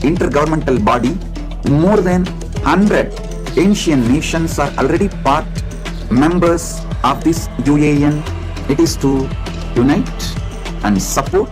intergovernmental body. More than 100 ancient nations are already part members of this UAN. It is to unite and support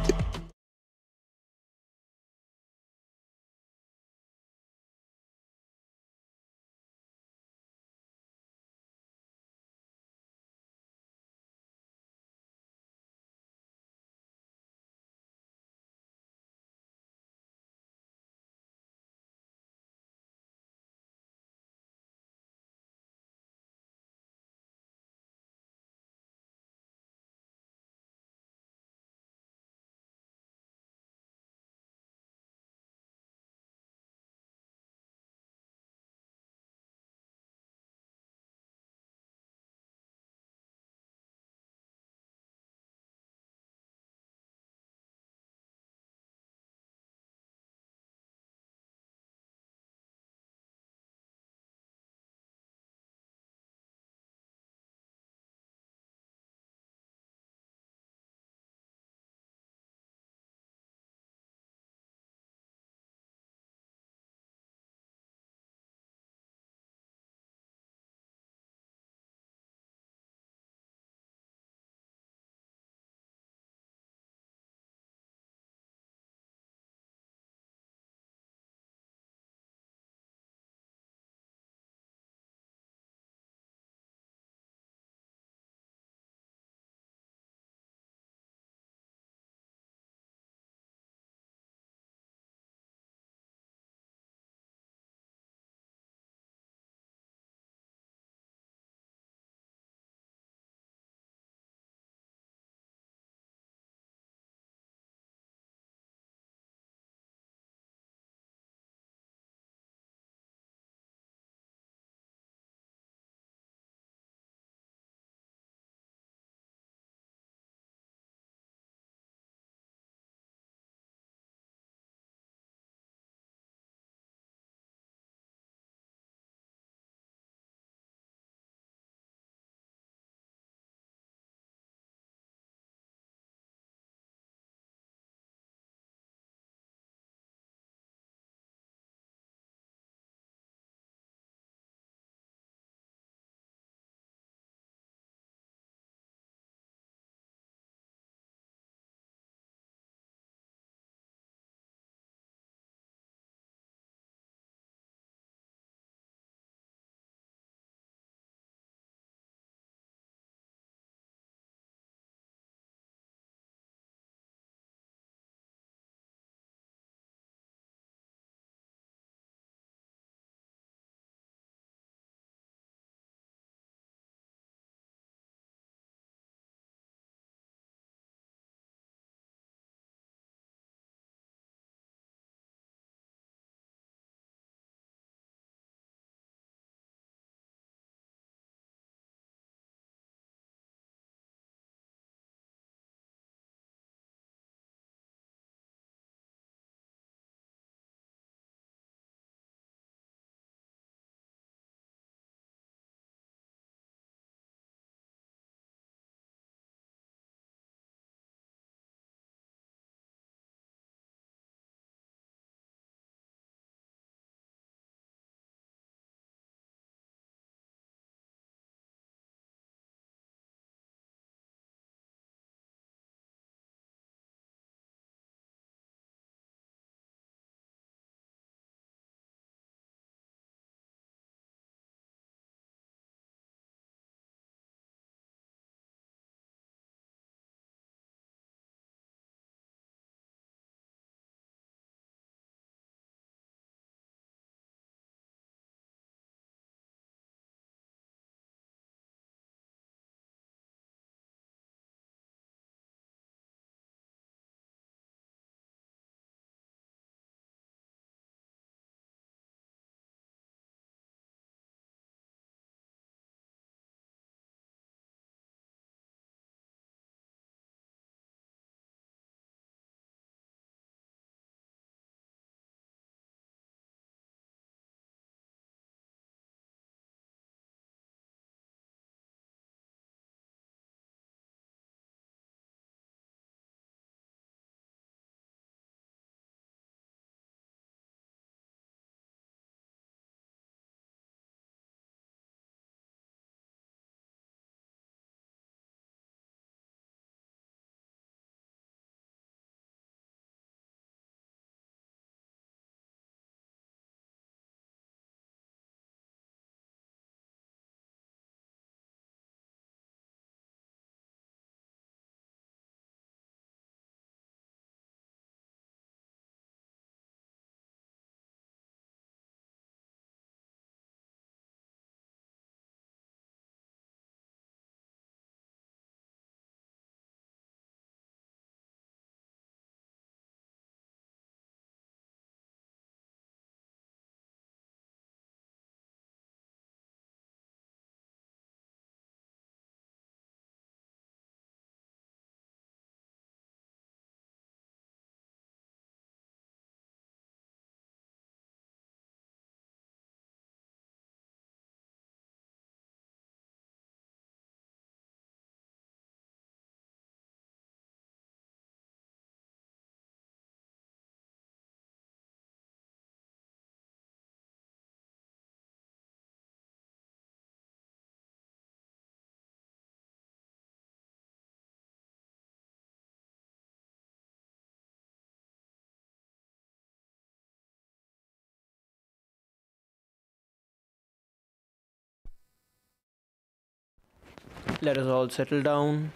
Let us all settle down.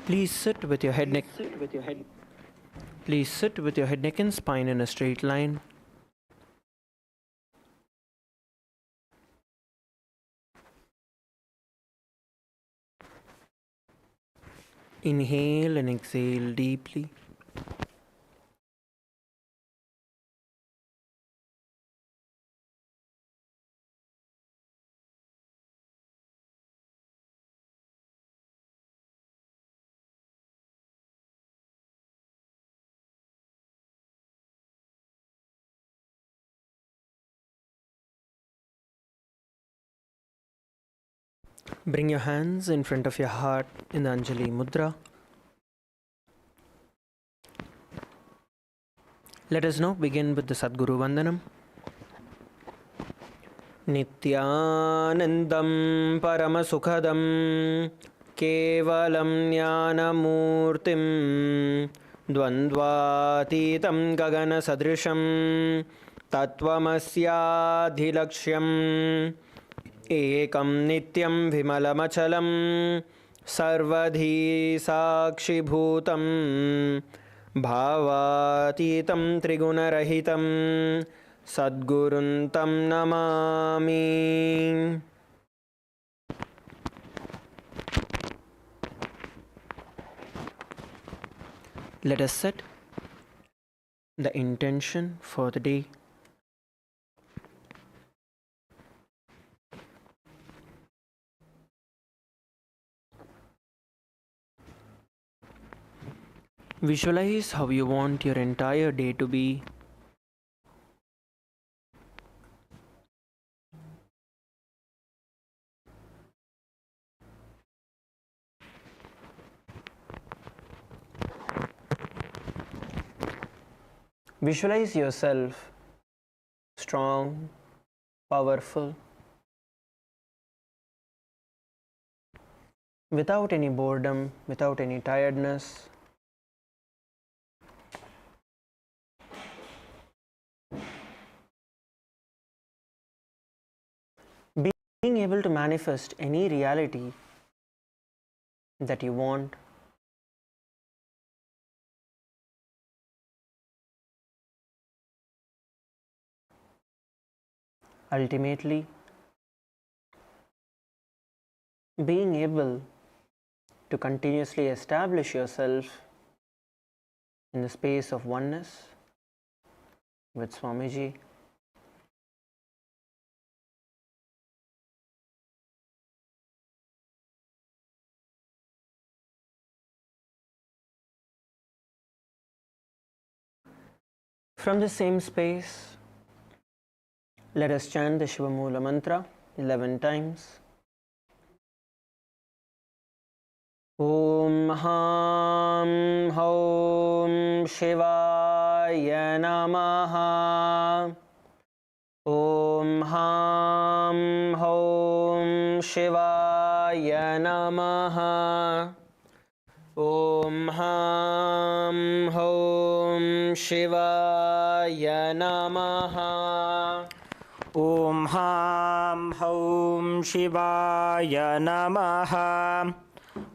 Please sit with your head neck. Please sit with your head, neck and spine in a straight line. Inhale and exhale deeply. Bring your hands in front of your heart in the Anjali Mudra. Let us now begin with the Sadguru Vandanam. Nithyanandam Paramasukhadam Kevalam Jnanamurtim Dvandvatitam Gagana Sadrisham Tattvamasyaadhilaksham Ekam Nityam Vimalamachalam Sarvadhi Sakshibhutam Bhavatitam Trigunarahitam Sadguruntam Namami. Let us set the intention for the day. Visualize how you want your entire day to be. Visualize yourself strong, powerful, without any boredom, without any tiredness. Being able to manifest any reality that you want. Ultimately, being able to continuously establish yourself in the space of oneness with Swamiji. From the same space, let us chant the Shivamula mantra 11 times. Om Ham Hom Shivaya Namaha. Om Ham Hom Shivaya Namaha. Om Ham Hom Shivaya Namaha. Om Ham Hom Shivaya Namaha.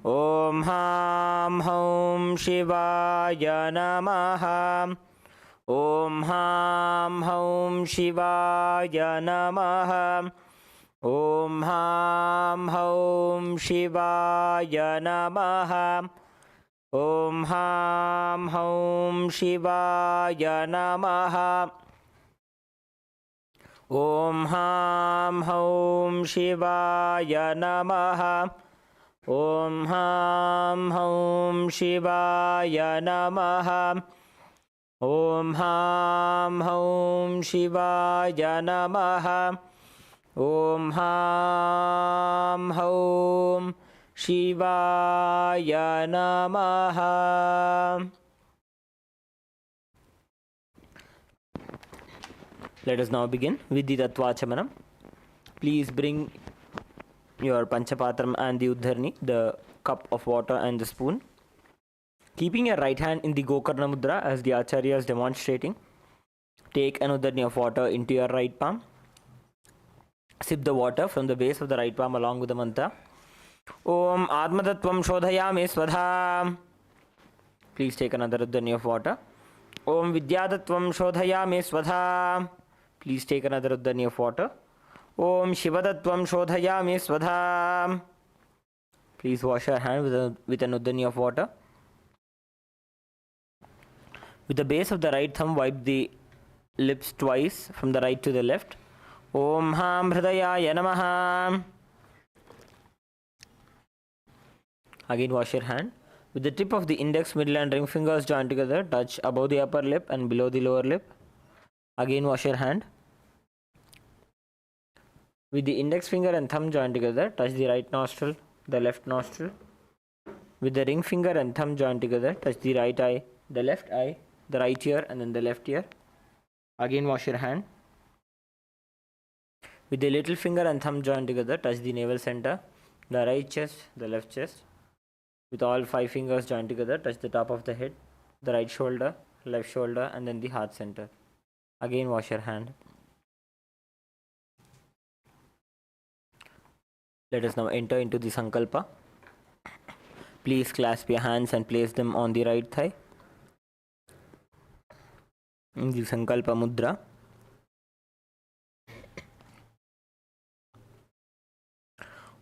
Om Ham Hom Shivaya Namaha. Om Ham Hom Shivaya Namaha. Om Ham Hom Shivaya Namaha. Om Ham Hom Shivaya Namaha. Om Ham Hom Shivaya Namaha. Om Ham Hom Shivaya Namaha. Om Ham Hom Shivaya Namaha. Om Ham Hom Shivaya Namaha. Let us now begin with the Tattvachamanam. Please bring your Panchapatram and the Uddharni, the cup of water and the spoon. Keeping your right hand in the Gokarna Mudra as the Acharya is demonstrating. Take an udharni of water into your right palm. Sip the water from the base of the right palm along with the mantra. Om Atmatattvam Shodhayami Swadha. Please take another udharni of water. Om Vidyatattvam Shodhayami Swadha. Please take another udharni of water. Om Shivatattvam Shodhayami Swadha. Please wash your hand with an udharni of water. With the base of the right thumb, wipe the lips twice from the right to the left. Om Ham Hridayaya Namaha. Again wash your hand. With the tip of the index, middle and ring fingers joined together, touch above the upper lip and below the lower lip. Again wash your hand. With the index finger and thumb joined together, touch the right nostril, the left nostril. With the ring finger and thumb joined together, touch the right eye, the left eye, the right ear and then the left ear. Again wash your hand. With the little finger and thumb joined together, touch the navel center, the right chest, the left chest. With all 5 fingers joined together, touch the top of the head, the right shoulder, left shoulder and then the heart center. Again wash your hand. Let us now enter into the Sankalpa. Please clasp your hands and place them on the right thigh. In the Sankalpa Mudra.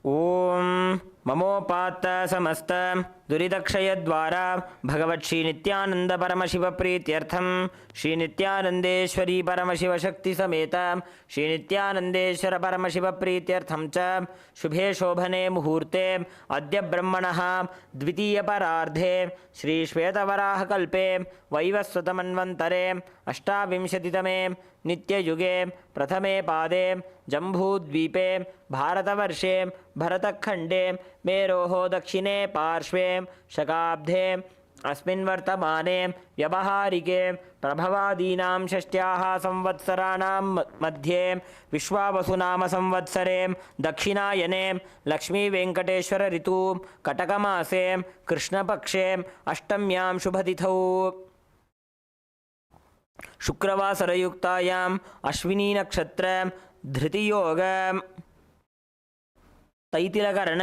Om Mamopata Samasta Duridakshayadvara Bhagavat Sri Nithyananda Paramashiva Prityartham Sri Nithyanandeshwari Paramashiva Shakti Sameta Sri Nithyanandeshwara Paramashiva Prityartham Cha Shubhe Shobhane Muhurte Adya Brahmanaha Dvitiya Parardhe Sri Shvetavaraha Kalpe Vaivasvatamanvantare Ashtavimshatitame Nitya Yuge Prathame Pade Jambudvipe Bharatavarshhe Bharatakhande Meroho Dakshine Parshve Shakabdhe अस्मिन् वर्तमाने व्यवहारिके प्रभवादीनां षष्ट्याः संवत्सराणां मध्ये विश्वावसुनाम संवत्सरे दक्षिणायने लक्ष्मीवेङ्कटेश्वर ऋतु कटकमासे कृष्णपक्षे अष्टम्यां शुभतिथौ शुक्रवासरयुक्तायाम् अश्विनी नक्षत्र धृतियोग तैतिलकरण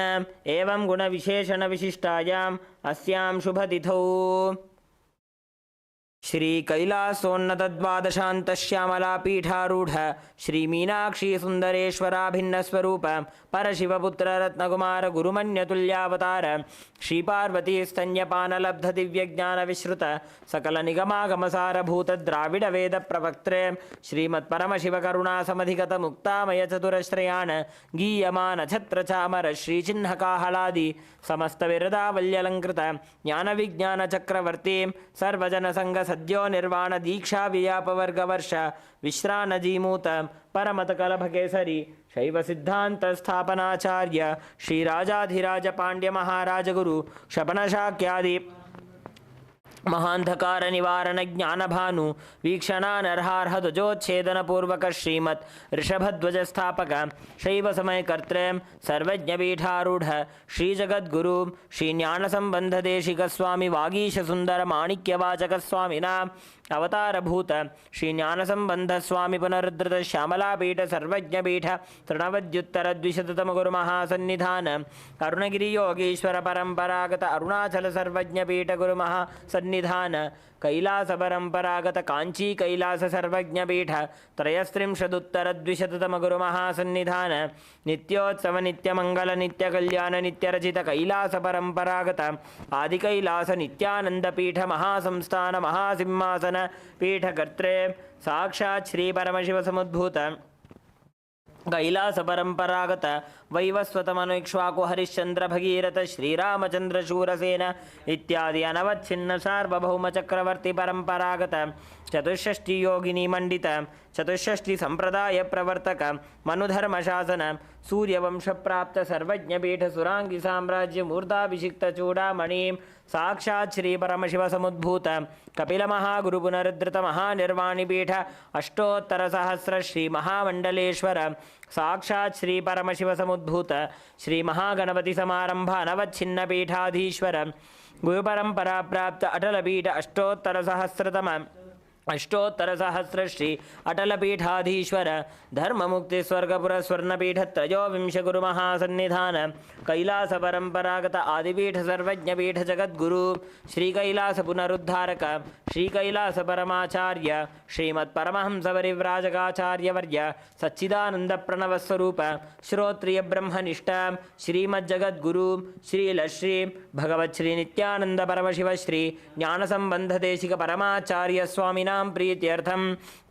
एवं गुणविशेषण विशिष्टायाम् अस्यां शुभतिथौ श्री कैलासोन्नतद्वादशान्तश्यामलापीठारूढ श्री मीनाक्षी सुन्दरेश्वराभिन्नस्वरूप परशिवपुत्र रत्नकुमार गुरुमन्यतुल्यावतार श्री पार्वती स्तन्यपानलब्ध दिव्यज्ञानविश्रुत सकल निगमागमसारभूत द्राविड वेद प्रवक्त्रे श्रीमत्परमशिवकरुणासमधिगत मुक्तामय चतुरश्रयान् गीयमान छत्रचामर श्रीचिह्नकाहलादि समस्त विरदावल्यलङ्कृत ज्ञानविज्ञान चक्रवर्ती सर्वजन संग सद्यो निर्वाण दीक्षा व्यापवर्गवर्ष विश्रानजीमूत परमतकलभकेसरी शैव सिद्धांत स्थापनाचार्य श्रीराजाधिराज पांड्य महाराज गुरु शपनशाक्यादि महांधकार निवारण ज्ञान भानु वीक्षणानर्हार्ह ध्वजोच्छेदन पूर्वक श्रीमत् ऋषभध्वज स्थापक शैव समय कर्त्रे सर्वज्ञ पीठारूढ़ श्री जगद्गुरु श्री ज्ञान संबंध देशिक स्वामी वागीश सुंदर माणिक्यवाचक स्वामिना अवतारभूत श्री ज्ञान संबंध स्वामी पुनरुद्धृत श्यामलापीठ सर्वज्ञपीठ तृणवद्युत्तर द्विशततम गुरु महासन्निधान अरुणगिरि योगीश्वर परंपरागत अरुणाचल सर्वज्ञपीठ गुरु महासन्निधान कैलास परंपरागत कांची कैलास सर्वज्ञपीठ त्रयस्त्रिंशदुत्तर द्विशततम गुरु महासन्निधान नित्योत्सव नित्यमंगल नित्य कल्याण नित्यरचित कैलास परंपरागत आदि कैलास नित्यानंद पीठ महासंस्थान महासिंहासन पीठकर्त्रे साक्षात् श्री परमशिव समुद्भूत कैलास परंपरागत वैवस्वतमनुक्ष्वाकु हरिश्चंद्र भगीरथ श्रीरामचंद्र शूरसेन इत्यादि अनवच्छिन्न सार्वभौम चक्रवर्ती परंपरागत चतुष्षष्टि योगिनी मंडित चतुष्षष्टि संप्रदाय प्रवर्तक मनुधर्म शासन सूर्यवंश प्राप्त सर्वज्ञपीठ सुरांगी साम्राज्य मूर्धाभिषिक्त चूड़ामणि साक्षात् श्री परमशिव समुद्भूत कपिल महागुरु पुनरुद्धृत महानिर्वाणी पीठ अष्टोत्तर सहस्र श्री महामंडलेश्वर साक्षात् श्री परमशिव समुद्भूत श्री महागणपति समारंभ अनवच्छिन्न पीठाधीश्वर गुरु परंपरा प्राप्त अटल पीठ अष्टोत्तर सहस्रतम अष्टोत्तरसहस्रश्री अटलपीठाधीश्वर धर्ममुक्तिस्वर्गपुरस्वर्णपीठत्रयोविंश गुरुमहासन्निधान कैलासपरम्परागत आदिपीठ सर्वज्ञपीठ जगद्गुरु श्रीकैलास पुनरुद्धारक श्रीकैलासपरमाचार्य श्रीमत्परमहंसपरिव्राजकाचार्यवर्य सच्चिदानन्दप्रणवस्वरूप श्रोत्रियब्रह्मनिष्ठ श्रीमज्जगद्गुरु श्रीलश्री भगवच्छ्री नित्यानंद परमशिव श्री ज्ञानसंबंधदेशिक परमाचार्य स्वामिनां प्रीत्यर्थं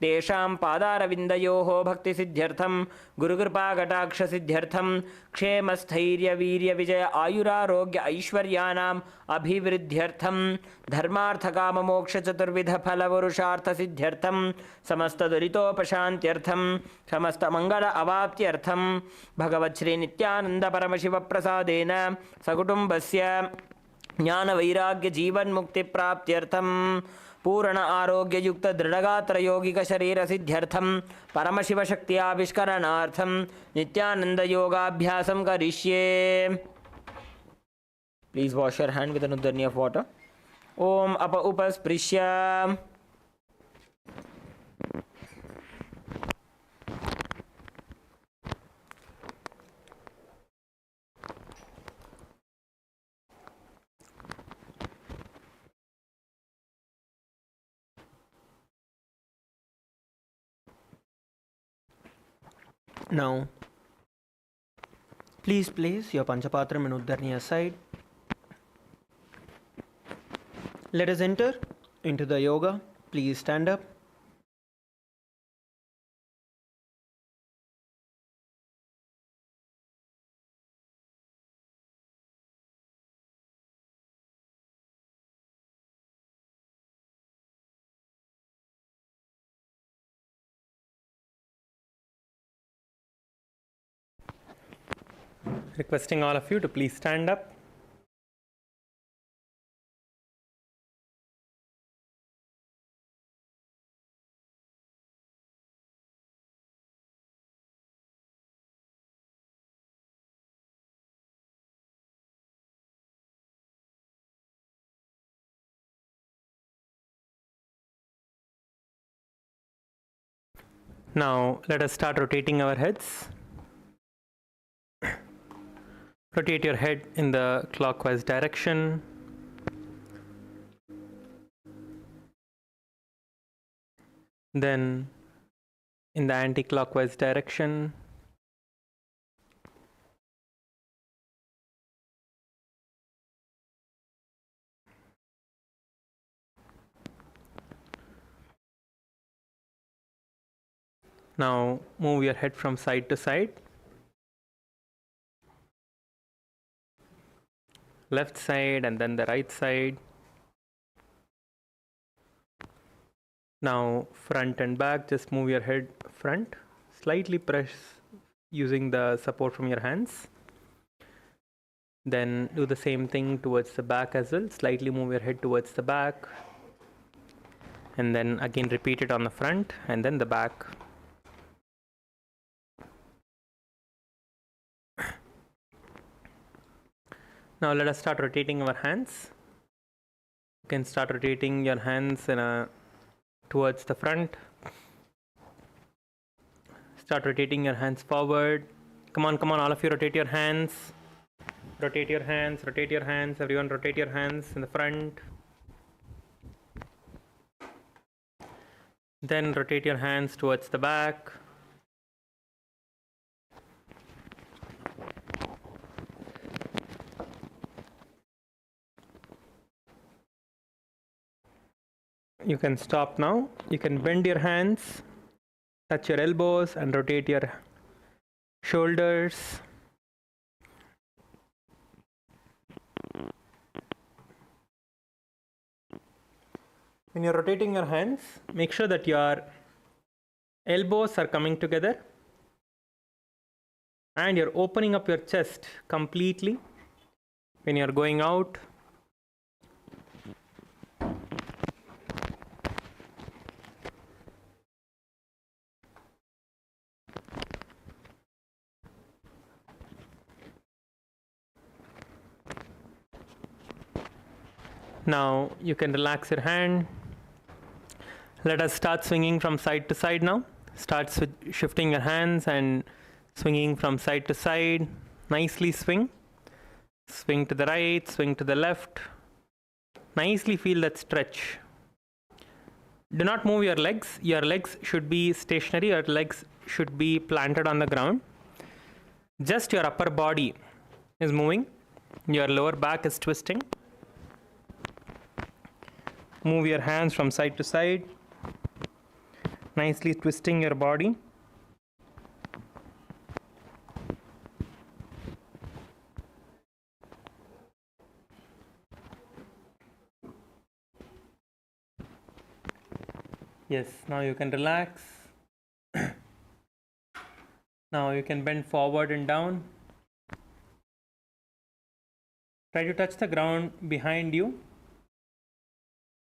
तेषां पादारविन्दयोः भक्तिसिद्ध्यर्थं गुरुकृपाकटाक्षसिद्ध्यर्थं क्षेमस्थैर्यवीर्यविजय आयुरारोग्य ऐश्वर्याणाम् अभिवृद्ध्यर्थं धर्मार्थकाममोक्षचतुर्विधफलपुरुषार्थसिद्ध्यर्थं समस्तदुरितोपशान्त्यर्थं समस्तमङ्गल अवाप्त्यर्थं भगवच्छ्रीनित्यानन्दपरमशिवप्रसादेन सकुटुम्बस्य ज्ञानवैराग्यजीवन्मुक्तिप्राप्त्यर्थं पूर्ण आरोग्ययुक्त दृढगात्रयौगिकशरीरसिद्ध्यर्थं परमशिवशक्त्याविष्करणार्थं नित्यानन्दयोगाभ्यासं करिष्ये. Please wash your hand with an uddarni of water. Om apa upasprishya. Now, please place your Panchapatram and Uddarni aside. Let us enter into the yoga. Please stand up. Requesting all of you to please stand up. Now let us start rotating our heads. Rotate your head in the clockwise direction. Then in the anti-clockwise direction. Now move your head from side to side. Left side and then the right side. Now front and back, just move your head front. Slightly press using the support from your hands. Then do the same thing towards the back as well. Slightly move your head towards the back. And then again repeat it on the front and then the back. Now let us start rotating our hands. You can start rotating your hands towards the front. Start rotating your hands forward. Come on, all of you rotate your hands. Rotate your hands, rotate your hands. Everyone rotate your hands in the front. Then rotate your hands towards the back. You can stop now. You can bend your hands, touch your elbows and rotate your shoulders. When you're rotating your hands, make sure that your elbows are coming together and you're opening up your chest completely when you're going out. Now you can relax your hand, Let us start swinging from side to side now. Start shifting your hands and swinging from side to side. Nicely swing. Swing to the right, swing to the left. Nicely feel that stretch. Do not move your legs. Your legs should be stationary. Your legs should be planted on the ground. Just your upper body is moving. Your lower back is twisting. Move your hands from side to side. Nicely twisting your body. Yes, now you can relax. Now you can bend forward and down. Try to touch the ground behind you.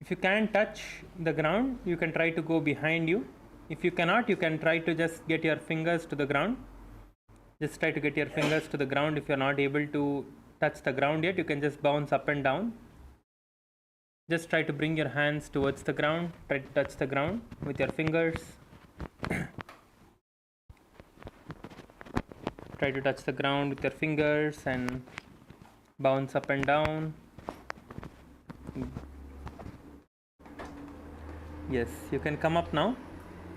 If you can't touch the ground, you can try to go behind you. If you cannot, you can try to just get your fingers to the ground. Just try to get your fingers to the ground. If you're not able to touch the ground yet, you can just bounce up and down. Just try to bring your hands towards the ground. Try to touch the ground with your fingers. Try to touch the ground with your fingers and bounce up and down. Yes, you can come up now.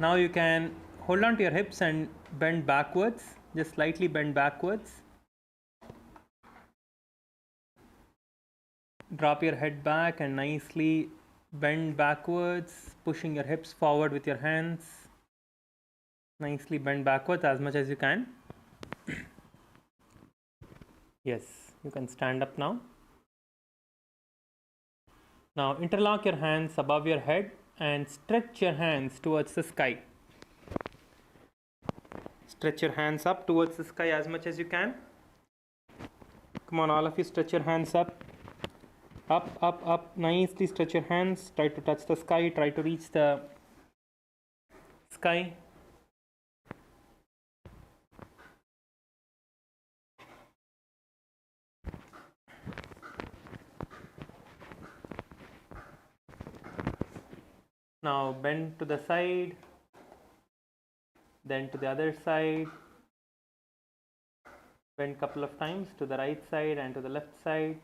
Now you can hold on to your hips and bend backwards. Just slightly bend backwards. Drop your head back and nicely bend backwards, pushing your hips forward with your hands. Nicely bend backwards as much as you can. Yes, you can stand up now. Now interlock your hands above your head and stretch your hands towards the sky. Stretch your hands up towards the sky as much as you can. Come on, all of you, stretch your hands up. Up, up, up. Nicely stretch your hands. Try to touch the sky. Try to reach the sky. Now bend to the side, then to the other side. Bend a couple of times to the right side and to the left side.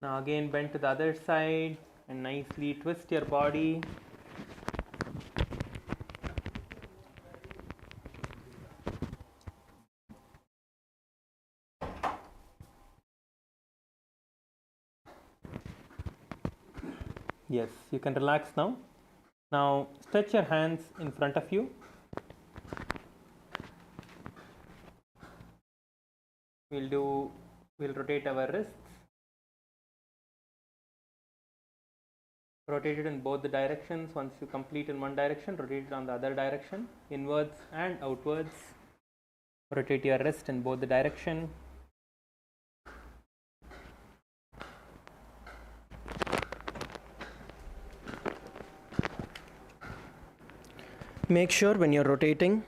Now again bend to the other side and nicely twist your body. Yes, you can relax now. Now stretch your hands in front of you. We'll rotate our wrists. Rotate it in both the directions. Once you complete in one direction, rotate it on the other direction, inwards and outwards. Rotate your wrist in both the direction. Make sure when you're rotating,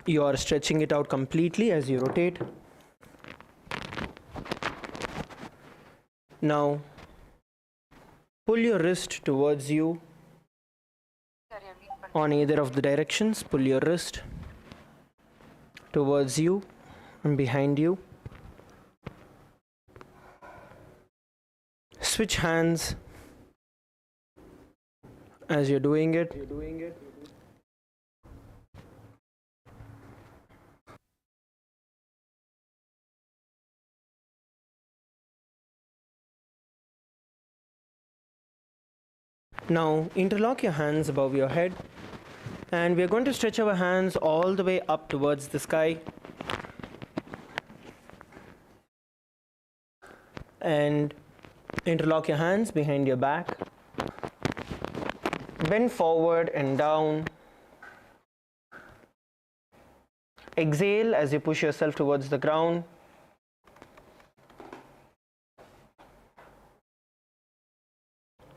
you are stretching it out completely as you rotate. Now, pull your wrist towards you on either of the directions. Pull your wrist towards you and behind you. Switch hands as you're doing it. Now interlock your hands above your head and we are going to stretch our hands all the way up towards the sky. And interlock your hands behind your back. Bend forward and down. Exhale as you push yourself towards the ground.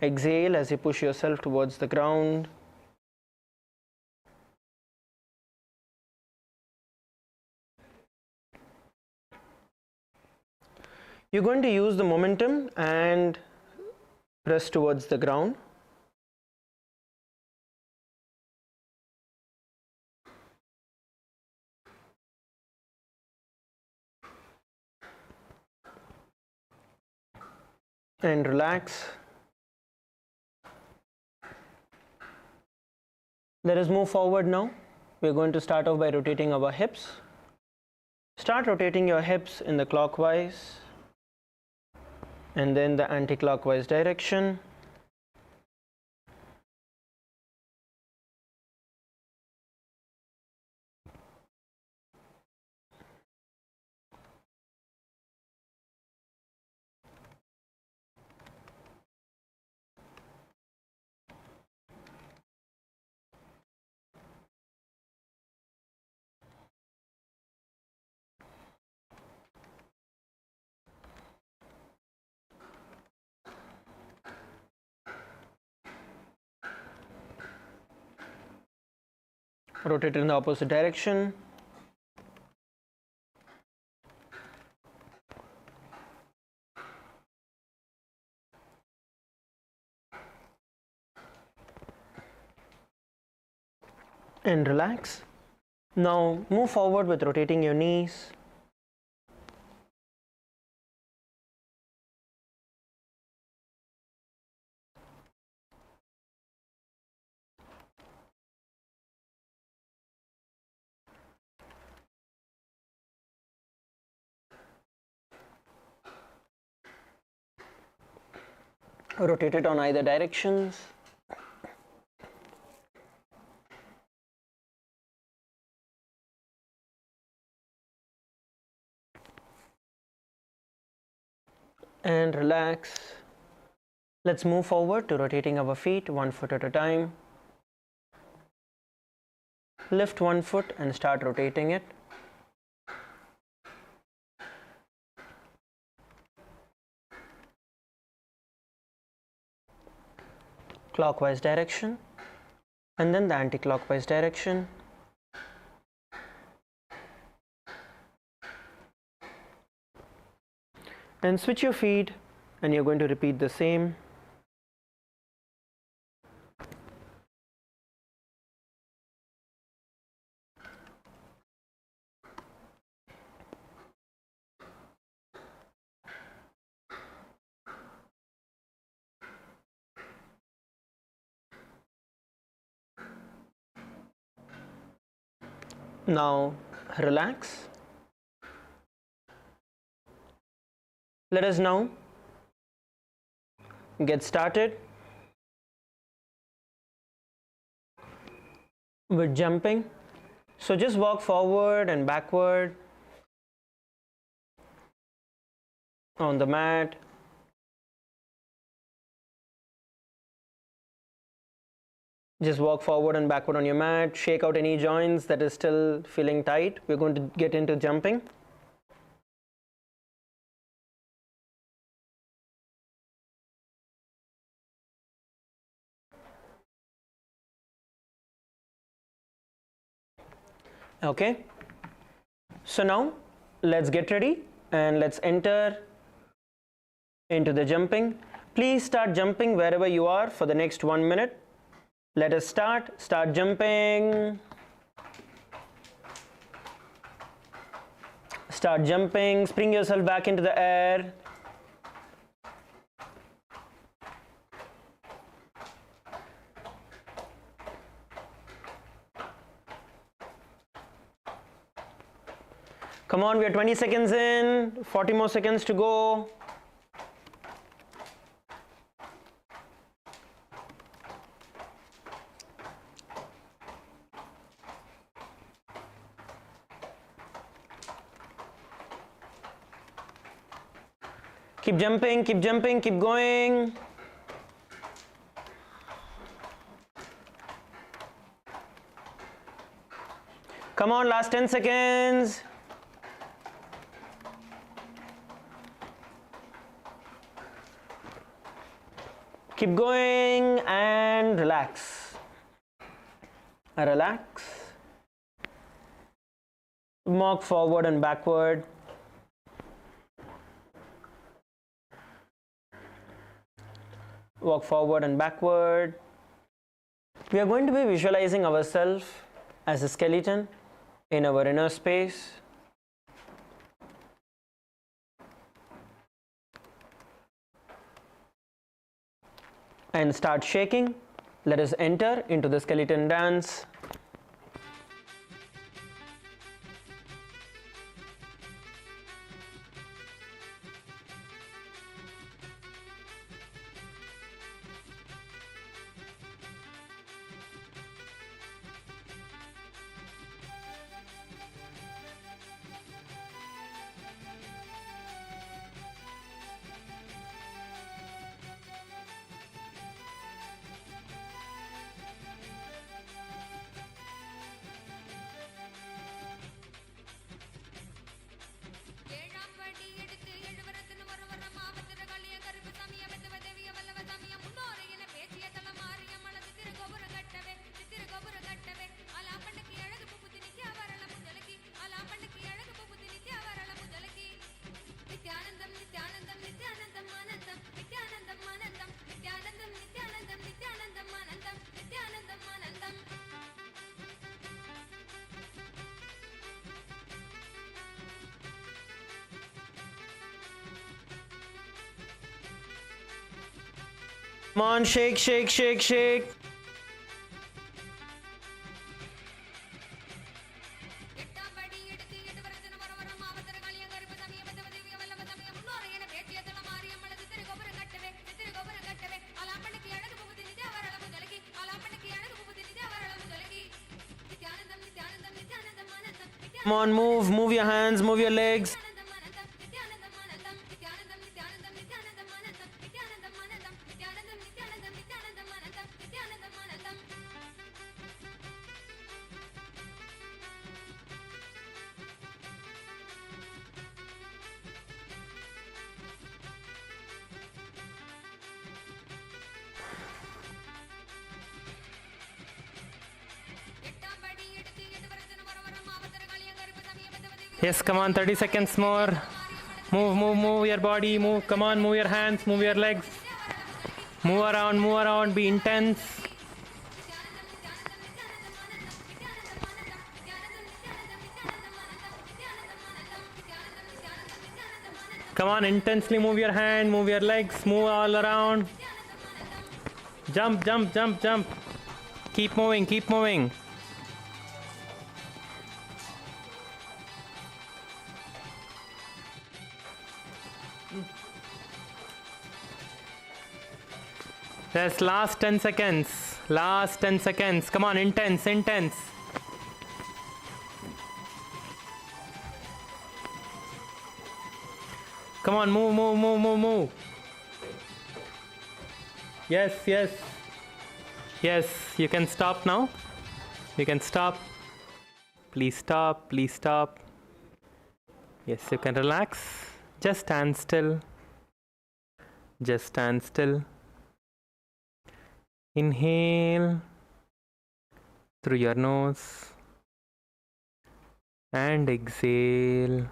Exhale as you push yourself towards the ground. You're going to use the momentum and press towards the ground. And relax. Let us move forward now. We're going to start off by rotating our hips. Start rotating your hips in the clockwise and then the anti-clockwise direction. Rotate in the opposite direction. And relax. Now move forward with rotating your knees. Rotate it on either directions. And relax. Let's move forward to rotating our feet one foot at a time. Lift one foot and start rotating it. Clockwise direction and then the anti-clockwise direction. And switch your feet and you're going to repeat the same. Now relax. Let us now get started with jumping. So just walk forward and backward on the mat. Just walk forward and backward on your mat. Shake out any joints that is still feeling tight. We're going to get into jumping. Okay. So now let's get ready and let's enter into the jumping. Please start jumping wherever you are for the next 1 minute. Let us start jumping. Start jumping, spring yourself back into the air. Come on, we are 20 seconds in, 40 more seconds to go. Keep jumping, keep jumping, keep going. Come on, last 10 seconds. Keep going and relax. Relax. Walk forward and backward. walk forward and backward. We are going to be visualizing ourselves as a skeleton in our inner space. And start shaking. Let us enter into the skeleton dance. Come on, shake, shake, shake, shake. Come on, move your hands, move your legs. Yes, come on, 30 seconds more. Move your body, move, come on, move your hands, move your legs. Move around, be intense. Come on, intensely move your hand, move your legs, move all around. Jump, jump, jump, jump. Keep moving, keep moving. Yes, last 10 seconds. Last 10 seconds. Come on, intense, intense. Come on, move. Yes. Yes, you can stop now. You can stop. Please stop. Yes, you can relax. Just stand still. Inhale through your nose and exhale.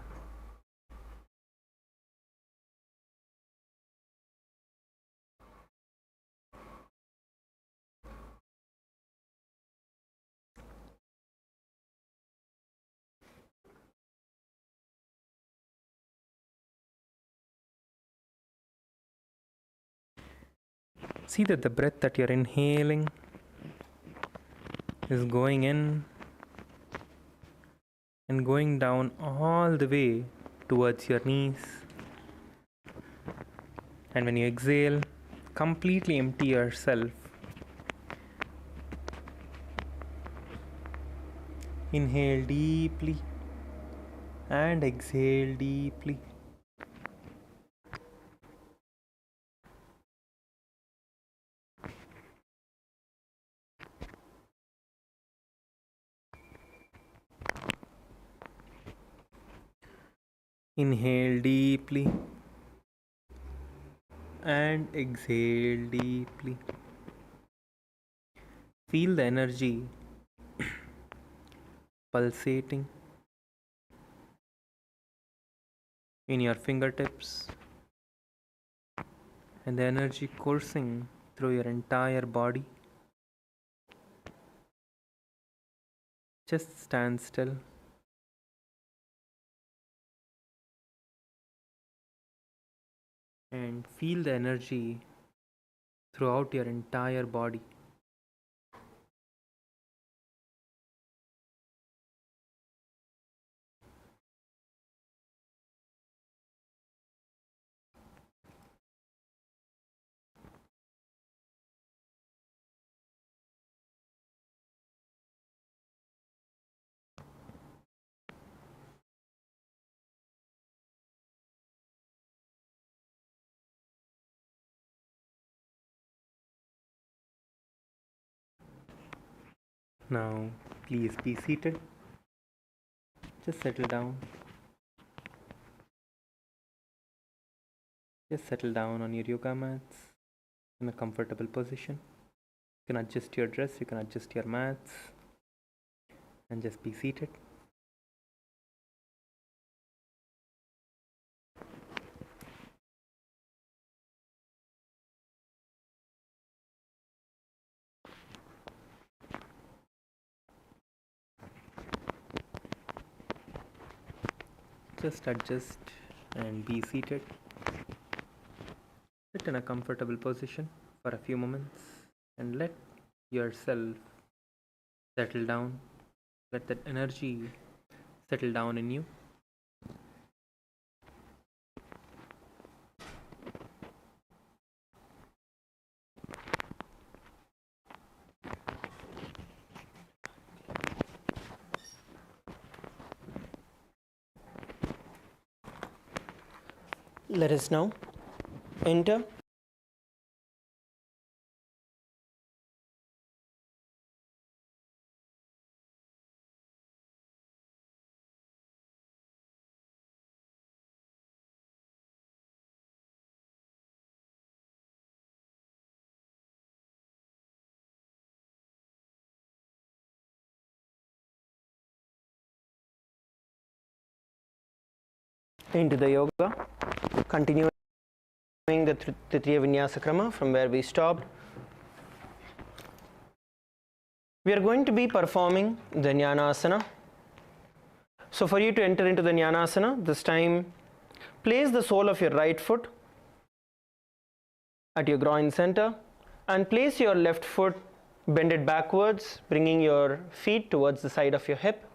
See that the breath that you're inhaling is going in and going down all the way towards your knees. And when you exhale, completely empty yourself. Inhale deeply and exhale deeply. Inhale deeply and exhale deeply. Feel the energy pulsating in your fingertips and the energy coursing through your entire body. Just stand still. And feel the energy throughout your entire body. Now, please be seated. Just settle down. Just settle down on your yoga mats in a comfortable position. You can adjust your dress, you can adjust your mats, and just be seated. Just adjust and be seated. Sit in a comfortable position for a few moments and let yourself settle down. Let that energy settle down in you. Let us now enter into the yoga, continuing the Tritiya Vinyasa Krama from where we stopped. We are going to be performing the Jnanasana. So for you to enter into the Jnanasana, this time place the sole of your right foot at your groin center and place your left foot, bend it backwards, bringing your feet towards the side of your hip.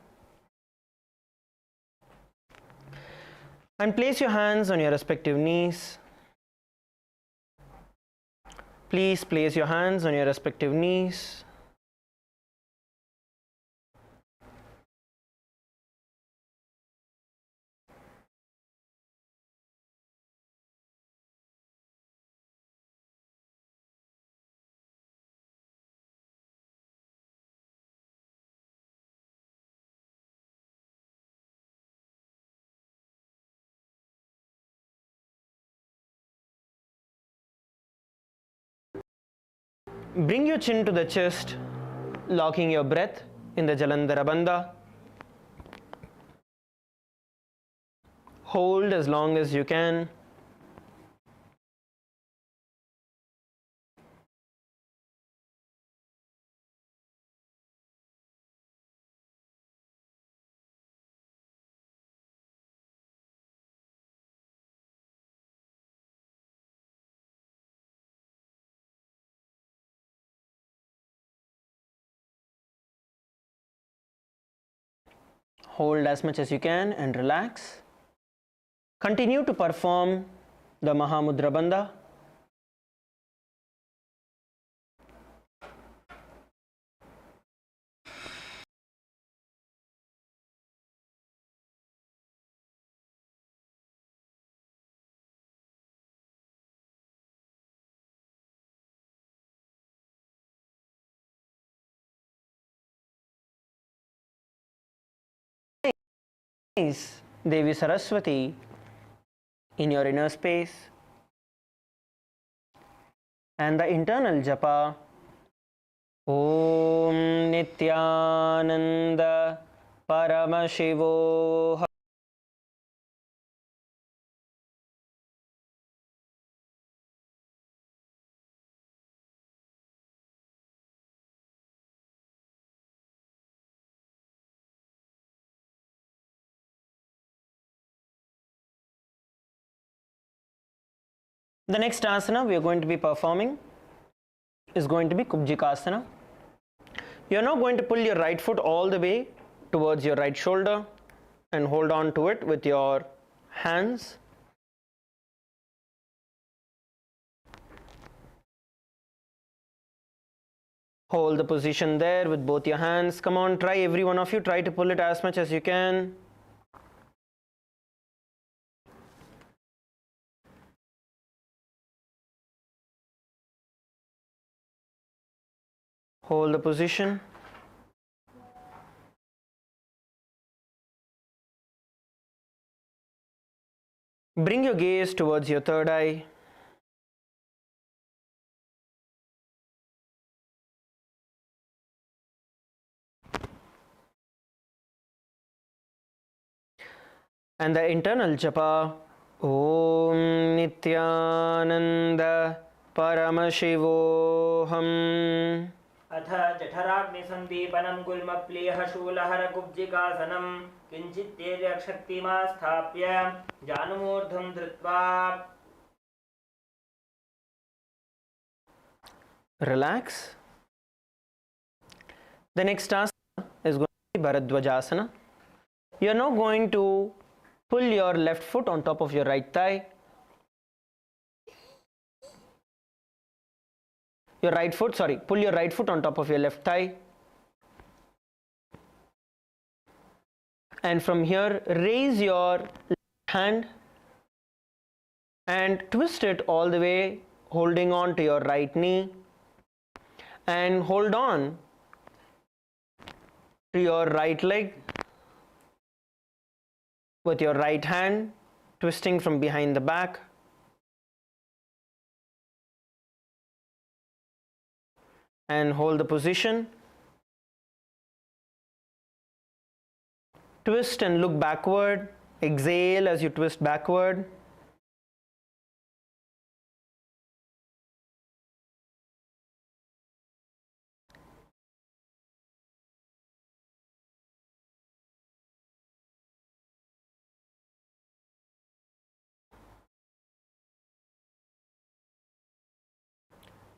And place your hands on your respective knees. Please place your hands on your respective knees. Bring your chin to the chest, locking your breath in the Jalandhara Bandha. Hold as long as you can. Hold as much as you can and relax. Continue to perform the Mahamudra Bandha. Devi Saraswati in your inner space, and the internal japa Om Nithyananda Paramashivoham The next asana we are going to be performing is going to be Kubjikasana. You are now going to pull your right foot all the way towards your right shoulder and hold on to it with your hands. Hold the position there with both your hands. Come on, try, every one of you, try to pull it as much as you can. Hold the position. Bring your gaze towards your third eye. And the internal japa, Om Nithyananda Paramashivoham. अथ जठराग्निसन्दीपनं गुल्मप्लीहशूलहरकुब्जिकासनं किञ्चित्तेजशक्तिमा स्थाप्य जानुमूर्ध्वं धृत्वा. Relax. The next asana is going to be Bharadwajasana. You are now going to pull your left foot on top of your right thigh. Pull your right foot on top of your left thigh. And from here, raise your left hand and twist it all the way, holding on to your right knee. And hold on to your right leg with your right hand, twisting from behind the back. And hold the position. Twist and look backward. Exhale as you twist backward.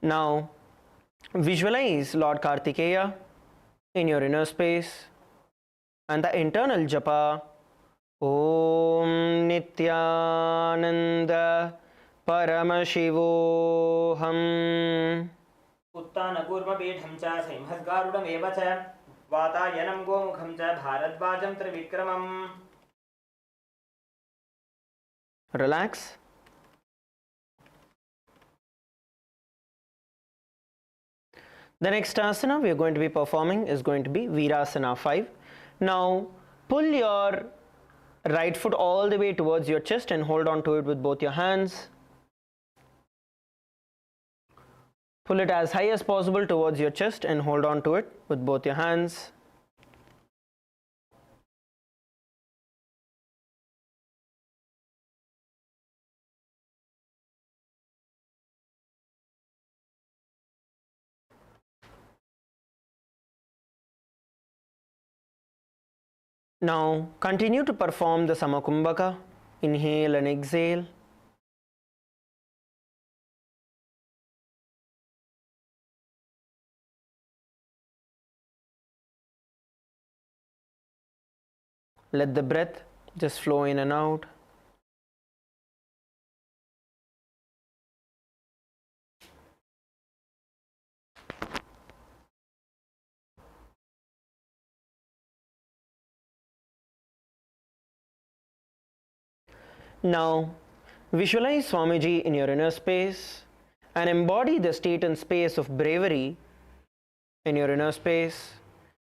Now, visualize Lord Kartikeya in your inner space and the internal japa, Om Nithyananda Paramashivoham. उत्तानकूर्मपीठं च सिंहस्गारुडमेव च वातायनं गोमुखं च भारद्वाजं त्रिविक्रमम्. Relax. The next asana we are going to be performing is going to be Virasana 5. Now pull your right foot all the way towards your chest and hold on to it with both your hands. Pull it as high as possible towards your chest and hold on to it with both your hands. Now continue to perform the Samakumbhaka. Inhale and exhale. Let the breath just flow in and out. Now visualize Swamiji in your inner space and embody the state and space of bravery in your inner space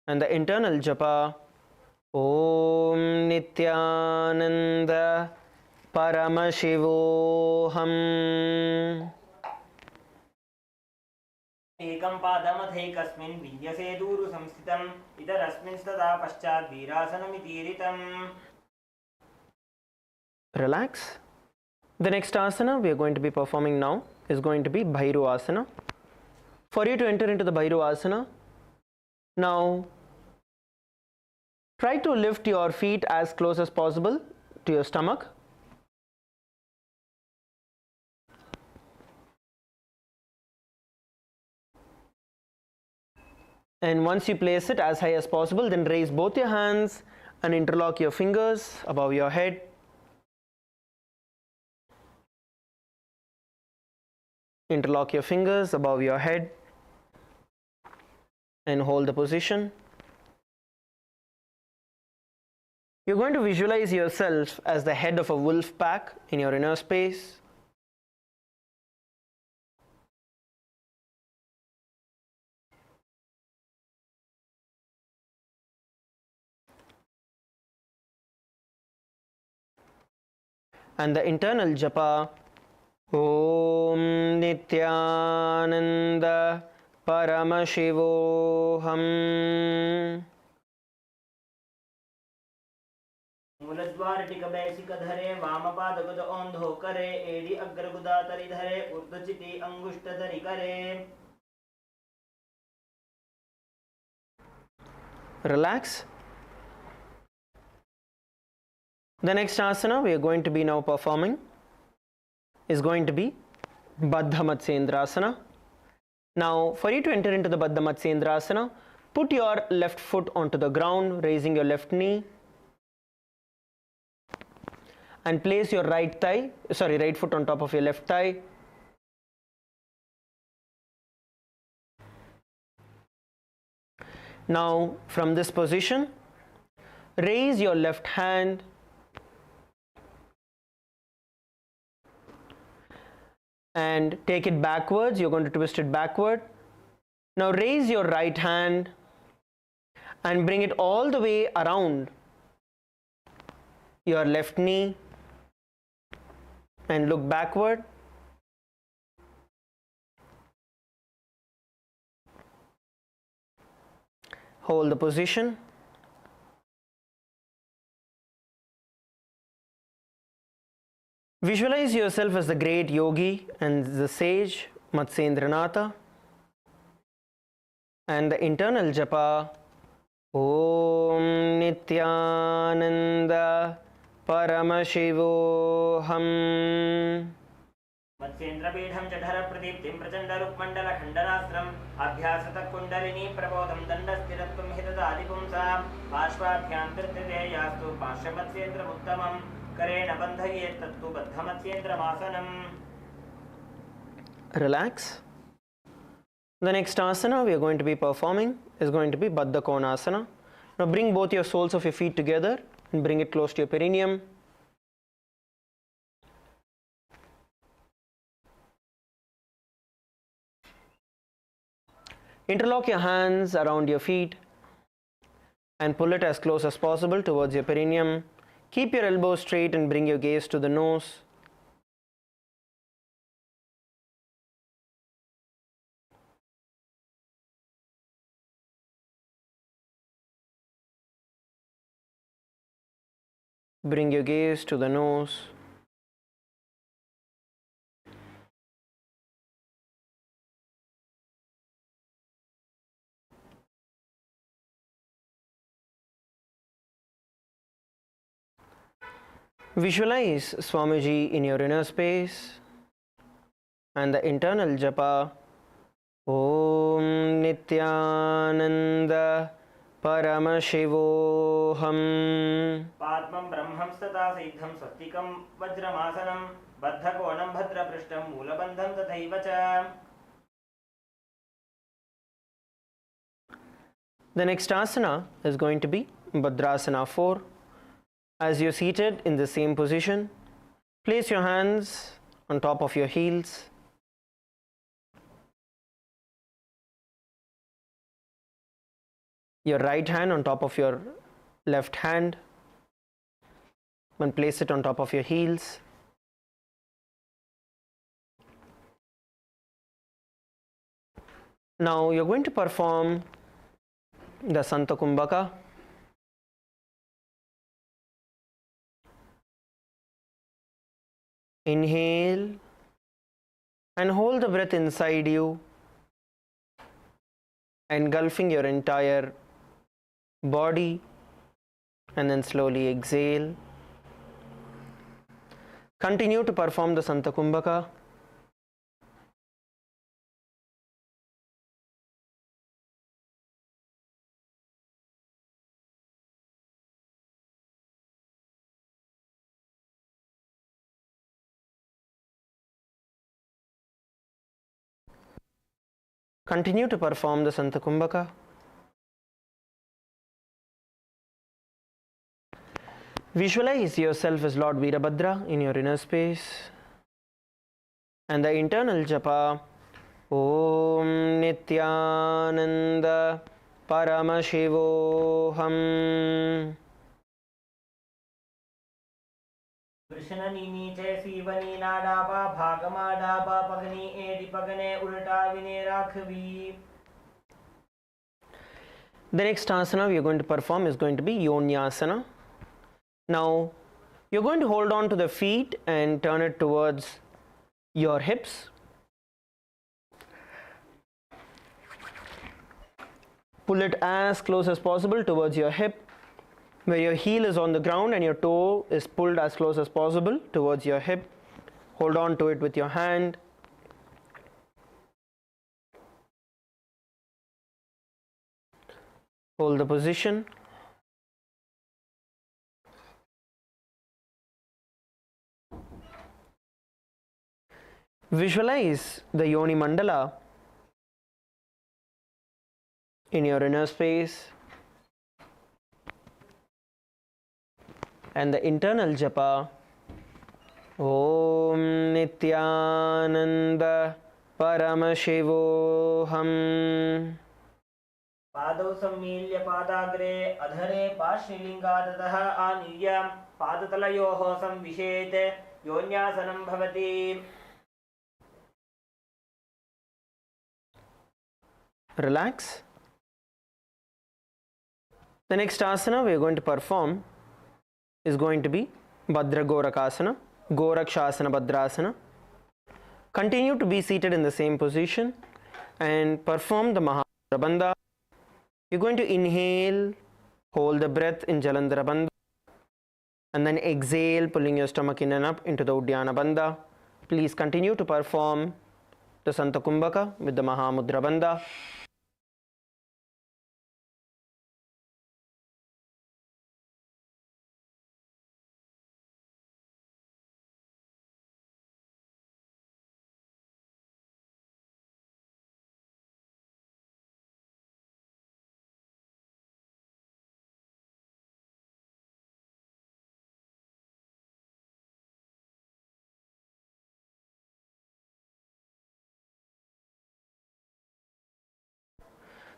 and the internal japa, Om Nithyananda Paramashivoham. एकं पादमथैकस्मिन् विन्यसे दूरु संस्थितम् इतरस्मिन् तथा पश्चात् वीरासनमितीरितम्. Relax. The next asana we are going to be performing now is going to be Bhairu Asana. For you to enter into the Bhairu Asana, now try to lift your feet as close as possible to your stomach. And once you place it as high as possible, then raise both your hands and interlock your fingers above your head. Interlock your fingers above your head and hold the position. You're going to visualize yourself as the head of a wolf pack in your inner space. And the internal japa, Om Nithyananda Paramashivoham. मूलद्वार tick basic धरे वाम पाद गुद औंधो करे AD अग्र गुदा तरि धरे ऊर्ध्व चिति अंगुष्ठ धरि करे. Relax. The next asana we are going to be now performing is going to be Baddha Matsyendrasana. Now, for you to enter into the Baddha Matsyendrasana, put your left foot onto the ground, raising your left knee, and place your right foot on top of your left thigh. Now, from this position, raise your left hand and take it backwards. You're going to twist it backward. Now raise your right hand and bring it all the way around your left knee and look backward. Hold the position. Visualize yourself as the great yogi and the sage Matsyendranatha, and the internal japa, Om Nithyananda Paramashivoham. मत्स्येन्द्रपीठं जठर प्रदीप्तिं प्रचण्ड रुक्मण्डल खण्डनास्त्रम् अभ्यासतः कुण्डलिनी प्रबोधं दण्डस्थिरत्वं हितदादिपुंसां पार्श्वाभ्यां धृत्यते यास्तु पार्श्वमत्स्येन्द्रमुत्तमं करेण बन्धयेत् तत्तु बद्धमत्स्येन्द्रमासनम्. Relax. The next asana we are going to be performing is going to be Baddha Konasana. Now bring both your soles of your feet together and bring it close to your perineum. Interlock your hands around your feet and pull it as close as possible towards your perineum. Keep your elbows straight and bring your gaze to the nose. Bring your gaze to the nose. Visualize Swamiji in your inner space and the internal japa, Om Nithyananda Paramashivoham. पाद्मं ब्रह्मं सदा सिद्धं स्वस्तिकं वज्रमासनं बद्धकोणं भद्रपृष्ठं मूलबन्धं तथैव च. The next asana is going to be Bhadrasana 4. As you're seated in the same position, place your hands on top of your heels. Your right hand on top of your left hand and place it on top of your heels. Now you're going to perform the Santa Kumbhaka. Inhale and hold the breath inside you, engulfing your entire body, and then slowly exhale. Continue to perform the Santa Kumbhaka. Continue to perform the Santakumbhaka. Visualize yourself as Lord Veerabhadra in your inner space, and the internal japa Om Nithyananda Paramashivoham. कृष्णनी नीचे सीवनी नाडापा भागमा डापा पगनी AD पगने उल्टा विने राखवी. The next asana we are going to perform is going to be Yonyasana. Now you're going to hold on to the feet and turn it towards your hips. Pull it as close as possible towards your hip, where your heel is on the ground and your toe is pulled as close as possible towards your hip. Hold on to it with your hand. Hold the position. Visualize the Yoni Mandala in your inner space, and the internal japa Om Nithyananda Paramashivoham. पादौ सम्मील्य पादाग्रे अधरे पार्श्वलिङ्गादतः आनीय पादतलयोः संविशेत् योन्यासनं भवति. Relax. The next asana we are going to perform is going to be Bhadra Gorakasana, Gorakshasana Bhadrasana. Continue to be seated in the same position and perform the Mahamudra Bandha. You're going to inhale, hold the breath in Jalandhara Bandha, and then exhale, pulling your stomach in and up into the Uddiyana Bandha. Please continue to perform the Santakumbhaka with the Mahamudra Bandha.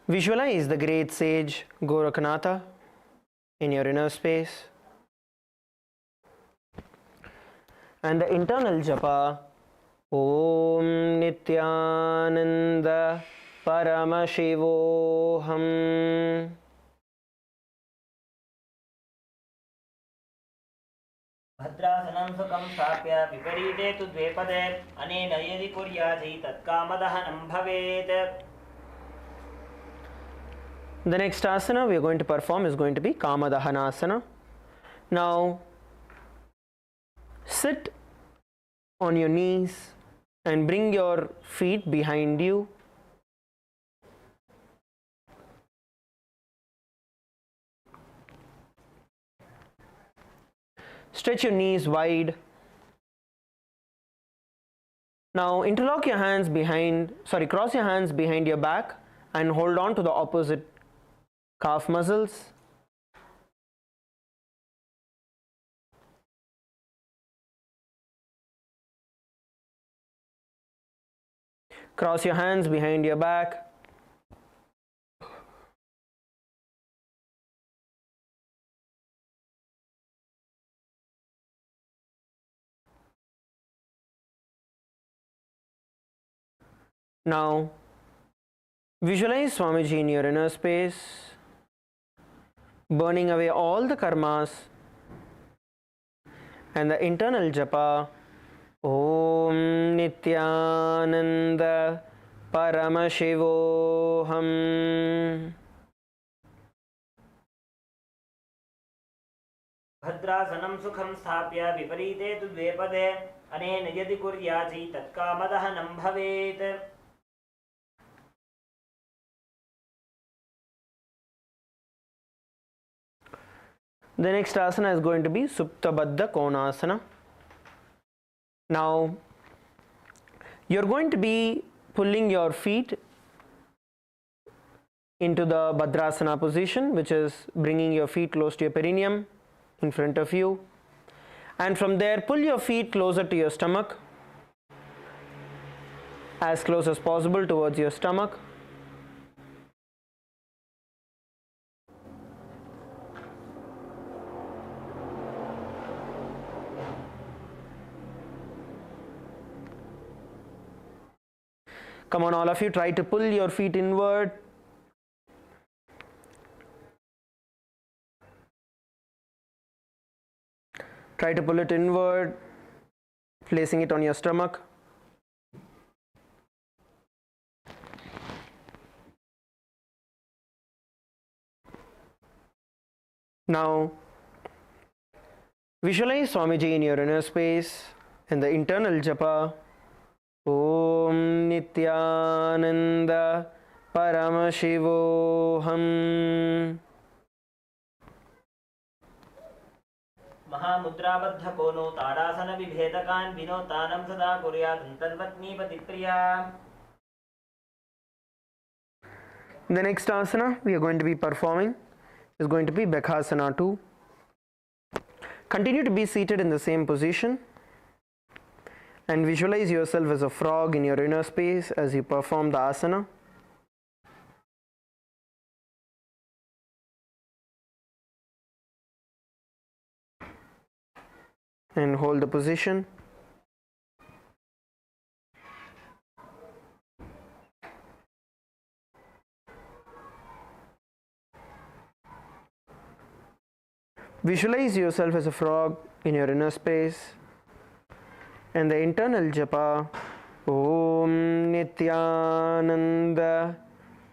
Visualize the great sage Gorakhanatha in your inner space, and the internal japa Om Nithyananda Paramashivoham. भद्रासनं सुखं स्थाप्य विपरीते तु द्वेपदे अनेन यदि कुर्यात् तत्कामदहनं भवेत्. The next asana we are going to perform is going to be Kamadahanasana. Now sit on your knees and bring your feet behind you. Stretch your knees wide. Now interlock your hands cross your hands behind your back and hold on to the opposite calf muscles. Cross your hands behind your back. Now visualize Swamiji in your inner space, burning away all the karmas, and the internal japa Om Nithyananda Paramashivoham. भद्रासनं सुखं स्थाप्य विपरीते तु द्वेपदे अनेन यदि कुर्यात् तत्कामदहनं भवेत्. The next asana is going to be Supta Baddha Konasana. Now you're going to be pulling your feet into the Bhadrasana position, which is bringing your feet close to your perineum in front of you. And from there, pull your feet closer to your stomach, as close as possible towards your stomach. Come on, all of you, try to pull your feet inward. Try to pull it inward, placing it on your stomach. Now, visualize Swamiji in your inner space and the internal japa. Om Nithyananda Paramashivoham. महामुद्राबद्ध कोनो ताड़ासन विभेदकान् विनोतानं सदा कुर्यात् तन्वत्नीपतिप्रिया. The next asana we are going to be performing is going to be Bhagasana 2. Continue to be seated in the same position and visualize yourself as a frog in your inner space as you perform the asana. And hold the position. Visualize yourself as a frog in your inner space and the internal japa. Om Nithyananda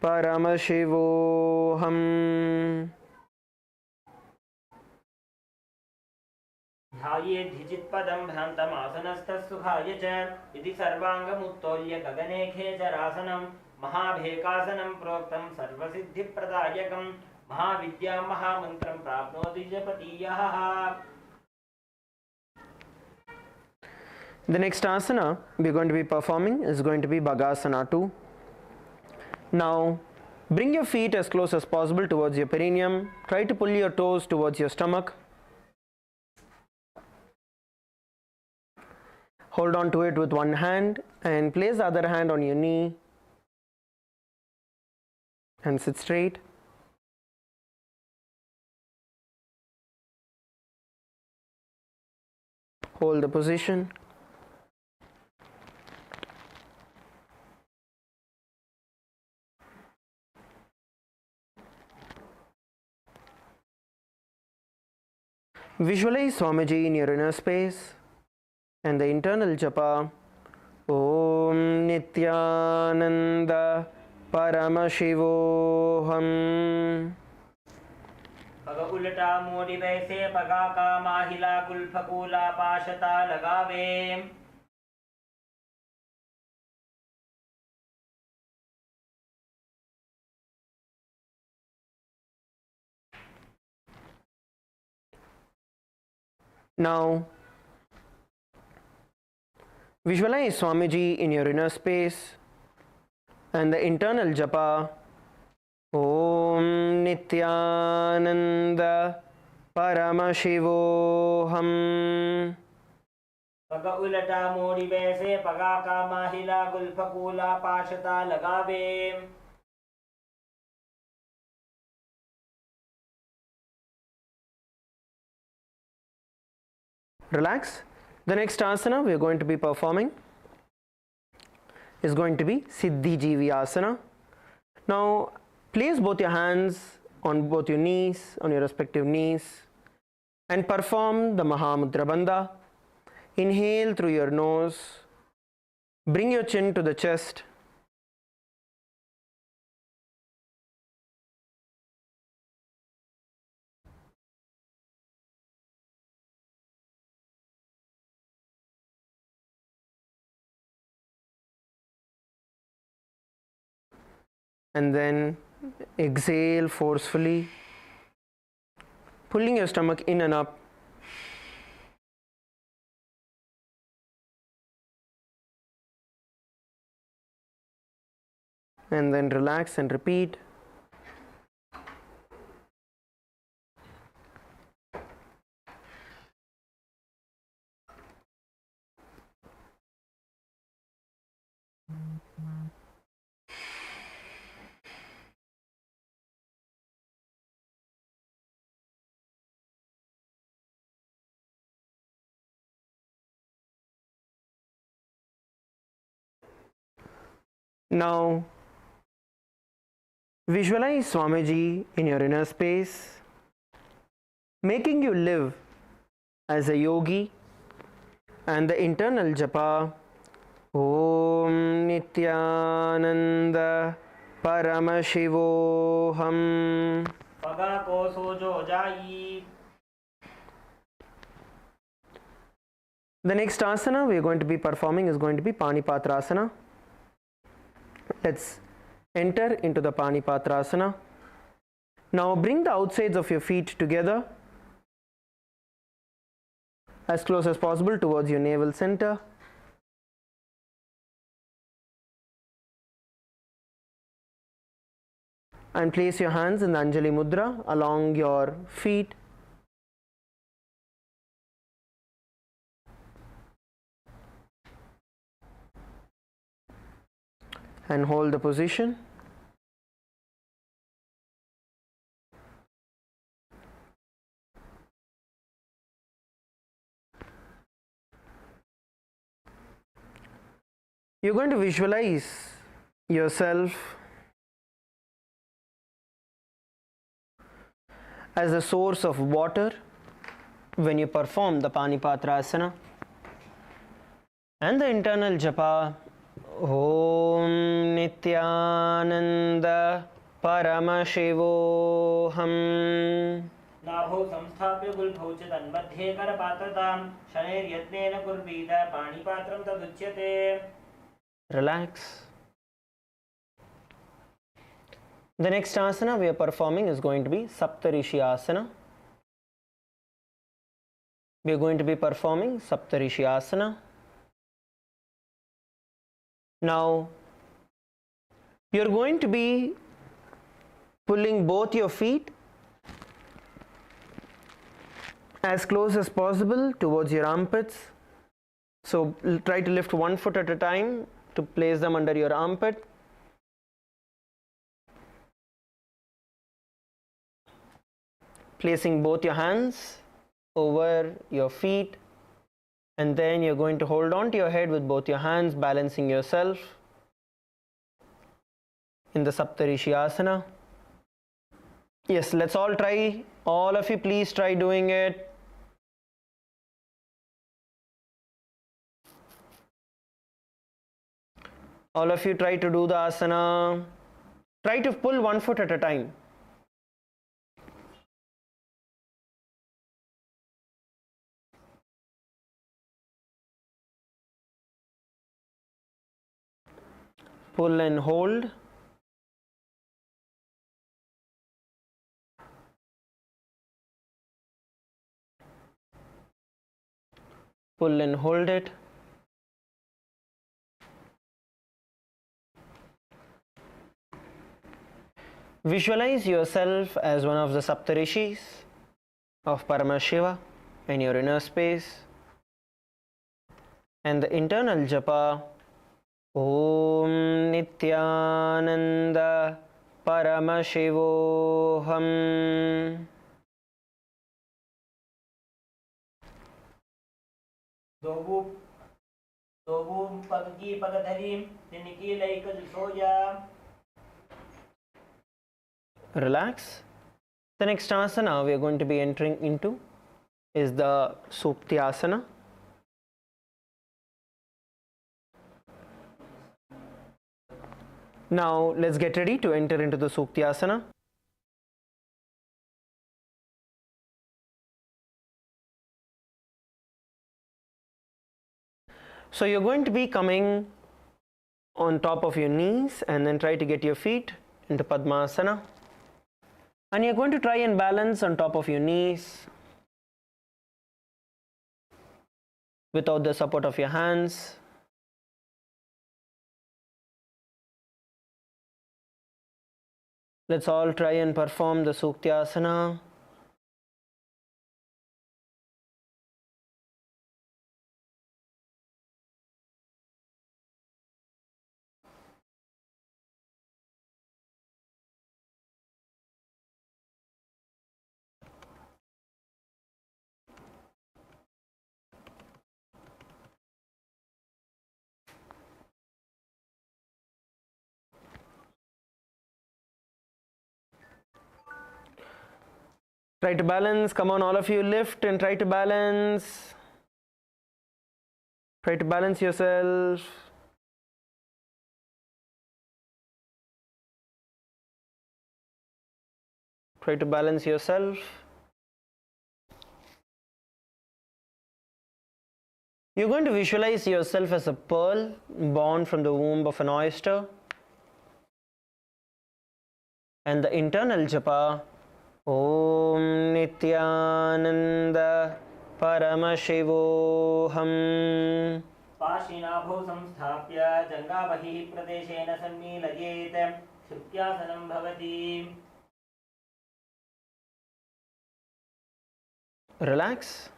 Paramashivoham. ध्यायेद्धिचित्पदं भ्रान्तमासनस्थसुखाय च इति सर्वाङ्गमुत्तोल्य गगने खेचरासनं महाभेकासनं प्रोक्तं सर्वसिद्धिप्रदायकं महाविद्यां महामन्त्रं प्राप्नोति जपतीयः. The next asana we are going to be performing is going to be Bhagasana 2. Now, bring your feet as close as possible towards your perineum. Try to pull your toes towards your stomach. Hold on to it with one hand and place the other hand on your knee and sit straight. Hold the position. Visualize Swamiji in your inner space and the internal japa. Om Nithyananda Paramashivoham. पग उलटा मोड़ी वैसे पगा का माहिला गुल्फकूला पाशता लगावे. Now, visualize Swamiji in your inner space and the internal japa. Om Nithyananda Paramashivoham. पग उलटा मोड़ी वैसे पगा का माहिला गुल्फकूला पाशता लगावे. Relax. The next asana we are going to be performing is going to be Siddhi Jivi Asana. Now, place both your hands on both your knees, on your respective knees, and perform the Mahamudra Bandha. Inhale through your nose. Bring your chin to the chest. And then exhale forcefully, pulling your stomach in and up. And then relax and repeat. Now, visualize Swamiji in your inner space, making you live as a yogi, and the internal japa Om Nithyananda Paramashivoham. Paga ko sojo jai. The next asana we are going to be performing is going to be Panipatrasana. Let's enter into the Panipatrasana. Now bring the outsides of your feet together as close as possible towards your navel center. And place your hands in the Anjali Mudra along your feet. And hold the position. You're going to visualize yourself as a source of water when you perform the Panipatrasana, and the internal japa Om Nithyananda Paramashivoham. नाभो संस्थाप्य गुल्भौ च तन्मध्ये करपात्रतां शनैर्यत्नेन कुर्वीत पाणिपात्रं तदुच्यते. Relax. The next asana we are performing is going to be Saptarishi Asana. We are going to be performing Saptarishi Asana. Now, you are going to be pulling both your feet as close as possible towards your armpits. So, try to lift one foot at a time to place them under your armpit. Placing both your hands over your feet, and then you're going to hold on to your head with both your hands, balancing yourself in the Saptarishi Asana. Yes, let's all try. All of you, please try doing it. All of you try to do the asana. Try to pull one foot at a time. Pull and hold. Pull and hold it. Visualize yourself as one of the Saptarishis of Paramashiva in your inner space, and the internal japa Om Nithyananda Paramashivoham. दोबूम पगकी पगधरीम तिनकी लैक सोजा. Relax. The next asana we are going to be entering into is the Suptyasana. Now let's get ready to enter into the Suptyasana. So you're going to be coming on top of your knees and then try to get your feet into Padmasana. And you're going to try and balance on top of your knees without the support of your hands. Let's all try and perform the Suptyasana. Try to balance. Come on, all of you, lift and try to balance. Try to balance yourself. Try to balance yourself. You're going to visualize yourself as a pearl born from the womb of an oyster. And the internal japa, Om Nithyananda Paramashivoham. पाशिनाभौ संस्थाप्य जङ्घाबहिः प्रदेशेन सन्मीलयेत् शुक्यासनं भवति. Relax.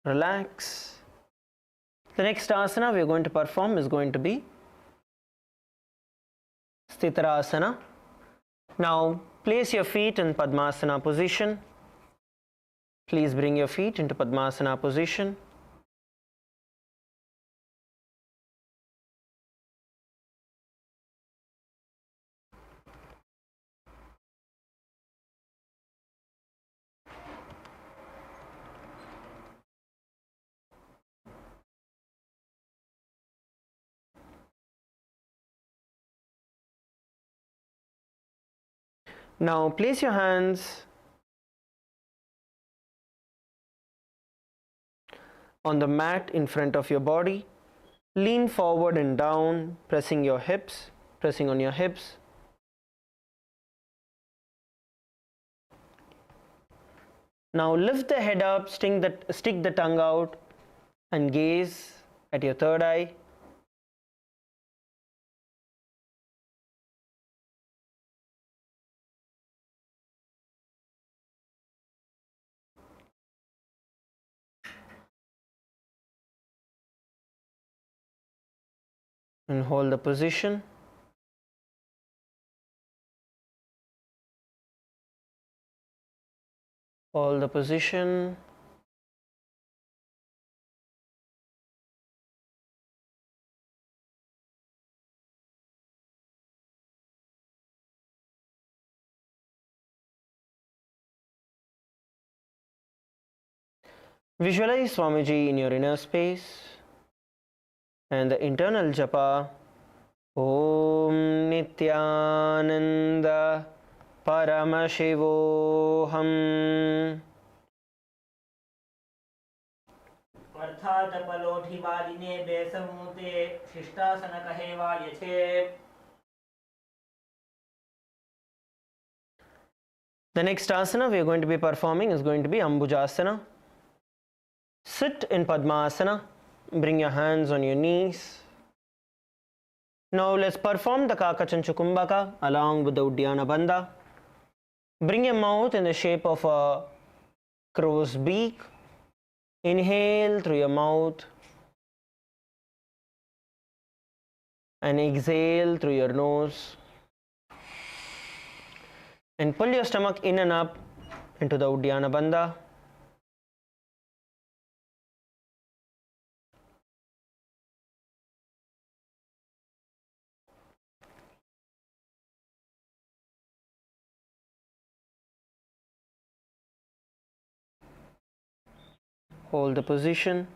Relax. The next asana we are going to perform is going to be Sthitarasana. Now place your feet in Padmasana position. Please bring your feet into Padmasana position. Now place your hands on the mat in front of your body. Lean forward and down, pressing your hips, pressing on your hips. Now lift the head up, stick the tongue out and gaze at your third eye. And hold the position. Hold the position. Visualize Swamiji in your inner space. And the internal japa, Om Nithyananda Paramashivoham. अर्थातपलोढिवादिने बेसमूते शिष्टासनकहेवा यथे. The next asana we are going to be performing is going to be Ambujasana. Sit in Padmasana. Bring your hands on your knees. Now let's perform the Kakachanchukumbhaka along with the Uddiyana Bandha. Bring your mouth in the shape of a crow's beak. Inhale through your mouth and exhale through your nose. And pull your stomach in and up into the Uddiyana Bandha. Hold the position.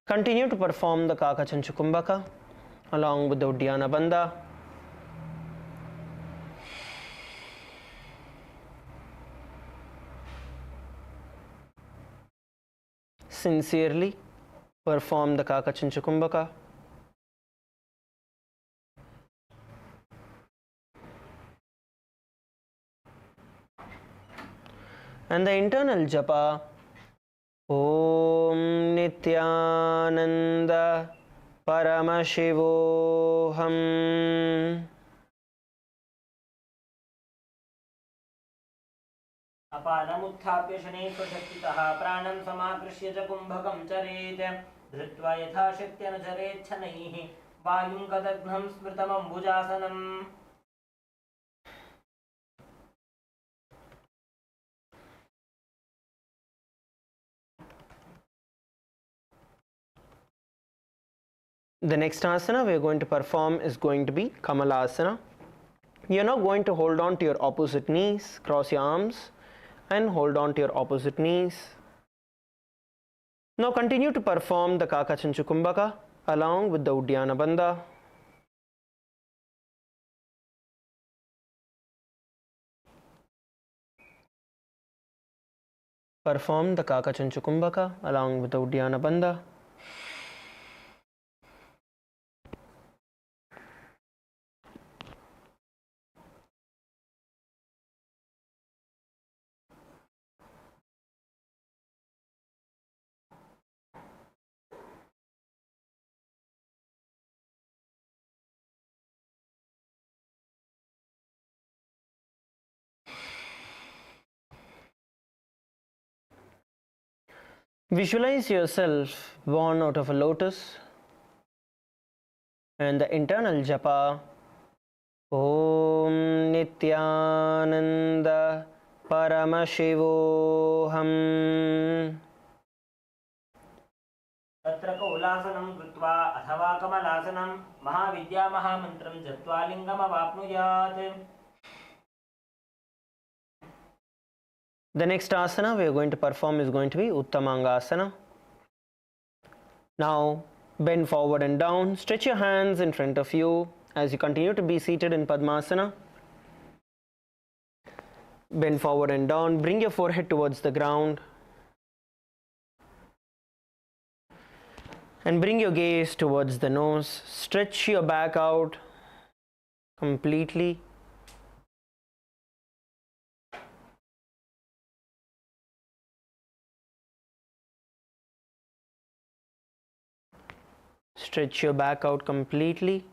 Continue to perform the Kakachanchukumbhaka along with the Uddiyana Bandha. Sincerely perform the Kakachanchukumbhaka. And the internal japa, Om Nithyananda Paramashivoham. अपानमुत्थाप्य शनैः स्वशक्तितः प्राणं समाकृष्य च कुम्भकं चरेत्. धृत्वा यथाशक्त्यनुचरेच्छनैः वायुं गदघ्नं स्मृतमम्बुजासनम्. The next asana we are going to perform is going to be Kamalasana. You are now going to hold on to your opposite knees, cross your arms and hold on to your opposite knees. Now continue to perform the Kakachanchu Kumbhaka along with the Uddiyana Bandha. Perform the Kakachanchu Kumbhaka along with the Uddiyana Bandha. Visualize yourself born out of a lotus and the internal japa Om Nithyananda Paramashivoham. तत्र कौलासनं कृत्वा अथवा कमलासनं महाविद्या महामन्त्रं जप्त्वा लिङ्गमवाप्नुयात्. The next asana we are going to perform is going to be Uttamangasana. Now bend forward and down, stretch your hands in front of you as you continue to be seated in Padmasana. Bend forward and down, bring your forehead towards the ground and bring your gaze towards the nose. Stretch your back out completely. Stretch your back out completely.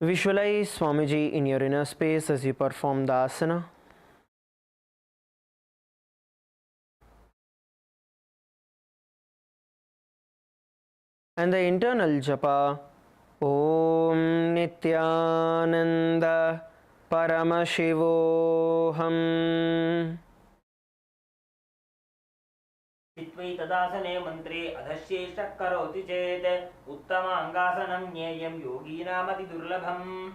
Visualize Swamiji in your inner space as you perform the asana. And the internal japa Om Nithyananda Paramashivoham. चित्वै तदासने मन्त्रे अधश्चेष्टः करोति चेत् उत्तमाङ्गासनं ज्ञेयं योगीनामतिदुर्लभम्.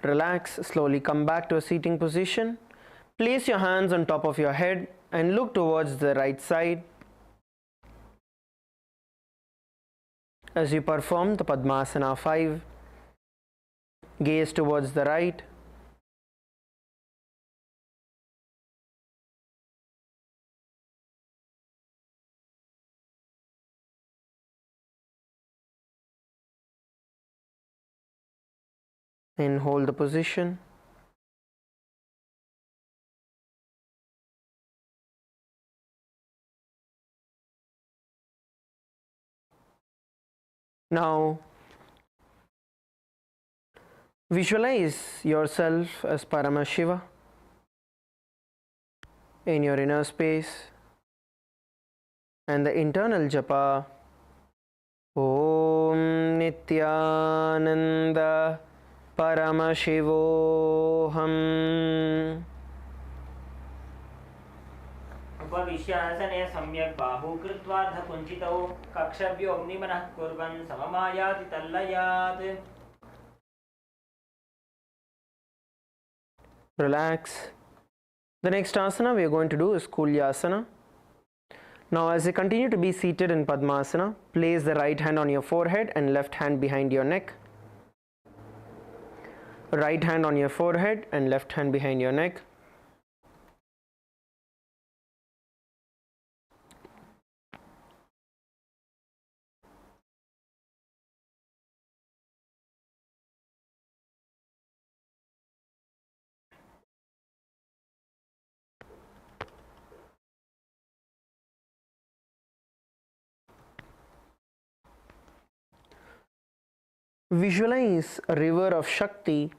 Relax, slowly come back to a seating position. Place your hands on top of your head and look towards the right side. As you perform the Padmasana 5, gaze towards the right. And hold the position. Now visualize yourself as Paramashiva in your inner space and the internal japa Om Nithyananda Paramashivoham. उपविश्यासने सम्यक् बाहू कृत्वार्धकुञ्चितौ कक्षव्योम्निमनः कुर्वन् सममायाति तल्लयात्. Relax. The next asana we are going to do is Kulyasana. Now as you continue to be seated in Padmasana, place the right hand on your forehead and left hand behind your neck. Right hand on your forehead and left hand behind your neck. Visualize a river of Shakti,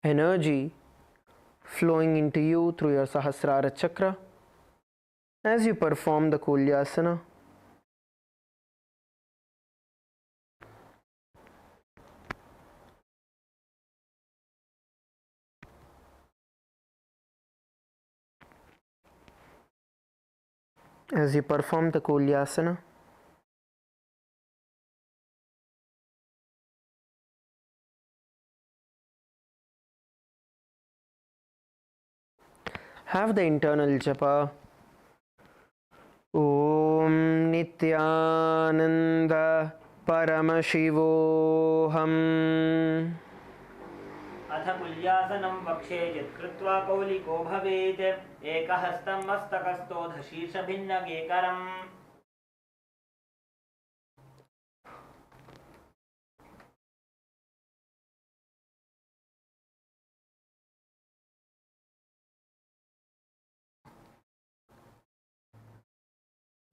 energy flowing into you through your Sahasrara chakra as you perform the Kulyasana. as you perform the Kulyasana. Have the internal japa. Om Nithyananda Paramashivoham. अथ कुल्यासनं वक्षे यत्कृत्वा कौलिको भवेत् एकहस्तं मस्तकस्थोऽधशीर्षभिन्नगेकरम्.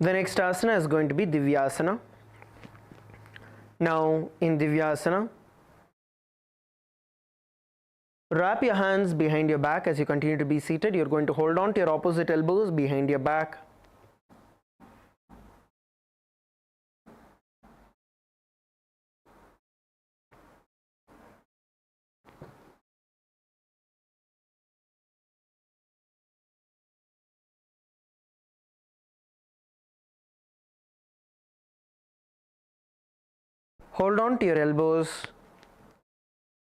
The next asana is going to be Divyasana. Now in Divyasana, wrap your hands behind your back as you continue to be seated. You're going to hold on to your opposite elbows behind your back. Hold on to your elbows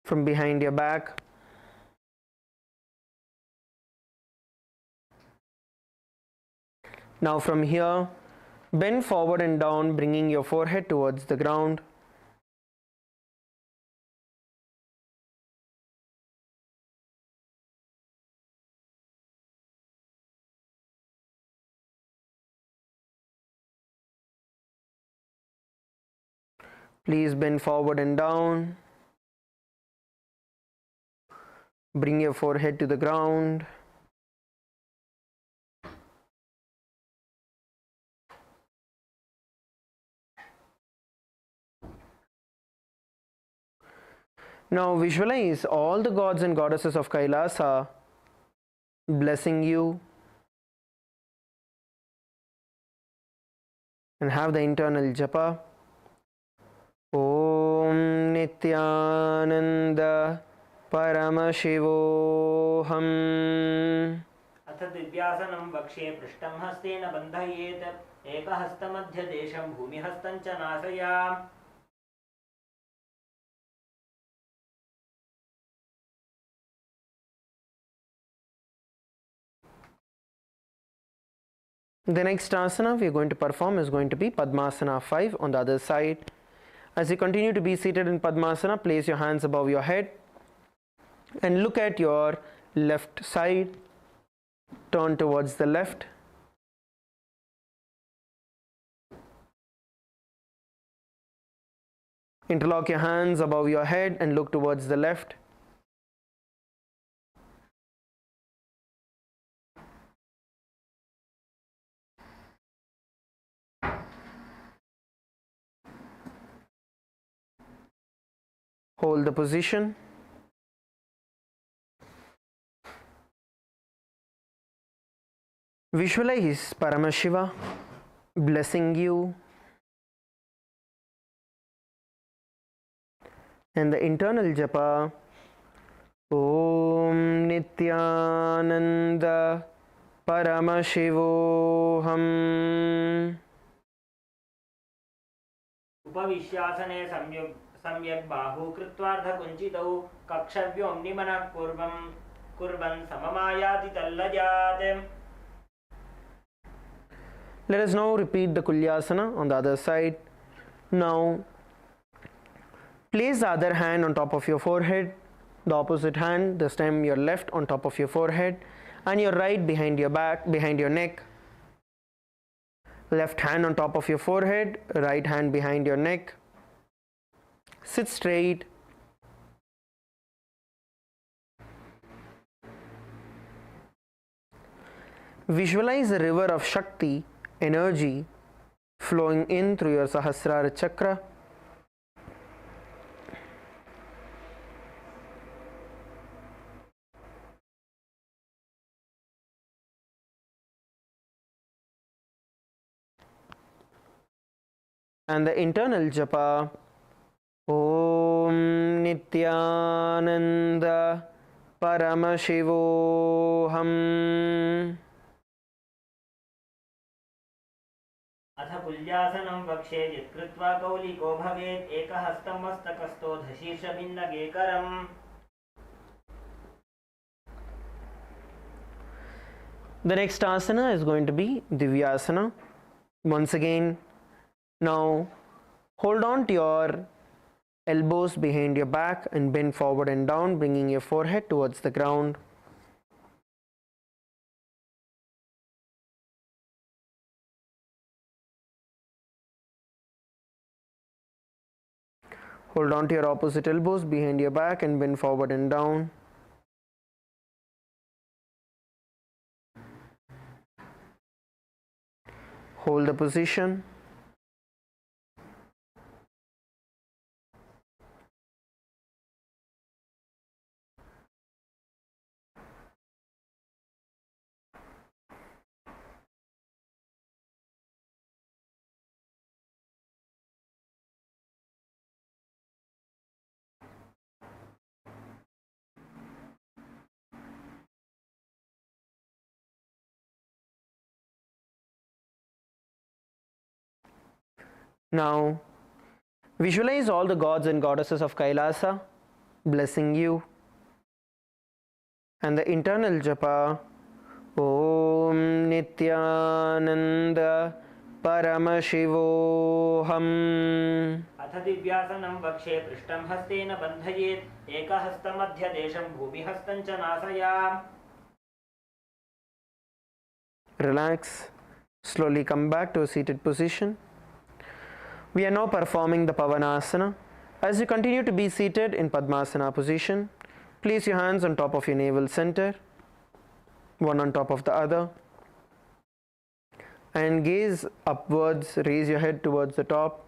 from behind your back. Now from here, bend forward and down, bringing your forehead towards the ground. Please bend forward and down. Bring your forehead to the ground. Now visualize all the gods and goddesses of Kailasa blessing you, and have the internal japa. Om Nithyananda Paramashivoham. अथ दिव्यासनं वक्षे पृष्ठं हस्तेन बन्धयेत् एकहस्तमध्यदेशं भूमिहस्तं च नासयाम्. The next asana we are going to perform is going to be Padmasana 5 on the other side. As you continue to be seated in Padmasana, place your hands above your head and look at your left side. Turn towards the left. Interlock your hands above your head and look towards the left. Hold the position. Visualize Paramashiva blessing you, and the internal japa. Om Nithyananda Paramashivoham. उपविश्यासने सम्यक् बाहु कृत्वार्ध कुञ्चितौ कक्षव्योम्निमनः कुर्वन् सममायाति तल्लजात्. Let us now repeat the Kulyasana on the other side. Now place the other hand on top of your forehead, the opposite hand, this time your left on top of your forehead, and your right behind your back, behind your neck. Left hand on top of your forehead, right hand behind your neck. Sit straight. Visualize a river of Shakti, energy, flowing in through your Sahasrara chakra. And the internal japa. Om Nithyananda Paramashivoham. कुल्यासनं वक्षे यत्कृत्वा कौलिको भवेत् एकहस्तं मस्तकस्थो धशीर्षभिन्नगेकरम्. The next asana is going to be Divyasana. Once again, now hold on to your elbows behind your back and bend forward and down, bringing your forehead towards the ground. Hold on to your opposite elbows behind your back and bend forward and down. Hold the position. Now, visualize all the gods and goddesses of Kailasa blessing you, and the internal japa Om Nithyananda Paramashivoham. अथ दिव्यासनं वक्षे पृष्ठं हस्तेन बन्धयेत् एकहस्तमध्यदेशं भूमिहस्तं च नासयाम्. Relax. Slowly come back to a seated position. We are now performing the Pavanasana. As you continue to be seated in Padmasana position, place your hands on top of your navel center, one on top of the other, and gaze upwards, raise your head towards the top.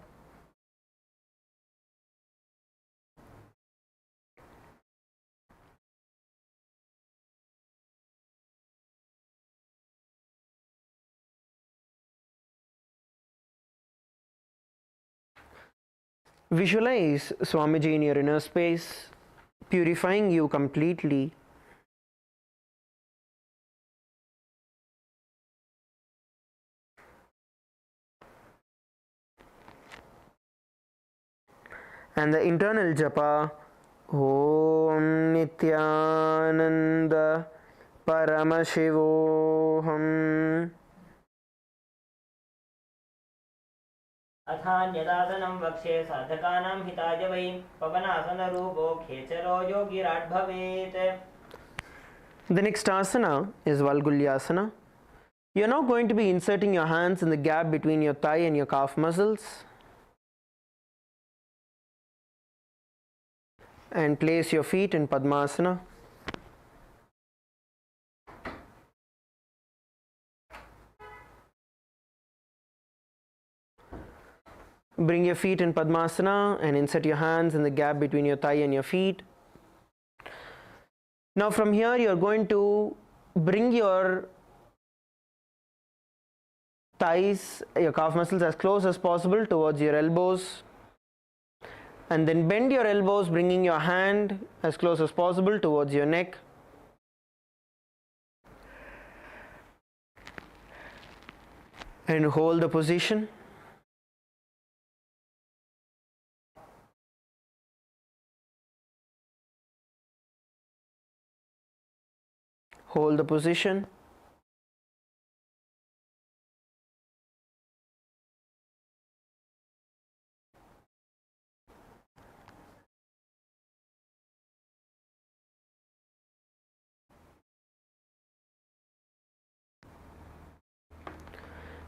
Visualize Swamiji in your inner space, purifying you completely. And the internal japa Om Nithyananda Paramashivoham. अथान्यदासनं वक्षे साधकानां हिताय वै पवनासनरूपो खेचरो योगिराट् भवेत्. The next asana is Valgulyasana. You are now going to be inserting your hands in the gap between your thigh and your calf muscles, and place your feet in Padmasana. Bring your feet in Padmasana and insert your hands in the gap between your thigh and your feet. Now from here you are going to bring your thighs, your calf muscles as close as possible towards your elbows, and then bend your elbows, bringing your hand as close as possible towards your neck. And hold the position. Hold the position.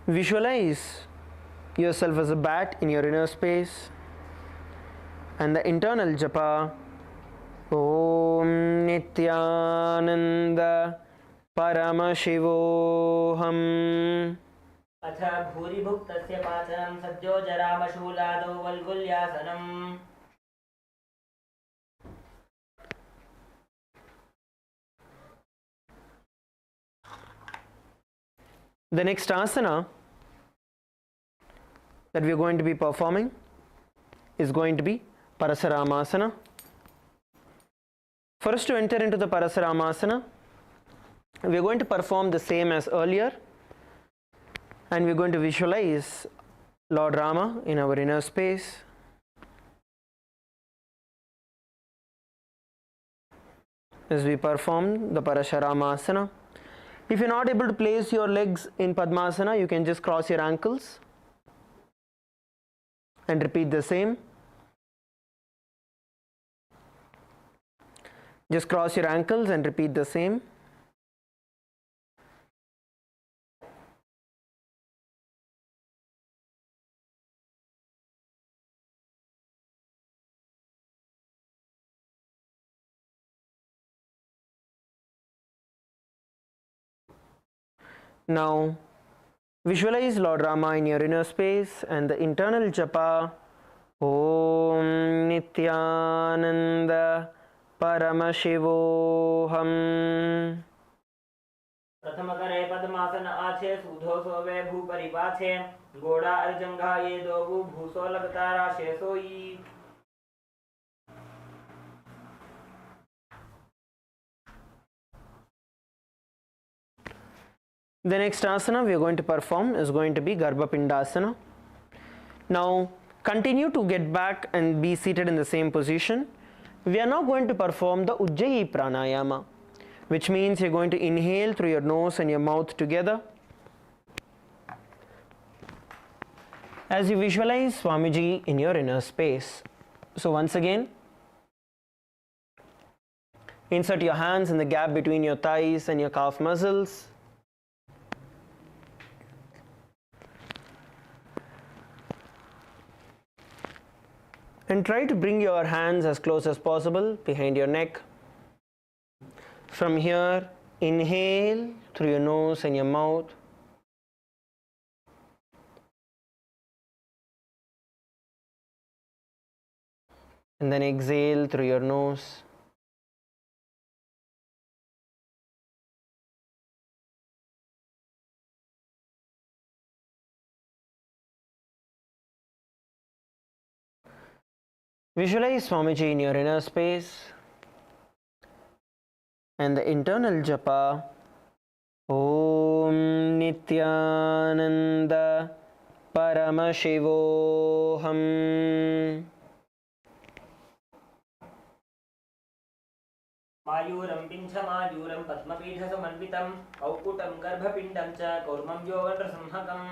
Visualize yourself as a bat in your inner space, and the internal japa Om Nithyananda Paramashivoham. अथ भूरिभुक्तस्य पाचनं सज्जो जरामशूलादौ वल्गुल्यासनम्. The next asana that we are going to be performing is going to be Parasaramasana. For us to enter into the Parasaramasana, we are going to perform the same as earlier, and we are going to visualize Lord Rama in our inner space. As we perform the Parasharamasana. If you're not able to place your legs in Padmasana, you can just cross your ankles and repeat the same. Just cross your ankles and repeat the same. Now visualize Lord Rama in your inner space and the internal japa Om Nithyananda Paramashivoham. प्रथम करे पद्मासन आछे सूधो सोवे भू परिपाछे गोड़ा अर्जंगा ये दो भूसो लगता राशे सोई. The next asana we are going to perform is going to be Garbha Pindasana. Now continue to get back and be seated in the same position. We are now going to perform the Ujjayi Pranayama, which means you're going to inhale through your nose and your mouth together. As you visualize Swamiji in your inner space. So once again, insert your hands in the gap between your thighs and your calf muscles. And try to bring your hands as close as possible behind your neck. From here, inhale through your nose and your mouth. And then exhale through your nose. Visualize Swamiji in your inner space and the internal japa Om Nithyananda Paramashivoham. मायूरं पिञ्छमायूरं पद्मपीठसमन्वितं औकुटं गर्भपिण्डं च कौर्मं यौवनसंहकम्.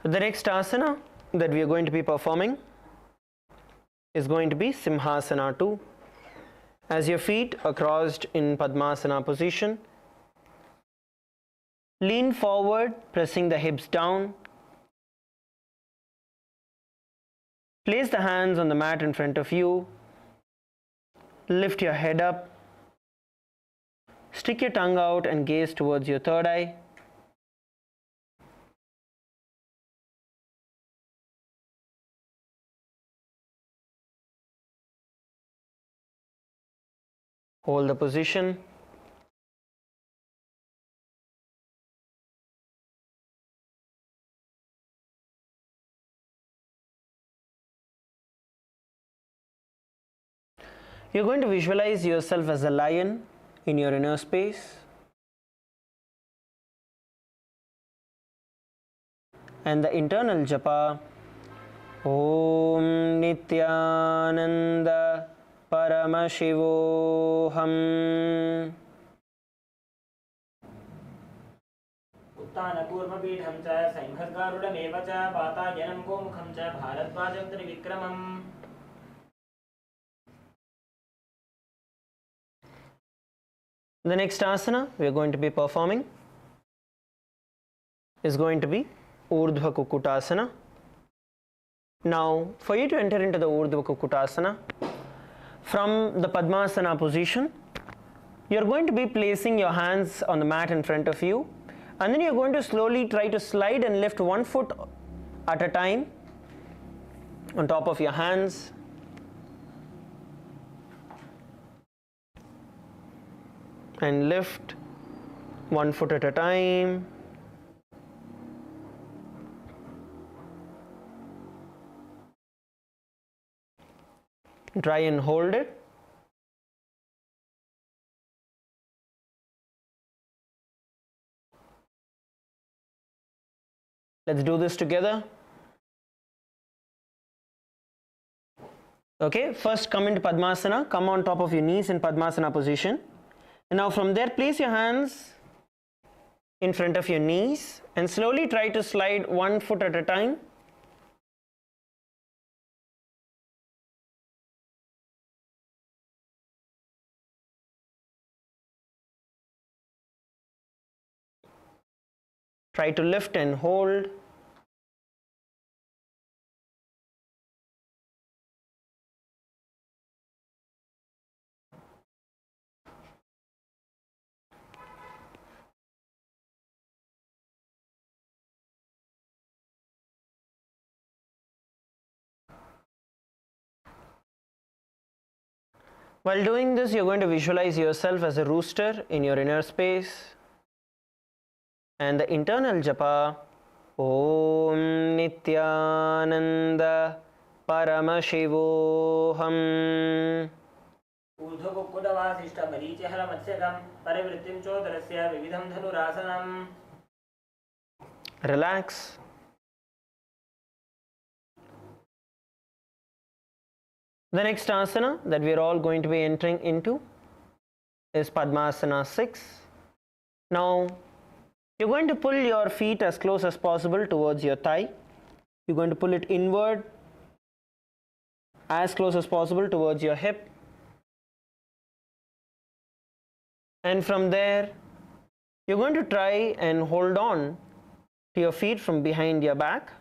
The next asana that we are going to be performing is going to be Simhasana 2. As your feet are crossed in Padmasana position, lean forward, pressing the hips down. Place the hands on the mat in front of you. Lift your head up. Stick your tongue out and gaze towards your third eye. Hold the position. You're going to visualize yourself as a lion in your inner space. And the internal japa Om Nithyananda Paramashivoham. उत्तानकूर्मपीठं च संहर्गारुडमेव च पातायनं गोमुखं च भारद्वाजं त्रिविक्रमम्. The next asana we are going to be performing is going to be Urdhva Kukutasana. Now, for you to enter into the Urdhva Kukutasana, from the Padmasana position, you are going to be placing your hands on the mat in front of you, and then you are going to slowly try to slide and lift one foot at a time on top of your hands. And lift one foot at a time. Try and hold it. Let's do this together. Okay, first come into Padmasana, come on top of your knees in Padmasana position. And now from there, place your hands in front of your knees and slowly try to slide one foot at a time. Try to lift and hold. While doing this, you're going to visualize yourself as a rooster in your inner space. And the internal japa, Om Nithyananda Paramashivoham. Relax. The next asana that we are all going to be entering into is Padmasana 6. Now, you're going to pull your feet as close as possible towards your thigh. You're going to pull it inward as close as possible towards your hip. And from there, you're going to try and hold on to your feet from behind your back.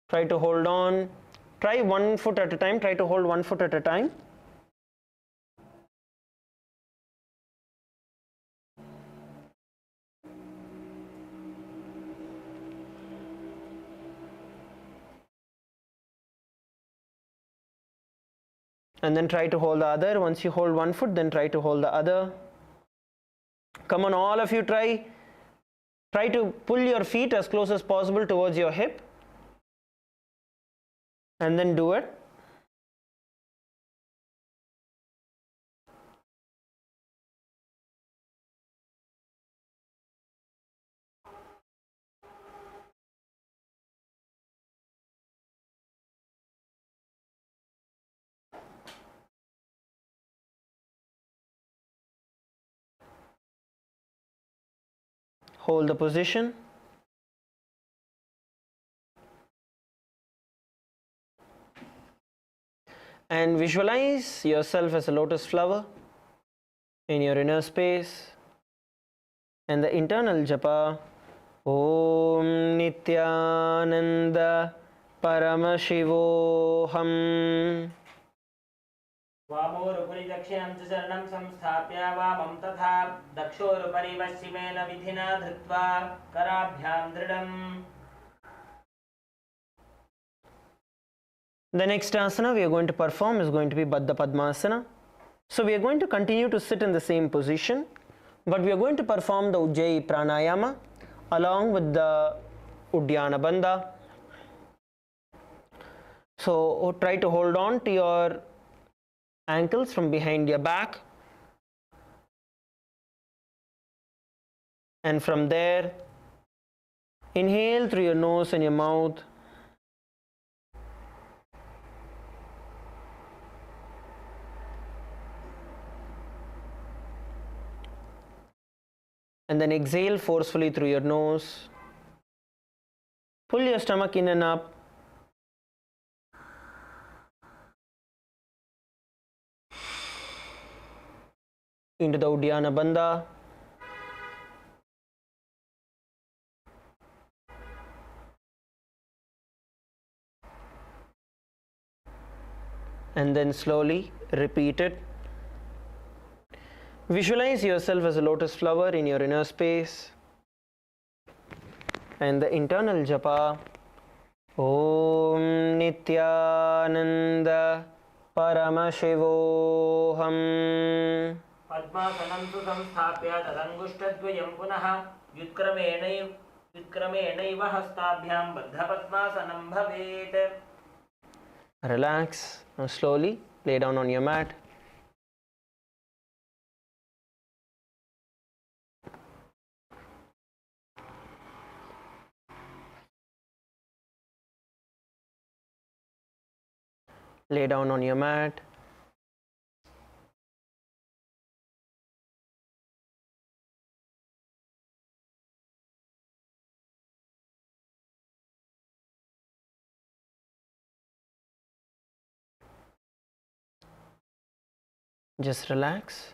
Try to hold on. Try 1 foot at a time. Try to hold 1 foot at a time. And then try to hold the other. Once you hold 1 foot, then try to hold the other. Come on, all of you, try to pull your feet as close as possible towards your hip. And then do it. Hold the position. And visualize yourself as a lotus flower in your inner space. And the internal japa, Om Nithyananda Paramashivoham. वामोरुपरि दक्षिणं च चरणं संस्थाप्य वामं तथा दक्षोरुपरि पश्चिमेन विधिना धृत्वा कराभ्यां दृढम्. The next asana we are going to perform is going to be Baddha Padmasana. So we are going to continue to sit in the same position, but we are going to perform the Ujjayi Pranayama along with the Uddiyana Bandha. So try to hold on to your ankles from behind your back. And from there, inhale through your nose and your mouth. And then exhale forcefully through your nose. Pull your stomach in and up. Into the Uddiyana Bandha. And then slowly repeat it. Visualize yourself as a lotus flower in your inner space. And the internal japa, Om Nithyananda Paramashivoham. पद्मासनं तु संस्थाप्य तदङ्गुष्ठद्वयं पुनः व्युत्क्रमेणैव हस्ताभ्यां बद्धपद्मासनं भवेत्. Relax. Now slowly lay down on your mat. Lay down on your mat. Just relax.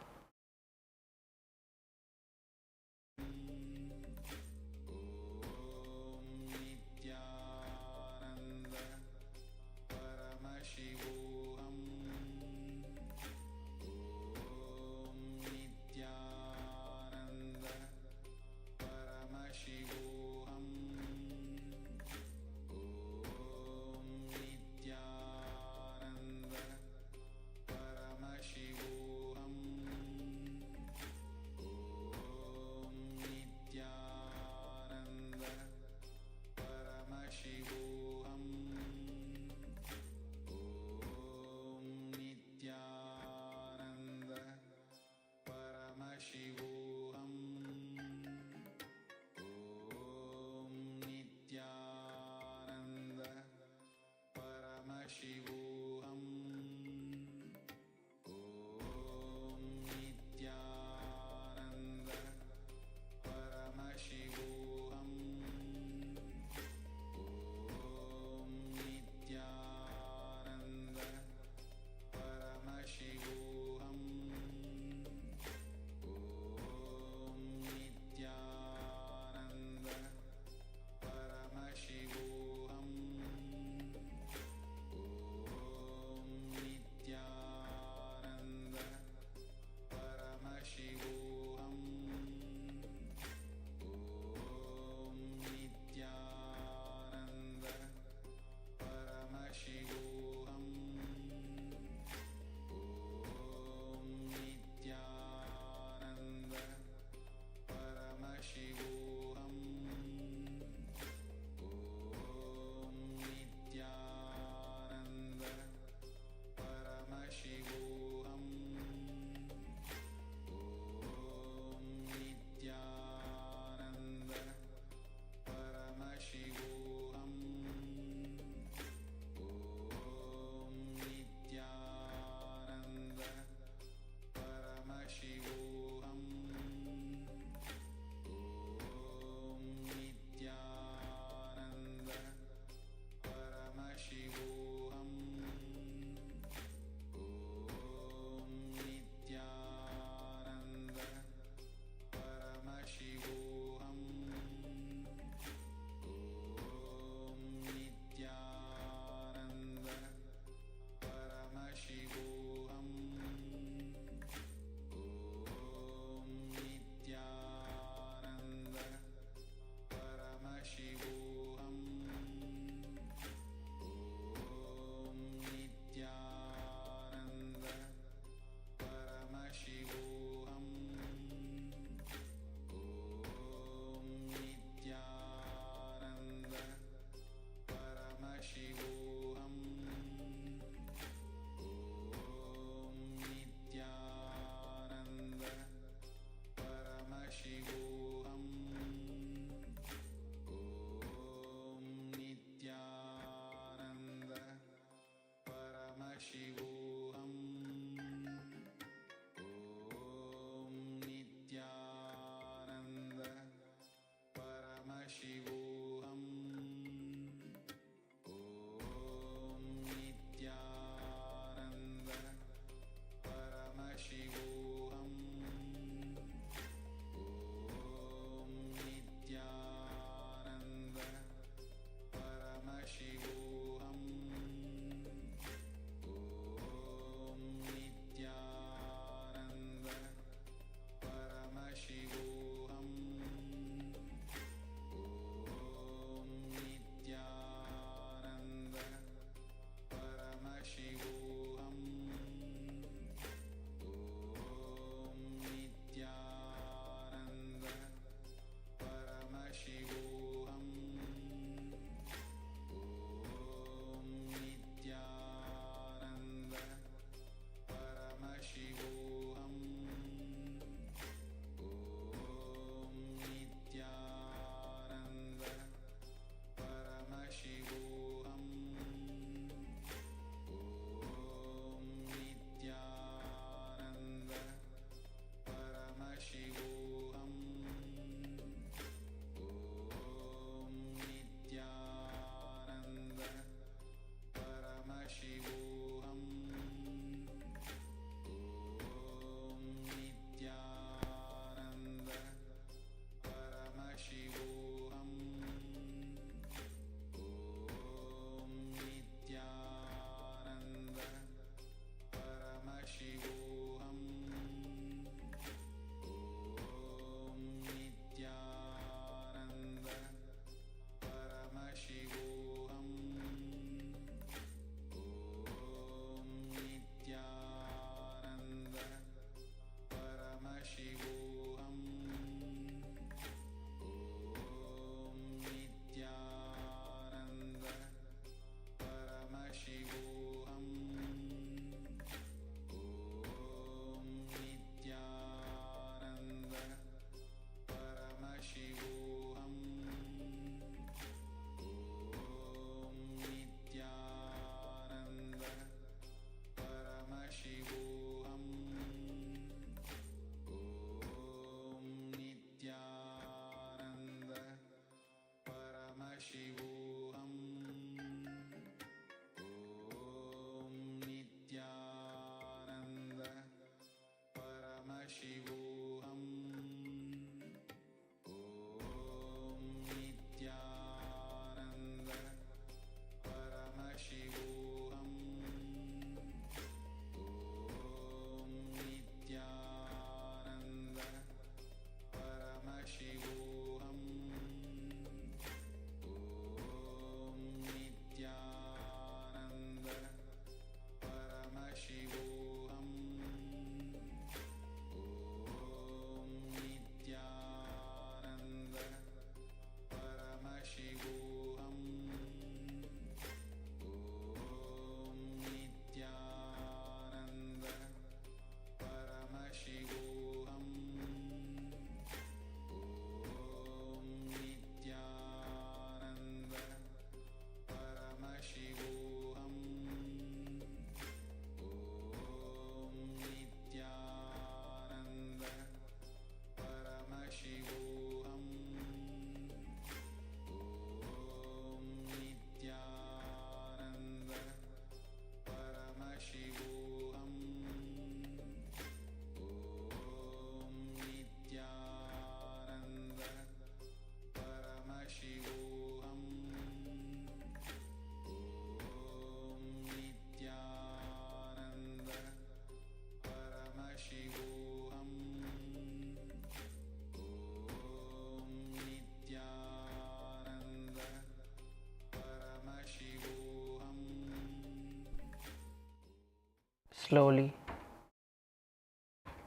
Slowly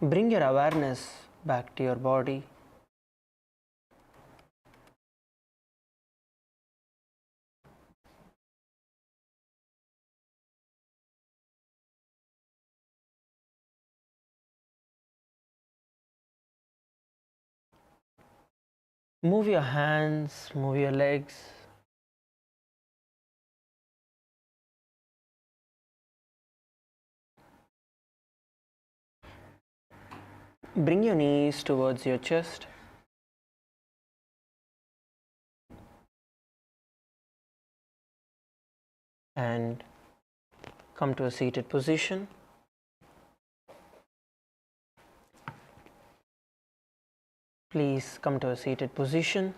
bring your awareness back to your body. Move your hands, move your legs. Bring your knees towards your chest. And come to a seated position. Please come to a seated position.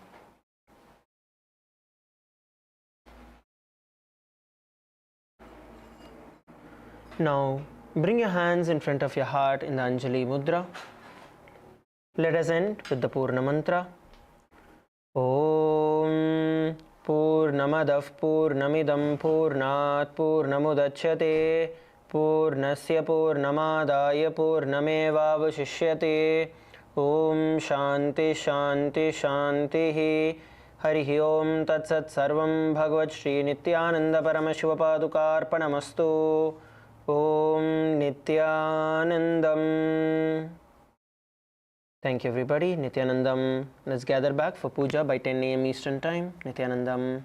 Now bring your hands in front of your heart in the Anjali Mudra. Let us end with the Purna Mantra. Om Purnamadav Purnamidam Purnat Purnamudachyate Purnasya Purnamadaya Purnamevavashishyate. Om Shanti Shanti Shanti. Harihi Om Tat Sat Sarvam Bhagavat Sri Nithyananda Paramashivapadakarpanamastu. Om Nithyanandam. Thank you everybody. Nithyanandam. Let's gather back for puja by 10 a.m. Eastern Time. Nithyanandam.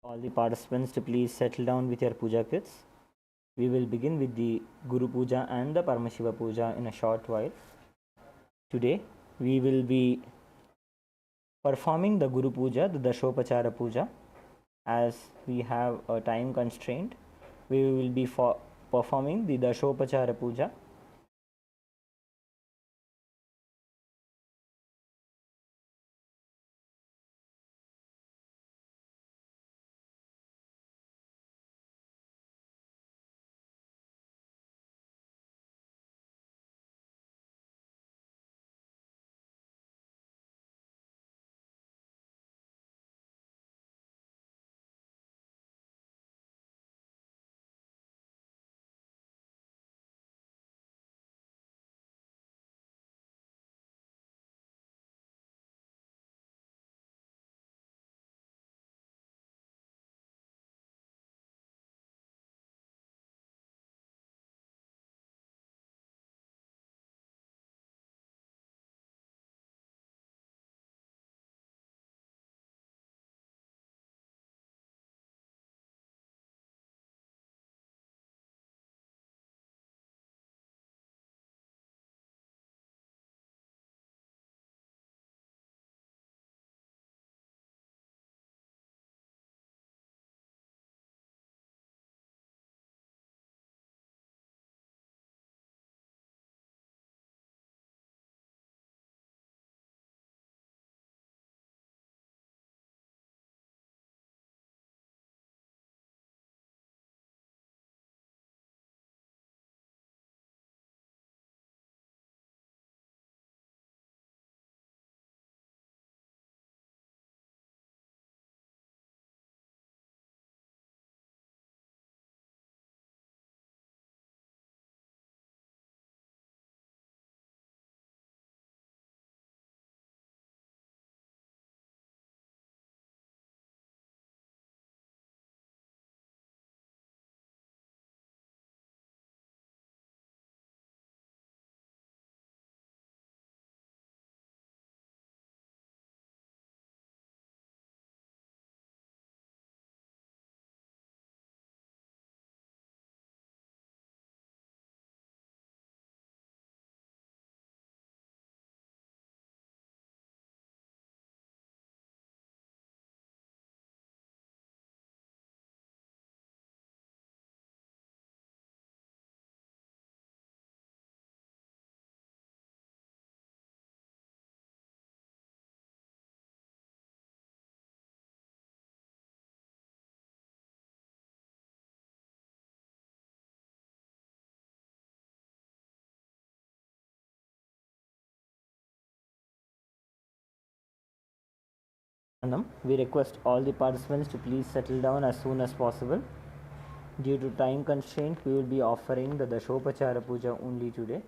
All the participants to please settle down with your puja kits. We will begin with the Guru Puja and the Paramashiva Puja in a short while. Today we will be performing the Guru Puja, the Dashopachara Puja. As we have a time constraint, we will be performing the Dashopachara Puja. We request all the participants to please settle down as soon as possible. Due to time constraint, we will be offering the Dashopachara Puja only today.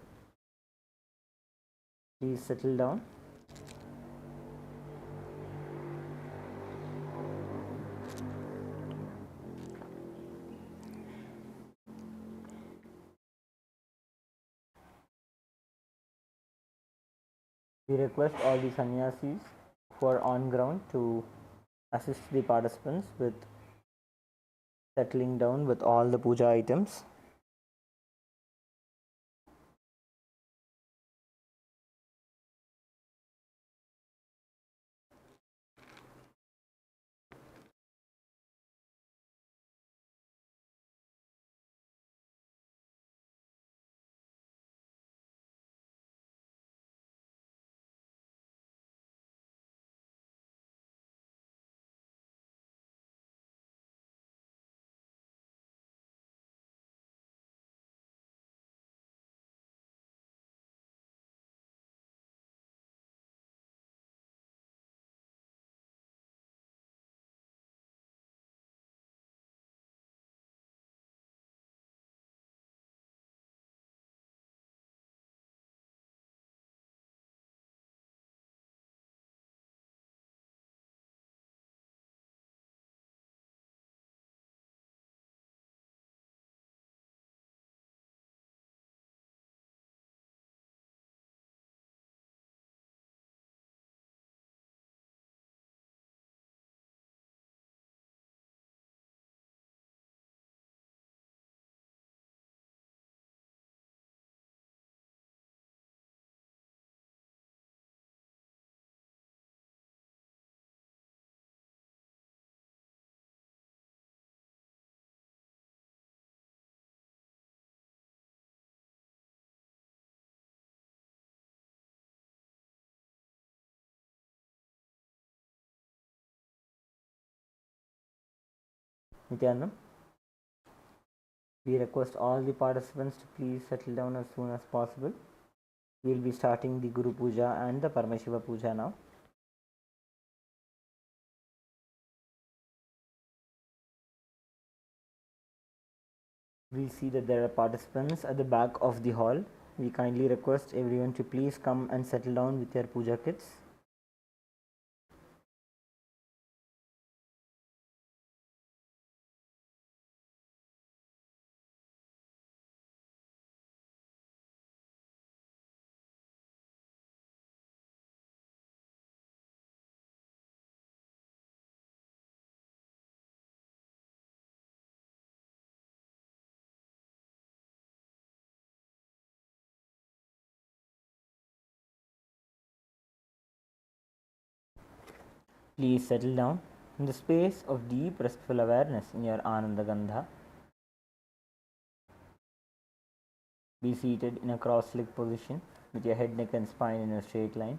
Please settle down. We request all the sannyasis who are on ground to assist the participants with settling down with all the puja items. Nithyanandam. We request all the participants to please settle down as soon as possible. We will be starting the Guru Puja and the Paramashiva Puja now. We see that there are participants at the back of the hall. We kindly request everyone to please come and settle down with their puja kits. Please settle down in the space of deep restful awareness in your Ananda Gandha. Be seated in a cross-legged position with your head, neck and spine in a straight line.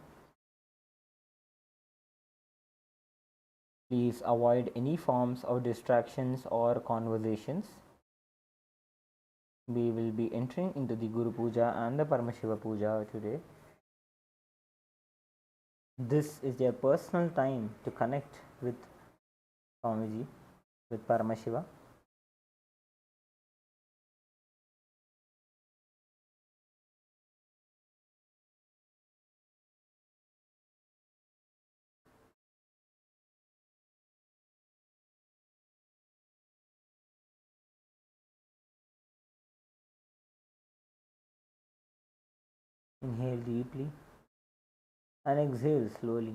Please avoid any forms of distractions or conversations. We will be entering into the Guru Puja and the Paramashiva Puja today. This is their personal time to connect with Swamiji, with Paramashiva. Inhale deeply and exhale slowly.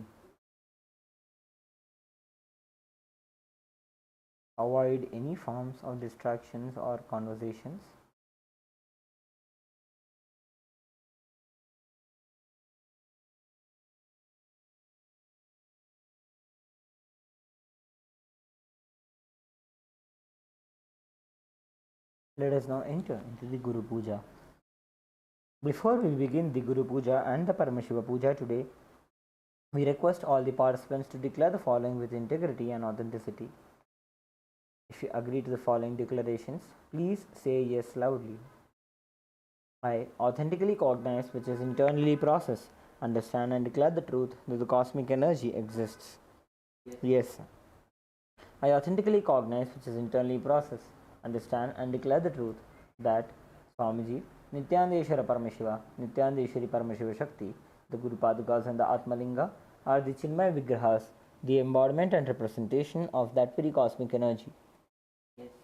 Avoid any forms of distractions or conversations. Let us now enter into the Guru Puja. Before we begin the Guru Puja and the Paramashiva Puja today, we request all the participants to declare the following with integrity and authenticity. If you agree to the following declarations, please say yes loudly. I authentically cognize, which is internally process, understand and declare the truth that the cosmic energy exists. Yes. I authentically cognize, which is internally process, understand and declare the truth that Swamiji, Nithyanandeshwara Paramashiva, Nithyanandeshwari Paramashiva Shakti, the Guru Padukas and the Atmalinga are the Chinmaya Vigrahas, the embodiment and representation of that very cosmic energy.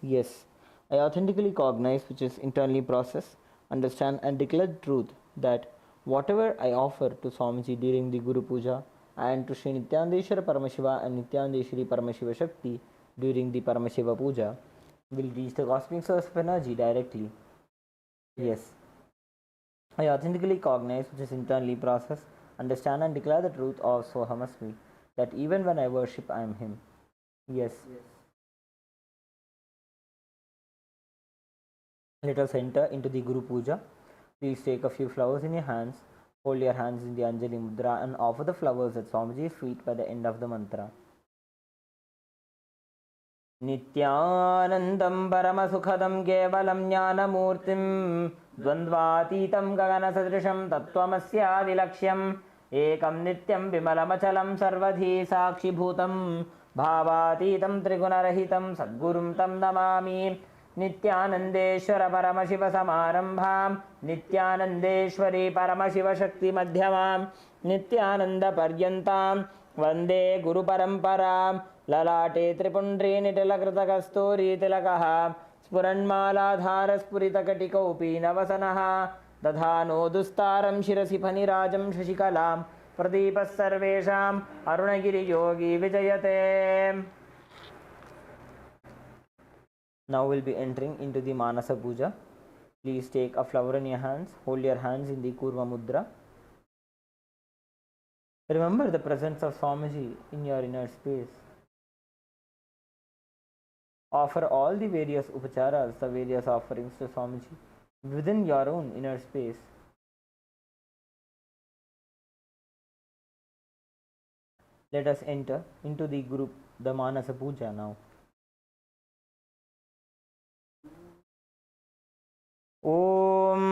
Yes. I authentically cognize, which is internally process, understand and declare the truth that whatever I offer to Swamiji during the Guru Puja and to Sri Nithyanandeshwara Paramashiva and Nithyanandeshwari Paramashiva Shakti during the Paramashiva Puja will reach the cosmic source of energy directly. Yes. I authentically cognize, which is internally process, understand and declare the truth of Sohamasmi, that even when I worship, I am Him. Yes. Let us enter into the Guru Puja. Please take a few flowers in your hands, hold your hands in the Anjali Mudra and offer the flowers at Swamiji's feet by the end of the mantra. Nithyanandam Paramasukhadam Kevalam Jnanamurtim Dvandvatitam Gaganasatrisam Tattvamasyavilaksyam Ekam Nityam Vimalamachalam Sarvadhi Sakshi Bhutam Bhavatitam Trigunarahitam Sadgurum Tam Namami Nithyanandeshwara Paramashiva Samarambham Nithyanandeshwari Paramashiva Shakti Madhyamam Nithyananda Paryantam Vande Guru Paramparam Lalate Tripundri Nitilakೃತ Kasturi Tilakaha Spuranmaladhara Spuritakatikaupi Navasanaha Dadhano Dustaram Shirasi Panirajam Shashikalam Pradeepas Sarvesham Arunagiri Yogi Vijayate. Now we'll be entering into the Manasa Puja. Please take a flower in your hands, hold your hands in the Kurva Mudra. Remember the presence of Swamiji in your inner space. Offer all the various upacharas, the various offerings to Swamiji within your own inner space. Let us enter into the Manasa Puja now. ॐ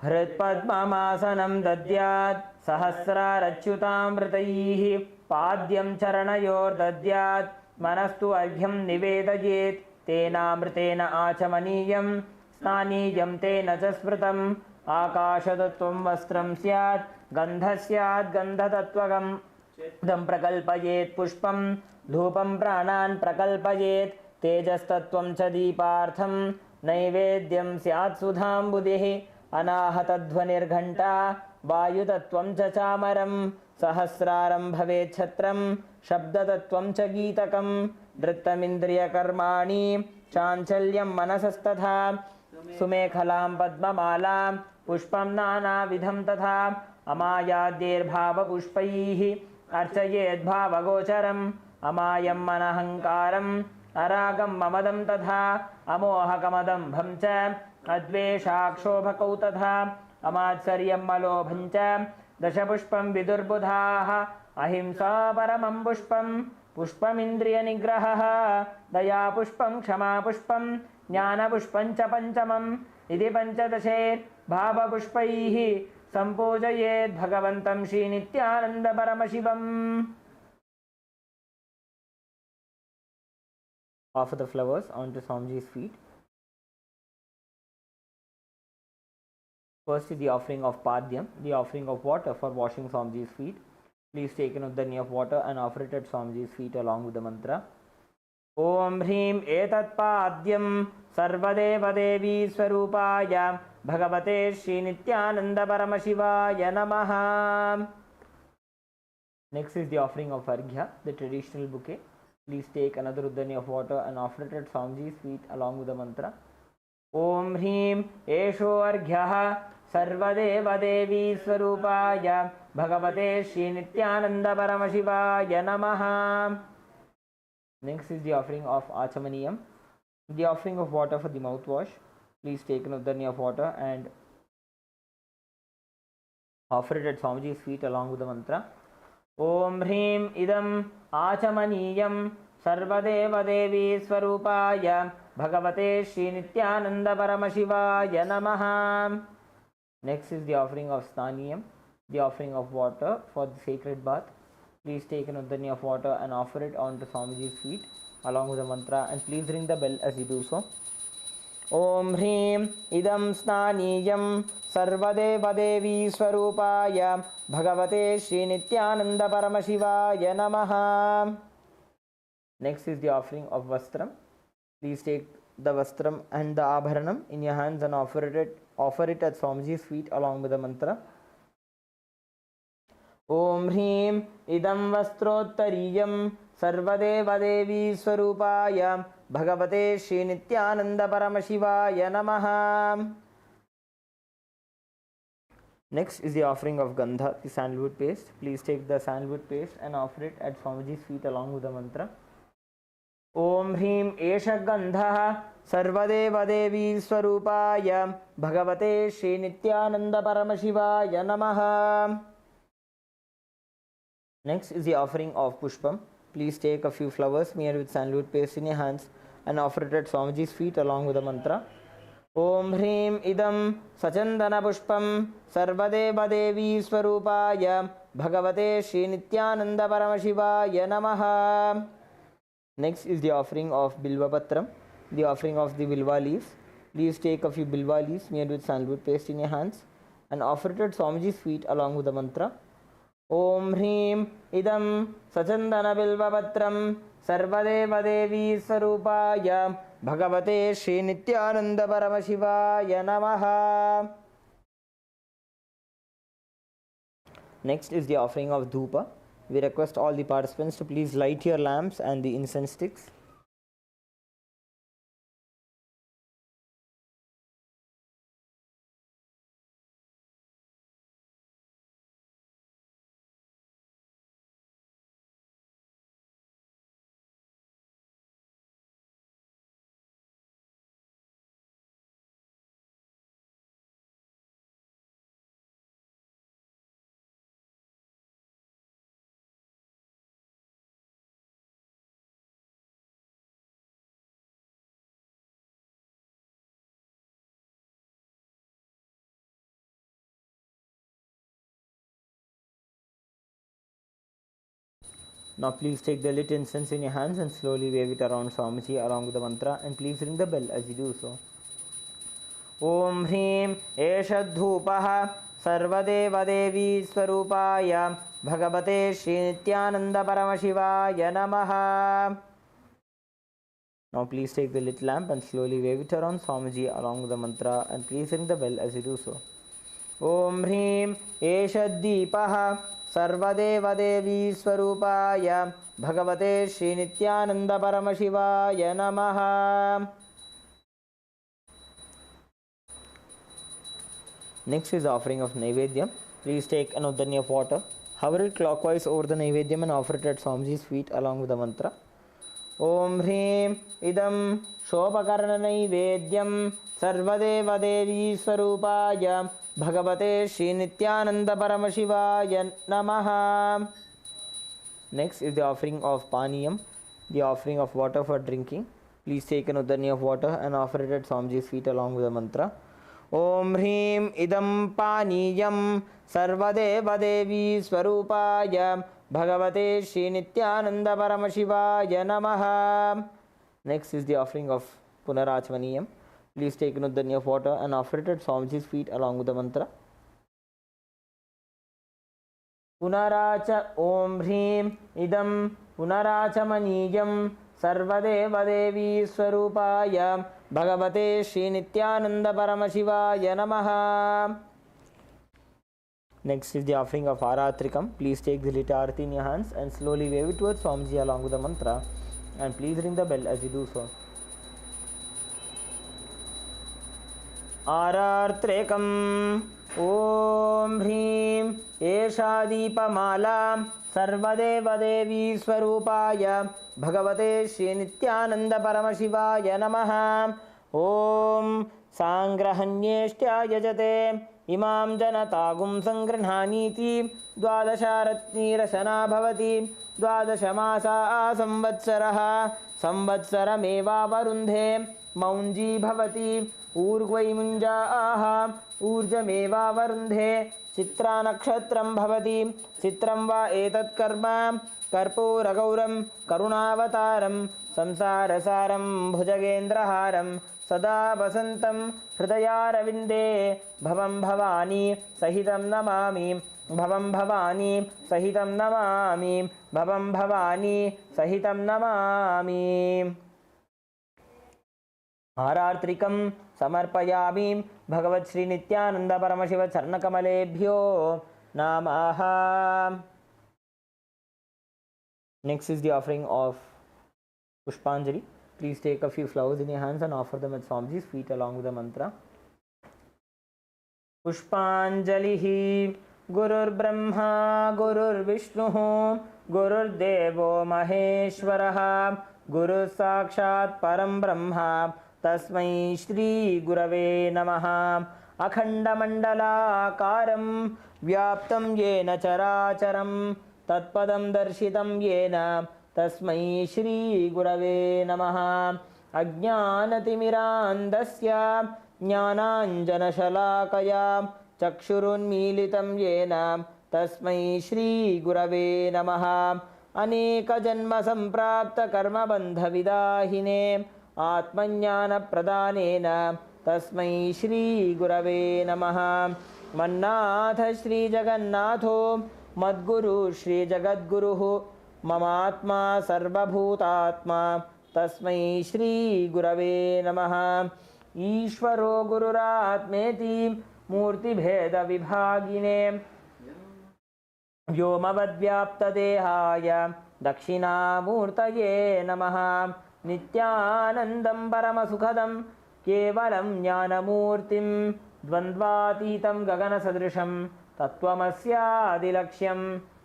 हृत्पद्ममासनं दद्यात् सहस्रारच्युतामृतैः पाद्यं चरणयोर्दद्यात् मनस्तु अर्घ्यं निवेदयेत् तेनामृतेन आचमनीयं स्नानीयं तेन च स्मृतम् आकाशतत्त्वं वस्त्रं स्यात् गन्धः स्यात् गन्धतत्त्वगम् दं प्रकल्पयेत् पुष्पं धूपं प्राणान् प्रकल्पयेत् तेजस्तत्त्वं च दीपार्थं नैवेद्यं स्यात् सुधाम्बुधिः अनाहतध्वनिर्घण्टा वायुतत्त्वं च चामरं सहस्रारं भवेत् छत्रं शब्दतत्त्वं च गीतकं धृत्तमिन्द्रियकर्माणि चाञ्चल्यं मनसस्तथा सुमेखलां पद्ममालां पुष्पं नानाविधं तथा अमायाद्यैर्भावपुष्पैः अर्चयेद्भावगोचरम् अमायं मनहङ्कारम् अरागं ममदं तथा अमोहकमदम्भं च अद्वेषाक्षोभकौ तथा अमात्सर्यं मलोभं च दशपुष्पं विदुर्बुधाः अहिंसा परमं पुष्पं पुष्पमिन्द्रियनिग्रहः दयापुष्पं क्षमापुष्पं ज्ञानपुष्पं च पञ्चमम् इति पञ्चदशैर्भावपुष्पैः सम्पूजयेत् भगवन्तं श्रीनित्यानन्दपरमशिवम्. Offer the flowers onto Swamiji's feet. First is the offering of Padyam, the offering of water for washing Swamiji's feet. Please take an uddani of water and offer it at Swamiji's feet along with the mantra. Om Hrim Etat Padyam Sarvadevadevi Swarupaya Bhagavate Shri Nityananda Paramashivaya Namaha. Next is the offering of Arghya, the traditional bouquet. Please take another uddani of water and offer it at Swamiji's feet along with the mantra. Om Hrim Esho Arghyaha Sarvadeva Devi Swarupaya Bhagavate Shri Nityananda Paramashivaya Namaha. Next is the offering of Achamaniyam, the offering of water for the mouthwash. Please take an uddani of water and offer it at Swamiji's feet along with the mantra. Om Hrim Idam Achamaniyam Sarvadeva Devi Swarupaya Bhagavate Shri Nityananda Paramashivaya Namaha. Next is the offering of Snaniyam, the offering of water for the sacred bath. Please take an uddani of water and offer it onto Swamiji's feet along with the mantra, and please ring the bell as you do so. Om Hrim Idam Snaniyam Sarvadeva Devi Swarupaya Bhagavate Shri Nityananda Paramashivaya Namaha. Next is the offering of Vastram. Please take the Vastram and the Abharanam in your hands and offer it at Swamiji's feet along with the mantra. Om Hrim Idam Vastrottariyam Sarvadeva Devi Swarupaya Bhagavate Shri Nityananda Paramashivaya Namaha. Next is the offering of Gandha, the sandalwood paste. Please take the sandalwood paste and offer it at Swamiji's feet along with the mantra. Om Hrim Esha Gandha Sarvadeva Devi Swarupaya Bhagavate Shri Nityananda Paramashivaya Namaha. Next is the offering of Pushpam. Please take a few flowers smeared with sandalwood paste in your hands and offer it at Swamiji's feet along with the mantra. Om Hrim Idam Sachandana Pushpam Sarvadeva Devi Swarupaya Bhagavate Shri Nityananda Paramashivaya Namaha. Next is the offering of Bilva Patram, the offering of the Bilva leaves. Please take a few Bilva leaves smeared with sandalwood paste in your hands and offer it at Swamiji's feet along with the mantra. Om Hrim Idam Sachandana Bilva Patram Sarvadeva Devi Swarupaya Bhagavate Shri Nityananda Paramashivaya Namaha. Next is the offering of Dhupa. We request all the participants to please light your lamps and the incense sticks. Now please take the lit incense in your hands and slowly wave it around Swamiji along with the mantra, and please ring the bell as you do so. Om Hrim Esha Dhupah Sarvadevadevi Swarupaya Bhagavate Shri Nithyananda Paramashivaya Namaha. Now please take the lit lamp and slowly wave it around Swamiji along with the mantra, and please ring the bell as you do so. Om Hrim Esha Deepah Sarvadevadevi Swarupaya Bhagavate Shri Nithyananda Paramashivaya Namaha. Next is offering of Naivedyam. Please take an udani of water, hover it clockwise over the Naivedyam and offer it at Swamiji's feet along with the mantra. Om Hrim Idam Shopakarna Naivedyam Sarvadeva Devi Swarupaya Bhagavate Shri Nithyananda Paramashivaya Namaha. Next is the offering of Paniyam, the offering of water for drinking. Please take an udani of water and offer it at Swamiji's feet along with the mantra. Om Hrim Idam Paniyam Sarvadeva Devi Swarupaya Bhagavate Shri Nithyananda Paramashivaya Namaha. Next is the offering of Punarachmaniyam. Please take an udani of water and offer it at Swamiji's feet along with the mantra. Punaracha Om Hrim Idam Punarachamaniyam Sarvadeva Devi Swarupaya Bhagavate Shri Nithyananda Paramashivaya Namaha. Next is the offering of Aratrikam. Please take the lit arati in your hands and slowly wave it towards Swamiji along with the mantra, and please ring the bell as you do so. Arartrekam Om Hrim Esha Deepamala Sarvadeva Devi Swarupaya Bhagavate Shri Nithyananda Paramashivaya Namaha. Om Sangrahanyeshtya Yajate Imam Janatagum Sangranhaniti Dwadasharatnirasana Bhavati Dwadashamasa Samvatsaraha Samvatsarameva Varundhe Maunji Bhavati Urgvai Munjaaha Urjameva Varundhe Chitra Nakshatram Bhavati Chitram Va Etat Karma Karpuragauram Karunavataram Samsarasaram Bhujagendraharam Sada Vasantam Hridayaravinде Bhavam Bhavani Sahitam Namami Bhavam Bhavani Sahitam Namami Bhavam Bhavani Sahitam Namami. Arartrikam Samarpayami Bhagavat Shri Nithyananda Paramashiva Charnakamalebhyo Namaha. Next is the offering of Pushpanjali. Please take a few flowers in your hands and offer them at Swamiji's feet along with the mantra. Pushpanjalihi Gurur Brahma Gurur Vishnu Gurur Devo Maheshwaraha Guru Sakshat Param Brahma Tasmai Shri Gurave Namaha. Akhanda Mandala Akaram Vyaptam Yena Characharam Tatpadam Darshitam Yena Tasmai Shri Gurave Namaha. Ajnanatimirandasya Jnananjana Shalakaya Chakshurunmilitam Yena Tasmai Shri Gurave Namaha. Aneka Janma Samprapta Karma Bandha Vidahine Atmanyana Pradhanena Tasmai Shri Gurave Namaha. Mannatha Shri Jagannatho Madguru Shri Jagadguruhu Mamatma Sarvabhutatma Tasmai Shri Gurave Namaha. Ishvaro Gururatmeti Murti Bheda Vibhagine Vyomavadvyapta Dehaya Dakshinamurtaye Namaha. Nithyanandam Paramasukhadam Kevalam Jnanamurtim Dvandvatitam Gagana Sadrisham Tattvamasya Adilaksham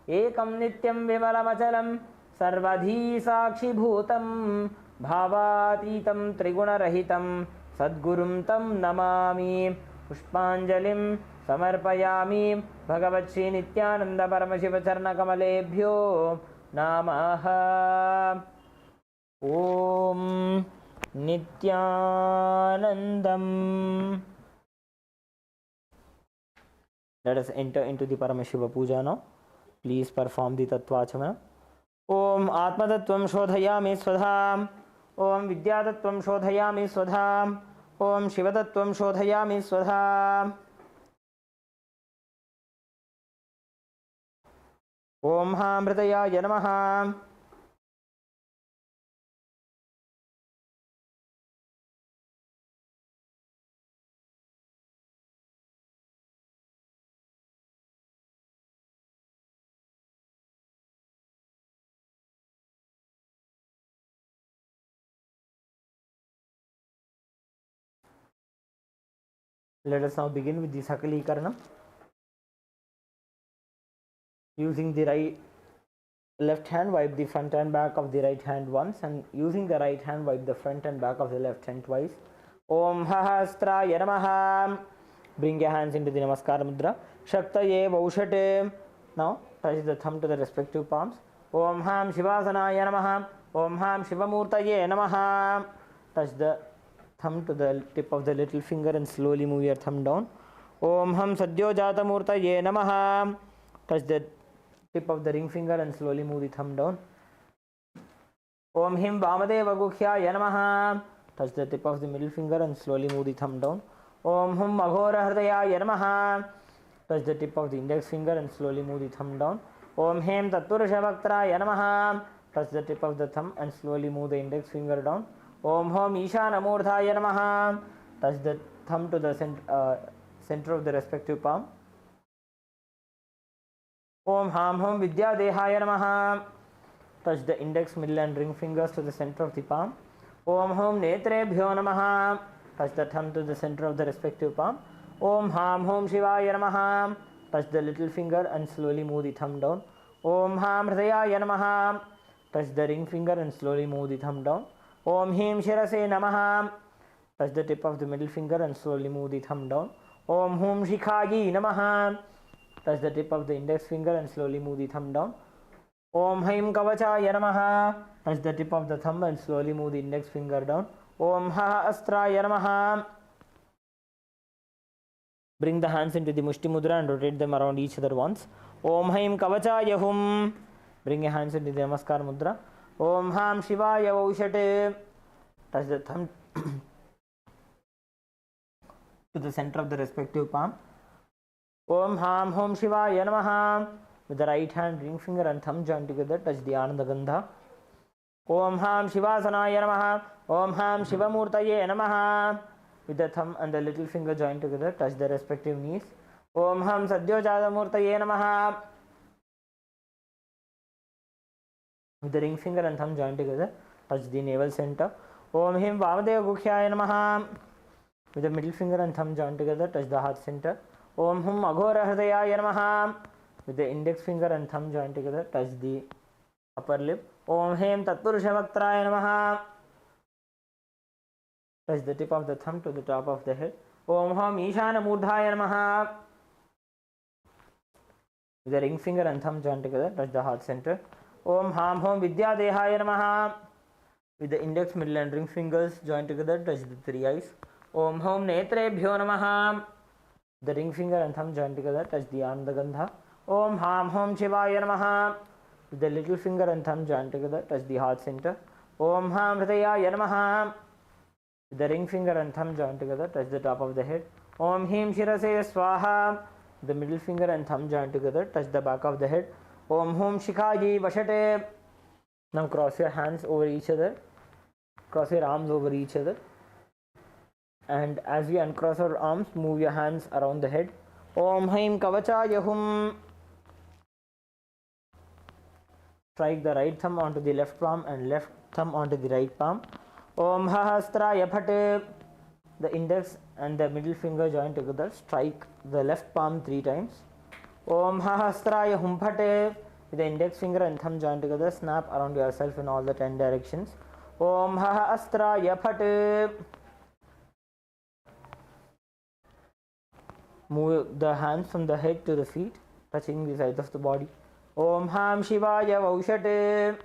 Ekam Nityam Vimalamachalam Sarvadhi Sakshi Bhutam Bhavatitam Trigunarahitam Sadgurum Tam Namami. Pushpanjalim Samarpayami Bhagavat Shri Nithyananda Paramashiva Charnakamalebhyo Namaha. Om Nithyanandam. Let us enter into the Paramashiva Puja now. Please perform the Tattvachamana. Om ॐ आत्मतत्त्वं शोधयामि स्वधाम् ॐ विद्यातत्त्वं शोधयामि स्वधाम् ॐ शिवतत्त्वं शोधयामि स्वधाम् ॐ महामृतयाय नमः। Let us now begin with the Sakalikaranam. Using the left hand, wipe the front and back of the right hand once, and using the right hand, wipe the front and back of the left hand twice. Om Hahastraya Namaha. Bring your hands into the Namaskara Mudra. Shaktaye Vaushate. Now touch the thumb to the respective palms. Om Ham Shivasanaya Namaha. Om Ham Shivamurtaye Namaha. Touch the thumb to the tip of the little finger and slowly move your thumb down. Om Ham Sadyo Jatamurtaye Namaha. Touch the tip of the ring finger and slowly move the thumb down. Om Him Vamadeva Gukhyaya Namaha. Touch the tip of the middle finger and slowly move the thumb down. Om Hum Aghora Hridayaya Namaha. Touch the tip of the index finger and slowly move the thumb down. Om Hem Tatpurusha Bhaktraya Namaha. Touch the tip of the thumb and slowly move the index finger down. Om Hom Ishana Murthaya Namaha. Touch the thumb to the center of the respective palm. Om Ham Hom Vidya Dehaya Namaha. Touch the index, middle and ring fingers to the center of the palm. Om Hom Netrebhyo Namaha. Touch the thumb to the center of the respective palm. Om Ham Hom Shivaya Namaha. Touch the little finger and slowly move the thumb down. Om Ham Hridayaya Namaha. Touch the ring finger and slowly move the thumb down. Om Him Shirase Namaha. Touch the tip of the middle finger and slowly move the thumb down. Om Hum Shikhayi Namaha. Touch the tip of the index finger and slowly move the thumb down. Om Haim Kavachaya Namaha. Touch the tip of the thumb and slowly move the index finger down. Om Ha Astraya Namaha. Bring the hands into the Mushti Mudra and rotate them around each other once. Om Haim Kavachaya Hum. Bring your hands into the Namaskar Mudra. Om Ham Shivaya Vaushate. Touch the thumb to the center of the respective palm. Om Ham Hom Shivaya Namaha. With the right hand, ring finger and thumb joined together, touch the Ananda Gandha. Om Ham Shivasanaya Namaha. Om Ham Shivamurtaye Namaha. With the thumb and the little finger joined together, touch the respective knees. Om Ham Sadyo Jadamurtaye Namaha. With the ring finger and thumb joined together, touch the navel center. Om Him Vamadeva Gukhyaya Namaha. With the middle finger and thumb joined together, touch the heart center. Om Hum Aghora Hridayaya Namaha. With the index finger and thumb joined together, touch the upper lip. Om Hem Tatpurusha Bhaktraya Namaha. Touch the tip of the thumb to the top of the head. Om Hum Ishana Murdhaya Namaha. With the ring finger and thumb joined together, touch the heart center. Om Ham Hom Vidya Dehaya Namaha. With the index, middle and ring fingers joined together, touch the three eyes. Om Hom Netrebhyo Namaha. The ring finger and thumb joined together, touch the Ananda Gandha. Om Ham Hom Shivaya Namaha. With the little finger and thumb joined together, touch the heart center. Om Ham Hridayaya Namaha. With the ring finger and thumb joined together, touch the top of the head. Om Him Shirase Swaha. The middle finger and thumb joined together, touch the back of the head. Om Hum Shikhaji Vashate. Now cross your hands over each other. Cross your arms over each other. And as we uncross our arms, move your hands around the head. Om Haim Kavachaya Hum. Strike the right thumb onto the left palm and left thumb onto the right palm. Om Hahastraya Phate. The index and the middle finger joined together. Strike the left palm 3 times. Om Hahastraya Hum Phate. With the index finger and thumb joined together, snap around yourself in all the 10 directions. Om Hahastraya Phate. Move the hands from the head to the feet, touching the sides of the body. Om Ham Shivaya Vaushate.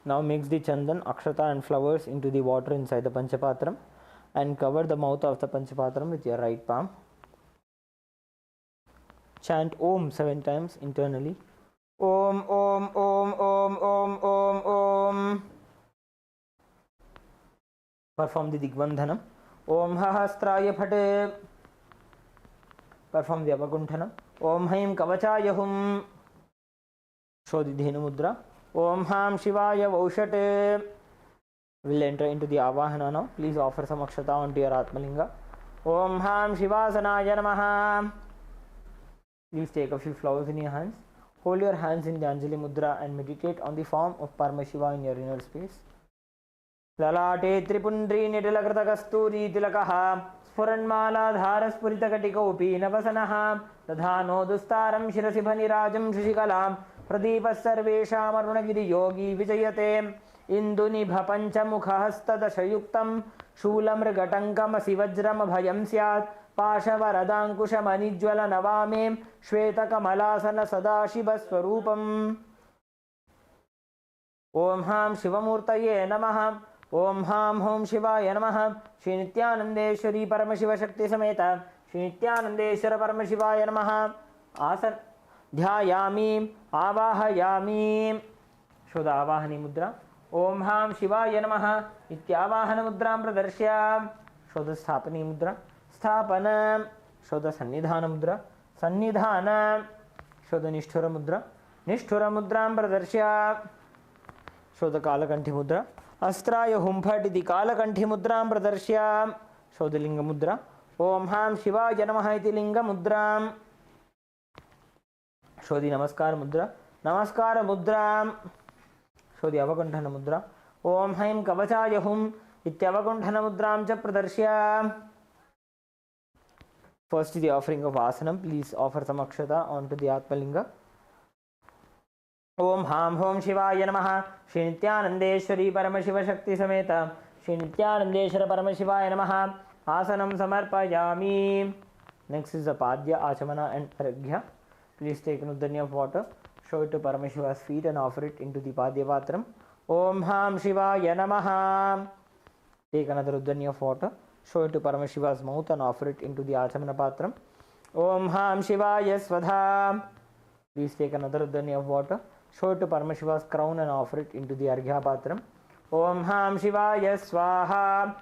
Now mix the chandan, akshata and flowers into the water inside the panchapatram and cover the mouth of the panchapatram with your right palm. chant Om 7 times internally. Om, Om, Om, Om, Om, Om, Om. Perform the Digvandhanam. Om Hahastraya Phate. Perform the Avagunthanam. Om Haim Kavachaya Hum. Show the Dhenu Mudra. Om Ham Shivaya Vaushate. We'll enter into the Avahana now. Please offer some Akshata onto your Atmalinga. Om Ham Shivasanaya Namaha. Please take a few flowers in your hands. Hold your hands in the Anjali Mudra and meditate on the form of Paramashiva in your inner space. Lalate Tripundri Nitilakata Kasturi Tilakaha Spuranmala Dhara Spurita Katikopi Navasanaha Tadhano Dustaram Shirasibhani Rajam Shishikalam Pradipa Sarvesham Arunagiri Yogi Vijayate Indunibha Panchamukhahastadashayuktam Shulamrgatankam Sivajram Bhayam Syat Pashavaradankushamanijwala Navame Shvetakamalāsana Sadashiva Swarupam. Om Ham Shivamurtaye Namaha. Om Ham Hom Shivaya Namaha. Shri Nithyanandeshwari Paramashiva Shakti Sameta Shri Nithyanandeshwara Paramashivaya Namaha. Asan Dhyayami Avahayami. Show the Avahani Mudra. Om Ham Shivaya Namaha. Ityavahana Mudram Pradarshya. Show the Sthapani Mudra. Sthapana. Show the Sannidhana Mudra. Sannidhana. Show the Nishthura Mudra. Nishthura Mudram Pradarshya. Show the Kalakanthi Mudra. Astraya Humphat iti Kalakanthi Mudram Pradarshya. Show the Linga Mudra. Om Ham Shivaya Namaha iti Linga Mudram. Show the Namaskara Mudra. Namaskara Mudram. Show the Avagunthana Mudra. Om Haim Kavachaya Hum Ityavagunthana Mudram cha Pradarshya. First is the offering of Asanam. Please offer some Akshata onto the Atmalinga. Om Ham Hom Shivaya Namaha. Shri Nithyanandeshwari Paramashiva Shakti Sameta Shri Nithyanandeshwara Paramashivaya Namaha. Asanam Samarpayami. Next is the Padya, Achamana and Aragya. Please take an Udanya of water. Show it to Paramashiva's feet and offer it into the Padya Patram. Om Ham Shivaya Namaha. Take another Udanya of water. Show it to Paramashiva's mouth and offer it into the Achamana Patram. Om Ham Shivaya Svadha. Please take another Udanya of water. Show it to Paramashiva's crown and offer it into the Arghya Patram. Om Ham Shivaya Swaha.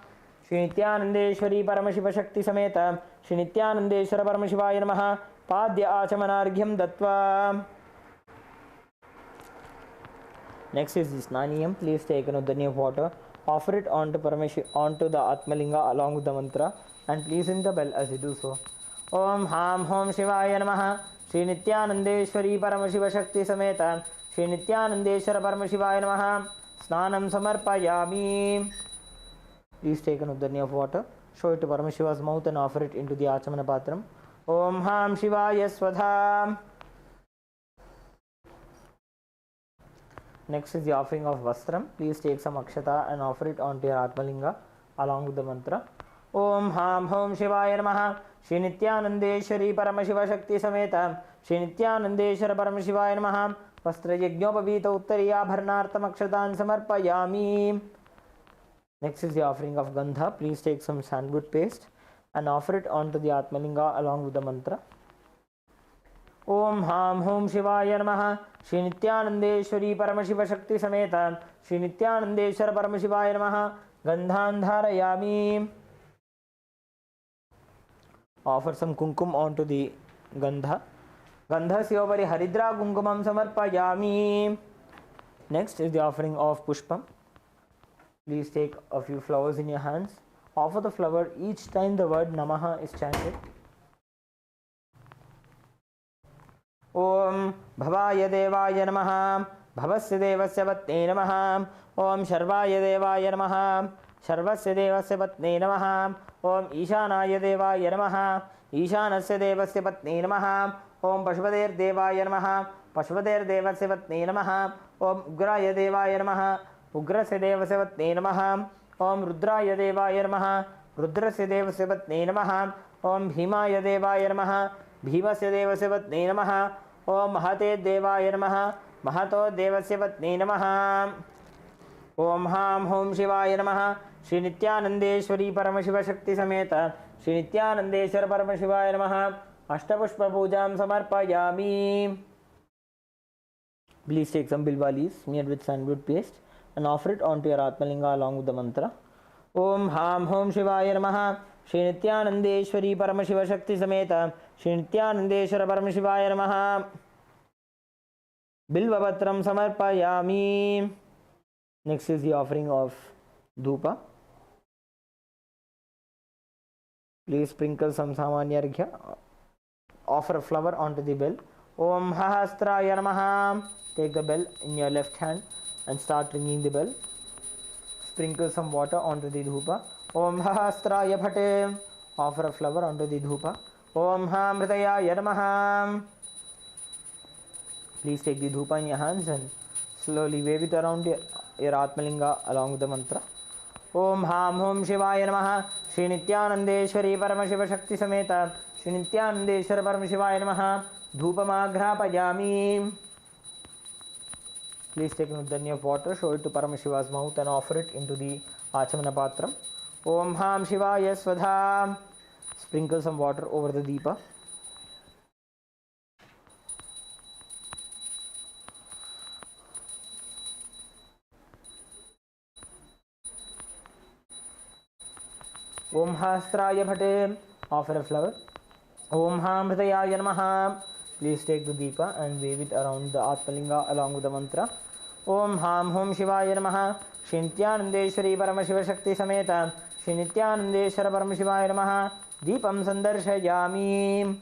Shri Nithyanandeshwari Paramashiva Shakti Sameta Shri Nithyanandeshwara Paramashivaya Namaha. Padya Achamanarghyam Dattva. Next is the Snaniyam. Please take an Udanya of water. Offer it onto the Atmalinga along with the mantra and please ring the bell as you do so. Om Ham Hom Shivaya Namaha. Shri Nithyanandeshwari Paramashiva Shakti Sameta Shri Nithyanandeshwara Paramashivaya Namaha. Snanam Samarpayami. Please take an Udanya of water. Show it to Paramashiva's mouth and offer it into the Achamana Patram. Om Ham Shivaya Svadha. Next is the offering of Vastram. Please take some Akshata and offer it onto your Atmalinga along with the mantra. Om Ham Hom Shivaya Namaha. Shri Nithyanandeshwari Paramashiva Shakti Sameta Shri Nithyanandeshwara Paramashivaya Namaha. Vastra Yajñopavita Uttariya Bharnartam Akshatan Samarpayami. Next is the offering of Gandha. Please take some sandalwood paste and offer it onto the Atmalinga along with the mantra. Om Ham Hom Shivaya Namaha. Shri Nithyanandeshwari Paramashiva Shakti Sameta Shri Nithyanandeshwara Paramashivaya Namaha. Gandhan Dharayami. Offer some kumkum onto the Gandha. Gandha Siyopari Haridra Kumkumam Samarpayami. Next is the offering of Pushpam. Please take a few flowers in your hands. Offer the flower each time the word Namaha is chanted. Om Bhavaya Devaya Namaha. Bhavasya Devasya Patne Namaha. Om Sharvaya Devaya Namaha. Sharvasya Devasya Patne Namaha. Om Ishanaya Devaya Namaha. Ishanasya Devasya Patne Namaha. Om Pashvader Devaya Namaha. Pashvader Devasya Patne Namaha. Om Ugraya Devaya Namaha. Ugrasya Devasya Patne Namaha. Om Rudraya Devaya Namaha. Rudrasya Devasya Patne Namaha. Om Bhimaya Devaya Namaha. Bhimasya Devasya Patne Namaha. Om Mahate Devaya Namaha. Mahato Devasya Patne Namaha. Om Ham Hom Shivaya Namaha. Shri Nithyanandeshwari Paramashiva Shakti Sameta Shri Nithyanandeshwara Paramashivaya Namaha. Ashtapushpa samarpayami. Please take some bilva leaves smeared with sandalwood paste and offer it onto your Atmalinga along with the mantra. Om Ham Hom Shivaya Namaha. Shri Nithyanandeshwari Paramashiva Shakti Sameta Shri Nithyanandeshwara Paramashivaya Namaha. Bilvavatram samarpayami. Next is the offering of dhupa. Please sprinkle some samanya arghya. Offer a flower onto the bell. Om Hahastraya Namaha. Take the bell in your left hand and start ringing the bell. Sprinkle some water onto the dhupa. Om Hahastraya Bhate. Offer a flower onto the dhupa. Om Hamritaya Namaha. Please take the dhupa in your hands and slowly wave it around your Atmalinga along with the mantra. Om Ham Hom Shivaya Namaha. Shri Nithyanandeshwari Paramashiva Shakti Sameta Shri Nithyanandeshwara Paramashivaya Namaha. Dhupamagrapayami. Please take a nudanya of water, show it to Paramashiva's mouth and offer it into the Achamana Patram. Om Ham Shivaya Svadha. Sprinkle some water over the Deepa. Om Hastraya Bhate. Offer a flower. Om Hamritaya Namaha. Please take the Deepa and wave it around the Atmalinga along with the mantra. Om Ham Hom Shivaya Namaha. Shri Nithyanandeshwari Paramashiva Shakti Sameta Shri Nithyanandeshwara Paramashivaya Namaha. Deepam Sandarshayami.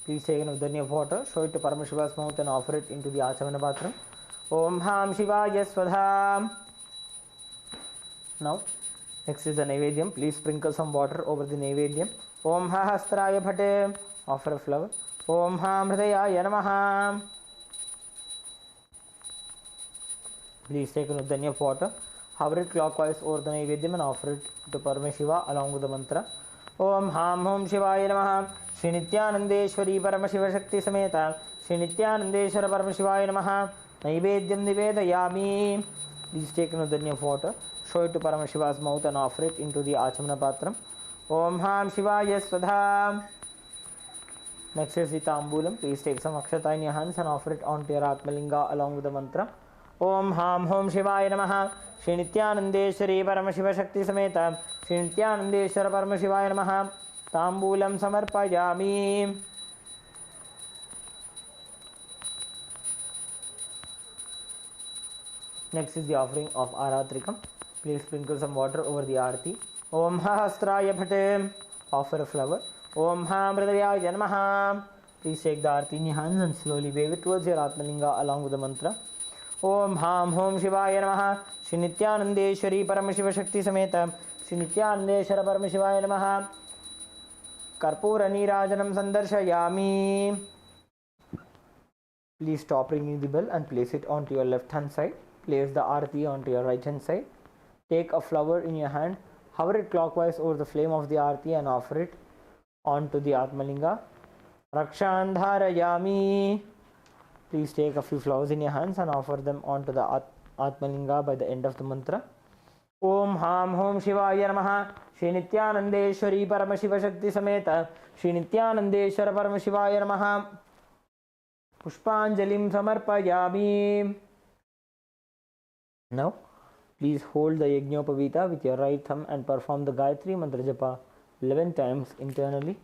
Please take an udanya of water, show it to Paramashiva's mouth and offer it into the Achamana Patram. Om Ham Shivaya Svadha. Now, next is the Naivedyam. Please sprinkle some water over the Naivedyam. Om Hahastraya Bhate. Offer a flower. Om Hamritaya Namaha. Please take an udanya of water, hover it clockwise over the Naivedyam and offer it to Paramashiva along with the mantra. Om Ham Hom Shivaya Namaha. Shri Nithyanandeshwari Paramashiva Shakti Sameta Shri Nithyanandeshwara Paramashivaya Namaha. Naivedyam Nivedayami. Please take an udanya of water, show it to Paramashiva's mouth and offer it into the Achamana Patram. Om Ham Shivaya Svadha. Next is the Tambulam. Please take some akshata in your hands and offer it onto your Atmalinga along with the mantra. Om Ham Hom Shivaya Namaha. Shri Nithyanandeshwari Paramashiva Shakti Sameta Shri Nithyanandeshwara Paramashivaya Namaha. Tambulam Samarpayami. Next is the offering of Aratrikam. Please sprinkle some water over the Arati. Om Hahastraya Bhate. Offer a flower. Om Hamritaya Namaha. Please take the Arati in your hands and slowly wave it towards your Atmalinga along with the mantra. Om Ham Hom Shivaya Namaha. Shri Nithyanandeshwari Paramashiva Shakti Sameta Shri Nithyanandeshwara Paramashivaya Namaha. Karpura Nirajanam Sandarshayami. Please stop ringing the bell and place it onto your left hand side. Place the Arati onto your right hand side. Take a flower in your hand, hover it clockwise over the flame of the Arati and offer it onto the Atmalinga. Rakshantharayami. Please take a few flowers in your hands and offer them onto the Atmalinga by the end of the mantra. Om Ham Hom Shivaya Namaha. Shri Nithyanandeshwari Paramashiva Shakti Sameta Shri Nithyanandeshwara Paramashivaya Namaha. Pushpanjalim Samarpayami. Now, please hold the Yajnopavita with your right thumb and perform the Gayatri Mantra Japa 11 times internally.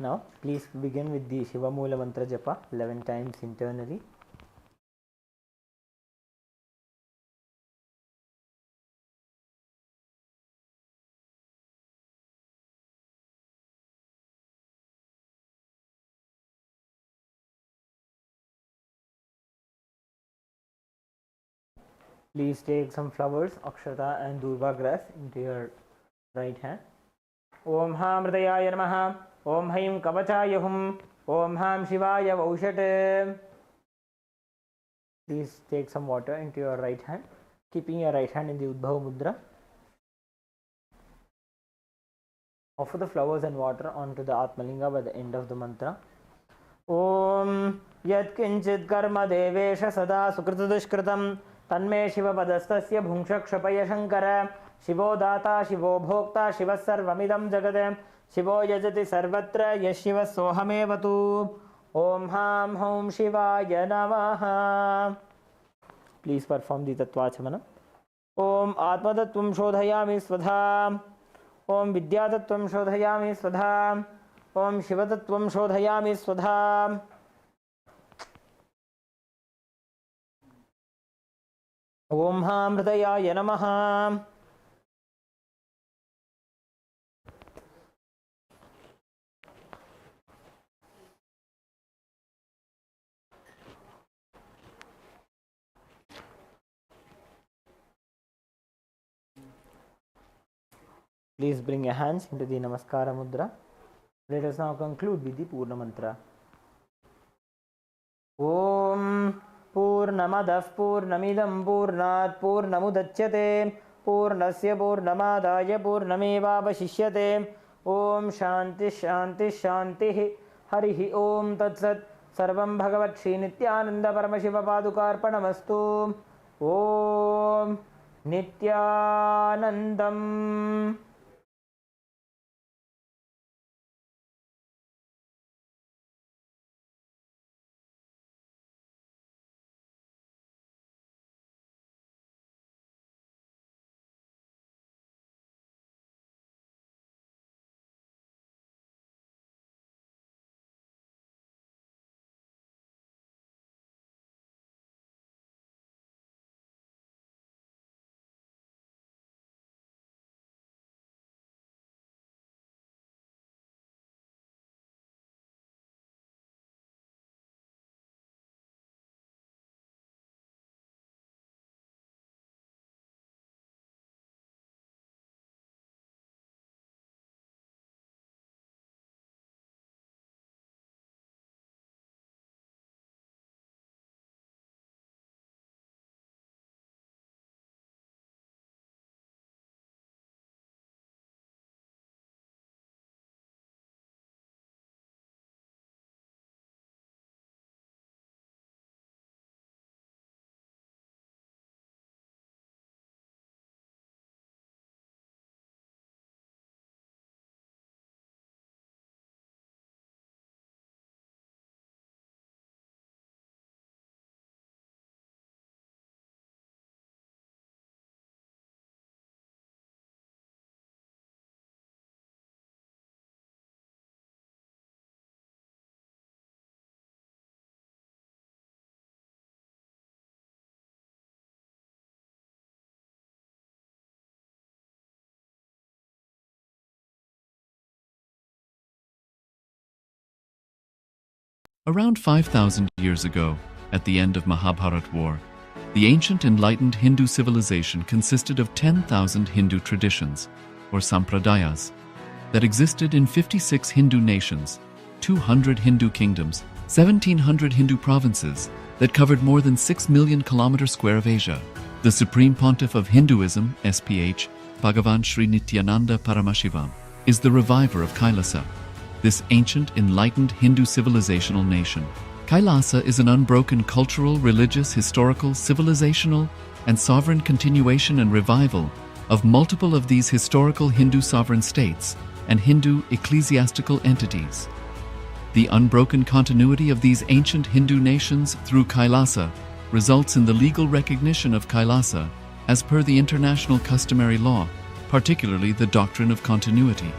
Now, please begin with the Shiva Mula Mantra Japa 11 times internally. Please take some flowers, akshata and durva grass into your right hand. Om Ham Hridayaya Namaha. Om Haim Kavachaya Hum. Om Ham Shivaya Vaushat. Please take some water into your right hand, keeping your right hand in the Udbhava Mudra. Offer the flowers and water onto the Atmalinga by the end of the mantra. Om Yat Kinchit Karma Devesha Sada Sukrita Dushkritam Tanme Shiva Padastasya Bhungshakshapaya Shankara Shivo Data Shivo Bhokta Shiva Sarvamidam Jagadam Shivo Yajati Sarvatra Yashiva Sohamevatu. Om Ham Hom Shivaya Namaha. Please perform the Tattvachamana. Om Atmatattvam Shodhayami Svadha. Om Vidyatattvam Shodhayami Svadha. Om Shivatattvam Shodhayami Svadha. Om Ham Hridayaya Namaha. Please bring your hands into the Namaskara Mudra. Let us now conclude with the Purna Mantra. Om Purnamadah Purnamidam Purnat Purnamudachyate Purnasya Purnamadaya Purnamevavashishyate. Om Shanti Shanti Shanti Harihi Om Tatsat Sarvam Bhagavat Sri Nityananda Paramashiva Padukarpanamastu. Om Nithyanandam. Around 5,000 years ago, at the end of Mahabharat War, the ancient enlightened Hindu civilization consisted of 10,000 Hindu traditions, or sampradayas, that existed in 56 Hindu nations, 200 Hindu kingdoms, 1,700 Hindu provinces that covered more than 6 million kilometers square of Asia. The Supreme Pontiff of Hinduism, SPH, Bhagavan Sri Nithyānanda Paramashivāṁ, is the reviver of KAILASA, this ancient enlightened Hindu civilizational nation. KAILASA is an unbroken cultural, religious, historical, civilizational, and sovereign continuation and revival of multiple of these historical Hindu sovereign states and Hindu ecclesiastical entities. The unbroken continuity of these ancient Hindu nations through KAILASA results in the legal recognition of KAILASA as per the international customary law, particularly the doctrine of continuity.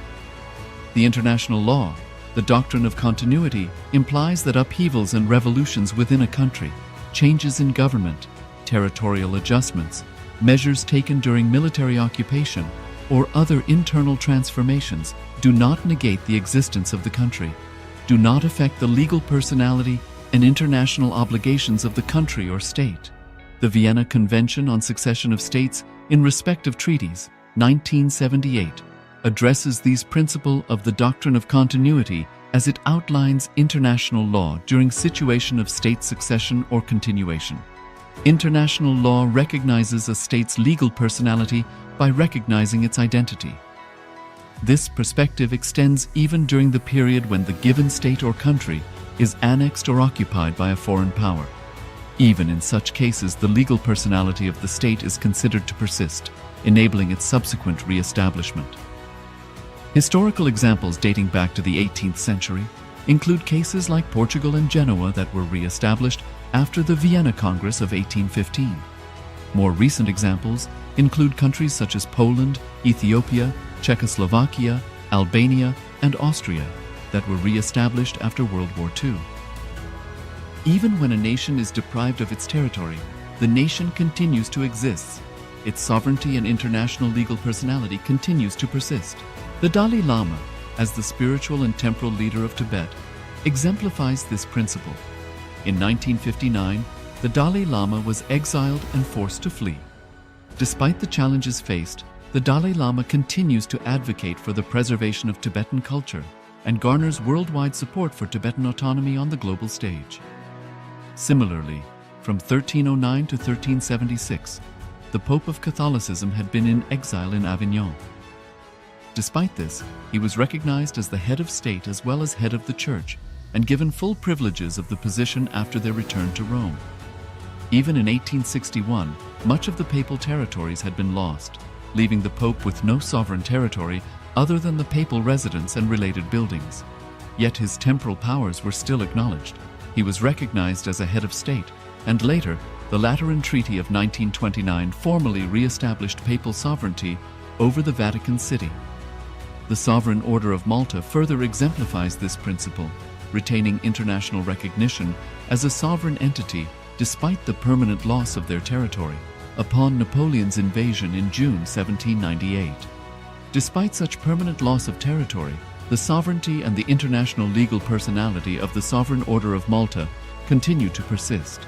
The international law, The doctrine of continuity implies that upheavals and revolutions within a country, changes in government, territorial adjustments, measures taken during military occupation, or other internal transformations do not negate the existence of the country, do not affect the legal personality and international obligations of the country or state. The Vienna Convention on Succession of States in respect of treaties, 1978, addresses these principles of the doctrine of continuity as it outlines international law during situation of state succession or continuation. International law recognizes a state's legal personality by recognizing its identity. This perspective extends even during the period when the given state or country is annexed or occupied by a foreign power. Even in such cases, the legal personality of the state is considered to persist, enabling its subsequent re-establishment. Historical examples dating back to the 18th century include cases like Portugal and Genoa that were re-established after the Vienna Congress of 1815. More recent examples include countries such as Poland, Ethiopia, Czechoslovakia, Albania, and Austria that were re-established after World War II. Even when a nation is deprived of its territory, the nation continues to exist. Its sovereignty and international legal personality continues to persist. The Dalai Lama, as the spiritual and temporal leader of Tibet, exemplifies this principle. In 1959, the Dalai Lama was exiled and forced to flee. Despite the challenges faced, the Dalai Lama continues to advocate for the preservation of Tibetan culture and garners worldwide support for Tibetan autonomy on the global stage. Similarly, from 1309 to 1376, the Pope of Catholicism had been in exile in Avignon. Despite this, he was recognized as the head of state as well as head of the church and given full privileges of the position after their return to Rome. Even in 1861, much of the papal territories had been lost, leaving the Pope with no sovereign territory other than the papal residence and related buildings. Yet his temporal powers were still acknowledged. He was recognized as a head of state, and later, the Lateran Treaty of 1929 formally re-established papal sovereignty over the Vatican City. The Sovereign Order of Malta further exemplifies this principle, retaining international recognition as a sovereign entity despite the permanent loss of their territory upon Napoleon's invasion in June 1798. Despite such permanent loss of territory, the sovereignty and the international legal personality of the Sovereign Order of Malta continue to persist.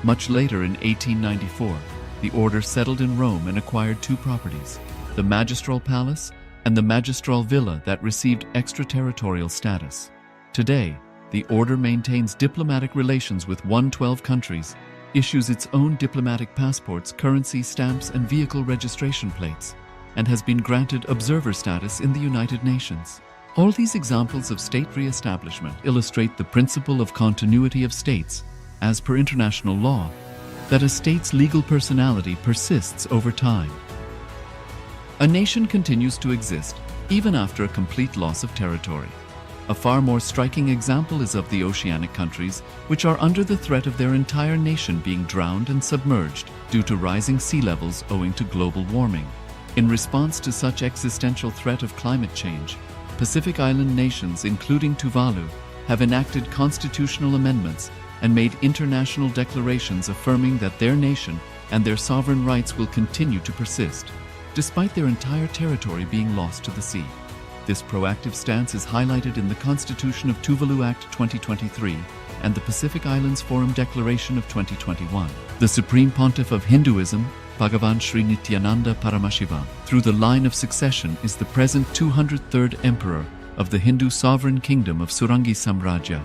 Much later in 1894, the order settled in Rome and acquired two properties, the Magistral Palace and the Magistral Villa that received extraterritorial status. Today, the order maintains diplomatic relations with 112 countries, issues its own diplomatic passports, currency stamps, and vehicle registration plates, and has been granted observer status in the United Nations. All these examples of state re-establishment illustrate the principle of continuity of states, as per international law, that a state's legal personality persists over time. A nation continues to exist even after a complete loss of territory. A far more striking example is of the oceanic countries, which are under the threat of their entire nation being drowned and submerged due to rising sea levels owing to global warming. In response to such existential threat of climate change, Pacific Island nations, including Tuvalu, have enacted constitutional amendments and made international declarations affirming that their nation and their sovereign rights will continue to persist, despite their entire territory being lost to the sea. This proactive stance is highlighted in the Constitution of Tuvalu Act 2023 and the Pacific Islands Forum Declaration of 2021. The Supreme Pontiff of Hinduism, BHAGAVAN SRI NITHYANANDA PARAMASHIVAM, through the line of succession is the present 203rd Emperor of the Hindu Sovereign Kingdom of Surangi Samrajya.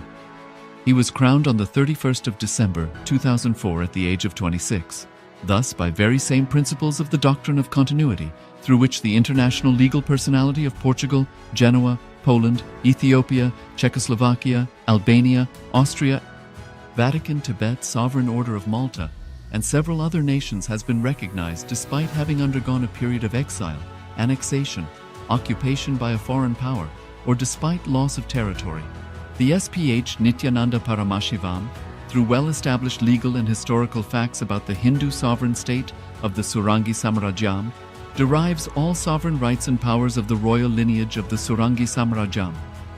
He was crowned on the 31st of December 2004 at the age of 26. Thus, by very same principles of the doctrine of continuity, through which the international legal personality of Portugal, Genoa, Poland, Ethiopia, Czechoslovakia, Albania, Austria, Vatican, Tibet, Sovereign Order of Malta, and several other nations has been recognized despite having undergone a period of exile, annexation, occupation by a foreign power, or despite loss of territory. The SPH Nithyananda Paramashivam, through well-established legal and historical facts about the Hindu sovereign state of the Surangi Samrajyam, derives all sovereign rights and powers of the royal lineage of the Surangi Samrajyam.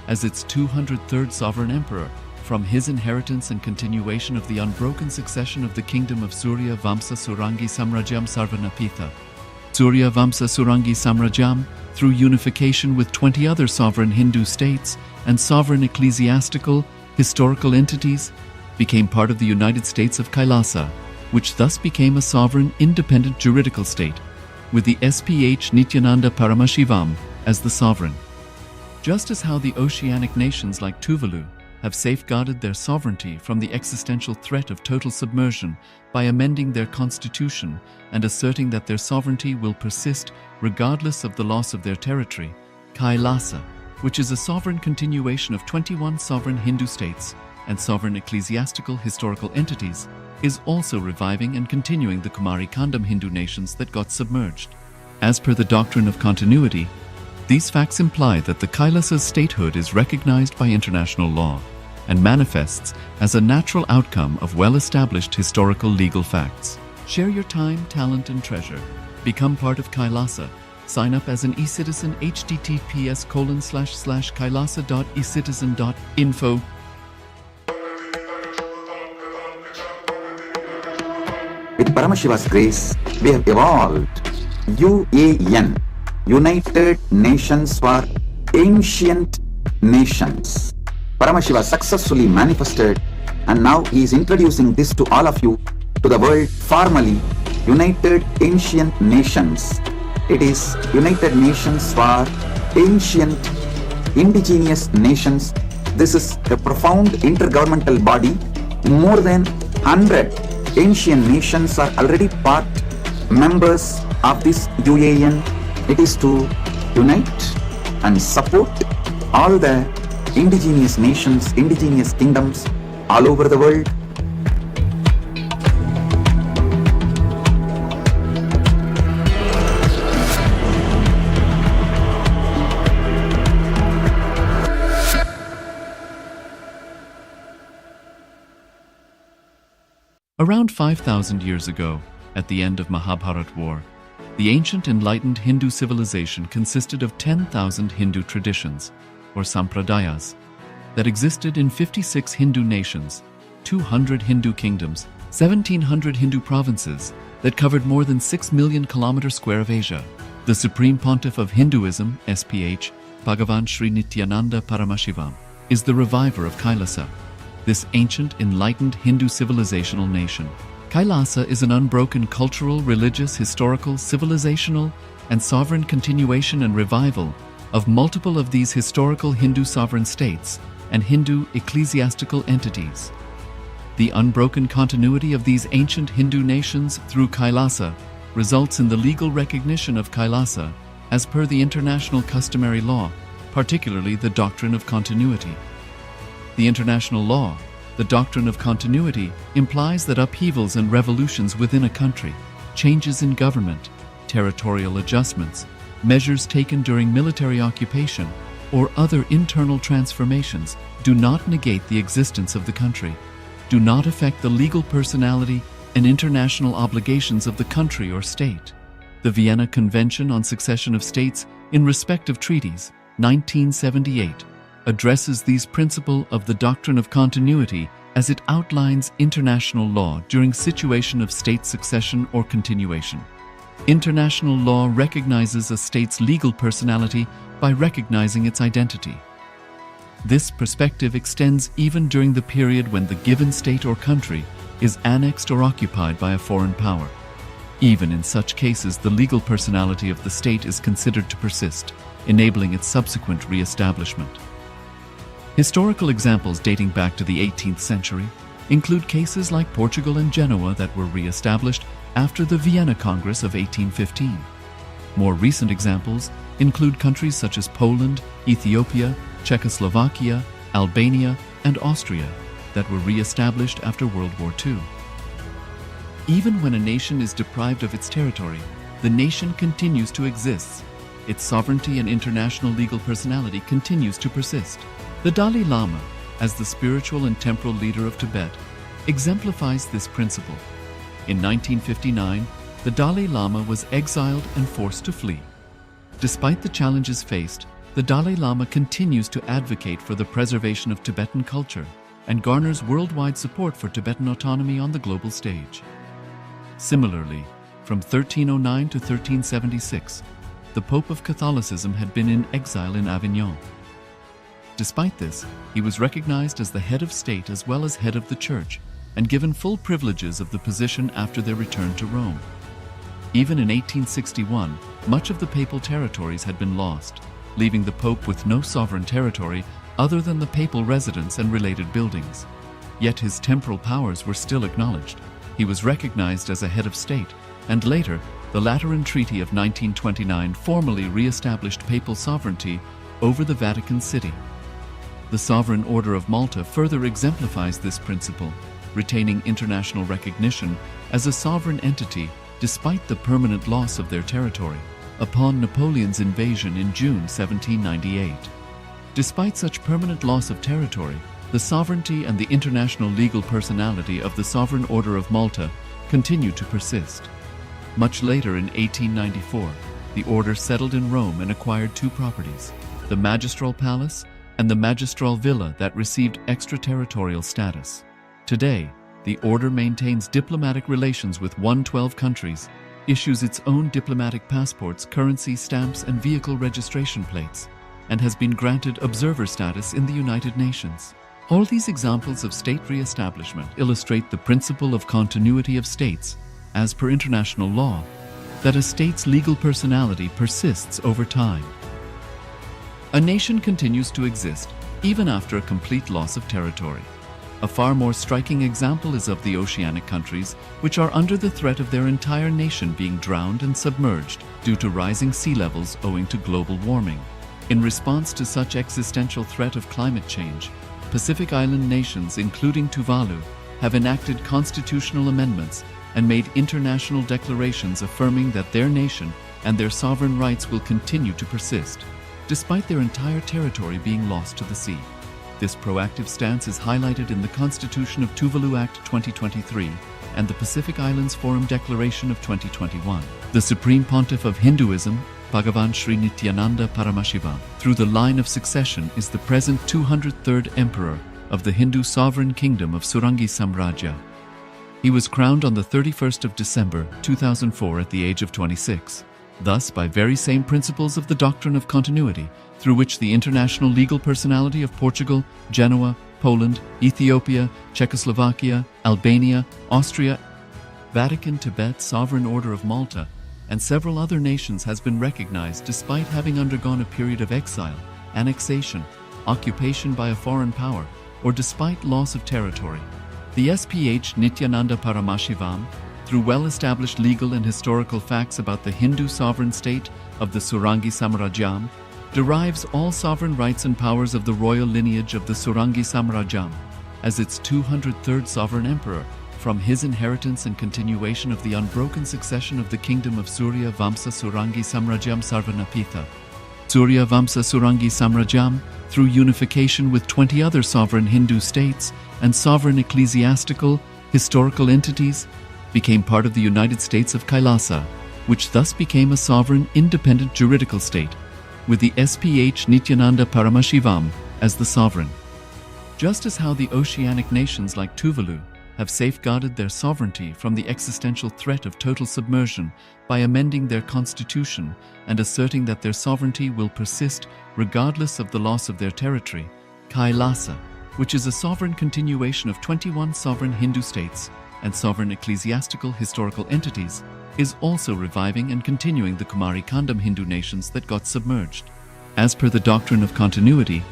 as its 203rd sovereign emperor, from his inheritance and continuation of the unbroken succession of the kingdom of Surya Vamsa Surangi Samrajyam Sarvanapitha. Surya Vamsa Surangi Samrajyam, through unification with 20 other sovereign Hindu states and sovereign ecclesiastical, historical entities, became part of the United States of Kailasa, which thus became a sovereign, independent juridical state, with the SPH Nithyananda Paramashivham as the sovereign. Just as how the oceanic nations like Tuvalu have safeguarded their sovereignty from the existential threat of total submersion by amending their constitution and asserting that their sovereignty will persist regardless of the loss of their territory, KAILASA, which is a sovereign continuation of 21 sovereign Hindu states and sovereign ecclesiastical historical entities, is also reviving and continuing the Kumari Kandam Hindu nations that got submerged. As per the doctrine of continuity, these facts imply that the Kailasa's statehood is recognized by international law and manifests as a natural outcome of well-established historical legal facts. Share your time, talent, and treasure. Become part of Kailasa. Sign up as an eCitizen https://kailasa.ecitizen.info. With Paramashiva's grace, we have evolved UAN, United Nations for Ancient Nations. Paramashiva successfully manifested, and now he is introducing this to all of you, to the world formally, United Ancient Nations. It is United Nations for Ancient Indigenous Nations. This is a profound intergovernmental body. More than 100 ancient nations are already part members of this UAN. It is to unite and support all the indigenous nations, indigenous kingdoms all over the world. Around 5,000 years ago, at the end of Mahabharat War, the ancient enlightened Hindu civilization consisted of 10,000 Hindu traditions, or sampradayas, that existed in 56 Hindu nations, 200 Hindu kingdoms, 1,700 Hindu provinces that covered more than 6 million kilometers square of Asia. The Supreme Pontiff of Hinduism, SPH, BHAGAVAN SRI NITHYANANدا PARAMASHIVAM, is the reviver of Kailasa, this ancient enlightened Hindu civilizational nation. Kailasa is an unbroken cultural, religious, historical, civilizational, and sovereign continuation and revival of multiple of these historical Hindu sovereign states and Hindu ecclesiastical entities. The unbroken continuity of these ancient Hindu nations through Kailasa results in the legal recognition of Kailasa as per the international customary law, particularly the doctrine of continuity. The international law, the doctrine of continuity, implies that upheavals and revolutions within a country, changes in government, territorial adjustments, measures taken during military occupation, or other internal transformations do not negate the existence of the country, do not affect the legal personality and international obligations of the country or state. The Vienna Convention on Succession of States in Respect of Treaties, 1978, addresses these principles of the doctrine of continuity as it outlines international law during situation of state succession or continuation. International law recognizes a state's legal personality by recognizing its identity. This perspective extends even during the period when the given state or country is annexed or occupied by a foreign power. Even in such cases, the legal personality of the state is considered to persist, enabling its subsequent re-establishment. Historical examples dating back to the 18th century include cases like Portugal and Genoa that were re-established after the Vienna Congress of 1815. More recent examples include countries such as Poland, Ethiopia, Czechoslovakia, Albania, and Austria that were re-established after World War II. Even when a nation is deprived of its territory, the nation continues to exist. Its sovereignty and international legal personality continues to persist. The Dalai Lama, as the spiritual and temporal leader of Tibet, exemplifies this principle. In 1959, the Dalai Lama was exiled and forced to flee. Despite the challenges faced, the Dalai Lama continues to advocate for the preservation of Tibetan culture and garners worldwide support for Tibetan autonomy on the global stage. Similarly, from 1309 to 1376, the Pope of Catholicism had been in exile in Avignon. Despite this, he was recognized as the head of state as well as head of the church and given full privileges of the position after their return to Rome. Even in 1861, much of the papal territories had been lost, leaving the Pope with no sovereign territory other than the papal residence and related buildings. Yet his temporal powers were still acknowledged. He was recognized as a head of state, and later, the Lateran Treaty of 1929 formally re-established papal sovereignty over the Vatican City. The Sovereign Order of Malta further exemplifies this principle, retaining international recognition as a sovereign entity despite the permanent loss of their territory upon Napoleon's invasion in June 1798. Despite such permanent loss of territory, the sovereignty and the international legal personality of the Sovereign Order of Malta continue to persist. Much later in 1894, the order settled in Rome and acquired two properties, the Magistral Palace and the Magistral Villa that received extraterritorial status. Today, the order maintains diplomatic relations with 112 countries, issues its own diplomatic passports, currency, stamps, and vehicle registration plates, and has been granted observer status in the United Nations. All these examples of state re-establishment illustrate the principle of continuity of states, as per international law, that a state's legal personality persists over time. A nation continues to exist even after a complete loss of territory. A far more striking example is of the oceanic countries, which are under the threat of their entire nation being drowned and submerged due to rising sea levels owing to global warming. In response to such existential threat of climate change, Pacific Island nations, including Tuvalu, have enacted constitutional amendments and made international declarations affirming that their nation and their sovereign rights will continue to persist, despite their entire territory being lost to the sea. This proactive stance is highlighted in the Constitution of Tuvalu Act 2023 and the Pacific Islands Forum Declaration of 2021. The Supreme Pontiff of Hinduism, BHAGAVAN SRI NITHYANANDA PARAMASHIVAM, through the line of succession is the present 203rd Emperor of the Hindu Sovereign Kingdom of Surangi Samrajya. He was crowned on the 31st of December 2004 at the age of 26. Thus, by very same principles of the doctrine of continuity, through which the international legal personality of Portugal, Genoa, Poland, Ethiopia, Czechoslovakia, Albania, Austria, Vatican, Tibet, Sovereign Order of Malta, and several other nations has been recognized despite having undergone a period of exile, annexation, occupation by a foreign power, or despite loss of territory. The SPH Nithyananda Paramashivam, through well-established legal and historical facts about the Hindu sovereign state of the Surangi Samrajyam, derives all sovereign rights and powers of the royal lineage of the Surangi Samrajyam as its 203rd sovereign emperor from his inheritance and continuation of the unbroken succession of the kingdom of Surya Vamsa Surangi Samrajyam Sarvanapitha. Surya Vamsa Surangi Samrajyam, through unification with 20 other sovereign Hindu states and sovereign ecclesiastical, historical entities, became part of the United States of KAILASA, which thus became a sovereign, independent juridical state, with the SPH Nithyananda Paramashivam as the sovereign. Just as how the oceanic nations like Tuvalu have safeguarded their sovereignty from the existential threat of total submersion by amending their constitution and asserting that their sovereignty will persist regardless of the loss of their territory, KAILASA, which is a sovereign continuation of 21 sovereign Hindu states and sovereign ecclesiastical historical entities, is also reviving and continuing the Kumari Kandam Hindu nations that got submerged. As per the doctrine of continuity,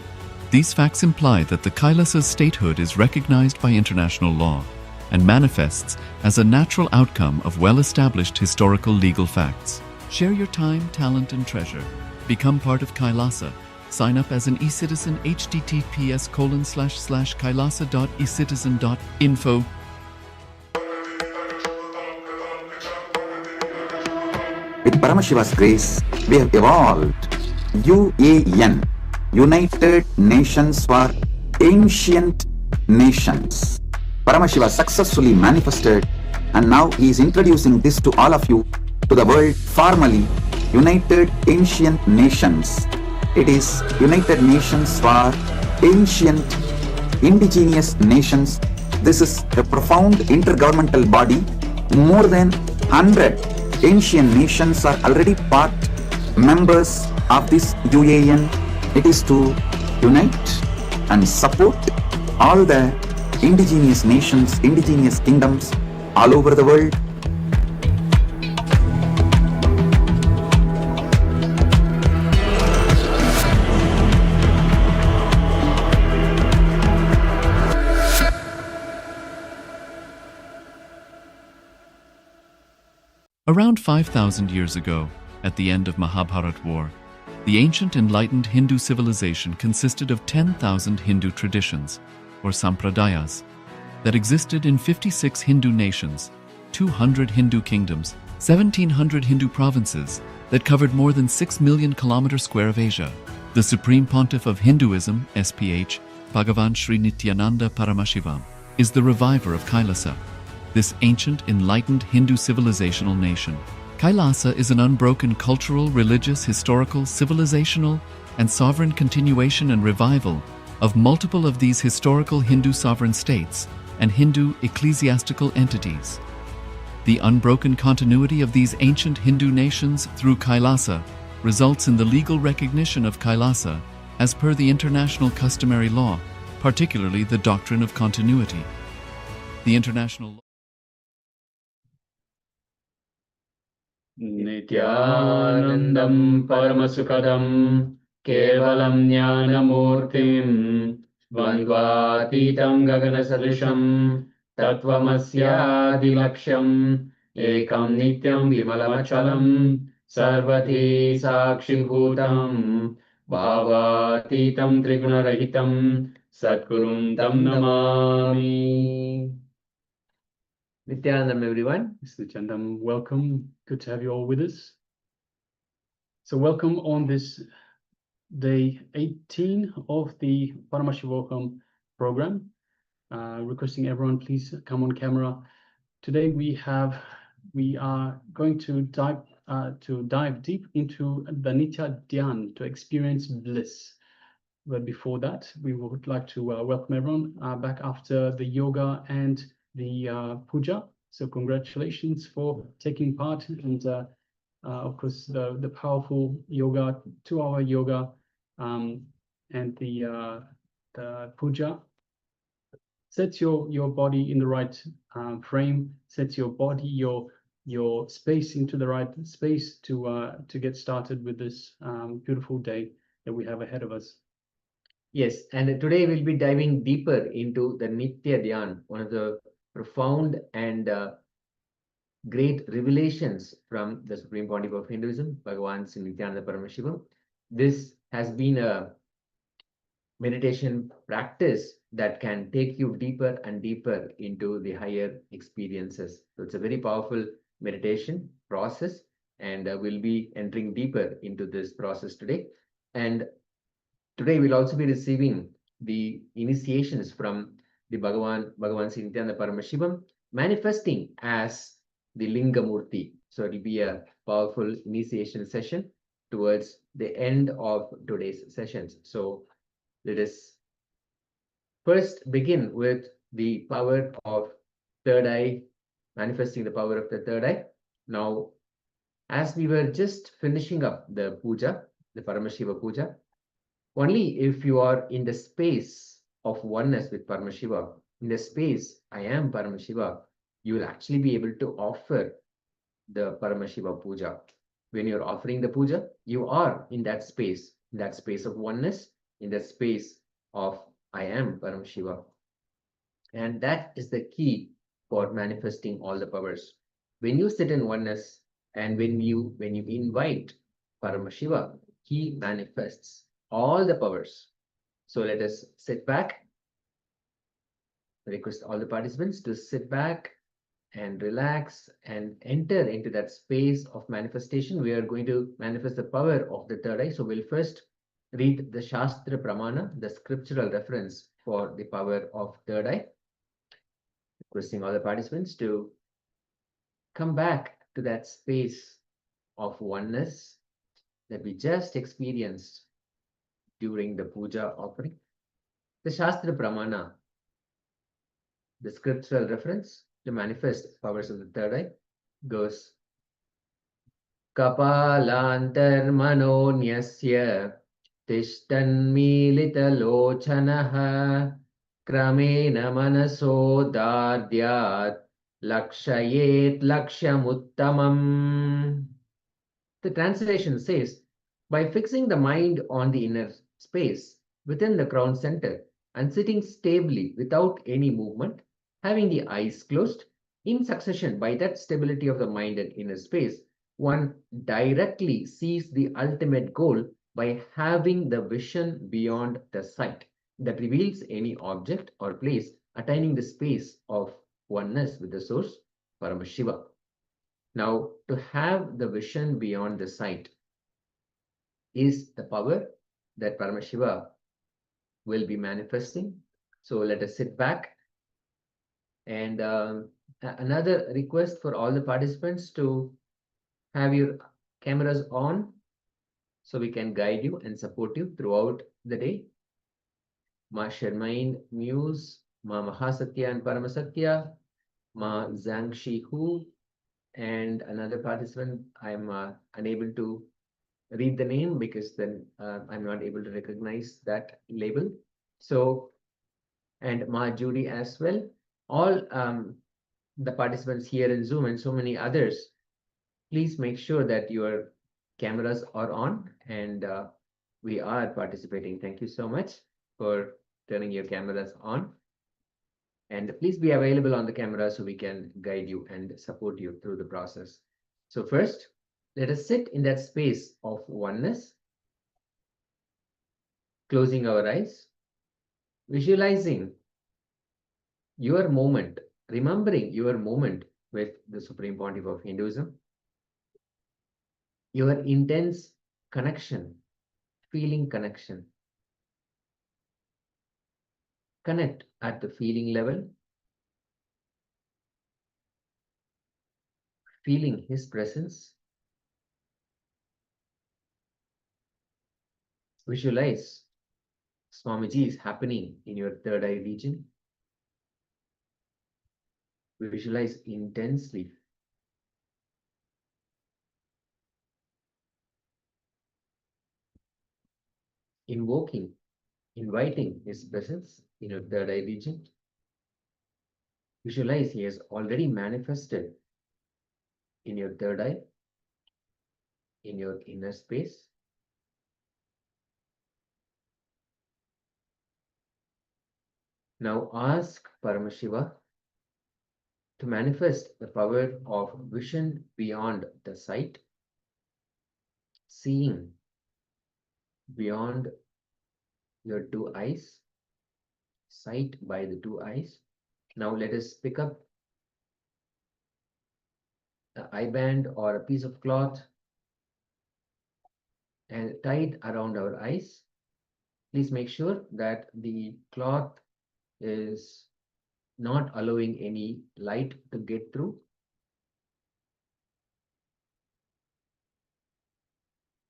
these facts imply that the Kailasa's statehood is recognized by international law and manifests as a natural outcome of well-established historical legal facts. Share your time, talent, and treasure. Become part of Kailasa. Sign up as an eCitizen https://kailasa.ecitizen.info. With Paramashiva's grace, we have evolved UAN, United Nations for Ancient Nations. Paramashiva successfully manifested, and now he is introducing this to all of you, to the world formally, United Ancient Nations, It is United Nations for ancient indigenous nations. This is a profound intergovernmental body. More than 100 ancient nations are already part members of this UAN. It is to unite and support all the indigenous nations, indigenous kingdoms all over the world. Around 5,000 years ago, at the end of Mahabharat War, the ancient enlightened Hindu civilization consisted of 10,000 Hindu traditions, or sampradayas, that existed in 56 Hindu nations, 200 Hindu kingdoms, 1,700 Hindu provinces that covered more than 6 million kilometers square of Asia. The Supreme Pontiff of Hinduism, SPH, Bhagavan Sri Nithyanaanda Paramashivham, is the reviver of KAILASA, this ancient, enlightened Hindu civilizational nation. KAILASA is an unbroken cultural, religious, historical, civilizational, and sovereign continuation and revival of multiple of these historical Hindu sovereign states and Hindu ecclesiastical entities. The unbroken continuity of these ancient Hindu nations through KAILASA results in the legal recognition of KAILASA as per the international customary law, particularly the doctrine of continuity. The international law Nithyanandam Paramasukadam Kevalam Jnanamurtim Dvandvatitam Gaganasadrisham Tattvamasyadilaksham Ekam Nityam Vimalamachalam Sarvati Sakshibhutam Bhavatitam Trigunarahitam Satgurum Tam Namami. Nithyanandam, everyone. Mr. Chandam, welcome. Good to have you all with us. So welcome on this day 18 of the Paramashivoham program. Requesting everyone, please come on camera. Today we are going to dive deep into the Nithya Dhyaan to experience bliss. But before that, we would like to welcome everyone back after the yoga and the puja. So congratulations for taking part, and of course the powerful yoga, 2-hour yoga, and the puja sets your body in the right frame, sets your body, your space into the right space to get started with this beautiful day that we have ahead of us. Yes, and today we'll be diving deeper into the Nithya Dhyaan, one of the profound and great revelations from the Supreme Pontiff of Hinduism, Bhagavan Sri Nithyanaanda Paramashivham. This has been a meditation practice that can take you deeper and deeper into the higher experiences. So it's a very powerful meditation process, and we'll be entering deeper into this process today. And today we'll also be receiving the initiations from the Bhagavan Sri Nithyanaanda Paramashivham, manifesting as the Lingamurti. So it'll be a powerful initiation session towards the end of today's sessions. So let us first begin with the power of third eye, manifesting the power of the third eye. Now, as we were just finishing up the puja, the Paramashiva puja, only if you are in the space of oneness with Paramashiva, in the space I am Paramashiva, you will actually be able to offer the Paramashiva puja. When you're offering the puja, you are in that space of oneness, in that space of I am Paramashiva. And that is the key for manifesting all the powers. When you sit in oneness and when you invite Paramashiva, he manifests all the powers. So let us sit back. I request all the participants to sit back and relax and enter into that space of manifestation. We are going to manifest the power of the third eye. So we'll first read the Shastra Pramana, the scriptural reference for the power of third eye. Requesting all the participants to come back to that space of oneness that we just experienced during the puja offering. The Shastra Pramana, the scriptural reference to manifest powers of the third eye, goes Kapalantarmanonyasya Tishtanmilitalochanaha Kramena manaso dardyat Lakshayet lakshamuttamam. The translation says, by fixing the mind on the inner space within the crown center and sitting stably without any movement, having the eyes closed, in succession by that stability of the mind and inner space, one directly sees the ultimate goal by having the vision beyond the sight that reveals any object or place attaining the space of oneness with the source, Paramashiva. Now, to have the vision beyond the sight is the power that Paramashiva will be manifesting. So let us sit back. And another request for all the participants to have your cameras on so we can guide you and support you throughout the day. Ma Sharmain Muse, Ma Mahasatya and Paramasatya, Ma Zhangshi Hu, and another participant, I'm unable to read the name because then I'm not able to recognize that label. So, and Ma Judy as well. All the participants here in Zoom and so many others, please make sure that your cameras are on and we are participating. Thank you so much for turning your cameras on. And please be available on the camera so we can guide you and support you through the process. So first, let us sit in that space of oneness, closing our eyes, visualizing your moment, remembering your moment with the Supreme Pontiff of Hinduism, your intense connection, feeling connection. Connect at the feeling level, feeling his presence. Visualize Swamiji is happening in your third eye region. Visualize intensely. Invoking, inviting his presence in your third eye region. Visualize he has already manifested in your third eye, in your inner space. Now ask Paramashiva to manifest the power of vision beyond the sight, seeing beyond your two eyes, sight by the two eyes. Now let us pick up an eye band or a piece of cloth and tie it around our eyes. Please make sure that the cloth is not allowing any light to get through.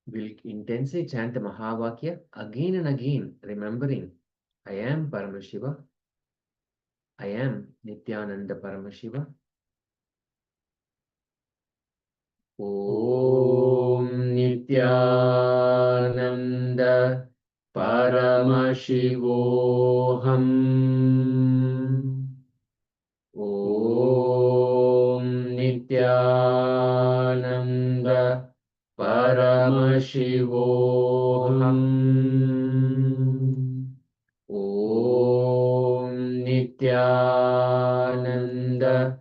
We'll intensely chant the Mahavakya again and again, remembering I am Paramashiva, I am Nithyananda Paramashiva. Om Nithyananda Paramashivoham. Om Nithyananda Paramashivoham. Om Nithyananda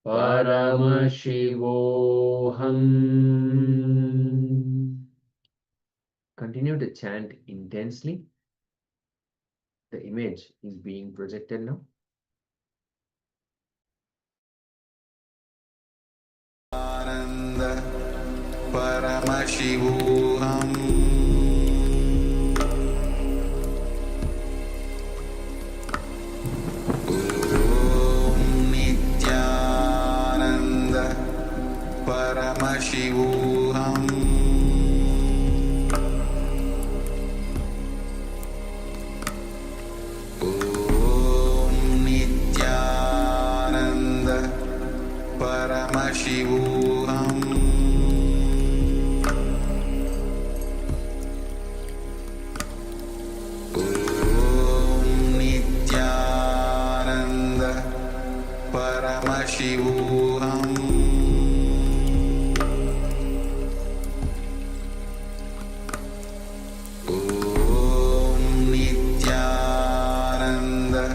Paramashivoham. Continue to chant intensely. The image is being projected now. Ananda Paramashivoham. Om Nithyananda Paramashivoham. Paramashivoham Om Nithyananda Paramashivoham Om Nithyananda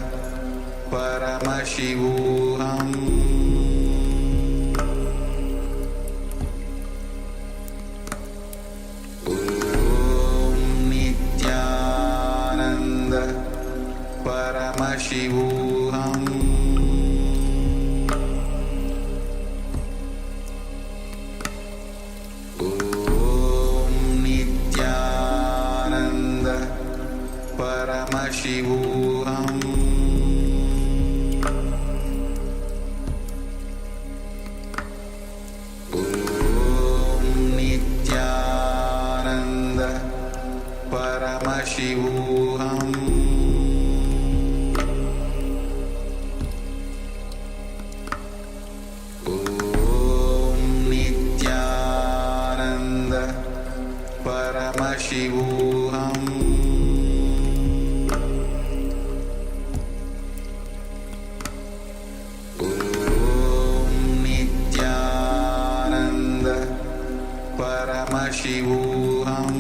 Paramashivoham Paramashivoham Om Nithyananda Paramashivoham Om Nithyananda Paramashivoham Paramashivoham Om Nithyananda Paramashivoham Om Nithyananda Paramashivoham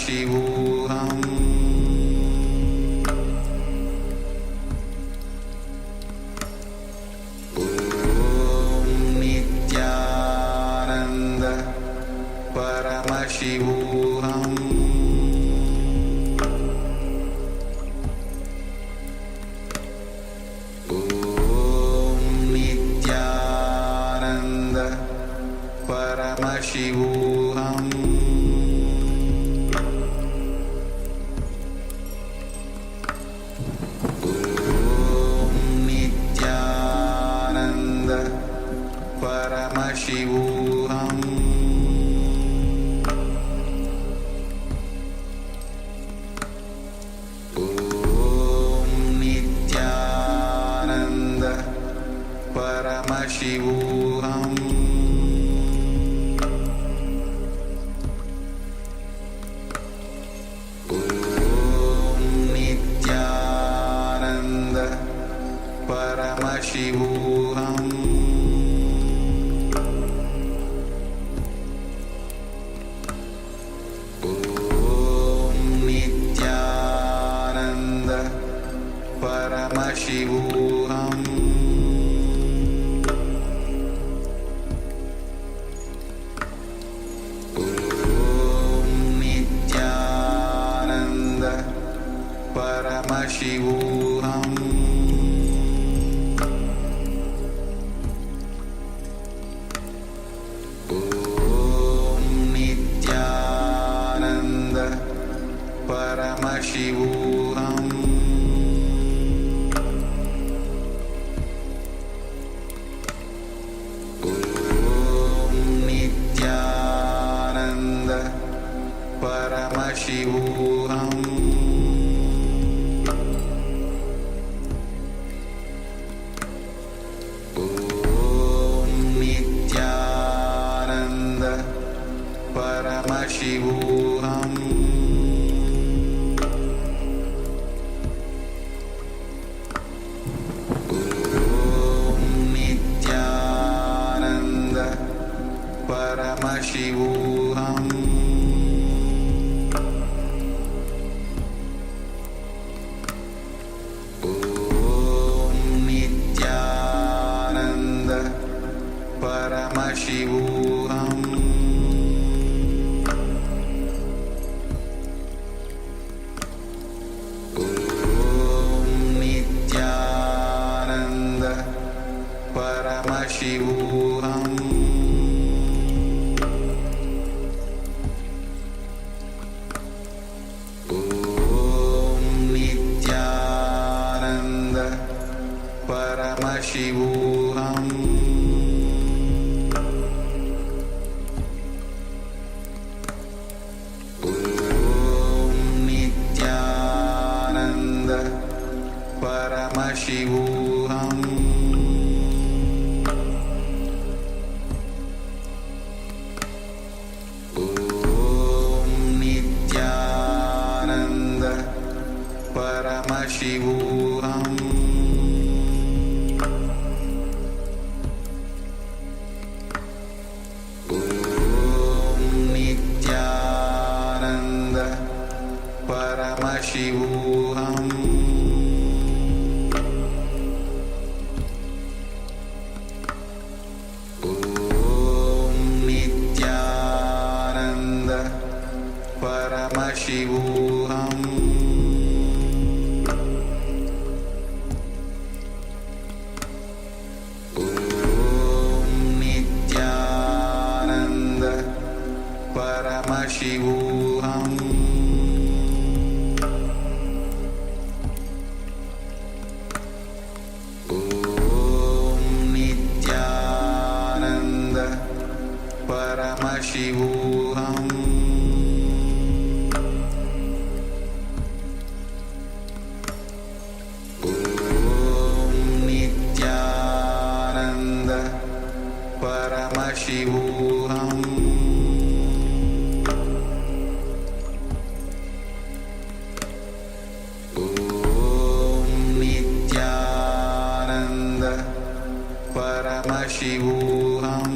Paramashivoham Om Nithyananda Paramashivoham Om Nithyananda Paramashivoham Paramashivoham Om Nithyananda Paramashivoham Om Nithyananda Paramashivoham Paramashivoham Om Nithyananda Paramashivoham Om Nithyananda Paramashivoham Paramashivoham Om Nithyananda Paramashivoham Om Nithyananda Paramashivoham Paramashivoham Om Nithyananda Paramashivoham Paramashivoham Om Nithyananda Paramashivoham Om Nithyananda Paramashivoham Om Nithyananda Paramashivoham Om Nithyananda Paramashivoham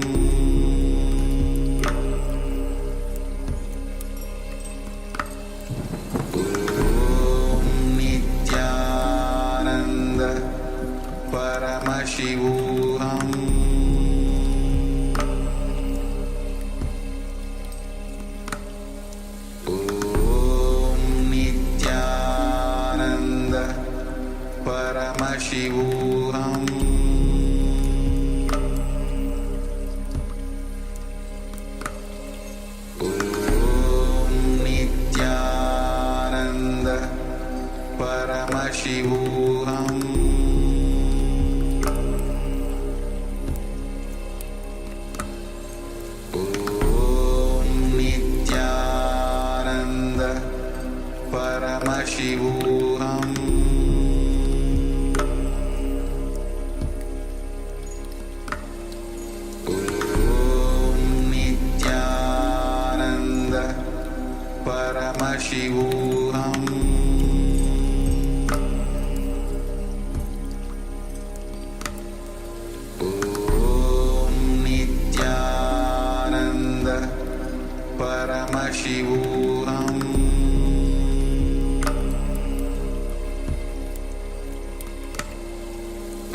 Om Nithyananda Paramashivoham Om Nithyananda Paramashivoham Om Nithyananda Paramashivoham Om Nithyananda Paramashivoham Om Nithyananda Paramashivoham Om Nithyananda Paramashivoham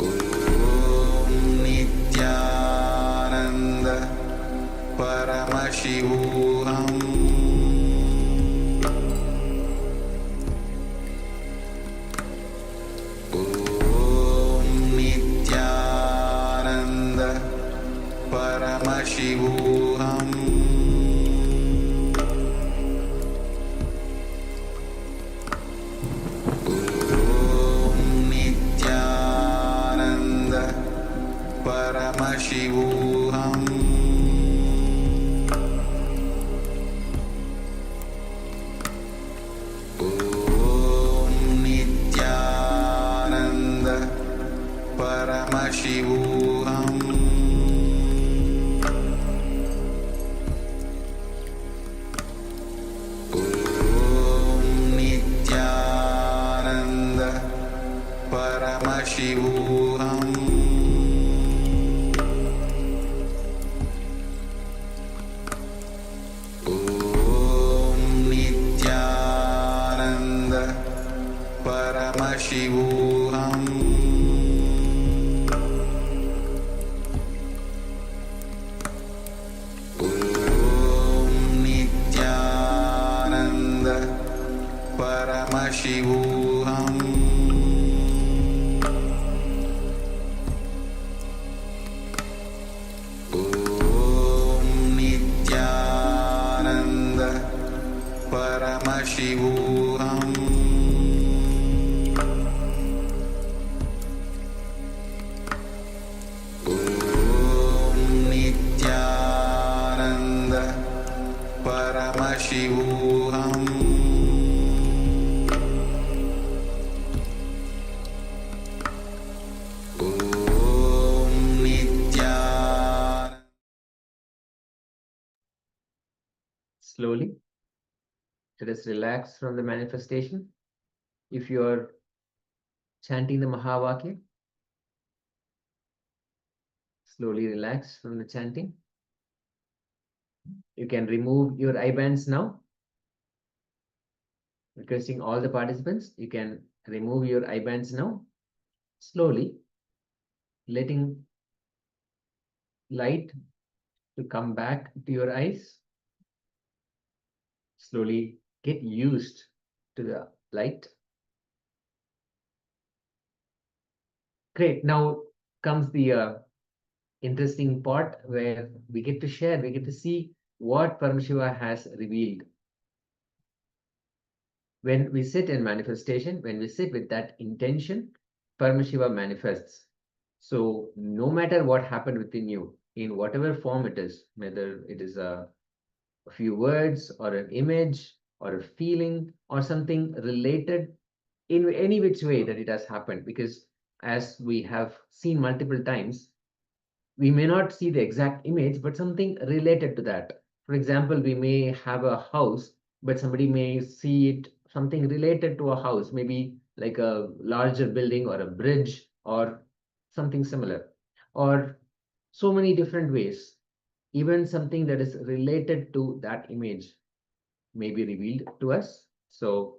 Om Nithyananda Paramashivoham Om Nithyananda Paramashivoham Om Nithyananda Paramashivoham Om Nithyananda Paramashivoham Om Nithyananda Paramashivoham Om Nithyananda Paramashivoham Om Nithyananda Paramashivoham Om Nithyananda Paramashivoham Om Nithyananda Paramashivoham Om Nithyananda. Slowly, let us relax from the manifestation. If you are chanting the Mahavakya, slowly relax from the chanting. You can remove your eye bands now. Requesting all the participants, you can remove your eye bands now. Slowly, letting light to come back to your eyes. Slowly get used to the light. Great. Now comes the interesting part where we get to share, we get to see what Paramashiva has revealed. When we sit in manifestation, when we sit with that intention, Paramashiva manifests. So no matter what happened within you, in whatever form it is, whether it is a few words or an image or a feeling or something related in any which way that it has happened, because as we have seen multiple times, we may not see the exact image, but something related to that. For example, we may have a house, but somebody may see it something related to a house, maybe like a larger building or a bridge or something similar, or so many different ways. Even something that is related to that image may be revealed to us. So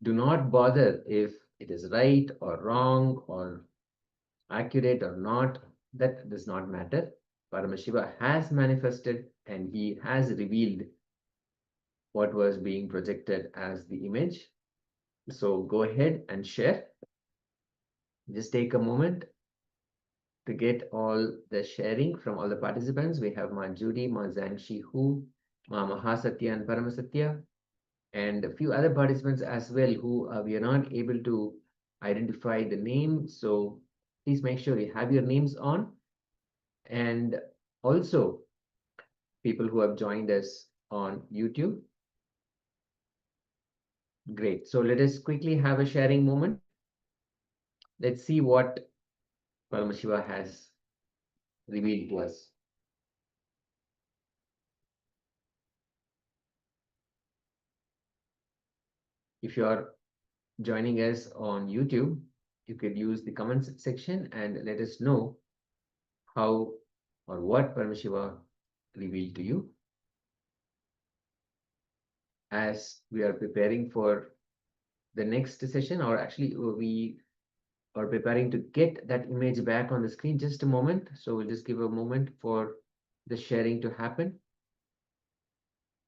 do not bother if it is right or wrong or accurate or not. That does not matter. Paramashiva has manifested and he has revealed what was being projected as the image. So go ahead and share. Just take a moment to get all the sharing from all the participants. We have Ma Judy, Ma Zhangxi Hu, Ma Mahasatya and Paramasatya, and a few other participants as well who we are not able to identify the name. So please make sure you have your names on. And also people who have joined us on YouTube. Great. So let us quickly have a sharing moment. Let's see what Paramashiva has revealed to us. If you are joining us on YouTube, you could use the comments section and let us know how or what Paramashiva revealed to you. As we are preparing for the next session, or actually we are preparing to get that image back on the screen. Just a moment. So we'll just give a moment for the sharing to happen.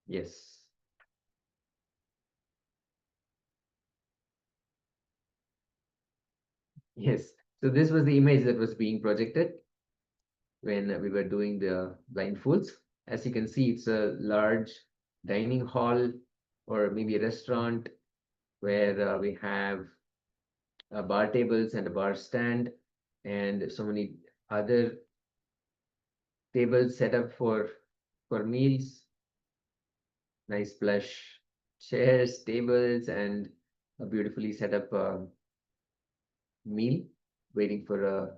Yes. Yes. So this was the image that was being projected when we were doing the blindfolds. As you can see, it's a large dining hall or maybe a restaurant where we have bar tables and a bar stand and so many other tables set up for meals. Nice plush chairs, tables, and a beautifully set up meal waiting for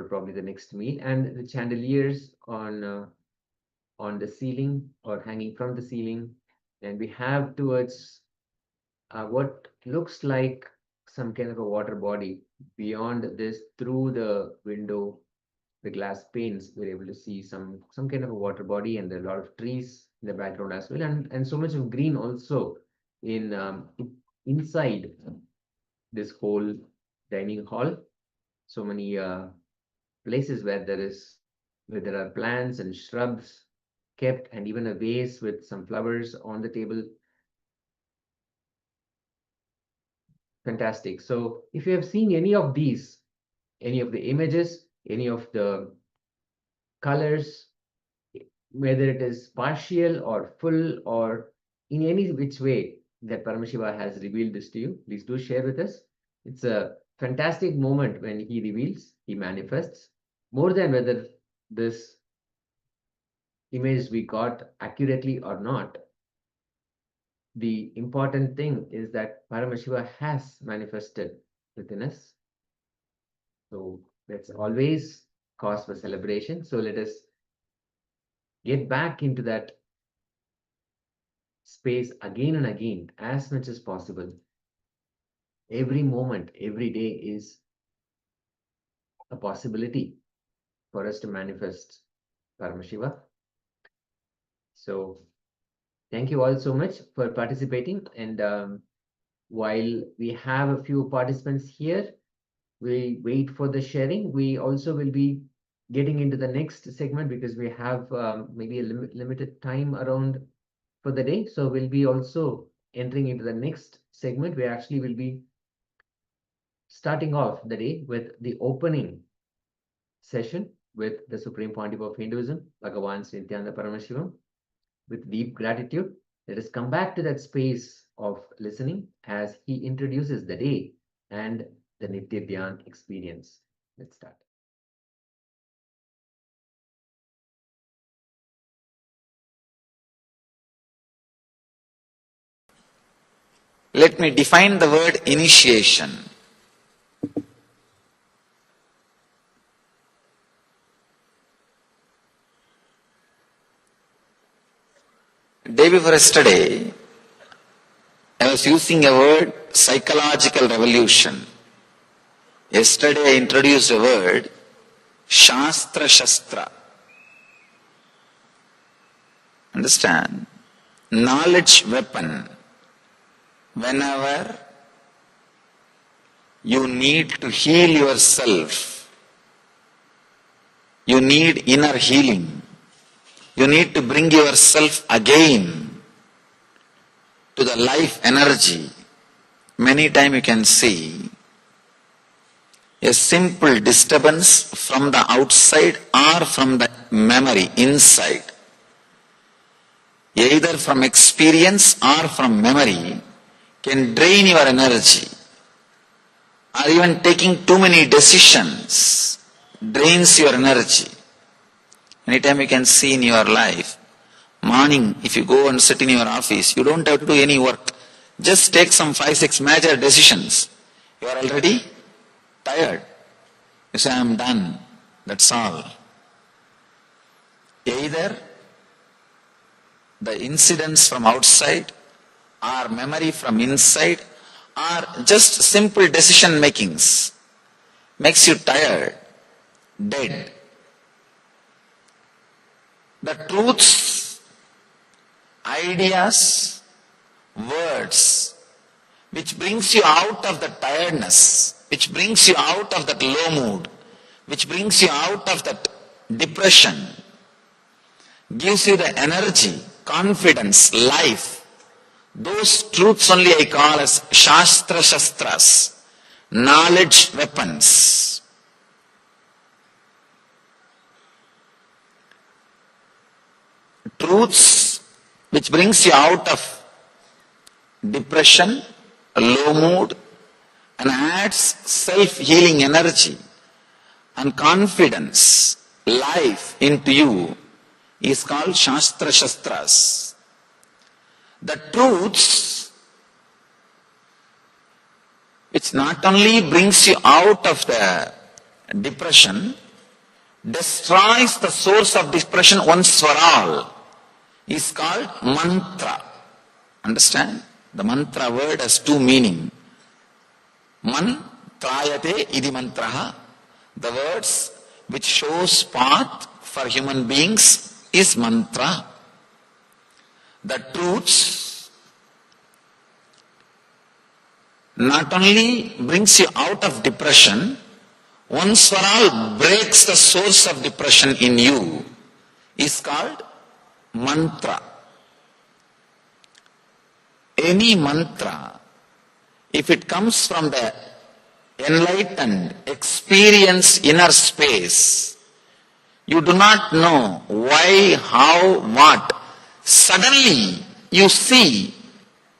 probably the next meal, and the chandeliers on the ceiling or hanging from the ceiling. And we have towards what looks like some kind of a water body. Beyond this, through the window, the glass panes, we're able to see some kind of a water body, and there are a lot of trees in the background as well, and so much of green also in inside this whole dining hall. So many places where there are plants and shrubs kept, and even a vase with some flowers on the table. Fantastic. So if you have seen any of these, any of the images, any of the colors, whether it is partial or full or in any which way that Paramashiva has revealed this to you, please do share with us. It's a fantastic moment when he reveals, he manifests, more than whether this image we got accurately or not. The important thing is that Paramashiva has manifested within us. So that's always cause for celebration. So let us get back into that space again and again as much as possible. Every moment, every day is a possibility for us to manifest Paramashiva. So thank you all so much for participating. And while we have a few participants here, we wait for the sharing. We also will be getting into the next segment because we have maybe a limited time around for the day. So we'll be also entering into the next segment. We actually will be starting off the day with the opening session with the Supreme Pontiff of Hinduism, Bhagavan Sri Nithyanaanda Paramashivamam. With deep gratitude, let us come back to that space of listening as he introduces the day and the Nithya Dhyaan experience. Let's start. Let me define the word initiation. Day before yesterday, I was using a word psychological revolution. Yesterday I introduced a word Shastra Shastra. Understand? Knowledge weapon. Whenever you need to heal yourself, you need inner healing. You need to bring yourself again to the life energy. Many times you can see a simple disturbance from the outside or from the memory inside. Either from experience or from memory can drain your energy. Or even taking too many decisions drains your energy. Anytime you can see in your life, morning if you go and sit in your office, you don't have to do any work. Just take some 5-6 major decisions. You are already tired. You say, I am done. That's all. Either the incidents from outside or memory from inside or just simple decision makings makes you tired, dead. The truths, ideas, words, which brings you out of the tiredness, which brings you out of that low mood, which brings you out of that depression, gives you the energy, confidence, life. Those truths only I call as Shastra Shastras, knowledge weapons. Truths which brings you out of depression, a low mood, and adds self-healing energy and confidence, life into you is called Shastra Shastras. The truths which not only brings you out of the depression, destroys the source of depression once for all, is called mantra. Understand? The mantra word has two meanings. Mantrayate idi mantraha. The words which shows path for human beings is mantra. The truths not only brings you out of depression, once for all breaks the source of depression in you, is called mantra. Any mantra, if it comes from the enlightened, experienced inner space, you do not know why, how, what. Suddenly you see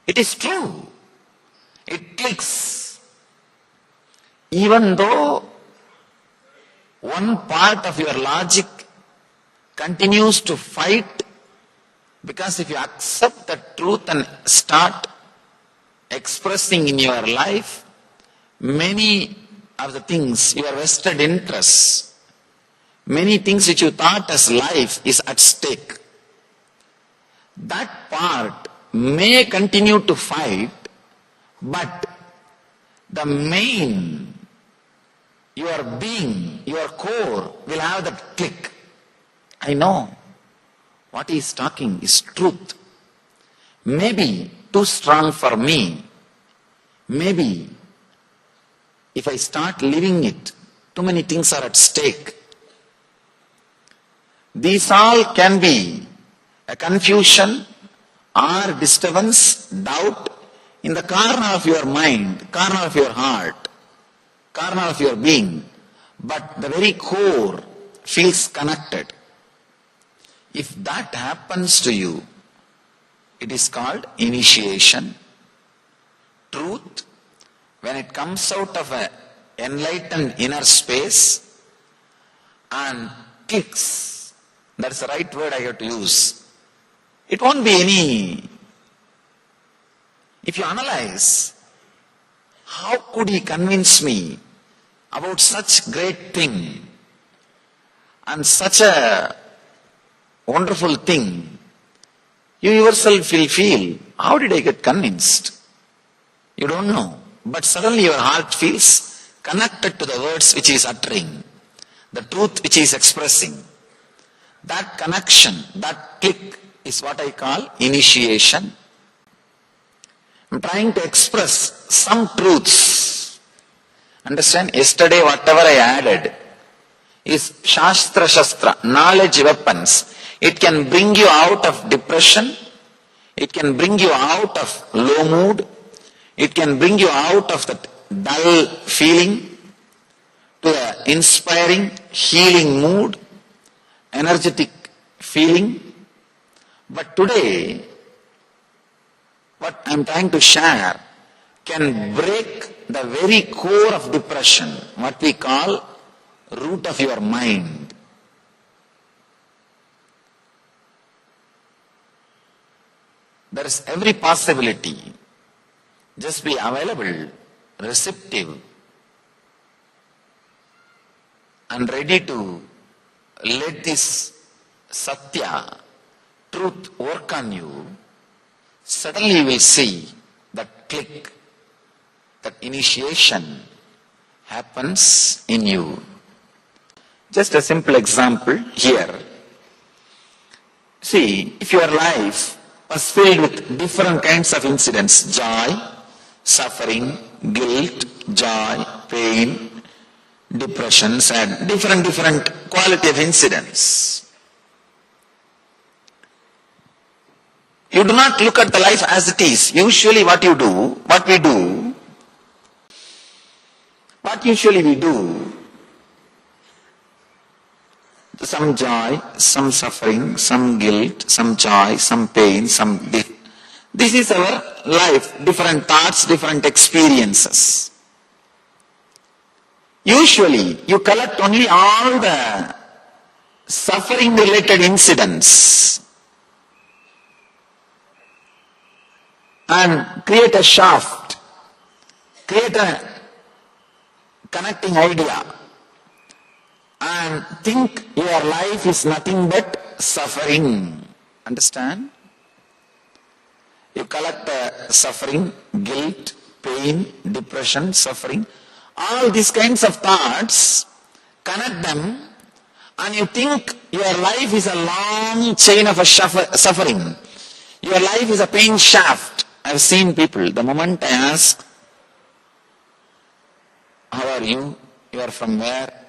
it is true. It clicks. Even though one part of your logic continues to fight, because if you accept the truth and start expressing in your life, many of the things, your vested interests, many things which you thought as life is at stake. That part may continue to fight, but the main, your being, your core will have that click. I know what he is talking is truth. Maybe too strong for me. Maybe if I start living it, too many things are at stake. These all can be a confusion or disturbance, doubt in the corner of your mind, corner of your heart, corner of your being, but the very core feels connected. If that happens to you, it is called initiation. Truth, when it comes out of an enlightened inner space and clicks, that's the right word I have to use. It won't be any. If you analyze, how could he convince me about such great thing and such a wonderful thing? You yourself will feel, how did I get convinced? You don't know. But suddenly your heart feels connected to the words which he is uttering, the truth which he is expressing. That connection, that click is what I call initiation. I'm trying to express some truths. Understand? Yesterday whatever I added is Shastra, knowledge weapons. It can bring you out of depression. It can bring you out of low mood. It can bring you out of that dull feeling to an inspiring, healing mood, energetic feeling. But today, what I'm trying to share can break the very core of depression, what we call root of your mind. There is every possibility. Just be available, receptive, and ready to let this Satya, truth work on you. Suddenly you will see that click, that initiation happens in you. Just a simple example here. See, if your life was filled with different kinds of incidents, joy, suffering, guilt, joy, pain, depression, sad, different quality of incidents. You do not look at the life as it is. Usually what we do, some joy, some suffering, some guilt, some joy, some pain, this is our life, different thoughts, different experiences. Usually, you collect only all the suffering related incidents and create a shaft, create a connecting idea and think your life is nothing but suffering. Understand? You collect suffering, guilt, pain, depression, suffering, all these kinds of thoughts, connect them, and you think your life is a long chain of suffering. Your life is a pain shaft. I've seen people, the moment I ask, how are you? You are from where?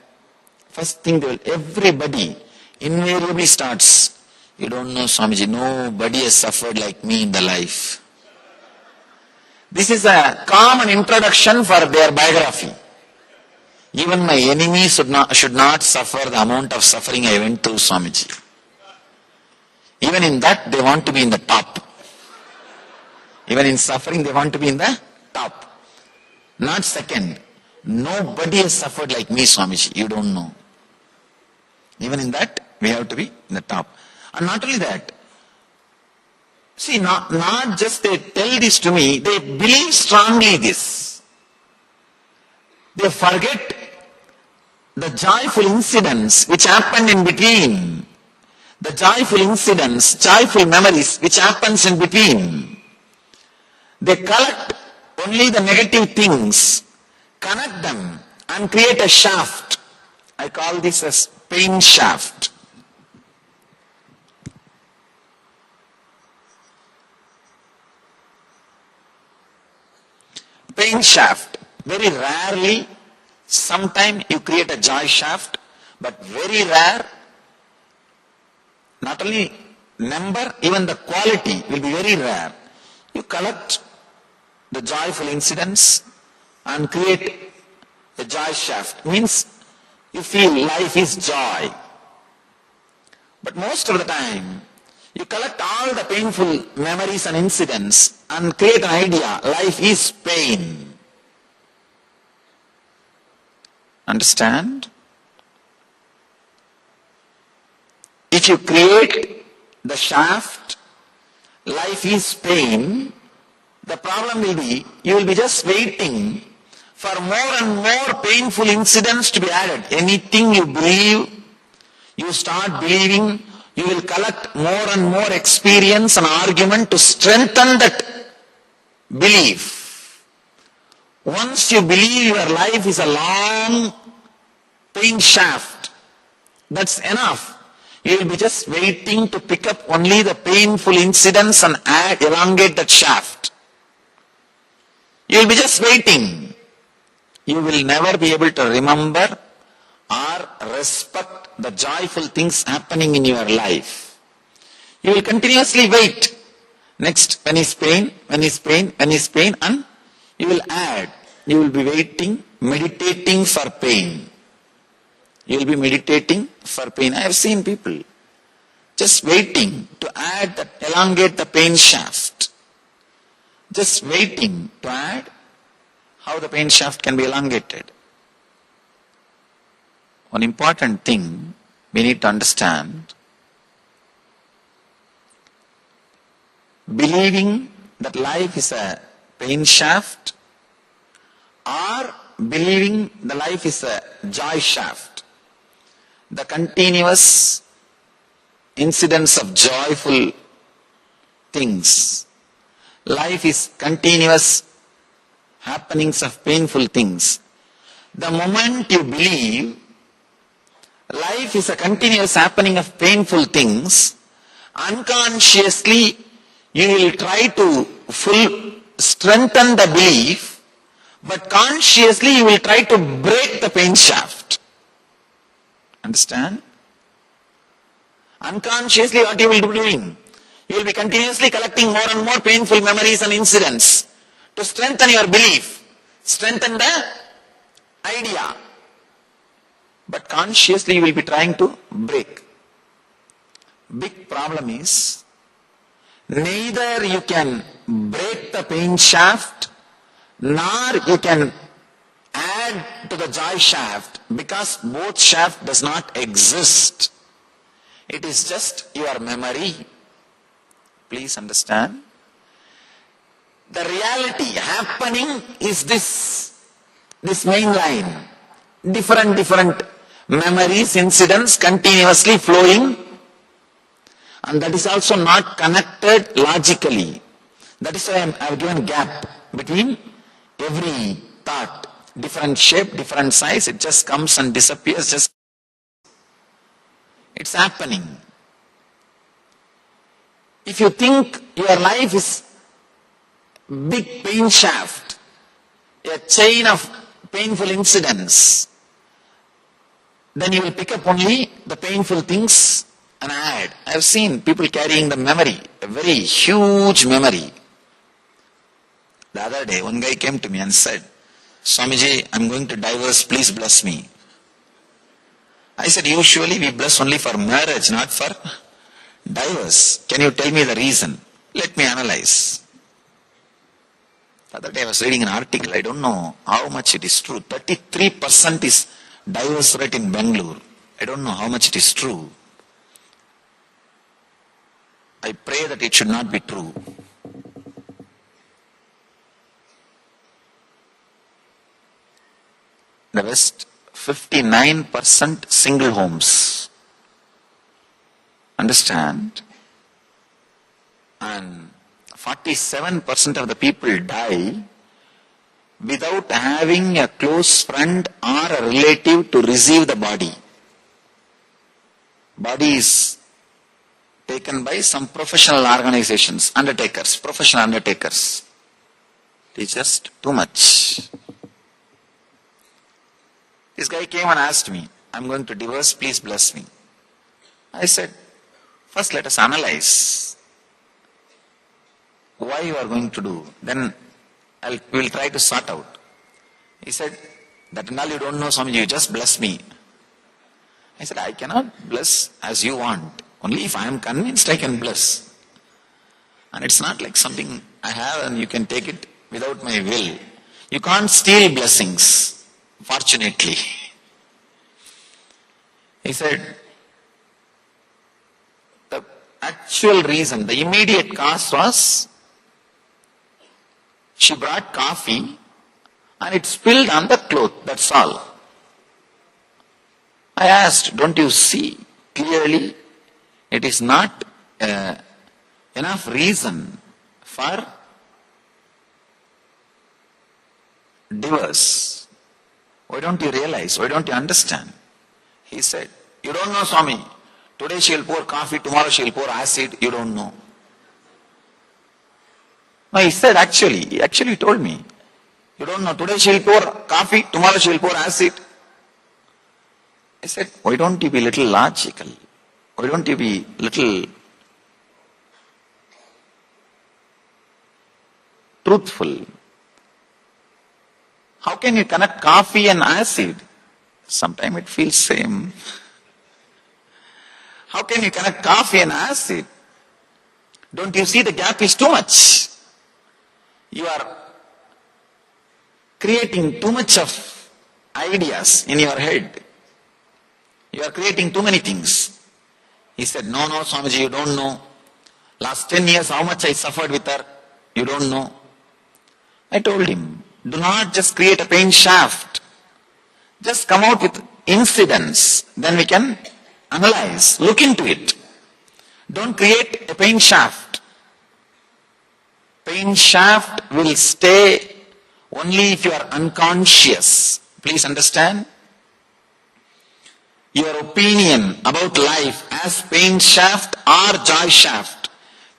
First thing everybody invariably starts, you don't know Swamiji, nobody has suffered like me in the life. This is a common introduction for their biography. Even my enemies should not suffer the amount of suffering I went through, Swamiji. Even in that, they want to be in the top. Even in suffering, they want to be in the top. Not second. Nobody has suffered like me, Swamiji. You don't know. Even in that, we have to be in the top. And not only that, see, not just they tell this to me, they believe strongly this. They forget the joyful incidents which happened in between. The joyful incidents, joyful memories which happens in between. They collect only the negative things, connect them and create a shaft. I call this as pain shaft. Pain shaft. Very rarely, sometime you create a joy shaft, but very rare. Not only number, even the quality will be very rare. You collect the joyful incidents and create a joy shaft. Means you feel life is joy. But most of the time, you collect all the painful memories and incidents and create an idea, life is pain. Understand? If you create the shaft, life is pain, the problem will be, you will be just waiting for more and more painful incidents to be added. Anything you believe, you start believing, you will collect more and more experience and argument to strengthen that belief. Once you believe your life is a long pain shaft, that's enough. You will be just waiting to pick up only the painful incidents and elongate that shaft. You will be just waiting. You will never be able to remember or respect the joyful things happening in your life. You will continuously wait. Next, when is pain, when is pain, when is pain, and you will add. You will be waiting, meditating for pain. You will be meditating for pain. I have seen people just waiting to add that, elongate the pain shaft. Just waiting to add how the pain shaft can be elongated. One important thing we need to understand, believing that life is a pain shaft or believing the life is a joy shaft, the continuous incidents of joyful things, life is continuous happenings of painful things. The moment you believe life is a continuous happening of painful things, unconsciously you will try to strengthen the belief, but consciously you will try to break the pain shaft. Understand? Unconsciously what you will be doing? You will be continuously collecting more and more painful memories and incidents to strengthen your belief, strengthen the idea. But consciously you will be trying to break. Big problem is, neither you can break the pain shaft, nor you can add to the joy shaft, because both shaft does not exist. It is just your memory. Please understand. The reality happening is this main line. Different memories, incidents continuously flowing, and that is also not connected logically. That is why I have given gap between every thought. Different shape, different size, it just comes and disappears, it's happening. If you think your life is big pain shaft, a chain of painful incidents, then you will pick up only the painful things and add. I have seen people carrying the memory, a very huge memory. The other day, one guy came to me and said, Swamiji, I'm going to divorce, please bless me. I said, usually we bless only for marriage, not for divorce. Can you tell me the reason? Let me analyze. The other day I was reading an article, I don't know how much it is true. 33% is divorce rate in Bangalore. I don't know how much it is true. I pray that it should not be true. The West, 59% single homes. Understand? And 47% of the people die without having a close friend or a relative to receive the body. Body is taken by some professional organizations, undertakers, professional undertakers. It is just too much. This guy came and asked me, I'm going to divorce, please bless me. I said, First let us analyze why you are going to do. Then we'll try to sort out. He said, that and all you don't know, Swamiji, you just bless me. I said, I cannot bless as you want. Only if I am convinced I can bless. And it's not like something I have and you can take it without my will. You can't steal blessings, fortunately. He said, the actual reason, the immediate cause was, she brought coffee and it spilled on the cloth, that's all. I asked, don't you see clearly it is not enough reason for divorce? Why don't you realize? Why don't you understand? He said, you don't know, Swami. Today she'll pour coffee, tomorrow she'll pour acid, you don't know. No, he said he actually told me, you don't know, today she'll pour coffee, tomorrow she'll pour acid. I said, why don't you be little logical? Why don't you be little truthful? How can you connect coffee and acid? Sometimes it feels same. How can you connect coffee and acid? Don't you see the gap is too much? You are creating too much of ideas in your head. You are creating too many things. He said, no, Swamiji, you don't know. Last 10 years, how much I suffered with her, you don't know. I told him, do not just create a pain shaft. Just come out with incidents. Then we can analyze, look into it. Don't create a pain shaft. Pain shaft will stay only if you are unconscious. Please understand. Your opinion about life as pain shaft or joy shaft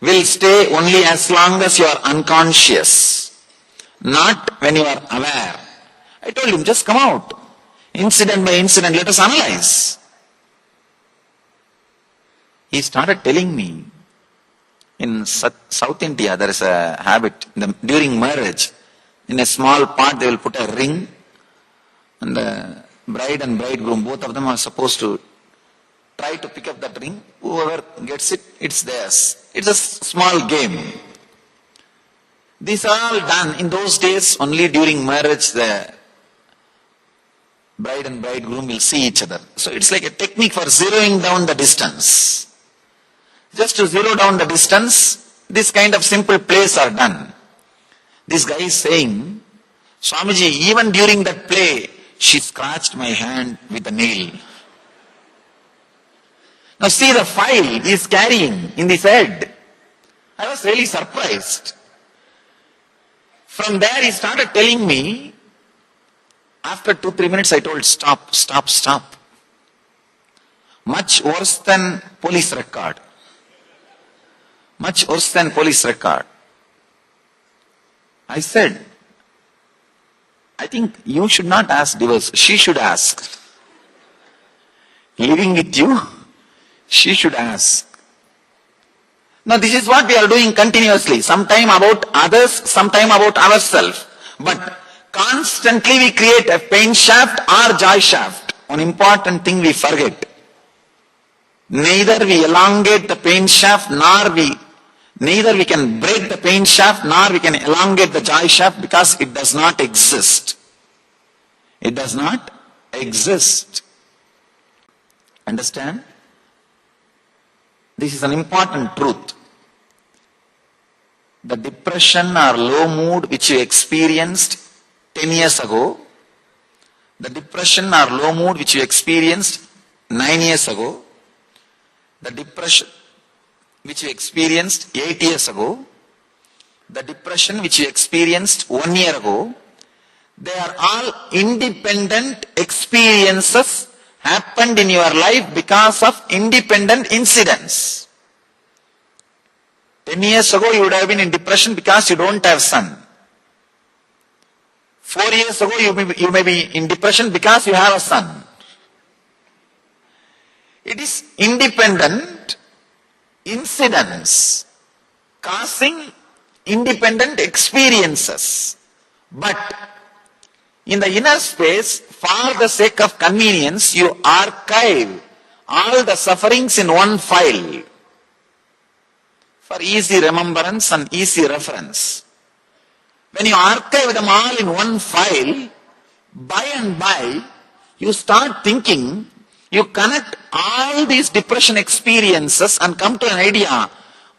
will stay only as long as you are unconscious, not when you are aware. I told him, just come out. Incident by incident, let us analyze. He started telling me, in South India, there is a habit, during marriage, in a small pot they will put a ring, and the bride and bridegroom, both of them are supposed to try to pick up that ring. Whoever gets it, it's theirs. It's a small game. These are all done. In those days, only during marriage, the bride and bridegroom will see each other. So it's like a technique for zeroing down the distance. Just to zero down the distance, this kind of simple plays are done. This guy is saying, Swamiji, even during that play, she scratched my hand with a nail. Now see the file he is carrying in his head. I was really surprised. From there he started telling me, after 2-3 minutes I told, stop. Much worse than police record. Much worse than police record. I said, I think you should not ask divorce, she should ask. Living with you, she should ask. Now this is what we are doing continuously. Sometime about others, sometime about ourselves. But constantly we create a pain shaft or joy shaft. One important thing we forget. Neither we elongate the pain shaft neither we can break the pain shaft nor we can elongate the joy shaft, because it does not exist. It does not exist. Understand? This is an important truth. The depression or low mood which you experienced 10 years ago, the depression or low mood which you experienced 9 years ago, the depression which you experienced 8 years ago, the depression which you experienced 1 year ago, they are all independent experiences happened in your life because of independent incidents. 10 years ago you would have been in depression because you don't have son. 4 years ago you may be in depression because you have a son. It is independent incidents causing independent experiences. But in the inner space, for the sake of convenience, you archive all the sufferings in one file for easy remembrance and easy reference. When you archive them all in one file, by and by, you start thinking, you connect all these depression experiences and come to an idea,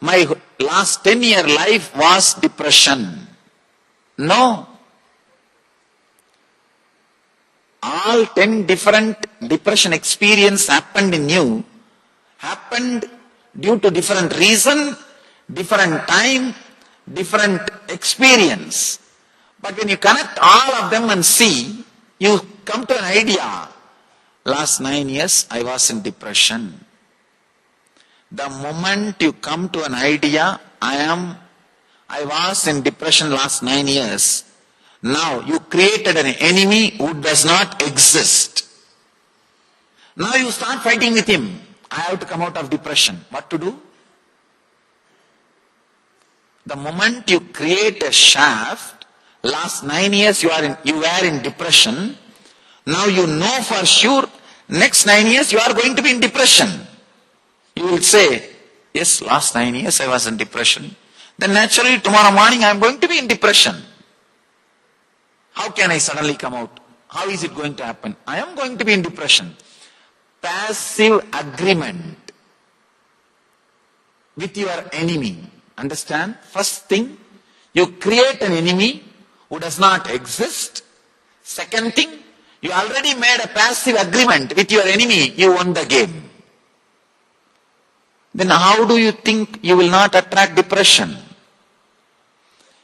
my last 10-year life was depression. No. All 10 different depression experiences happened in you, happened due to different reason, different time, different experience. But when you connect all of them and see, you come to an idea, last 9 years I was in depression. The moment you come to an idea, I was in depression last 9 years, now you created an enemy who does not exist. Now you start fighting with him. I have to come out of depression. What to do? The moment you create a shaft, last 9 years you were in depression, now you know for sure, next 9 years you are going to be in depression. You will say, yes, last 9 years I was in depression. Then naturally tomorrow morning I am going to be in depression. How can I suddenly come out? How is it going to happen? I am going to be in depression. Passive agreement with your enemy. Understand? First thing, you create an enemy who does not exist. Second thing, you already made a passive agreement with your enemy. You won the game. Then how do you think you will not attract depression?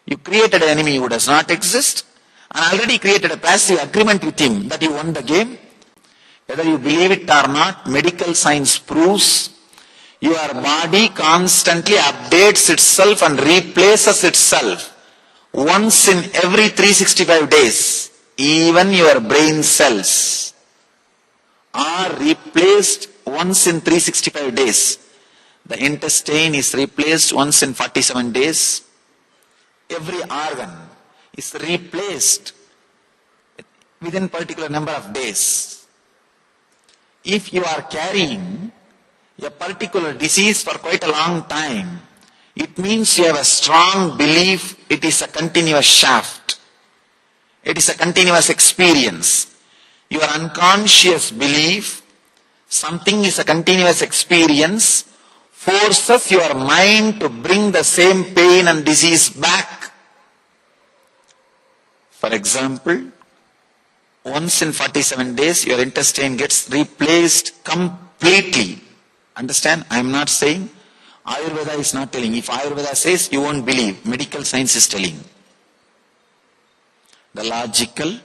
You created an enemy who does not exist and already created a passive agreement with him that you won the game. Whether you believe it or not, medical science proves your body constantly updates itself and replaces itself once in every 365 days. Even your brain cells are replaced once in 365 days. The intestine is replaced once in 47 days. Every organ is replaced within particular number of days. If you are carrying a particular disease for quite a long time, it means you have a strong belief it is a continuous shaft. It is a continuous experience. Your unconscious belief something is a continuous experience forces your mind to bring the same pain and disease back. For example, once in 47 days, your intestine gets replaced completely. Understand? I am not saying, Ayurveda is not telling. If Ayurveda says, you won't believe. Medical science is telling. The logical,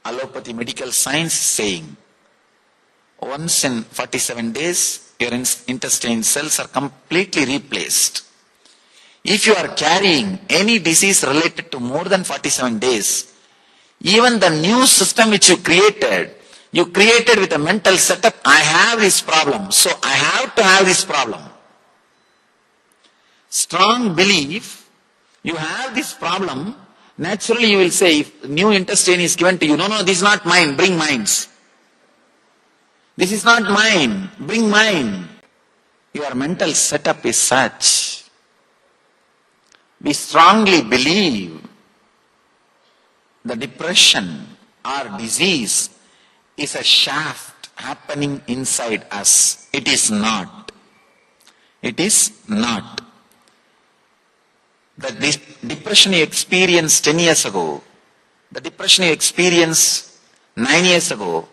allopathy medical science is saying, once in 47 days, your intestine cells are completely replaced. If you are carrying any disease related to more than 47 days, even the new system which you created with a mental setup, I have this problem, so I have to have this problem. Strong belief, you have this problem, naturally you will say, if new intestine is given to you, no, this is not mine, bring mines. This is not mine, bring mine. Your mental setup is such. We strongly believe the depression or disease is a shaft happening inside us. It is not. It is not. The depression you experienced 10 years ago, the depression you experienced 9 years ago,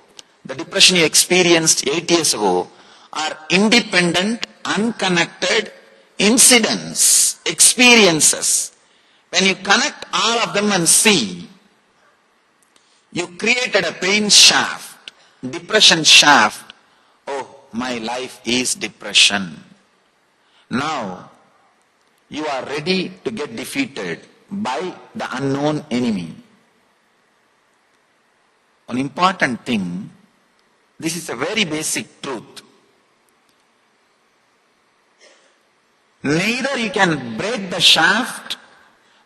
the depression you experienced 8 years ago are independent, unconnected incidents, experiences. When you connect all of them and see, you created a pain shaft, depression shaft. Oh, my life is depression. Now, you are ready to get defeated by the unknown enemy. An important thing, this is a very basic truth. Neither you can break the shaft,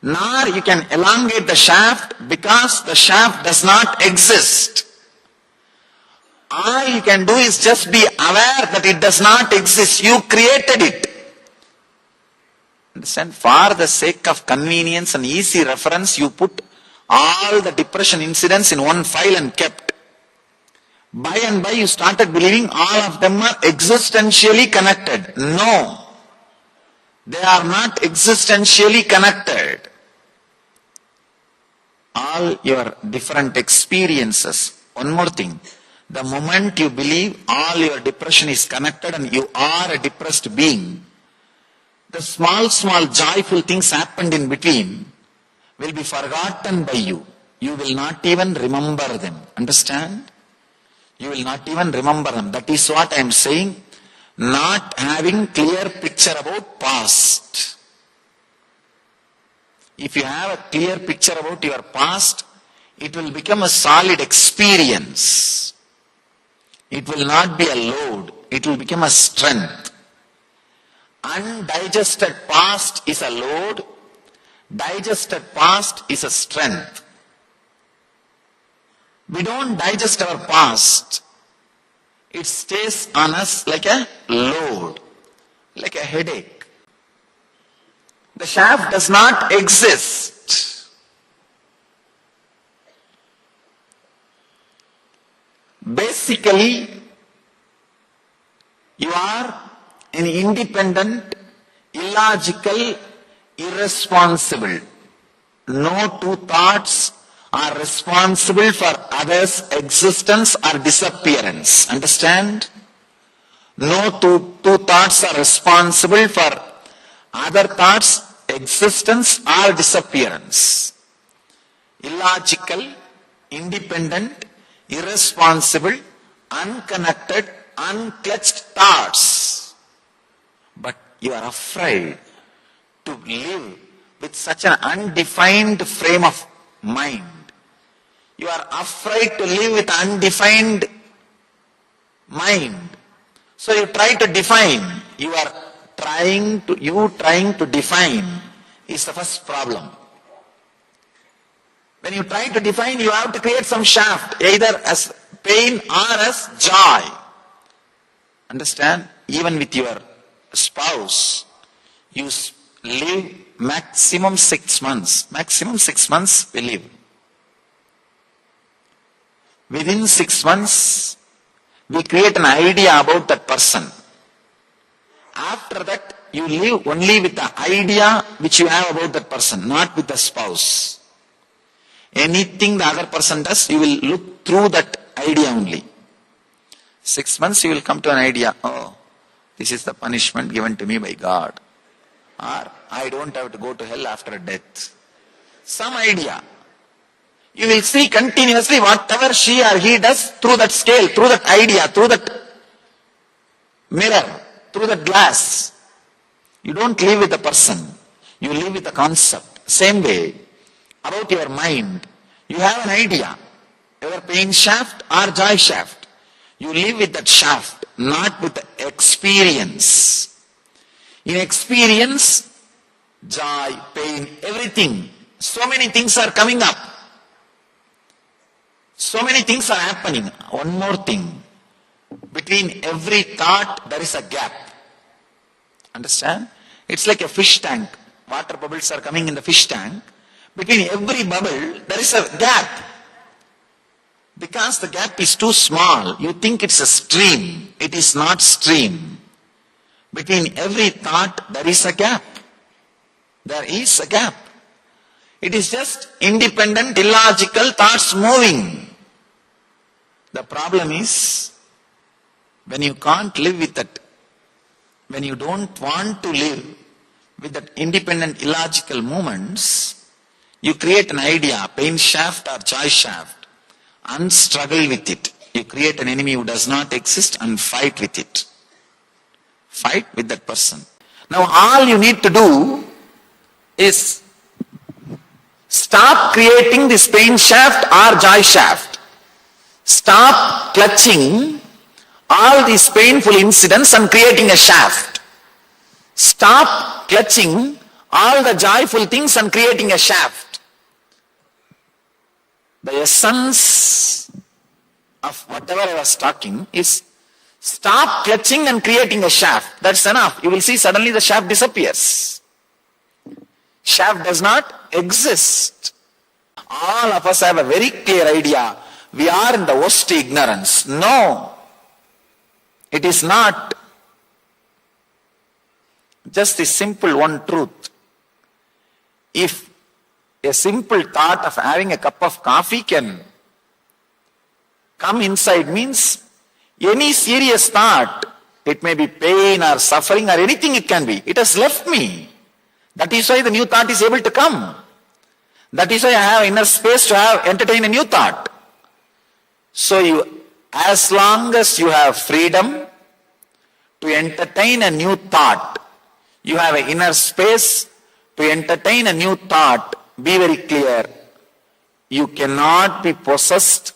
nor you can elongate the shaft, because the shaft does not exist. All you can do is just be aware that it does not exist. You created it. Understand? For the sake of convenience and easy reference, you put all the depression incidents in one file and kept. By and by you started believing all of them are existentially connected. No. They are not existentially connected. All your different experiences. One more thing. The moment you believe all your depression is connected and you are a depressed being, the small joyful things happened in between will be forgotten by you. You will not even remember them. Understand? You will not even remember them. That is what I am saying. Not having clear picture about past. If you have a clear picture about your past, it will become a solid experience. It will not be a load. It will become a strength. Undigested past is a load. Digested past is a strength. We don't digest our past. It stays on us like a load, like a headache. The shaft does not exist. Basically, you are an independent, illogical, irresponsible. No two thoughts are responsible for others' existence or disappearance. Understand? No two thoughts are responsible for other thoughts' existence or disappearance. Illogical, independent, irresponsible, unconnected, unclutched thoughts. But you are afraid to live with such an undefined frame of mind. You are afraid to live with undefined mind. So you try to define. Trying to define is the first problem. When you try to define, you have to create some shaft, either as pain or as joy. Understand? Even with your spouse, you live maximum 6 months. Maximum 6 months we live. Within 6 months, we create an idea about that person. After that, you live only with the idea which you have about that person, not with the spouse. Anything the other person does, you will look through that idea only. 6 months you will come to an idea, oh, this is the punishment given to me by God. Or I don't have to go to hell after death. Some idea. You will see continuously whatever she or he does through that scale, through that idea, through that mirror, through that glass. You don't live with the person. You live with the concept. Same way, about your mind, you have an idea, either pain shaft or joy shaft. You live with that shaft, not with the experience. In experience, joy, pain, everything, so many things are coming up. So many things are happening. One more thing, between every thought there is a gap. Understand? It's like a fish tank. Water bubbles are coming in the fish tank. Between every bubble, there is a gap. Because the gap is too small, you think it's a stream. It is not stream. Between every thought, there is a gap. There is a gap. It is just independent, illogical thoughts moving. The problem is, when you can't live with that, when you don't want to live with that independent, illogical movements, you create an idea, pain shaft or joy shaft, and struggle with it. You create an enemy who does not exist and fight with it. Fight with that person. Now all you need to do is stop creating this pain shaft or joy shaft. Stop clutching all these painful incidents and creating a shaft. Stop clutching all the joyful things and creating a shaft. The essence of whatever I was talking is stop clutching and creating a shaft. That's enough. You will see suddenly the shaft disappears. Shaft does not exist. All of us have a very clear idea. We are in the worst ignorance. No, it is not. Just the simple one truth. If a simple thought of having a cup of coffee can come inside, means any serious thought, it may be pain or suffering or anything it can be, it has left me. That is why the new thought is able to come. That is why I have inner space to entertain a new thought. So as long as you have freedom to entertain a new thought, you have an inner space to entertain a new thought, be very clear. You cannot be possessed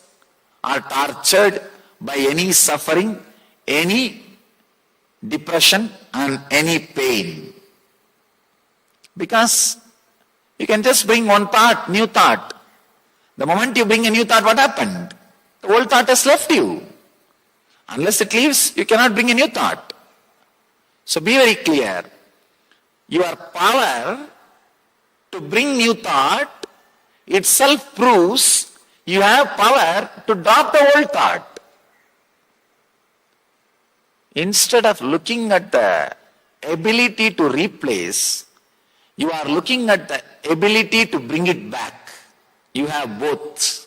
or tortured by any suffering, any depression and any pain. Because you can just bring one thought, new thought. The moment you bring a new thought, what happened? The old thought has left you. Unless it leaves, you cannot bring a new thought. So be very clear. Your power to bring new thought itself proves you have power to drop the old thought. Instead of looking at the ability to replace, you are looking at the ability to bring it back. You have both.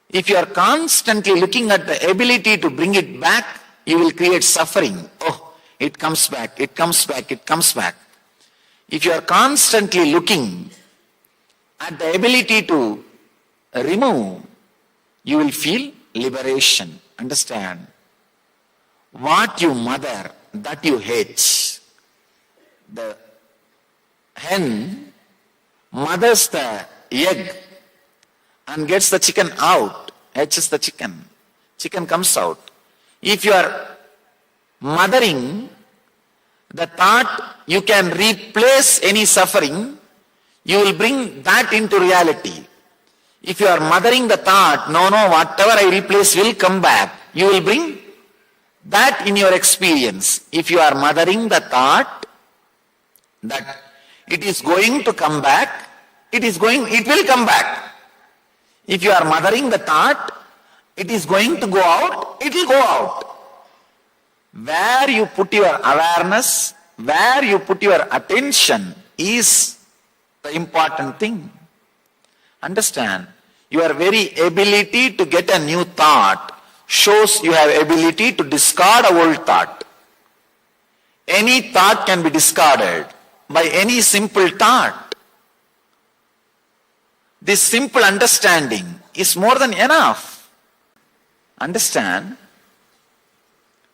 If you are constantly looking at the ability to bring it back, you will create suffering. Oh, it comes back, it comes back, it comes back. If you are constantly looking at the ability to remove, you will feel liberation. Understand? What you mother, that you hate. The hen mothers the egg and gets the chicken out, hatches the chicken. Chicken comes out. If you are mothering the thought you can replace any suffering, you will bring that into reality. If you are mothering the thought, no, whatever I replace will come back, you will bring that in your experience. If you are mothering the thought that it is going to come back, it will come back. If you are mothering the thought, it is going to go out, it will go out. Where you put your awareness, where you put your attention is the important thing. Understand? Your very ability to get a new thought shows you have ability to discard a old thought. Any thought can be discarded by any simple thought. This simple understanding is more than enough. Understand?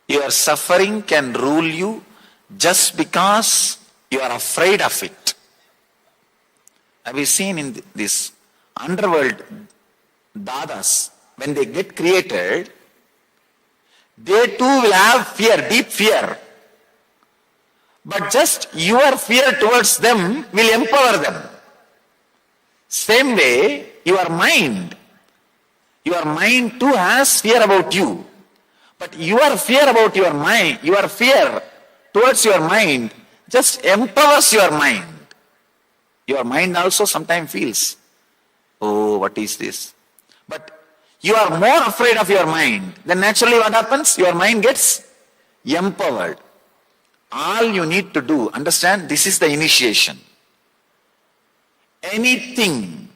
Your suffering can rule you just because you are afraid of it. Have you seen in this underworld dadas, when they get created, they too will have fear, deep fear. But just your fear towards them will empower them. Same way, your mind too has fear about you. But your fear about your mind, your fear towards your mind just empowers your mind. Your mind also sometimes feels, oh, what is this? But you are more afraid of your mind. Then naturally what happens? Your mind gets empowered. All you need to do, understand, this is the initiation. Anything,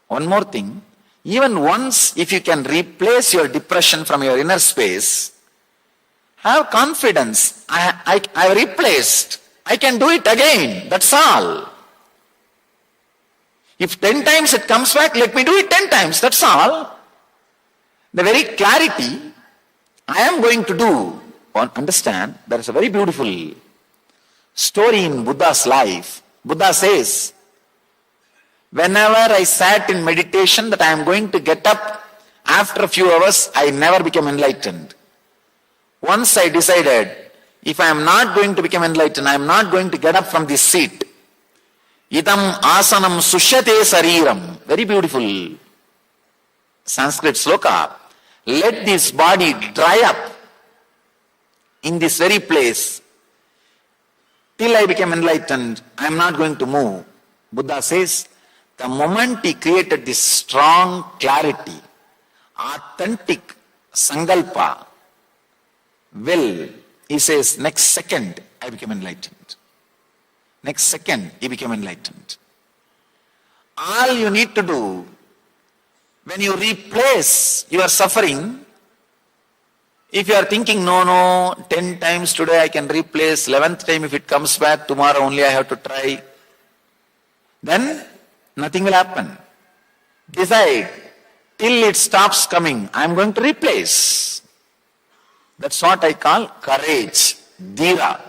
one more thing, even once if you can replace your depression from your inner space, have confidence. I replaced. I can do it again. That's all. If 10 times it comes back, let me do it 10 times. That's all. The very clarity I am going to do. Understand, there is a very beautiful story in Buddha's life. Buddha says, whenever I sat in meditation that I am going to get up, after a few hours, I never became enlightened. Once I decided, If I am not going to become enlightened, I am not going to get up from this seat. Idam asanam sushyate sariram. Very beautiful Sanskrit sloka. Let this body dry up in this very place. Till I become enlightened, I am not going to move. Buddha says, the moment he created this strong clarity, authentic sankalpa, will, he says, next second I become enlightened. Next second he became enlightened. All you need to do, when you replace your suffering, if you are thinking, no, 10 times today I can replace, 11th time if it comes back, tomorrow only I have to try, then nothing will happen. Decide, till it stops coming, I am going to replace. That's what I call courage, dhira.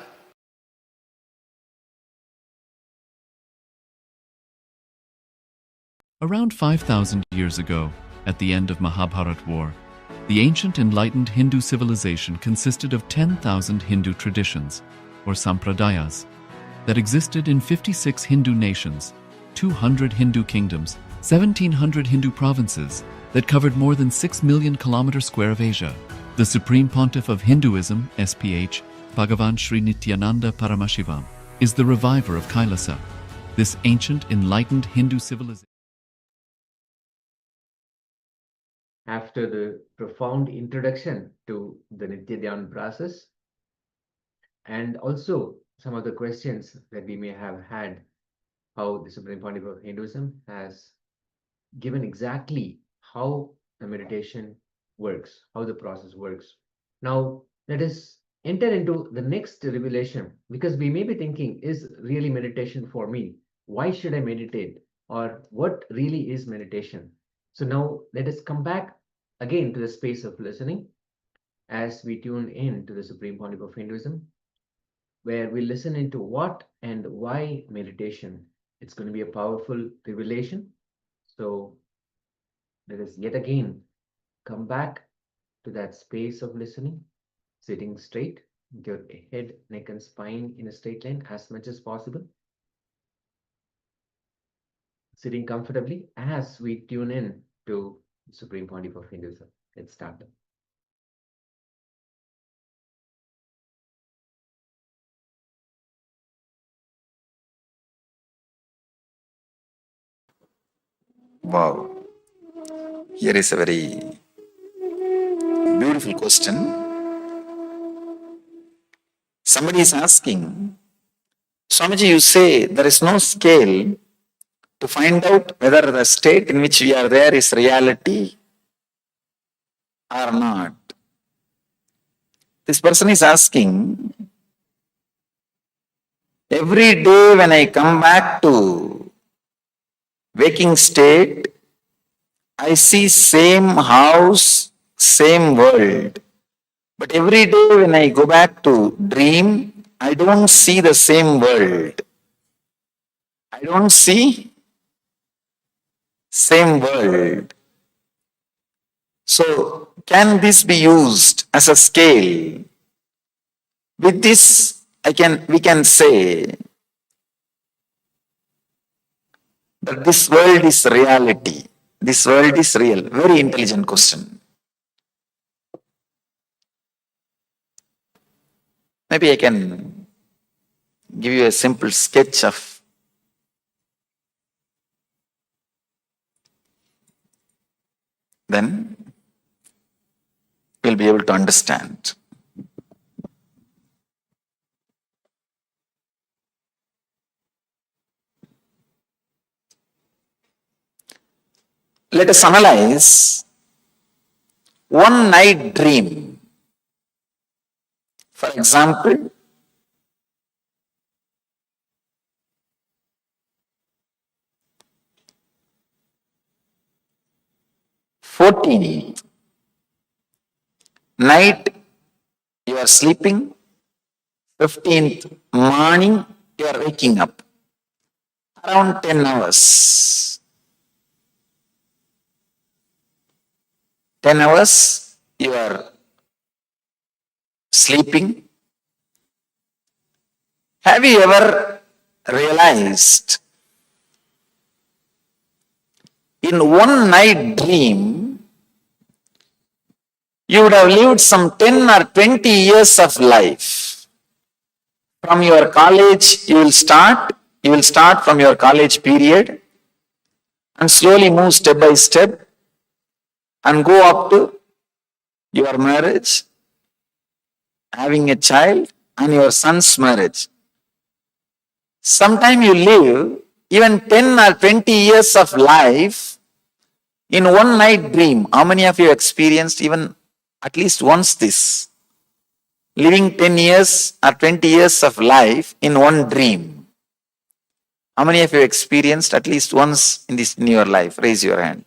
Around 5,000 years ago, at the end of Mahabharat War, the ancient enlightened Hindu civilization consisted of 10,000 Hindu traditions, or sampradayas, that existed in 56 Hindu nations, 200 Hindu kingdoms, 1,700 Hindu provinces that covered more than 6 million kilometers square of Asia. The Supreme Pontiff of Hinduism, SPH, Bhagavan Sri Nithyananda Paramashivam, is the reviver of KAILASA, this ancient enlightened Hindu civilization. After the profound introduction to the Nithya Dhyaan process, and also some of the questions that we may have had, how the Supreme Pontiff of Hinduism has given exactly how the meditation works, how the process works. Now, let us enter into the next revelation, because we may be thinking, is really meditation for me? Why should I meditate? Or what really is meditation? So now let us come back again to the space of listening as we tune in to the Supreme Pontiff of Hinduism, where we listen into what and why meditation. It's going to be a powerful revelation. So let us yet again come back to that space of listening, sitting straight, with your head, neck, and spine in a straight line as much as possible. Sitting comfortably as we tune in to the Supreme Pontiff of Hinduism. Let's start. Wow. Here is a very beautiful question. Somebody is asking, Swamiji, you say there is no scale to find out whether the state in which we are there is reality or not. This person is asking, every day when I come back to waking state, I see same house, same world. But every day when I go back to dream, I don't see the same world. I don't see same world. So can this be used as a scale? With this, we can say that this world is reality. This world is real. Very intelligent question. Maybe I can give you a simple sketch of then we'll be able to understand. Let us analyze one night dream. For example, "14th night you are sleeping, 15th morning you are waking up, around 10 hours. 10 hours you are sleeping, Have you ever realized in one night dream, you would have lived some 10 or 20 years of life? From your college, you will start from your college period and slowly move step by step and go up to your marriage, having a child, and your son's marriage. Sometime you live even 10 or 20 years of life in one night dream. How many of you experienced even at least once this? Living 10 years or 20 years of life in one dream. How many of you experienced at least once in your life? Raise your hand.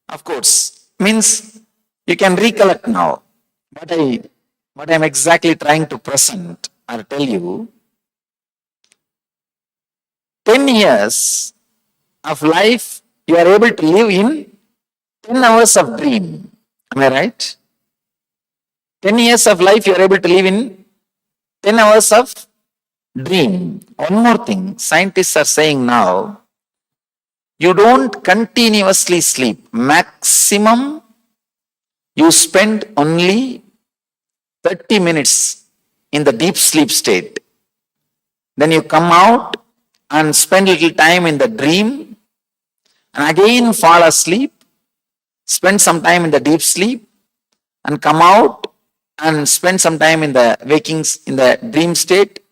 Of course, means you can recollect now. What I am exactly trying to present or tell you, 10 years of life you are able to live in 10 hours of dream. Am I right? 10 years of life you are able to live in 10 hours of dream. One more thing, scientists are saying now, you don't continuously sleep. Maximum you spend only 30 minutes in the deep sleep state. Then you come out and spend little time in the dream and again fall asleep, spend some time in the deep sleep and come out and spend some time in the in the dream state.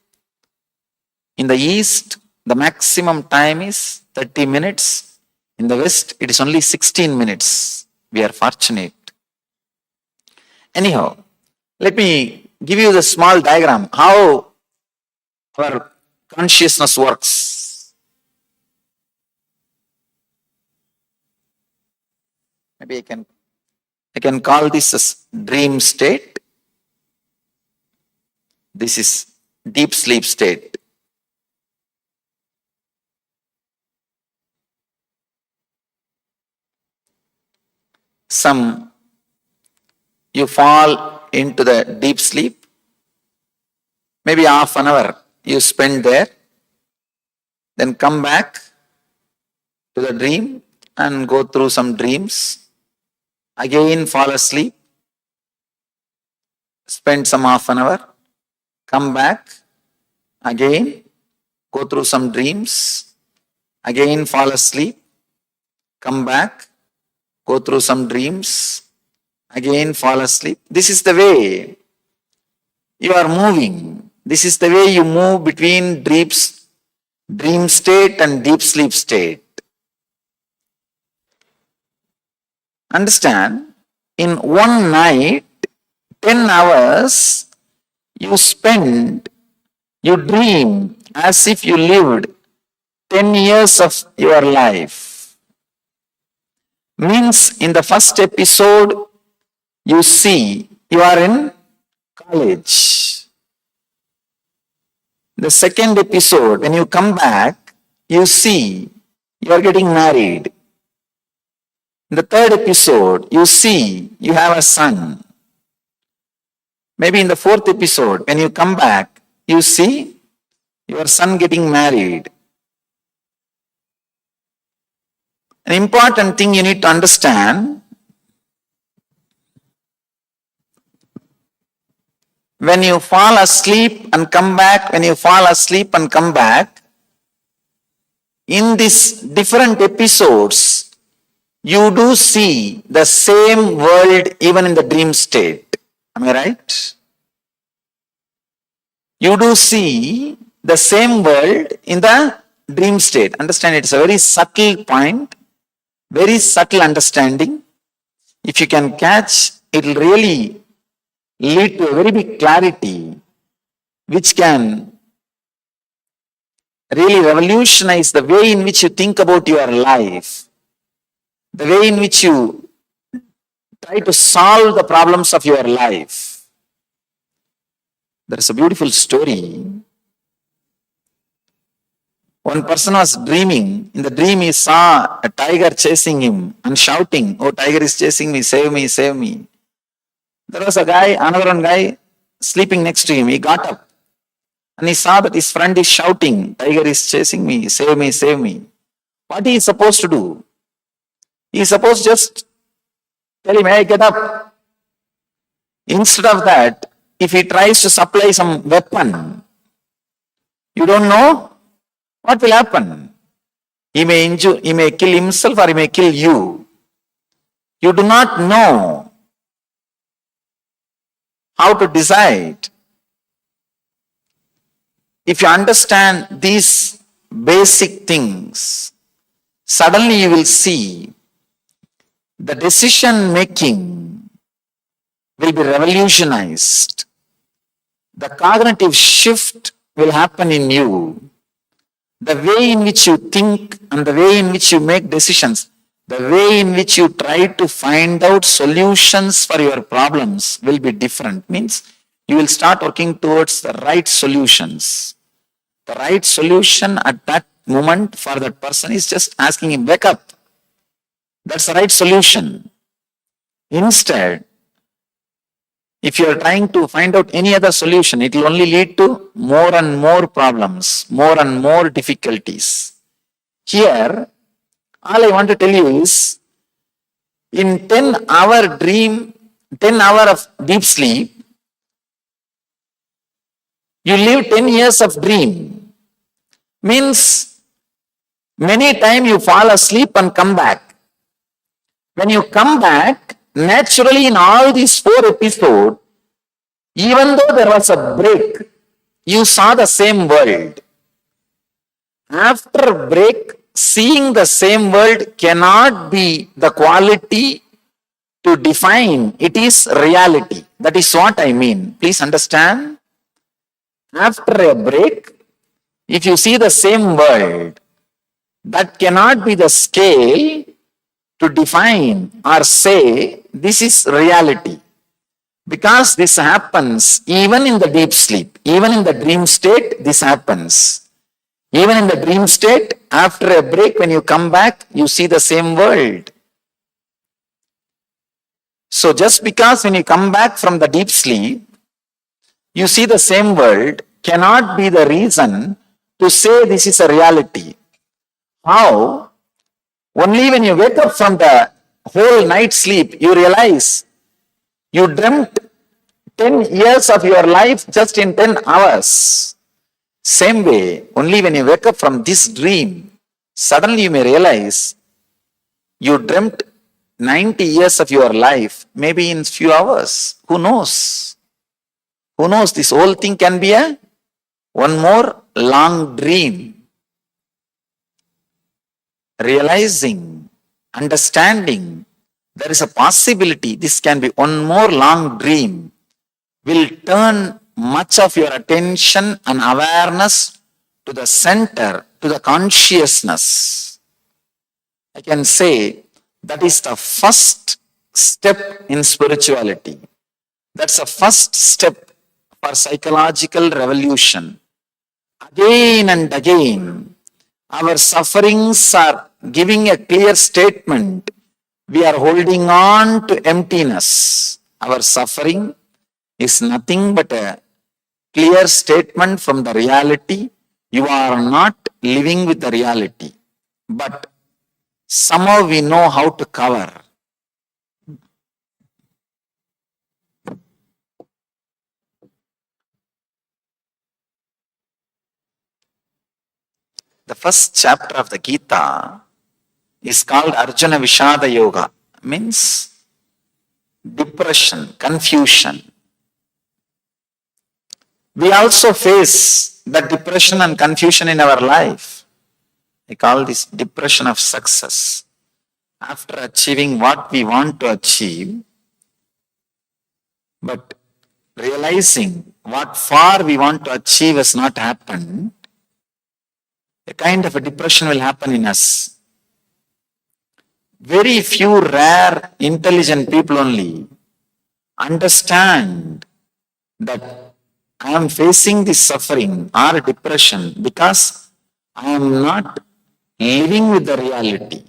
In the East, the maximum time is 30 minutes. In the West, it is only 16 minutes. We are fortunate. Anyhow, let me give you the small diagram, how our consciousness works. Maybe I can call this as dream state. This is deep sleep state. You fall into the deep sleep, maybe half an hour you spend there, then come back to the dream and go through some dreams, again fall asleep, spend some half an hour, come back, again go through some dreams, again fall asleep, come back, go through some dreams, again fall asleep. This is the way you are moving. This is the way you move between dream state and deep sleep state. Understand, in one night, 10 hours, you dream as if you lived 10 years of your life. Means in the first episode, you see you are in college. The second episode, when you come back, you see you are getting married. In the third episode, you see you have a son. Maybe in the fourth episode, when you come back, you see your son getting married. An important thing you need to understand, when you fall asleep and come back, in these different episodes, you do see the same world even in the dream state. Am I right? You do see the same world in the dream state. Understand, it's a very subtle point, very subtle understanding. If you can catch, it will really lead to a very big clarity, which can really revolutionize the way in which you think about your life, the way in which you try to solve the problems of your life. There is a beautiful story. One person was dreaming. In the dream, he saw a tiger chasing him and shouting, "Oh, tiger is chasing me, save me, save me." There was another guy sleeping next to him. He got up and he saw that his friend is shouting, tiger is chasing me, save me, save me. What he is supposed to do? He is supposed to just tell him, hey, get up. Instead of that, if he tries to supply some weapon, you don't know what will happen. He may injure, he may kill himself or he may kill you. You do not know how to decide. If you understand these basic things, suddenly you will see the decision making will be revolutionized. The cognitive shift will happen in you. The way in which you think and the way in which you make decisions, the way in which you try to find out solutions for your problems will be different. Means you will start working towards the right solutions. The right solution at that moment for that person is just asking him, wake up. That's the right solution. Instead, if you are trying to find out any other solution, it will only lead to more and more problems, more and more difficulties. Here, all I want to tell you is, in 10-hour dream, 10 hours of deep sleep, you live 10 years of dream. Means, many times you fall asleep and come back. When you come back, naturally in all these 4 episodes, even though there was a break, you saw the same world. After break, seeing the same world cannot be the quality to define. It is reality. That is what I mean. Please understand. After a break, if you see the same world, that cannot be the scale to define or say this is reality. Because this happens even in the deep sleep, even in the dream state, this happens. Even in the dream state, after a break, when you come back, you see the same world. So just because when you come back from the deep sleep, you see the same world, cannot be the reason to say this is a reality. How? Only when you wake up from the whole night sleep, you realize you dreamt 10 years of your life just in 10 hours. Same way, only when you wake up from this dream, suddenly you may realize you dreamt 90 years of your life, maybe in few hours. Who knows? Who knows? This whole thing can be a one more long dream. Realizing, understanding, there is a possibility this can be one more long dream will turn much of your attention and awareness to the center, to the consciousness. I can say that is the first step in spirituality. That's the first step for psychological revolution. Again and again, our sufferings are giving a clear statement. We are holding on to emptiness. Our suffering is nothing but a clear statement from the reality. You are not living with the reality. But somehow we know how to cover. The first chapter of the Gita is called Arjuna Vishada Yoga. Means depression, confusion. We also face that depression and confusion in our life. I call this depression of success. After achieving what we want to achieve, but realizing what far we want to achieve has not happened, a kind of a depression will happen in us. Very few rare intelligent people only understand that I am facing this suffering or depression because I am not living with the reality.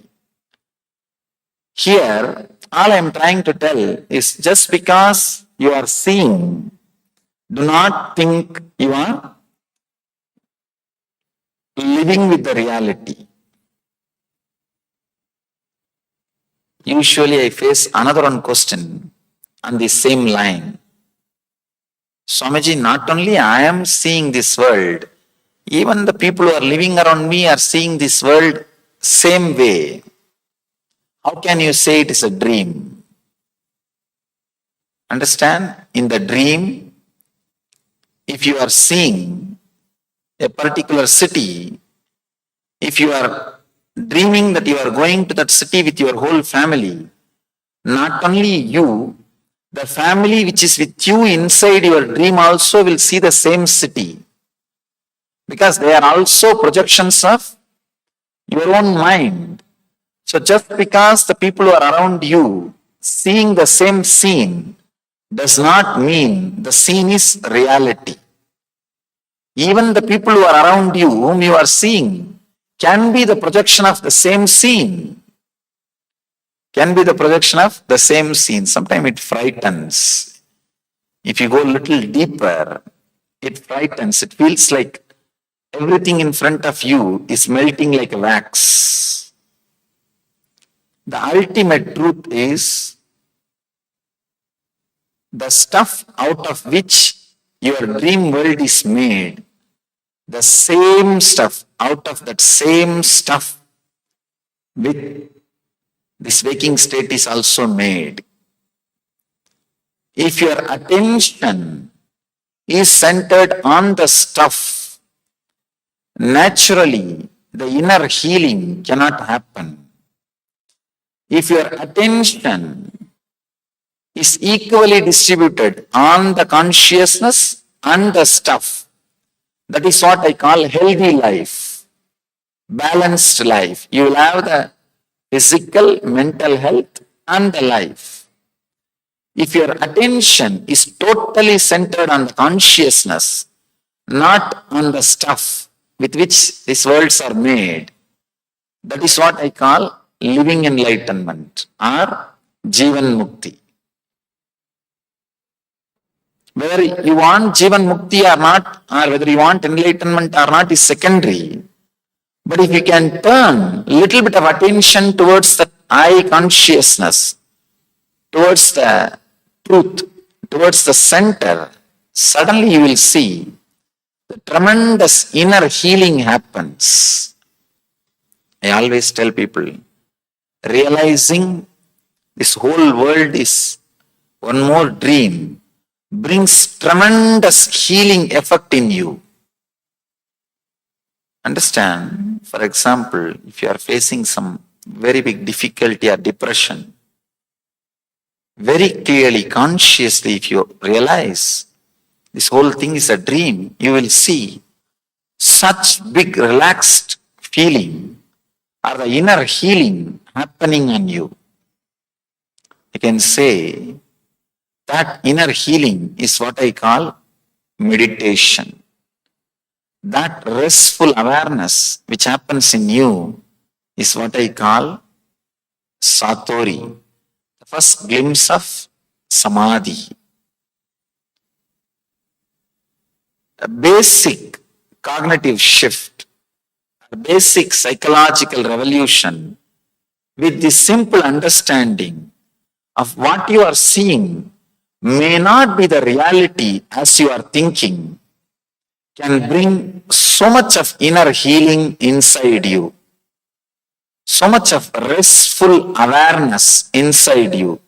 Here, all I am trying to tell is just because you are seeing, do not think you are living with the reality. Usually I face another one question on the same line. Swamiji, not only I am seeing this world, even the people who are living around me are seeing this world same way. How can you say it is a dream? Understand? In the dream, if you are seeing a particular city, if you are dreaming that you are going to that city with your whole family, not only you, the family which is with you inside your dream also will see the same city. Because they are also projections of your own mind. So just because the people who are around you seeing the same scene does not mean the scene is reality. Even the people who are around you, whom you are seeing, can be the projection of the same scene. Can be the projection of the same scene. Sometimes it frightens. If you go a little deeper, it frightens. It feels like everything in front of you is melting like wax. The ultimate truth is the stuff out of which your dream world is made, the same stuff, out of that same stuff with this waking state is also made. If your attention is centered on the stuff, naturally the inner healing cannot happen. If your attention is equally distributed on the consciousness and the stuff, that is what I call healthy life, balanced life. You will have the physical, mental health and the life. If your attention is totally centered on the consciousness, not on the stuff with which these worlds are made, that is what I call living enlightenment or Jivan Mukti. Whether you want Jivan Mukti or not, or whether you want enlightenment or not is secondary. But if you can turn a little bit of attention towards the I consciousness, towards the truth, towards the center, suddenly you will see the tremendous inner healing happens. I always tell people, realizing this whole world is one more dream brings tremendous healing effect in you. Understand, for example, if you are facing some very big difficulty or depression, very clearly, consciously, if you realize this whole thing is a dream, you will see such big relaxed feeling or the inner healing happening on you. I can say that inner healing is what I call meditation. That restful awareness which happens in you is what I call Satori, the first glimpse of Samadhi. A basic cognitive shift, a basic psychological revolution with the simple understanding of what you are seeing may not be the reality as you are thinking, can bring so much of inner healing inside you, so much of restful awareness inside you.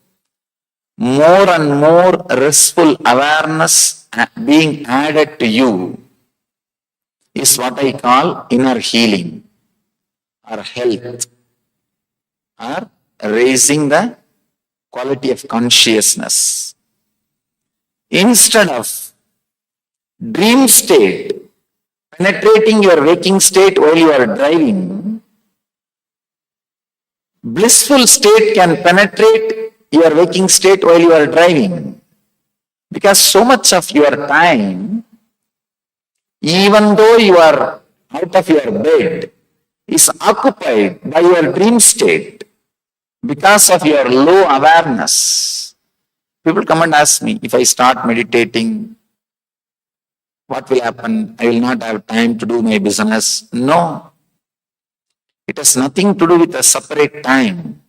More and more restful awareness being added to you is what I call inner healing or health or raising the quality of consciousness. Instead of dream state penetrating your waking state while you are driving, blissful state can penetrate your waking state while you are driving. Because so much of your time, even though you are out of your bed, is occupied by your dream state because of your low awareness. People come and ask me, if I start meditating, What will happen? I will not have time to do my business. No. It has nothing to do with a separate time.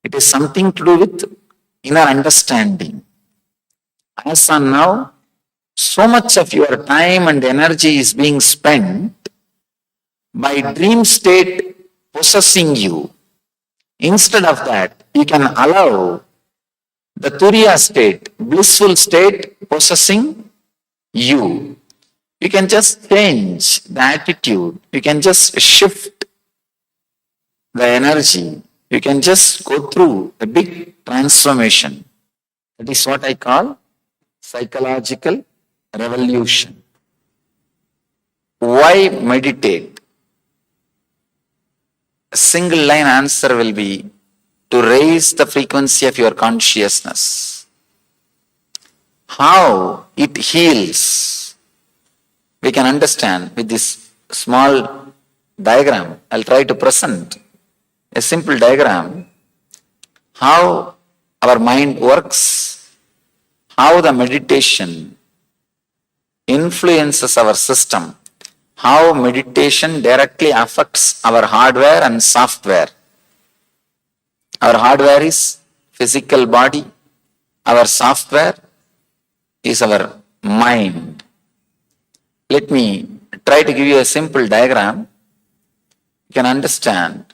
It is something to do with inner understanding. As on now, so much of your time and energy is being spent by dream state possessing you. Instead of that, you can allow the Turiya state, blissful state possessing you. You can just change the attitude. You can just shift the energy. You can just go through a big transformation. That is what I call psychological revolution. Why meditate? A single line answer will be to raise the frequency of your consciousness. How it heals, we can understand with this small diagram. I'll try to present a simple diagram, how our mind works, how the meditation influences our system, how meditation directly affects our hardware and software. Our hardware is physical body, our software is our mind. Let me try to give you a simple diagram. You can understand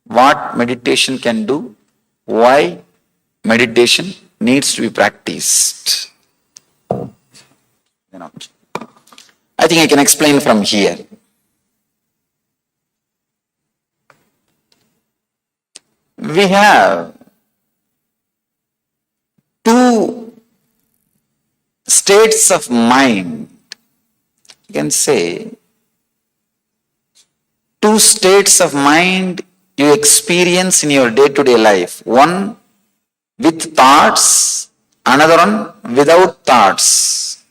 what meditation can do, why meditation needs to be practiced. I think I can explain from here. We have two states of mind. You can say two states of mind you experience in your day-to-day life. One with thoughts, another one without thoughts.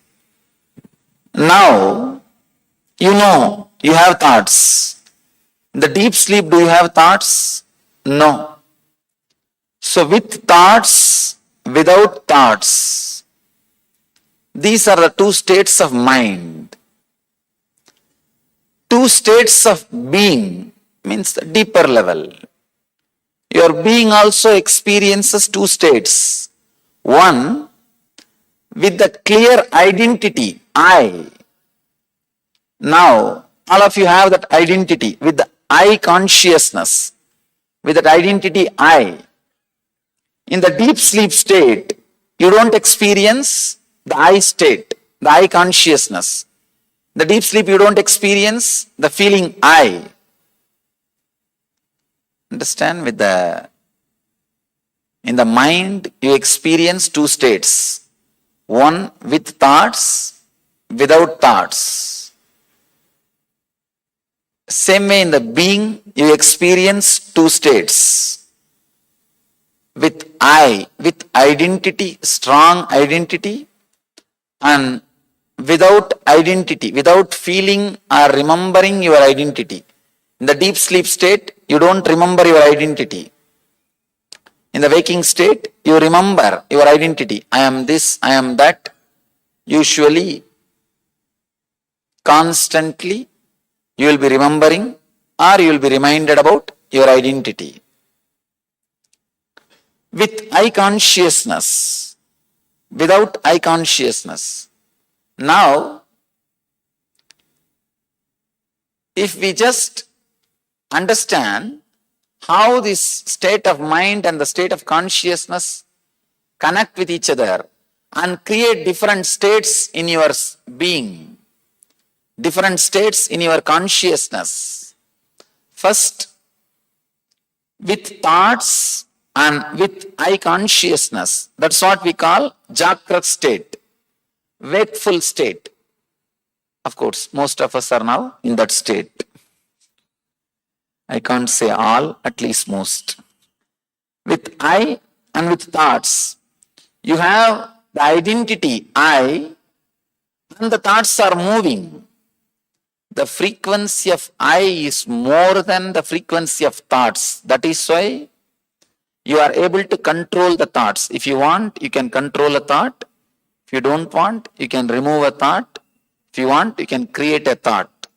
Now, you know you have thoughts. In the deep sleep, do you have thoughts? No. So with thoughts, without thoughts, these are the two states of mind. Two states of being means the deeper level. Your being also experiences two states. One with the clear identity, I. Now, all of you have that identity with the I consciousness, with that identity I. In the deep sleep state, you don't experience the I state, the I consciousness. In the deep sleep, you don't experience the feeling I. Understand? In the mind, you experience two states. One with thoughts, without thoughts. Same way in the being, you experience two states. With I, with identity, strong identity, and without identity, without feeling or remembering your identity. In the deep sleep state, you don't remember your identity. In the waking state, you remember your identity. I am this, I am that. Usually, constantly, you will be remembering or you will be reminded about your identity. With I consciousness, without I consciousness. Now, if we just understand how this state of mind and the state of consciousness connect with each other and create different states in your being, different states in your consciousness. First, with thoughts and with I consciousness, that's what we call Jagrat state, wakeful state. Of course, most of us are now in that state. I can't say all, at least most. With I and with thoughts, you have the identity I and the thoughts are moving. The frequency of I is more than the frequency of thoughts. That is why you are able to control the thoughts. If you want, you can control a thought. If you don't want, you can remove a thought. If you want, you can create a thought.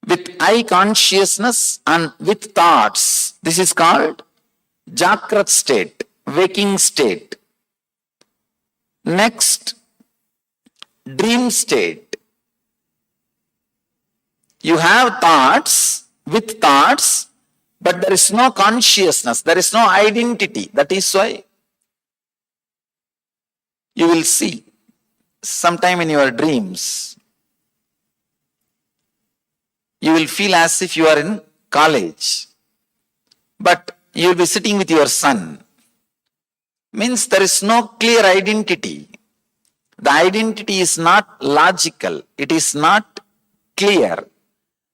With eye consciousness and with thoughts, this is called Jagrat state, waking state. Next, dream state. You have thoughts, with thoughts, but there is no consciousness, there is no identity. That is why you will see sometime in your dreams, you will feel as if you are in college, but you will be sitting with your son. Means there is no clear identity. The identity is not logical. It is not clear.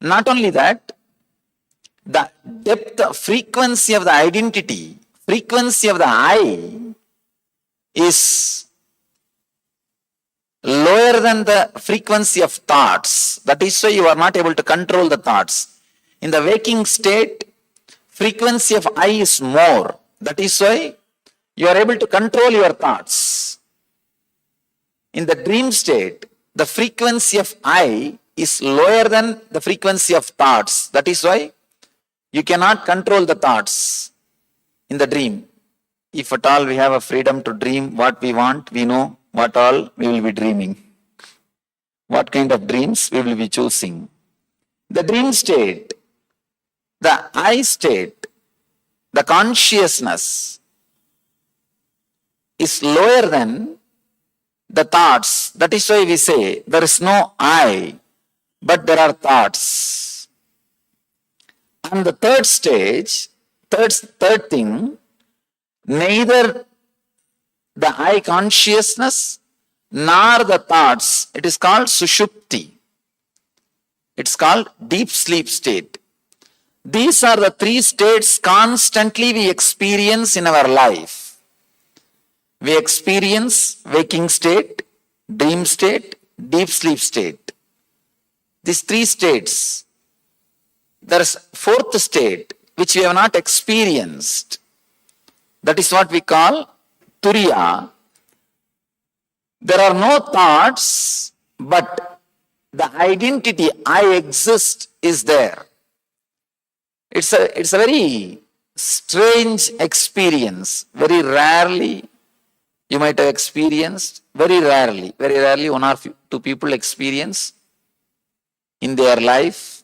Not only that, the depth, frequency of the identity, frequency of the I is lower than the frequency of thoughts. That is why you are not able to control the thoughts. In the waking state, frequency of I is more. That is why you are able to control your thoughts. In the dream state, the frequency of I is lower than the frequency of thoughts. That is why you cannot control the thoughts in the dream. If at all we have a freedom to dream what we want, we know what all we will be dreaming. What kind of dreams we will be choosing. The dream state, the I state, the consciousness is lower than the thoughts. That is why we say there is no I, but there are thoughts. And the third stage, third thing, neither the I consciousness nor the thoughts, it is called sushupti. It's called deep sleep state. These are the three states constantly we experience in our life. We experience waking state, dream state, deep sleep state. These three states. There is fourth state which we have not experienced. That is what we call turiya. There are no thoughts, but the identity I exist is there. It's a very strange experience. Very rarely you might have experienced. Very rarely one or two people experience in their life.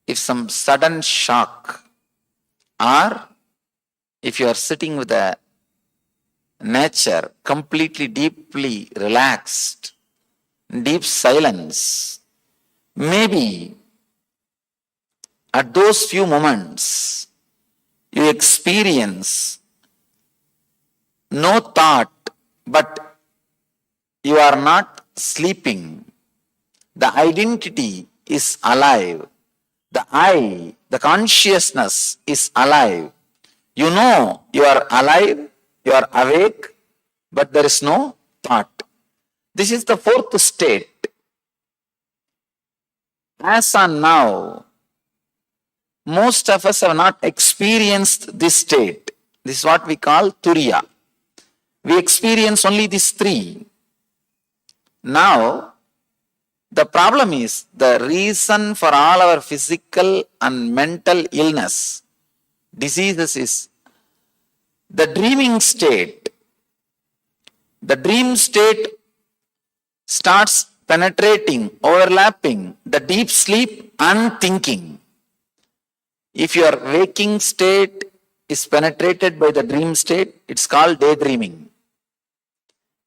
If some sudden shock, or if you are sitting with a nature completely deeply relaxed, deep silence, maybe at those few moments you experience no thought, but you are not sleeping. The identity is alive. The I, the consciousness is alive. You know you are alive, you are awake, but there is no thought. This is the fourth state. As on now, most of us have not experienced this state. This is what we call turiya. We experience only these three. Now, the problem is the reason for all our physical and mental illness, diseases is the dreaming state. The dream state starts penetrating, overlapping the deep sleep and thinking. If your waking state is penetrated by the dream state, it's called daydreaming.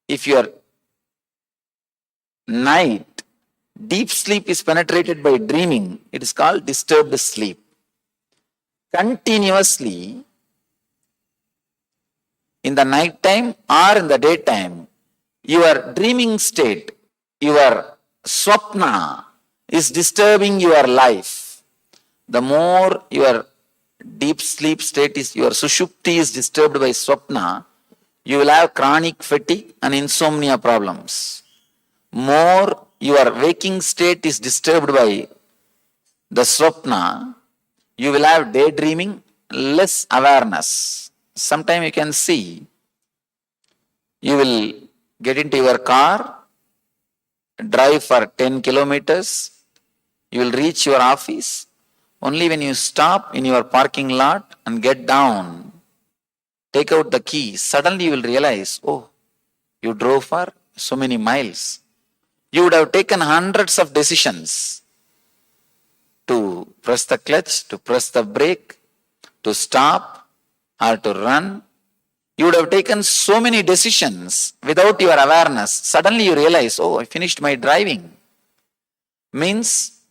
If your night deep sleep is penetrated by dreaming, it is called disturbed sleep. Continuously, in the night time or in the daytime, your dreaming state, your swapna is disturbing your life. The more your deep sleep state is, your sushupti is disturbed by swapna, you will have chronic fatigue and insomnia problems. More your waking state is disturbed by the swapna, you will have daydreaming, less awareness. Sometimes you can see, you will get into your car, drive for 10 kilometers, you will reach your office. Only when you stop in your parking lot and get down, take out the key, suddenly you will realize, oh, you drove for so many miles. You would have taken hundreds of decisions to press the clutch, to press the brake, to stop or to run. You would have taken so many decisions without your awareness. Suddenly you realize, oh, I finished my driving. Means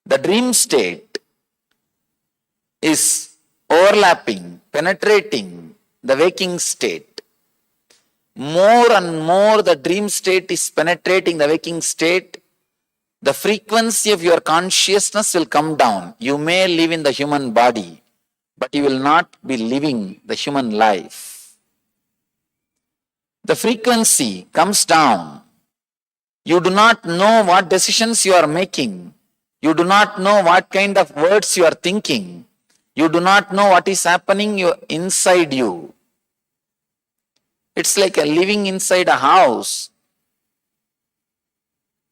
the dream state is overlapping, penetrating the waking state. More and more the dream state is penetrating the waking state, the frequency of your consciousness will come down. You may live in the human body, but you will not be living the human life. The frequency comes down. You do not know what decisions you are making. You do not know what kind of words you are thinking. You do not know what is happening inside you. It's like living inside a house,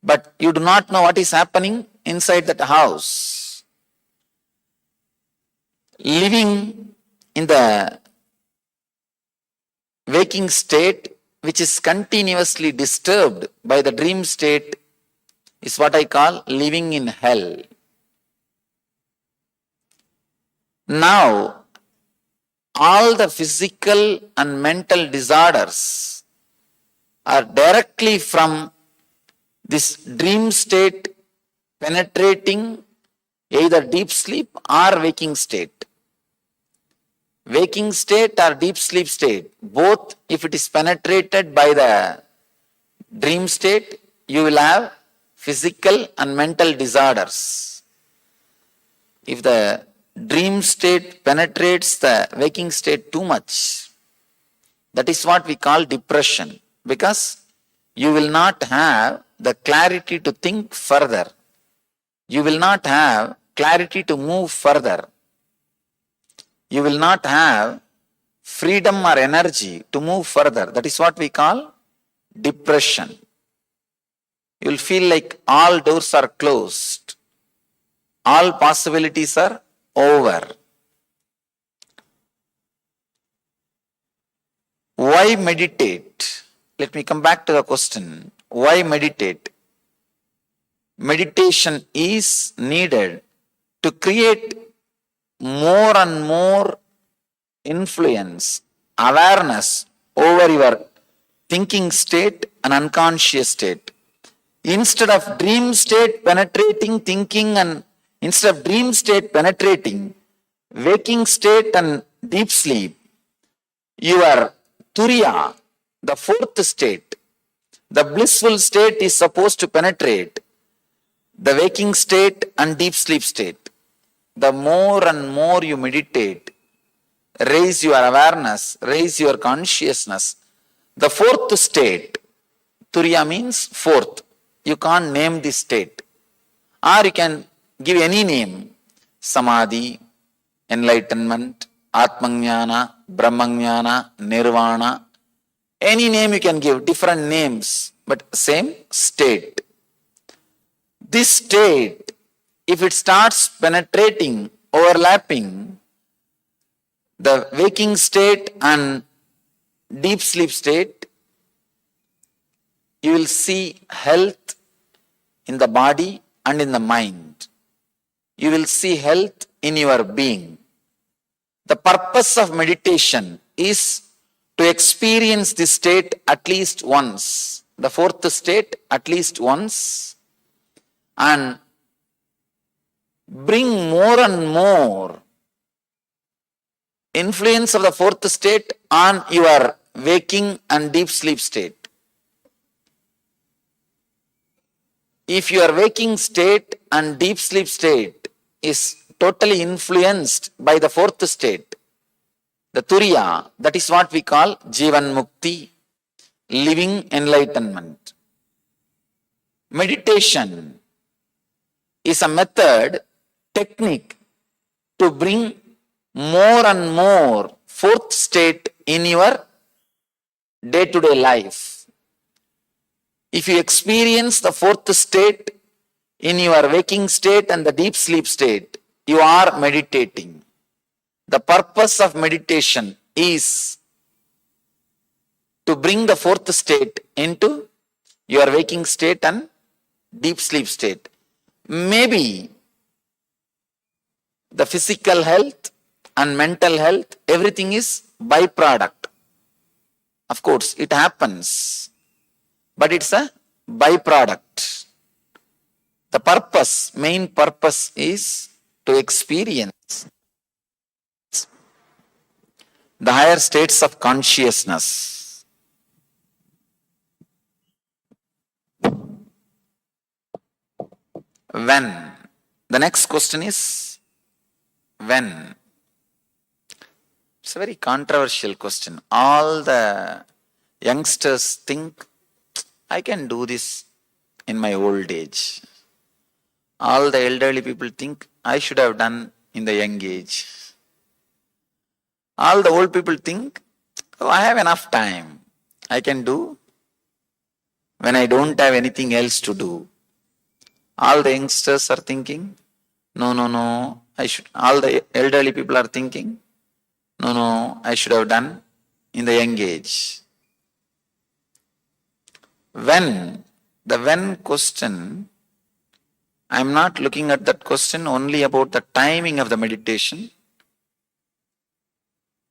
but you do not know what is happening inside that house. Living in the waking state, which is continuously disturbed by the dream state, is what I call living in hell. Now, all the physical and mental disorders are directly from this dream state penetrating either deep sleep or waking state. Waking state or deep sleep state, both if it is penetrated by the dream state, you will have physical and mental disorders. If the dream state penetrates the waking state too much, that is what we call depression, because you will not have the clarity to think further. You will not have clarity to move further. You will not have freedom or energy to move further. That is what we call depression. You will feel like all doors are closed. All possibilities are over. Why meditate? Let me come back to the question. Why meditate? Meditation is needed to create more and more influence, awareness over your thinking state and unconscious state. Instead of dream state penetrating thinking and instead of dream state penetrating waking state and deep sleep, your turiya, the fourth state, the blissful state is supposed to penetrate the waking state and deep sleep state. The more and more you meditate, raise your awareness, raise your consciousness, the fourth state, turiya means fourth. You can't name this state. Or you can give any name. Samadhi, enlightenment, Atmajnana, Brahmajnana, Nirvana. Any name you can give, different names, but same state. This state, if it starts penetrating, overlapping the waking state and deep sleep state, you will see health in the body and in the mind. You will see health in your being. The purpose of meditation is to experience this state at least once, the fourth state at least once, and bring more and more influence of the fourth state on your waking and deep sleep state. If your waking state and deep sleep state is totally influenced by the fourth state, the turiya, that is what we call Jivan Mukti, living enlightenment. Meditation is a method, technique to bring more and more fourth state in your day-to-day life. If you experience the fourth state in your waking state and the deep sleep state, you are meditating. The purpose of meditation is to bring the fourth state into your waking state and deep sleep state. Maybe the physical health and mental health, everything is byproduct. Of course, it happens, but it's a byproduct. The purpose, main purpose is to experience the higher states of consciousness. When? The next question is when? It's a very controversial question. All the youngsters think, I can do this in my old age. All the elderly people think, I should have done in the young age. All the old people think, oh, I have enough time. I can do when I don't have anything else to do. All the youngsters are thinking, no, I should. All the elderly people are thinking, no, I should have done in the young age. When? The when question, I am not looking at that question only about the timing of the meditation.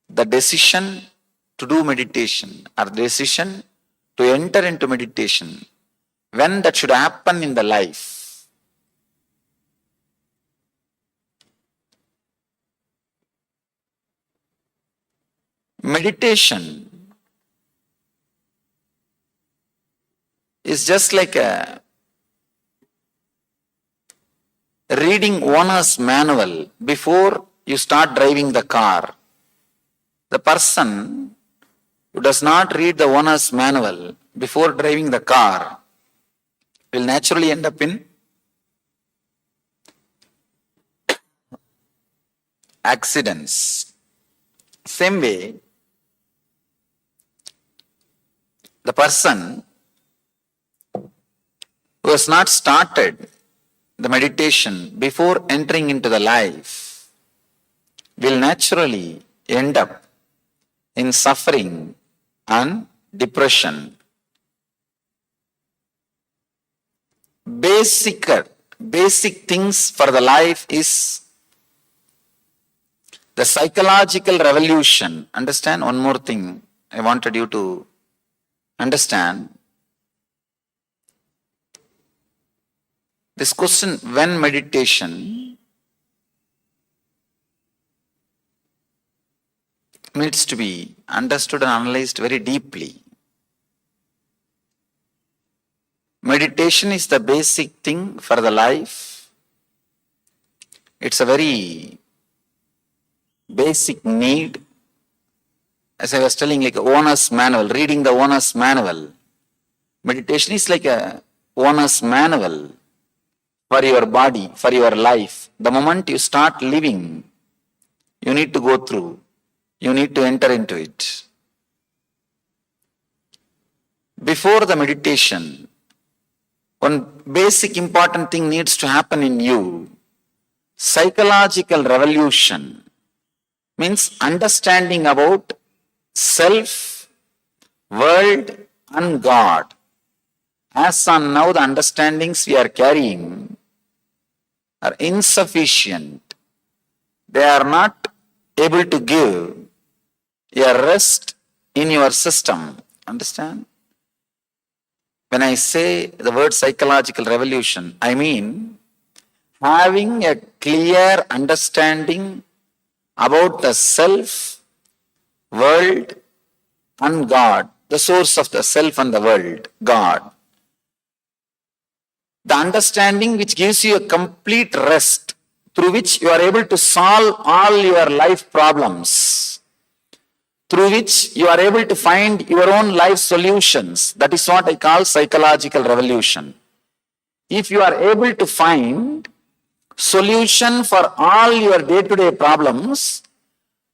The decision to do meditation or decision to enter into meditation, when that should happen in the life. Meditation is just like reading owner's manual before you start driving the car. The person who does not read the owner's manual before driving the car will naturally end up in accidents. Same way, the person who has not started the meditation before entering into the life will naturally end up in suffering and depression. Basic things for the life is the psychological revolution. Understand one more thing I wanted you to understand. This question, when meditation, needs to be understood and analyzed very deeply. Meditation is the basic thing for the life. It's a very basic need. As I was telling, like owner's manual, reading the owner's manual. Meditation is like a owner's manual for your body, for your life. The moment you start living, you need to go through. You need to enter into it. Before the meditation, one basic important thing needs to happen in you. Psychological revolution means understanding about self, world and God. As on now, the understandings we are carrying are insufficient. They are not able to give a rest in your system. Understand? When I say the word psychological revolution, I mean having a clear understanding about the self, world and God, the source of the self and the world, God. The understanding which gives you a complete rest through which you are able to solve all your life problems, through which you are able to find your own life solutions. That is what I call psychological revolution. If you are able to find solution for all your day-to-day problems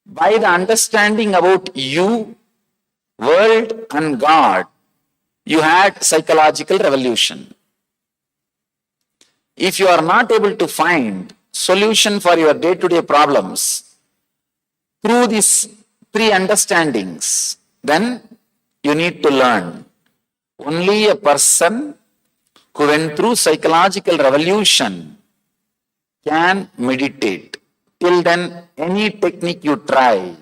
by the understanding about you, world and God, you had psychological revolution. If you are not able to find solution for your day-to-day problems through these three understandings, then you need to learn. Only a person who went through psychological revolution can meditate. Till then, any technique you try,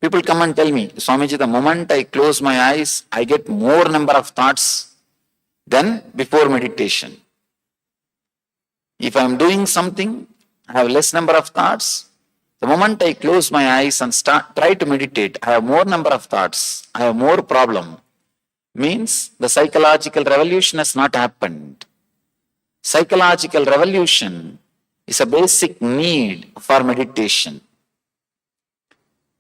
people come and tell me, Swamiji, the moment I close my eyes, I get more number of thoughts than before meditation. If I am doing something, I have less number of thoughts. The moment I close my eyes and try to meditate, I have more number of thoughts. I have more problem. Means the psychological revolution has not happened. Psychological revolution is a basic need for meditation.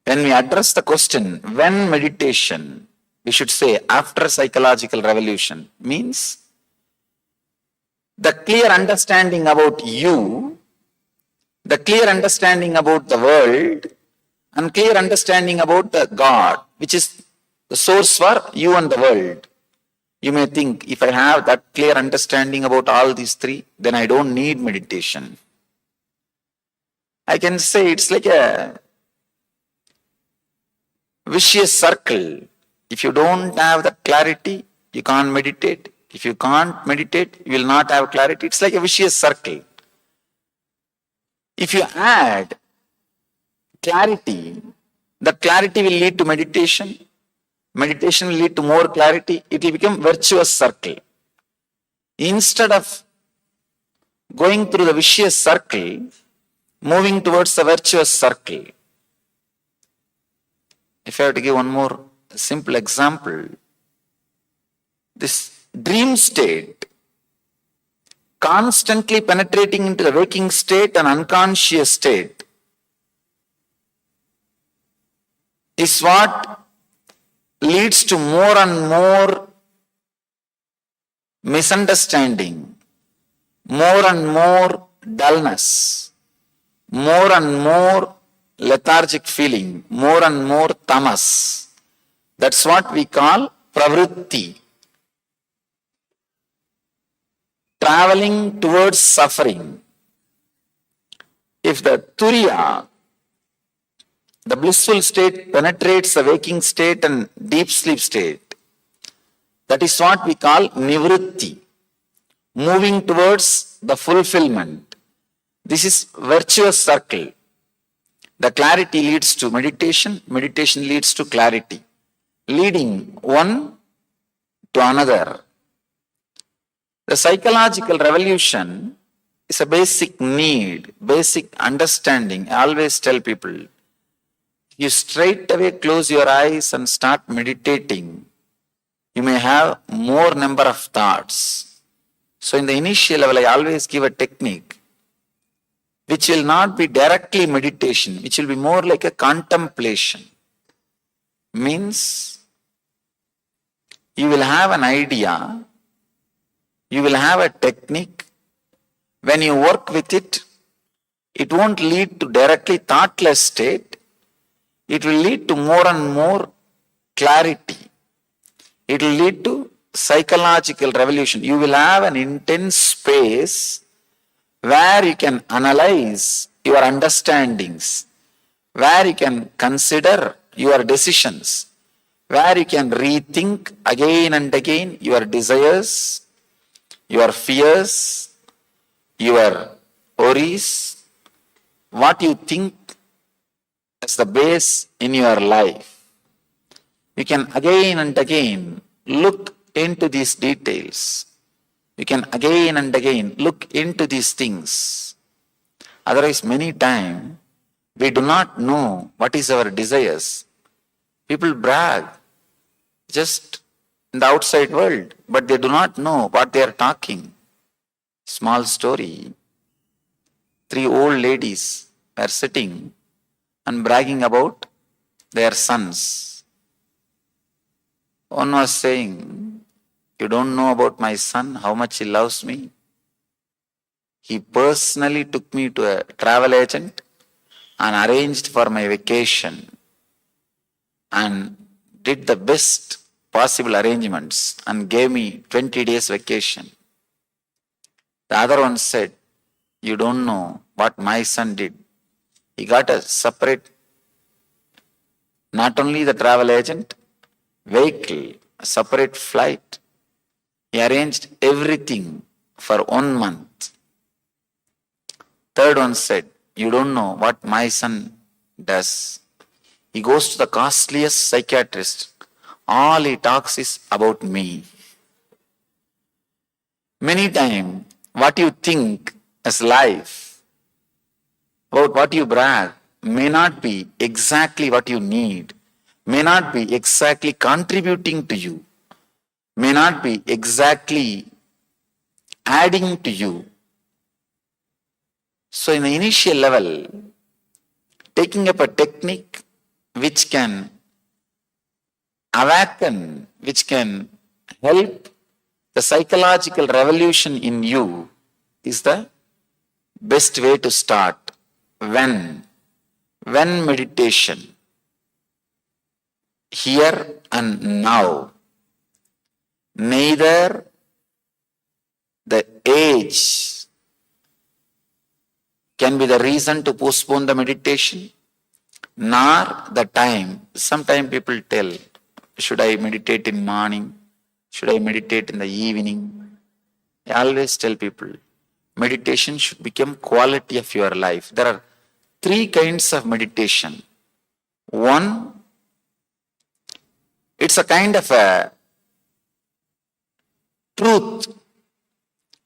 When we address the question, when meditation, we should say after psychological revolution, means the clear understanding about you, the clear understanding about the world, and clear understanding about the God, which is the source for you and the world. You may think, if I have that clear understanding about all these three, then I don't need meditation. I can say it's like a vicious circle. If you don't have that clarity, you can't meditate. If you can't meditate, you will not have clarity. It's like a vicious circle. If you add clarity, the clarity will lead to meditation. Meditation will lead to more clarity. It will become virtuous circle. Instead of going through the vicious circle, moving towards the virtuous circle. If I have to give one more simple example, this dream state, constantly penetrating into the waking state and unconscious state, is what leads to more and more misunderstanding, more and more dullness, more and more lethargic feeling, more and more tamas. That's what we call pravritti. Traveling towards suffering. If the turiya, the blissful state, penetrates the waking state and deep sleep state, that is what we call nivritti, moving towards the fulfillment. This is virtuous circle. The clarity leads to meditation, meditation leads to clarity, leading one to another. The psychological revolution is a basic need, basic understanding. I always tell people, you straight away close your eyes and start meditating, you may have more number of thoughts. So in the initial level, I always give a technique which will not be directly meditation, which will be more like a contemplation. Means you will have an idea, you will have a technique. When you work with it, it won't lead to directly thoughtless state. It will lead to more and more clarity. It will lead to psychological revolution. You will have an intense space where you can analyze your understandings, where you can consider your decisions, where you can rethink again and again your desires, your fears, your worries, what you think as the base in your life. You can again and again look into these details. You can again and again look into these things. Otherwise, many times, we do not know what is our desires. People brag just in the outside world, but they do not know what they are talking. Small story. 3 old ladies were sitting and bragging about their sons. One was saying, you don't know about my son, how much he loves me. He personally took me to a travel agent and arranged for my vacation and did the best possible arrangements and gave me 20 days vacation. The other one said, you don't know what my son did. He got a separate, not only the travel agent, vehicle, a separate flight. He arranged everything for 1 month. Third one said, you don't know what my son does. He goes to the costliest psychiatrist. All he talks is about me. Many times, what you think as life, about what you brag, may not be exactly what you need, may not be exactly contributing to you, may not be exactly adding to you. So in the initial level, taking up a technique which can awaken, which can help the psychological revolution in you is the best way to start. When meditation, here and now, neither the age can be the reason to postpone the meditation, nor the time. Sometimes people tell, should I meditate in morning? Should I meditate in the evening? I always tell people, meditation should become quality of your life. There are 3 kinds of meditation. One, it's a kind of a truth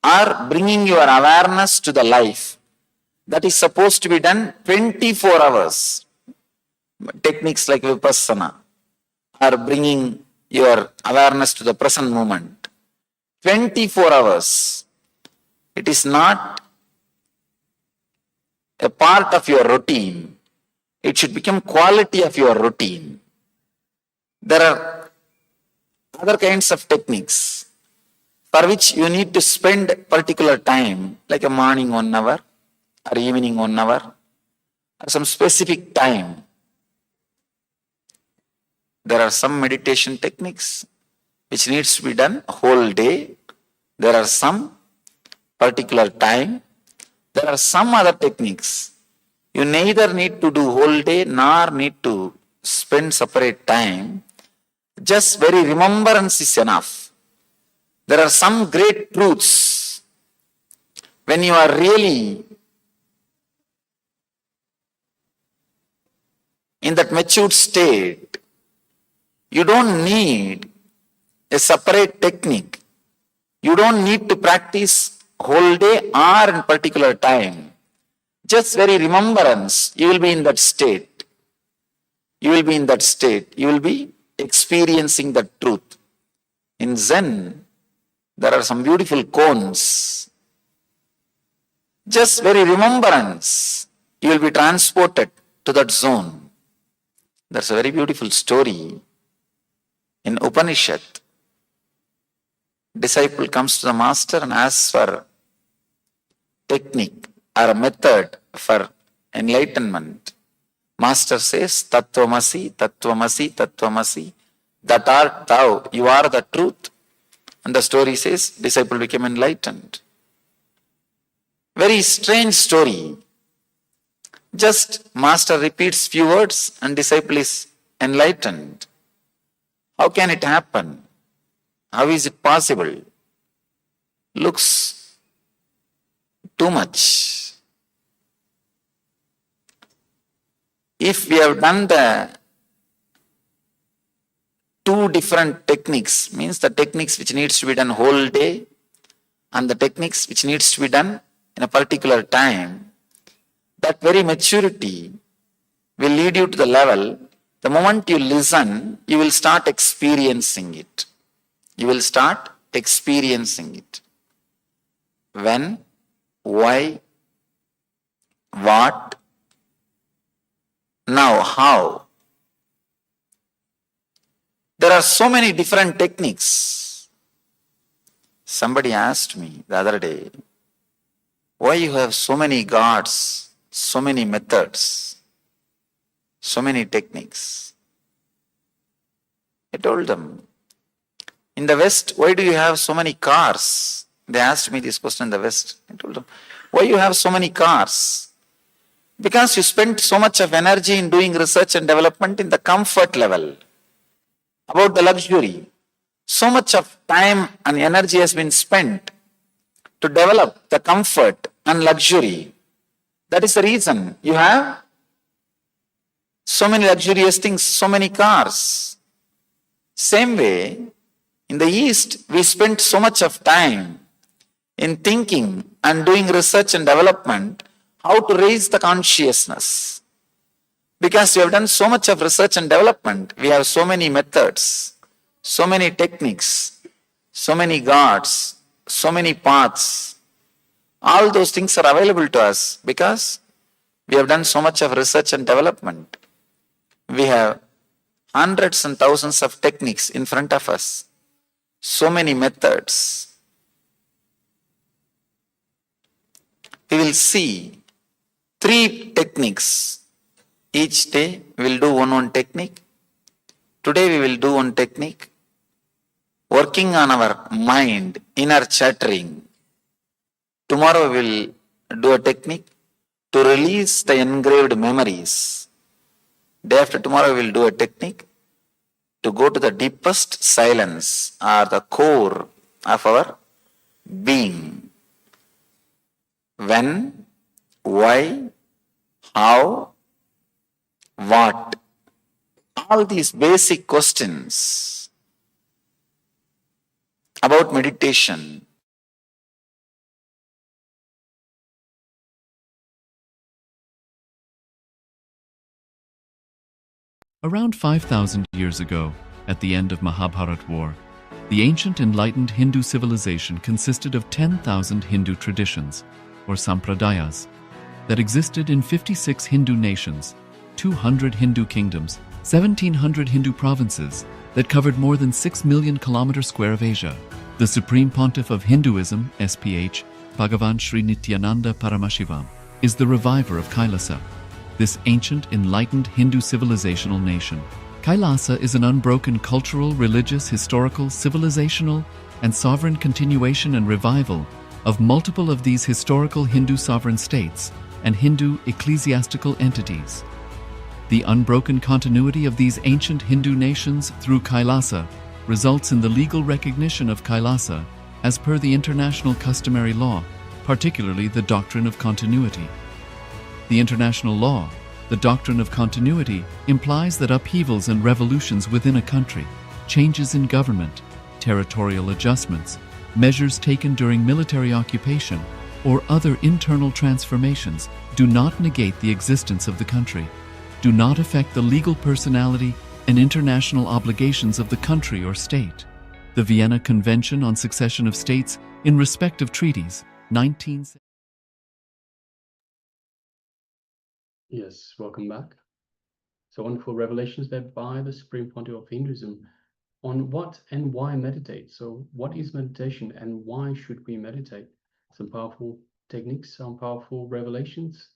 or bringing your awareness to the life. That is supposed to be done 24 hours. Techniques like Vipassana are bringing your awareness to the present moment. 24 hours. It is not a part of your routine. It should become quality of your routine. There are other kinds of techniques for which you need to spend particular time, like a morning 1 hour or evening 1 hour or some specific time. There are some meditation techniques which needs to be done whole day. There are some particular time. There are some other techniques. You neither need to do whole day nor need to spend separate time. Just very remembrance is enough. There are some great truths. When you are really in that matured state, you don't need a separate technique. You don't need to practice whole day or in particular time. Just very remembrance, you will be in that state. You will be in that state. You will be experiencing the truth. In Zen, there are some beautiful koans. Just very remembrance, you will be transported to that zone. There's a very beautiful story in Upanishad. Disciple comes to the master and asks for technique or a method for enlightenment. Master says, Tattvamasi, Tattvamasi, Tattvamasi. That art thou, you are the truth. And the story says, disciple became enlightened. Very strange story. Just master repeats few words and disciple is enlightened. How can it happen? How is it possible? Looks too much. If we have done the 2 different techniques, means the techniques which needs to be done whole day and the techniques which needs to be done in a particular time, that very maturity will lead you to the level, the moment you listen, you will start experiencing it. You will start experiencing it. When, why, what, now how. There are so many different techniques. Somebody asked me the other day, why you have so many gods, so many methods, so many techniques? I told them, In the West, why do you have so many cars? They asked me this question in the West. I told them, why you have so many cars? Because you spent so much of energy in doing research and development in the comfort level, about the luxury. So much of time and energy has been spent to develop the comfort and luxury. That is the reason you have so many luxurious things, so many cars. Same way, in the East, we spent so much of time in thinking and doing research and development how to raise the consciousness. Because we have done so much of research and development, we have so many methods, so many techniques, so many gods, so many paths. All those things are available to us because we have done so much of research and development. We have hundreds and thousands of techniques in front of us, so many methods. We will see 3 techniques. Each day we will do one technique. Today we will do one technique. Working on our mind, inner chattering. Tomorrow we will do a technique to release the engraved memories. Day after tomorrow we will do a technique to go to the deepest silence or the core of our being. When, why, how, what? All these basic questions about meditation. Around 5,000 years ago, at the end of Mahabharat War, the ancient enlightened Hindu civilization consisted of 10,000 Hindu traditions, or sampradayas, that existed in 56 Hindu nations, 200 Hindu kingdoms, 1,700 Hindu provinces that covered more than 6 million kilometers square of Asia. The Supreme Pontiff of Hinduism, SPH, BHAGAVAN SRI NITHYANANDA PARAMASHIVAM, is the reviver of KAILASA, this ancient enlightened Hindu civilizational nation. KAILASA is an unbroken cultural, religious, historical, civilizational, and sovereign continuation and revival of multiple of these historical Hindu sovereign states and Hindu ecclesiastical entities. The unbroken continuity of these ancient Hindu nations through KAILASA results in the legal recognition of KAILASA as per the international customary law, particularly the doctrine of continuity. The international law, the doctrine of continuity, implies that upheavals and revolutions within a country, changes in government, territorial adjustments, measures taken during military occupation, or other internal transformations do not negate the existence of the country, do not affect the legal personality and international obligations of the country or state. The Vienna Convention on Succession of States in respect of treaties, 19... Yes, welcome back. So wonderful revelations there by the Supreme Pontiff of Hinduism on what and why meditate. So what is meditation and why should we meditate? Some powerful techniques, some powerful revelations,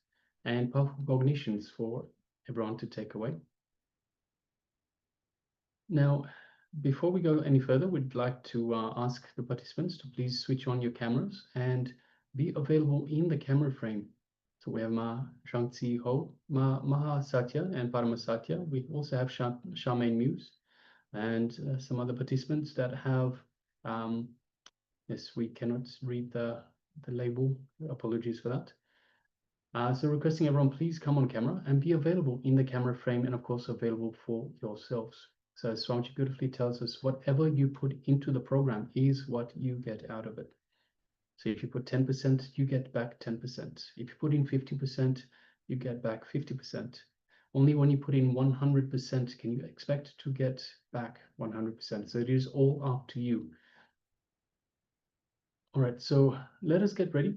and powerful cognitions for everyone to take away. Now, before we go any further, we'd like to ask the participants to please switch on your cameras and be available in the camera frame. So we have Ma Shangzi Ho, Maha Satya, and Paramasatya. We also have Charmaine Muse and some other participants that have, yes, we cannot read the label. Apologies for that. So requesting everyone, please come on camera and be available in the camera frame and of course available for yourselves. So as Swamiji beautifully tells us, whatever you put into the program is what you get out of it. So if you put 10%, you get back 10%. If you put in 50%, you get back 50%. Only when you put in 100% can you expect to get back 100%. So it is all up to you. All right, so let us get ready.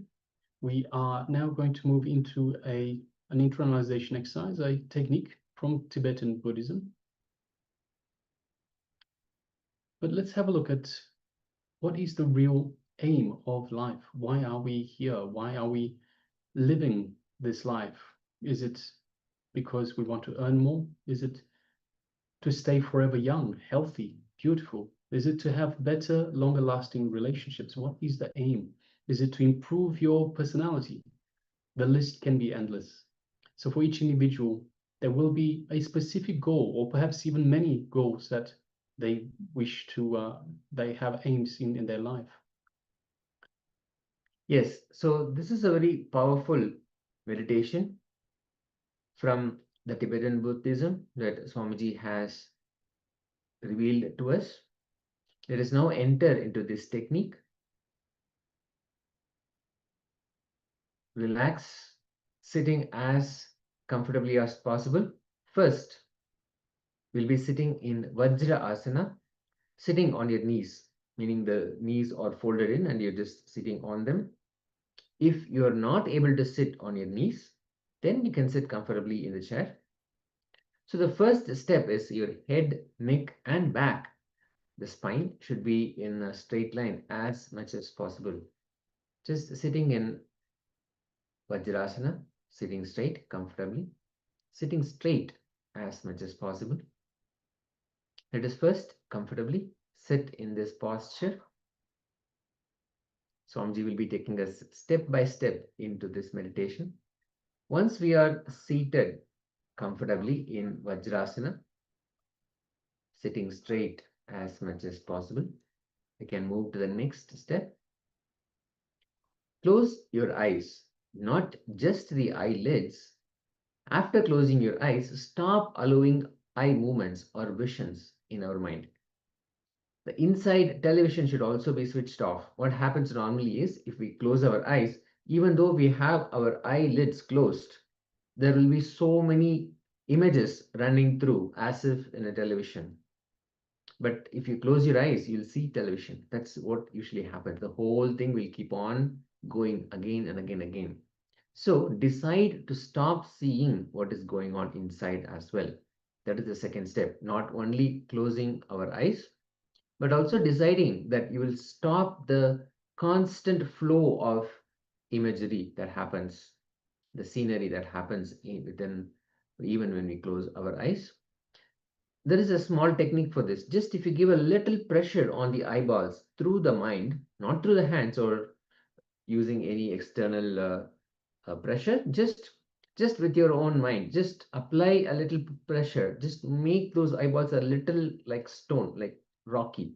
We are now going to move into an internalization exercise, a technique from Tibetan Buddhism. But let's have a look at what is the real aim of life. Why are we here? Why are we living this life? Is it because we want to earn more? Is it to stay forever young, healthy, beautiful, Is it to have better, longer lasting relationships? What is the aim? Is it to improve your personality? The list can be endless. So for each individual, there will be a specific goal, or perhaps even many goals that they wish to, they have aims in their life. Yes, so this is a very powerful meditation from the Tibetan Buddhism that Swamiji has revealed to us. Let us now enter into this technique. Relax, sitting as comfortably as possible. First, we'll be sitting in Vajra Asana, sitting on your knees, meaning the knees are folded in and you're just sitting on them. If you're not able to sit on your knees, then you can sit comfortably in the chair. So the first step is your head, neck, and back. The spine should be in a straight line as much as possible. Just sitting in Vajrasana, sitting straight comfortably, sitting straight as much as possible. Let us first comfortably sit in this posture. Swamiji will be taking us step by step into this meditation. Once we are seated comfortably in Vajrasana, sitting straight as much as possible, we can move to the next step. Close your eyes, not just the eyelids. After closing your eyes, stop allowing eye movements or visions in our mind. The inside television should also be switched off. What happens normally is if we close our eyes, even though we have our eyelids closed, there will be so many images running through as if in a television. But if you close your eyes, you'll see television. That's what usually happens. The whole thing will keep on going again and again and again. So decide to stop seeing what is going on inside as well. That is the second step. Not only closing our eyes, but also deciding that you will stop the constant flow of imagery that happens, the scenery that happens within, even when we close our eyes. There is a small technique for this. Just if you give a little pressure on the eyeballs through the mind, not through the hands or using any external pressure, just with your own mind, just apply a little pressure, just make those eyeballs a little like stone, like rocky.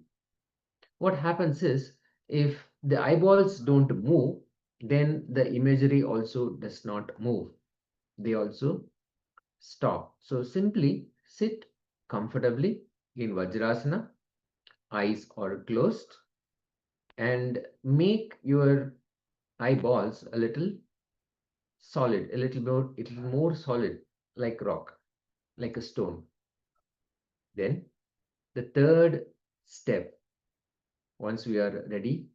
What happens is if the eyeballs don't move, then the imagery also does not move. They also stop. So simply sit comfortably in Vajrasana, eyes are closed, and make your eyeballs a little solid, a little more solid, like rock, like a stone. Then the third step, once we are ready,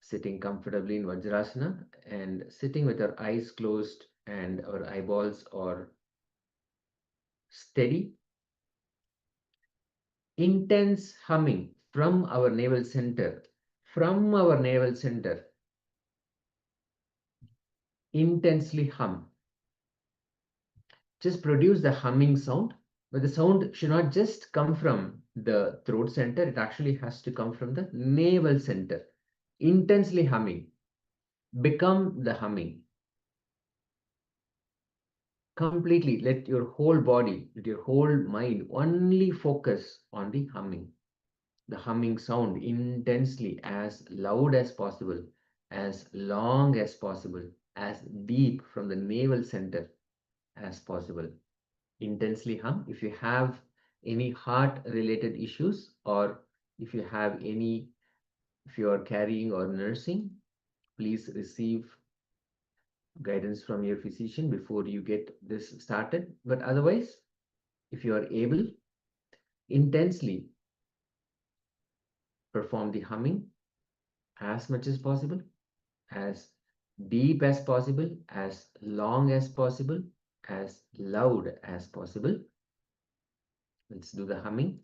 sitting comfortably in Vajrasana and sitting with our eyes closed and our eyeballs are steady, intense humming from our navel center, intensely hum. Just produce the humming sound, but the sound should not just come from the throat center, it actually has to come from the navel center. Intensely humming. Become the humming. Completely let your whole body, let your whole mind only focus on the humming sound intensely, as loud as possible, as long as possible, as deep from the navel center as possible. Intensely hum. If you have any heart related issues, or if you are carrying or nursing, please receive guidance from your physician before you get this started. But otherwise, if you are able, intensely perform the humming as much as possible, as deep as possible, as long as possible, as loud as possible. Let's do the humming.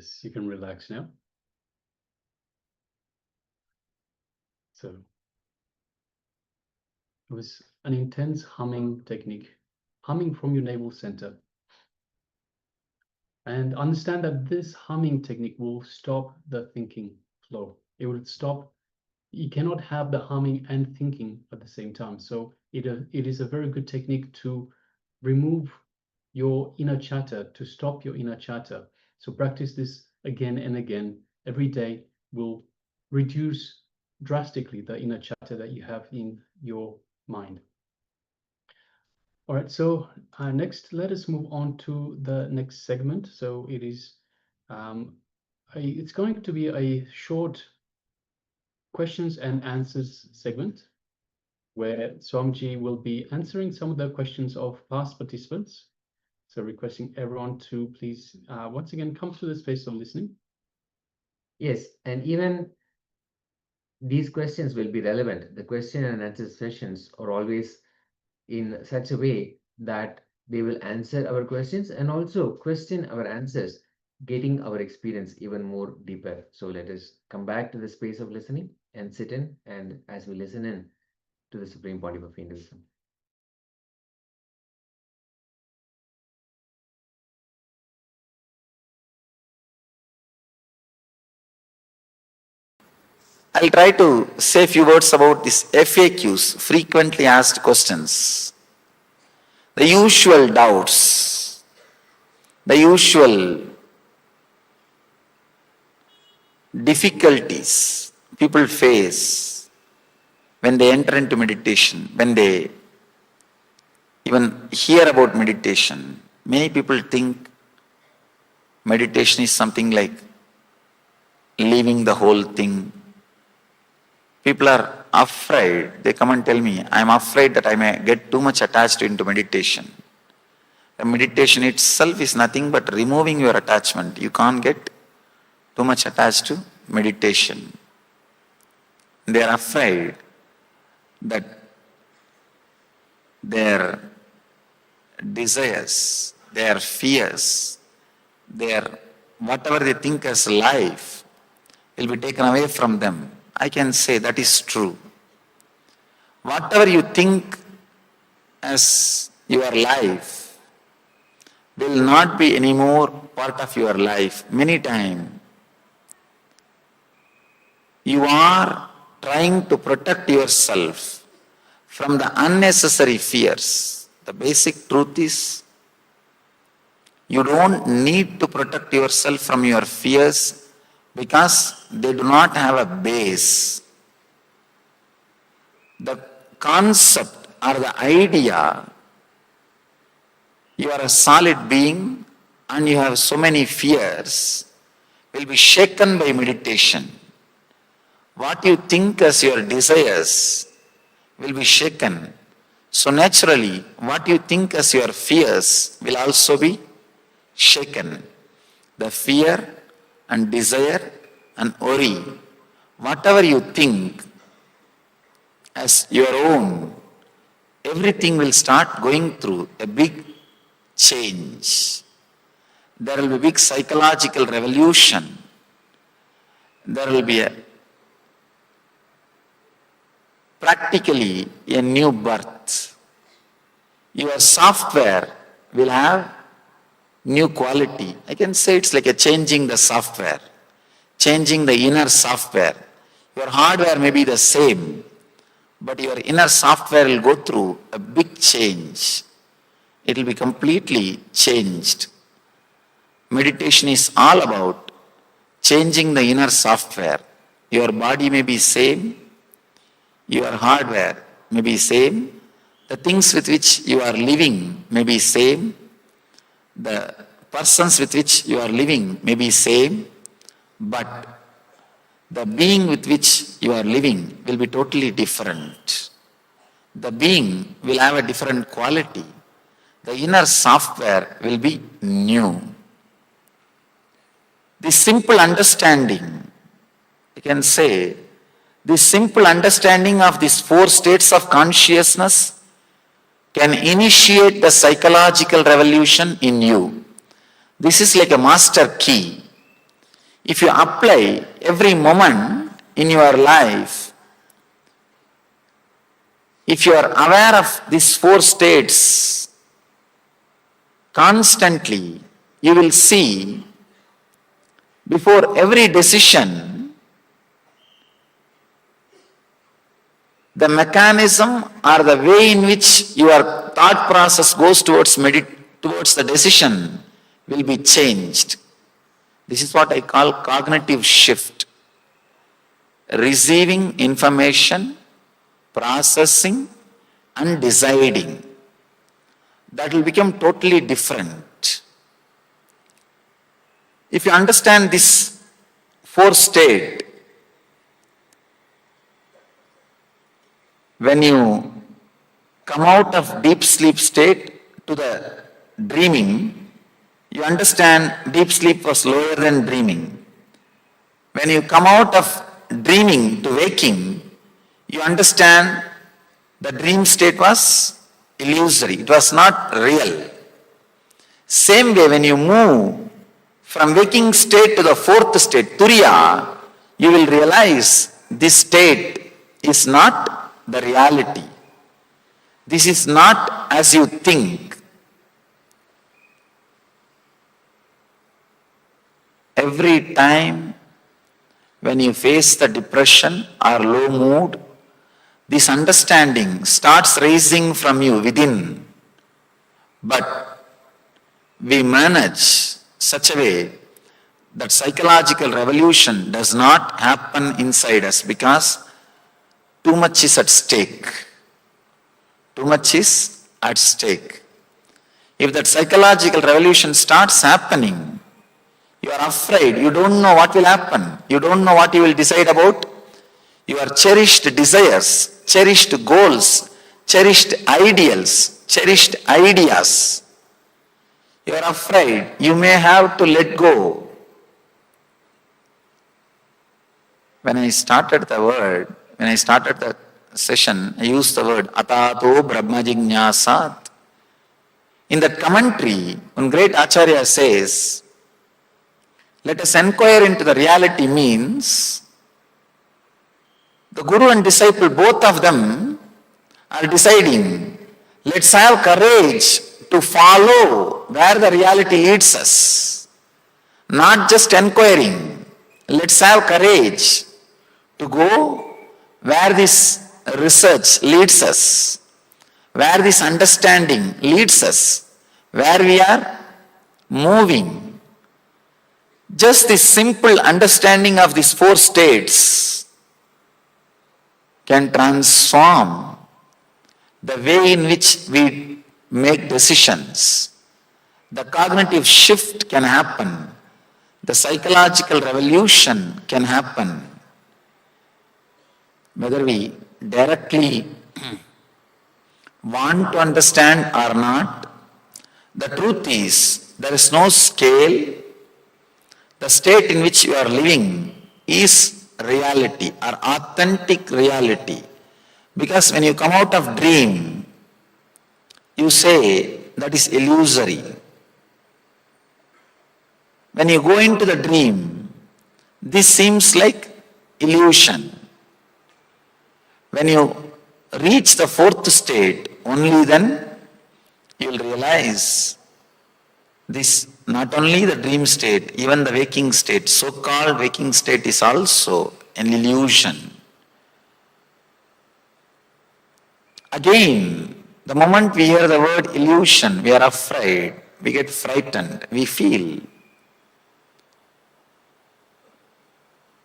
Yes, you can relax now. So it was an intense humming technique, humming from your navel center. And understand that this humming technique will stop the thinking flow. It will stop. You cannot have the humming and thinking at the same time. So it is a very good technique to remove your inner chatter, to stop your inner chatter. So practice this again and again. Every day will reduce drastically the inner chatter that you have in your mind. All right, so next, let us move on to the next segment. So it is, it's going to be a short questions and answers segment where Swamiji will be answering some of the questions of past participants. So requesting everyone to please, once again, come to the space of listening. Yes, and even these questions will be relevant. The question and answer sessions are always in such a way that they will answer our questions and also question our answers, getting our experience even more deeper. So let us come back to the space of listening and sit in, and as we listen in to the Supreme Pontiff of Hinduism. I'll try to say a few words about these FAQs, frequently asked questions. The usual doubts, the usual difficulties people face when they enter into meditation, when they even hear about meditation. Many people think meditation is something like leaving the whole thing. People are afraid. They come and tell me, I'm afraid that I may get too much attached into meditation. The meditation itself is nothing but removing your attachment. You can't get too much attached to meditation. They are afraid that their desires, their fears, their whatever they think as life will be taken away from them. I can say that is true. Whatever you think as your life will not be anymore part of your life. Many times you are trying to protect yourself from the unnecessary fears. The basic truth is you don't need to protect yourself from your fears because they do not have a base. The concept or the idea, you are a solid being and you have so many fears, will be shaken by meditation. What you think as your desires will be shaken. So naturally, what you think as your fears will also be shaken. The fear and desire and worry, whatever you think as your own, everything will start going through a big change. There will be big psychological revolution. There will be practically a new birth. Your software will have new quality. I can say it's like a changing the software, changing the inner software. Your hardware may be the same, but your inner software will go through a big change. It will be completely changed. Meditation is all about changing the inner software. Your body may be same, your hardware may be same, the things with which you are living may be same, the persons with which you are living may be same, but the being with which you are living will be totally different. The being will have a different quality. The inner software will be new. This simple understanding, I can say, this simple understanding of these four states of consciousness can initiate the psychological revolution in you. This is like a master key. If you apply every moment in your life, if you are aware of these four states constantly, you will see before every decision, the mechanism or the way in which your thought process goes towards the decision will be changed. This is what I call cognitive shift. Receiving information, processing, and deciding. That will become totally different. If you understand this four state, when you come out of deep sleep state to the dreaming, you understand deep sleep was lower than dreaming. When you come out of dreaming to waking, you understand the dream state was illusory. It was not real. Same way, when you move from waking state to the fourth state, Turiya, you will realize this state is not the reality. This is not as you think. Every time when you face the depression or low mood, this understanding starts rising from you within. But we manage such a way that psychological revolution does not happen inside us because too much is at stake. Too much is at stake. If that psychological revolution starts happening, you are afraid, you don't know what will happen, you don't know what you will decide about. Your cherished desires, cherished goals, cherished ideals, cherished ideas. You are afraid, you may have to let go. When I started the session, I used the word atato brahma jignasat. In that commentary, one great Acharya says, let us inquire into the reality means the guru and disciple, both of them are deciding, let's have courage to follow where the reality leads us. Not just inquiring, let's have courage to go where this research leads us, where this understanding leads us, where we are moving. Just this simple understanding of these four states can transform the way in which we make decisions. The cognitive shift can happen. The psychological revolution can happen. Whether we directly want to understand or not, the truth is there is no scale. The state in which you are living is reality or authentic reality. Because when you come out of dream, you say that is illusory. When you go into the dream, this seems like illusion. When you reach the fourth state, only then you will realize this, not only the dream state, even the waking state, so-called waking state is also an illusion. Again, the moment we hear the word illusion, we are afraid, we get frightened, we feel.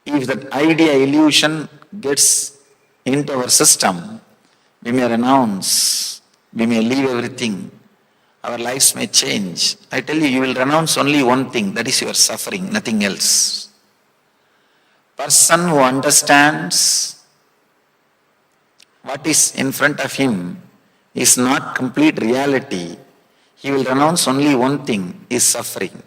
If that idea, illusion gets into our system, we may renounce, we may leave everything. Our lives may change. I tell you, you will renounce only one thing, that is your suffering, nothing else. Person who understands what is in front of him is not complete reality, he will renounce only one thing, is suffering.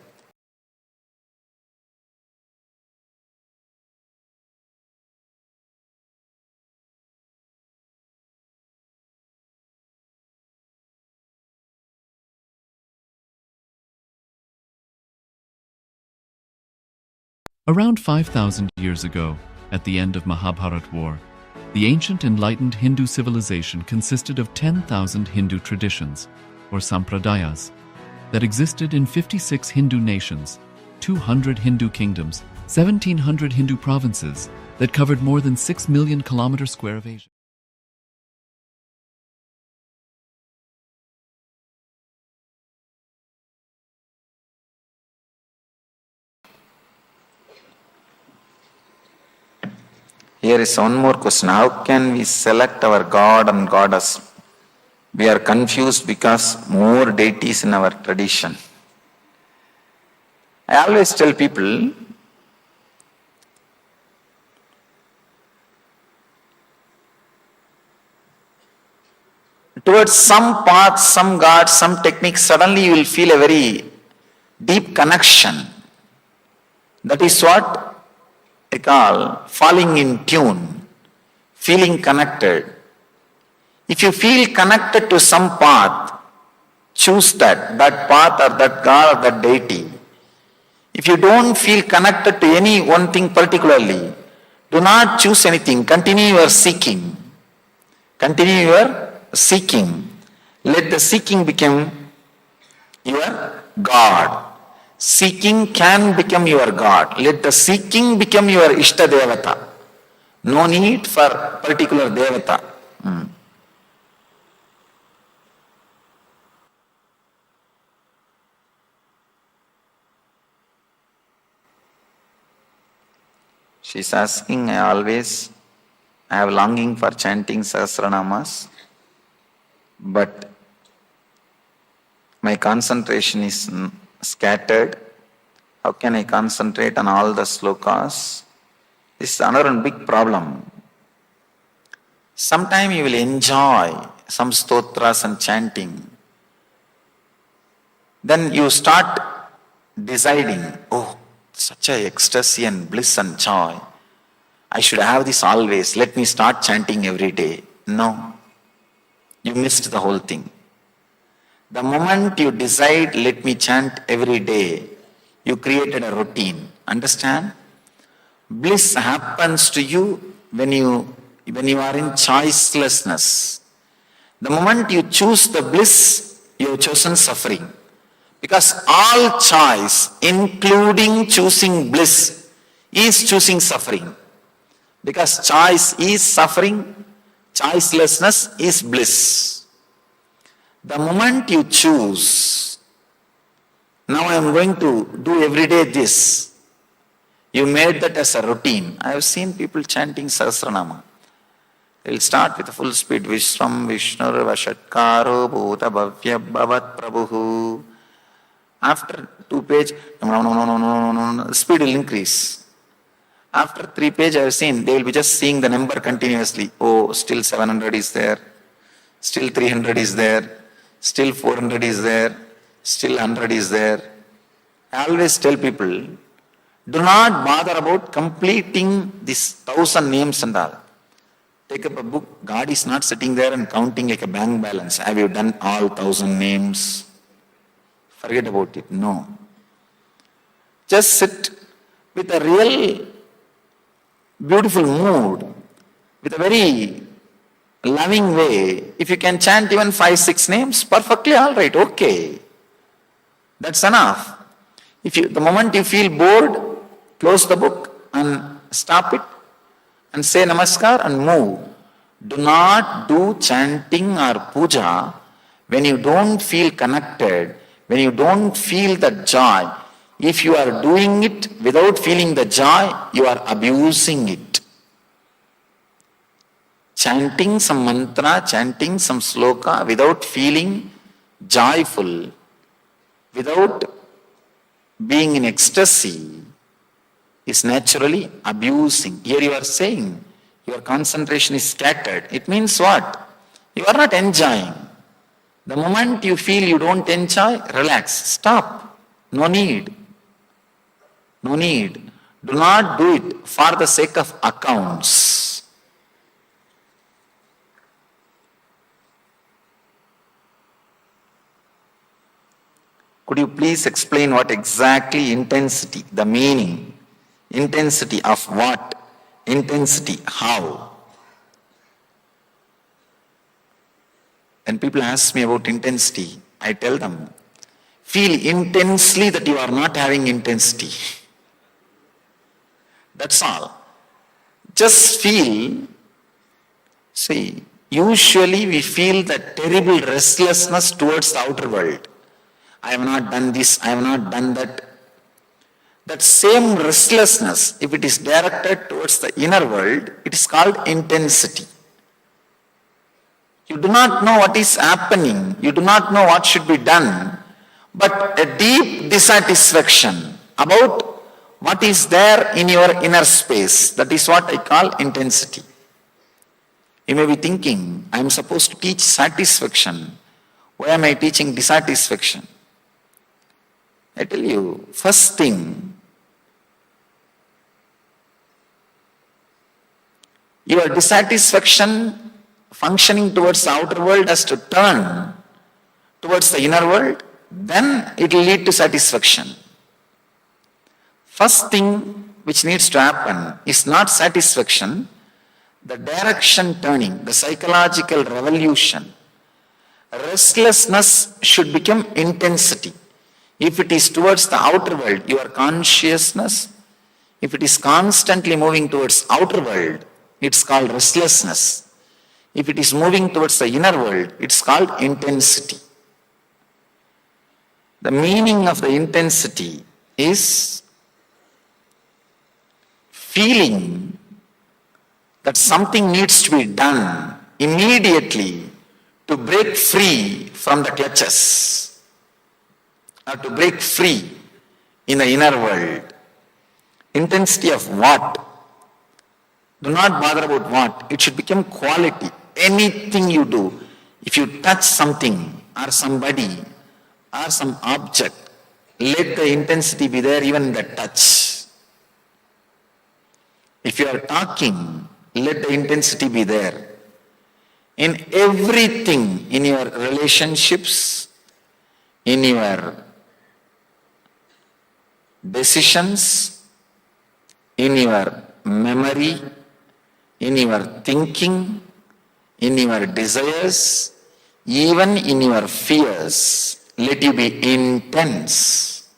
Around 5,000 years ago, at the end of Mahabharat War, the ancient enlightened Hindu civilization consisted of 10,000 Hindu traditions, or sampradayas, that existed in 56 Hindu nations, 200 Hindu kingdoms, 1,700 Hindu provinces that covered more than 6 million kilometer square of Asia. Here is one more question. How can we select our God and Goddess? We are confused because more deities in our tradition. I always tell people, towards some path, some God, some technique, suddenly you will feel a very deep connection. That is what I call falling in tune, feeling connected. If you feel connected to some path, choose that path or that God or that deity. If you don't feel connected to any one thing particularly, do not choose anything. Continue your seeking. Continue your seeking. Let the seeking become your God. Seeking can become your God. Let the seeking become your Ishta Devata. No need for particular Devata. She's asking, I have longing for chanting Sahasranamas, but my concentration is scattered. How can I concentrate on all the slokas? This is another big problem. Sometime you will enjoy some stotras and chanting. Then you start deciding, oh, such a ecstasy and bliss and joy. I should have this always. Let me start chanting every day. No. You missed the whole thing. The moment you decide, let me chant every day, you created a routine. Understand? Bliss happens to you when you are in choicelessness. The moment you choose the bliss, you have chosen suffering. Because all choice, including choosing bliss, is choosing suffering. Because choice is suffering, choicelessness is bliss. The moment you choose, now I am going to do every day this, you made that as a routine. I have seen people chanting Sahasranama. They will start with full speed. Vishram Vishnur Vashatkaro Bhuta Bhavya Bhavat Prabhu. After 2 pages, no, speed will increase. After 3 pages, I have seen, they will be just seeing the number continuously. Oh, still 700 is there, still 300 is there, still 400 is there, still 100 is there. I always tell people, do not bother about completing this 1,000 names and all. Take up a book. God is not sitting there and counting like a bank balance. Have you done all 1,000 names? Forget about it. No. Just sit with a real beautiful mood, with a very loving way. If you can chant even 5-6 names, perfectly all right, okay. That's enough. The moment you feel bored, close the book and stop it and say namaskar and move. Do not do chanting or puja when you don't feel connected, when you don't feel the joy. If you are doing it without feeling the joy, you are abusing it. Chanting some mantra, chanting some sloka without feeling joyful, without being in ecstasy, is naturally abusing. Here you are saying your concentration is scattered. It means what? You are not enjoying. The moment you feel you don't enjoy, relax, stop. No need. No need. Do not do it for the sake of accounts. Could you please explain what exactly intensity, the meaning? Intensity of what? Intensity how? When people ask me about intensity, I tell them, feel intensely that you are not having intensity. That's all. Just feel. See, usually we feel that terrible restlessness towards the outer world. I have not done this, I have not done that. That same restlessness, if it is directed towards the inner world, it is called intensity. You do not know what is happening, you do not know what should be done, but a deep dissatisfaction about what is there in your inner space, that is what I call intensity. You may be thinking, I am supposed to teach satisfaction. Why am I teaching dissatisfaction? I tell you, first thing, your dissatisfaction functioning towards the outer world has to turn towards the inner world, then it will lead to satisfaction. First thing which needs to happen is not satisfaction, the direction turning, the psychological revolution. Restlessness should become intensity. If it is towards the outer world, your consciousness, if it is constantly moving towards outer world, it's called restlessness. If it is moving towards the inner world, it's called intensity. The meaning of the intensity is feeling that something needs to be done immediately to break free from the clutches, or to break free in the inner world. Intensity of what? Do not bother about what. It should become quality. Anything you do, if you touch something or somebody or some object, let the intensity be there even in the touch. If you are talking, let the intensity be there. In everything, in your relationships, in your decisions, in your memory, in your thinking, in your desires, even in your fears, let you be intense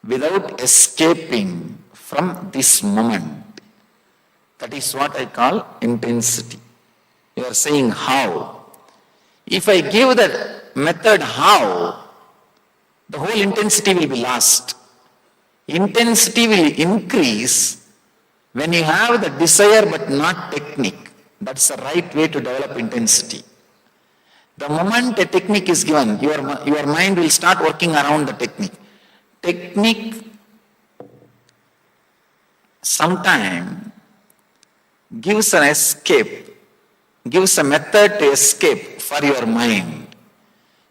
without escaping from this moment. That is what I call intensity. You are saying how. If I give that method how, the whole intensity will be lost. Intensity will increase when you have the desire but not technique. That's the right way to develop intensity. The moment a technique is given, your mind will start working around the technique. Technique sometimes gives an escape, gives a method to escape for your mind.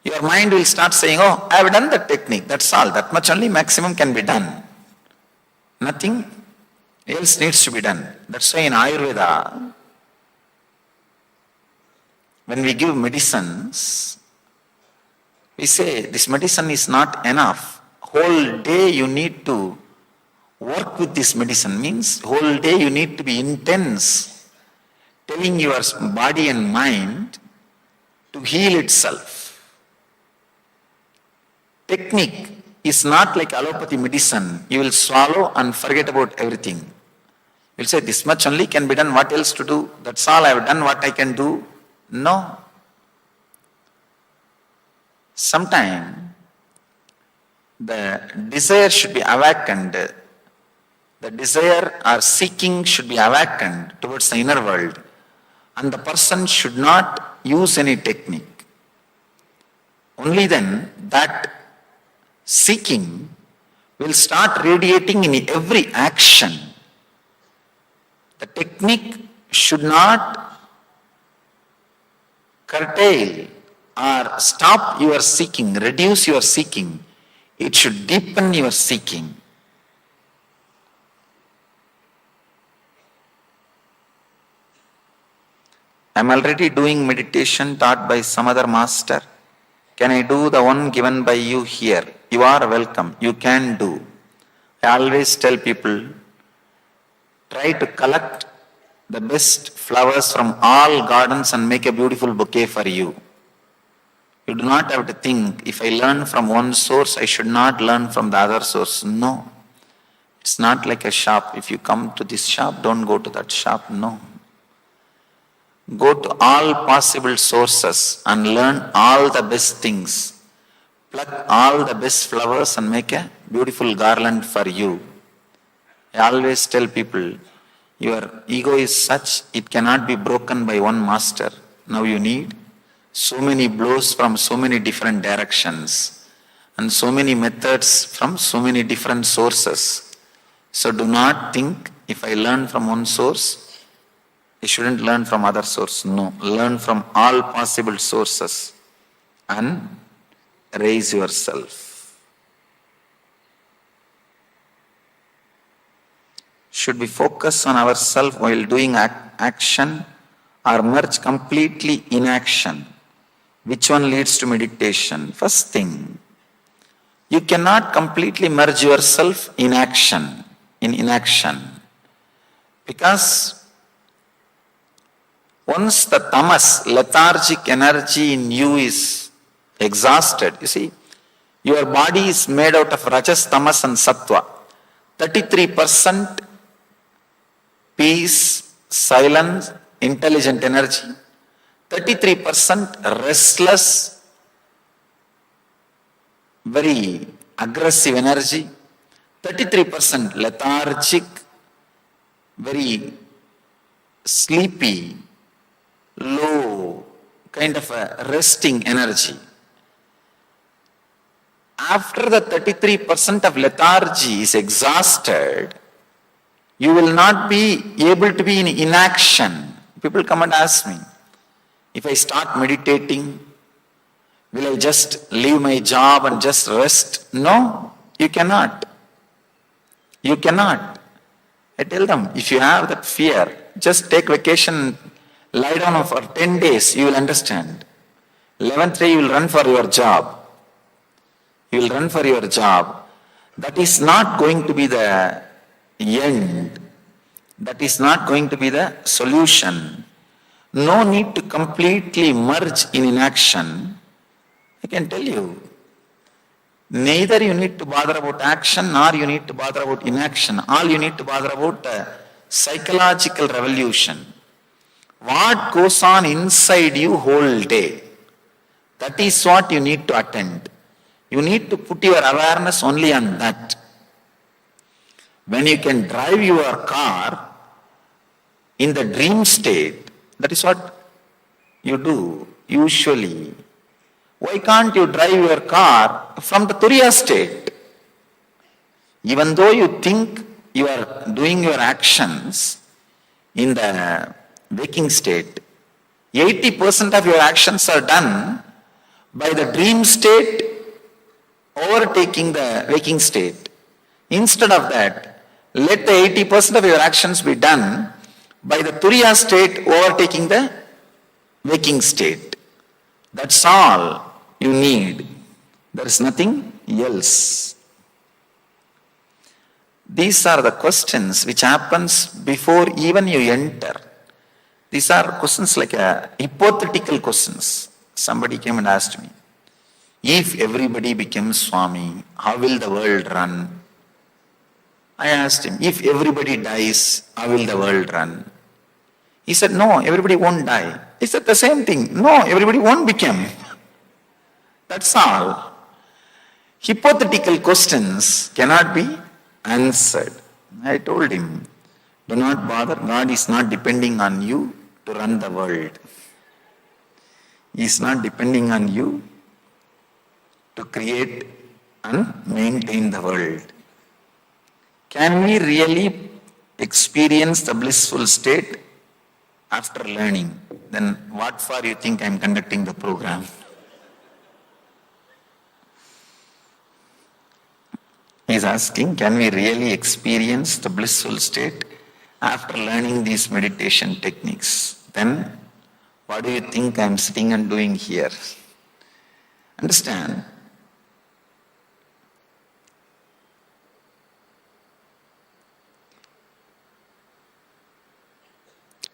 Your mind will start saying, oh, I have done the technique, that's all, that much only maximum can be done. Nothing else needs to be done. That's why in Ayurveda, when we give medicines, we say this medicine is not enough. Whole day you need to work with this medicine, means whole day you need to be intense, telling your body and mind to heal itself. Technique is not like allopathy medicine. You will swallow and forget about everything. You will say this much only can be done, what else to do? That's all, I have done what I can do. No. Sometimes the desire should be awakened. The desire or seeking should be awakened towards the inner world. And the person should not use any technique. Only then that seeking will start radiating in every action. The technique should not curtail or stop your seeking, reduce your seeking. It should deepen your seeking. I am already doing meditation taught by some other master. Can I do the one given by you here? You are welcome. You can do. I always tell people, try to collect the best flowers from all gardens and make a beautiful bouquet for you. You do not have to think, if I learn from one source, I should not learn from the other source. No. It's not like a shop. If you come to this shop, don't go to that shop. No. Go to all possible sources and learn all the best things. Pluck all the best flowers and make a beautiful garland for you. I always tell people, your ego is such, it cannot be broken by one master. Now you need so many blows from so many different directions and so many methods from so many different sources. So do not think, if I learn from one source, I shouldn't learn from other source. No, learn from all possible sources and raise yourself. Should we focus on ourselves while doing action or merge completely in action? Which one leads to meditation? First thing, you cannot completely merge yourself in action, in inaction. Because once the tamas, lethargic energy in you is exhausted, you see, your body is made out of rajas, tamas and sattva. 33% peace, silence, intelligent energy. 33% restless, very aggressive energy. 33% lethargic, very sleepy, low, kind of a resting energy. After the 33% of lethargy is exhausted, you will not be able to be in inaction. People come and ask me, if I start meditating, will I just leave my job and just rest? No, you cannot. You cannot. I tell them, if you have that fear, just take vacation, lie down for 10 days, you will understand. 11th day, you will run for your job. You will run for your job. That is not going to be the end. That is not going to be the solution. No need to completely merge in inaction. I can tell you, neither you need to bother about action nor you need to bother about inaction. All you need to bother about psychological revolution. What goes on inside you whole day, that is what you need to attend. You need to put your awareness only on that. When you can drive your car in the dream state, that is what you do usually. Why can't you drive your car from the Turiya state? Even though you think you are doing your actions in the waking state, 80% of your actions are done by the dream state overtaking the waking state. Instead of that, let the 80% of your actions be done by the Turiya state overtaking the waking state. That's all you need. There is nothing else. These are the questions which happens before even you enter. These are questions like hypothetical questions. Somebody came and asked me, if everybody becomes Swami, how will the world run? I asked him, if everybody dies, how will the world run? He said, no, everybody won't die. He said the same thing. No, everybody won't become. That's all. Hypothetical questions cannot be answered. I told him, do not bother. God is not depending on you to run the world. He is not depending on you to create and maintain the world. Can we really experience the blissful state after learning? Then what for you think I am conducting the program? He is asking, can we really experience the blissful state after learning these meditation techniques? Then what do you think I am sitting and doing here? Understand?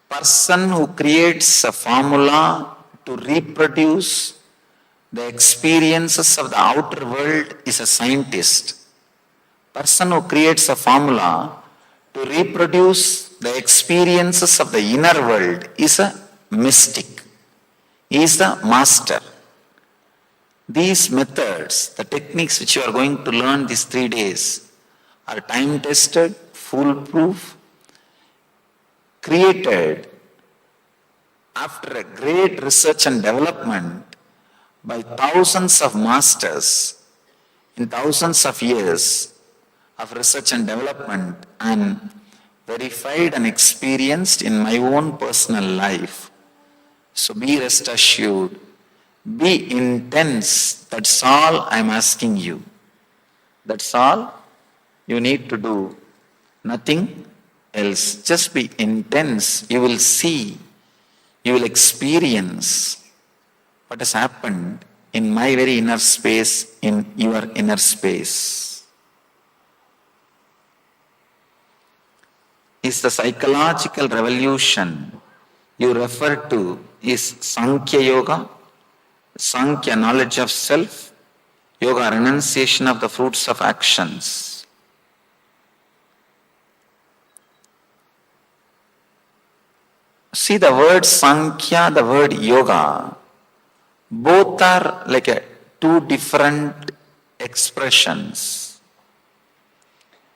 person who creates a formula to reproduce the experiences of the outer world is a scientist. Person who creates a formula to reproduce the experiences of the inner world is a mystic. He is the master. These methods, the techniques which you are going to learn these 3 days, are time-tested, foolproof, created after a great research and development by thousands of masters in thousands of years of research and development, and verified and experienced in my own personal life. So be rest assured, be intense. That's all I'm asking you. That's all you need to do. Nothing else. Just be intense. You will see, you will experience what has happened in my very inner space, in your inner space. Is the psychological revolution you refer to is Sankhya Yoga, Sankhya knowledge of self, Yoga renunciation of the fruits of actions. See, the word Sankhya, the word Yoga, both are like two different expressions.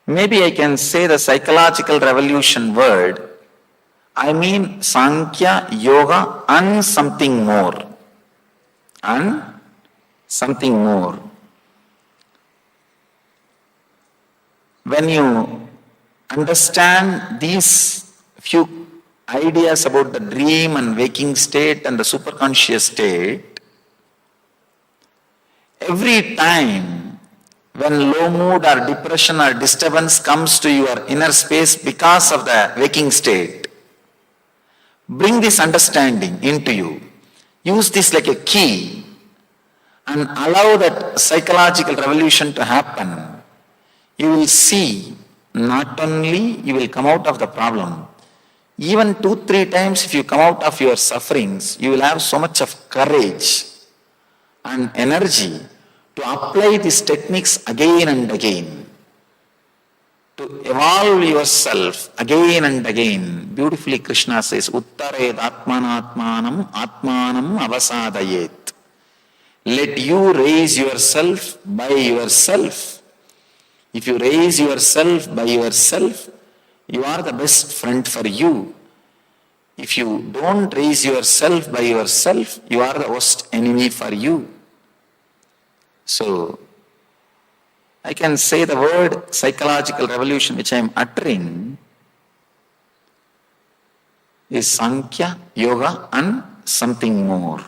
Maybe I can say the psychological revolution word, I mean Sankhya, Yoga and something more. And something more. When you understand these few ideas about the dream and waking state and the superconscious state, every time when low mood or depression or disturbance comes to your inner space because of the waking state, bring this understanding into you. Use this like a key and allow that psychological revolution to happen. You will see, not only you will come out of the problem, even 2-3 times if you come out of your sufferings, you will have so much of courage and energy to apply these techniques again and again, to evolve yourself again and again. Beautifully Krishna says, Uttared Atmanatmanam Atmanam Avasadayet. Let you raise yourself by yourself. If you raise yourself by yourself, you are the best friend for you. If you don't raise yourself by yourself, you are the worst enemy for you. So, I can say the word psychological revolution which I am uttering is Sankhya, Yoga and something more.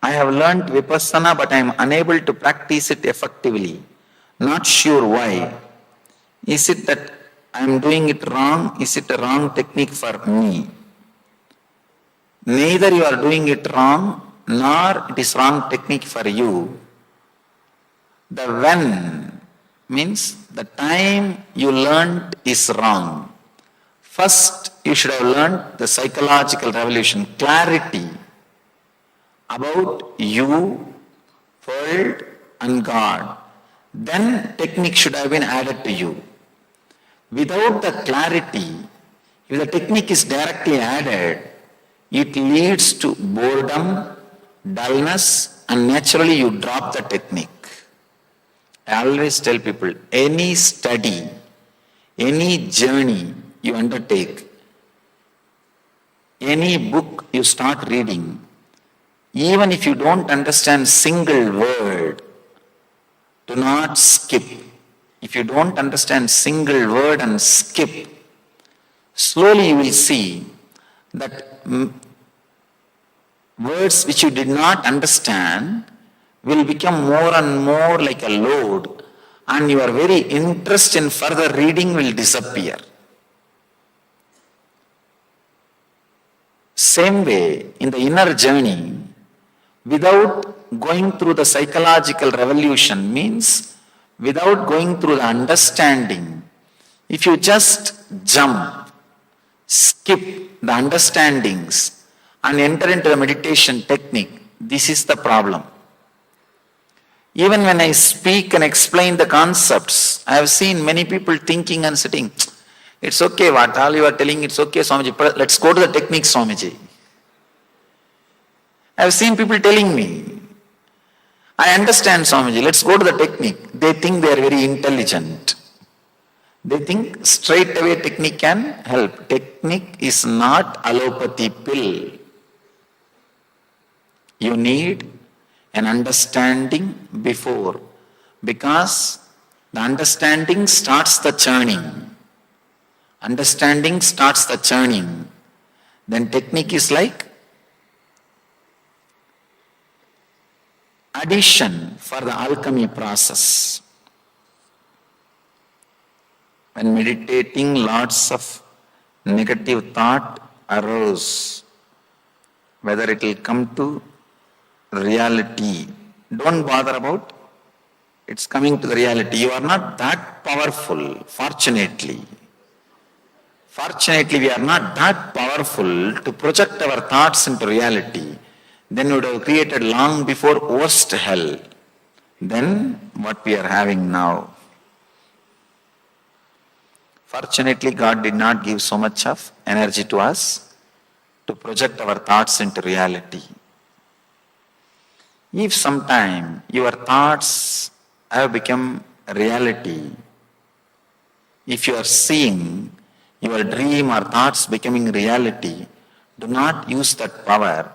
I have learnt Vipassana, but I am unable to practice it effectively. Not sure why. Is it that I am doing it wrong? Is it a wrong technique for me? Neither you are doing it wrong, nor it is wrong technique for you. The when means the time you learned is wrong. First, you should have learned the psychological revolution, clarity about you, world and God. Then technique should have been added to you. Without the clarity, if the technique is directly added, it leads to boredom, dullness, and naturally you drop the technique. I always tell people, any study, any journey you undertake, any book you start reading, even if you don't understand single word, do not skip. If you don't understand single word and skip, slowly you will see that words which you did not understand will become more and more like a load, and your very interest in further reading will disappear. Same way, in the inner journey, without going through the psychological revolution means without going through the understanding, if you just jump, skip the understandings and enter into the meditation technique, this is the problem. Even when I speak and explain the concepts, I have seen many people thinking and sitting, it's okay, what all you are telling, it's okay, Swamiji, let's go to the technique, Swamiji. I have seen people telling me, I understand, Swamiji, let's go to the technique. They think they are very intelligent. They think straight away technique can help. Technique is not allopathy pill. You need an understanding before, because the understanding starts the churning. Understanding starts the churning. Then technique is like addition for the alchemy process. When meditating, lots of negative thought arose. Whether it will come to reality, don't bother about it's coming to the reality. You are not that powerful, fortunately. Fortunately, we are not that powerful to project our thoughts into reality. Then we would have created long before worst hell than what we are having now. Fortunately, God did not give so much of energy to us to project our thoughts into reality. If sometime your thoughts have become reality, if you are seeing your dream or thoughts becoming reality, do not use that power.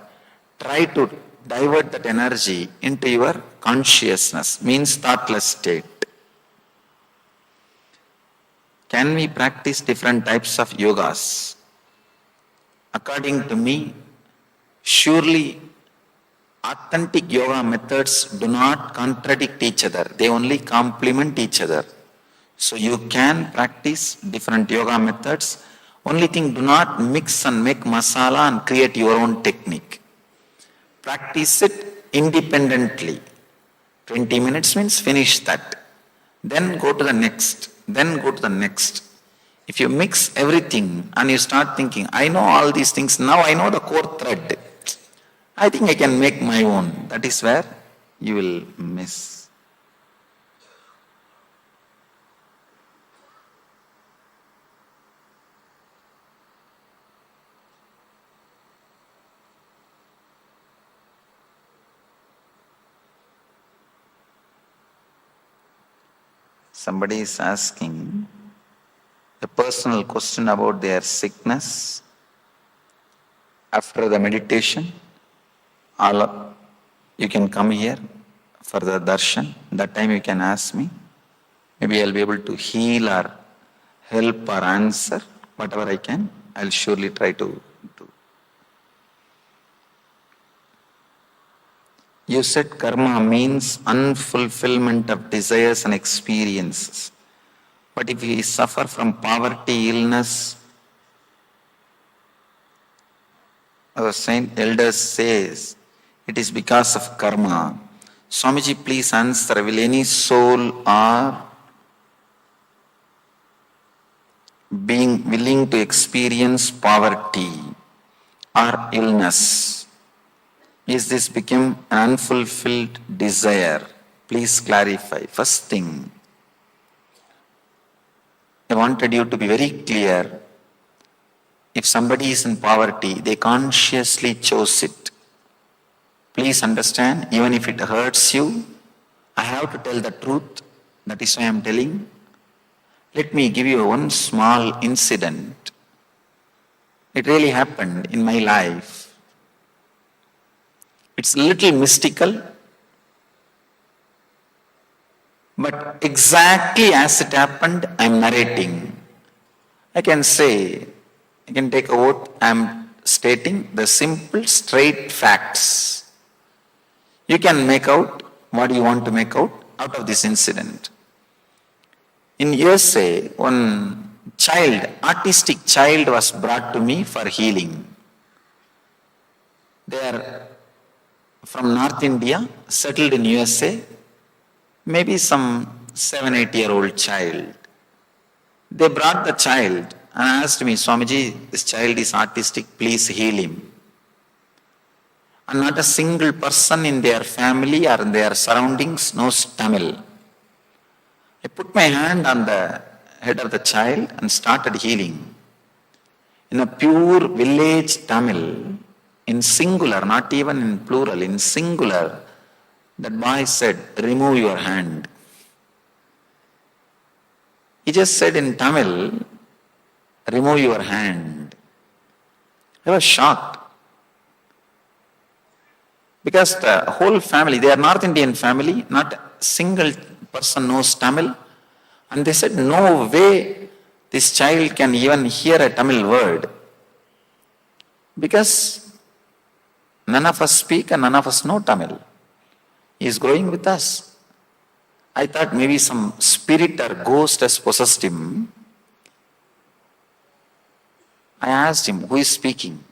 Try to divert that energy into your consciousness, means thoughtless state. Can we practice different types of yogas? According to me, surely authentic yoga methods do not contradict each other. They only complement each other. So you can practice different yoga methods. Only thing, do not mix and make masala and create your own technique. Practice it independently. 20 minutes means finish that. Then go to the next. Then go to the next. If you mix everything and you start thinking, I know all these things, now I know the core thread. I think I can make my own. That is where you will miss. Somebody is asking a personal question about their sickness after the meditation. You can come here for the darshan. That time you can ask me. Maybe I'll be able to heal or help or answer. Whatever I can, I'll surely try to do. You said karma means unfulfillment of desires and experiences. But if we suffer from poverty, illness, our saint elders says, it is because of karma. Swamiji, please answer, will any soul or being willing to experience poverty or illness, is this become an unfulfilled desire? Please clarify. First thing, I wanted you to be very clear. If somebody is in poverty, they consciously chose it. Please understand, even if it hurts you, I have to tell the truth. That is why I am telling. Let me give you one small incident. It really happened in my life. It's a little mystical, but exactly as it happened, I am narrating. I can say, I can take a oath, I am stating the simple, straight facts. You can make out what you want to make out of this incident. In USA, one child, autistic child was brought to me for healing. They are from North India, settled in USA, maybe some 7-8-year-old child. They brought the child and asked me, Swamiji, this child is autistic, please heal him. And not a single person in their family or in their surroundings knows Tamil. I put my hand on the head of the child and started healing. In a pure village Tamil, in singular, not even in plural, in singular, that boy said, remove your hand. He just said in Tamil, remove your hand. I was shocked. Because the whole family, they are North Indian family, not a single person knows Tamil. And they said, no way this child can even hear a Tamil word. Because none of us speak and none of us know Tamil. He is growing with us. I thought maybe some spirit or ghost has possessed him. I asked him, who is speaking?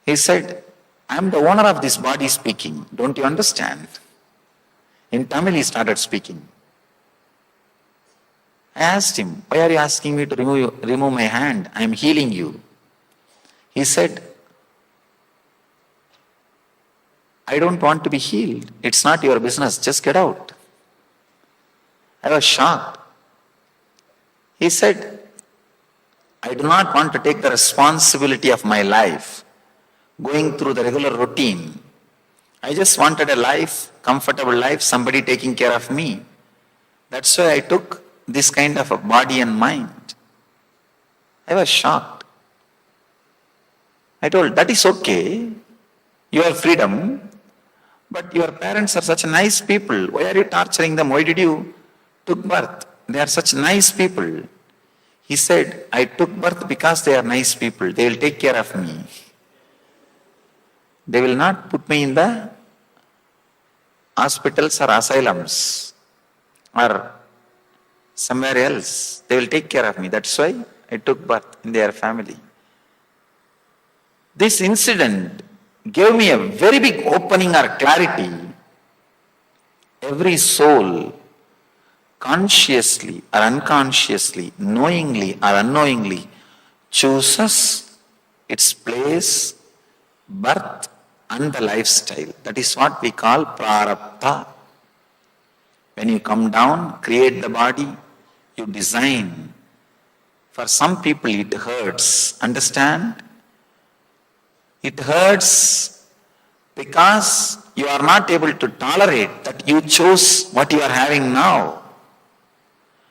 He said, I am the owner of this body speaking. Don't you understand? In Tamil he started speaking. I asked him, why are you asking me to remove my hand? I am healing you. He said, I don't want to be healed. It's not your business. Just get out. I was shocked. He said, I do not want to take the responsibility of my life, going through the regular routine. I just wanted a life, comfortable life, somebody taking care of me. That's why I took this kind of a body and mind. I was shocked. I told, that is okay. You have freedom. But your parents are such nice people. Why are you torturing them? Why did you took birth? They are such nice people. He said, I took birth because they are nice people. They will take care of me. They will not put me in the hospitals or asylums or somewhere else. They will take care of me. That's why I took birth in their family. This incident gave me a very big opening or clarity. Every soul, consciously or unconsciously, knowingly or unknowingly, chooses its place, birth and the lifestyle. That is what we call prarabdha. When you come down, create the body, you design. For some people it hurts. Understand? It hurts because you are not able to tolerate that you chose what you are having now.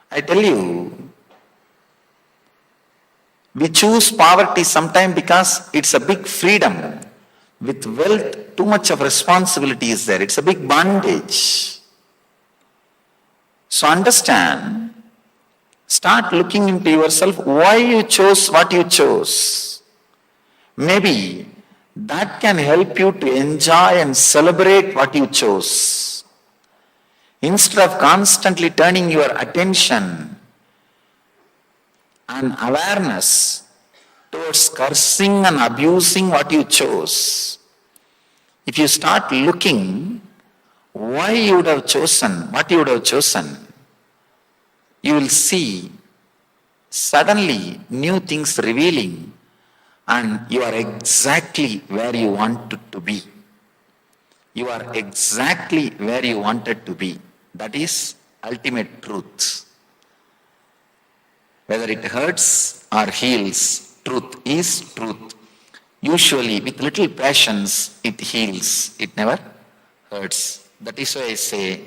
I tell you, we choose poverty sometimes because it's a big freedom. With wealth, too much of responsibility is there. It's a big bondage. So understand, start looking into yourself, why you chose what you chose. Maybe that can help you to enjoy and celebrate what you chose. Instead of constantly turning your attention and awareness towards cursing and abusing what you chose, if you start looking why you would have chosen what you would have chosen, you will see suddenly new things revealing, and you are exactly where you wanted to be. You are exactly where you wanted to be. That is ultimate truth. Whether it hurts or heals, truth is truth. Usually with little passions it heals, it never hurts. That is why I say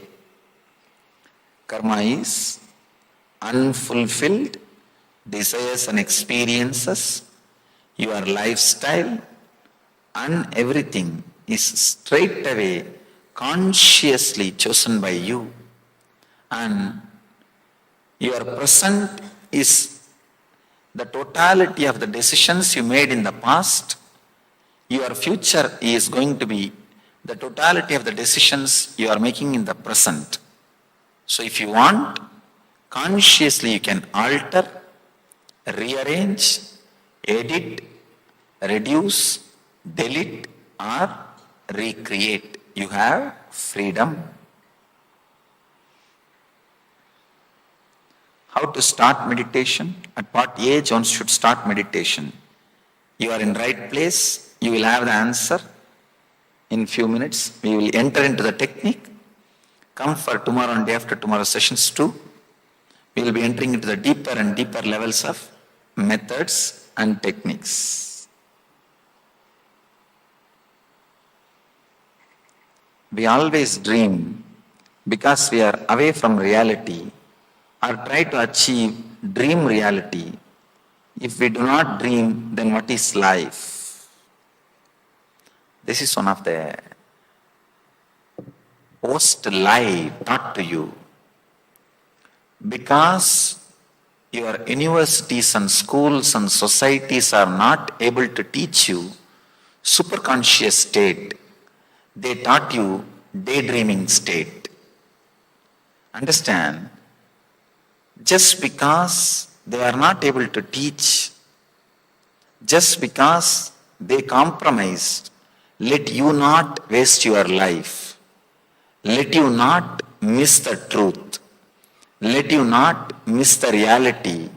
karma is unfulfilled desires and experiences. Your lifestyle and everything is straight away consciously chosen by you, and your present is the totality of the decisions you made in the past. Your future is going to be the totality of the decisions you are making in the present. So if you want, consciously you can alter, rearrange, edit, reduce, delete or recreate. You have freedom. how to start meditation, at what age one should start meditation. You are in right place, you will have the answer in few minutes. We will enter into the technique. Come for tomorrow and day after tomorrow sessions too. We will be entering into the deeper and deeper levels of methods and techniques. We always dream because we are away from reality, or try to achieve dream reality. If we do not dream, then what is life? This is one of the worst lie taught to you. Because your universities and schools and societies are not able to teach you superconscious state, they taught you daydreaming state. Understand? Just because they are not able to teach, just because they compromised, let you not waste your life. Let you not miss the truth. Let you not miss the reality.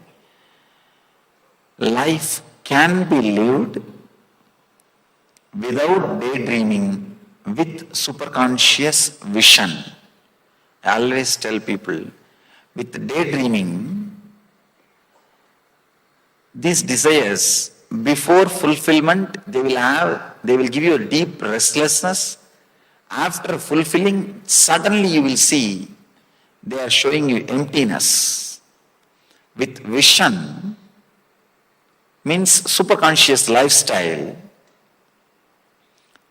Life can be lived without daydreaming, with superconscious vision. I always tell people, with daydreaming, these desires, before fulfillment, they will give you a deep restlessness. After fulfilling, suddenly you will see they are showing you emptiness. With vision, means superconscious lifestyle,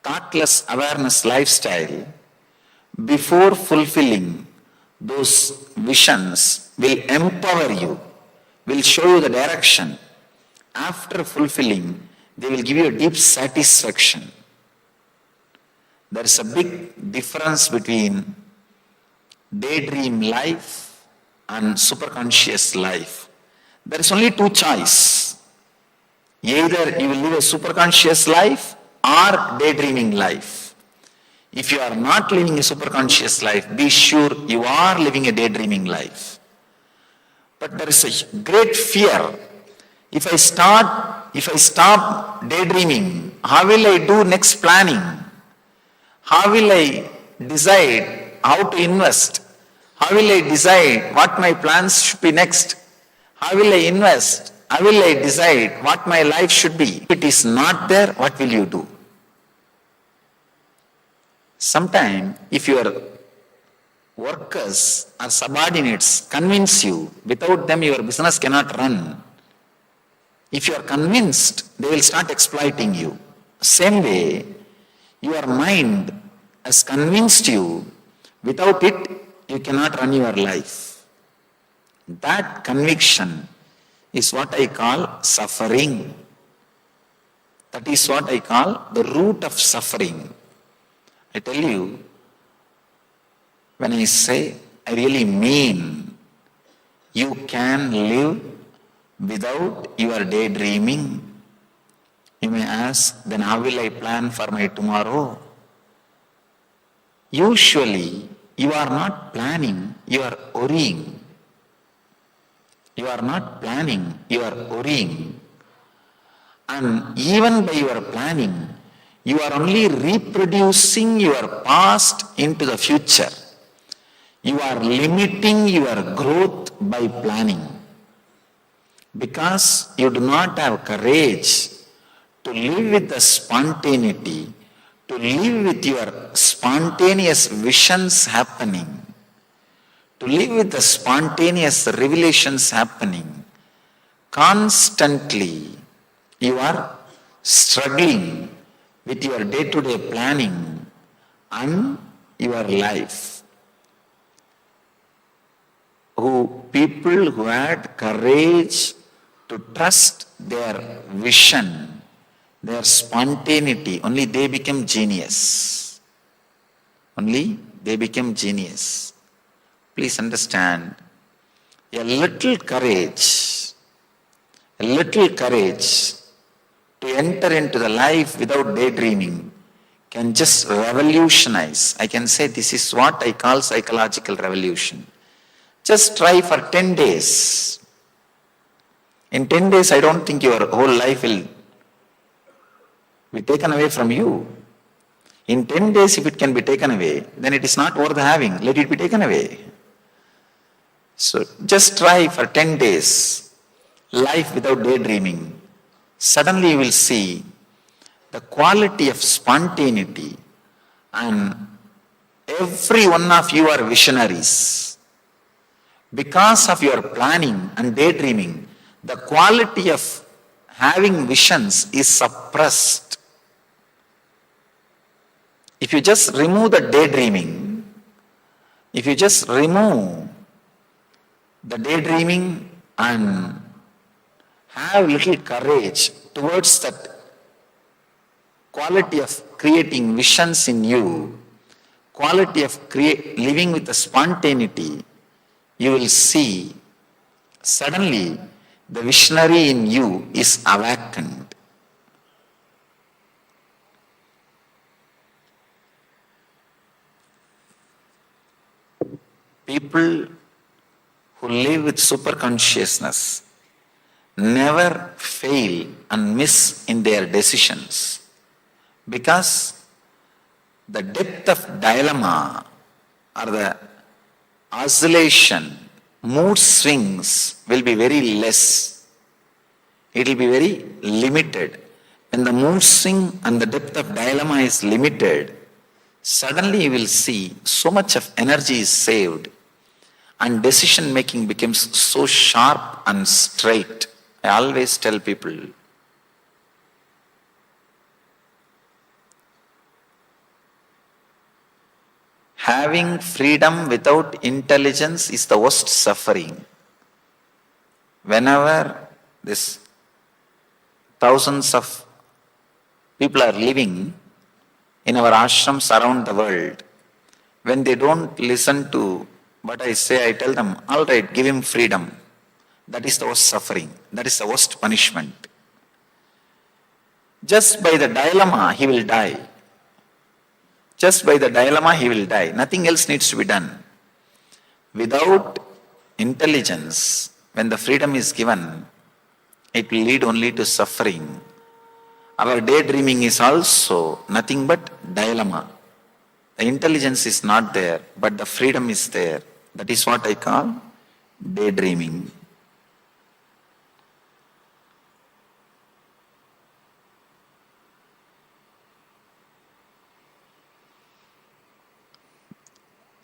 thoughtless awareness lifestyle, before fulfilling, those visions will empower you, will show you the direction. After fulfilling, they will give you a deep satisfaction. There is a big difference between daydream life and superconscious life. There is only two choices. Either you will live a superconscious life or daydreaming life. If you are not living a superconscious life, be sure you are living a daydreaming life. But there is a great fear. If I stop daydreaming, how will I do next planning? How will I decide how to invest? How will I decide what my plans should be next? How will I invest? How will I decide what my life should be? If it is not there, what will you do? Sometimes, if your workers or subordinates convince you, without them your business cannot run. If you are convinced, they will start exploiting you. Same way, your mind has convinced you, without it, you cannot run your life. That conviction is what I call suffering. That is what I call the root of suffering. I tell you, when I say, I really mean, you can live without your daydreaming. You may ask, then how will I plan for my tomorrow? Usually, you are not planning, you are worrying. You are not planning, you are worrying. And even by your planning, you are only reproducing your past into the future. You are limiting your growth by planning. Because you do not have courage to live with the spontaneity, to live with your spontaneous visions happening, to live with the spontaneous revelations happening. Constantly, you are struggling with your day-to-day planning and your life. People who had courage to trust their vision, their spontaneity, only they became genius. Only they became genius. Please understand, a little courage to enter into the life without daydreaming can just revolutionize. I can say this is what I call psychological revolution. Just try for 10 days. In 10 days, I don't think your whole life will be taken away from you. In 10 days, if it can be taken away, then it is not worth having. Let it be taken away. So just try for 10 days, life without daydreaming. Suddenly you will see the quality of spontaneity, and every one of you are visionaries. Because of your planning and daydreaming, the quality of having visions is suppressed. If you just remove the daydreaming, if you just remove the daydreaming and have little courage towards that quality of creating visions in you, quality of living with the spontaneity, you will see suddenly the visionary in you is awakened. People who live with super consciousness never fail and miss in their decisions, because the depth of dilemma or the oscillation, mood swings will be very less. It will be very limited. When the mood swing and the depth of dilemma is limited, suddenly you will see so much of energy is saved and decision making becomes so sharp and straight. I always tell people, having freedom without intelligence is the worst suffering. Whenever this thousands of people are living in our ashrams around the world, when they don't listen to what I say, I tell them, all right, give him freedom. That is the worst suffering. That is the worst punishment. Just by the dilemma, he will die. Just by the dilemma, he will die. Nothing else needs to be done. Without intelligence, when the freedom is given, it will lead only to suffering. Our daydreaming is also nothing but dilemma. The intelligence is not there, but the freedom is there. That is what I call daydreaming.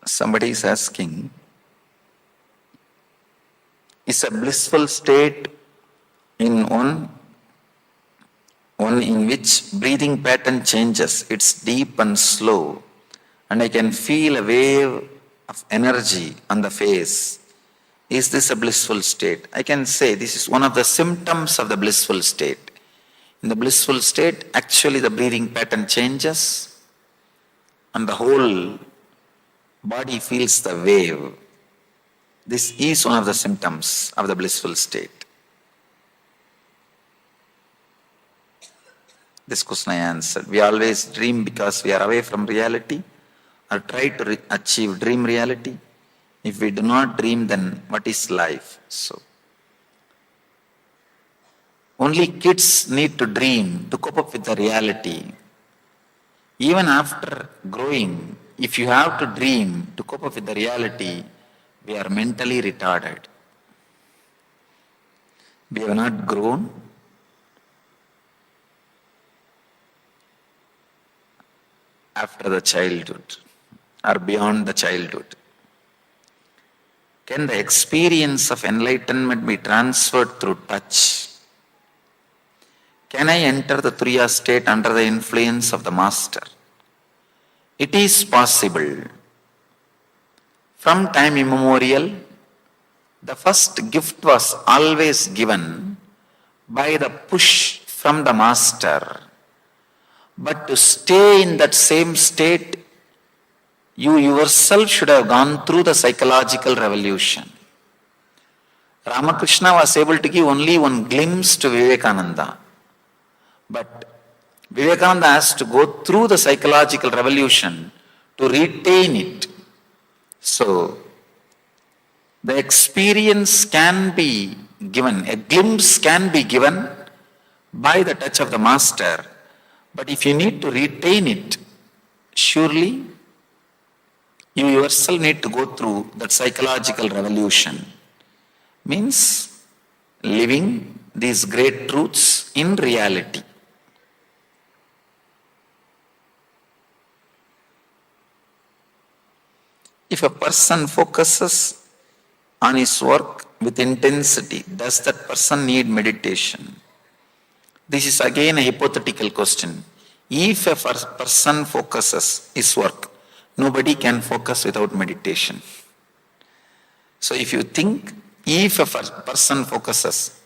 Somebody is asking, is a blissful state in one in which breathing pattern changes, it's deep and slow, and I can feel a wave of energy on the face. Is this a blissful state? I can say this is one of the symptoms of the blissful state. In the blissful state, actually the breathing pattern changes and the whole body feels the wave. This is one of the symptoms of the blissful state. This question I answered. We always dream because we are away from reality, or try to achieve dream reality. If we do not dream, then what is life? So, only kids need to dream to cope up with the reality. Even after growing, if you have to dream to cope up with the reality, we are mentally retarded. We have not grown. After the childhood or beyond the childhood. Can the experience of enlightenment be transferred through touch? Can I enter the Turiya state under the influence of the Master? It is possible. From time immemorial, the first gift was always given by the push from the Master. But to stay in that same state, you yourself should have gone through the psychological revolution. Ramakrishna was able to give only one glimpse to Vivekananda. But Vivekananda has to go through the psychological revolution to retain it. So, The experience can be given, a glimpse can be given by the touch of the master. But if you need to retain it, surely you yourself need to go through that psychological revolution. Means living these great truths in reality. If a person focuses on his work with intensity, does that person need meditation? This is again a hypothetical question. If a person focuses his work, nobody can focus without meditation. So if you think, if a person focuses,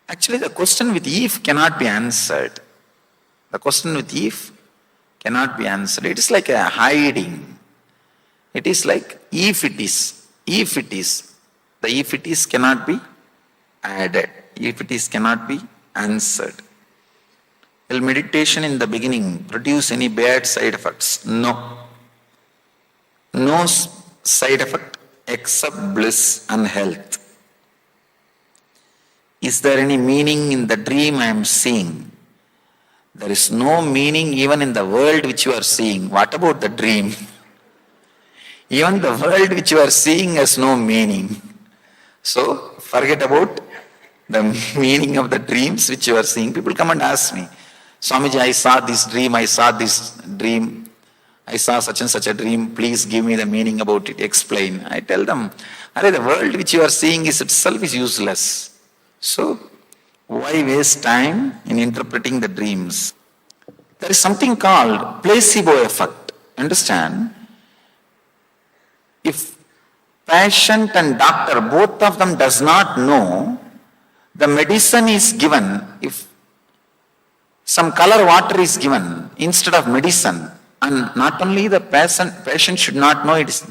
actually the question with if cannot be answered. The question with if cannot be answered. It is like a hiding. It is like if it is, if it is. The if it is cannot be added. If it is cannot be answered. Will meditation in the beginning produce any bad side effects? No. No side effect except bliss and health. Is there any meaning in the dream I am seeing? There is no meaning even in the world which you are seeing. What about the dream? Even the world which you are seeing has no meaning. So forget about the meaning of the dreams which you are seeing. People come and ask me, Swamiji, I saw this dream, I saw such and such a dream, please give me the meaning about it, explain. I tell them, the world which you are seeing is itself is useless. So why waste time in interpreting the dreams? There is something called placebo effect. Understand? If patient and doctor, both of them does not know, the medicine is given, if some color water is given instead of medicine, and not only the patient should not know it is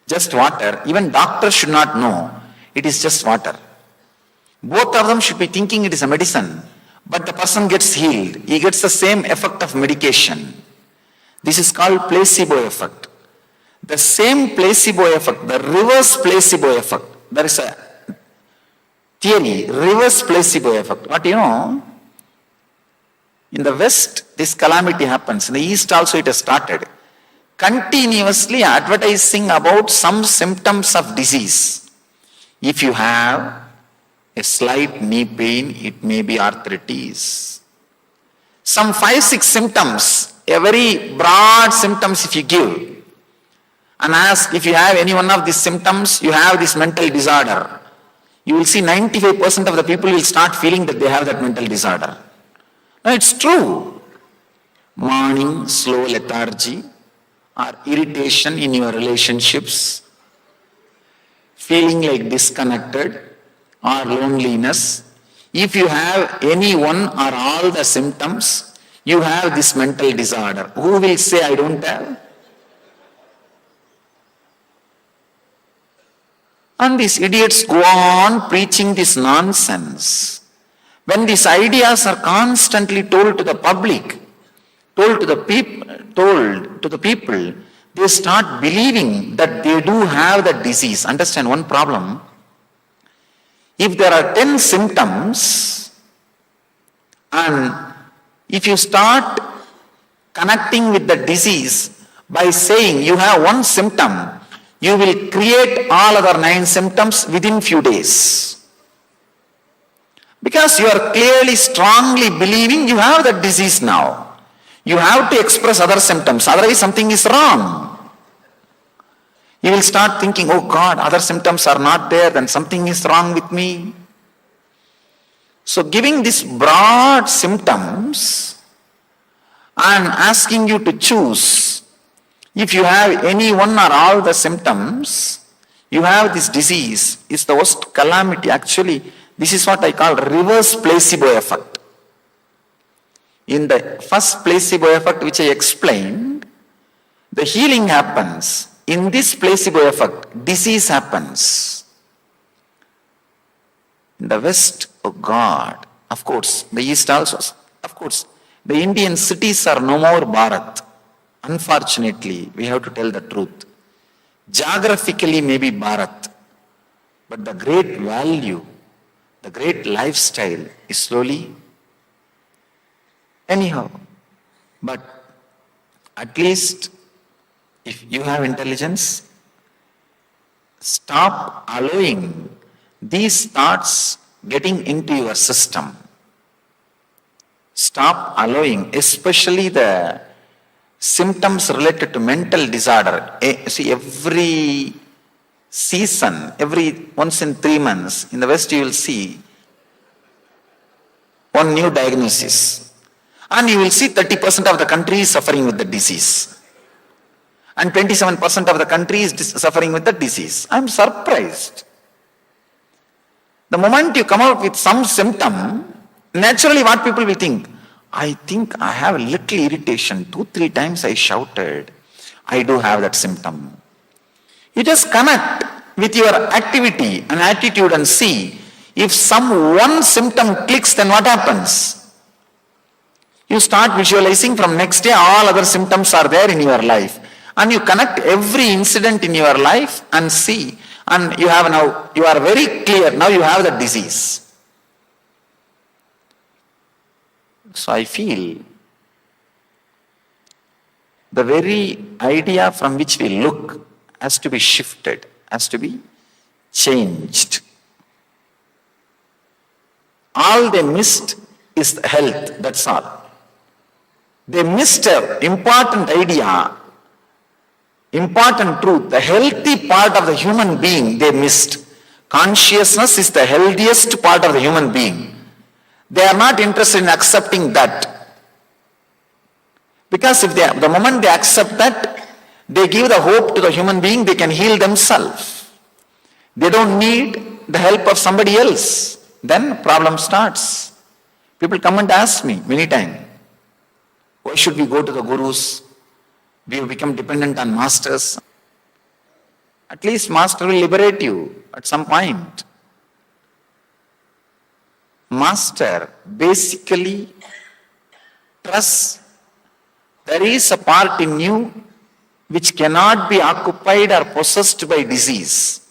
just water, even doctor should not know it is just water. Both of them should be thinking it is a medicine, but the person gets healed. He gets the same effect of medication. This is called placebo effect. The same placebo effect, the reverse placebo effect, there is a theory, reverse placebo effect. What you know, in the West, this calamity happens. In the East also it has started. Continuously advertising about some symptoms of disease. If you have a slight knee pain, it may be arthritis. Some 5-6 symptoms, a very broad symptoms if you give, and ask if you have any one of these symptoms, you have this mental disorder. You will see 95% of the people will start feeling that they have that mental disorder. No, it's true. Morning, slow lethargy, or irritation in your relationships, feeling like disconnected, or loneliness. If you have any one or all the symptoms, you have this mental disorder. Who will say I don't have? And these idiots go on preaching this nonsense. When these ideas are constantly told to the public, told to the people, they start believing that they do have the disease. Understand one problem? If there are 10 symptoms, and if you start connecting with the disease by saying you have one symptom, you will create all other 9 symptoms within few days. Because you are clearly, strongly believing you have that disease now. You have to express other symptoms, otherwise something is wrong. You will start thinking, oh God, other symptoms are not there, then something is wrong with me. So giving these broad symptoms and asking you to choose, if you have any one or all the symptoms, you have this disease, is the worst calamity. Actually, this is what I call reverse placebo effect. In the first placebo effect which I explained, the healing happens. In this placebo effect, disease happens. In the West, oh God, of course, the East also, of course, the Indian cities are no more Bharat. Unfortunately, we have to tell the truth. Geographically, maybe Bharat, but the great value, the great lifestyle is slowly anyhow. But at least if you have intelligence, stop allowing these thoughts getting into your system. Stop allowing, especially the symptoms related to mental disorder. See, every season, once in 3 months, in the West you will see one new diagnosis. And you will see 30% of the country is suffering with the disease. And 27% of the country is suffering with the disease. I am surprised. The moment you come out with some symptom, naturally what people will think? I think I have a little irritation. 2-3 times I shouted. I do have that symptom. You just connect with your activity and attitude and see if one symptom clicks, then what happens? You start visualizing from next day all other symptoms are there in your life. And you connect every incident in your life and see. And you are very clear, now you have the disease. So I feel the very idea from which we look has to be shifted, has to be changed. All they missed is health, that's all. They missed an important idea, important truth. The healthy part of the human being they missed. Consciousness is the healthiest part of the human being. They are not interested in accepting that. Because the moment they accept that, they give the hope to the human being, they can heal themselves. They don't need the help of somebody else. Then problem starts. People come and ask me many times, why should we go to the gurus? We have become dependent on masters. At least master will liberate you at some point. Master basically trusts there is a part in you which cannot be occupied or possessed by disease.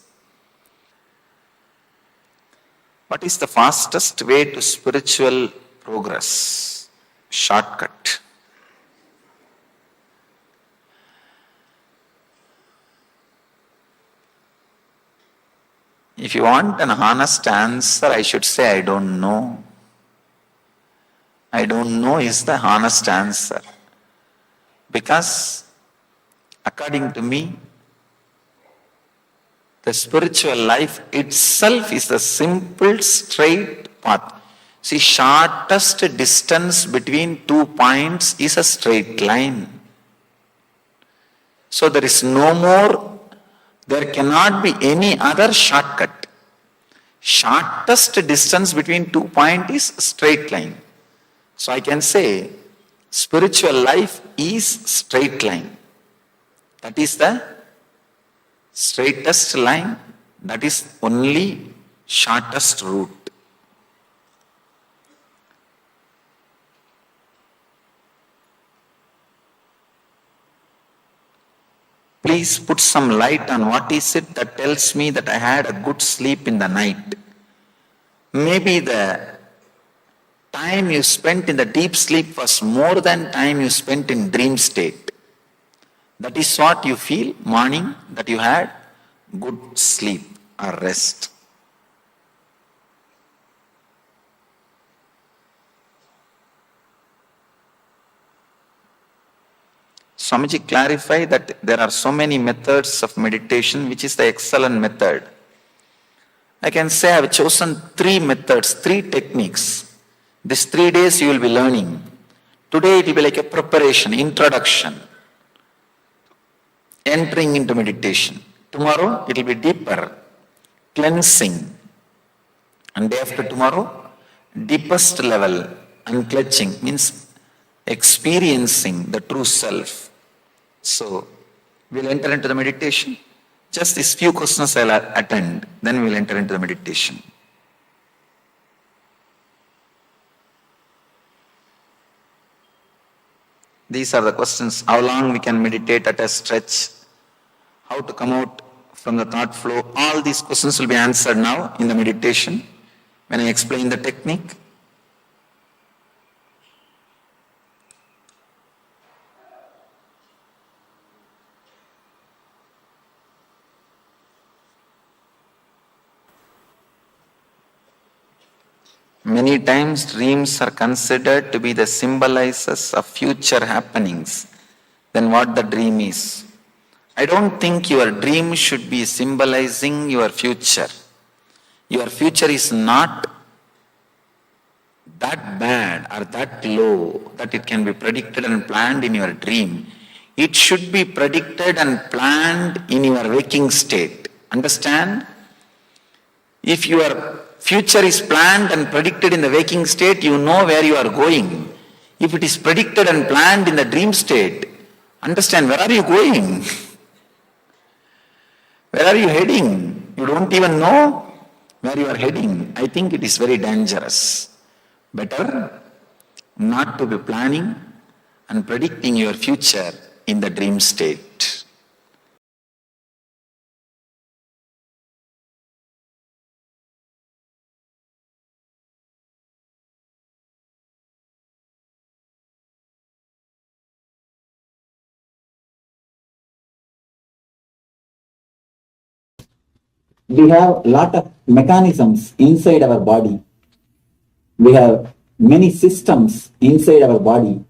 What is the fastest way to spiritual progress? Shortcut. If you want an honest answer, I should say, I don't know. I don't know is the honest answer. Because, according to me, the spiritual life itself is the simple, straight path. See, shortest distance between 2 points is a straight line. So there is no more, there cannot be any other shortcut. Shortest distance between 2 points is straight line. So I can say, spiritual life is straight line. That is the straightest line. That is only shortest route. Please put some light on what is it that tells me that I had a good sleep in the night. Maybe the time you spent in the deep sleep was more than time you spent in dream state. That is what you feel morning, that you had good sleep or rest. Swamiji clarified that there are so many methods of meditation, which is the excellent method. I can say I have chosen 3 methods, 3 techniques. These 3 days you will be learning. Today it will be like a preparation, introduction, entering into meditation. Tomorrow it will be deeper, cleansing. And day after tomorrow, deepest level, unclutching, means experiencing the true self. So, we'll enter into the meditation. Just these few questions I'll attend, then we'll enter into the meditation. These are the questions. How long we can meditate at a stretch? How how to come out from the thought flow. All these questions will be answered now in the meditation when I explain the technique. Many times dreams are considered to be the symbolizers of future happenings than what the dream is. I don't think your dream should be symbolizing your future. Your future is not that bad or that low that it can be predicted and planned in your dream. It should be predicted and planned in your waking state. Understand? If your future is planned and predicted in the waking state, you know where you are going. If it is predicted and planned in the dream state, understand where are you going? Where are you heading? You don't even know where you are heading. I think it is very dangerous. Better not to be planning and predicting your future in the dream state. We have lot of mechanisms inside our body. We have many systems inside our body.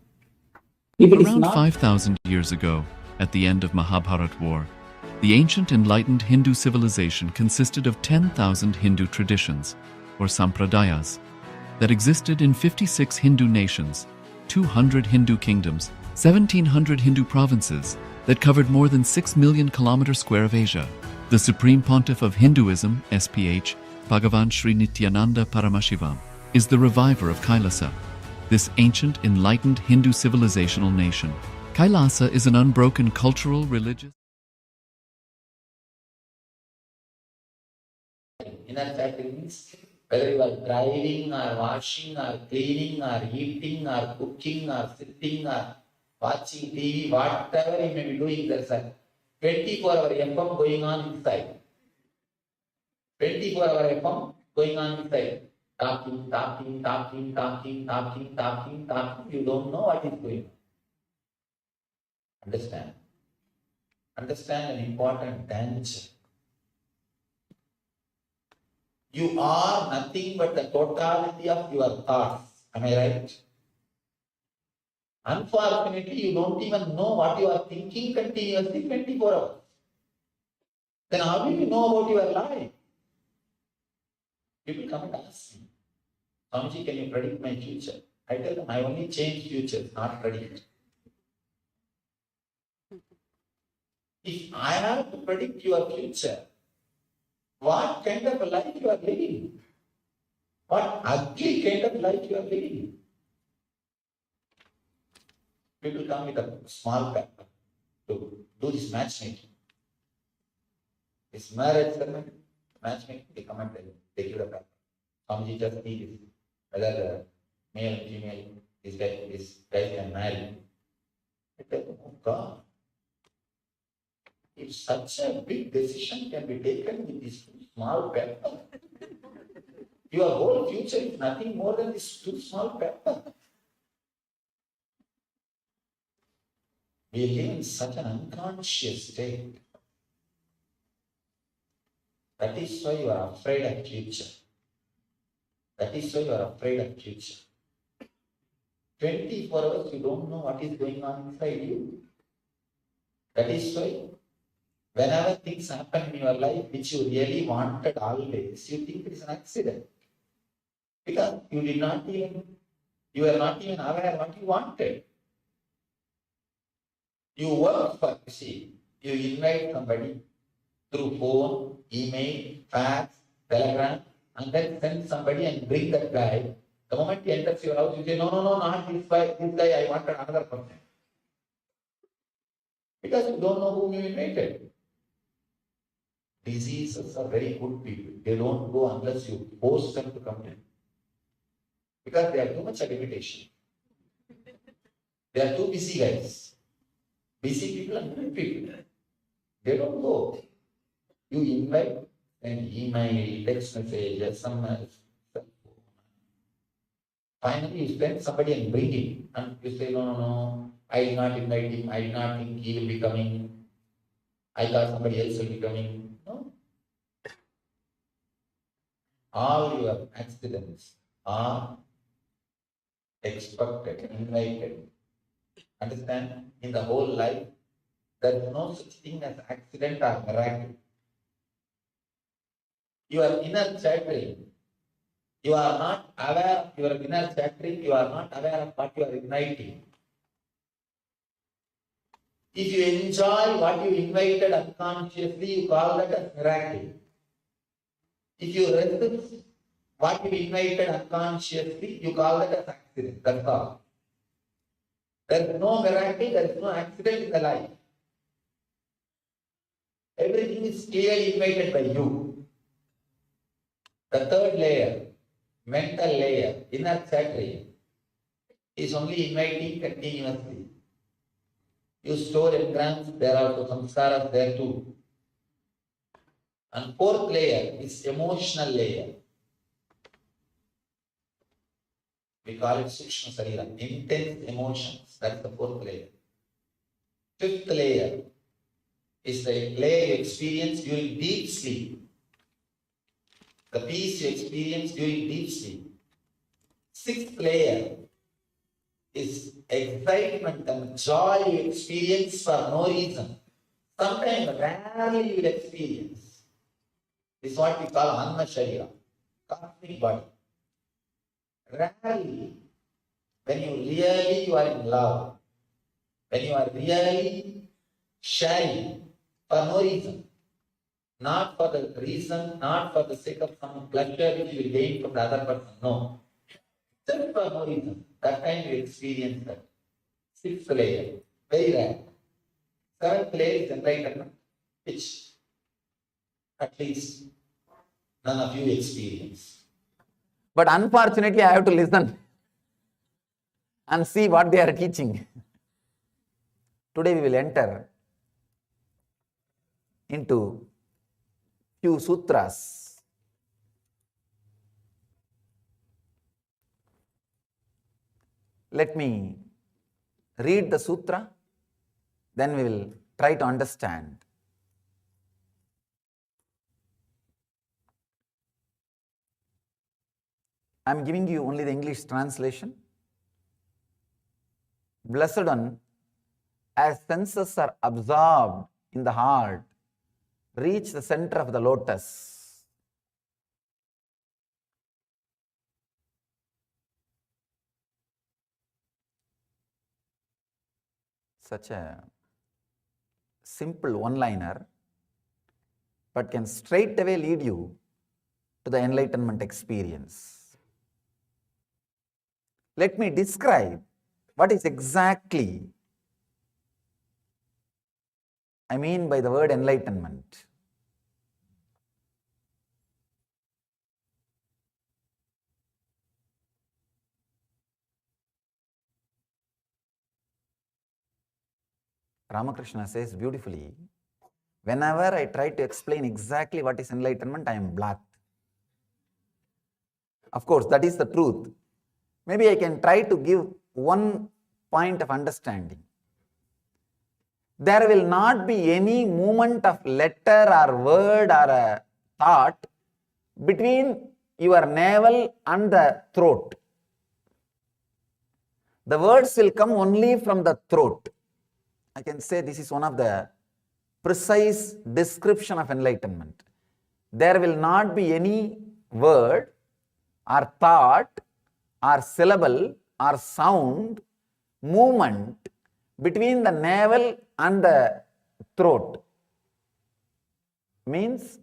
If it is Around not 5,000 years ago, at the end of Mahabharat War, the ancient enlightened Hindu civilization consisted of 10,000 Hindu traditions, or sampradayas, that existed in 56 Hindu nations, 200 Hindu kingdoms, 1,700 Hindu provinces that covered more than 6 million kilometers square of Asia. The Supreme Pontiff of Hinduism, SPH, BHAGAVAN SRI NITHYANANDA PARAMASHIVAM, is the reviver of KAILASA, this ancient enlightened Hindu civilizational nation. KAILASA is an unbroken cultural, religious, Inner factory means whether you are driving or washing or cleaning or eating or cooking or sitting or watching TV, whatever you may be doing, there's a 24-hour FM going on inside. 24-hour FM going on inside. Talking. You don't know what is going on. Understand? Understand an important danger. You are nothing but the totality of your thoughts. Am I right? Unfortunately, you don't even know what you are thinking continuously 24 hours. Then how will you know about your life? People come and ask me, Swamiji, can you predict my future? I tell them, I only change futures, not predict. If I have to predict your future, what kind of a life you are living? What ugly kind of life you are living? People come with a small paper to do this matchmaking. This marriage ceremony, matchmaking, they come and they give a paper. Swamiji just see this, whether the male and female, this guy can marry. I tell them, oh God, if such a big decision can be taken with this small paper, your whole future is nothing more than this too small paper. We live in such an unconscious state. That is why you are afraid of future. That is why you are afraid of future. 24 hours you don't know what is going on inside you. That is why whenever things happen in your life which you really wanted always, you think it is an accident. Because you were not even aware what you wanted. You work for, you invite somebody through phone, email, fax, telegram, and then send somebody and bring that guy. The moment he enters your house, you say, no, not this guy, I wanted another person. Because you don't know whom you invited. Diseases are very good people. They don't go unless you force them to come in. Because they are too much of limitation. They are too busy guys. Busy people and good people. They don't go. You invite an email, text message, SMS. Finally, you send somebody and bring him. And you say, no, I did not invite him. I did not think he will be coming. I thought somebody else will be coming. No. All your accidents are expected, invited. Understand? In the whole life, there is no such thing as accident or miracle. Your inner chattering, you are not aware of your inner chattering, you are not aware of what you are igniting. If you enjoy what you invited unconsciously, you call that as miracle. If you resist what you invited unconsciously, you call that as accident. That's all. There is no miracle, there is no accident in the life. Everything is clearly invited by you. The third layer, mental layer, inner chattering, is only inviting continuously. You store engrams, there are also samskaras there too. And fourth layer is emotional layer. We call it Sukshma Sarira, intense emotions. That's the fourth layer. Fifth layer is the layer you experience during deep sleep. The peace you experience during deep sleep. Sixth layer is excitement and joy you experience for no reason. Sometimes rarely you will experience. This is what we call Anna Sharira, cosmic body. Rarely, when you are in love, when you are really sharing for no reason, not for the reason, not for the sake of some pleasure which you will gain from the other person, no. Just for no reason, that time you experience that. Sixth layer, very rare. Seventh layer is enlightenment, which at least none of you experience. But unfortunately, I have to listen and see what they are teaching. Today we will enter into few sutras. Let me read the sutra, then we will try to understand. I am giving you only the English translation. Blessed one, as senses are absorbed in the heart, reach the center of the lotus. Such a simple one-liner, but can straight away lead you to the enlightenment experience. Let me describe what is exactly I mean by the word enlightenment. Ramakrishna says beautifully, whenever I try to explain exactly what is enlightenment, I am blocked. Of course, that is the truth. Maybe I can try to give one point of understanding. There will not be any movement of letter or word or a thought between your navel and the throat. The words will come only from the throat. I can say this is one of the precise description of enlightenment. There will not be any word or thought or syllable or sound movement between the navel and the throat. Means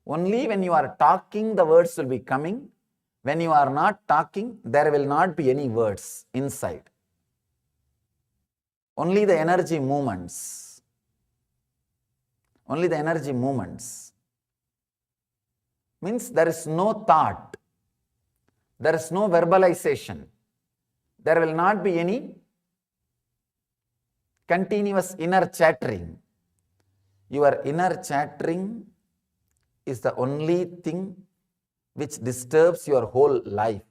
only when you are talking the words will be coming. When you are not talking, there will not be any words inside. Only the energy movements. Only the energy movements. Means there is no thought. There is no verbalization. There will not be any continuous inner chattering. Your inner chattering is the only thing which disturbs your whole life.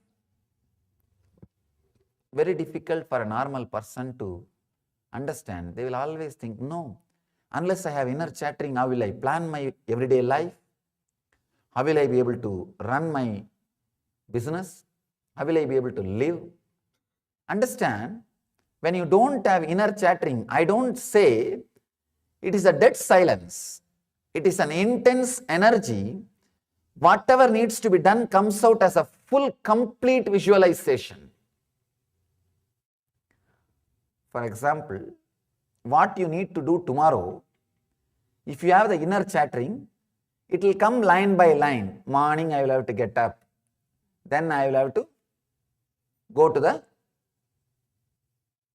Very difficult for a normal person to understand. They will always think, no, unless I have inner chattering, how will I plan my everyday life? How will I be able to run my business? How will I be able to live? Understand, when you don't have inner chattering, I don't say it is a dead silence. It is an intense energy. Whatever needs to be done comes out as a full, complete visualization. For example, what you need to do tomorrow, if you have the inner chattering, it will come line by line. Morning I will have to get up. Then I will have to go to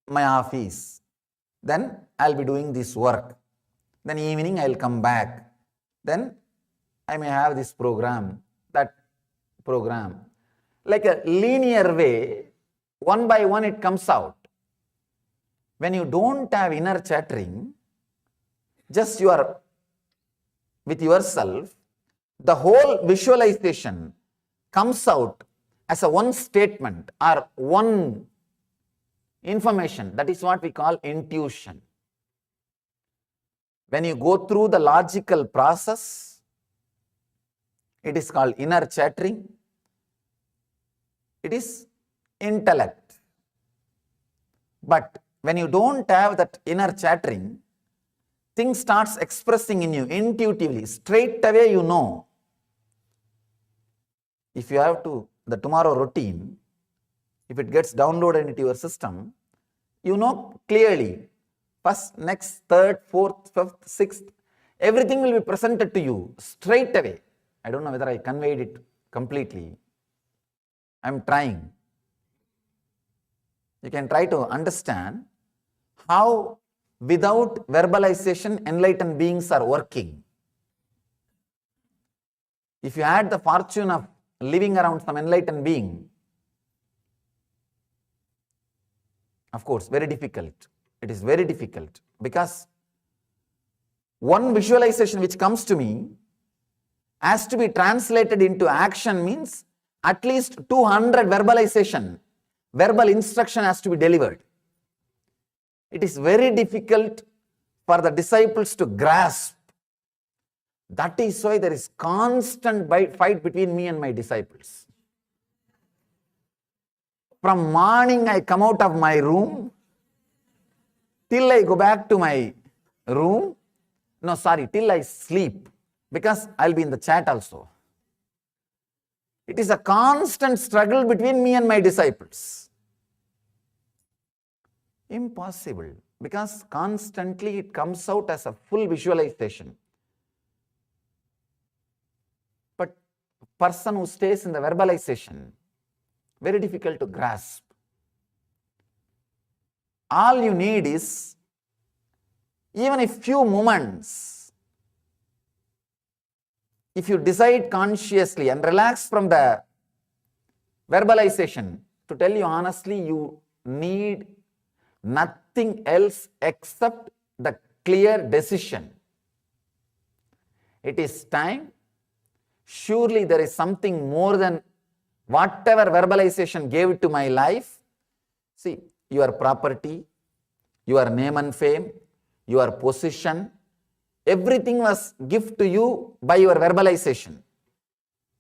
my office. Then I will be doing this work. Then evening I will come back. Then I may have this program, that program. Like a linear way, one by one it comes out. When you don't have inner chattering, just you are with yourself, the whole visualization comes out as a one statement or one information. That is what we call intuition. When you go through the logical process, it is called inner chattering. It is intellect. But when you don't have that inner chattering, things starts expressing in you intuitively. Straight away you know. If you have to, the tomorrow routine, if it gets downloaded into your system, you know clearly. First, next, third, fourth, fifth, sixth, everything will be presented to you straight away. I don't know whether I conveyed it completely. I am trying. You can try to understand how without verbalization enlightened beings are working. If you had the fortune of living around some enlightened being, of course, very difficult. It is very difficult because one visualization which comes to me has to be translated into action, means at least 200 verbalization, verbal instruction has to be delivered. It is very difficult for the disciples to grasp. That is why there is constant fight between me and my disciples. From morning I come out of my room till I go back to my room. No, sorry, till I sleep, because I'll be in the chat also. It is a constant struggle between me and my disciples. Impossible, because constantly it comes out as a full visualization. But person who stays in the verbalization, very difficult to grasp. All you need is, even a few moments, if you decide consciously and relax from the verbalization, to tell you honestly, you need nothing else except the clear decision. It is time. Surely there is something more than whatever verbalization gave it to my life. See, your property, your name and fame, your position, everything was gift to you by your verbalization.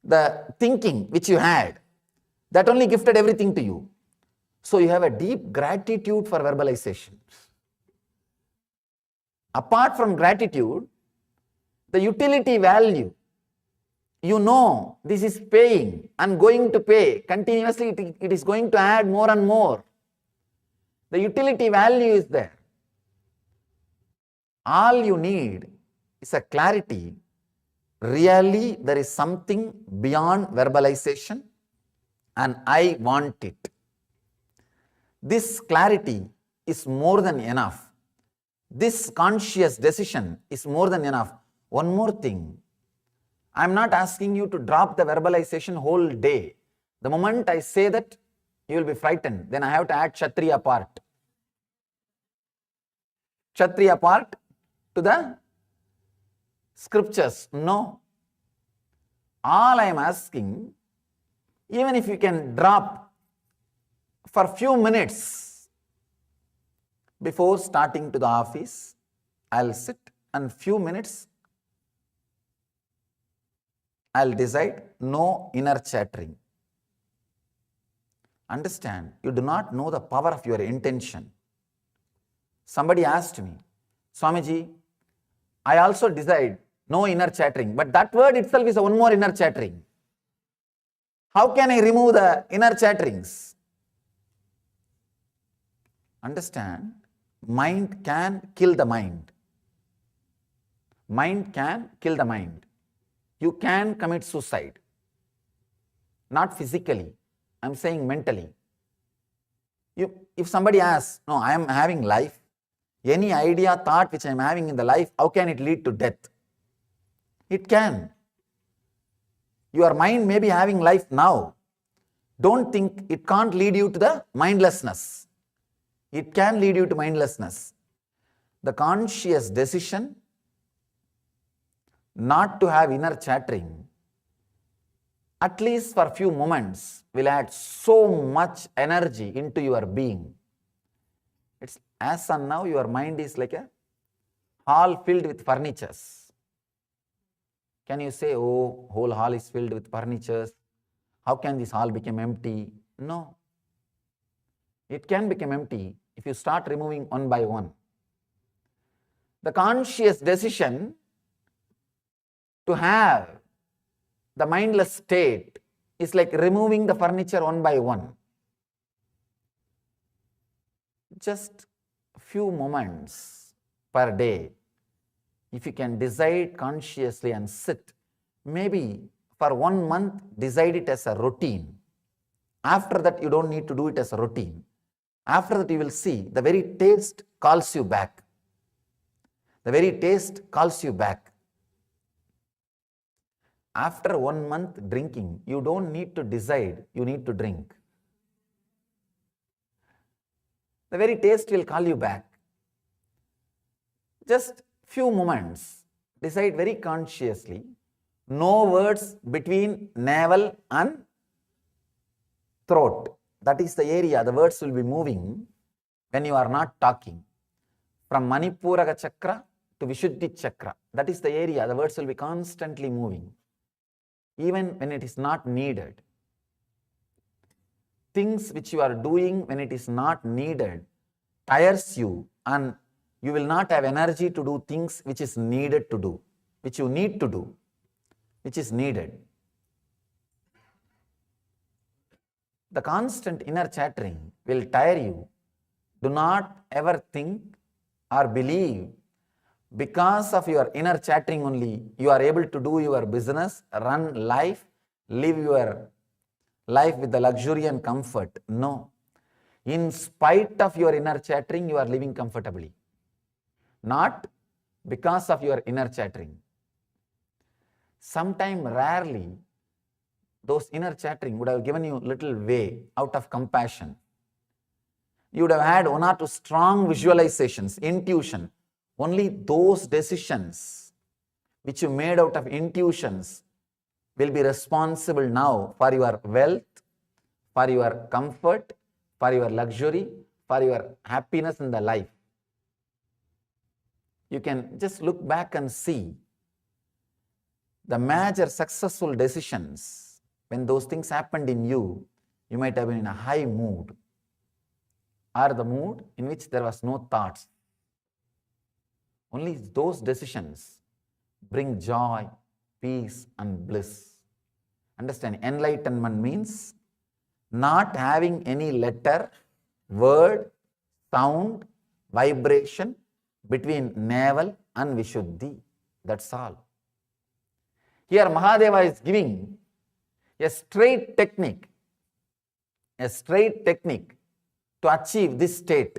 The thinking which you had, that only gifted everything to you. So you have a deep gratitude for verbalization. Apart from gratitude, the utility value, you know this is paying and going to pay. Continuously it is going to add more and more. The utility value is there. All you need is a clarity. Really, there is something beyond verbalization and I want it. This clarity is more than enough. This conscious decision is more than enough. One more thing. I am not asking you to drop the verbalization whole day. The moment I say that, you will be frightened. Then I have to add Kshatriya part. Kshatriya part to the scriptures. No. All I am asking, even if you can drop for few minutes before starting to the office, I'll sit and few minutes I'll decide no inner chattering. Understand, you do not know the power of your intention. Somebody asked me, Swamiji, I also decide no inner chattering, but that word itself is one more inner chattering. How can I remove the inner chatterings? Understand, mind can kill the mind. Mind can kill the mind. You can commit suicide. Not physically, I'm saying mentally. If somebody asks, no, I am having life, any idea, thought which I am having in the life, how can it lead to death? It can. Your mind may be having life now. Don't think it can't lead you to the mindlessness. It can lead you to mindlessness. The conscious decision not to have inner chattering, at least for a few moments, will add so much energy into your being. It's as of now, your mind is like a hall filled with furnitures. Can you say, oh, whole hall is filled with furnitures? How can this hall become empty? No. It can become empty if you start removing one by one. The conscious decision to have the mindless state is like removing the furniture one by one. Just a few moments per day, if you can decide consciously and sit, maybe for 1 month, decide it as a routine. After that, you don't need to do it as a routine. After that, you will see the very taste calls you back. The very taste calls you back. After 1 month drinking, you don't need to decide you need to drink. The very taste will call you back. Just few moments, decide very consciously, no words between navel and throat. That is the area the words will be moving when you are not talking. From Manipuraga chakra to Vishuddhi chakra, that is the area the words will be constantly moving, even when it is not needed. Things which you are doing when it is not needed tires you, and you will not have energy to do things which is needed to do, which you need to do, which is needed. The constant inner chattering will tire you. Do not ever think or believe because of your inner chattering only you are able to do your business, run life, live your life with the luxury and comfort. No. In spite of your inner chattering, you are living comfortably. Not because of your inner chattering. Sometime rarely, those inner chattering would have given you little way out of compassion. You would have had 1 or 2 strong visualizations, intuition. Only those decisions which you made out of intuitions will be responsible now for your wealth, for your comfort, for your luxury, for your happiness in the life. You can just look back and see the major successful decisions. When those things happened in you, you might have been in a high mood, or the mood in which there was no thoughts. Only those decisions bring joy, peace, and bliss. Understand, enlightenment means not having any letter, word, sound, vibration between navel and Vishuddhi. That's all. Here Mahadeva is giving a straight technique to achieve this state.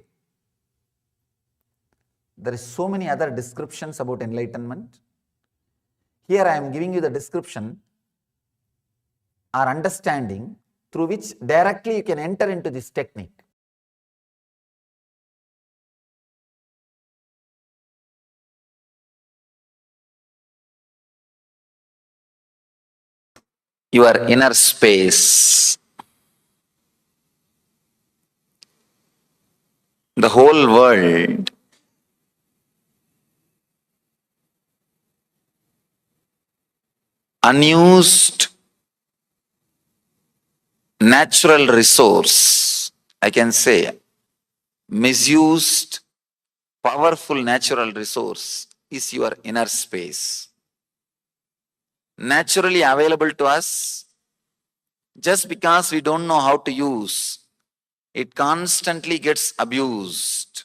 There is so many other descriptions about enlightenment. Here I am giving you the description or understanding through which directly you can enter into this technique. your inner space. The whole world unused natural resource, I can say, misused powerful natural resource is your inner space. Naturally available to us, just because we don't know how to use, it constantly gets abused.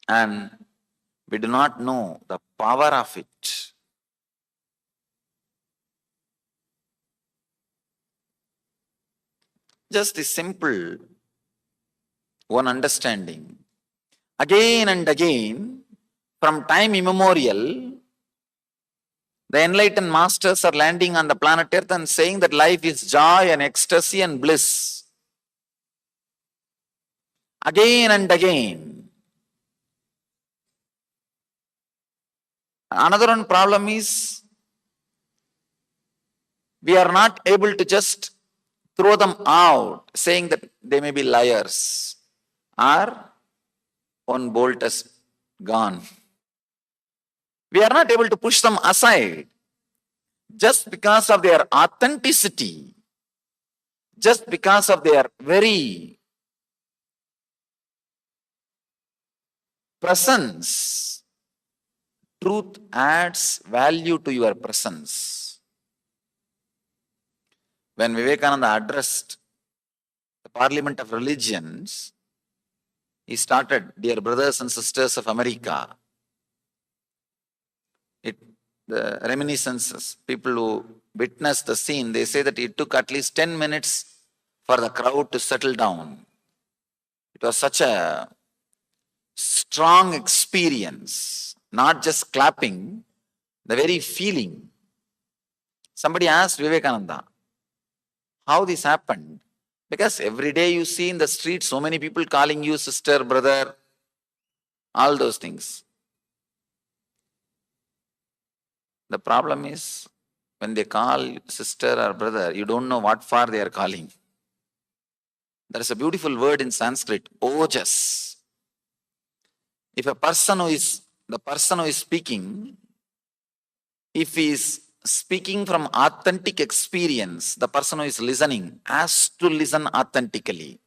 And we do not know the power of it. Just a simple one understanding. Again and again, from time immemorial, the enlightened masters are landing on the planet Earth and saying that life is joy and ecstasy and bliss. Again and again. Another one problem is we are not able to just throw them out, saying that they may be liars, or one bolt has gone. We are not able to push them aside just because of their authenticity, just because of their very presence. Truth adds value to your presence. When Vivekananda addressed the Parliament of Religions, he started, "Dear brothers and sisters of America." The reminiscences, people who witnessed the scene, they say that it took at least 10 minutes for the crowd to settle down. It was such a strong experience, not just clapping, the very feeling. Somebody asked Vivekananda, how this happened? Because every day you see in the street so many people calling you sister, brother, all those things. The problem is, when they call sister or brother, you don't know what for they are calling. There is a beautiful word in Sanskrit, ojas. If the person who is speaking, if he is speaking from authentic experience, the person who is listening has to listen authentically.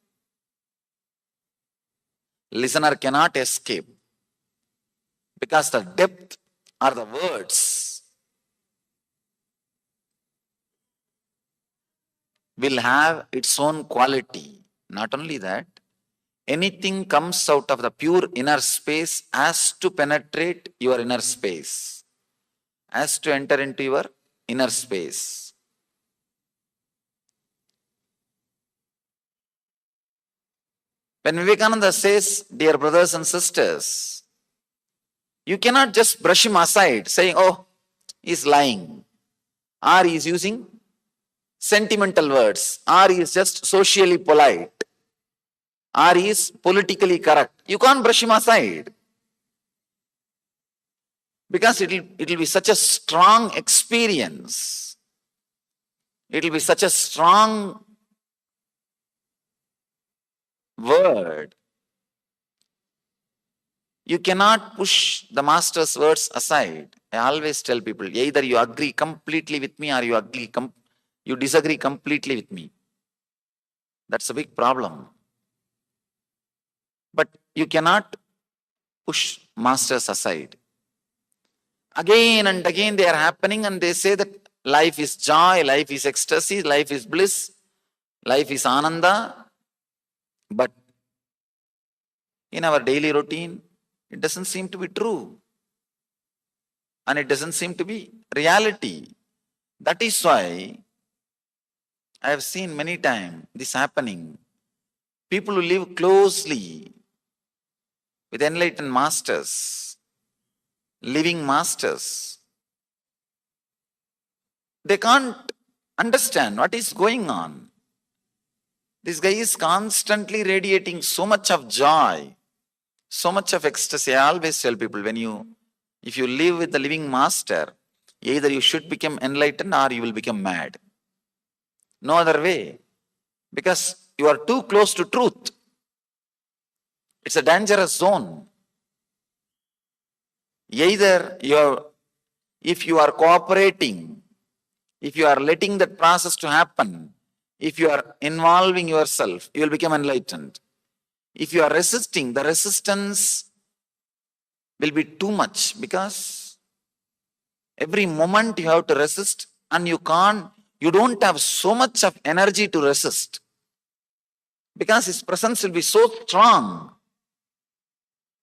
Listener cannot escape, because the depth are the words will have its own quality. Not only that, anything comes out of the pure inner space has to penetrate your inner space, has to enter into your inner space. When Vivekananda says, "Dear brothers and sisters," you cannot just brush him aside saying, "Oh, he's lying," or he's using sentimental words, or he is just socially polite, or he is politically correct. You can't brush him aside, because it will be such a strong experience. It will be such a strong word. You cannot push the master's words aside. I always tell people, either you agree completely with me or you disagree completely with me. That's a big problem. But you cannot push masters aside. Again and again they are happening, and they say that life is joy, life is ecstasy, life is bliss, life is ananda. But in our daily routine, it doesn't seem to be true. And it doesn't seem to be reality. That is why I have seen many times this happening. People who live closely with enlightened masters, living masters, they can't understand what is going on. This guy is constantly radiating so much of joy, so much of ecstasy. I always tell people, if you live with the living master, Either you should become enlightened or you will become mad. No other way. Because you are too close to truth. It's a dangerous zone. Either if you are cooperating, if you are letting that process to happen, if you are involving yourself, you will become enlightened. If you are resisting, the resistance will be too much, because every moment you have to resist, and you don't have so much of energy to resist, because his presence will be so strong.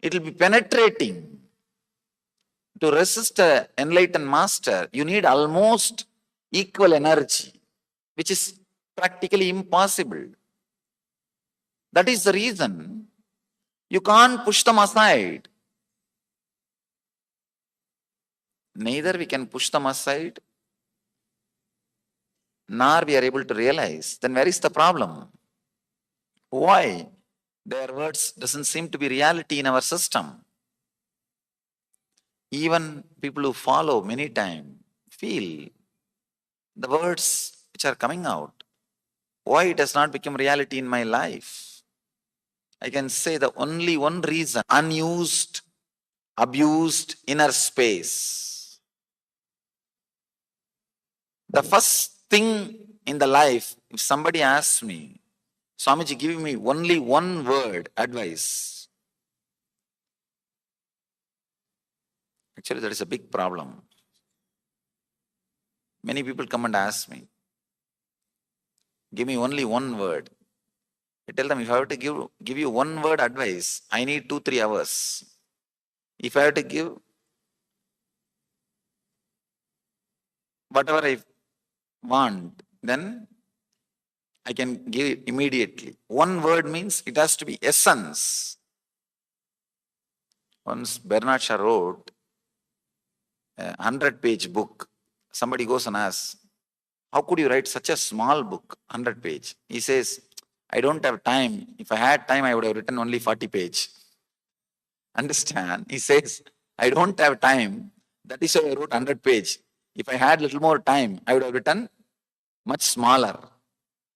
It will be penetrating. To resist an enlightened master, you need almost equal energy, which is practically impossible. That is the reason you can't push them aside. Neither we can push them aside, nor we are able to realize. Then where is the problem? Why their words doesn't seem to be reality in our system? Even people who follow many times feel the words which are coming out, why it has not become reality in my life? I can say the only one reason: unused, abused inner space. The first thing in the life, if somebody asks me, Swamiji, give me only one word advice. Actually, that is a big problem. Many people come and ask me, give me only one word. I tell them, if I have to give you one word advice, I need 2-3 hours. If I have to give whatever I want, then I can give it immediately. One word means it has to be essence. Once Bernard Shaw wrote a 100-page book. Somebody goes and asks, how could you write such a small book, 100-page? He says, I don't have time. If I had time, I would have written only 40-page. Understand? He says, I don't have time. That is why I wrote 100-page. If I had little more time, I would have written much smaller.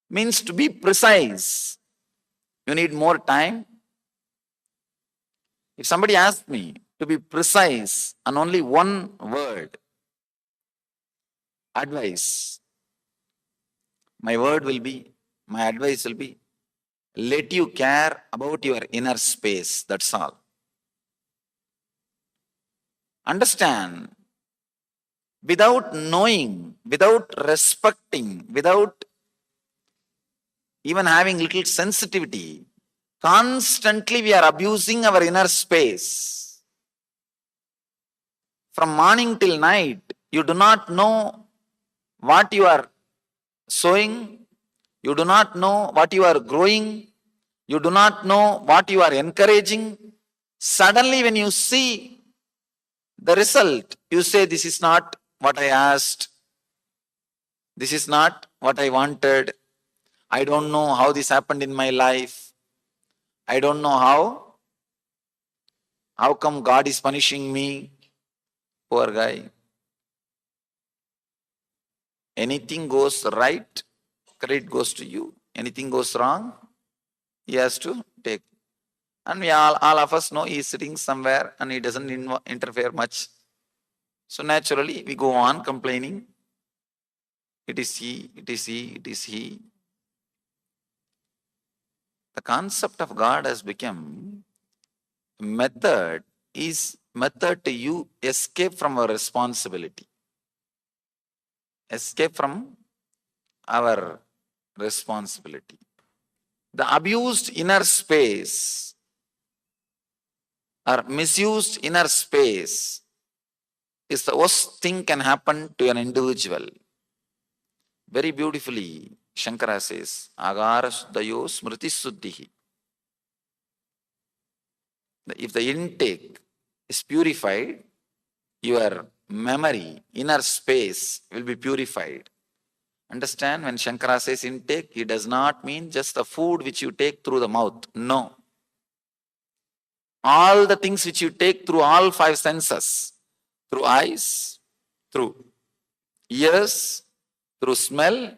Means to be precise. You need more time. If somebody asks me to be precise on only one word, advice, my advice will be, let you care about your inner space. That's all. Understand, without knowing, without respecting, without even having little sensitivity, constantly we are abusing our inner space. From morning till night, you do not know what you are sowing, you do not know what you are growing, you do not know what you are encouraging. Suddenly when you see the result, you say, this is not what I asked, this is not what I wanted, I don't know how this happened in my life, I don't know how come God is punishing me? Poor guy. Anything goes right, credit goes to you. Anything goes wrong, he has to take. And we all of us know he is sitting somewhere and he doesn't interfere much. So naturally we go on complaining. It is he, it is he, it is he. The concept of God has become method to you escape from our responsibility. Escape from our responsibility. The abused inner space or misused inner space is the worst thing can happen to an individual. Very beautifully, Shankara says, Agara Shuddhayo Smriti Suddhihi. If the intake is purified, your memory, inner space will be purified. Understand, when Shankara says intake, he does not mean just the food which you take through the mouth. No. All the things which you take through all 5 senses, through eyes, through Ears through smell,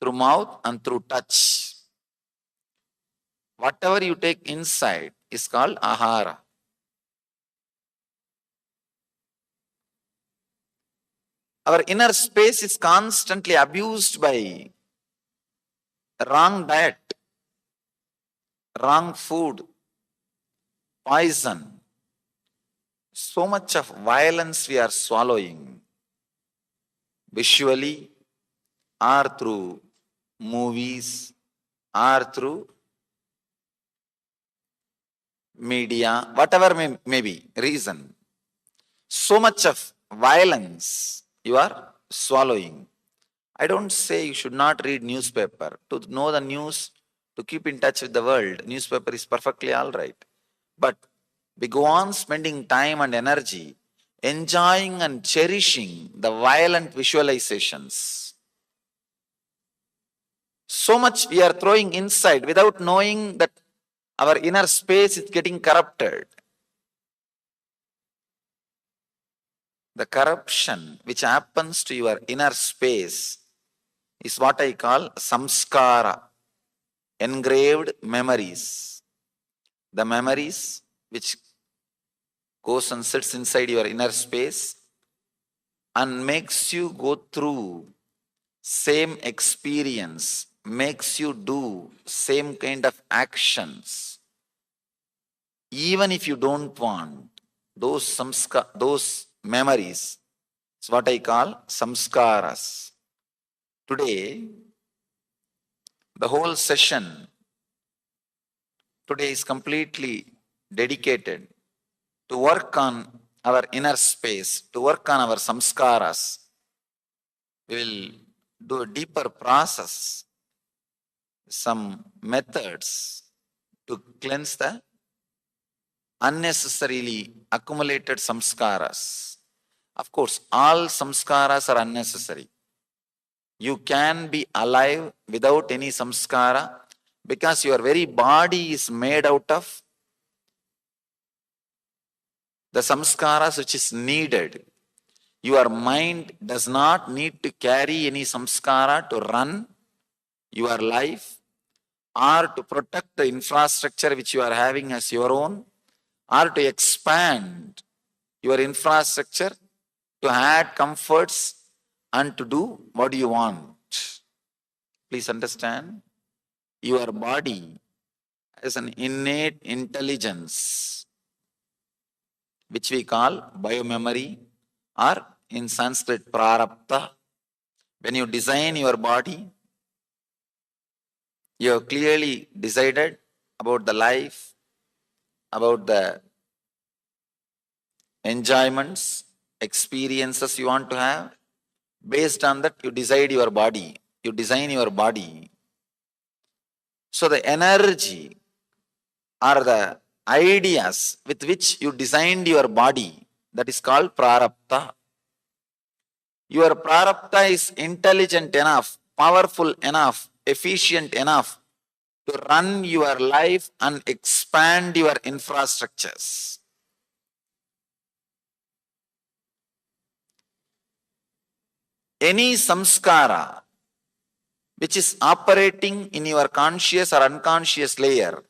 through mouth, and through touch. Whatever you take inside is called ahara. Our inner space is constantly abused by wrong diet, wrong food, poison. So much of violence we are swallowing, visually, or through movies, or through media, whatever may be reason. So much of violence you are swallowing. I don't say you should not read newspaper. To know the news, to keep in touch with the world, newspaper is perfectly all right. But we go on spending time and energy enjoying and cherishing the violent visualizations. So much we are throwing inside without knowing that our inner space is getting corrupted. The corruption which happens to your inner space is what I call samskara, engraved memories. The memories which goes and sits inside your inner space and makes you go through same experience, makes you do same kind of actions. Even if you don't want, those memories is what I call samskaras. Today, the whole session today is completely dedicated to work on our inner space, to work on our samskaras. We will do a deeper process, some methods to cleanse the unnecessarily accumulated samskaras. Of course, all samskaras are unnecessary. You can be alive without any samskara because your very body is made out of the samskaras which is needed. Your mind does not need to carry any samskara to run your life or to protect the infrastructure which you are having as your own, or to expand your infrastructure to add comforts and to do what you want. Please understand, your body has an innate intelligence which we call biomemory, or in Sanskrit prarabdha. When you design your body, you have clearly decided about the life, about the enjoyments, experiences you want to have. Based on that, you decide your body. You design your body. So the energy or the ideas with which you designed your body, that is called prarabdha. Your prarabdha is intelligent enough, powerful enough, efficient enough to run your life and expand your infrastructures. Any samskara which is operating in your conscious or unconscious layer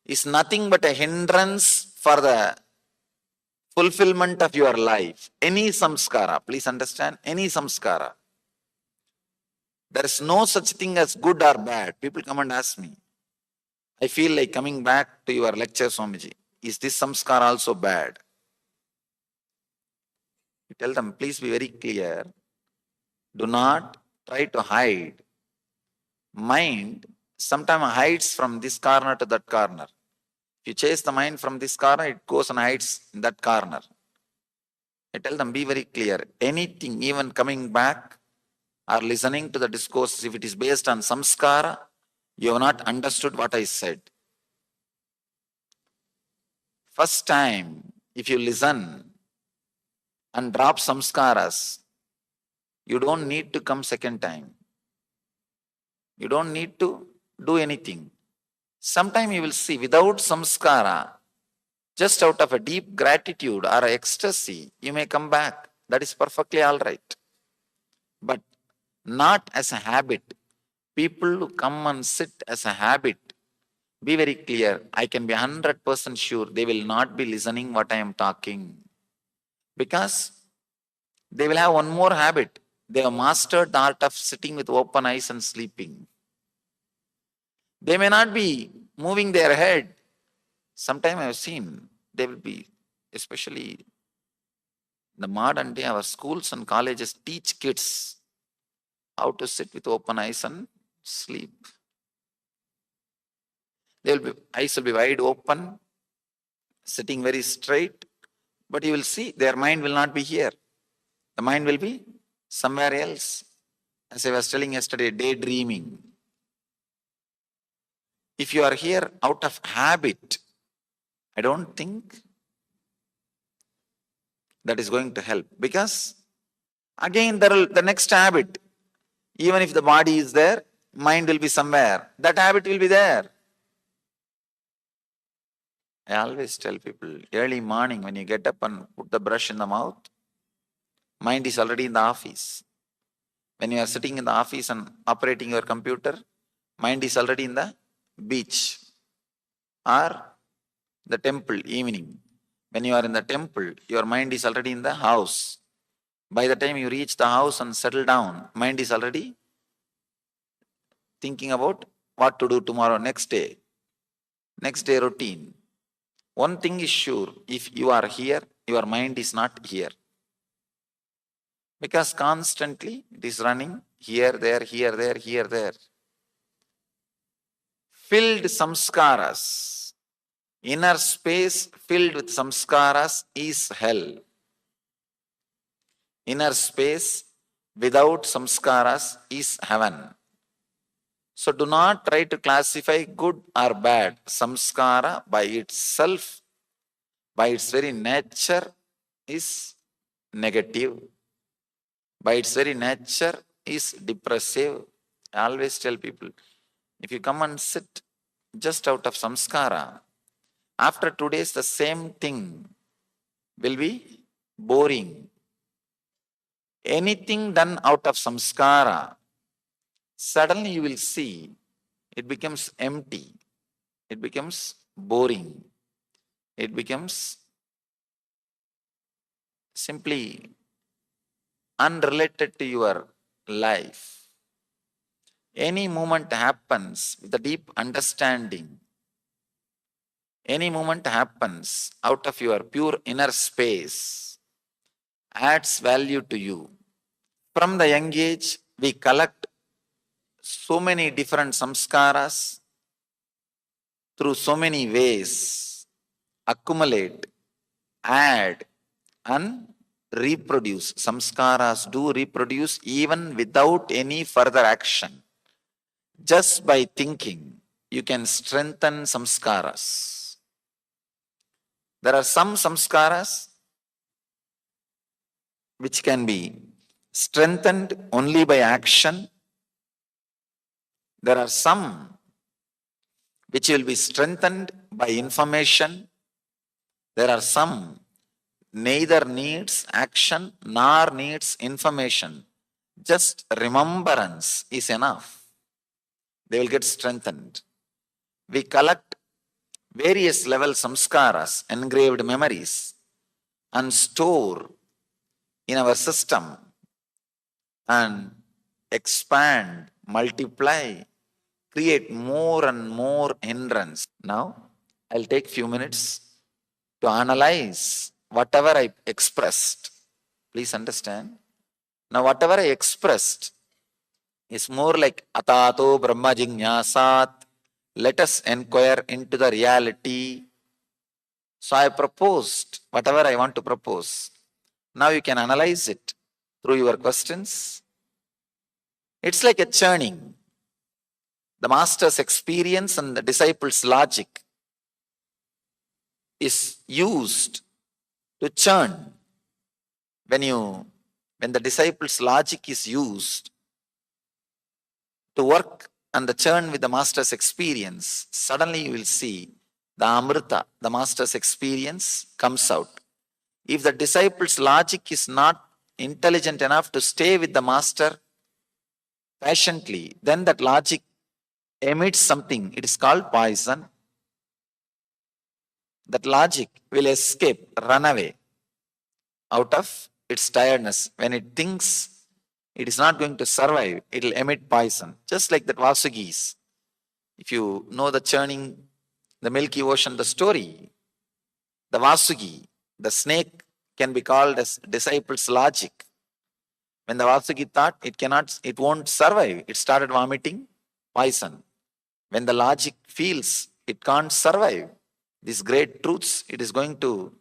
is nothing but a hindrance for the fulfillment of your life. Any samskara, please understand, any samskara. There is no such thing as good or bad. People come and ask me, I feel like coming back to your lecture, Swamiji. Is this samskara also bad? You tell them, please be very clear. Do not try to hide. Mind sometimes hides from this corner to that corner. If you chase the mind from this corner, it goes and hides in that corner. I tell them, be very clear. Anything, even coming back or listening to the discourse, if it is based on samskara, you have not understood what I said. First time, if you listen and drop samskaras, you don't need to come second time. You don't need to do anything. Sometime you will see, without samskara, just out of a deep gratitude or ecstasy, you may come back. That is perfectly all right. but not as a habit. People who come and sit as a habit, be very clear, I can be 100% sure they will not be listening what I am talking. Because they will have one more habit. They have mastered the art of sitting with open eyes and sleeping. They may not be moving their head. Sometime I have seen they will be, especially in the modern day, our schools and colleges teach kids how to sit with open eyes and sleep. Eyes will be wide open, sitting very straight, but you will see their mind will not be here. The mind will be somewhere else. As I was telling yesterday, daydreaming. If you are here out of habit, I don't think that is going to help. Because again, the next habit, even if the body is there, mind will be somewhere. That habit will be there. I always tell people, early morning when you get up and put the brush in the mouth, mind is already in the office. When you are sitting in the office and operating your computer, mind is already in the beach or the temple evening. When you are in the temple, your mind is already in the house. By the time you reach the house and settle down, mind is already thinking about what to do tomorrow, next day routine. One thing is sure, if you are here, your mind is not here. Because constantly it is running here, there, here, there, here, there. Filled samskaras. Inner space filled with samskaras is hell. Inner space without samskaras is heaven. So do not try to classify good or bad. Samskara by itself, by its very nature, is negative. By its very nature is depressive. I always tell people, if you come and sit just out of samskara, after 2 days the same thing will be boring. Anything done out of samskara, suddenly you will see it becomes empty. It becomes boring. It becomes simply unrelated to your life. Any moment happens with a deep understanding. Any moment happens out of your pure inner space, adds value to you. From the young age, we collect so many different samskaras through so many ways, accumulate, add, and reproduce. Samskaras do reproduce even without any further action. Just by thinking, you can strengthen samskaras. There are some samskaras which can be strengthened only by action. There are some which will be strengthened by information. There are some neither needs action nor needs information. Just remembrance is enough. They will get strengthened. We collect various level samskaras, engraved memories, and store in our system and expand, multiply, create more and more hindrance. Now, I'll take few minutes to analyze whatever I expressed. Please understand. Now, whatever I expressed is more like atato brahma jignasat. Let us inquire into the reality. So I proposed whatever I want to propose. Now you can analyze it through your questions. It's like a churning. The master's experience and the disciple's logic is used to churn. When the disciple's logic is used to work and the churn with the master's experience, suddenly you will see the amrita, the master's experience, comes out. If the disciple's logic is not intelligent enough to stay with the master patiently, then that logic emits something. It is called poison. That logic will escape, run away out of its tiredness. When it thinks it is not going to survive, it will emit poison. Just like that Vasugis. If you know the churning, the Milky Ocean, the story, the Vasugi, the snake can be called as disciple's logic. When the Vasugi thought it won't survive, it started vomiting poison. When the logic feels it can't survive these great truths, it is going to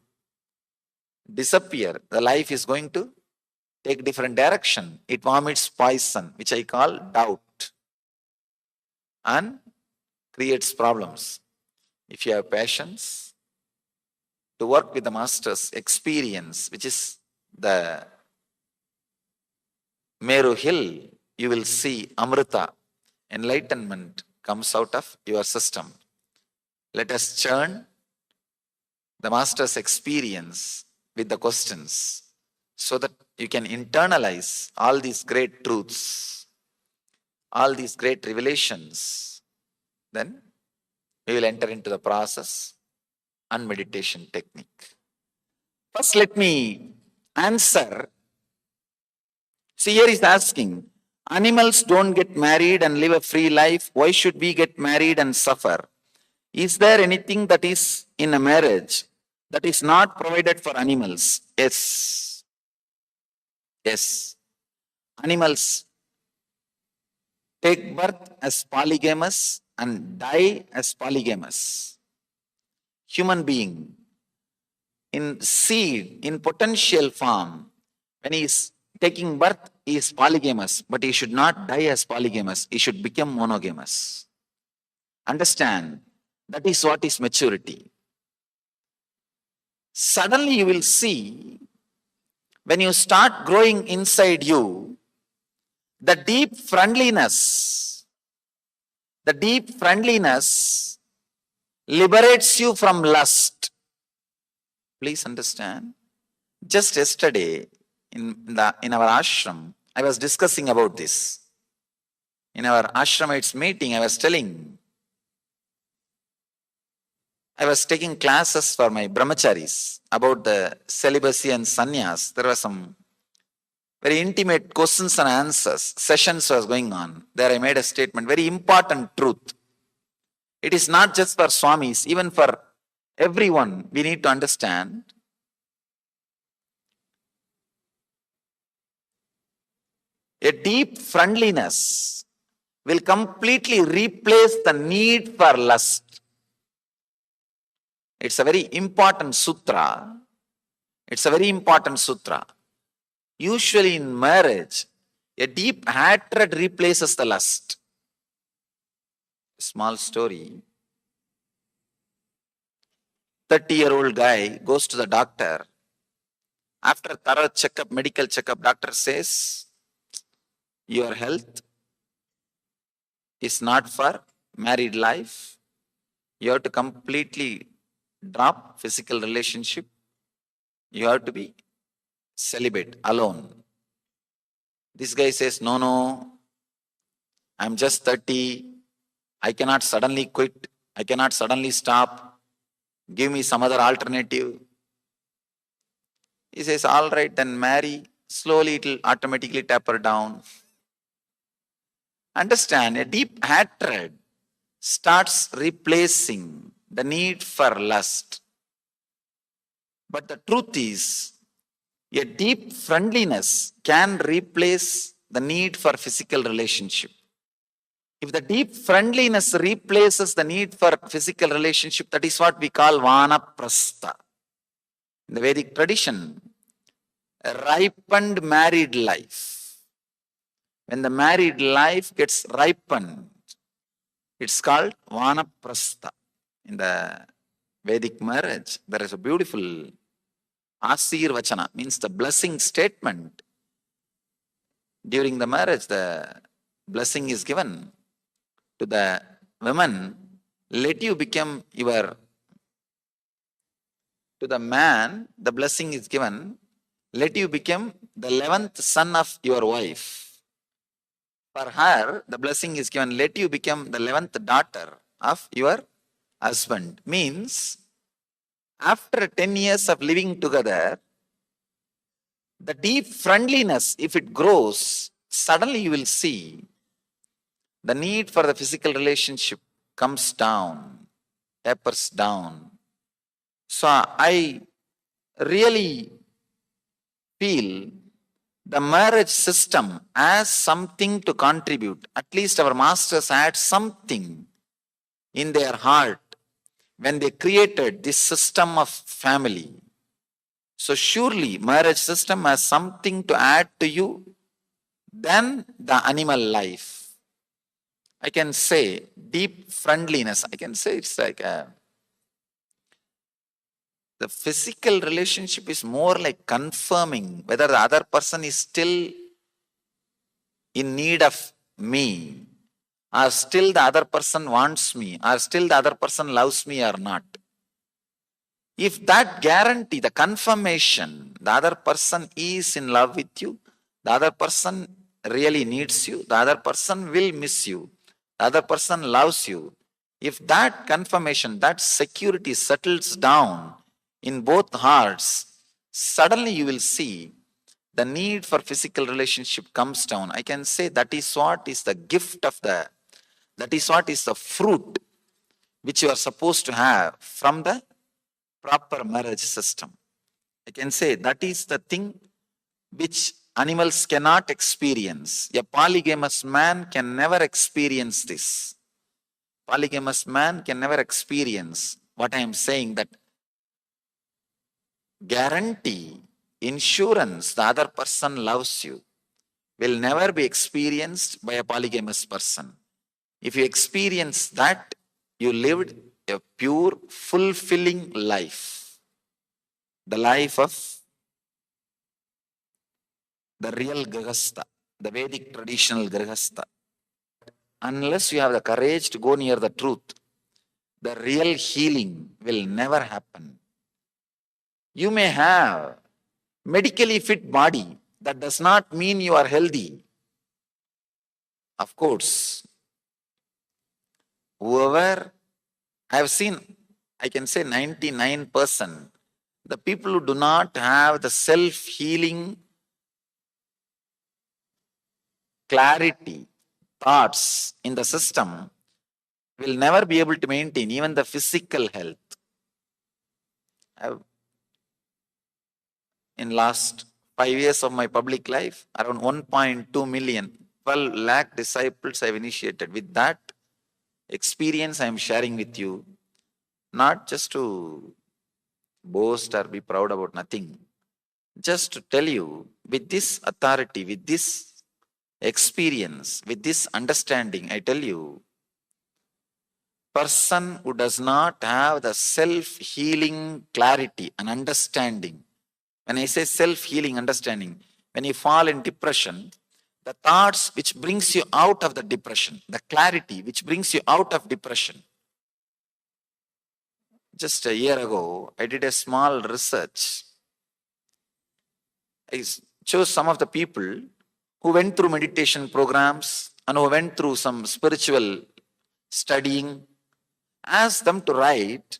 disappear. The life is going to take different direction. It vomits poison, which I call doubt, and creates problems. If you have patience to work with the master's experience, which is the Meru Hill, you will see Amrita, enlightenment comes out of your system. Let us churn the master's experience with the questions so that you can internalize all these great truths, all these great revelations. Then we will enter into the process and meditation technique. First, let me answer. See, here he's asking, animals don't get married and live a free life. Why should we get married and suffer? Is there anything that is in a marriage that is not provided for animals? Yes. Yes. Animals take birth as polygamous and die as polygamous. Human being, in seed, in potential form, when he is taking birth, he is polygamous, but he should not die as polygamous. He should become monogamous. Understand, that is what is maturity. Suddenly you will see, when you start growing inside you, the deep friendliness liberates you from lust. Please understand. Just yesterday, in our ashram, I was discussing about this. In our ashramites meeting, I was telling, I was taking classes for my brahmacharis about the celibacy and sannyas. There were some very intimate questions and answers. Sessions was going on. There I made a statement, very important truth. It is not just for swamis, even for everyone. We need to understand. A deep friendliness will completely replace the need for lust. It's a very important sutra. It's a very important sutra. Usually in marriage, a deep hatred replaces the lust. Small story. 30-year-old guy goes to the doctor. After thorough checkup, medical checkup, doctor says, your health is not for married life. You have to completely drop physical relationship. You have to be celibate, alone. This guy says, no, I'm just 30. I cannot suddenly quit. I cannot suddenly stop. Give me some other alternative. He says, all right, then marry. Slowly it will automatically taper down. Understand, a deep hatred starts replacing the need for lust. But the truth is, a deep friendliness can replace the need for physical relationship. If the deep friendliness replaces the need for physical relationship, that is what we call vanaprastha. In the Vedic tradition, a ripened married life. When the married life gets ripened, it's called vanaprastha. In the Vedic marriage, there is a beautiful Asirvachana, means the blessing statement. During the marriage, the blessing is given to the woman. Let you become your, to the man, the blessing is given. let you become the 11th son of your wife. For her, the blessing is given, let you become the 11th daughter of your husband. Means, after 10 years of living together, the deep friendliness, if it grows, suddenly you will see the need for the physical relationship comes down, tapers down. So I really feel the marriage system as something to contribute. At least our masters had something in their heart when they created this system of family. So surely marriage system has something to add to you than the animal life. I can say deep friendliness. I can say it's like the physical relationship is more like confirming whether the other person is still in need of me, or still the other person wants me, or still the other person loves me or not. If that guarantee, the confirmation, the other person is in love with you, the other person really needs you, the other person will miss you, the other person loves you. If that confirmation, that security settles down in both hearts, suddenly you will see the need for physical relationship comes down. I can say that is what is the gift of that is what is the fruit which you are supposed to have from the proper marriage system. I can say that is the thing which animals cannot experience. A polygamous man can never experience this. Polygamous man can never experience what I am saying, that guarantee, insurance, the other person loves you, will never be experienced by a polygamous person. If you experience that, you lived a pure, fulfilling life. The life of the real Grihastha, the Vedic traditional Grihastha. Unless you have the courage to go near the truth, the real healing will never happen. You may have medically fit body, that does not mean you are healthy. Of course, whoever I have seen, I can say 99%, the people who do not have the self-healing clarity, thoughts in the system will never be able to maintain even the physical health. In last 5 years of my public life, around 1.2 million, 12 lakh disciples I have initiated. With that experience I am sharing with you, not just to boast or be proud about nothing, just to tell you, with this authority, with this experience, with this understanding, I tell you, person who does not have the self-healing clarity and understanding. When I say self-healing understanding, when you fall in depression, the thoughts which brings you out of the depression, the clarity which brings you out of depression. Just a year ago, I did a small research. I chose some of the people who went through meditation programs and who went through some spiritual studying, asked them to write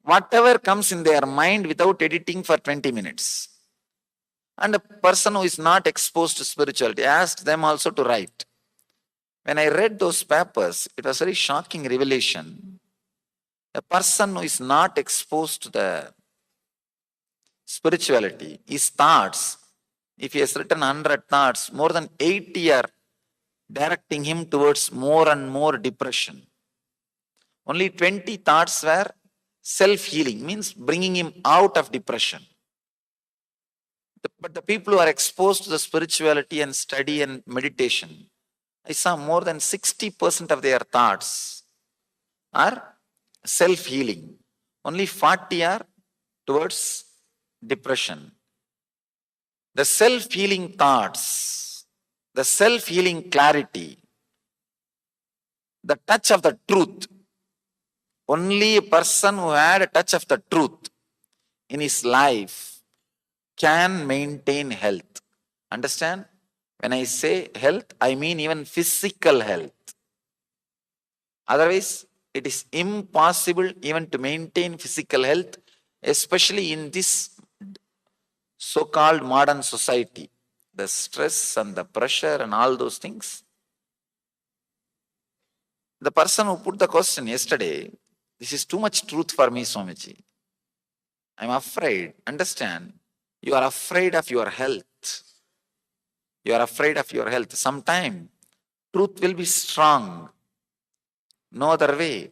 whatever comes in their mind without editing for 20 minutes. And a person who is not exposed to spirituality, asked them also to write. When I read those papers, it was a very shocking revelation. A person who is not exposed to the spirituality, his thoughts, if he has written 100 thoughts, more than 80 are directing him towards more and more depression. Only 20 thoughts were self-healing, means bringing him out of depression. But the people who are exposed to the spirituality and study and meditation, I saw more than 60% of their thoughts are self-healing. Only 40 are towards depression. The self-healing thoughts, the self-healing clarity, the touch of the truth. Only a person who had a touch of the truth in his life can maintain health. Understand? When I say health, I mean even physical health. Otherwise, it is impossible even to maintain physical health, especially in this so-called modern society. The stress and the pressure and all those things. The person who put the question yesterday, this is too much truth for me, Swamiji. I'm afraid. Understand? You are afraid of your health. You are afraid of your health. Sometime truth will be strong. No other way.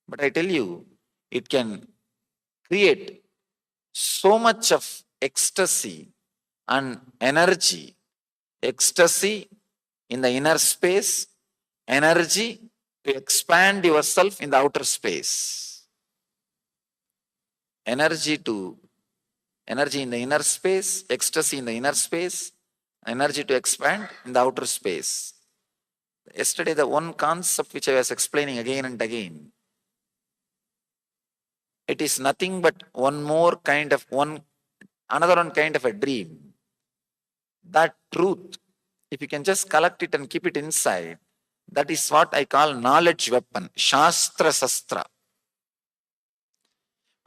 But I tell you, it can create so much of ecstasy and energy. Ecstasy in the inner space, energy to expand yourself in the outer space. Energy in the inner space, ecstasy in the inner space, energy to expand in the outer space. Yesterday, the one concept which I was explaining again and again, it is nothing but another one kind of a dream. That truth, if you can just collect it and keep it inside, that is what I call knowledge weapon, Shastra Sastra.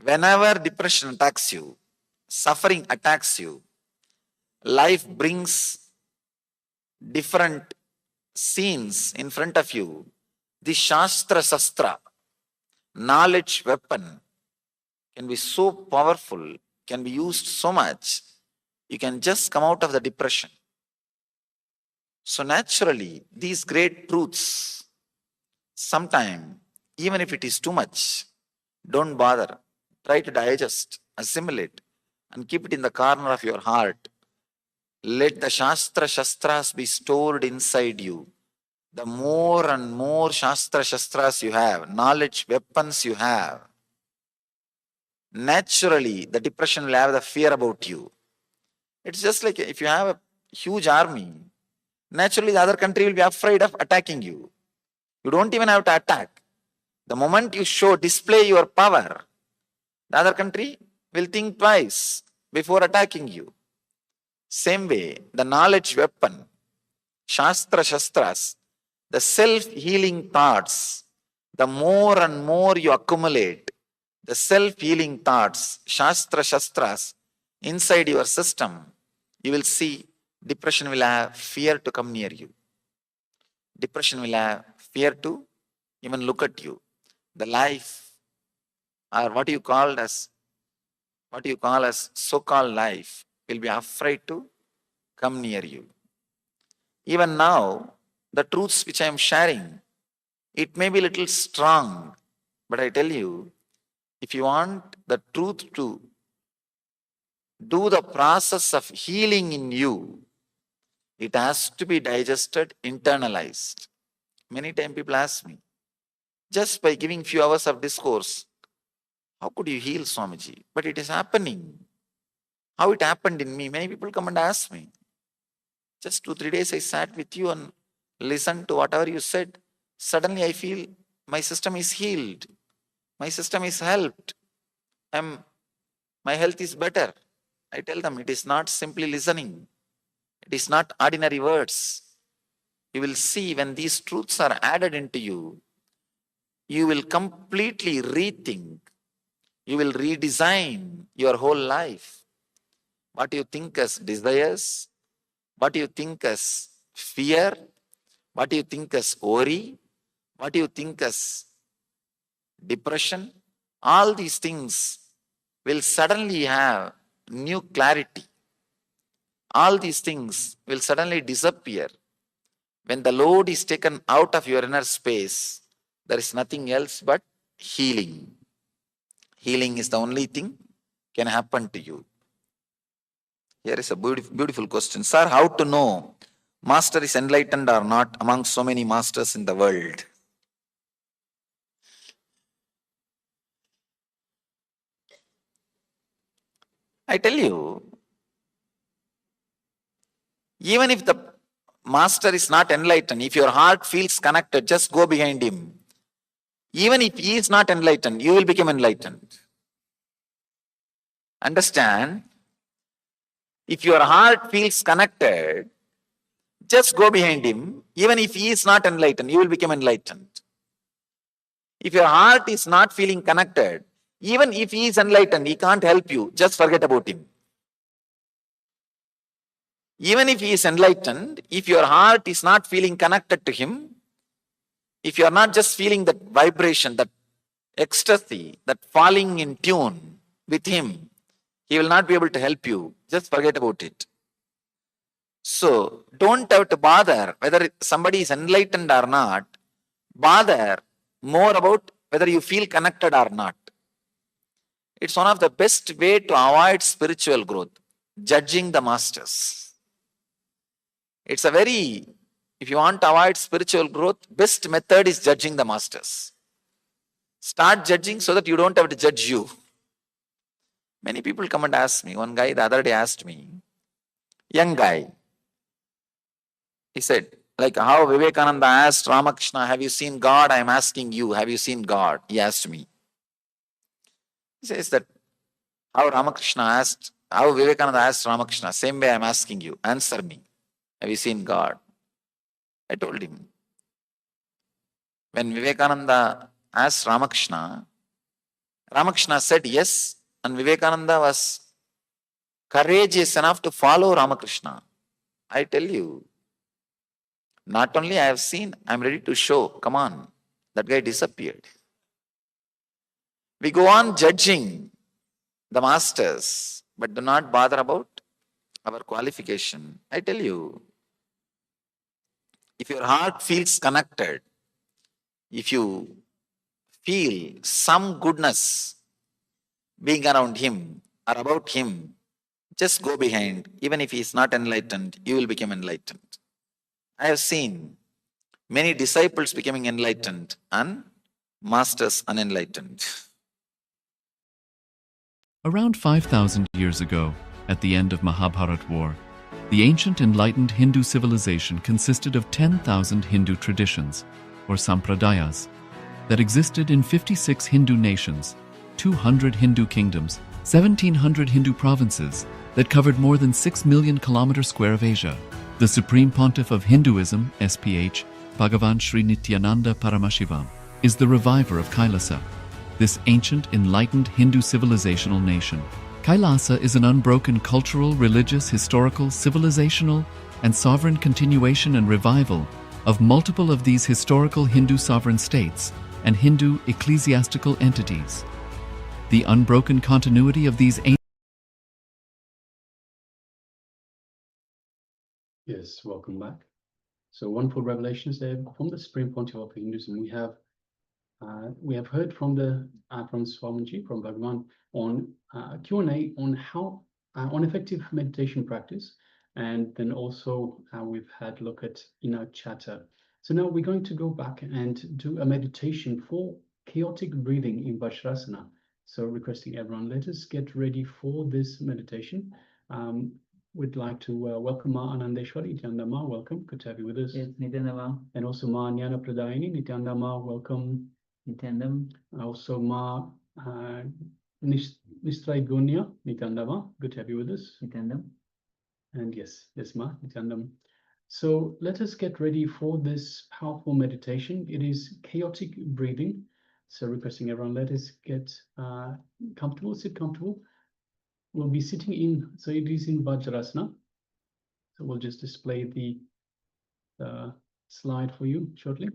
Whenever depression attacks you, suffering attacks you, life brings different scenes in front of you, the Shastra Sastra, knowledge weapon, can be so powerful, can be used so much, you can just come out of the depression. So naturally, these great truths, sometime, even if it is too much, don't bother. Try to digest, assimilate, and keep it in the corner of your heart. Let the Shastras be stored inside you. The more and more Shastras you have, knowledge weapons you have, naturally the depression will have the fear about you. It's just like if you have a huge army, naturally the other country will be afraid of attacking you. You don't even have to attack. The moment you display your power, the other country will think twice before attacking you. Same way, the knowledge weapon, Shastras, the self-healing thoughts, the more and more you accumulate, the self-healing thoughts, Shastras, inside your system, you will see depression will have fear to come near you. Depression will have fear to even look at you. The life, or what you call as so-called life, will be afraid to come near you. Even now, the truths which I am sharing, it may be a little strong, but I tell you, if you want the truth to do the process of healing in you, it has to be digested, internalized. Many times people ask me, just by giving few hours of discourse, how could you heal, Swamiji? But it is happening. How it happened in me? Many people come and ask me. Just 2-3 days I sat with you and listened to whatever you said. Suddenly I feel my system is healed. My system is helped. My health is better. I tell them it is not simply listening. It is not ordinary words. You will see when these truths are added into you, you will completely rethink. You will redesign your whole life. What you think as desires, what you think as fear, what you think as worry, what you think as depression, all these things will suddenly have new clarity. All these things will suddenly disappear. When the load is taken out of your inner space, there is nothing else but healing. Healing is the only thing can happen to you. Here is a beautiful question. Sir, how to know master is enlightened or not among so many masters in the world? I tell you, even if the master is not enlightened, if your heart feels connected, just go behind him. Even if he is not enlightened, you will become enlightened. Understand? If your heart feels connected, just go behind him. Even if he is not enlightened, you will become enlightened. If your heart is not feeling connected, even if he is enlightened, he can't help you. Just forget about him. Even if he is enlightened, if your heart is not feeling connected to him, if you are not just feeling that vibration, that ecstasy, that falling in tune with him, he will not be able to help you. Just forget about it. So don't have to bother whether somebody is enlightened or not. Bother more about whether you feel connected or not. It's one of the best way to avoid spiritual growth, judging the masters. It's a very, if you want to avoid spiritual growth, best method is judging the masters. Start judging so that you don't have to judge you. Many people come and ask me. One guy the other day asked me, young guy, he said, like how Vivekananda asked Ramakrishna, have you seen God? I am asking you, have you seen God? He asked me. He says that how Vivekananda asked Ramakrishna, same way I am asking you, answer me. Have you seen God? I told him. When Vivekananda asked Ramakrishna, Ramakrishna said yes, and Vivekananda was courageous enough to follow Ramakrishna. I tell you, not only I have seen, I am ready to show. Come on, that guy disappeared. We go on judging the masters, but do not bother about our qualification. I tell you, if your heart feels connected, if you feel some goodness being around him or about him, just go behind. Even if he is not enlightened, you will become enlightened. I have seen many disciples becoming enlightened and masters unenlightened. Around 5,000 years ago, at the end of Mahabharat War, the ancient enlightened Hindu civilization consisted of 10,000 Hindu traditions, or sampradayas, that existed in 56 Hindu nations, 200 Hindu kingdoms, 1,700 Hindu provinces that covered more than 6 million kilometers square of Asia. The Supreme Pontiff of Hinduism, SPH, BHAGAVAN SRI NITHYANANDA PARAMASHIVAM, is the reviver of KAILASA, this ancient enlightened Hindu civilizational nation. KAILASA is an unbroken cultural, religious, historical, civilizational, and sovereign continuation and revival of multiple of these historical Hindu sovereign states and Hindu ecclesiastical entities. The unbroken continuity of these ancient. Yes, welcome back. So wonderful revelations there from the Supreme Pontiff of Hinduism. We have heard from Swamiji, from Bhagavan, on Q&A on how on effective meditation practice, and then also we've had a look at inner chatter. So now we're going to go back and do a meditation for chaotic breathing in Vajrasana. So requesting everyone, let us get ready for this meditation. We'd like to welcome Ma Anandeshwari. Nithyananda Ma, welcome. Good to have you with us. Yes, Nithyananda Ma. And also Ma Jnana Pradayini. Nithyananda Ma, welcome. Nithyanandam. Also Ma Nistrai Gunya. Nithyananda Ma, good to have you with us. Nithyanandam. And yes, Ma, Nithyanandam. So let us get ready for this powerful meditation. It is chaotic breathing. So requesting everyone, let us get comfortable, sit comfortable. We'll be sitting in, so it is in Vajrasana. So we'll just display the slide for you shortly.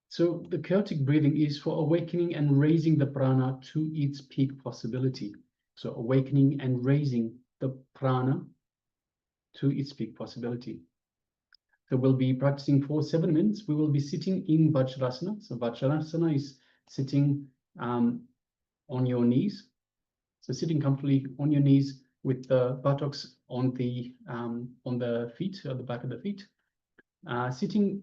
So the chaotic breathing is for awakening and raising the prana to its peak possibility. So awakening and raising the prana to its peak possibility. So we'll be practicing for 7 minutes. We will be sitting in Vajrasana. So Vajrasana is sitting on your knees. So sitting comfortably on your knees with the buttocks on the feet, at the back of the feet. Sitting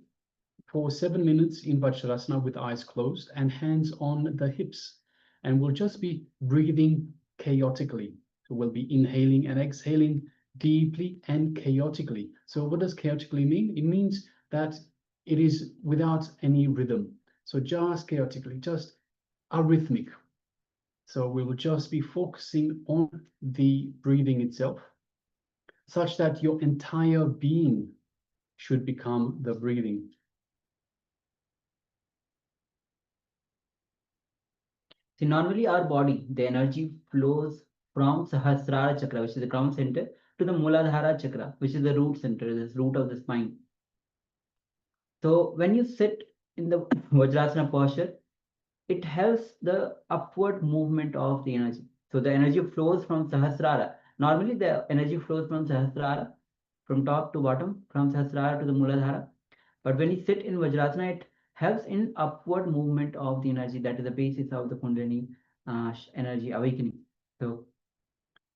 for 7 minutes in Vajrasana with eyes closed and hands on the hips. And we'll just be breathing chaotically. So we'll be inhaling and exhaling deeply and chaotically. So what does chaotically mean? It means that it is without any rhythm. So just chaotically, just arrhythmic. So we will just be focusing on the breathing itself, such that your entire being should become the breathing. See, normally our body, the energy flows from Sahasrara chakra, which is the crown center, to the Muladhara chakra, which is the root center, this root of the spine. So when you sit in the Vajrasana posture, it helps the upward movement of the energy. So the energy flows from Sahasrara. Normally the energy flows from Sahasrara, from top to bottom, from Sahasrara to the Muladhara. But when you sit in Vajrasana, it helps in upward movement of the energy. That is the basis of the Kundalini energy awakening. So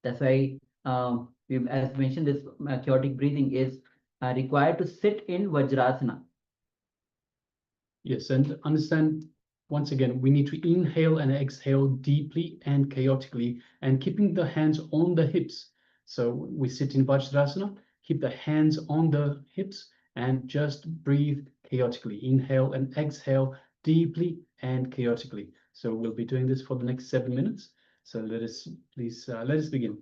that's why, as mentioned, this chaotic breathing is required to sit in Vajrasana. Yes, and understand, once again, we need to inhale and exhale deeply and chaotically, and keeping the hands on the hips. So we sit in Vajrasana, keep the hands on the hips, and just breathe chaotically. Inhale and exhale deeply and chaotically. So we'll be doing this for the next 7 minutes. So let us begin.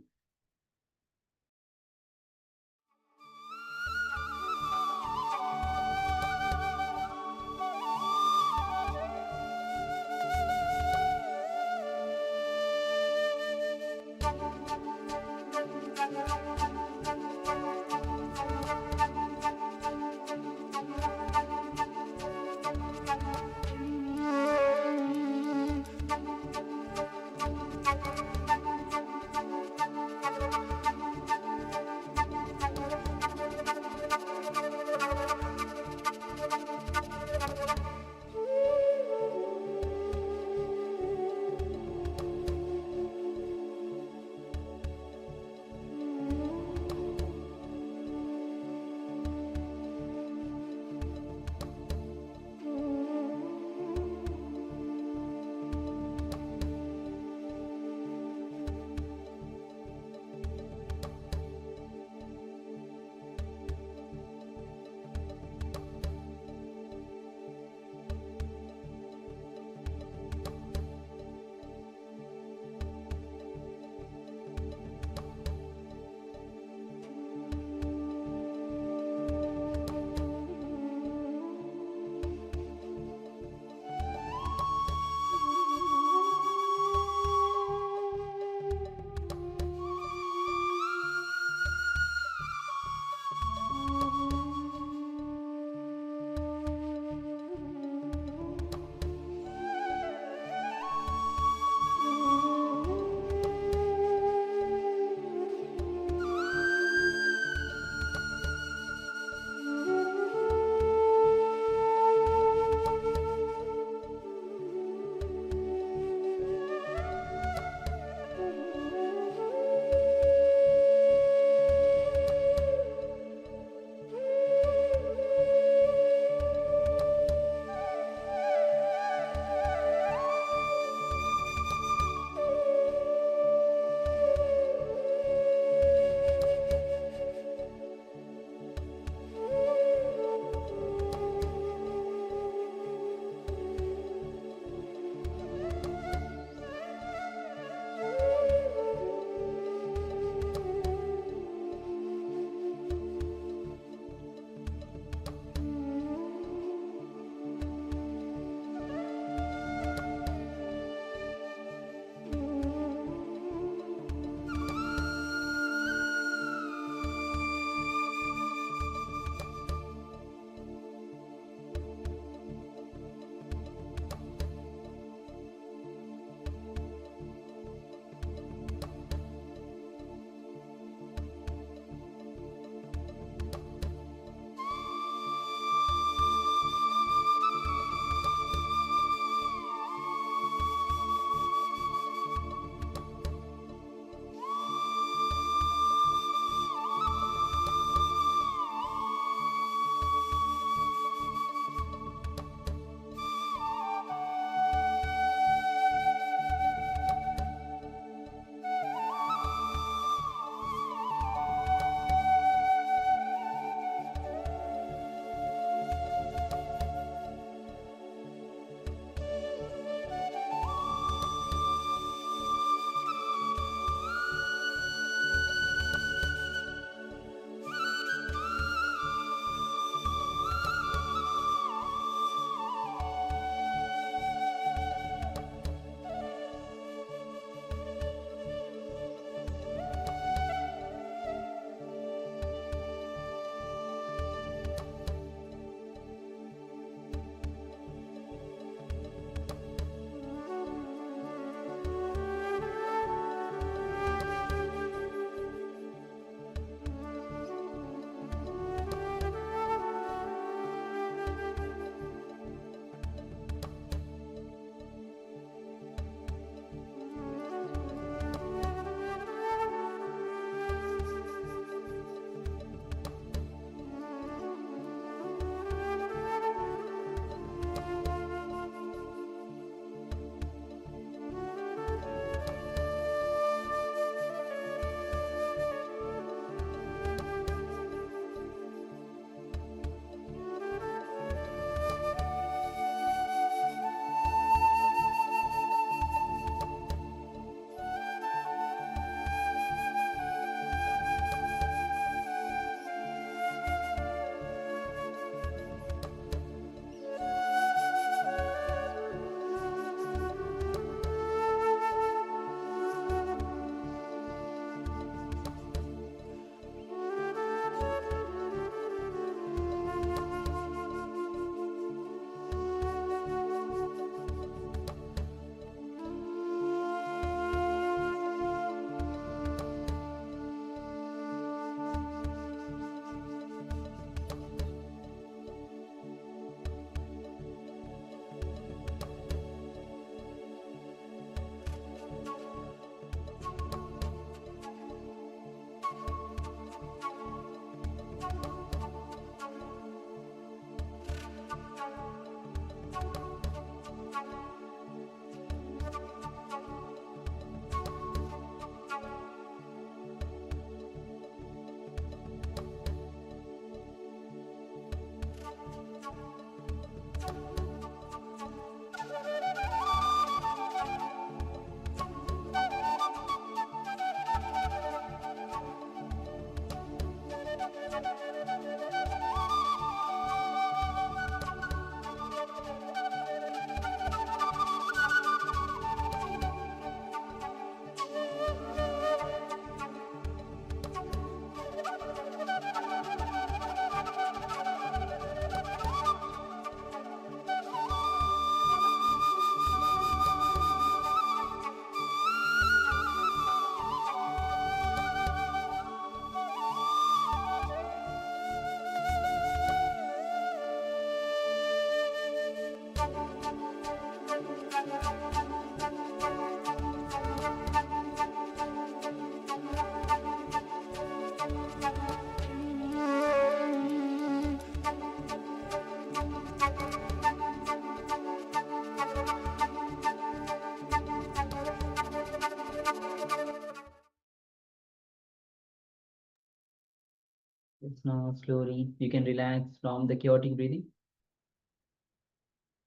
It's now slowly you can relax from the chaotic breathing.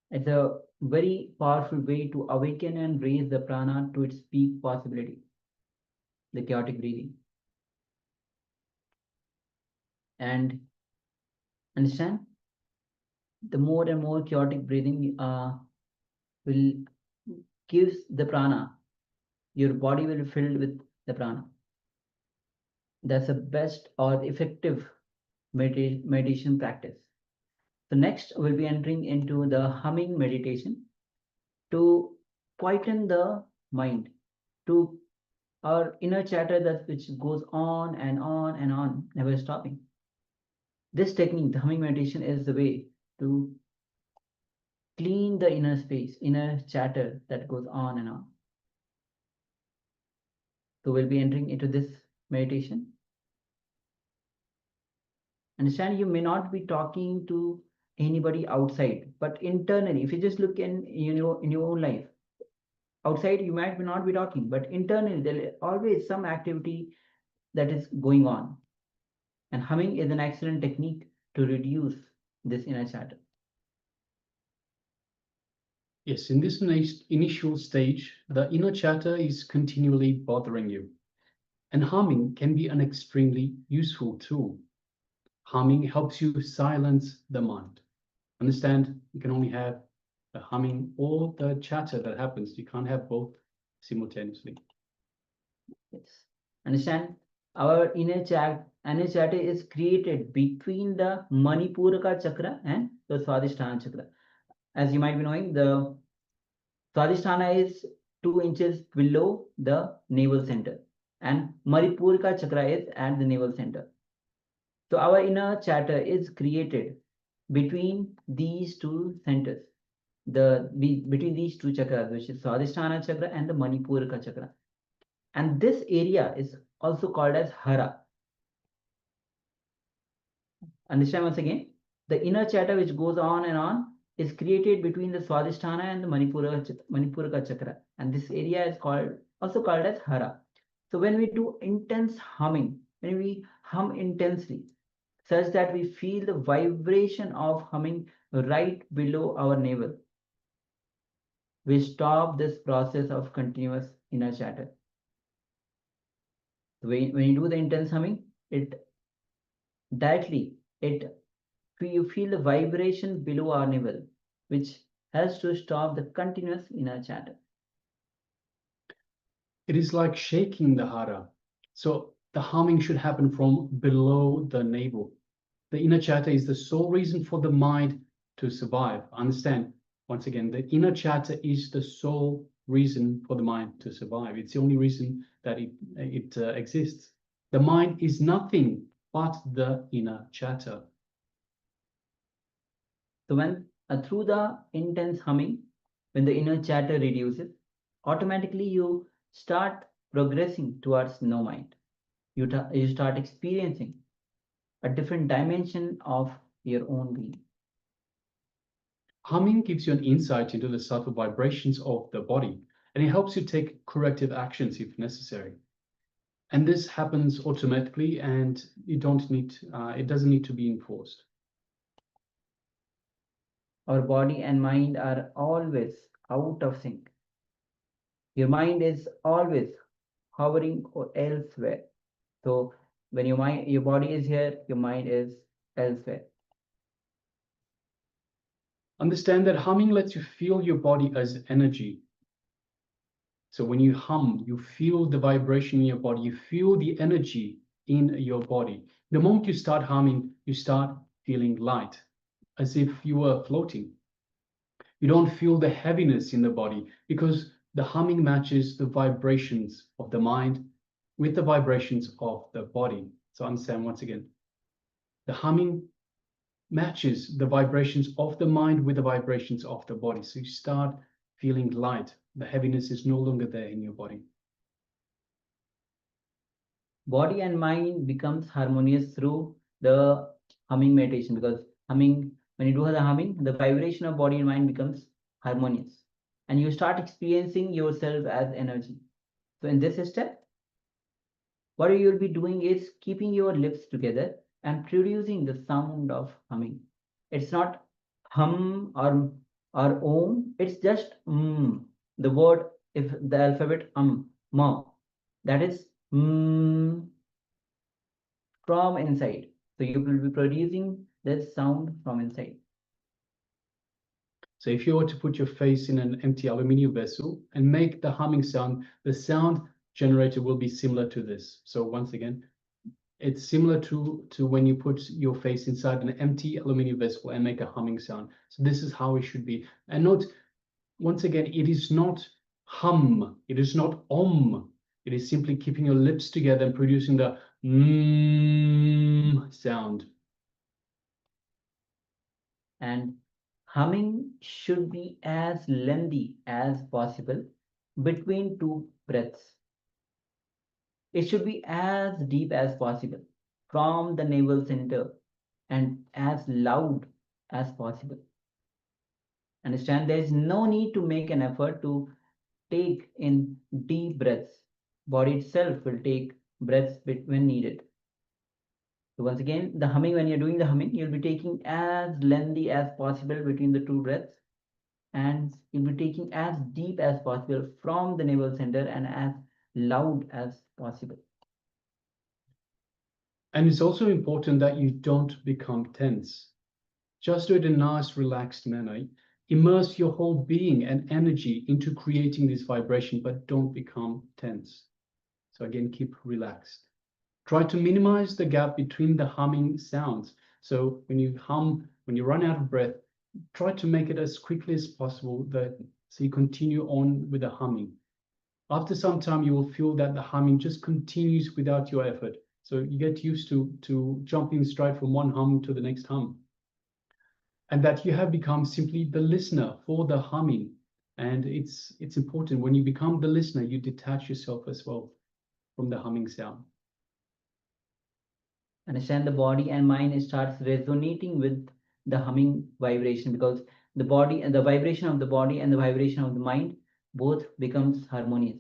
It's a very powerful way to awaken and raise the prana to its peak possibility. The chaotic breathing. And understand, the more and more chaotic breathing will gives the prana. Your body will be filled with the prana. That's the best or effective meditation practice. So next we'll be entering into the humming meditation to quieten the mind, to our inner chatter that which goes on and on and on, never stopping. This technique, the humming meditation, is the way to clean the inner space, inner chatter that goes on and on. So we'll be entering into this meditation. Understand, you may not be talking to anybody outside, but internally, if you just look in your own life, outside you might not be talking, but internally there is always some activity that is going on. And humming is an excellent technique to reduce this inner chatter. Yes, in this initial stage, the inner chatter is continually bothering you. And humming can be an extremely useful tool. Humming helps you silence the mind. Understand, you can only have the humming or the chatter that happens. You can't have both simultaneously. Yes. Understand, our inner chatter is created between the Manipuraka chakra and the Swadhisthana chakra. As you might be knowing, the Swadhisthana is 2 inches below the navel center, and Manipuraka chakra is at the navel center. So our inner chatter is created between these two centers, between these two chakras, which is Swadhisthana chakra and the Manipuraka chakra. And this area is also called as hara. Understand once again, the inner chatter which goes on and on is created between the Swadhisthana and the Manipuraka chakra. And this area is also called as hara. So when we do intense humming, when we hum intensely, such that we feel the vibration of humming right below our navel, we stop this process of continuous inner chatter. When you do the intense humming, you feel the vibration below our navel, which helps to stop the continuous inner chatter. It is like shaking the hara. So the humming should happen from below the navel. The inner chatter is the sole reason for the mind to survive. Understand, once again, the inner chatter is the sole reason for the mind to survive. It's the only reason that it exists. The mind is nothing but the inner chatter. So when through the intense humming, when the inner chatter reduces, automatically you start progressing towards no mind. You start experiencing a different dimension of your own being. Humming gives you an insight into the subtle vibrations of the body, and it helps you take corrective actions if necessary. And this happens automatically, and it doesn't need to be enforced. Our body and mind are always out of sync. Your mind is always hovering or elsewhere. So when your body is here, your mind is elsewhere. Understand that humming lets you feel your body as energy. So when you hum, you feel the vibration in your body, you feel the energy in your body. The moment you start humming, you start feeling light, as if you were floating. You don't feel the heaviness in the body because the humming matches the vibrations of the mind with the vibrations of the body. So understand once again, the humming matches the vibrations of the mind with the vibrations of the body. So you start feeling light. The heaviness is no longer there in your body. Body and mind becomes harmonious through the humming meditation, because humming, when you do the humming, the vibration of body and mind becomes harmonious, and you start experiencing yourself as energy. So in this step, what you will be doing is keeping your lips together and producing the sound of humming. It's not hum or om, it's just the word, if the alphabet ma, that is from inside. So you will be producing this sound from inside. So if you were to put your face in an empty aluminium vessel and make the humming sound, the sound generator will be similar to this. So once again, it's similar to when you put your face inside an empty aluminium vessel and make a humming sound. So this is how it should be. And note, once again, it is not hum, it is not om. It is simply keeping your lips together and producing the sound. And humming should be as lengthy as possible between two breaths. It should be as deep as possible from the navel center and as loud as possible. Understand, there is no need to make an effort to take in deep breaths. Body itself will take breaths when needed. So once again, the humming, when you're doing the humming, you'll be taking as lengthy as possible between the two breaths, and you'll be taking as deep as possible from the navel center and as loud as possible. And it's also important that you don't become tense. Just do it in a nice, relaxed manner. Immerse your whole being and energy into creating this vibration, but don't become tense. So again, keep relaxed. Try to minimize the gap between the humming sounds. So when you hum, when you run out of breath, try to make it as quickly as possible so you continue on with the humming. After some time, you will feel that the humming just continues without your effort. So you get used to jumping straight from one hum to the next hum. And that you have become simply the listener for the humming. And it's important, when you become the listener, you detach yourself as well from the humming sound. Understand, the body and mind starts resonating with the humming vibration, because the body and the vibration of the body and the vibration of the mind both becomes harmonious.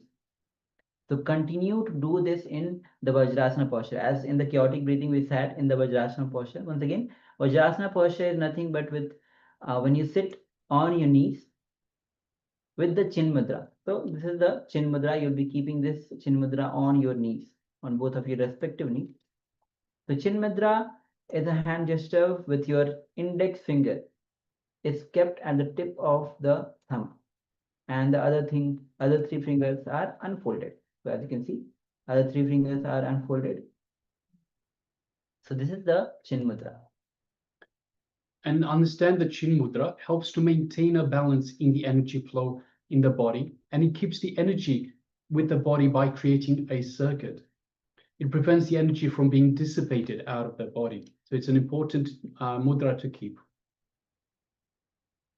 So continue to do this in the Vajrasana posture. As in the chaotic breathing, we sat in the Vajrasana posture. Once again, Vajrasana posture is nothing but with when you sit on your knees with the Chin Mudra. So this is the Chin Mudra. You'll be keeping this Chin Mudra on your knees, on both of your respective knees. The Chin Mudra is a hand gesture with your index finger. It's kept at the tip of the thumb, and the other three fingers are unfolded. So as you can see, Other three fingers are unfolded. So this is the Chin Mudra. And understand the Chin Mudra helps to maintain a balance in the energy flow in the body, and it keeps the energy with the body by creating a circuit. It prevents the energy from being dissipated out of the body. So it's an important mudra to keep.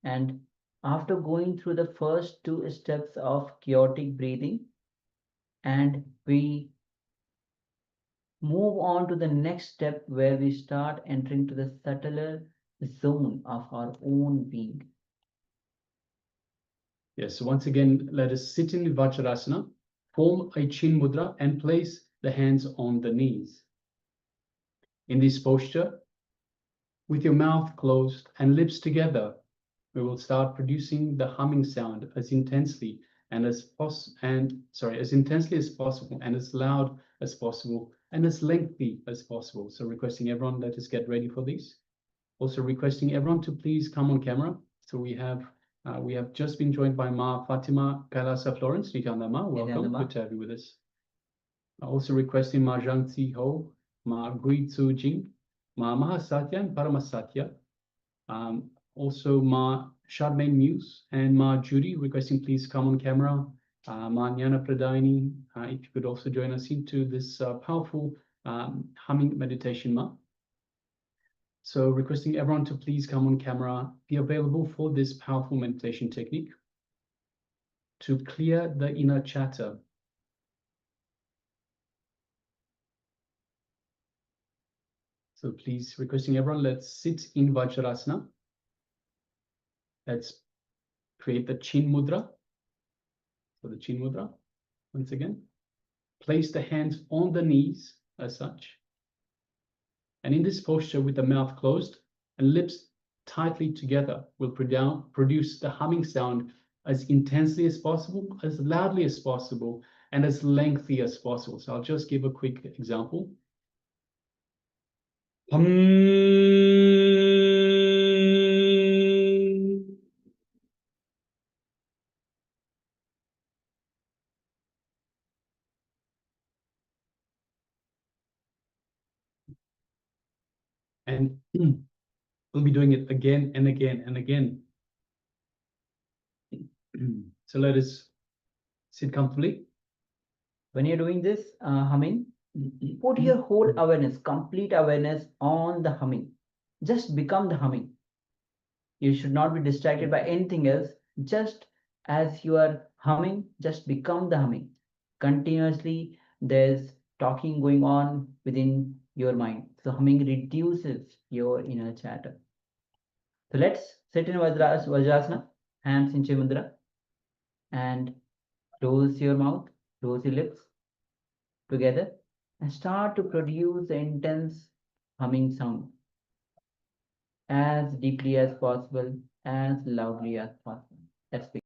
And after going through the first two steps of chaotic breathing, and we move on to the next step where we start entering to the subtler zone of our own being. Yes, so once again, let us sit in Vajrasana, form a Chin Mudra, and place the hands on the knees. In this posture, with your mouth closed and lips together, we will start producing the humming sound as intensely and as intensely as possible, and as loud as possible, and as lengthy as possible. So requesting everyone, let us get ready for this. Also requesting everyone to please come on camera. So we have just been joined by Ma Fatima KAILASA Florence. Nithyananda Ma, welcome. Nithyananda Ma. Good to have you with us. Also requesting Ma Zhang Tzi Ho, Ma Gui Tzu Jing, Ma Mahasatya and Paramasatya. Also Ma Charmaine Muse and Ma Judy requesting please come on camera. Ma Nyana Pradini, if you could also join us into this powerful humming meditation, Ma. So requesting everyone to please come on camera, be available for this powerful meditation technique to clear the inner chatter. So please, requesting everyone, let's sit in Vajrasana. Let's create the Chin Mudra. So the Chin Mudra, once again, place the hands on the knees as such. And in this posture with the mouth closed and lips tightly together, we'll produce the humming sound as intensely as possible, as loudly as possible, and as lengthy as possible. So I'll just give a quick example. And we'll be doing it again and again and again. So let us sit comfortably. When you're doing this humming, put your whole awareness, complete awareness on the humming. Just become the humming. You should not be distracted by anything else. Just as you are humming, just become the humming. Continuously, there's talking going on within your mind. So humming reduces your inner chatter. So let's sit in Vajrasana, hands in Chin Mudra, and close your mouth, close your lips together, and start to produce the intense humming sound as deeply as possible, as loudly as possible. Let's begin.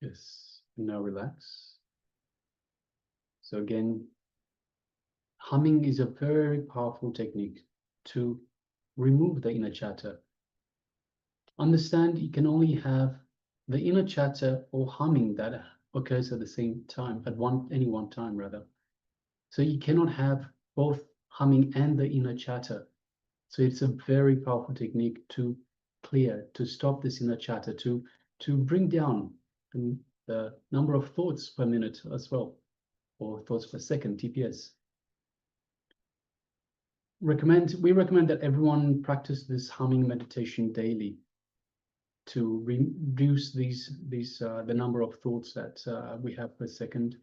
Yes, now relax. So again, humming is a very powerful technique to remove the inner chatter. Understand you can only have the inner chatter or humming that occurs at the same time, at any one time rather. So you cannot have both humming and the inner chatter. So it's a very powerful technique to clear, to stop this inner chatter, to bring down the number of thoughts per minute as well, or thoughts per second, TPS. We recommend that everyone practice this humming meditation daily to reduce the number of thoughts that we have per second.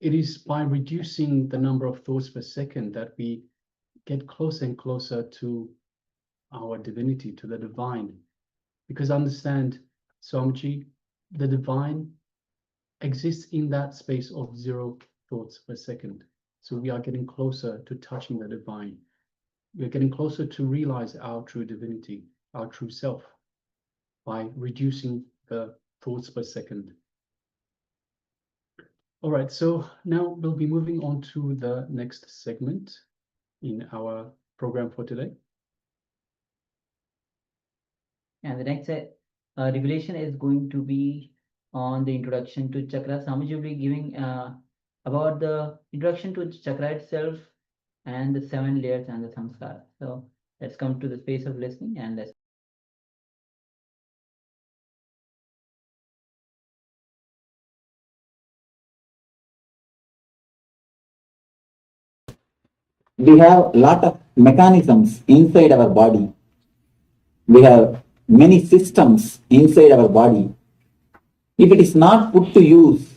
It is by reducing the number of thoughts per second that we get closer and closer to our divinity, to the divine. Because understand, Swamiji, the divine exists in that space of 0 thoughts per second. So we are getting closer to touching the divine. We're getting closer to realize our true divinity, our true self, by reducing the thoughts per second. All right, so now we'll be moving on to the next segment in our program for today. And the next revelation is going to be on the introduction to chakra. Swamiji will be giving about the introduction to chakra itself and the 7 layers and the samskara. So let's come to the space of listening and let's. We have a lot of mechanisms inside our body. We have many systems inside our body. If it is not put to use,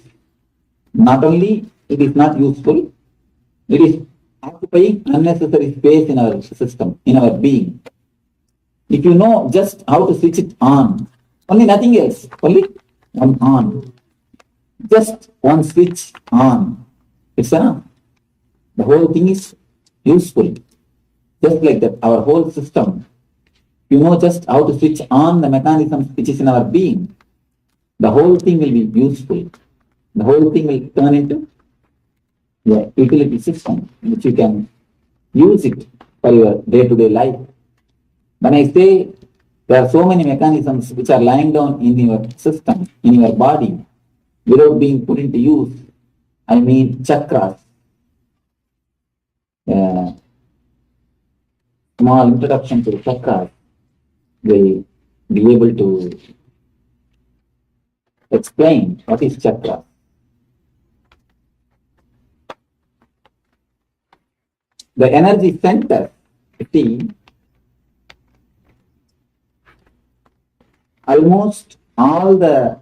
not only it is not useful, it is occupying unnecessary space in our system, in our being. If you know just how to switch it on, only nothing else, only one on. Just one switch on. It's enough. The whole thing is useful. Just like that, our whole system, you know just how to switch on the mechanisms which is in our being, the whole thing will be useful. The whole thing will turn into a utility system which you can use it for your day-to-day life. When I say there are so many mechanisms which are lying down in your system, in your body, without being put into use, I mean chakras. Small introduction to the chakras will be able to explain what is chakra. The energy center, see, almost all the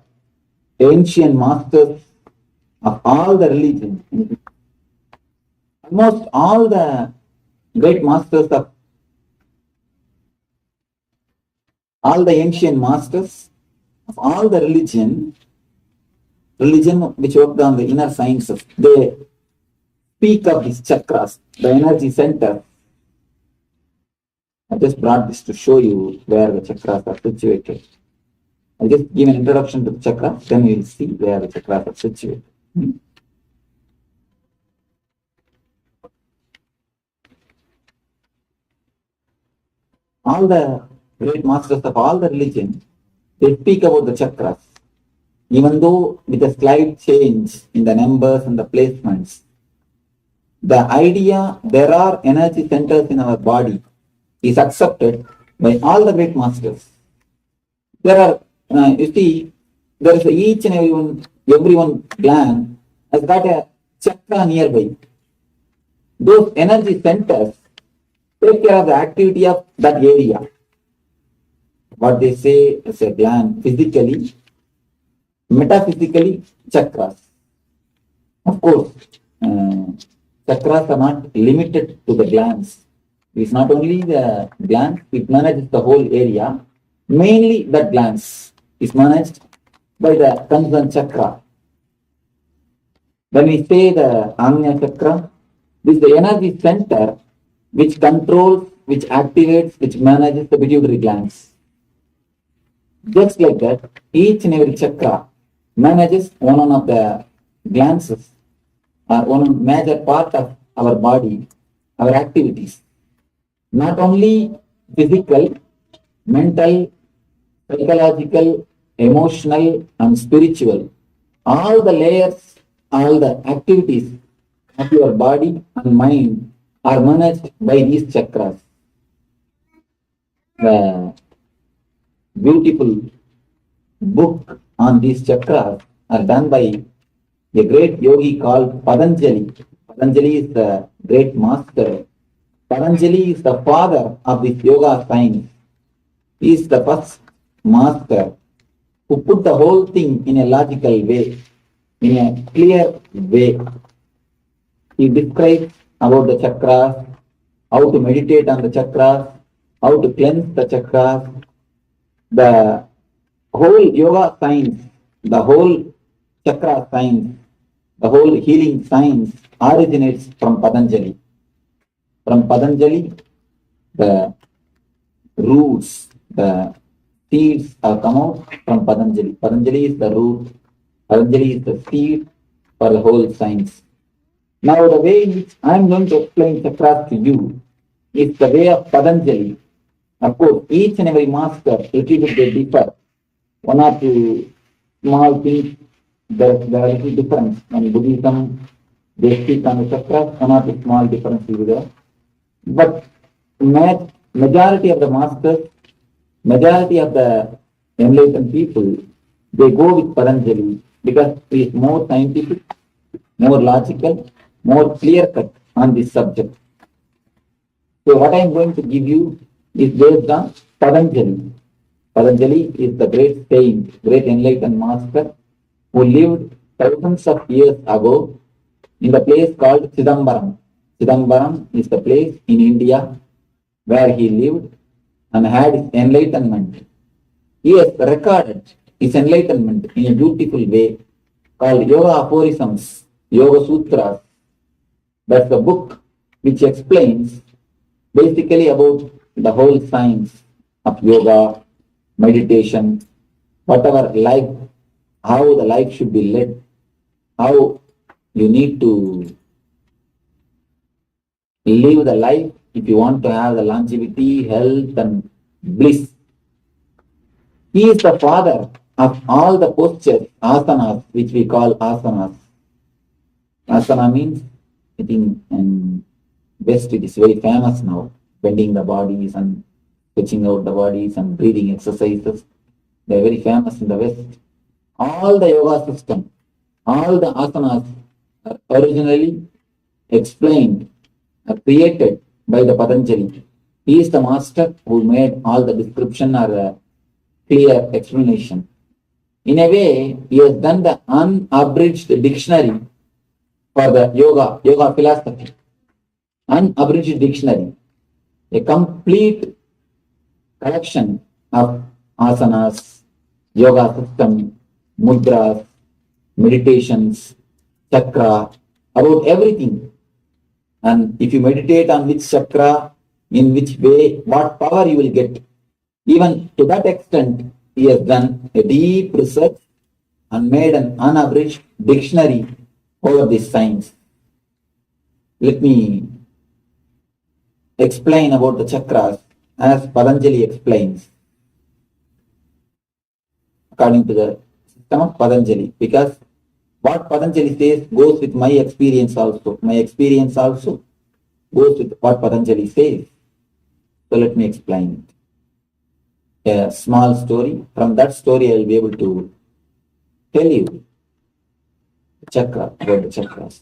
ancient masters of all the religions, almost all the great masters of all the ancient masters of all the religion which worked on the inner sciences, they speak of these chakras, the energy center. I just brought this to show you where the chakras are situated. I'll just give an introduction to the chakra, then we'll see where the chakras are situated. All the great masters of all the religion, they speak about the chakras. Even though with a slight change in the numbers and the placements, the idea there are energy centers in our body is accepted by all the great masters. There are, you see, there is each and everyone gland has got a chakra nearby. Those energy centers take care of the activity of that area. What they say as a gland physically, metaphysically, chakras. Of course, chakras are not limited to the glands. It's not only the gland, it manages the whole area. Mainly that glands is managed by the concerned chakra. When we say the Agnya chakra, this is the energy center which controls, which activates, which manages the pituitary glands. Just like that, each and every chakra manages one of the glances or one major part of our body, our activities. Not only physical, mental, psychological, emotional, and spiritual. All the layers, all the activities of your body and mind are managed by these chakras. The beautiful book on these chakras are done by a great yogi called Patanjali. Patanjali is the great master. Patanjali is the father of this yoga science. He is the first master who put the whole thing in a logical way, in a clear way. He describes about the chakras, how to meditate on the chakras, how to cleanse the chakras. The whole yoga science, the whole chakra science, the whole healing science originates from Patanjali. From Patanjali, the roots, the seeds are come out from Patanjali. Patanjali is the root, Patanjali is the seed for the whole science. Now the way in which I am going to explain chakras to you is the way of Patanjali. Of course, each and every master, little bit they differ. One or two small things, there are little difference. In Buddhism, they speak on the chakras, one or two small difference will be there. But majority of the masters, majority of the enlightened people, they go with Patanjali because he is more scientific, more logical, more clear cut on this subject. So what I am going to give you is based on Patanjali. Patanjali is the great saint, great enlightened master who lived thousands of years ago in the place called Chidambaram. Chidambaram is the place in India where he lived and had his enlightenment. He has recorded his enlightenment in a beautiful way called Yoga Aphorisms, Yoga Sutras. That's the book which explains basically about the whole science of yoga, meditation, whatever life, how the life should be led, how you need to live the life if you want to have the longevity, health, and bliss. He is the father of all the postures, asanas, which we call asanas. Asana means, I think in West it is very famous now, bending the bodies and stretching out the bodies and breathing exercises. They are very famous in the West. All the yoga system, all the asanas are originally explained, are created by the Patanjali. He is the master who made all the description or the clear explanation. In a way, he has done the unabridged dictionary for the yoga philosophy. Unabridged dictionary, a complete collection of asanas, yoga system, mudras, meditations, chakra, about everything. And if you meditate on which chakra, in which way, what power you will get. Even to that extent, he has done a deep research and made an unabridged dictionary over this science. Let me explain about the chakras as Patanjali explains, according to the system of Patanjali, because what Patanjali says goes with my experience also. My experience also goes with what Patanjali says. So let me explain it. A small story. From that story, I will be able to tell you chakra, about the chakras.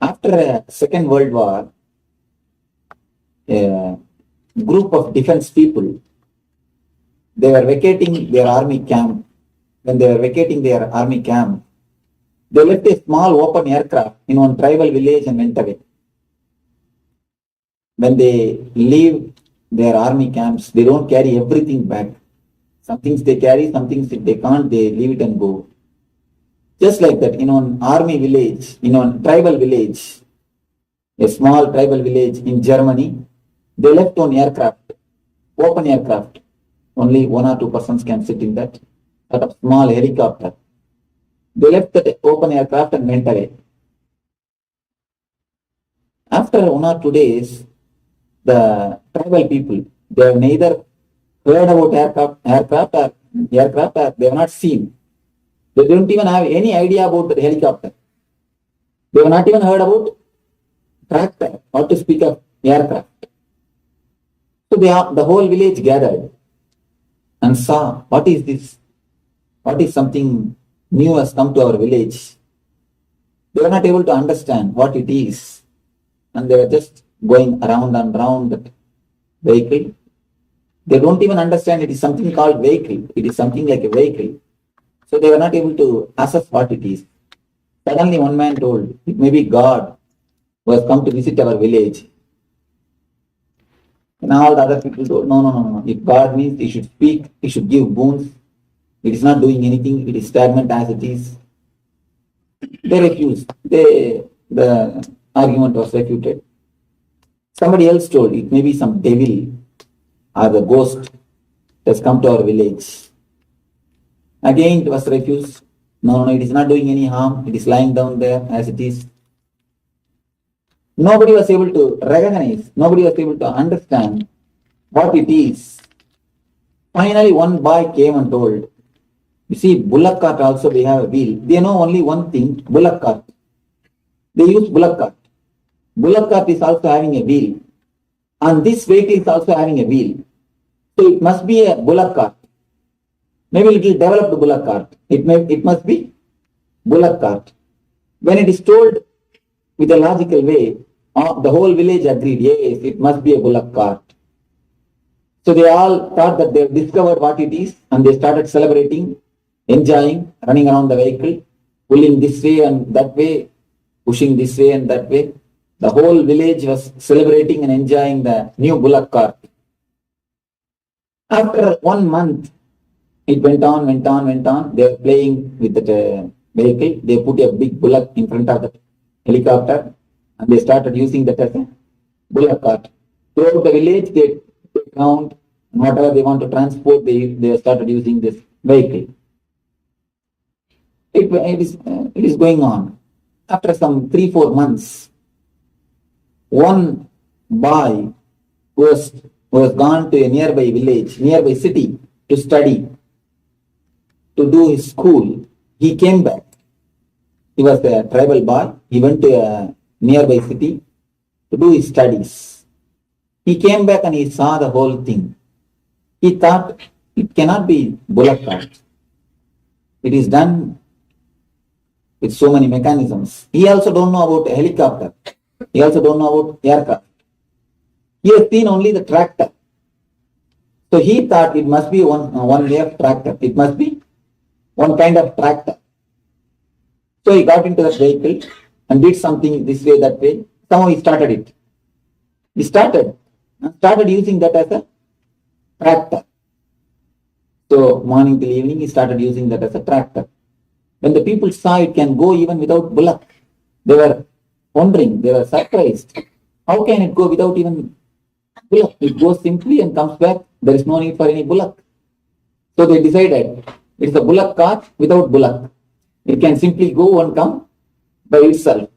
After the Second World War, a group of defense people, they were vacating their army camp. When they were vacating their army camp, they left a small open aircraft in one tribal village and went away. When they leave their army camps, they don't carry everything back. Some things they carry, some things if they can't, they leave it and go. Just like that, in one army village, in one tribal village, a small tribal village in Germany, they left one aircraft, open aircraft. Only 1 or 2 persons can sit in that sort of small helicopter. They left that open aircraft and went away. After 1 or 2 days, the tribal people, they have neither heard about aircraft or they have not seen. They don't even have any idea about the helicopter. They have not even heard about tractor, or to speak of aircraft. So the whole village gathered and saw, what is this? What is something new has come to our village? They were not able to understand what it is. And they were just going around and around that vehicle. They don't even understand it is something called vehicle. It is something like a vehicle. So they were not able to assess what it is. Suddenly one man told, it may be God who has come to visit our village. And all the other people told, no. If God means he should speak, he should give boons. It is not doing anything. It is stagnant as it is. They refused. The argument was refuted. Somebody else told, it may be some devil or the ghost that has come to our village. Again, it was refused. No, it is not doing any harm. It is lying down there as it is. Nobody was able to recognize, nobody was able to understand what it is. Finally, one boy came and told, you see, bullock cart also they have a wheel. They know only one thing, bullock cart. They use bullock cart. Bullock cart is also having a wheel. And this vehicle is also having a wheel. So it must be a bullock cart. Maybe a little developed bullock cart. It must be bullock cart. When it is told with a logical way, the whole village agreed, yes, it must be a bullock cart. So they all thought that they have discovered what it is and they started celebrating, enjoying, running around the vehicle, pulling this way and that way, pushing this way and that way. The whole village was celebrating and enjoying the new bullock cart. After 1 month, it went on. They were playing with the vehicle. They put a big bullock in front of the helicopter and they started using that as a bullock cart. Throughout the village, they count whatever they want to transport, they started using this vehicle. It is going on. After some 3-4 months, one boy who has gone to a nearby village, nearby city to study, to do his school, he came back. He was a tribal boy. He went to a nearby city to do his studies. He came back and he saw the whole thing. He thought it cannot be bullock cart. It is done with so many mechanisms. He also don't know about a helicopter. He also don't know about aircraft. He has seen only the tractor. So he thought it must be one way of tractor. It must be one kind of tractor. So he got into the vehicle and did something this way, that way. Somehow he started it. He started using that as a tractor. So morning till evening, he started using that as a tractor. When the people saw it can go even without bullock, they were wondering, they were surprised. How can it go without even bullock? It goes simply and comes back. There is no need for any bullock. So they decided it is a bullock cart without bullock. It can simply go and come by itself.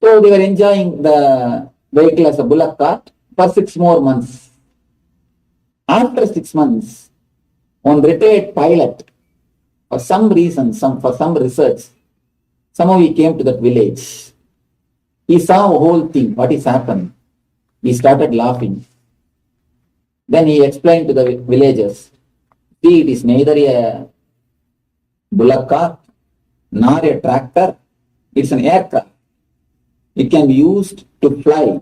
So they were enjoying the vehicle as a bullock cart for 6 more months. After 6 months, one retired pilot, for some reason, for some research, somehow he came to that village. He saw the whole thing, what is happened. He started laughing. Then he explained to the villagers, see, it is neither a bullock cart nor a tractor. It's an aircraft. It can be used to fly.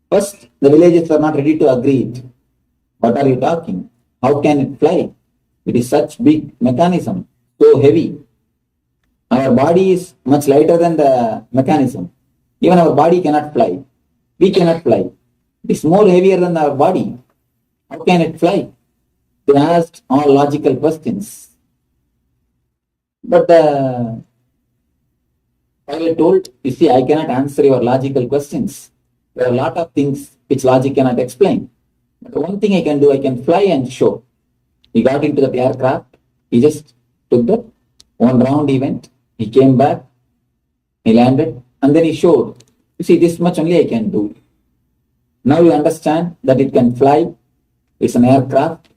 First, the villagers were not ready to agree. What are you talking? How can it fly? It is such big mechanism, so heavy. Our body is much lighter than the mechanism. Even our body cannot fly. We cannot fly. It is more heavier than our body. How can it fly? They asked all logical questions. But the pilot told, you see, I cannot answer your logical questions. There are a lot of things which logic cannot explain. The one thing I can do, I can fly and show. He got into the aircraft, he just took the one round event, he came back, he landed, and then he showed. You see, this much only I can do. Now you understand that it can fly, it's an aircraft.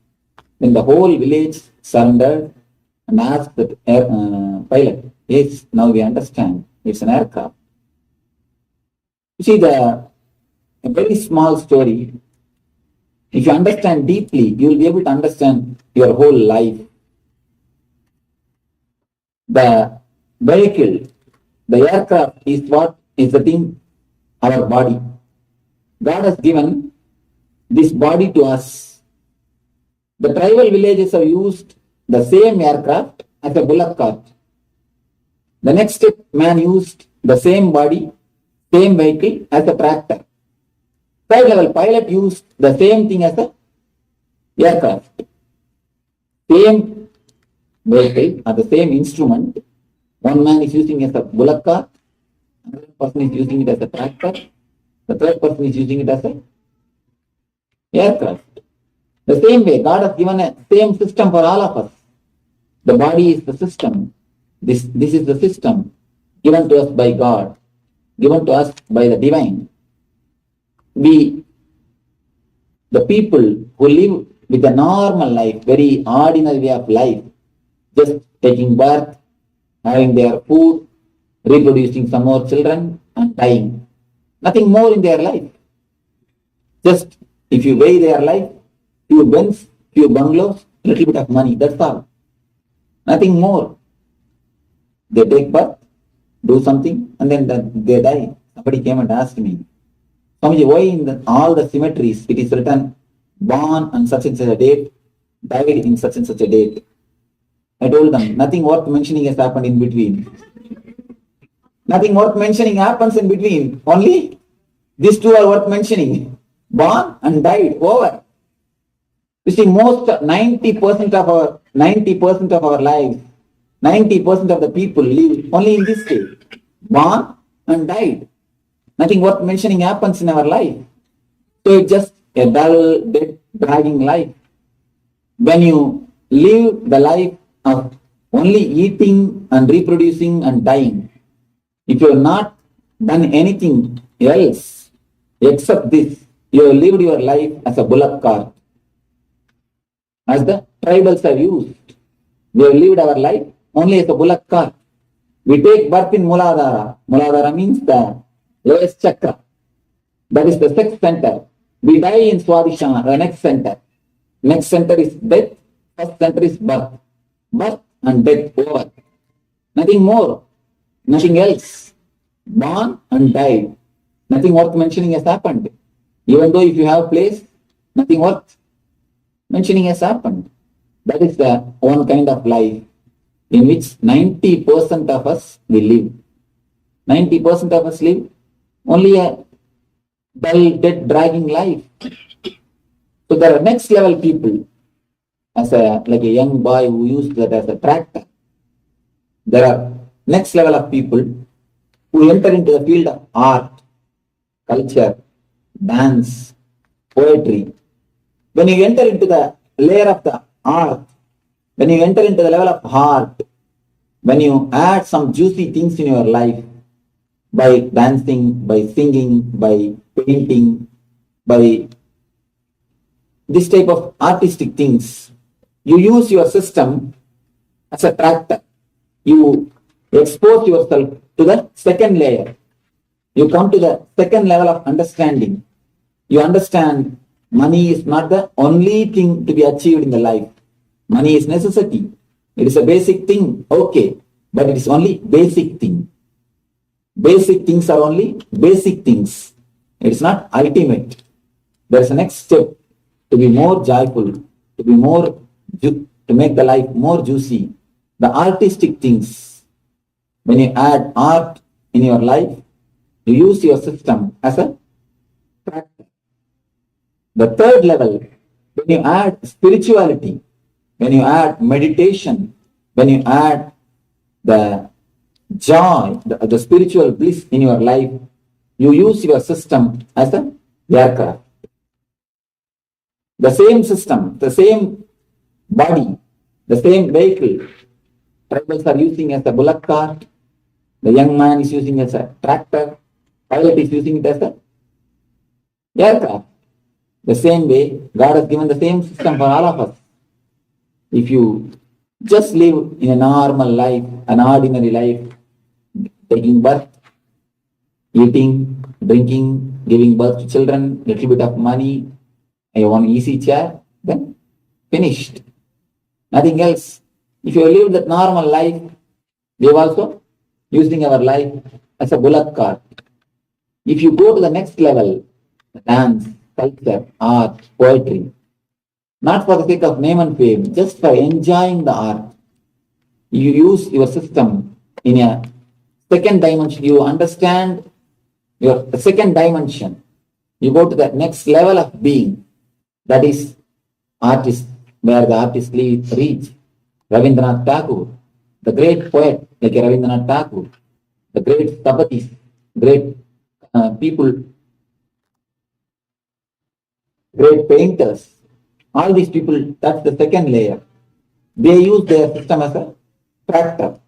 Then the whole village surrendered and asked the pilot, yes, now we understand, it's an aircraft. You see, a very small story, if you understand deeply, you will be able to understand your whole life. The vehicle, the aircraft is what is the thing, our body. God has given this body to us. The tribal villages have used the same aircraft as a bullock cart. The next step, man used the same body, same vehicle as a tractor. Third level, pilot used the same thing as a aircraft. Same vehicle or the same instrument. One man is using it as a bullock cart, another person is using it as a tractor, the third person is using it as a aircraft. The same way, God has given a same system for all of us. The body is the system. This is the system given to us by God, given to us by the divine. We, the people who live with a normal life, very ordinary way of life, just taking birth, having their food, reproducing some more children, and dying. Nothing more in their life. Just if you weigh their life, few Benz, few bungalows, little bit of money, that's all. Nothing more. They take birth, do something, and then they die. Somebody came and asked me, Swamiji, why in all the cemeteries it is written born on such and such a date, died in such and such a date? I told them, nothing worth mentioning has happened in between. Nothing worth mentioning happens in between. Only these two are worth mentioning. Born and died, over. You see, most 90% of our lives, 90% of the people live only in this state. Born and died. Nothing worth mentioning happens in our life. So it's just a dull, dead, dragging life. When you live the life of only eating and reproducing and dying, if you have not done anything else except this, you have lived your life as a bullock cart, as the tribals have used. We have lived our life only as a bullock cart. We take birth in Muladhara. Muladhara means the lowest chakra. That is the sex center. We die in Swadhisthana, the next center. Next center is death. First center is birth. Birth and death, over. Nothing more. Nothing else. Born and died. Nothing worth mentioning has happened. Even though if you have place, nothing worth mentioning has happened. That is the one kind of life in which 90% of us will live. 90% of us live only a dull, dead, dragging life. So there are next level people, as like a young boy who used that as a tractor. There are next level of people who enter into the field of art, culture, dance, poetry. When you enter into the layer of the art, when you enter into the level of heart, when you add some juicy things in your life, by dancing, by singing, by painting, by this type of artistic things, you use your system as a tractor. You expose yourself to the second layer. You come to the second level of understanding. You understand money is not the only thing to be achieved in the life. Money is necessity. It is a basic thing, okay, but it is only basic thing. Basic things are only basic things. It is not ultimate. There is a next step to be more joyful, to be more, to make the life more juicy. The artistic things. When you add art in your life, you use your system as a tractor. The third level, when you add spirituality, when you add meditation, when you add the joy, the spiritual bliss in your life, you use your system as an aircraft. The same system, the same body, the same vehicle. Tribals are using as a bullock cart. The young man is using as a tractor. Pilot is using it as a aircraft. The same way, God has given the same system for all of us. If you just live in a normal life, an ordinary life, taking birth, eating, drinking, giving birth to children, little bit of money, I want an easy chair, then finished. Nothing else. If you live that normal life, we are also using our life as a bullock cart. If you go to the next level, dance, culture, art, poetry, not for the sake of name and fame, just for enjoying the art, you use your system in a second dimension. You understand your second dimension. You go to the next level of being. That is artist, where the artist reach. Rabindranath Tagore, the great poet like Rabindranath Tagore, the great Tapatis, great people, great painters, all these people, that's the second layer. They use their system as a tractor.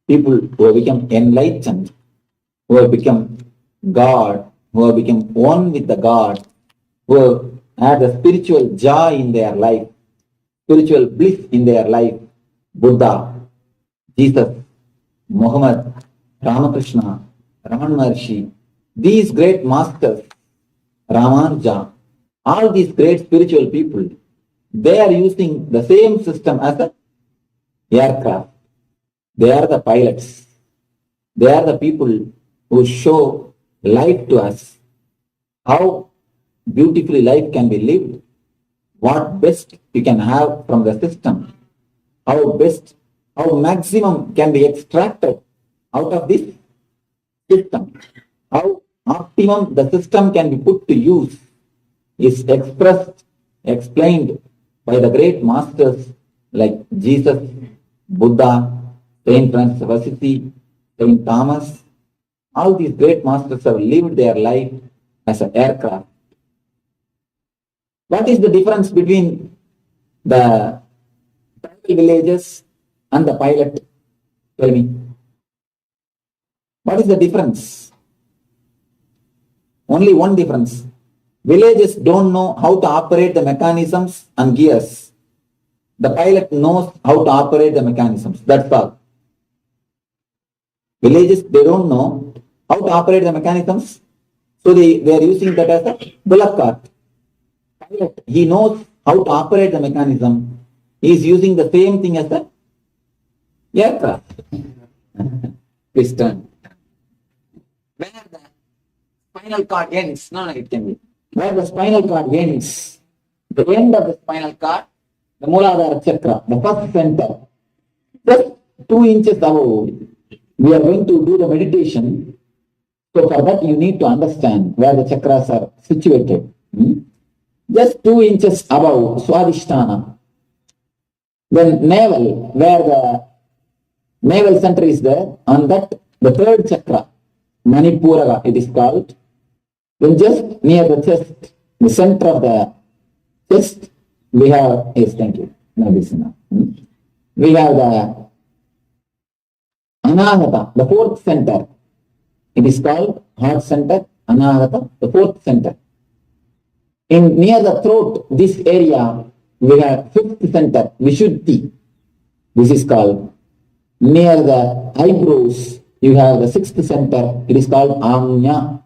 People who have become enlightened, who have become God, who have become one with the God, who have had a spiritual joy in their life, spiritual bliss in their life. Buddha, Jesus, Muhammad, Ramakrishna, Raman Maharshi, these great masters, Ramanuja, all these great spiritual people, they are using the same system as a aircraft. They are the pilots. They are the people who show life to us, how beautifully life can be lived, what best you can have from the system, how maximum can be extracted out of this system, how optimum the system can be put to use is expressed, explained by the great masters like Jesus, Buddha, Saint Francis of Assisi, Saint Thomas. All these great masters have lived their life as an aircraft. What is the difference between the tribal villages and the pilot? Tell me. What is the difference? Only one difference. Villages don't know how to operate the mechanisms and gears. The pilot knows how to operate the mechanisms. That's all. Villages, they don't know how to operate the mechanisms. So they are using that as a bullock cart. Pilot, he knows how to operate the mechanism. He is using the same thing as the aircraft. Piston. Where the spinal cord ends, no, it can be. Where the spinal cord ends, the end of the spinal cord, the Mooladhara chakra, the first center, just 2 inches above, we are going to do the meditation. So for that you need to understand where the chakras are situated. Just 2 inches above Swadhisthana. Then navel, where the navel center is there, on that the third chakra, Manipuraga it is called. Then just near the chest, the center of the chest, we have, yes, thank you. We have the Anahata, the fourth center. It is called heart center, Anahata, the fourth center. In near the throat, this area, we have fifth center, Vishuddhi. This is called. Near the eyebrows, you have the sixth center. It is called Amnya.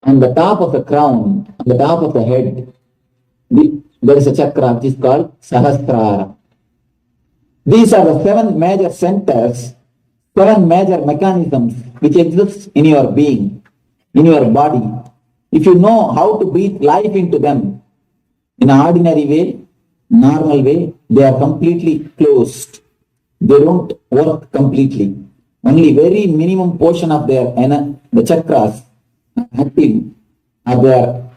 On the top of the crown, on the top of the head, there is a chakra which is called Sahasrara. These are the 7 major centers, 7 major mechanisms which exist in your being, in your body. If you know how to breathe life into them in an ordinary way, normal way, they are completely closed. They don't work completely. Only very minimum portion of their the chakras are active, are there.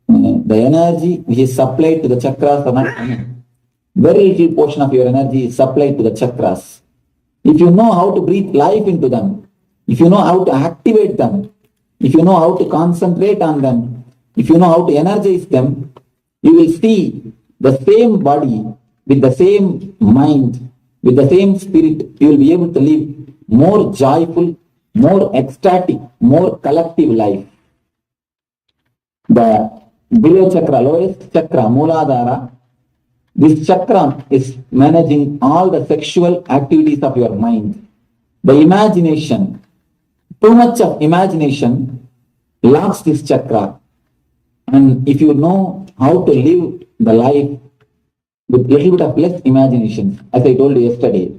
The energy which is supplied to the chakras are not. Very little portion of your energy is supplied to the chakras. If you know how to breathe life into them, if you know how to activate them, if you know how to concentrate on them, if you know how to energize them, you will see the same body with the same mind, with the same spirit. You will be able to live more joyful, more ecstatic, more collective life. The below chakra, lowest chakra, Mooladhara, this chakra is managing all the sexual activities of your mind. The imagination, too much of imagination locks this chakra. And if you know how to live the life with little bit of less imagination, as I told you yesterday,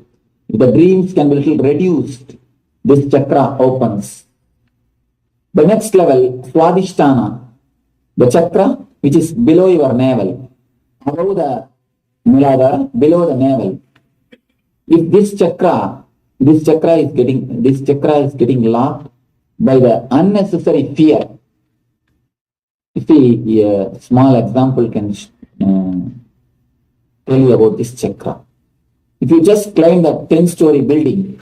if the dreams can be little reduced, this chakra opens. The next level, Swadhisthana, the chakra which is below your navel, above the Mooladhara, below the navel. If this chakra is getting locked by the unnecessary fear. You see, a small example can tell you about this chakra. If you just climb the 10-story building,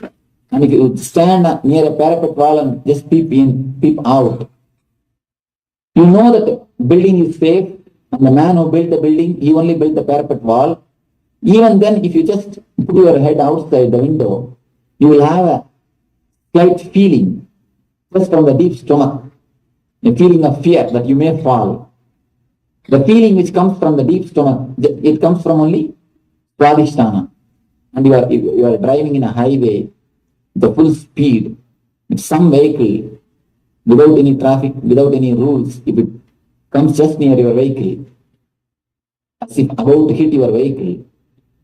and if you stand near a parapet wall and just peep in, peep out, you know that the building is safe, and the man who built the building, he only built the parapet wall. Even then, if you just put your head outside the window, you will have a slight feeling, just from the deep stomach, a feeling of fear that you may fall. The feeling which comes from the deep stomach, it comes from only Swadhisthana. And you are driving in a highway, the full speed, with some vehicle, without any traffic, without any rules, if it comes just near your vehicle, as if about to hit your vehicle,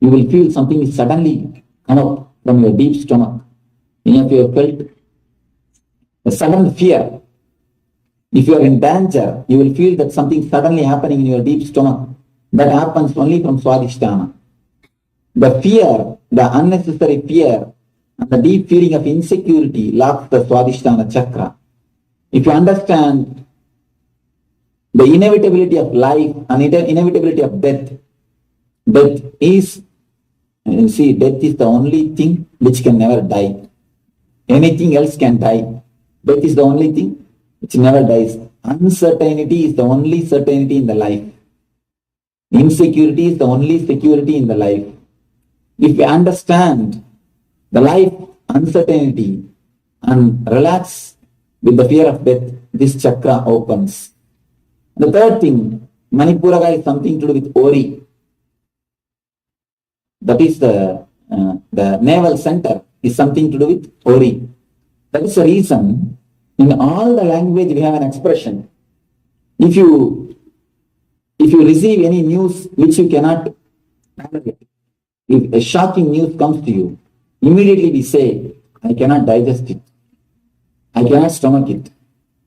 you will feel something is suddenly come up from your deep stomach. Any of you have felt a sudden fear? If you are in danger, you will feel that something suddenly happening in your deep stomach. That happens only from Swadhisthana. The fear, the unnecessary fear, and the deep feeling of insecurity locks the Swadhisthana chakra. If you understand the inevitability of life and inevitability of death, death is the only thing which can never die. Anything else can die. Death is the only thing which never dies. Uncertainty is the only certainty in the life. Insecurity is the only security in the life. If we understand the life uncertainty and relax with the fear of death, this chakra opens. The third thing, Manipuraga is something to do with Ori. That is the navel center is something to do with Ori. That is the reason in all the language we have an expression. If you receive any news which you cannot tolerate, if a shocking news comes to you, immediately we say, I cannot digest it. I cannot stomach it.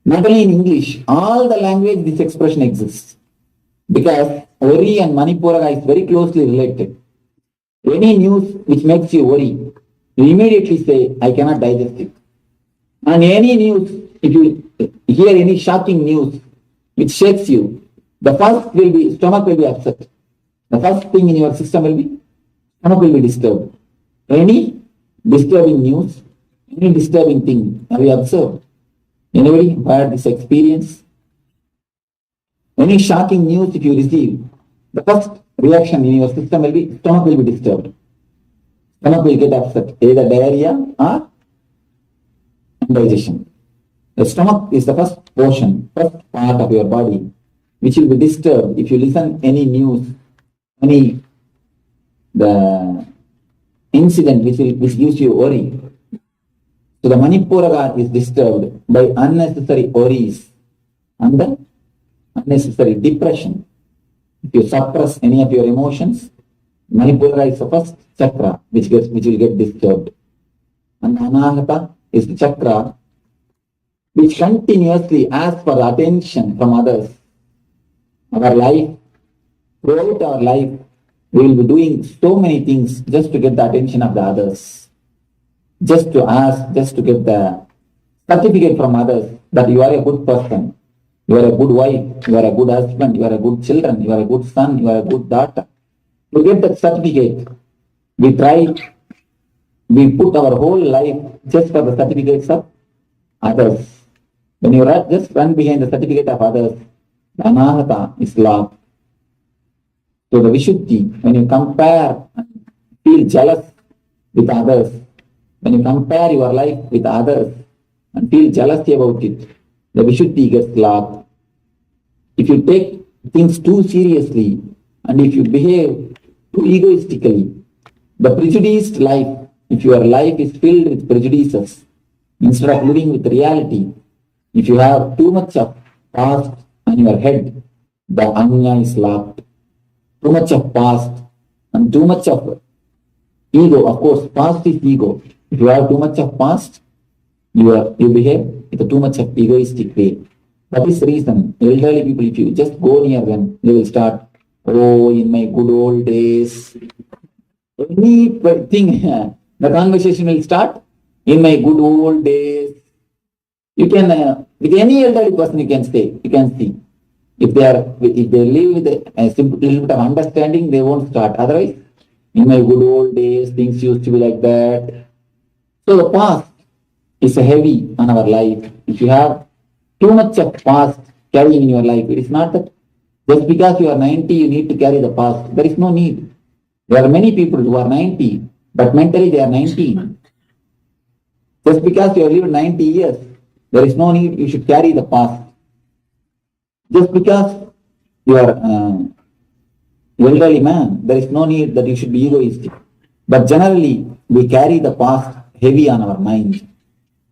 Not only in English, all the language this expression exists. Because Ori and Manipuraga is very closely related. Any news which makes you worry, you immediately say, I cannot digest it. And any news, if you hear any shocking news which shakes you, the first will be, stomach will be upset. The first thing in your system will be, stomach will be disturbed. Any disturbing news, any disturbing thing, have you observed? Anybody had this experience? Any shocking news if you receive, the first reaction in your system will be, stomach will be disturbed. Stomach will get upset, either diarrhea or indigestion. The stomach is the first portion, first part of your body, which will be disturbed if you listen any news, the incident which gives you worry. So the Manipuraga is disturbed by unnecessary worries and the unnecessary depression. If you suppress any of your emotions, Manipuraga is the first chakra which will get disturbed. And Anahata is the chakra which continuously asks for attention from others. Our life, throughout our life, we will be doing so many things just to get the attention of the others. Just to ask, just to get the certificate from others that you are a good person, you are a good wife, you are a good husband, you are a good children, you are a good son, you are a good daughter. To get that certificate, we put our whole life just for the certificates of others. When you just run behind the certificate of others, the anahata is locked. So the Vishuddhi, when you compare, feel jealous with others, when you compare your life with others and feel jealousy about it, the Vishuddhi gets locked. If you take things too seriously and if you behave too egoistically, the prejudiced life, if your life is filled with prejudices, instead of living with reality, if you have too much of past on your head, the Anya is locked. Too much of past and too much of ego. Of course, past is ego. If you have too much of past, you behave with too much of egoistic way. That is the reason elderly people, if you just go near them, they will start, oh, in my good old days. Anything, the conversation will start, in my good old days. You can, with any elderly person you can stay, you can see. If they live with a simple little bit of understanding, they won't start. Otherwise, in my good old days, things used to be like that. So the past is heavy on our life. If you have too much of past carrying in your life, it is not that just because you are 90, you need to carry the past. There is no need. There are many people who are 90, but mentally they are 19. Just because you have lived 90 years, there is no need you should carry the past. Just because you are elderly man, there is no need that you should be egoistic. But generally, we carry the past heavy on our mind.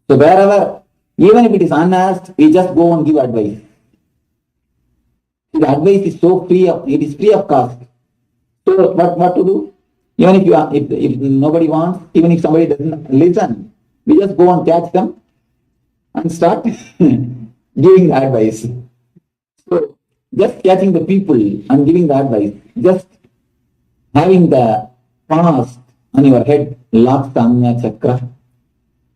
So wherever, even if it is unasked, we just go and give advice. The advice is so free of, it is free of cost. So what to do? Even if nobody wants, even if somebody doesn't listen, we just go and catch them and start giving the advice. So just catching the people and giving the advice, just having the past on your head locks the Anya chakra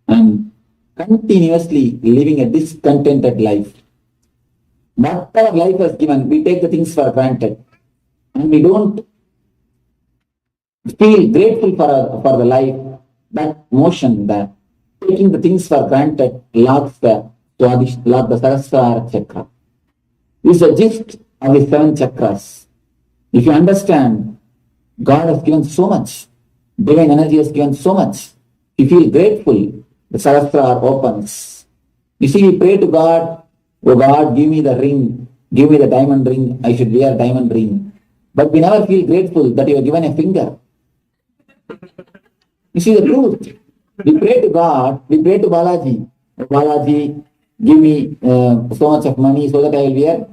and continuously living a discontented life. Whatever life has given, we take the things for granted and we don't feel grateful for the life. That motion, that taking the things for granted locks the Sahasrara chakra. This is the gist of the 7 chakras. If you understand, God has given so much, divine energy has given so much. You feel grateful, the Sahasrara opens. You see, we pray to God, oh God, give me the ring, give me the diamond ring, I should wear a diamond ring. But we never feel grateful that you are given a finger. You see the truth. We pray to God, we pray to Balaji, oh Balaji, give me so much of money so that I will wear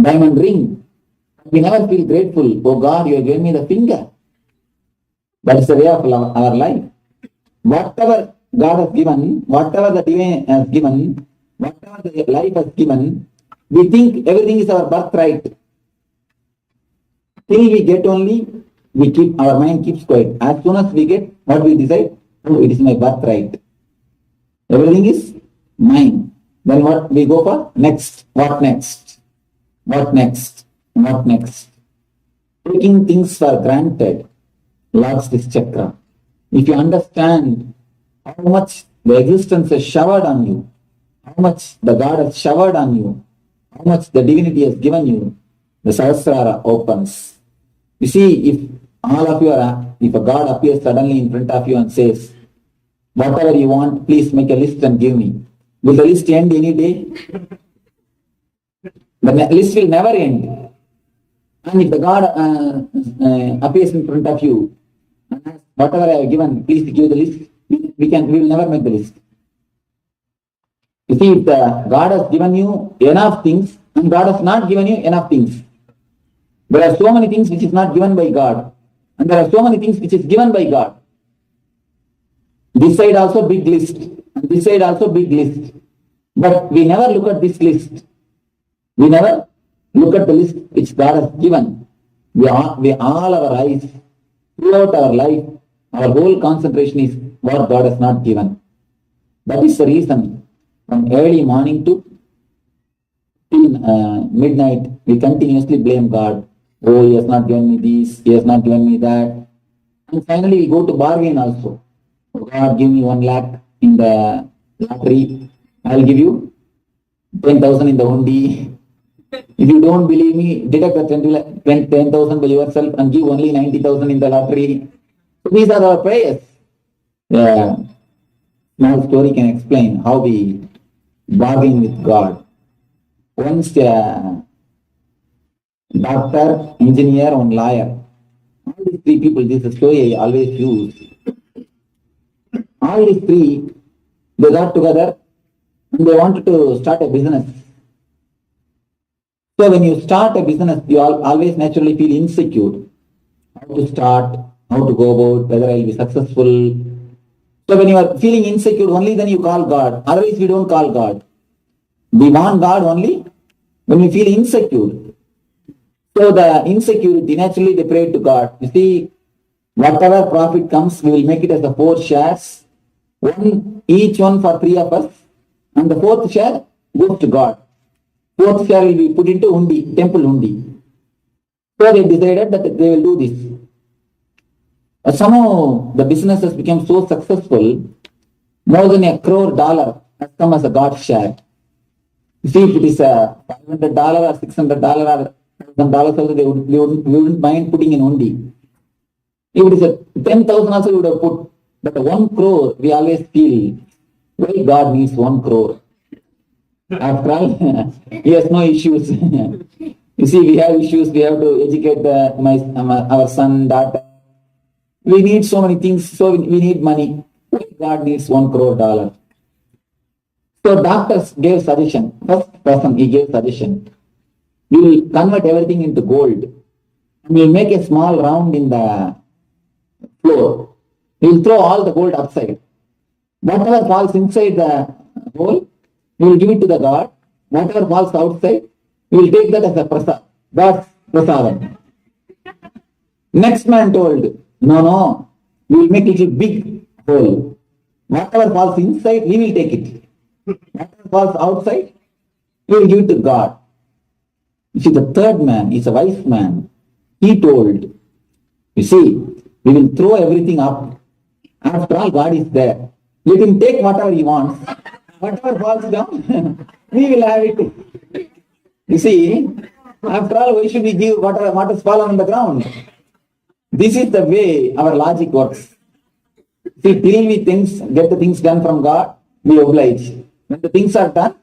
diamond ring. We never feel grateful. Oh God, you have given me the finger. That is the way of our life. Whatever God has given, whatever the divine has given, whatever the life has given, we think everything is our birthright. Till we get only, our mind keeps quiet. As soon as we get what we decide, oh, it is my birthright. Everything is mine. Then what we go for? Next. What next? What next? What next? Taking things for granted locks this chakra. If you understand how much the existence has showered on you, how much the God has showered on you, how much the divinity has given you, the Sahasrara opens. You see, if all of you are, if a God appears suddenly in front of you and says, whatever you want, please make a list and give me. Will the list end any day? The list will never end. And if the God appears in front of you and asks, whatever I have given, please give the list, we will never make the list. You see, if the God has given you enough things and God has not given you enough things, there are so many things which is not given by God and there are so many things which is given by God. This side also big list and this side also big list. But we never look at this list. We never look at the list which God has given. We all our eyes, throughout our life, our whole concentration is what God has not given. That is the reason from early morning to till midnight, we continuously blame God. Oh, He has not given me this, He has not given me that. And finally, we go to bargain also. Oh, God, give me 1 lakh in the lottery. I'll give you 10,000 in the hundi. If you don't believe me, deduct the 10,000 by yourself and give only 90,000 in the lottery. These are our prayers. Yeah. Small story can explain how we bargain with God. Once a doctor, engineer, and lawyer. All these three people, this is a story I always use. All these three, they got together and they wanted to start a business. So when you start a business, you always naturally feel insecure. How to start, how to go about, whether I will be successful. So when you are feeling insecure, only then you call God. Otherwise, we don't call God. We want God only when we feel insecure. So the insecurity, naturally they pray to God. You see, whatever profit comes, we will make it as the 4 shares. Each one for 3 of us. And the 4th share goes to God. 4th share will be put into undi, temple undi. So they decided that they will do this. Somehow the businesses became so successful, more than $1 crore has come as a God share. You see, if it is a $500 or $600 or $1,000 also, we wouldn't mind putting in undi. If it is a 10,000 also, we would have put. But 1 crore, we always feel, why God needs 1 crore? After all, he has no issues. You see, we have issues. We have to educate our son, daughter. We need so many things. So we need money. God needs $1 crore. So doctors gave suggestion. First person, he gave suggestion. We will convert everything into gold. And we will make a small round in the floor. We will throw all the gold upside. Whatever falls inside the hole, we will give it to the God. Whatever falls outside, we will take that as a prasad. That's prasadam. Next man told, no, we will make it a big hole. Whatever falls inside, we will take it. Whatever falls outside, we will give it to God. You see, the third man is a wise man. He told, you see, we will throw everything up. After all, God is there. Let him take whatever he wants. Whatever falls down, we will have it. You see, after all, why should we give what has fallen on the ground? This is the way our logic works. See, till we get the things done from God, we oblige. When the things are done,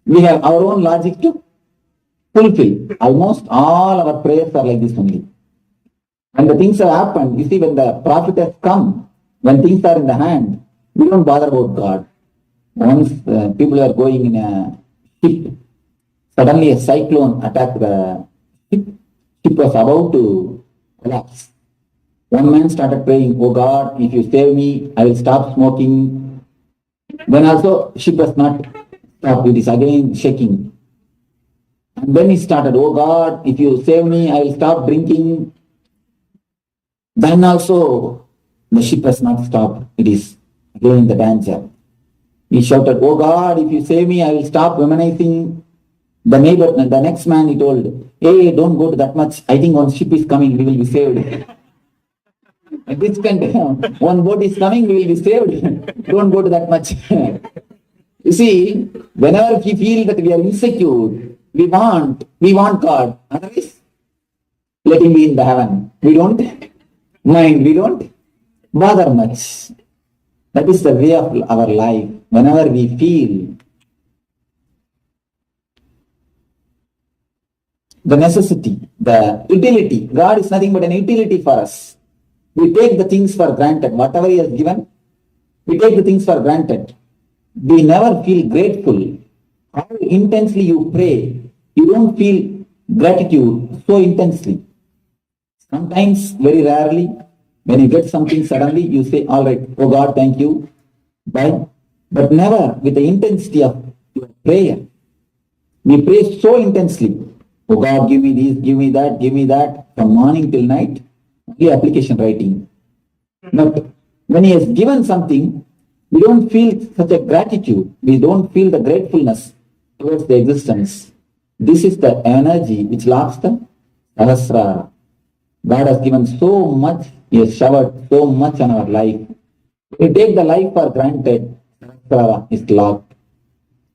we have our own logic to fulfill. Almost all our prayers are like this only. When the things have happened, you see, when the profit has come, when things are in the hand, we don't bother about God. Once people are going in a ship, suddenly a cyclone attacked the ship. Ship was about to collapse. One man started praying, oh God, if you save me, I will stop smoking. Then also ship was not stopped, it is again shaking. And then he started, oh God, if you save me, I will stop drinking. Then also the ship has not stopped, it is again in the danger. He shouted, oh God, if you save me, I will stop womanizing. The next man, he told, hey, don't go to that much. I think one ship is coming, we will be saved. This kind, one boat is coming, we will be saved. Don't go to that much. You see, whenever we feel that we are insecure, we want God. Otherwise, let him be in the heaven. We don't mind, we don't bother much. That is the way of our life. Whenever we feel the necessity, the utility, God is nothing but an utility for us. We take the things for granted. Whatever he has given, we take the things for granted. We never feel grateful. How intensely you pray, you don't feel gratitude so intensely. Sometimes, very rarely, when you get something suddenly, you say, all right, oh God, thank you. Bye. But never with the intensity of your prayer. We pray so intensely. Oh God, give me this, give me that, from morning till night, only application writing. But when he has given something, we don't feel such a gratitude. We don't feel the gratefulness towards the existence. This is the energy which locks the Sahasrara. God has given so much, he has showered so much on our life. We take the life for granted, Sahasrara is locked.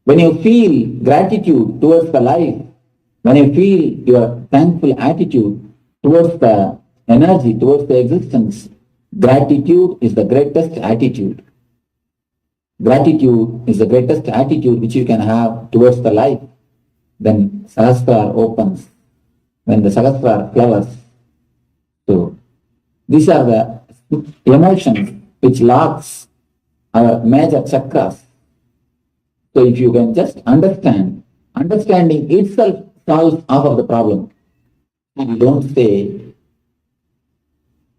When you feel gratitude towards the life, when you feel your thankful attitude towards the energy, towards the existence, gratitude is the greatest attitude. Gratitude is the greatest attitude which you can have towards the life. Then Sahasrara opens, when the Sahasrara flowers. So these are the emotions which locks our major chakras. So if you can just understand, understanding itself solves half of the problem. You don't say,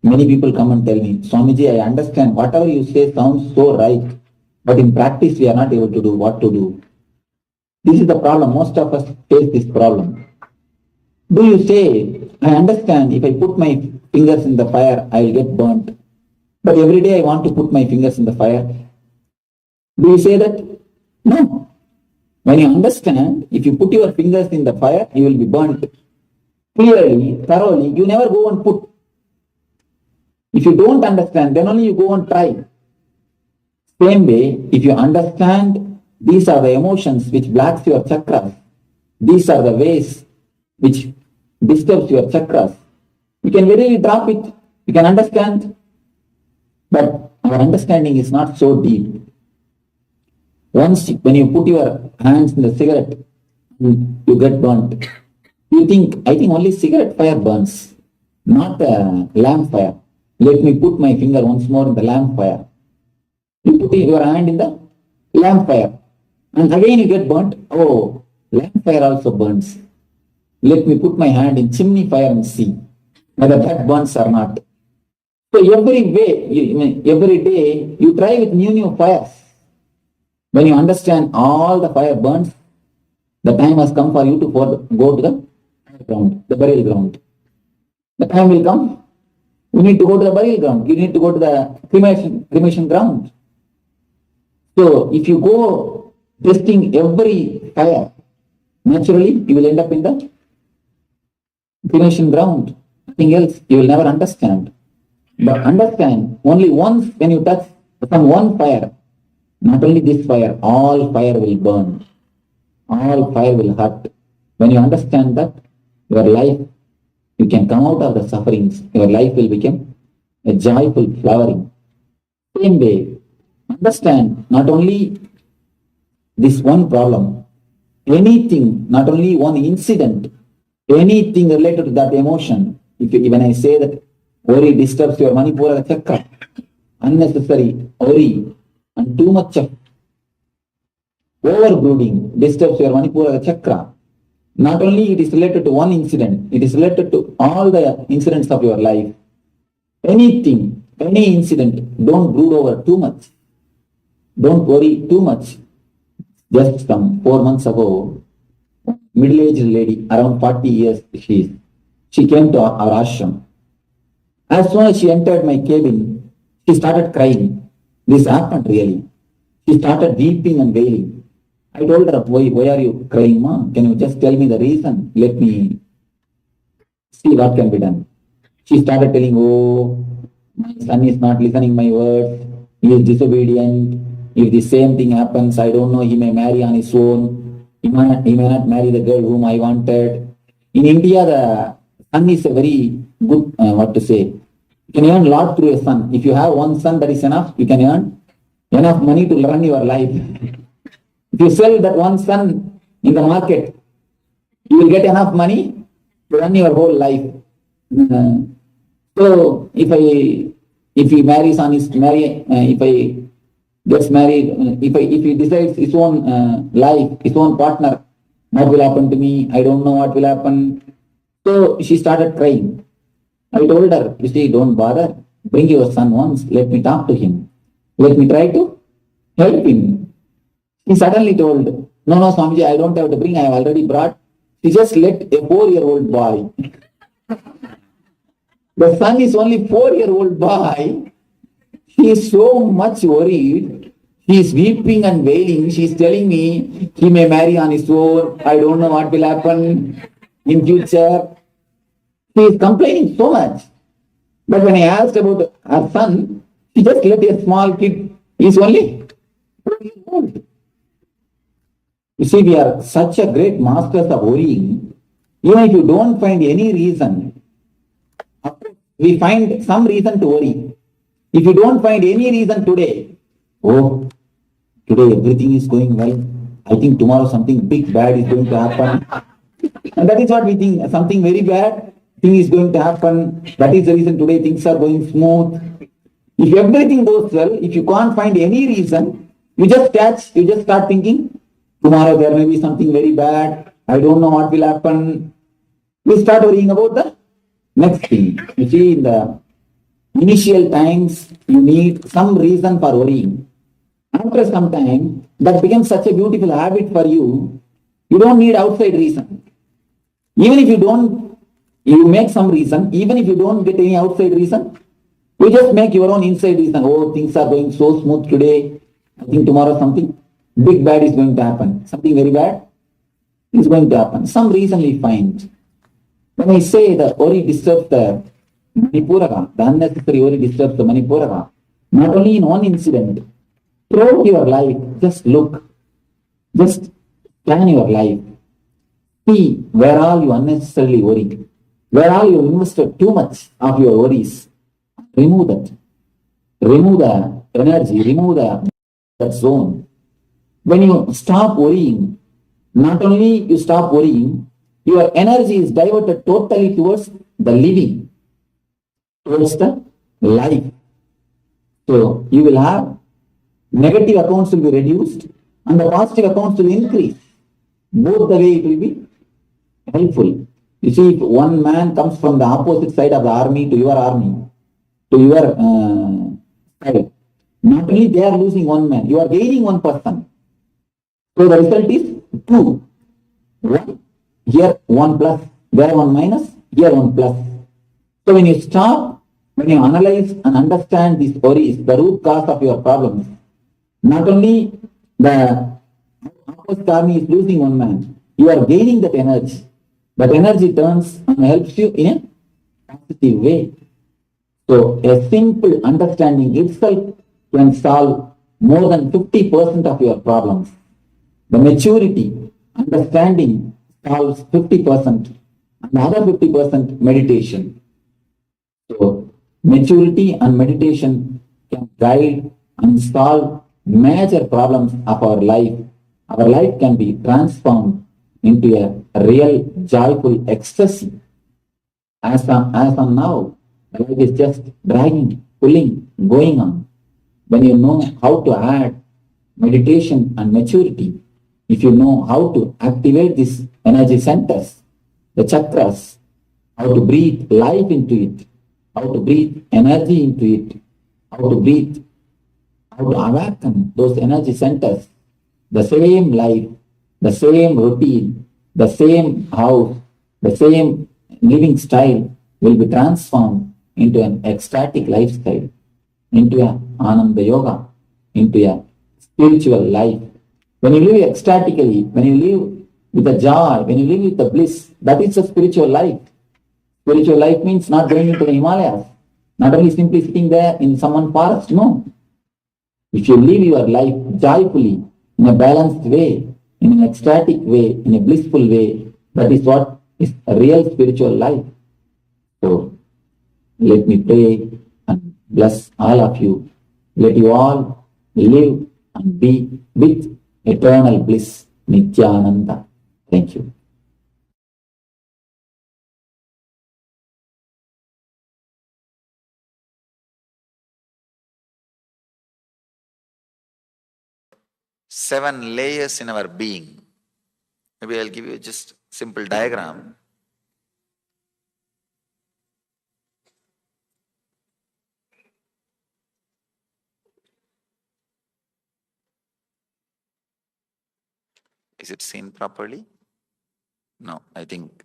many people come and tell me, Swamiji, I understand whatever you say sounds so right, but in practice we are not able to do what to do. This is the problem. Most of us face this problem. Do you say, I understand if I put my fingers in the fire, I will get burnt. But every day I want to put my fingers in the fire. Do you say that? No. When you understand, if you put your fingers in the fire, you will be burnt. Clearly, thoroughly, you never go and put. If you don't understand, then only you go and try. Same way, if you understand, these are the emotions which blocks your chakras. These are the ways which disturbs your chakras. You can really drop it. You can understand. But our understanding is not so deep. Once, when you put your hands in the cigarette, you get burnt. You think, I think only cigarette fire burns, not the lamp fire. Let me put my finger once more in the lamp fire. You put your hand in the lamp fire. And again you get burnt. Oh, lamp fire also burns. Let me put my hand in chimney fire and see whether that burns or not. So every day you try with new fires. When you understand all the fire burns, the time has come for you to go to the ground, the burial ground. The time will come. You need to go to the burial ground. You need to go to the cremation ground. So if you go testing every fire, naturally you will end up in the cremation ground. Nothing else. You will never understand. But understand, only once when you touch from one fire, not only this fire, all fire will burn. All fire will hurt. When you understand that, your life, you can come out of the sufferings. Your life will become a joyful flowering. Same way, understand not only this one problem, anything, not only one incident, anything related to that emotion. When I say that worry disturbs your Manipura chakra, unnecessary worry and too much of overbrooding disturbs your Manipura chakra. Not only it is related to one incident, it is related to all the incidents of your life. Anything, any incident, don't brood over too much. Don't worry too much. Just some 4 months ago, middle-aged lady, around 40 years she came to our ashram. As soon as she entered my cabin, she started crying. This happened really. She started weeping and wailing. I told her, why are you crying, ma? Can you just tell me the reason? Let me see what can be done. She started telling, oh, my son is not listening my words. He is disobedient. If the same thing happens, I don't know, he may marry on his own. He may not marry the girl whom I wanted. In India, the son is a very good, you can earn a lot through a son. If you have one son, that is enough. You can earn enough money to run your life. If you sell that one son in the market, you will get enough money to run your whole life. So if he marries on his if I gets married, if he decides his own life, his own partner, what will happen to me? I don't know what will happen. So she started crying. I told her, you see, don't bother. Bring your son once. Let me talk to him. Let me try to help him. He suddenly told, no, Swamiji, I don't have to bring. I have already brought. She just let a 4-year-old boy. The son is only 4-year-old boy. He is so much worried. He is weeping and wailing. She is telling me he may marry on his own. I don't know what will happen in future. He is complaining so much. But when I asked about her son, she just let a small kid. He is only 4 years old. You see, we are such a great masters of worrying. Even if you don't find any reason, we find some reason to worry. If you don't find any reason today, oh, today everything is going well. I think tomorrow something big bad is going to happen. And that is what we think. Something very bad thing is going to happen. That is the reason today things are going smooth. If everything goes well, if you can't find any reason, you just start thinking, tomorrow there may be something very bad. I don't know what will happen. You start worrying about the next thing. You see, in the initial times, you need some reason for worrying. After some time, that becomes such a beautiful habit for you. You don't need outside reason. Even if you make some reason, even if you don't get any outside reason, you just make your own inside reason. Oh, things are going so smooth today. I think tomorrow something big bad is going to happen. Something very bad is going to happen. Some reason we find. When I say the worry disturbs the Manipuraka, the unnecessary worry disturbs the Manipuraka, not only in one incident, throughout your life, just look, just plan your life. See where all you unnecessarily worry, where all you invested too much of your worries. Remove that. Remove the energy, remove that zone. When you stop worrying, not only you stop worrying, your energy is diverted totally towards the living, towards the life. So you will have negative accounts will be reduced and the positive accounts will increase. Both the way it will be helpful. You see, if one man comes from the opposite side of the army, to your side, not only they are losing one man, you are gaining one person. So the result is 2. 1, here 1 plus, there 1 minus, here 1 plus. So when you analyze and understand these worries, the root cause of your problems, not only the opposite army is losing one man, you are gaining that energy. That energy turns and helps you in a positive way. So a simple understanding itself can solve more than 50% of your problems. The maturity, understanding solves 50% and the other 50% meditation. So maturity and meditation can guide and solve major problems of our life. Our life can be transformed into a real joyful ecstasy. As on now, the life is just dragging, pulling, going on. When you know how to add meditation and maturity, if you know how to activate these energy centers, the chakras, how to breathe life into it, how to breathe energy into it, how to awaken those energy centers, the same life, the same routine, the same house, the same living style will be transformed into an ecstatic lifestyle, into a Ananda Yoga, into a spiritual life. When you live ecstatically, when you live with the joy, when you live with the bliss, that is a spiritual life. Spiritual life means not going into the Himalayas, not only simply sitting there in someone forest, no. If you live your life joyfully, in a balanced way, in an ecstatic way, in a blissful way, that is what is a real spiritual life. So, let me pray and bless all of you. Let you all live and be with eternal bliss, Nithyananda. Thank you. Seven layers in our being. Maybe I'll give you just simple diagram. Is it seen properly? No, I think.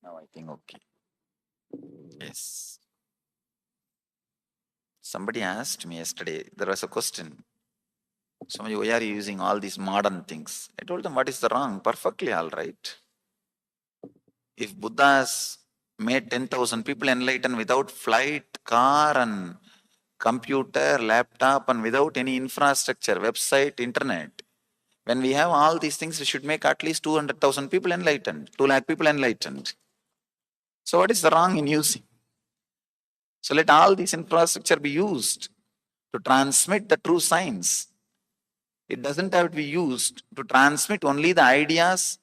Now I think okay. Yes. Somebody asked me yesterday, there was a question. Somebody, why are you using all these modern things? I told them, what is the wrong? Perfectly all right. If Buddha has made 10,000 people enlightened without flight, car and computer, laptop, and without any infrastructure, website, internet. When we have all these things, we should make at least 200,000 people enlightened, 2 lakh people enlightened. So what is the wrong in using? So let all this infrastructure be used to transmit the true science. It doesn't have to be used to transmit only the ideas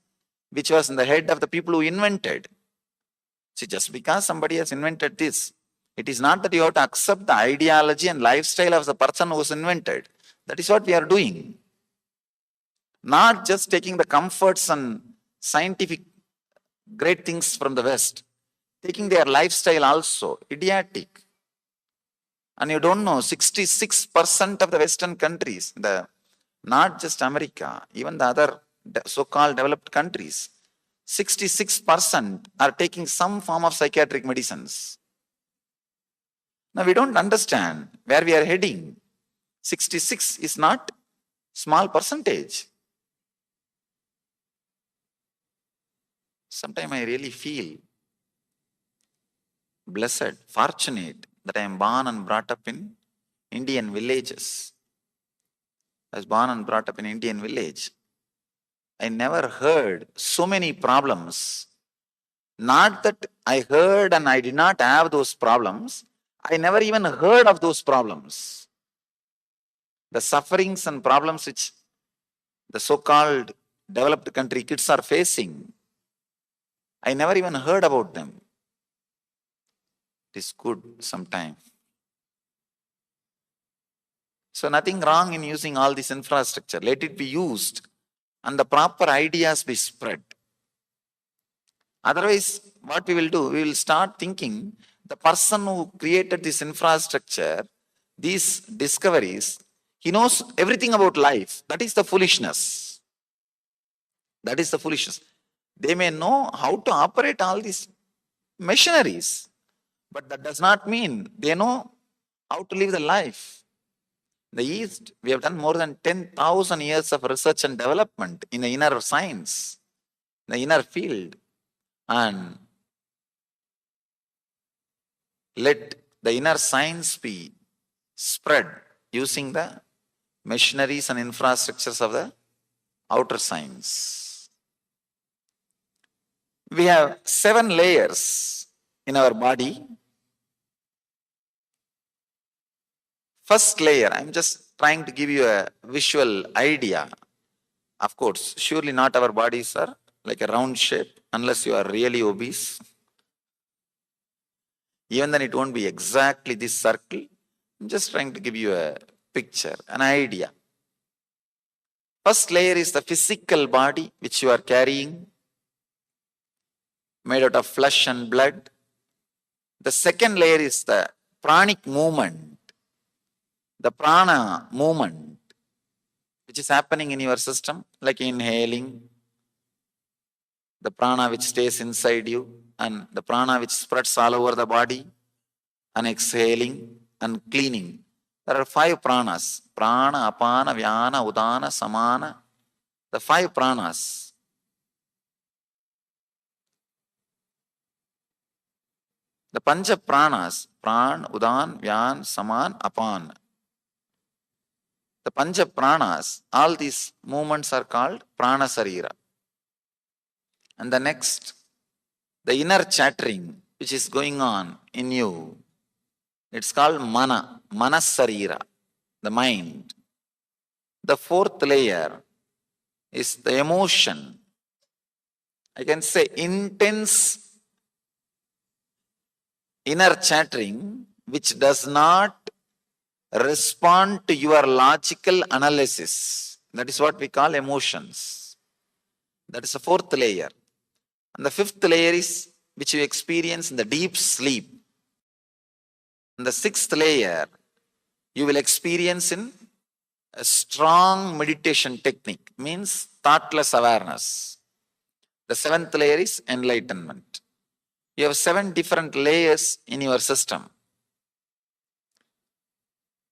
which was in the head of the people who invented. See, just because somebody has invented this, it is not that you have to accept the ideology and lifestyle of the person who was invented. That is what we are doing. Not just taking the comforts and scientific great things from the West, taking their lifestyle also, idiotic. And you don't know, 66% of the Western countries, not just America, even the other so-called developed countries, 66% are taking some form of psychiatric medicines. Now we don't understand where we are heading. 66 is not small percentage. Sometimes I really feel blessed, fortunate that I am born and brought up in Indian villages. I was born and brought up in Indian village. I never heard so many problems. Not that I heard and I did not have those problems. I never even heard of those problems. The sufferings and problems which the so-called developed country kids are facing, I never even heard about them. It is good sometimes. So nothing wrong in using all this infrastructure. Let it be used and the proper ideas be spread. Otherwise, what we will do, we will start thinking the person who created this infrastructure, these discoveries, he knows everything about life. That is the foolishness. That is the foolishness. They may know how to operate all these machineries, but that does not mean they know how to live the life. In the East, we have done more than 10,000 years of research and development in the inner science, in the inner field. And let the inner science be spread using the machineries and infrastructures of the outer science. We have 7 layers in our body. First layer, I'm just trying to give you a visual idea. Of course, surely not our bodies are like a round shape unless you are really obese. Even then it won't be exactly this circle. I'm just trying to give you a picture, an idea. First layer is the physical body which you are carrying, made out of flesh and blood. The second layer is the pranic movement, the prana movement, which is happening in your system, like inhaling, the prana which stays inside you, and the prana which spreads all over the body, and exhaling and cleaning. There are 5 pranas: prana, apana, vyana, udana, samana. The 5 pranas. The Pancha pranas, pran, udan, vyan, saman, apan. The Pancha pranas, all these movements are called prana sarira. And the next, the inner chattering which is going on in you, it's called mana, manas sarira, the mind. The 4th layer is the emotion. I can say intense inner chattering which does not respond to your logical analysis. That is what we call emotions. That is the 4th layer. And the 5th layer is which you experience in the deep sleep. And the 6th layer you will experience in a strong meditation technique, means thoughtless awareness. The 7th layer is enlightenment. You have 7 different layers in your system.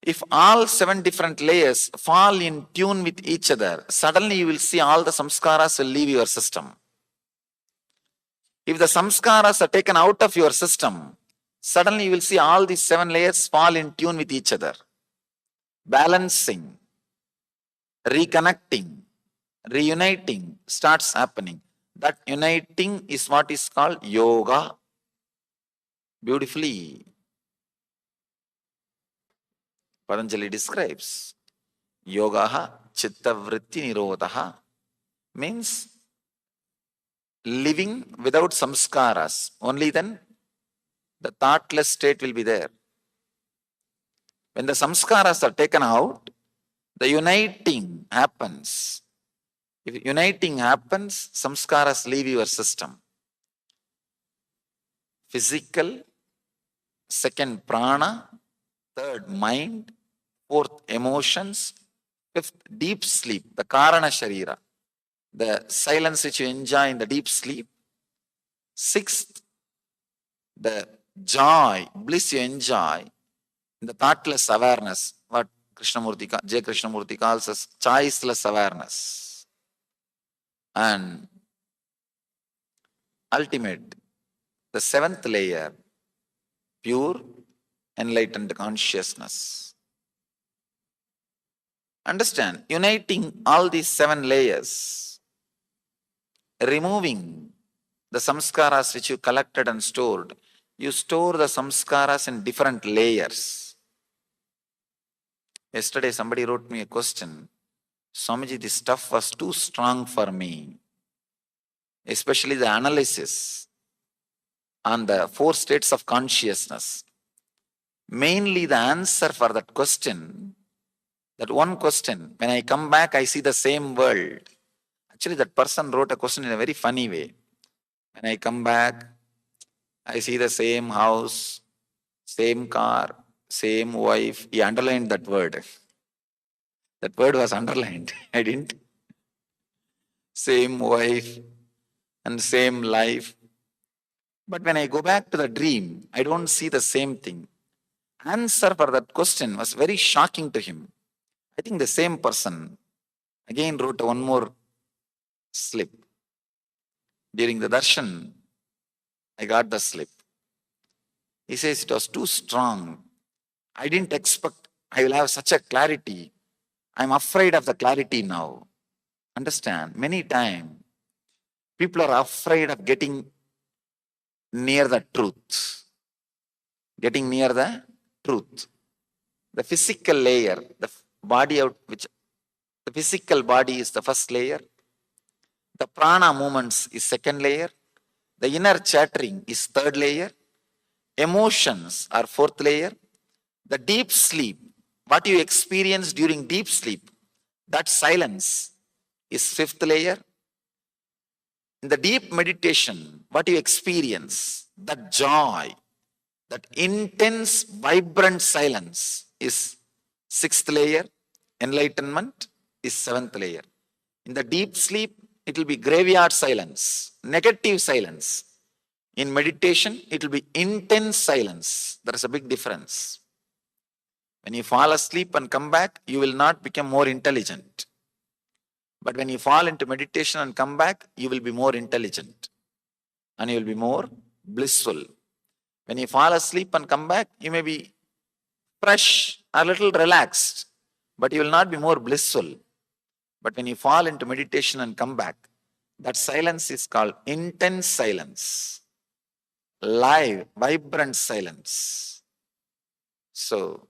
If all 7 different layers fall in tune with each other, suddenly you will see all the samskaras will leave your system. If the samskaras are taken out of your system, Suddenly you will see all these 7 layers fall in tune with each other. Balancing, reconnecting, reuniting starts happening. That uniting is what is called yoga. Beautifully, Patanjali describes. Yogaha chitta vritti nirodhaha means living without samskaras. Only then the thoughtless state will be there. When the samskaras are taken out, the uniting happens. If uniting happens, samskaras leave your system. Physical, second prana, third mind, fourth emotions, fifth deep sleep, the karana sharira, the silence which you enjoy in the deep sleep. Sixth, the joy, bliss you enjoy in the thoughtless awareness, what J. Krishnamurti calls as choiceless awareness. And ultimate, the 7th layer, pure enlightened consciousness. Understand, uniting all these 7 layers, removing the samskaras which you collected and stored. You store the samskaras in different layers. Yesterday somebody wrote me a question. Swamiji, this stuff was too strong for me. Especially the analysis on the 4 states of consciousness. Mainly the answer for that question, that one question, when I come back, I see the same world. Actually, that person wrote a question in a very funny way. When I come back, I see the same house, same car, same wife. He underlined that word. That word was underlined. I didn't. Same wife and same life. But when I go back to the dream, I don't see the same thing. Answer for that question was very shocking to him. I think the same person again wrote one more slip. During the darshan, I got the slip. He says it was too strong. I didn't expect I will have such a clarity. I'm afraid of the clarity now. Understand, many times people are afraid of getting near the truth. Getting near the truth. The physical layer, the body out, which the physical body is the first layer. The prana movements is second layer. The inner chattering is third layer. Emotions are fourth layer. The deep sleep, what you experience during deep sleep, that silence is fifth layer. In the deep meditation, what you experience, that joy, that intense, vibrant silence is sixth layer. Enlightenment is seventh layer. In the deep sleep, it will be graveyard silence, negative silence. In meditation, it will be intense silence. There is a big difference. When you fall asleep and come back, you will not become more intelligent. But when you fall into meditation and come back, you will be more intelligent. And you will be more blissful. When you fall asleep and come back, you may be fresh, a little relaxed, but you will not be more blissful. But when you fall into meditation and come back, that silence is called intense silence. Live, vibrant silence. So,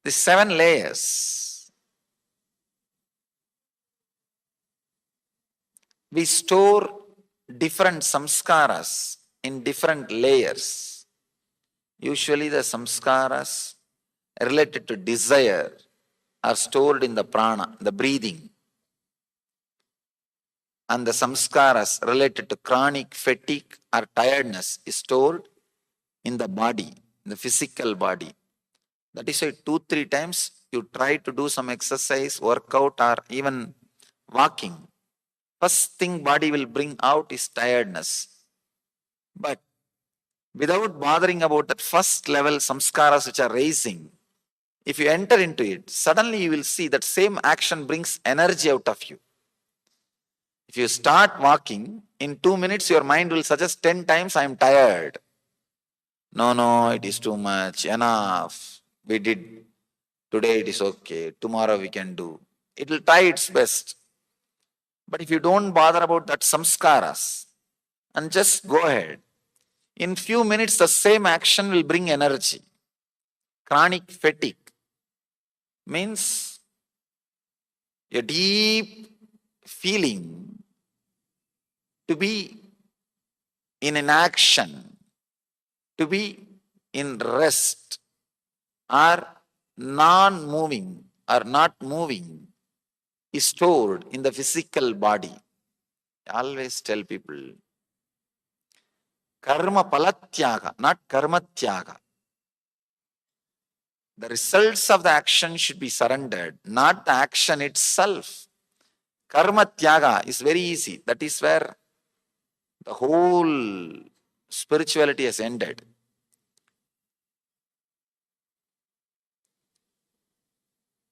the 7 layers, we store different samskaras in different layers. Usually the samskaras related to desire are stored in the prana, the breathing. And the samskaras related to chronic fatigue or tiredness is stored in the body, in the physical body. That is why 2-3 times you try to do some exercise, workout, or even walking. First thing body will bring out is tiredness. But without bothering about that first level samskaras which are raising, if you enter into it, suddenly you will see that same action brings energy out of you. If you start walking, in 2 minutes your mind will suggest 10 times, I am tired. No, it is too much. Enough. We did. Today it is okay. Tomorrow we can do. It will try its best. But if you don't bother about that samskaras and just go ahead, in few minutes the same action will bring energy. Chronic fatigue means a deep feeling to be in an action, to be in rest, or non-moving or not moving is stored in the physical body. I always tell people, karma palatyaga, not karma tyaga. The results of the action should be surrendered, not the action itself. Karma tyaga is very easy. That is where the whole spirituality has ended.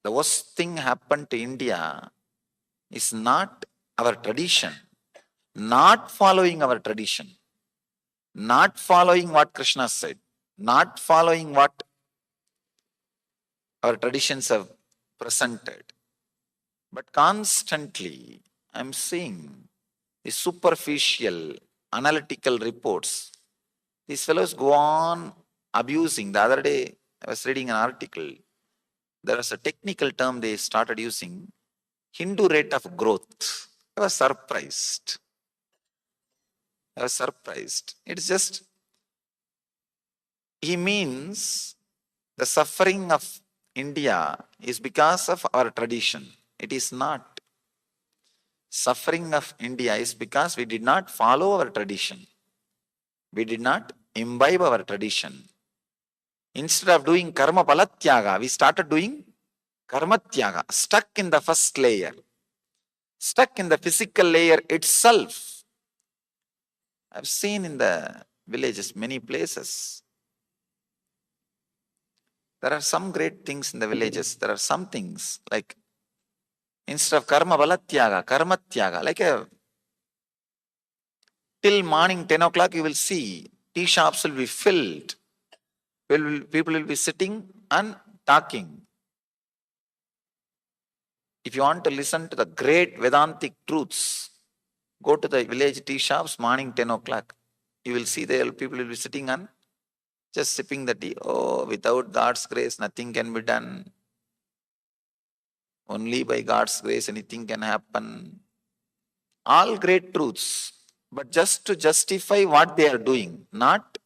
The worst thing happened to India is not our tradition, not following our tradition, not following what Krishna said, not following what our traditions have presented. But constantly, I'm seeing the superficial analytical reports. These fellows go on abusing. The other day, I was reading an article. There was a technical term they started using, Hindu rate of growth. I was surprised. It's just, he means the suffering of India is because of our tradition. It is not. Suffering of India is because we did not follow our tradition. We did not imbibe our tradition. Instead of doing karma palatyaga, we started doing karma tyaga, stuck in the first layer, stuck in the physical layer itself. I've seen in the villages, many places. There are some great things in the villages. There are some things like, instead of karma balatyaga, karma tyaga, like till morning 10 o'clock you will see tea shops will be filled. People will be sitting and talking. If you want to listen to the great Vedantic truths, go to the village tea shops morning 10 o'clock. You will see there people will be sitting and just sipping the tea. Oh, without God's grace, nothing can be done. Only by God's grace, anything can happen. All great truths, but just to justify what they are doing, not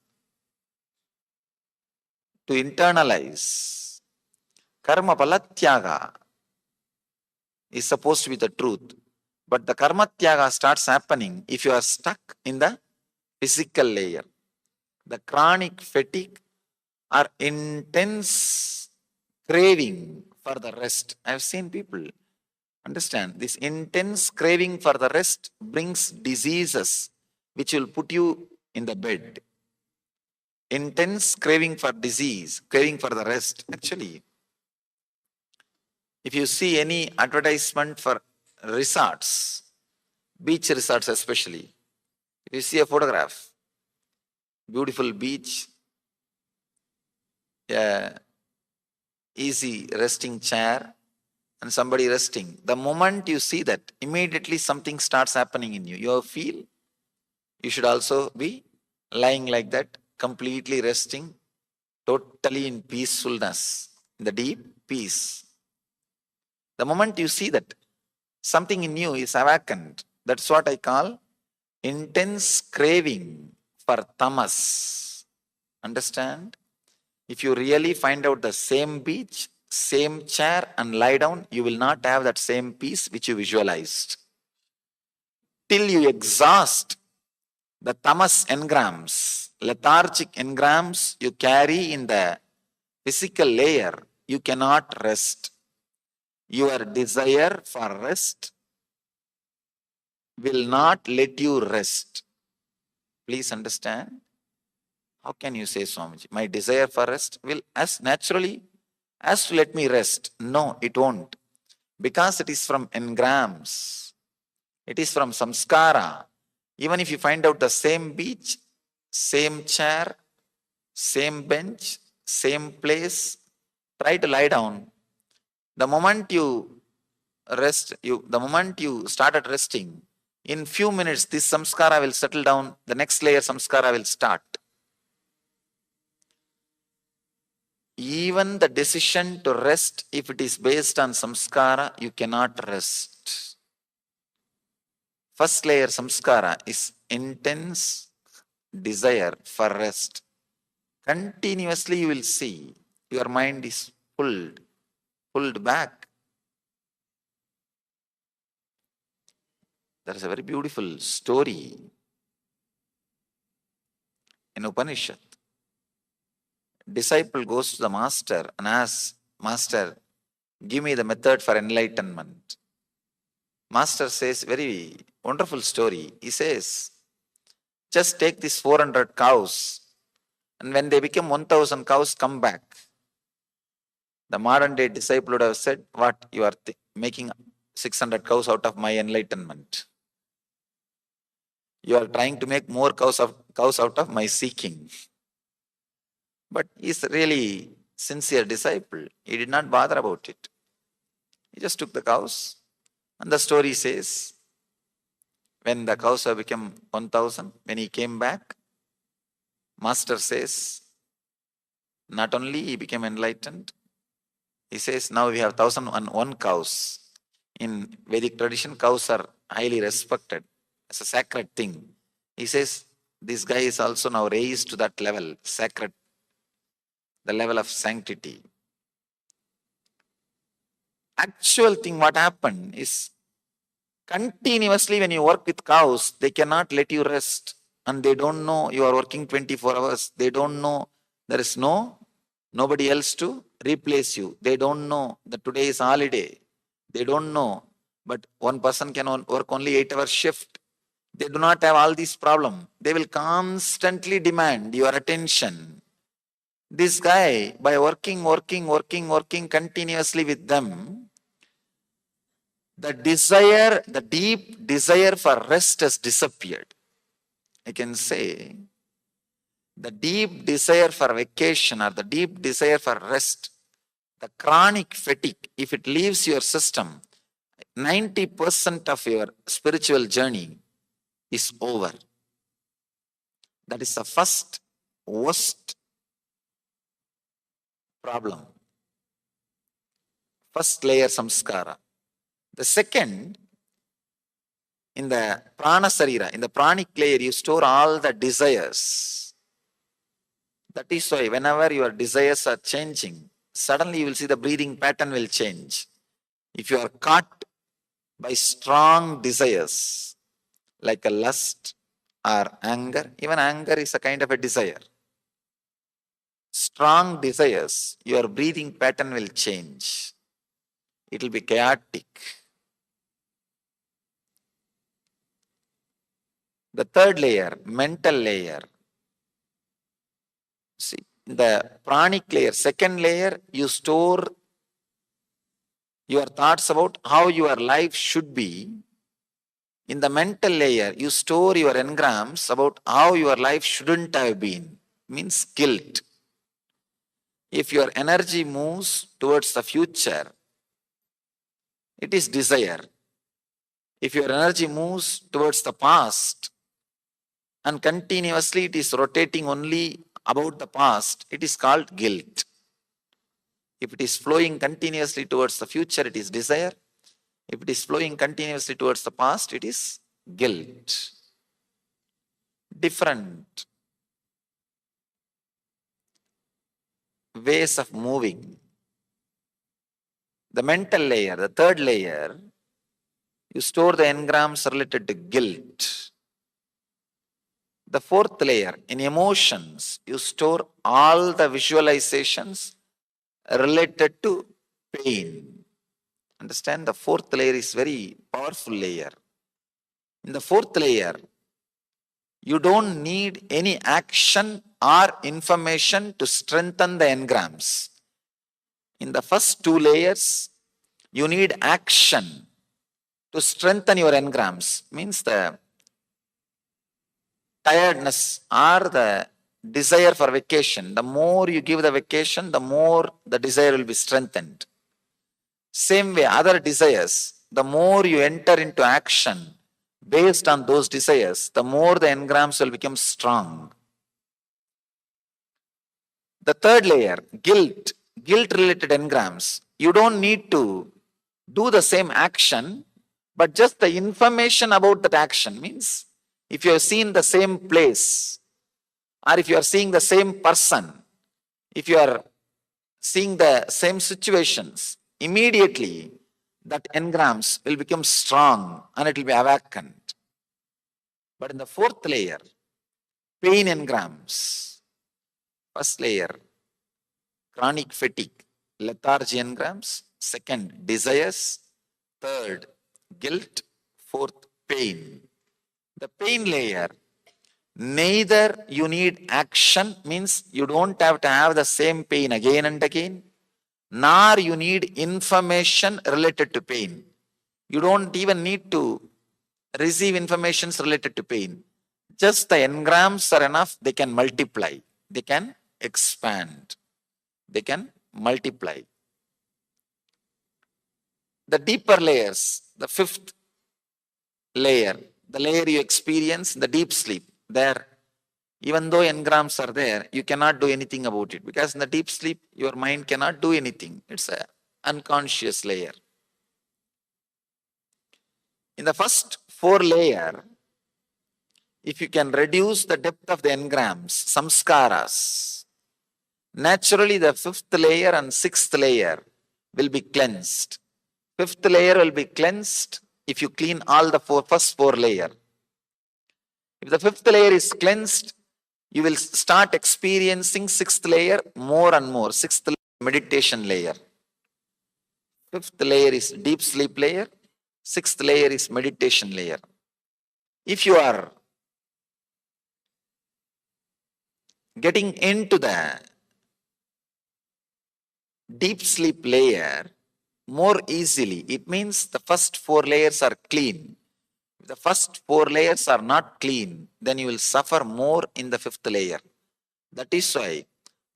to internalize. Karma palatyaga is supposed to be the truth, but the karma tyaga starts happening if you are stuck in the physical layer. The chronic fatigue or intense craving for the rest. I have seen people understand this intense craving for the rest brings diseases which will put you in the bed. Intense craving for disease, craving for the rest. Actually, if you see any advertisement for resorts, beach resorts especially, if you see a photograph, beautiful beach, easy resting chair, and somebody resting. The moment you see that, immediately something starts happening in you. You feel you should also be lying like that, completely resting, totally in peacefulness, in the deep peace. The moment you see that, something in you is awakened. That's what I call intense craving for tamas. Understand? If you really find out the same beach, same chair and lie down, you will not have that same peace which you visualized. Till you exhaust the tamas engrams, lethargic engrams you carry in the physical layer, you cannot rest. Your desire for rest will not let you rest. Please understand. How can you say, Swamiji, my desire for rest will as naturally as to let me rest? No, it won't. Because it is from engrams. It is from samskara. Even if you find out the same beach, same chair, same bench, same place, try to lie down. The moment you rest, the moment you started resting, in few minutes this samskara will settle down, the next layer samskara will start. Even the decision to rest, if it is based on samskara, you cannot rest. First layer samskara is intense desire for rest. Continuously you will see your mind is pulled back. There is a very beautiful story in Upanishad. Disciple goes to the master and asks, Master, give me the method for enlightenment. Master says, very wonderful story. He says, just take these 400 cows, and when they become 1000 cows, come back. The modern day disciple would have said, what, you are making 600 cows out of my enlightenment. You are trying to make more cows out of my seeking. But he is really sincere disciple. He did not bother about it. He just took the cows. And the story says, when the cows have become 1000, when he came back, Master says, not only he became enlightened, he says, now we have 1001 cows. In Vedic tradition, cows are highly respected as a sacred thing. He says, this guy is also now raised to that level, sacred, the level of sanctity. Actual thing what happened is, continuously when you work with cows, they cannot let you rest, and they don't know you are working 24 hours. They don't know there is nobody else to replace you. They don't know that today is holiday. They don't know, but one person can work only 8-hour shift. They do not have all these problems. They will constantly demand your attention. This guy, by working continuously with them, the deep desire for rest has disappeared. I can say, the deep desire for vacation or the deep desire for rest, the chronic fatigue, if it leaves your system, 90% of your spiritual journey is over. That is the first worst problem. First layer samskara. The second, in the prana sarira, in the pranic layer, you store all the desires. That is why whenever your desires are changing, suddenly you will see the breathing pattern will change. If you are caught by strong desires, like a lust or anger, even anger is a kind of a desire. Strong desires, your breathing pattern will change. It will be chaotic. The third layer, mental layer. See, the pranic layer, second layer, you store your thoughts about how your life should be. In the mental layer, you store your engrams about how your life shouldn't have been. Means guilt. If your energy moves towards the future, it is desire. If your energy moves towards the past and continuously it is rotating only about the past, it is called guilt. If it is flowing continuously towards the future, it is desire. If it is flowing continuously towards the past, it is guilt. Different ways of moving. The mental layer, the third layer, you store the engrams related to guilt. The fourth layer, in emotions, you store all the visualizations related to pain. Understand, the fourth layer is very powerful layer. In the fourth layer, you don't need any action or information to strengthen the engrams. In the first two layers, you need action. to strengthen your engrams, means the tiredness or the desire for vacation. The more you give the vacation, the more the desire will be strengthened. Same way, other desires, the more you enter into action based on those desires, the more the engrams will become strong. The third layer, guilt related engrams. You don't need to do the same action, but just the information about that action. Means if you have seen the same place, or if you are seeing the same person, if you are seeing the same situations, immediately that engrams will become strong and it will be awakened. But in the fourth layer, pain engrams. First layer, chronic fatigue, lethargy engrams. Second, desires. Third, guilt. Fourth, pain. The pain layer, neither you need action, means you don't have to have the same pain again and again, nor you need information related to pain. You don't even need to receive information related to pain. Just the engrams are enough, they can multiply, they can expand, they can multiply. The deeper layers, the fifth layer, the layer you experience in the deep sleep, there, even though engrams are there, you cannot do anything about it, because in the deep sleep, your mind cannot do anything. It's an unconscious layer. In the first four layer, if you can reduce the depth of the engrams, samskaras, naturally the fifth layer and sixth layer will be cleansed. Fifth layer will be cleansed if you clean all the first four layers. If the fifth layer is cleansed, you will start experiencing sixth layer more and more. Sixth layer, meditation layer. Fifth layer is deep sleep layer. Sixth layer is meditation layer. If you are getting into the deep sleep layer more easily, it means the first four layers are clean. If the first four layers are not clean, then you will suffer more in the fifth layer. That is why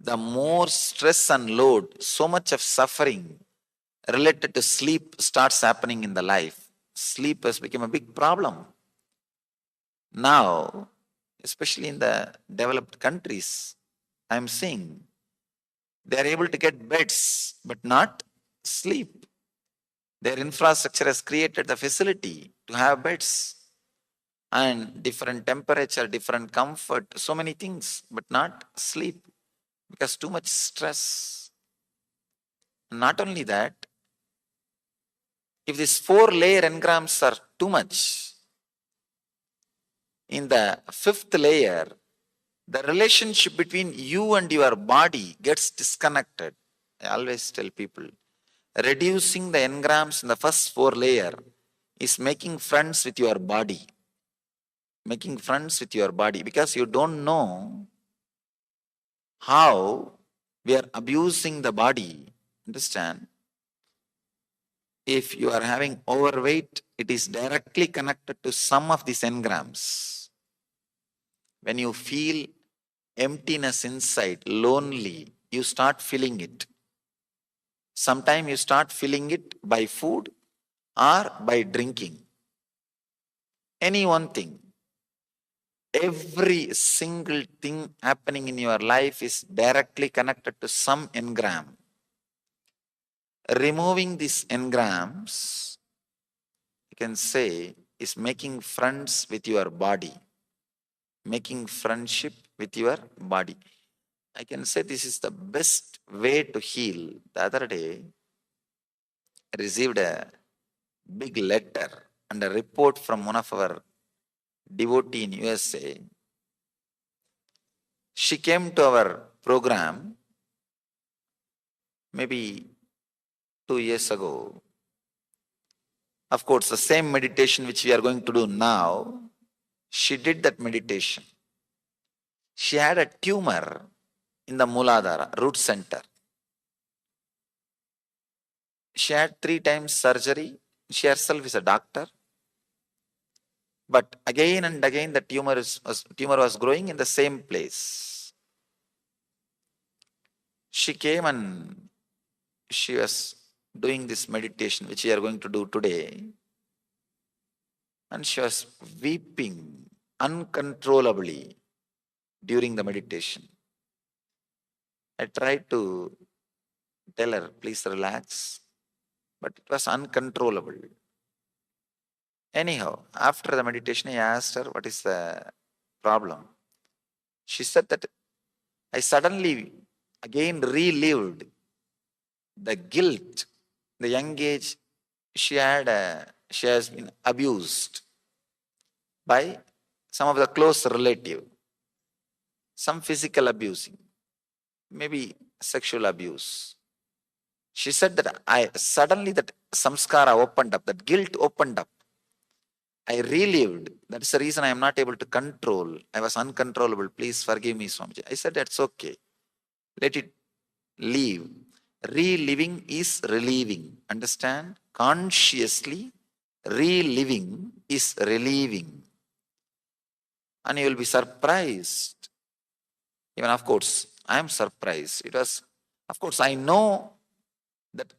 the more stress and load, so much of suffering related to sleep starts happening in the life. Sleep has become a big problem. Now, especially in the developed countries, I am seeing they are able to get beds but not sleep. Their infrastructure has created the facility to have beds and different temperature, different comfort, so many things, but not sleep because too much stress. Not only that, if these four layer engrams are too much, in the fifth layer, the relationship between you and your body gets disconnected. I always tell people, reducing the engrams in the first four layer is making friends with your body. Making friends with your body, because you don't know how we are abusing the body. Understand? If you are having overweight, it is directly connected to some of these engrams. When you feel emptiness inside, lonely, you start feeling it. Sometimes you start feeling it by food or by drinking. Any one thing. Every single thing happening in your life is directly connected to some engram. Removing these engrams, you can say, is making friends with your body. Making friendship with your body. I can say this is the best way to heal. The other day, I received a big letter and a report from one of our devotee in USA. She came to our program maybe 2 years ago. Of course, the same meditation which we are going to do now, she did that meditation. She had a tumor in the Mooladhara, root center. She had 3 times surgery. She herself is a doctor. But again and again the tumor was growing in the same place. She came and she was doing this meditation, which we are going to do today. And she was weeping uncontrollably during the meditation. I tried to tell her, please relax, but it was uncontrollable. Anyhow, after the meditation, I asked her, what is the problem? She said that I suddenly again relived the guilt. The young age, she has been abused by some of the close relative, some physical abusing, maybe sexual abuse. She said that suddenly that samskara opened up, that guilt opened up. I relived. That's the reason I am not able to control. I was uncontrollable. Please forgive me, Swamiji. I said, that's okay. Let it leave. Reliving is relieving. Understand? Consciously, reliving is relieving. And you will be surprised. Even of course, I am surprised. It was, of course, I know that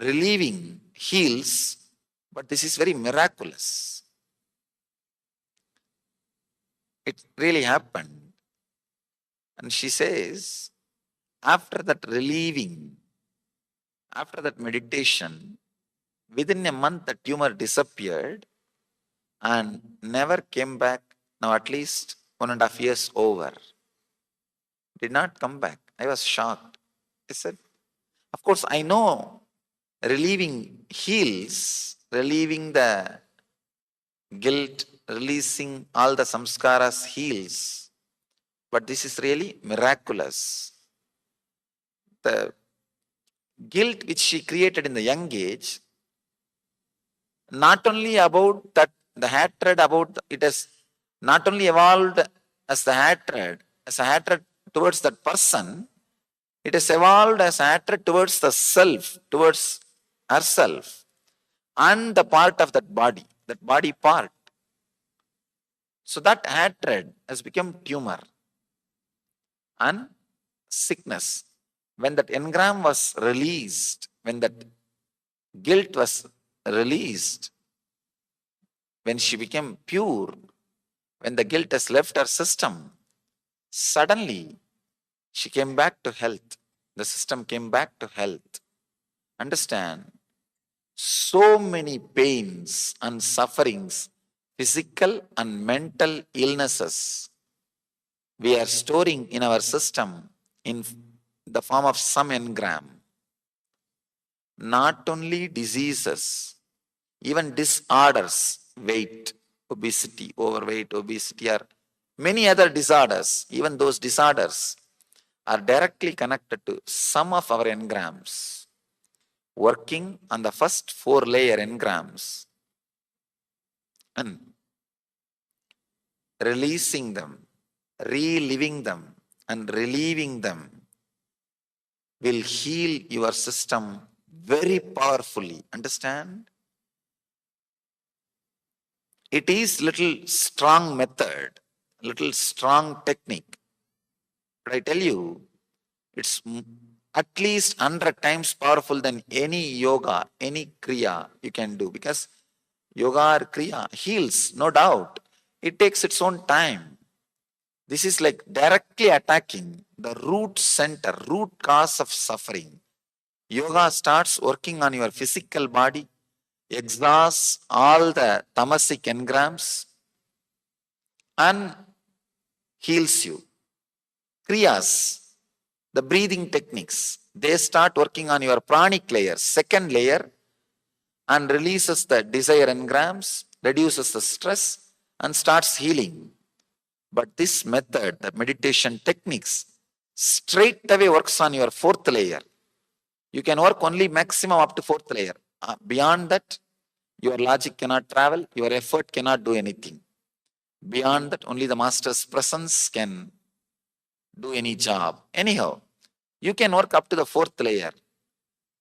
relieving heals, but this is very miraculous. It really happened. And she says, after that relieving, after that meditation, within a month the tumor disappeared and never came back. Now at least 1.5 years over. Did not come back. I was shocked. I said, of course I know relieving heals, relieving the guilt, releasing all the samskaras heals. But this is really miraculous. The guilt which she created in the young age, not only about that, the hatred about it has not only evolved as a hatred towards that person, it has evolved as hatred towards the self, towards herself, and the part of that body part. So that hatred has become tumor and sickness. When that engram was released, when that guilt was released, when she became pure, when the guilt has left her system, suddenly she came back to health. The system came back to health. Understand? So many pains and sufferings, physical and mental illnesses, we are storing in our system in the form of some engram. Not only diseases, even disorders, weight, obesity, overweight, obesity, or many other disorders, even those disorders are directly connected to some of our engrams, working on the first 4-layer engrams and releasing them, reliving them, and relieving them will heal your system very powerfully. Understand? It is little strong method, little strong technique. But I tell you, it's at least 100 times powerful than any yoga, any kriya you can do. Because yoga or kriya heals, no doubt. It takes its own time. This is like directly attacking the root center, root cause of suffering. Yoga starts working on your physical body, exhausts all the tamasic engrams and heals you. Kriyas, the breathing techniques, they start working on your pranic layer, second layer, and releases the desire engrams, reduces the stress, and starts healing. But this method, the meditation techniques, straight away works on your 4th layer. You can work only maximum up to 4th layer. Beyond that, your logic cannot travel, your effort cannot do anything. Beyond that, only the master's presence can do any job. Anyhow, you can work up to the 4th layer.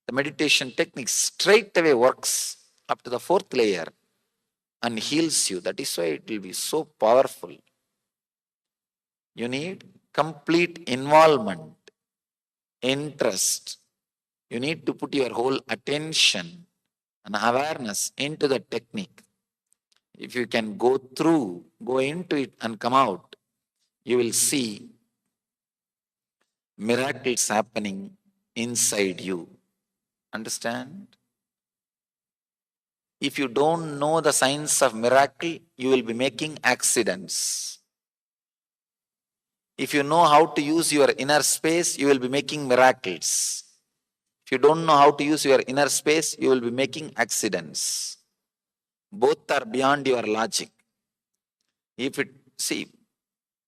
The meditation technique straight away works up to the fourth layer and heals you. That is why it will be so powerful. You need complete involvement, interest. You need to put your whole attention and awareness into the technique. If you can go into it and come out, you will see miracles happening inside you. Understand? If you don't know the science of miracle, you will be making accidents. If you know how to use your inner space, you will be making miracles. If you don't know how to use your inner space, you will be making accidents. Both are beyond your logic.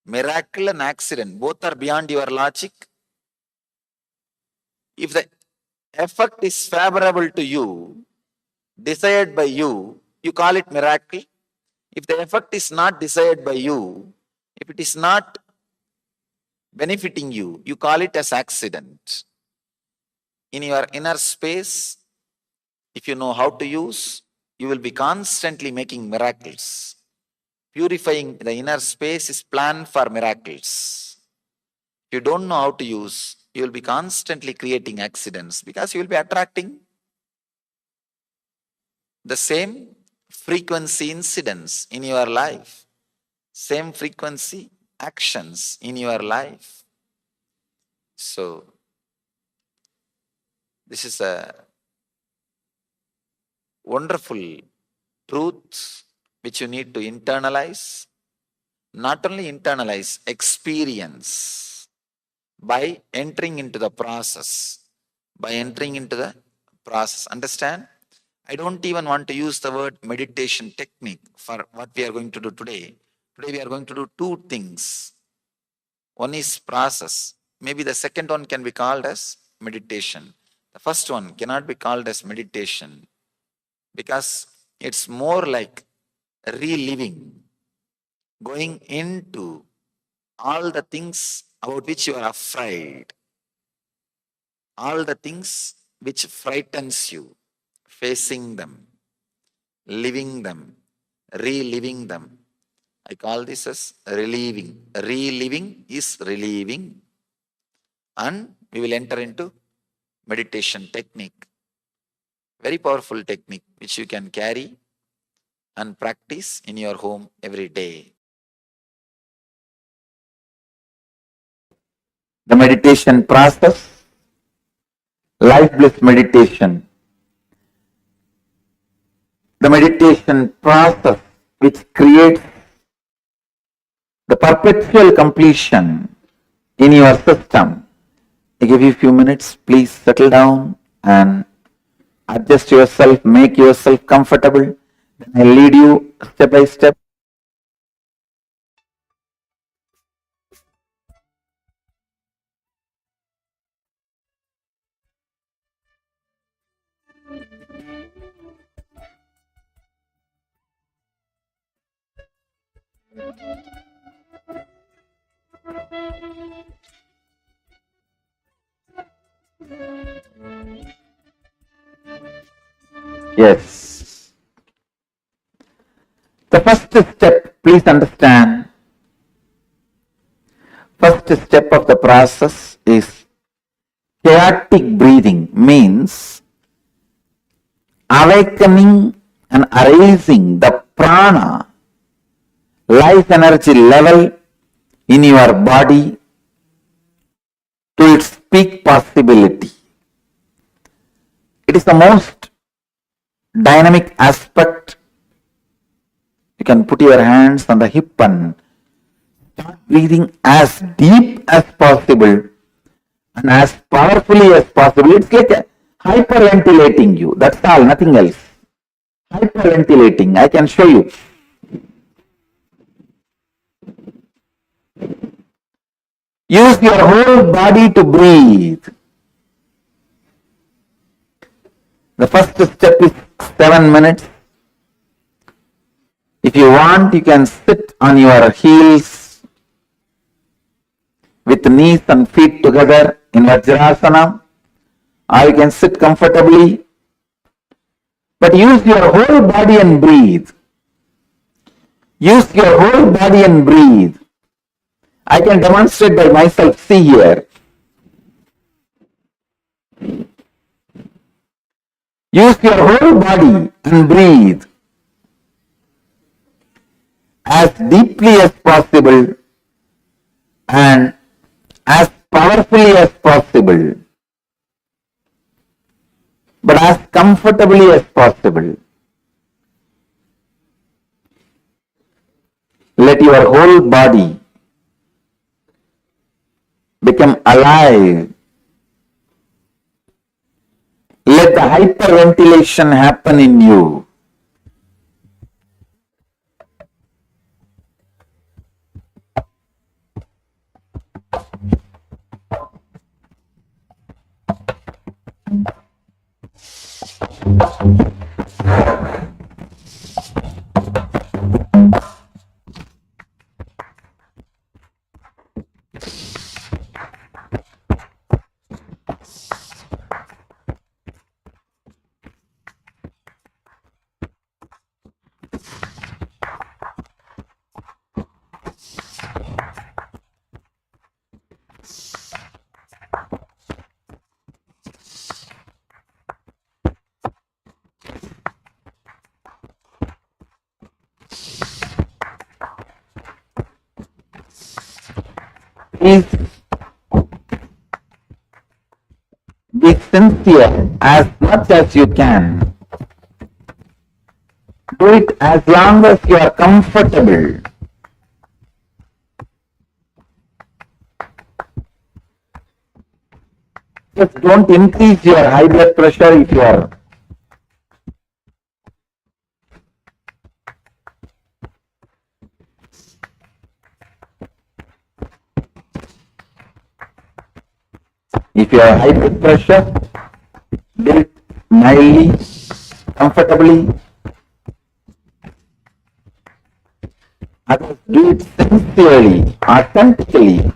Miracle and accident, both are beyond your logic. If the effect is favorable to you, desired by you, you call it miracle. If the effect is not desired by you, if it is not benefiting you, you call it as accident. In your inner space, if you know how to use, you will be constantly making miracles. Purifying the inner space is planned for miracles. If you don't know how to use, you will be constantly creating accidents because you will be attracting the same frequency incidents in your life, same frequency actions in your life. So, this is a wonderful truth which you need to internalize. Not only internalize, experience by entering into the process. By entering into the process. Understand? I don't even want to use the word meditation technique for what we are going to do today. Today we are going to do two things. One is process. Maybe the second one can be called as meditation. The first one cannot be called as meditation because it's more like reliving, going into all the things about which you are afraid, all the things which frightens you, facing them, living them, reliving them. I call this as reliving. Reliving is relieving, and we will enter into meditation technique. Very powerful technique which you can carry and practice in your home every day. The meditation process, life bliss meditation. The meditation process which creates the perpetual completion in your system. I give you a few minutes, please settle down and adjust yourself, make yourself comfortable. Then I lead you step by step. Yes. The first step, please understand, first step of the process is chaotic breathing, means awakening and arising the prana, life energy level in your body to its peak possibility. It is the most dynamic aspect. You can put your hands on the hip and start breathing as deep as possible and as powerfully as possible. It's like hyperventilating you. That's all, nothing else. Hyperventilating. I can show you. Use your whole body to breathe. The first step is 7 minutes. If you want, you can sit on your heels with knees and feet together in Vajrasana, or you can sit comfortably But use your whole body and breathe. Use your whole body and breathe. I can demonstrate by myself. See here. Use your whole body and breathe as deeply as possible and as powerfully as possible, but as comfortably as possible. Let your whole body become alive. Let the hyperventilation happen in you. Please be sincere as much as you can. Do it as long as you are comfortable. Just don't increase your high blood pressure if you are high blood pressure, do it mildly, comfortably. Others do it sincerely, authentically.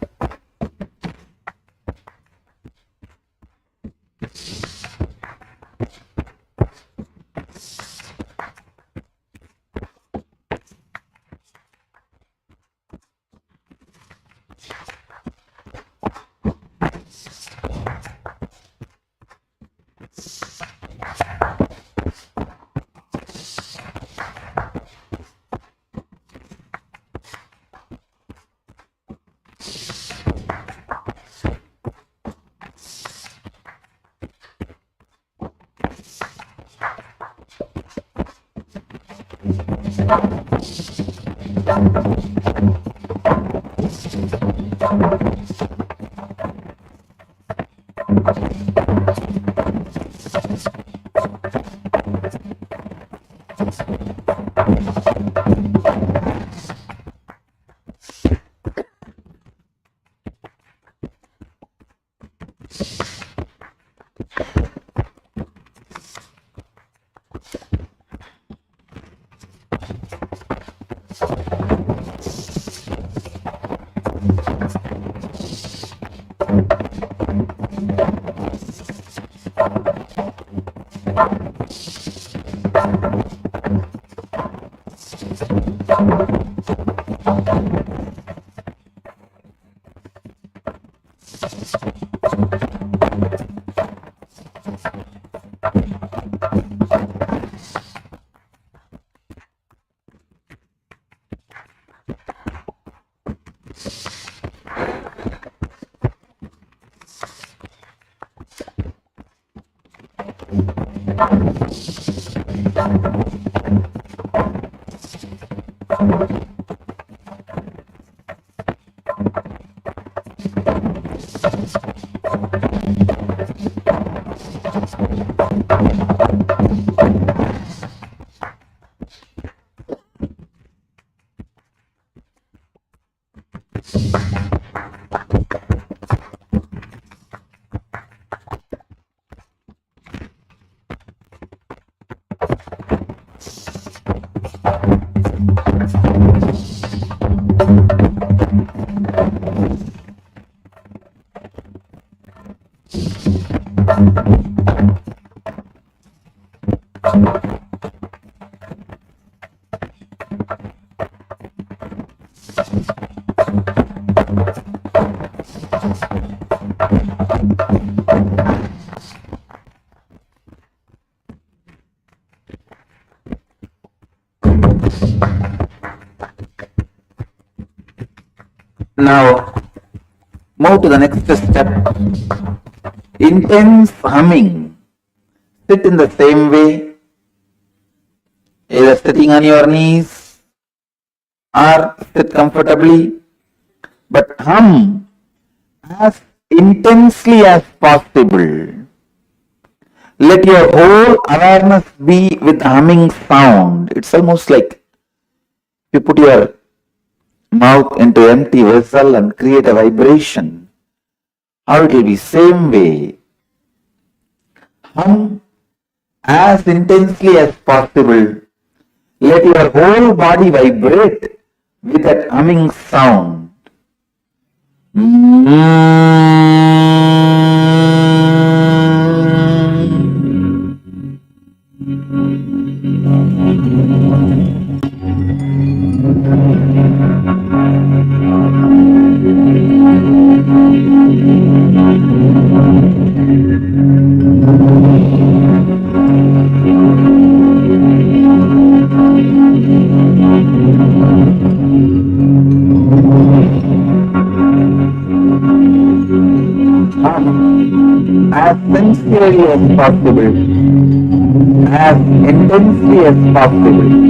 Now, move to the next step. Intense humming. Sit in the same way, either sitting on your knees or sit comfortably, but hum as intensely as possible. Let your whole awareness be with humming sound. It's almost like you put your mouth into empty vessel and create a vibration. Or it will be same way. Hum as intensely as possible. Let your whole body vibrate with that humming sound. As sincerely as possible, as intensely as possible.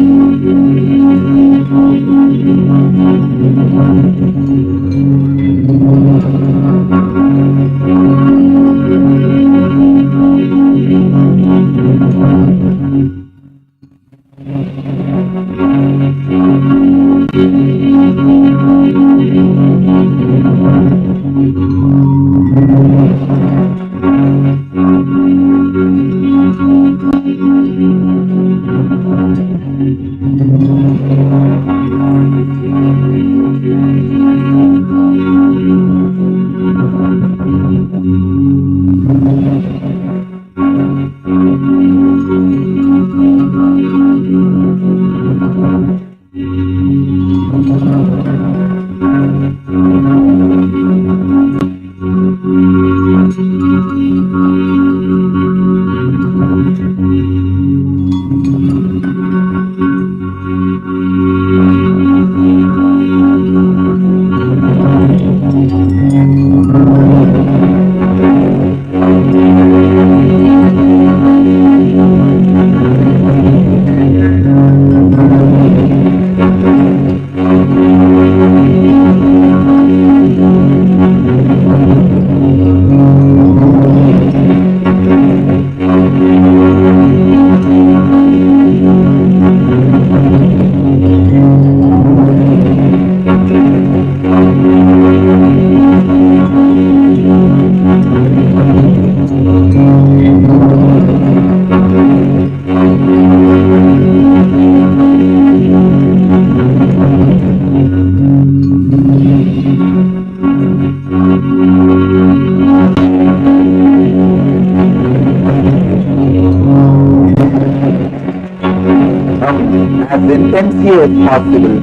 As intensely as possible.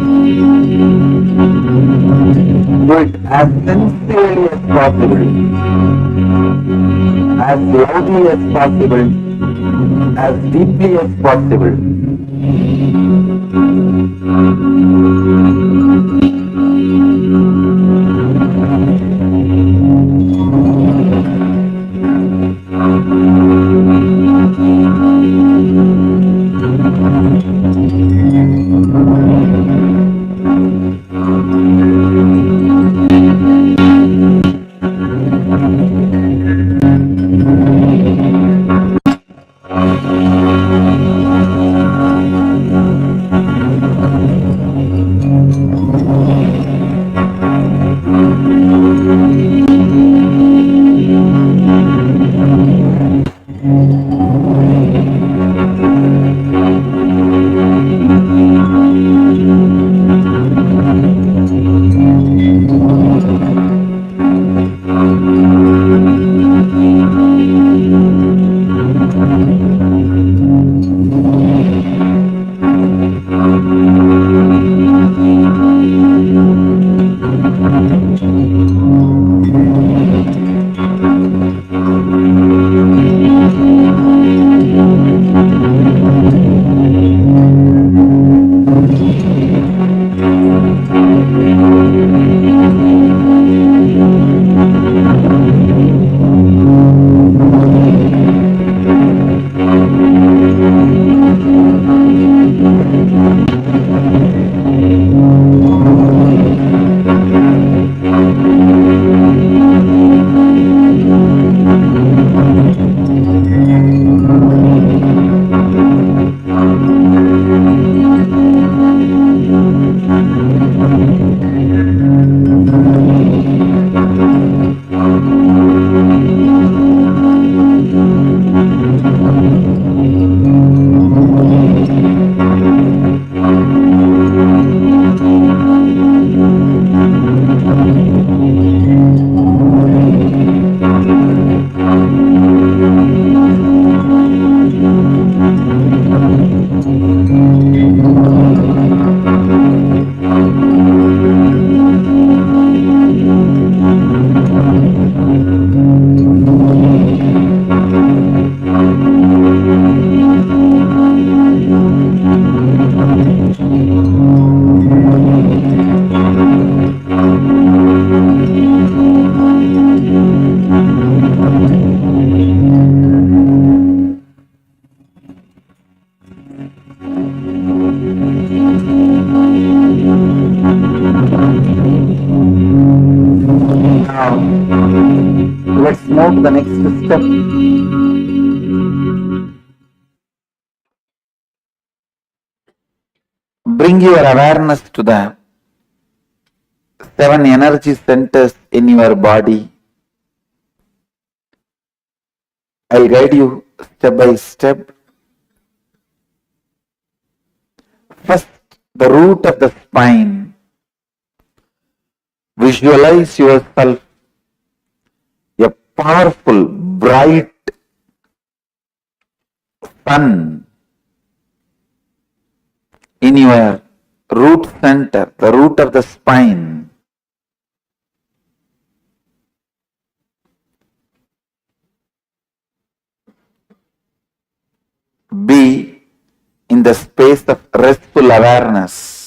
Do it as sincerely as possible, as loudly as possible, as deeply as possible. move to the next step. Bring your awareness to the 7 energy centers in your body. I'll guide you step by step. First, the root of the spine. Visualize yourself a powerful, bright sun in your root center, the root of the spine. Be in the space of restful awareness.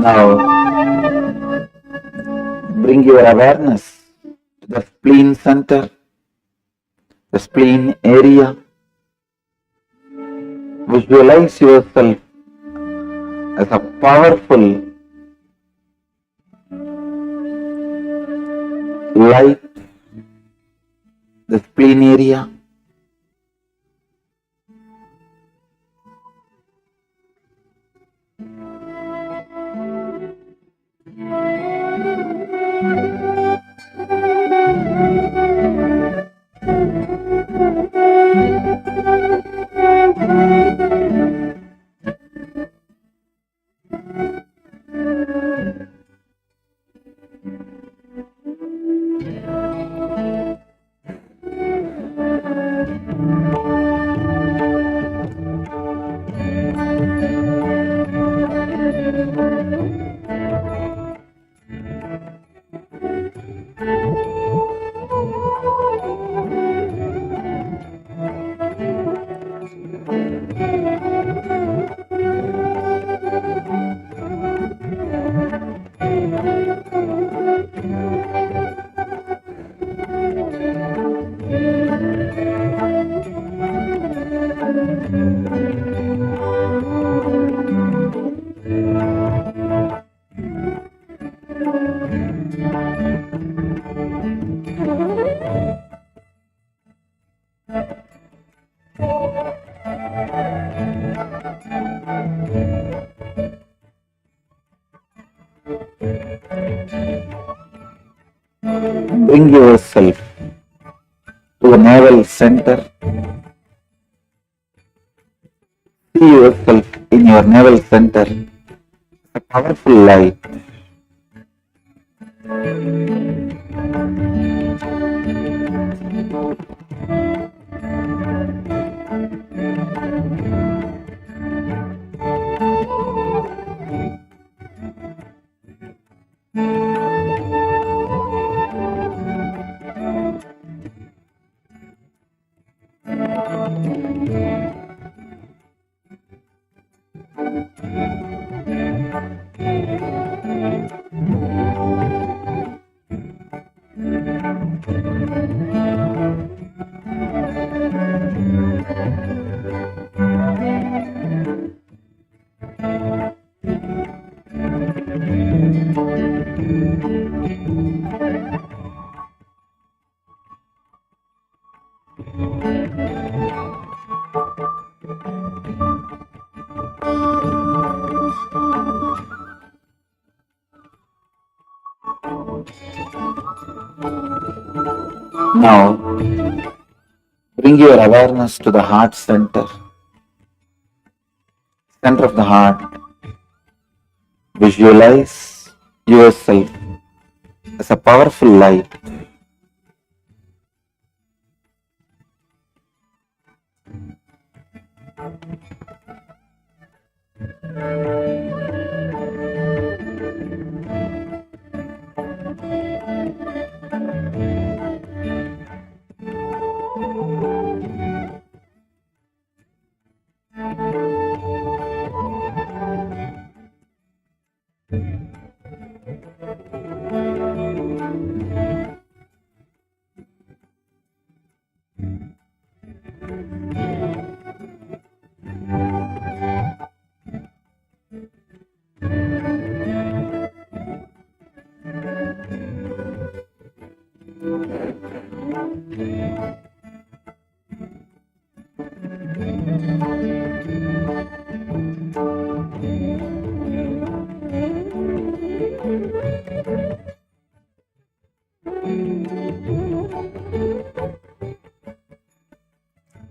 Now, bring your awareness to the spleen center, the spleen area. Visualize yourself as a powerful light, the spleen area. Bring yourself to the navel center. See yourself in your navel center, a powerful light. Now, bring your awareness to the heart center, center of the heart. Visualize yourself as a powerful light.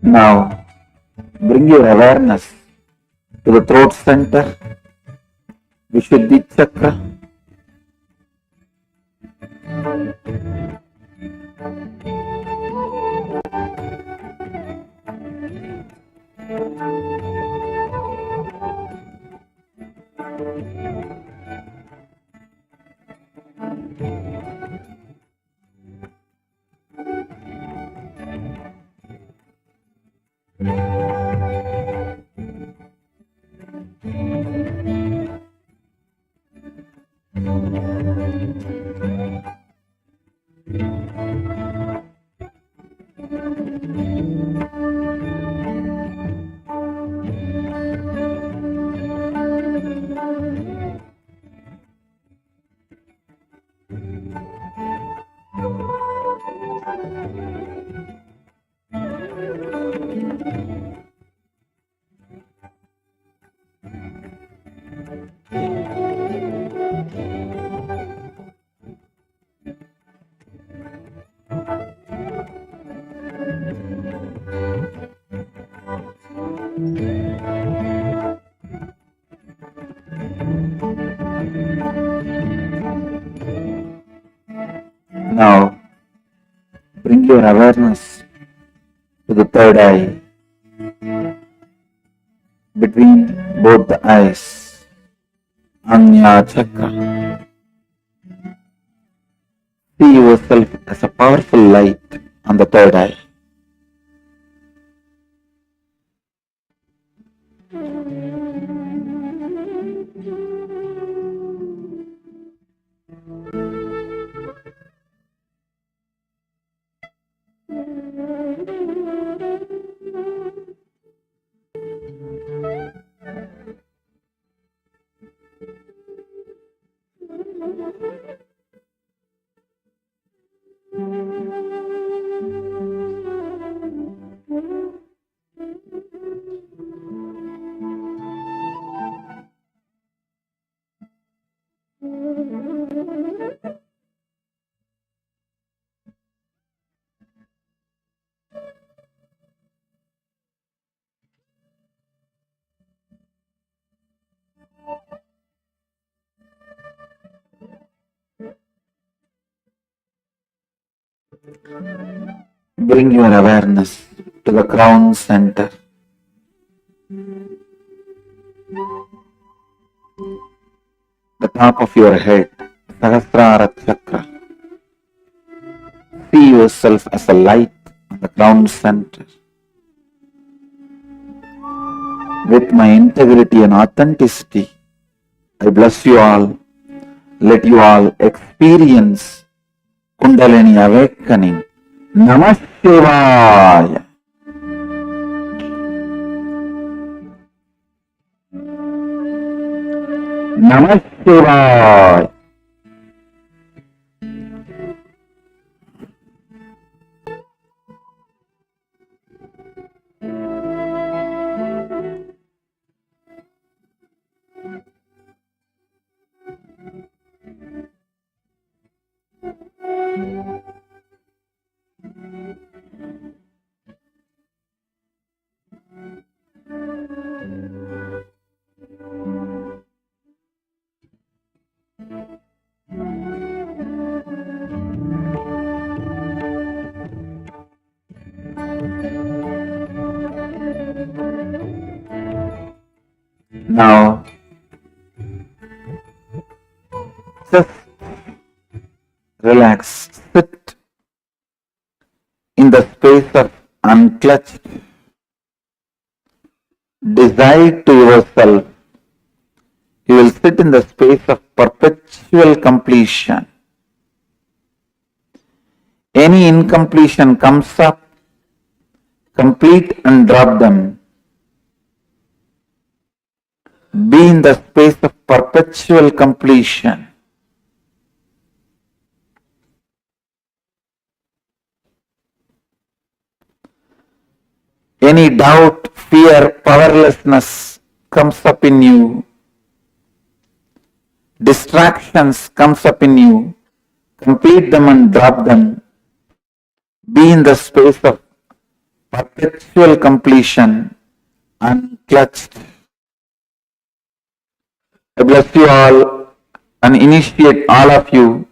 Now, bring your awareness to the throat center, Vishuddhi Chakra. Now, bring your awareness to the third eye, between both the eyes, Anya Chakra. See yourself as a powerful light on the third eye. Bring your awareness to the crown center. The top of your head, Sahasrara Chakra. See yourself as a light on the crown center. With my integrity and authenticity, I bless you all. Let you all experience Kundalini awakening. Namah Shivaya. Namah Shivaya. Now, just relax, sit in the space of unclutched. Decide to yourself, you will sit in the space of perpetual completion. Any incompletion comes up, complete and drop them. Be in the space of perpetual completion. Any doubt, fear, powerlessness comes up in you. Distractions comes up in you. Complete them and drop them. Be in the space of perpetual completion, unclutched. I bless you all and initiate all of you.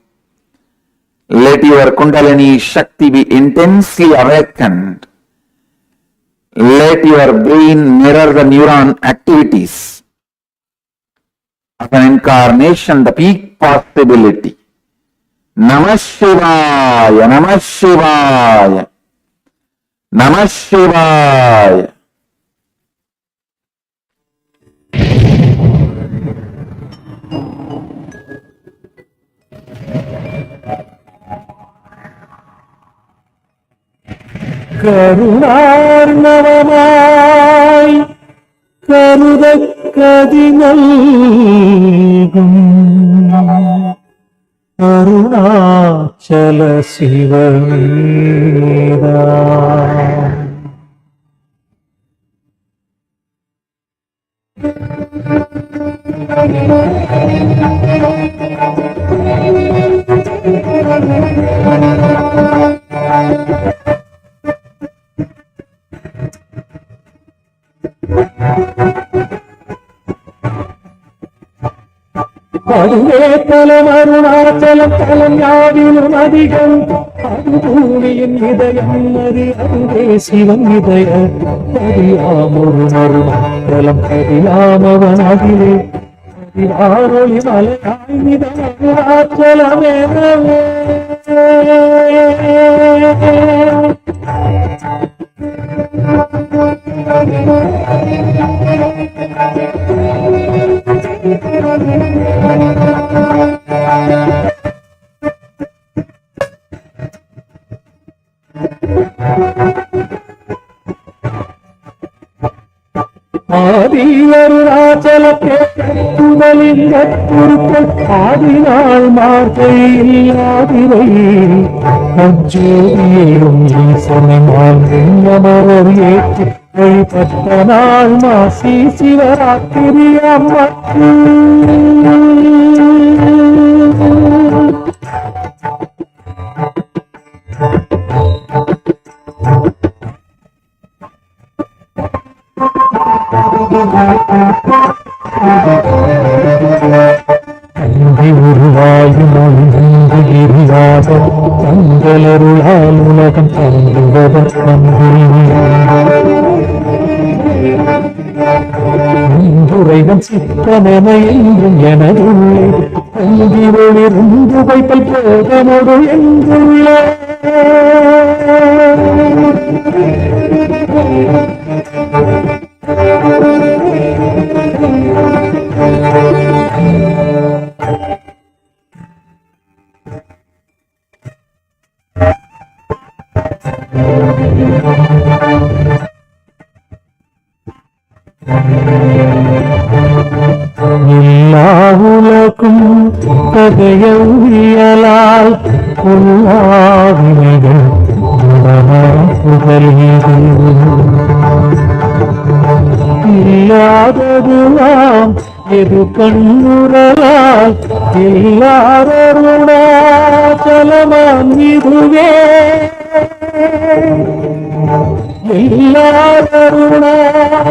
Let your Kundalini Shakti be intensely awakened. Let your brain mirror the neuron activities of an incarnation, the peak possibility. Namah Shivaya, Namah Shivaya, Namah Shivaya. கருணார்ணவமாய் கருதக்கதி நல்கும் அருணாச்சல சிவமேதா அதுவே தலம் அருணாச்சலம் தலம் யாவிலும் அதிகம் அது பூமியின் இதயம் அதுவே சிவன் இதய பதியாமொரு அருணாச்சலம் பதியாமவன் அதிலே பதிவாரொளி மலையாய் நிதம் அருணாச்சலமே ஆதி அருணாச்சலத்தே குருக்கள் ஆதினாள் மார்கையில் ஆதிரை அஜோதியும் ஈசனினால் அமரர் ஏற்று வழிபட்ட நாள் மாசி சிவராத்திரி அம்மக்கு அன்பை உருவாயும் ஒழுங்கு எரியாத தங்களருளால் உலகம் தங்குவதன் நம்புரைவன் சித்தமென என்றும் எனதுள்ளே தங்கி ஒளிருந்து வைப்பல் போதமோடு என்றுள்ளே எல்லா உலகும் கதையவியலால் கொல்லாவினைகள் புகழீது இல்லாததுலாம் எது கண்ணுறலால் எல்லாருணாச்சலமாம் இதுவே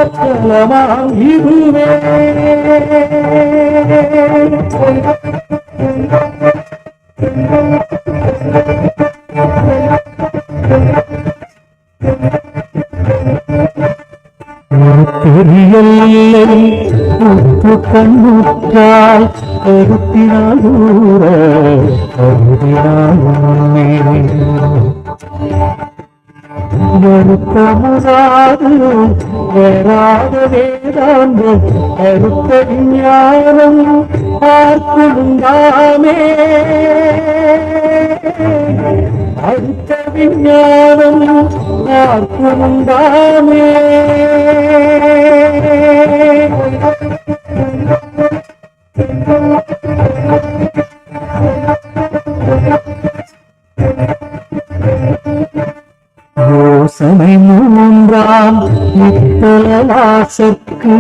எல்லாருணாச்சலமாம் இதுவே ஒரு தெரியல் இல்லை கண்ணுற்றால் கருத்தினால் ஊற கருதினால் உண்மை வருத்தமுறாது வராத வேதாந்த கருத்த விஞ்ஞானம் பார்க்குண்டாமே அடுத்த விஞ்ஞானம் பார்க்குண்டாமே யோசனை மூன்றாம் நித்தலாசற்கு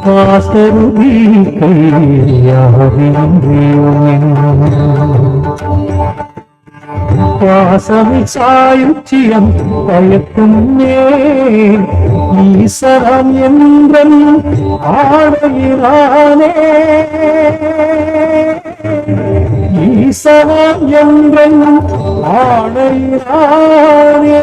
பாசருதி பாசமி சாயுச்சியம் பயக்கும் ஈசரம் என்றன் ஆடையிறானே ஈசரம் என்றன் ஆடையிறானே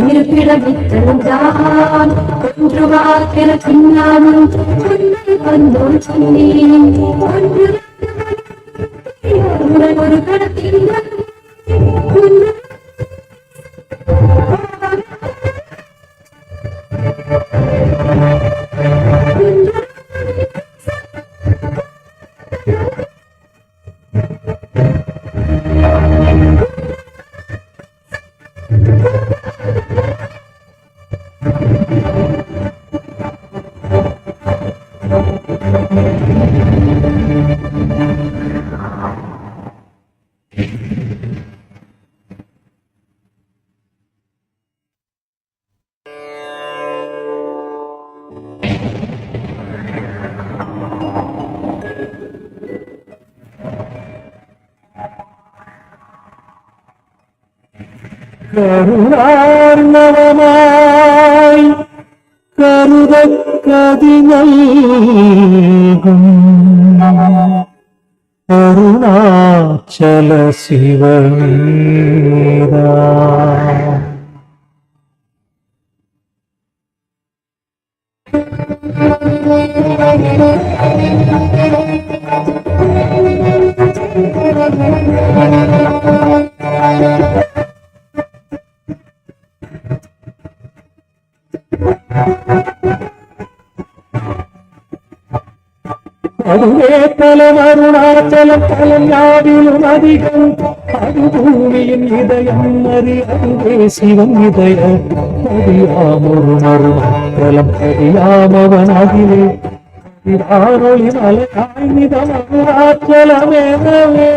இருப்பிடமித்தனும் ஒன்று வாக்கிற பின்னாலும் வந்தோம் சொன்னேன் ஒரு கடத்தில் கருணார்ணவமாய் கருதக்கதி நல்கும் அருணாச்சல சிவமேரா அதுவே தலம் அருணாச்சலம் தலம் யாவிலும் அதிகம் அது பூமியின் இதயம் அறி அதுவே சிவன் இதய பதியாம் ஒரு மருணாச்சலம் பதியாம் அவன் அதிலே ஆரொளி மலையாய் நிதம் அருணாச்சலமேனவே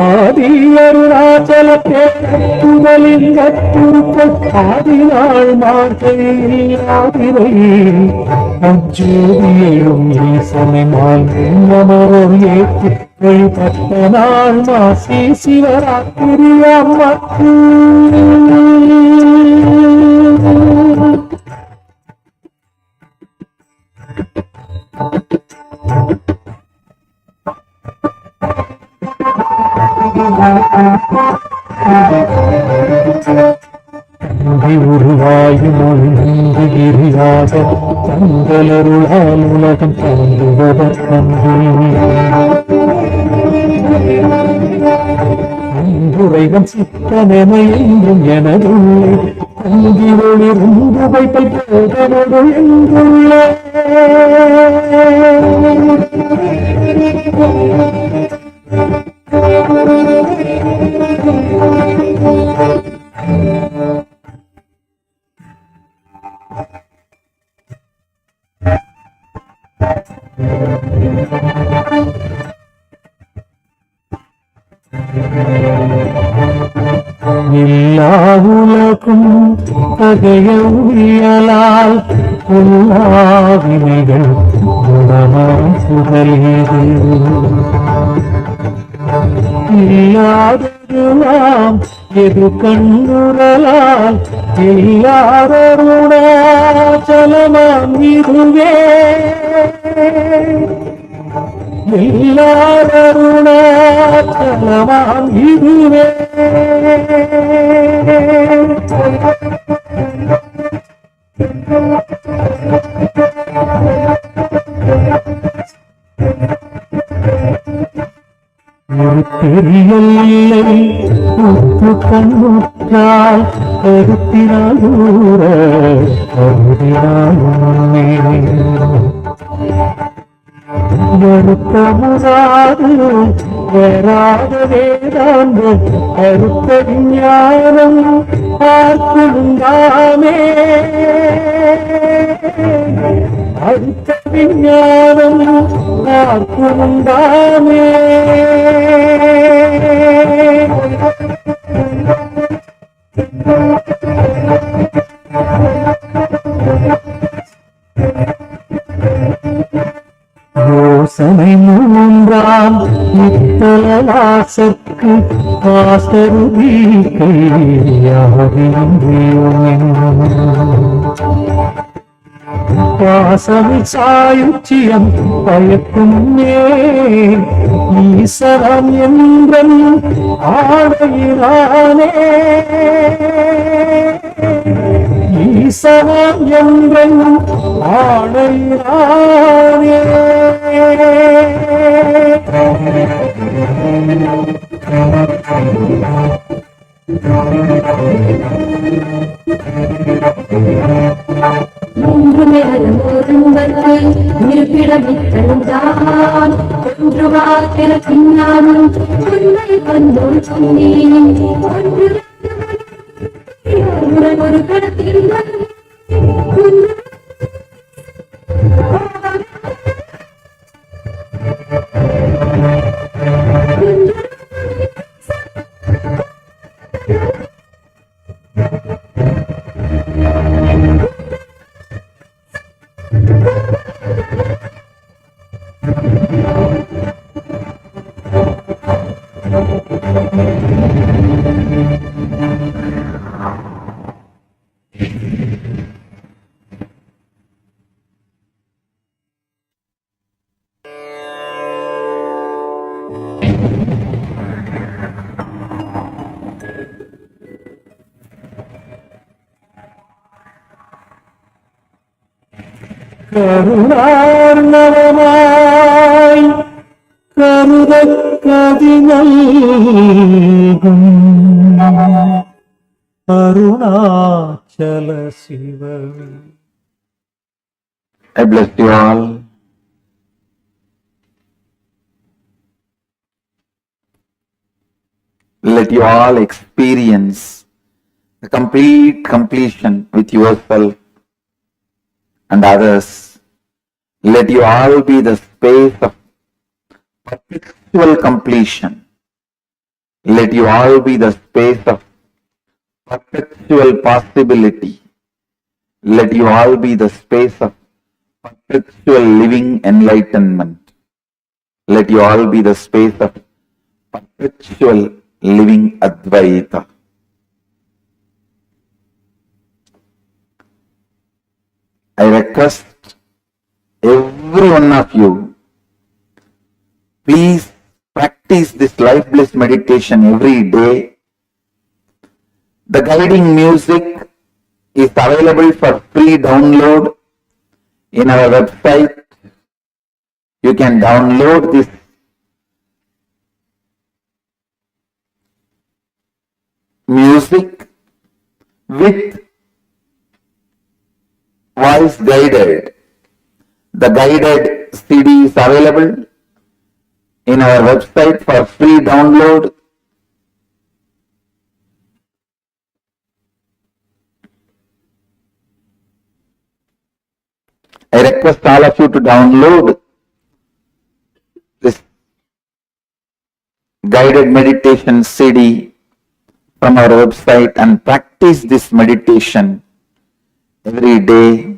ஆதி அருணாச்சலத்தே புதலிங்கத்துருக்கள் ஆதிநாள் மார்கையில் ஆதிரை அஜோதியும் ஈசனை மால்மரோர் ஏற்று வழிபட்ட நாள் மாசி சிவராத்திரி அம்மக்கு உருவாயும் ஒழுங்கு கிரியாக தங்களருளால் உலகம் தோன்றுவதற்கன்று அன்புரைவன் சித்தனென என்றும் எனதுள்ளே தங்கி ஒளிருந்து வைப்பல் போதனோடு என்றுள்ளே எல்லா உலக பழகும் பகையவியலால் பொல்லாவினைகள் குணமாய் புகழியது இல்லாததுலாம் எது கண்ணுறலால் இல்லாதருணாச்சலமாம் இதுவே இல்லாதருணாச்சலமாம் இதுவே ஒரு தெரியலை உப்பு கண்ணுற்றால் கருத்தினால் ஊற கருதினால் உண்மை வருத்தமுறாது வராத வேதாந்த கருத்த விஞ்ஞானம் பார்க்குந்தாமே அடுத்த விஞ்ஞானம் பார்க்குந்தாமே யோசனை மூன்றாம் நித்தலாசற்கு ஆசருதி கையாவின்றியும் பாசமி சாயுச்சியம் பயக்கும் ஈசரம் என்றன் ஆடையினானே ஈசரம் என்றன் ஆடையினானே மூன்றுமே அலமோரும்பத்தை இருப்பிடமித்தழுந்தான் ஒன்று வாக்கிற பின்னாலும் உன்னை வந்தோள் சொன்னேன் ஒரு கடத்தில் கருணார்ணவமாய் கருதக் கதிநல்கும் அருணாச்சல சிவமே. I bless you all. Let you all experience the complete completion with yourself and others. Let you all be the space of perpetual completion. Let you all be the space of perpetual possibility. Let you all be the space of perpetual living enlightenment. Let you all be the space of perpetual living Advaita. I request every one of you, please practice this life bliss meditation every day. The guiding music is available for free download in our website. You can download this music with voice guided. The guided CD is available in our website for free download. I request all of you to download this guided meditation CD from our website and practice this meditation every day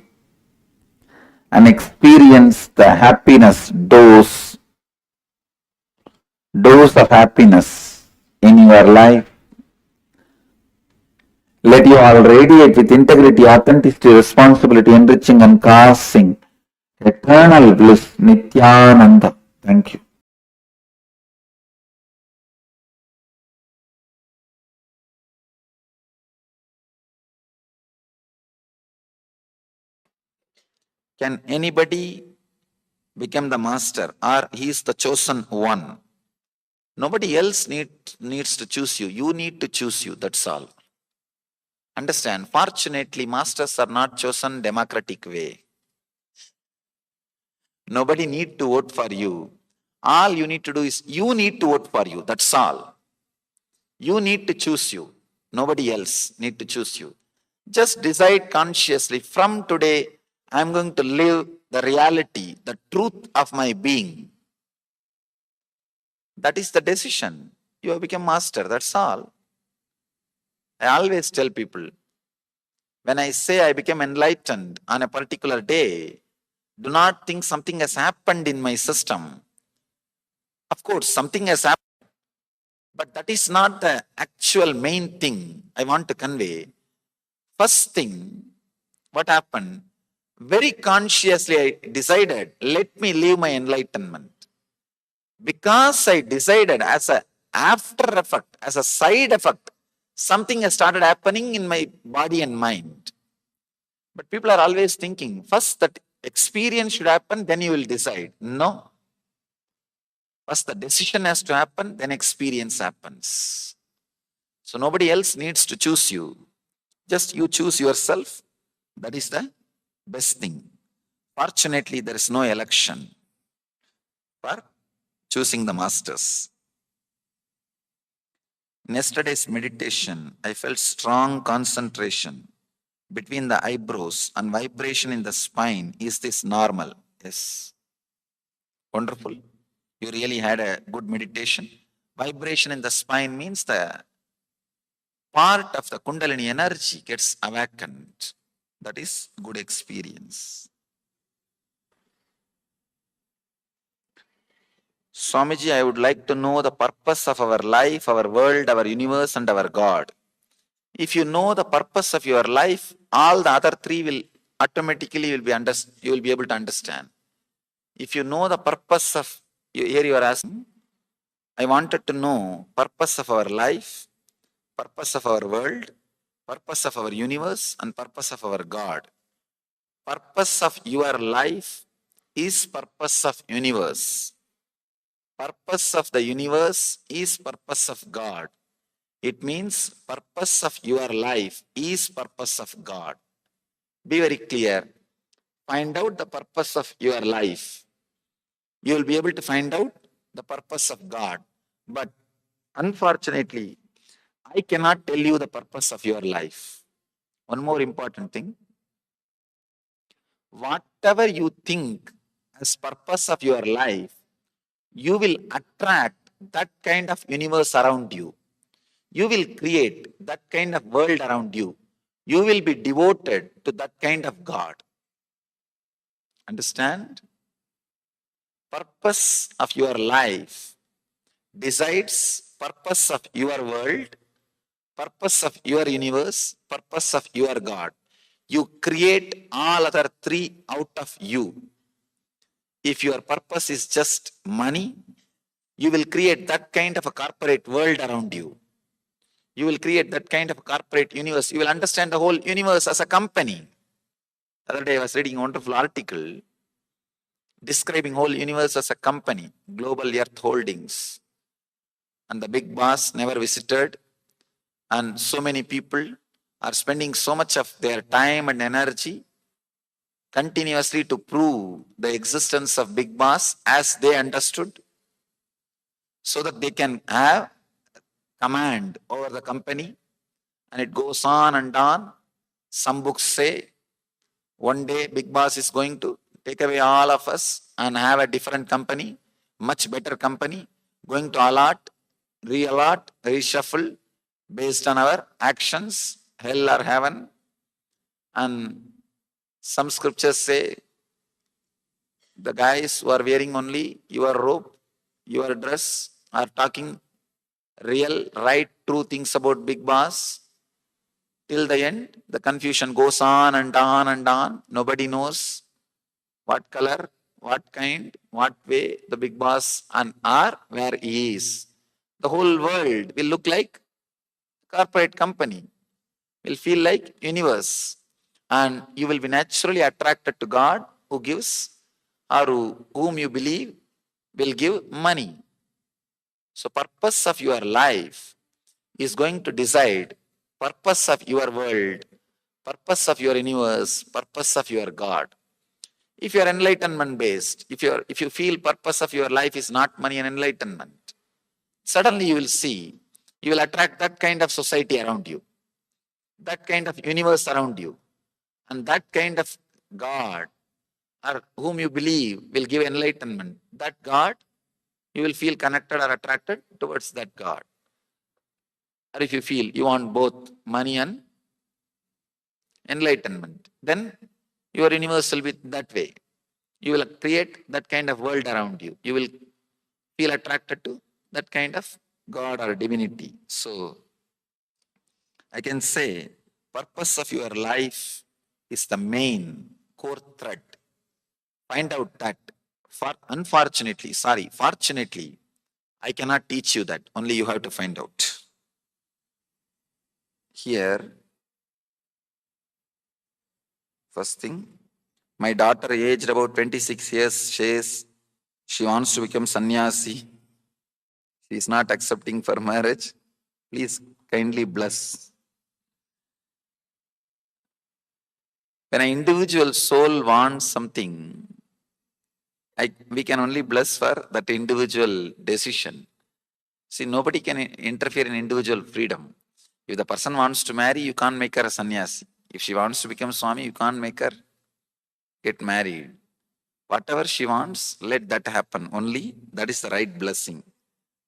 and experience the happiness dose of happiness in your life. Let you all radiate with integrity, authenticity, responsibility, enriching and causing eternal bliss. Nithyananda. Thank you. Can anybody become the master, or he is the chosen one? Nobody else needs to choose you. You need to choose you. That's all. Understand? Fortunately, masters are not chosen democratic way. Nobody need to vote for you. All you need to do is you need to vote for you. That's all. You need to choose you. Nobody else need to choose you. Just decide consciously, from today, I'm going to live the reality, the truth of my being. That is the decision. You have become master. That's all. I always tell people, when I say I became enlightened on a particular day, do not think something has happened in my system. Of course, something has happened, but that is not the actual main thing I want to convey. First thing, what happened? Very consciously I decided, let me live my enlightenment. Because I decided, as a after effect, as a side effect, something has started happening in my body and mind. But people are always thinking, first that experience should happen, then you will decide. No. First the decision has to happen, then experience happens. So nobody else needs to choose you. Just you choose yourself. That is the best thing. Fortunately, there is no election for choosing the masters. In yesterday's meditation, I felt strong concentration between the eyebrows and vibration in the spine. Is this normal? Yes. Wonderful. You really had a good meditation. Vibration in the spine means the part of the Kundalini energy gets awakened. That is good experience. Swamiji, I would like to know the purpose of our life, our world, our universe, and our God. If you know the purpose of your life, all the other three will automatically you will be able to understand. If you know the purpose of, here you are asking, I wanted to know purpose of our life, purpose of our world, purpose of our universe, and purpose of our God. Purpose of your life is purpose of universe. Purpose of the universe is purpose of God. It means purpose of your life is purpose of God. Be very clear. Find out the purpose of your life. You will be able to find out the purpose of God. But unfortunately, I cannot tell you the purpose of your life. One more important thing. Whatever you think as purpose of your life, you will attract that kind of universe around you. You will create that kind of world around you. You will be devoted to that kind of God. Understand? Purpose of your life decides purpose of your world, purpose of your universe, purpose of your God. You create all other three out of you. If your purpose is just money, you will create that kind of a corporate world around you. You will create that kind of a corporate universe. You will understand the whole universe as a company. The other day I was reading a wonderful article describing whole universe as a company, Global Earth Holdings. And the big boss never visited. And so many people are spending so much of their time and energy continuously to prove the existence of big boss as they understood, so that they can have command over the company. And it goes on and on. Some books say one day big boss is going to take away all of us and have a different company, much better company, going to allot, re-allot, reshuffle, based on our actions, hell or heaven. And some scriptures say the guys who are wearing only your robe, your dress, are talking real, right, true things about Big Boss. Till the end, the confusion goes on and on and on. Nobody knows what color, what kind, what way the Big Boss and are, where he is. The whole world will look like corporate company, will feel like universe. And you will be naturally attracted to God who gives, or whom you believe will give money. So purpose of your life is going to decide purpose of your world, purpose of your universe, purpose of your God. If you are enlightenment based, if you feel purpose of your life is not money and enlightenment, suddenly you will see, you will attract that kind of society around you, that kind of universe around you, and that kind of God or whom you believe will give enlightenment. That God, you will feel connected or attracted towards that God. Or if you feel you want both money and enlightenment, then your universe will be that way. You will create that kind of world around you. You will feel attracted to that kind of God or divinity. So I can say purpose of your life is the main core thread. Find out that. Fortunately, I cannot teach you that. Only you have to find out. Here, first thing, my daughter aged about 26 years says she wants to become sannyasi. She is not accepting for marriage. Please kindly bless. When an individual soul wants something, we can only bless for that individual decision. See, nobody can interfere in individual freedom. If the person wants to marry, you can't make her a sannyasi. If she wants to become Swami, you can't make her get married. Whatever she wants, let that happen. Only that is the right blessing.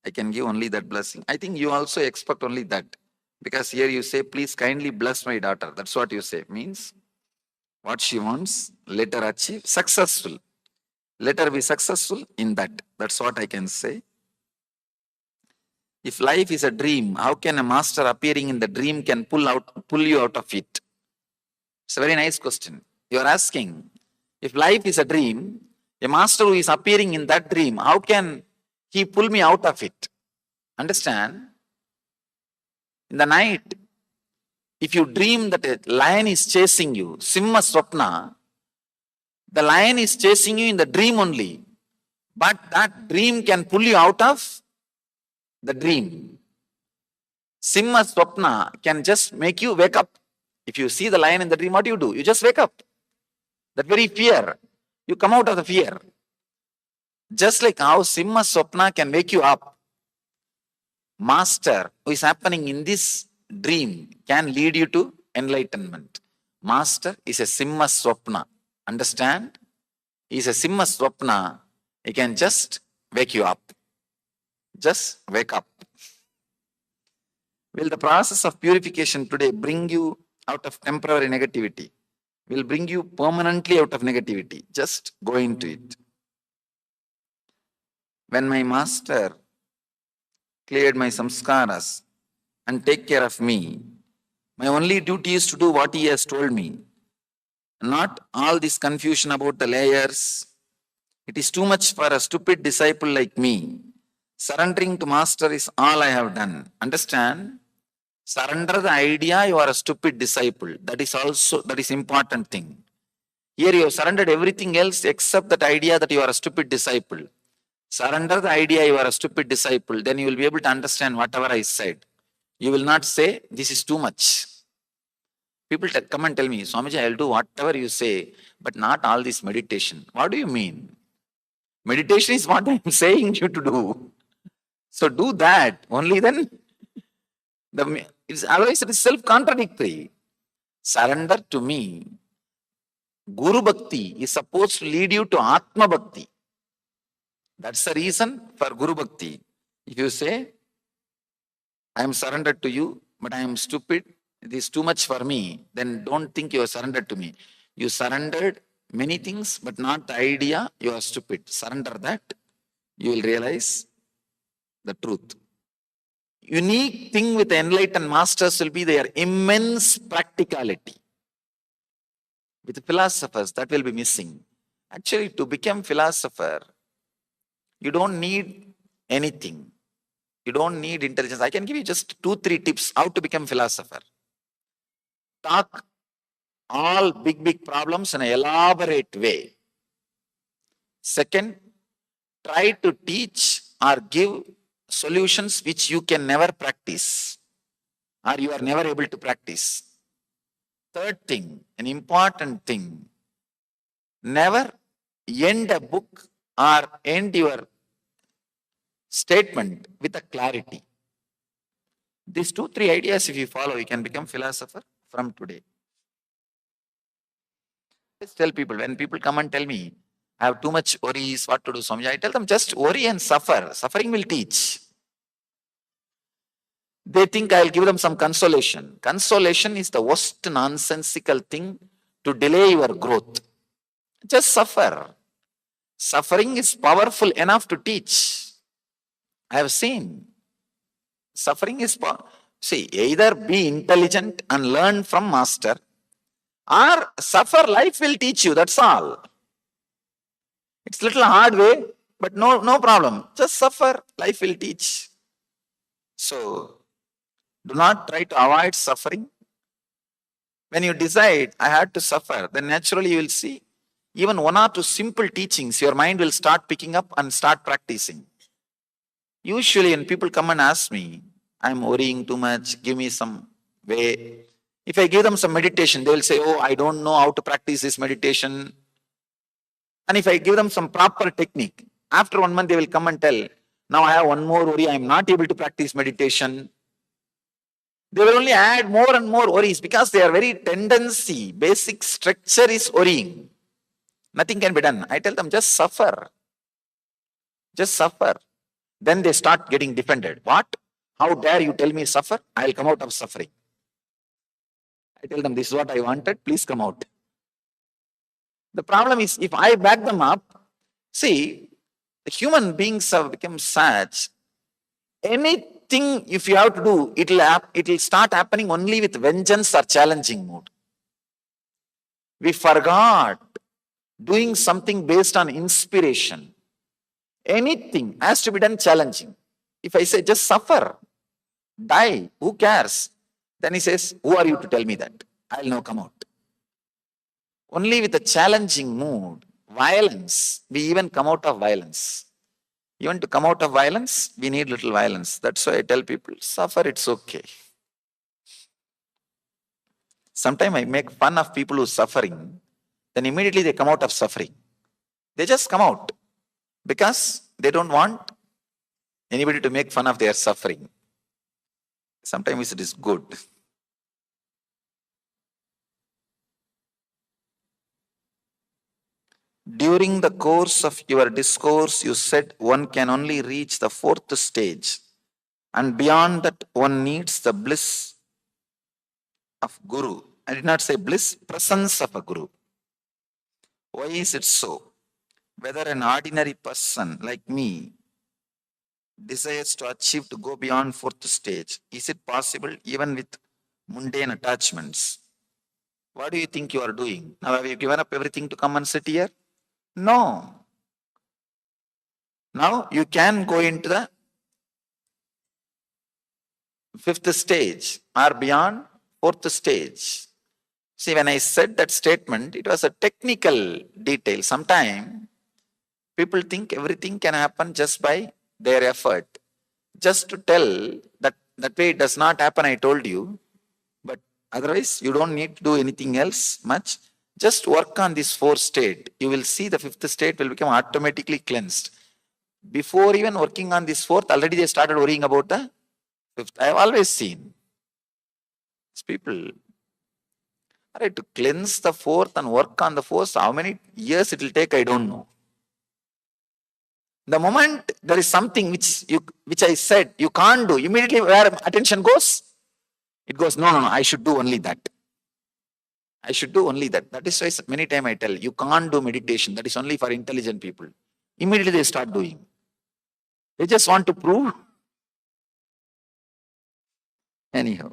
I can give only that blessing. I think you also expect only that. Because here you say, please kindly bless my daughter. That's what you say. Means what she wants, let her achieve successful. Let her be successful in that. That's what I can say. If life is a dream, how can a master appearing in the dream can pull you out of it? It's a very nice question. You are asking, if life is a dream, a master who is appearing in that dream, how can he pull me out of it? Understand? In the night, if you dream that a lion is chasing you, Simha Swapna, the lion is chasing you in the dream only. But that dream can pull you out of the dream. Simha Swapna can just make you wake up. If you see the lion in the dream, what do? You just wake up. That very fear, you come out of the fear. Just like how Simha Swapna can wake you up, master who is happening in this dream can lead you to enlightenment. Master is a Simha Swapna. Understand? He is a Simha Swapna. He can just wake you up. Just wake up. Will the process of purification today bring you out of temporary negativity? Will bring you permanently out of negativity? Just go into it. When my master cleared my samskaras and take care of me, my only duty is to do what he has told me. Not all this confusion about the layers. It is too much for a stupid disciple like me. Surrendering to master is all I have done. Understand? Surrender the idea you are a stupid disciple. That is important thing. Here you have surrendered everything else except that idea that you are a stupid disciple. Surrender the idea you are a stupid disciple, then you will be able to understand whatever I said. You will not say, this is too much. People come and tell me, Swamiji, I will do whatever you say, but not all this meditation. What do you mean? Meditation is what I am saying you to do. So do that. Only then, otherwise it is self-contradictory. Surrender to me. Guru Bhakti is supposed to lead you to Atma Bhakti. That's the reason for Guru Bhakti. If you say, I am surrendered to you, but I am stupid, it is too much for me, then don't think you are surrendered to me. You surrendered many things, but not the idea you are stupid. Surrender that, you will realize the truth. Unique thing with the enlightened masters will be their immense practicality. With the philosophers, that will be missing. Actually, to become philosopher, you don't need anything. You don't need intelligence. I can give you just 2-3 tips how to become philosopher. Talk all big problems in an elaborate way. Second, try to teach or give solutions which you can never practice or you are never able to practice. Third thing, an important thing, never end a book or end your statement with a clarity. These 2-3 ideas, if you follow, you can become philosopher from today. I tell people, when people come and tell me, I have too much worries, what to do, Swamiji, I tell them, just worry and suffer. Suffering will teach. They think I'll give them some consolation. Consolation is the worst nonsensical thing to delay your growth. Just suffer. Suffering is powerful enough to teach. I have seen. Suffering is powerful. See, either be intelligent and learn from master, or suffer, life will teach you, that's all. It's a little hard way, but no problem. Just suffer, life will teach. So, do not try to avoid suffering. When you decide, I had to suffer, then naturally you will see, even 1 or 2 simple teachings, your mind will start picking up and start practicing. Usually when people come and ask me, I'm worrying too much, give me some way. If I give them some meditation, they will say, oh, I don't know how to practice this meditation. And if I give them some proper technique, after 1 month they will come and tell, now I have one more worry, I am not able to practice meditation. They will only add more and more worries because their very tendency, basic structure is worrying. Nothing can be done. I tell them, just suffer. Just suffer. Then they start getting defended. What? How dare you tell me suffer? I will come out of suffering. I tell them, this is what I wanted, please come out. The problem is, if I back them up, see, the human beings have become such, anything if you have to do, it will start happening only with vengeance or challenging mood. We forgot doing something based on inspiration. Anything has to be done challenging. If I say just suffer, die, who cares? Then he says, who are you to tell me that? I'll now come out. Only with a challenging mood, violence, we even come out of violence. Even to come out of violence, we need little violence. That's why I tell people, suffer, it's okay. Sometimes I make fun of people who are suffering, then immediately they come out of suffering. They just come out because they don't want anybody to make fun of their suffering. Sometimes it is good. During the course of your discourse, you said one can only reach the 4th stage, and beyond that one needs the bliss of Guru. I did not say bliss, presence of a Guru. Why is it so? Whether an ordinary person like me desires to achieve to go beyond 4th stage, is it possible even with mundane attachments? What do you think you are doing? Now have you given up everything to come and sit here? No. Now you can go into the 5th stage or beyond 4th stage. See, when I said that statement, it was a technical detail. Sometimes people think everything can happen just by their effort. Just to tell that way it does not happen, I told you. But otherwise, you don't need to do anything else much. Just work on this 4th state. You will see the 5th state will become automatically cleansed. Before even working on this 4th, already they started worrying about the 5th. I have always seen these people. Alright, to cleanse the 4th and work on the 4th, how many years it will take, I don't know. The moment there is something which I said you can't do, immediately where attention goes? It goes, no, no, no, I should do only that. I should do only that. That is why many times I tell, you can't do meditation. That is only for intelligent people. Immediately they start doing. They just want to prove. Anyhow.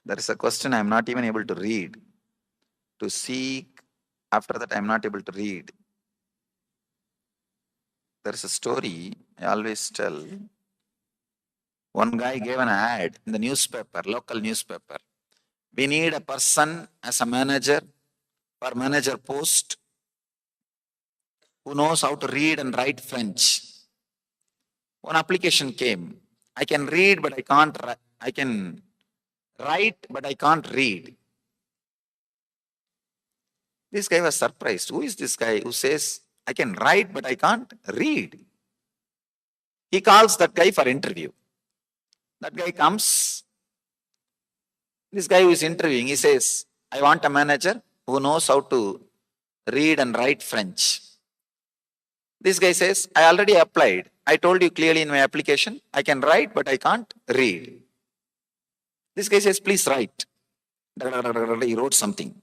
There is a question I am not even able to read. To seek, after that I am not able to read. There is a story I always tell. One guy gave an ad in the newspaper, local newspaper. We need a person as a manager for manager post who knows how to read and write French. One application came. I can read, but I can't. I can write, but I can't read. This guy was surprised. Who is this guy who says, I can write, but I can't read? He calls that guy for interview. That guy comes. This guy who is interviewing, he says, I want a manager who knows how to read and write French. This guy says, I already applied. I told you clearly in my application, I can write, but I can't read. This guy says, please write. He wrote something.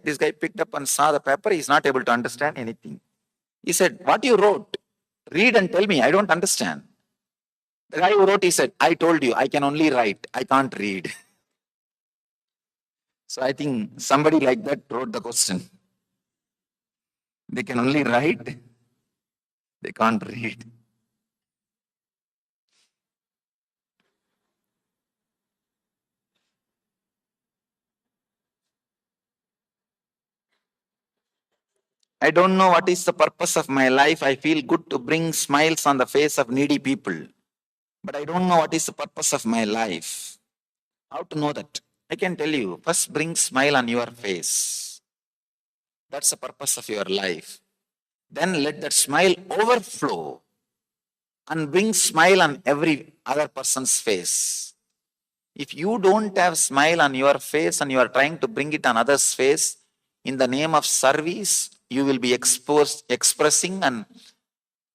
This guy picked up and saw the paper. He's not able to understand anything. He said, what you wrote? Read and tell me. I don't understand. The guy who wrote, he said, I told you, I can only write. I can't read. So I think somebody like that wrote the question. They can only write. They can't read. I don't know what is the purpose of my life. I feel good to bring smiles on the face of needy people. But I don't know what is the purpose of my life. How to know that? I can tell you. First, bring smile on your face. That's the purpose of your life. Then let that smile overflow and bring smile on every other person's face. If you don't have smile on your face and you are trying to bring it on others' face, in the name of service, you will be expressing and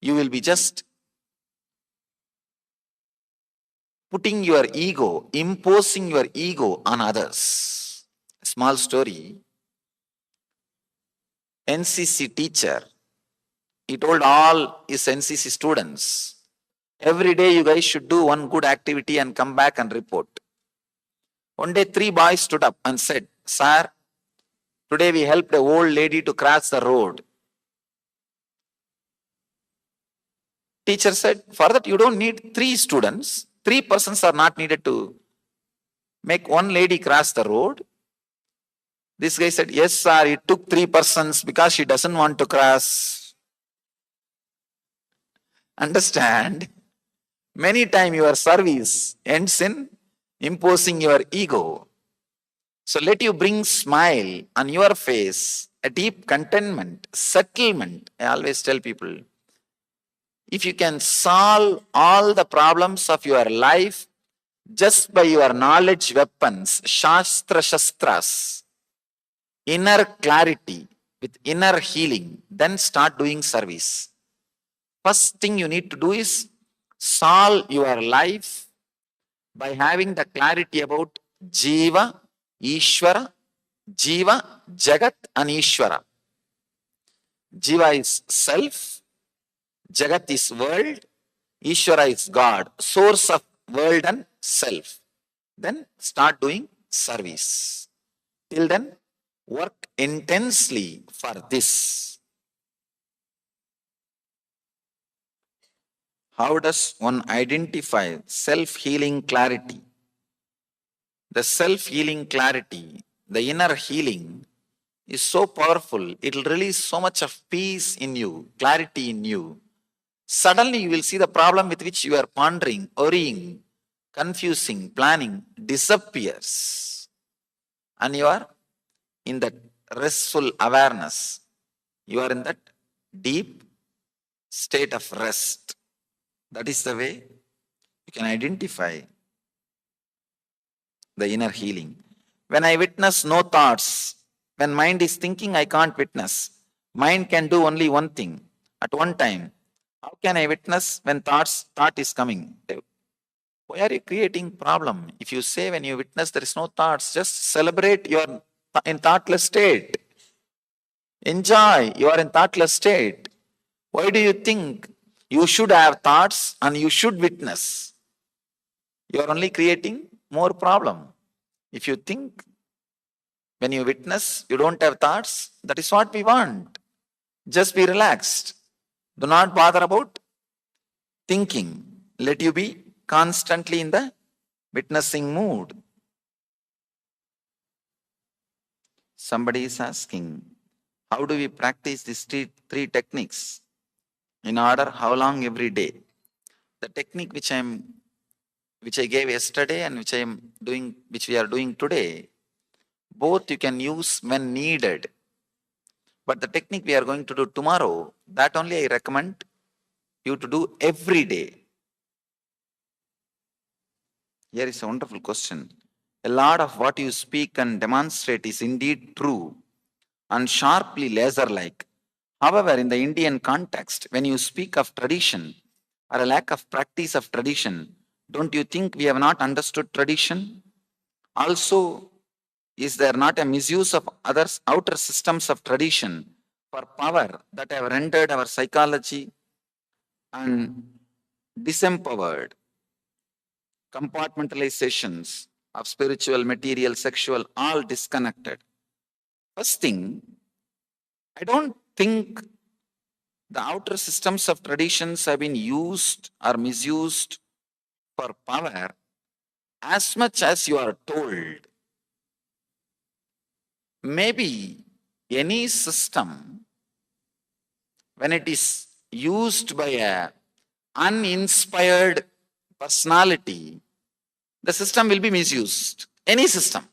you will be just putting your ego, imposing your ego on others. A small story. NCC teacher, he told all his NCC students, every day you guys should do one good activity and come back and report. One day 3 boys stood up and said, sir, today we helped an old lady to cross the road. Teacher said, for that you don't need 3 students. 3 persons are not needed to make one lady cross the road. This guy said, yes sir, it took 3 persons because she doesn't want to cross. Understand? Many times your service ends in imposing your ego. So let you bring smile on your face, a deep contentment, settlement. I always tell people, if you can solve all the problems of your life just by your knowledge weapons, shastras, inner clarity with inner healing, then start doing service. First thing you need to do is solve your life by having the clarity about Jiva, Ishvara, Jiva, Jagat and Ishvara. Jiva is self, Jagat is world, Ishvara is God, source of world and self. Then start doing service. Till then, work intensely for this. How does one identify self-healing clarity? The self-healing clarity, the inner healing is so powerful. It will release so much of peace in you, clarity in you. Suddenly you will see the problem with which you are pondering, worrying, confusing, planning disappears. And you are in that restful awareness. You are in that deep state of rest. That is the way you can identify the inner healing. When I witness no thoughts, when mind is thinking, I can't witness. Mind can do only one thing. at one time. How can I witness when thought is coming? Why are you creating problem? If you say when you witness there is no thoughts, just celebrate your in thoughtless state. Enjoy, you are in thoughtless state. Why do you think you should have thoughts and you should witness? You are only creating more problem. If you think when you witness, you don't have thoughts, that is what we want. Just be relaxed. Do not bother about thinking. Let you be constantly in the witnessing mood. Somebody is asking, how do we practice these three techniques? In order, how long every day? The technique which I gave yesterday and which we are doing today, both you can use when needed. But the technique we are going to do tomorrow, that only I recommend you to do every day. Here is a wonderful question. A lot of what you speak and demonstrate is indeed true and sharply laser-like. However, in the Indian context, when you speak of tradition or a lack of practice of tradition, don't you think we have not understood tradition? Also, is there not a misuse of others outer systems of tradition for power that have rendered our psychology and disempowered compartmentalizations of spiritual, material, sexual, all disconnected? First thing, I don't think the outer systems of traditions have been used or misused for power as much as you are told. Maybe any system, when it is used by a uninspired personality, the system will be misused. Any system.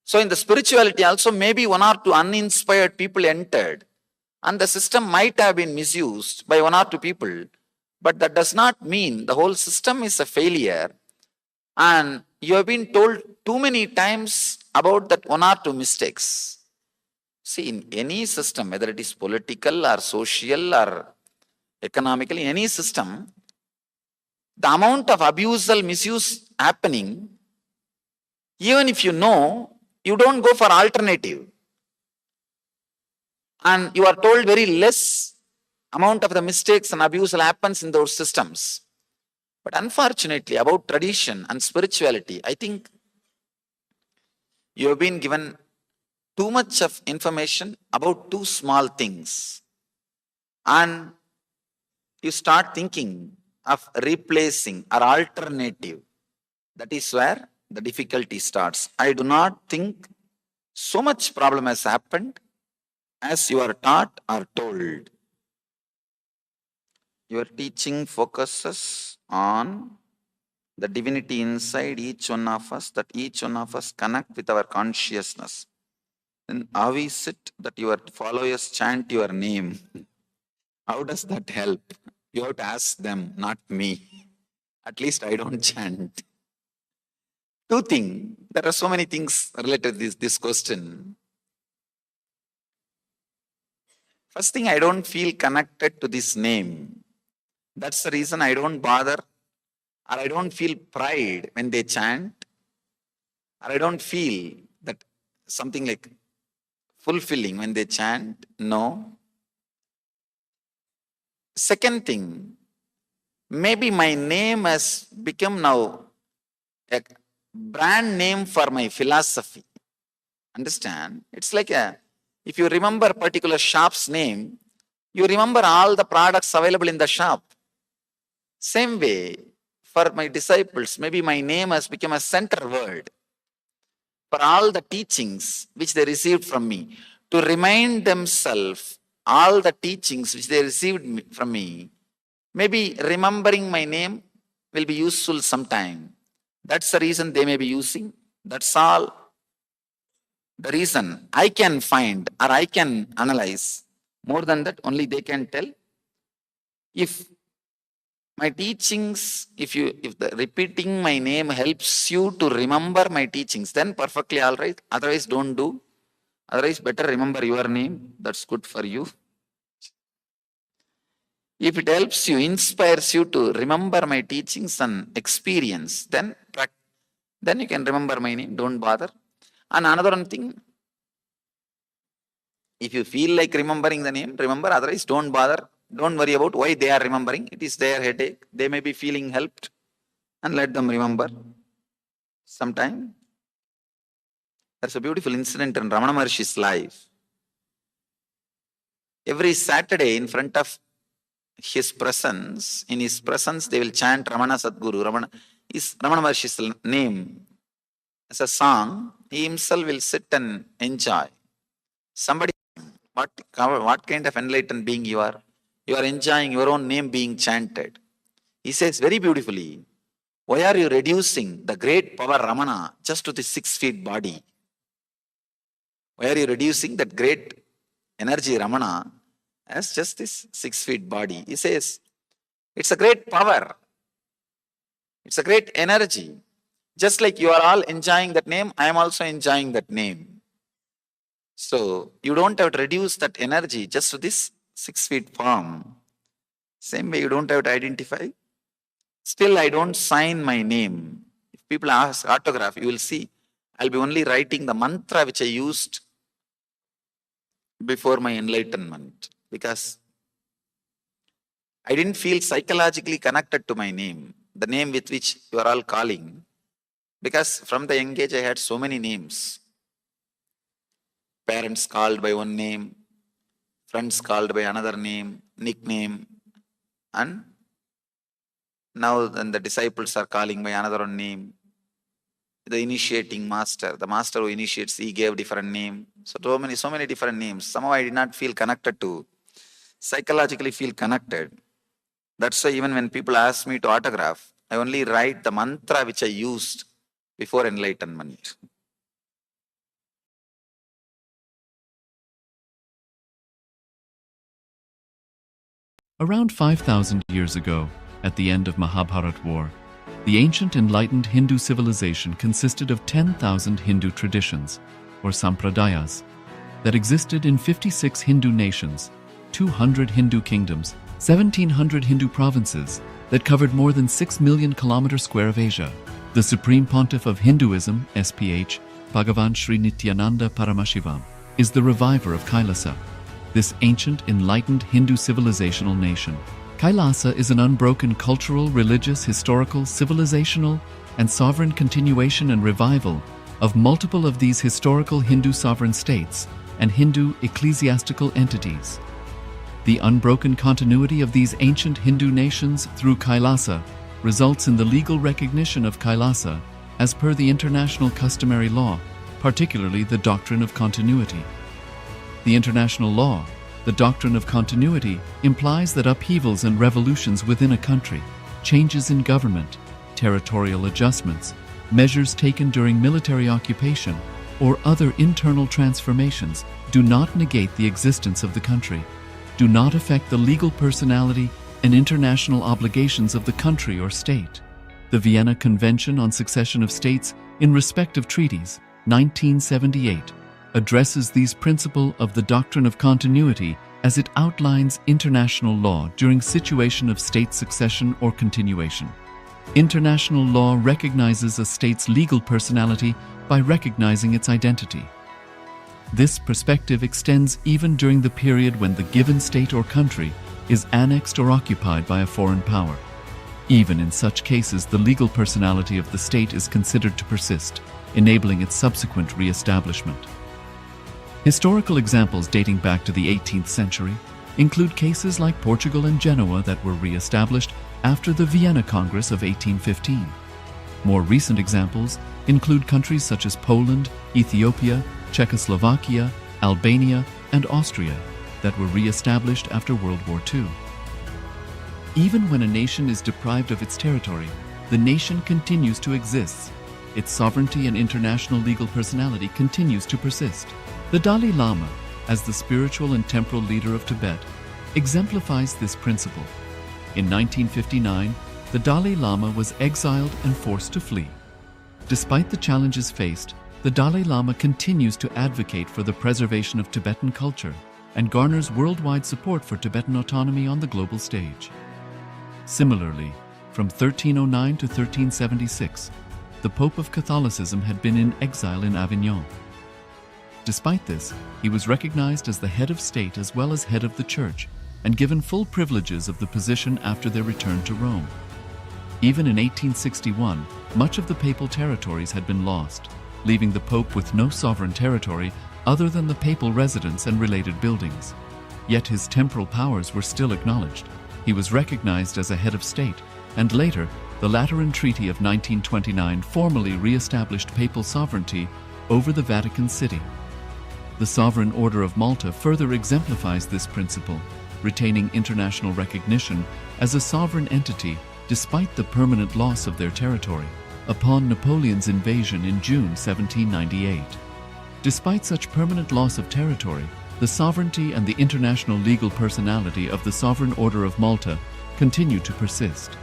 So in the spirituality also, maybe one or two uninspired people entered and the system might have been misused by one or two people, but that does not mean the whole system is a failure and you have been told too many times about that one or two mistakes. See, in any system, whether it is political or social or economical, in any system, the amount of abusal, misuse happening, even if you know, you don't go for alternative. And you are told very less amount of the mistakes and abusal happens in those systems. But unfortunately, about tradition and spirituality, I think you have been given too much of information about two small things. And you start thinking of replacing or alternative. That is where the difficulty starts. I do not think so much problem has happened as you are taught or told. Your teaching focuses on the divinity inside each one of us, that each one of us connect with our consciousness. Then how is it that your followers chant your name? How does that help? You have to ask them, not me. At least I don't chant. Two things. There are so many things related to this question. First thing, I don't feel connected to this name. That's the reason I don't bother, or I don't feel pride when they chant, or I don't feel that something like fulfilling when they chant. No. Second thing, maybe my name has become now a brand name for my philosophy. Understand? It's like if you remember a particular shop's name, you remember all the products available in the shop. Same way, for my disciples, maybe my name has become a center word for all the teachings which they received from me. To remind themselves all the teachings which they received from me, maybe remembering my name will be useful sometime. That's the reason they may be using. That's all the reason I can find or I can analyze. More than that, only they can tell. If my teachings, if the repeating my name helps you to remember my teachings, then perfectly all right. Otherwise, don't do. Otherwise, better remember your name. That's good for you. If it helps you, inspires you to remember my teachings and experience, then you can remember my name, don't bother. And another one thing, if you feel like remembering the name, remember, otherwise don't bother. Don't worry about why they are remembering. It is their headache. They may be feeling helped, and let them remember. Sometime, there's a beautiful incident in Ramana Maharshi's life. Every Saturday in front of his presence, in his presence, they will chant Ramana Sadguru. Ramana Maharshi's name as a song. He himself will sit and enjoy. Somebody, what kind of enlightened being you are? You are enjoying your own name being chanted. He says very beautifully, why are you reducing the great power Ramana just to the 6 feet body? Why are you reducing that great energy Ramana as just this 6 feet body? He says, it's a great power. It's a great energy. Just like you are all enjoying that name, I am also enjoying that name. So you don't have to reduce that energy just to this 6 feet form. Same way you don't have to identify. Still, I don't sign my name. If people ask autograph, you will see, I'll be only writing the mantra which I used before my enlightenment. Because I didn't feel psychologically connected to my name, the name with which you are all calling. Because from the young age, I had so many names. Parents called by one name, friends called by another name, nickname, and now then the disciples are calling by another one name. The initiating master, the master who initiates, he gave different name. So many different names. Somehow I did not feel connected to, psychologically feel connected. That's why even when people ask me to autograph, I only write the mantra which I used before enlightenment. Around 5,000 years ago, at the end of Mahabharat War, the ancient enlightened Hindu civilization consisted of 10,000 Hindu traditions, or sampradayas, that existed in 56 Hindu nations, 200 Hindu kingdoms, 1,700 Hindu provinces that covered more than 6 million kilometers square of Asia. The Supreme Pontiff of Hinduism, SPH, Bhagavan Sri Nithyananda Paramashivam, is the reviver of KAILASA, this ancient enlightened Hindu civilizational nation. KAILASA is an unbroken cultural, religious, historical, civilizational, and sovereign continuation and revival of multiple of these historical Hindu sovereign states and Hindu ecclesiastical entities. The unbroken continuity of these ancient Hindu nations through KAILASA results in the legal recognition of KAILASA as per the international customary law, particularly the doctrine of continuity. The international law, the doctrine of continuity, implies that upheavals and revolutions within a country, changes in government, territorial adjustments, measures taken during military occupation, or other internal transformations do not negate the existence of the country, do not affect the legal personality and international obligations of the country or state. The Vienna Convention on Succession of States in respect of treaties, 1978, addresses these principles of the doctrine of continuity as it outlines international law during situation of state succession or continuation. International law recognizes a state's legal personality by recognizing its identity. This perspective extends even during the period when the given state or country is annexed or occupied by a foreign power. Even in such cases, the legal personality of the state is considered to persist, enabling its subsequent re-establishment. Historical examples dating back to the 18th century include cases like Portugal and Genoa that were re-established after the Vienna Congress of 1815. More recent examples include countries such as Poland, Ethiopia, Czechoslovakia, Albania, and Austria that were re-established after World War II. Even when a nation is deprived of its territory, the nation continues to exist. Its sovereignty and international legal personality continues to persist. The Dalai Lama, as the spiritual and temporal leader of Tibet, exemplifies this principle. In 1959, the Dalai Lama was exiled and forced to flee. Despite the challenges faced, the Dalai Lama continues to advocate for the preservation of Tibetan culture. and garners worldwide support for Tibetan autonomy on the global stage. Similarly, from 1309 to 1376, the Pope of Catholicism had been in exile in Avignon. Despite this, he was recognized as the head of state as well as head of the Church, and given full privileges of the position after their return to Rome. Even in 1861, much of the papal territories had been lost, leaving the Pope with no sovereign territory other than the papal residence and related buildings. Yet his temporal powers were still acknowledged. He was recognized as a head of state, and later, the Lateran Treaty of 1929 formally re-established papal sovereignty over the Vatican City. The Sovereign Order of Malta further exemplifies this principle, retaining international recognition as a sovereign entity despite the permanent loss of their territory upon Napoleon's invasion in June 1798. Despite such permanent loss of territory, the sovereignty and the international legal personality of the Sovereign Order of Malta continue to persist.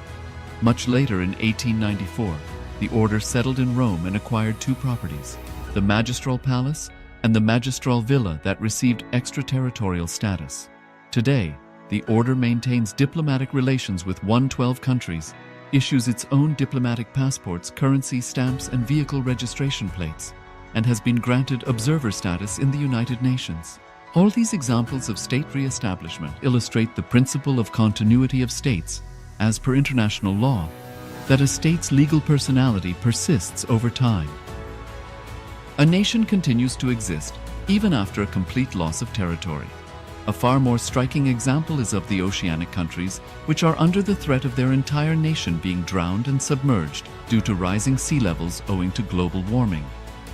Much later in 1894, the order settled in Rome and acquired two properties, the Magistral Palace and the Magistral Villa that received extraterritorial status. Today, the order maintains diplomatic relations with 112 countries, issues its own diplomatic passports, currency, stamps, and vehicle registration plates, and has been granted observer status in the United Nations. All these examples of state re-establishment illustrate the principle of continuity of states, as per international law, that a state's legal personality persists over time. A nation continues to exist even after a complete loss of territory. A far more striking example is of the oceanic countries, which are under the threat of their entire nation being drowned and submerged due to rising sea levels owing to global warming.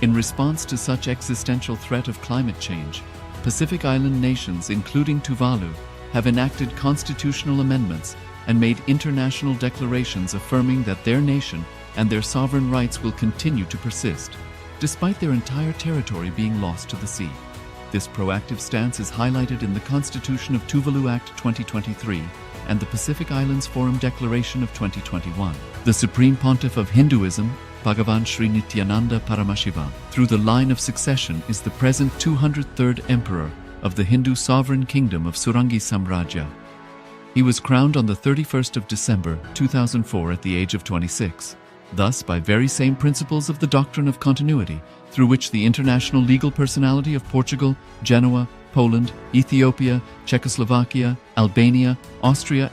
In response to such existential threat of climate change, Pacific Island nations, including Tuvalu, have enacted constitutional amendments and made international declarations affirming that their nation and their sovereign rights will continue to persist, despite their entire territory being lost to the sea. This proactive stance is highlighted in the Constitution of Tuvalu Act 2023 and the Pacific Islands Forum Declaration of 2021. The Supreme Pontiff of Hinduism, BHAGAVAN SRI NITHYANANDA PARAMASHIVAM, through the line of succession is the present 203rd Emperor of the Hindu Sovereign Kingdom of Surangi Samrajya. He was crowned on the 31st of December 2004 at the age of 26. Thus, by very same principles of the doctrine of continuity, through which the international legal personality of Portugal, Genoa, Poland, Ethiopia, Czechoslovakia, Albania, Austria,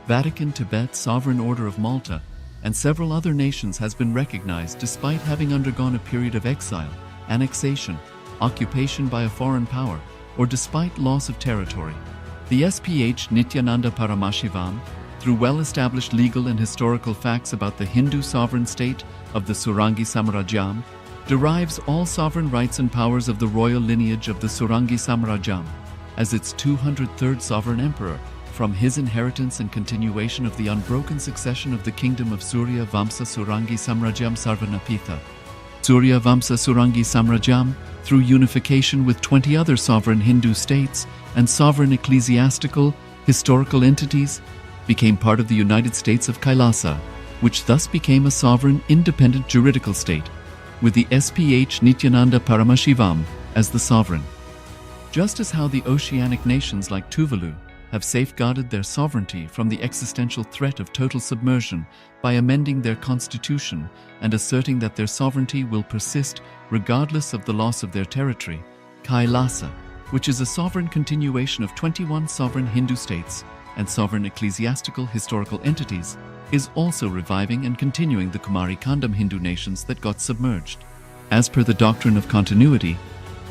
Vatican, Tibet, Sovereign Order of Malta, and several other nations has been recognized despite having undergone a period of exile, annexation, occupation by a foreign power, or despite loss of territory. The SPH Nithyananda Paramashivam, through well-established legal and historical facts about the Hindu sovereign state of the Surangi Samrajyam, derives all sovereign rights and powers of the royal lineage of the Surangi Samrajyam as its 203rd sovereign emperor from his inheritance and continuation of the unbroken succession of the kingdom of Surya Vamsa Surangi Samrajyam Sarvanapitha. Surya Vamsa Surangi Samrajyam, through unification with 20 other sovereign Hindu states and sovereign ecclesiastical, historical entities, became part of the United States of KAILASA, which thus became a sovereign, independent juridical state, with the SPH Nithyananda Paramashivam as the sovereign. Just as how the oceanic nations like Tuvalu have safeguarded their sovereignty from the existential threat of total submersion by amending their constitution and asserting that their sovereignty will persist regardless of the loss of their territory, KAILASA, which is a sovereign continuation of 21 sovereign Hindu states and sovereign ecclesiastical historical entities, is also reviving and continuing the Kumari Kandam Hindu nations that got submerged. As per the doctrine of continuity,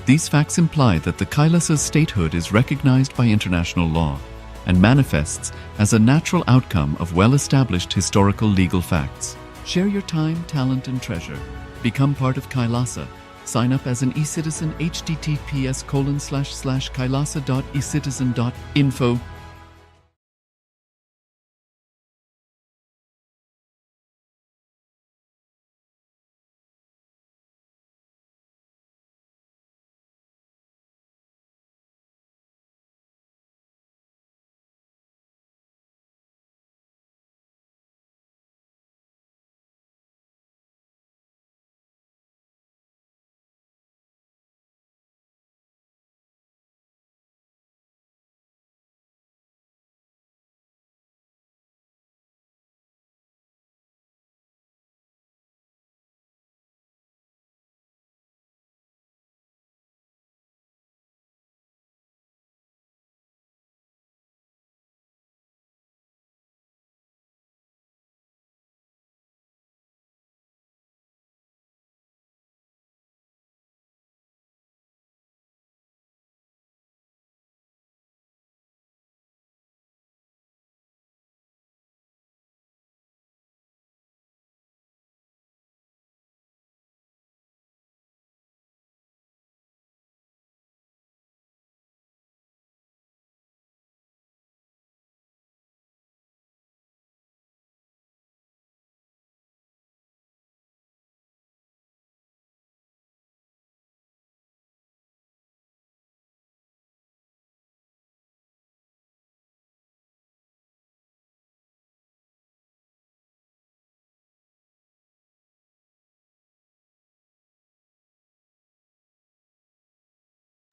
these facts imply that the Kailasa's statehood is recognized by international law and manifests as a natural outcome of well-established historical legal facts. Share your time, talent, and treasure. Become part of Kailasa. Sign up as an eCitizen https://kailasa.ecitizen.info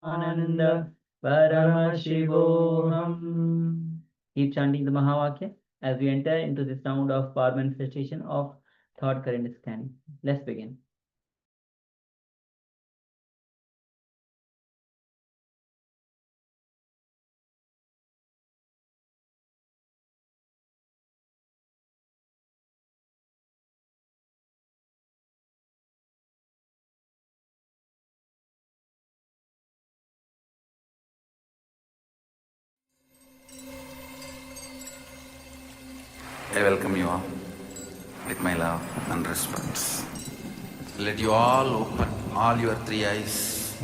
Nityananda Paramashivoham. Keep chanting the Mahavakya as we enter into this round of power manifestation of thought current scanning. Let's begin. I welcome you all with my love and respect. Let you all open all your three eyes.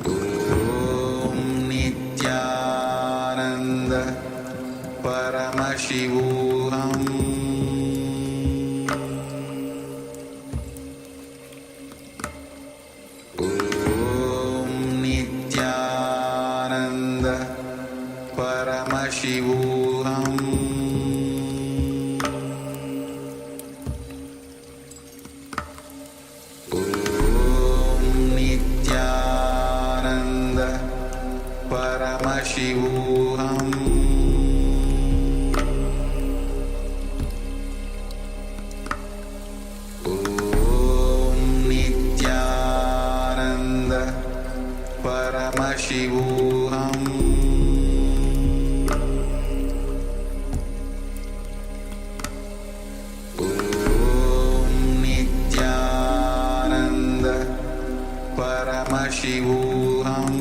Om Nithyananda Paramashivoham. Om Nithyananda Paramashivoham. Paramashivoham. Om Nithyananda Paramashivoham. Om Nithyananda Paramashivoham.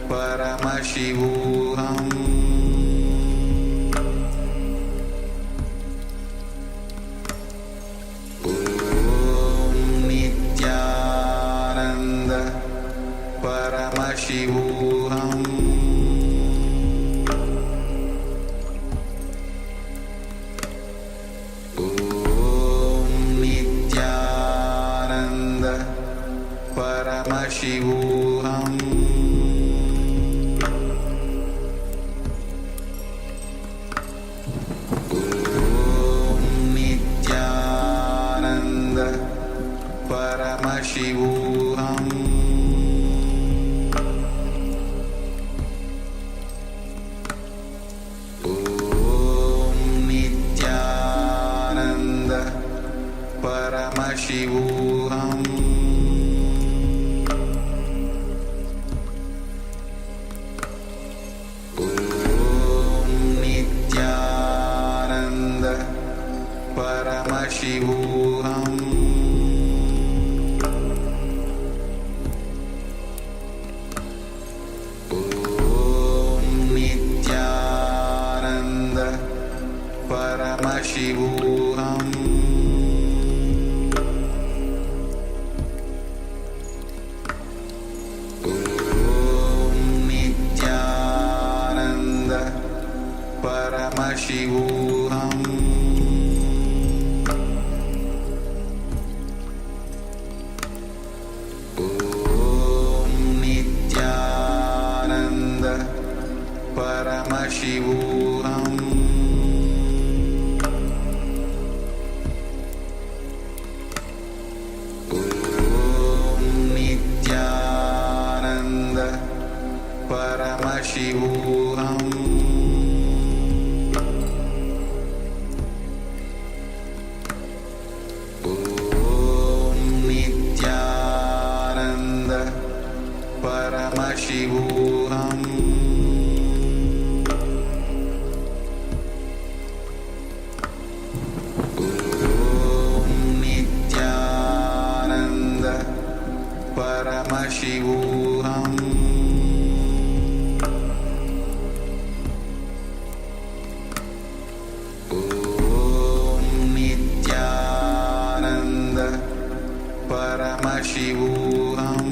Paramashivoham. Om Nithyananda Paramashivoham. Om Nithyananda Paramashivoham. Paramashivoham. Om Nithyananda Paramashivoham. Om Nithyananda Paramashivoham. Paramashivoham. Om Nithyananda Paramashivoham. Om Nithyananda Paramashivoham. Paramashivoham. Om Nithyananda Paramashivoham. Om Nithyananda Paramashivoham. Paramashivoham.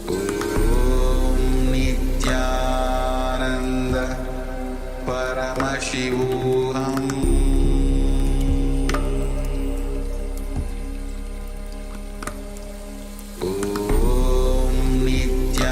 Om Nithyananda Paramashivoham. Om Nithyananda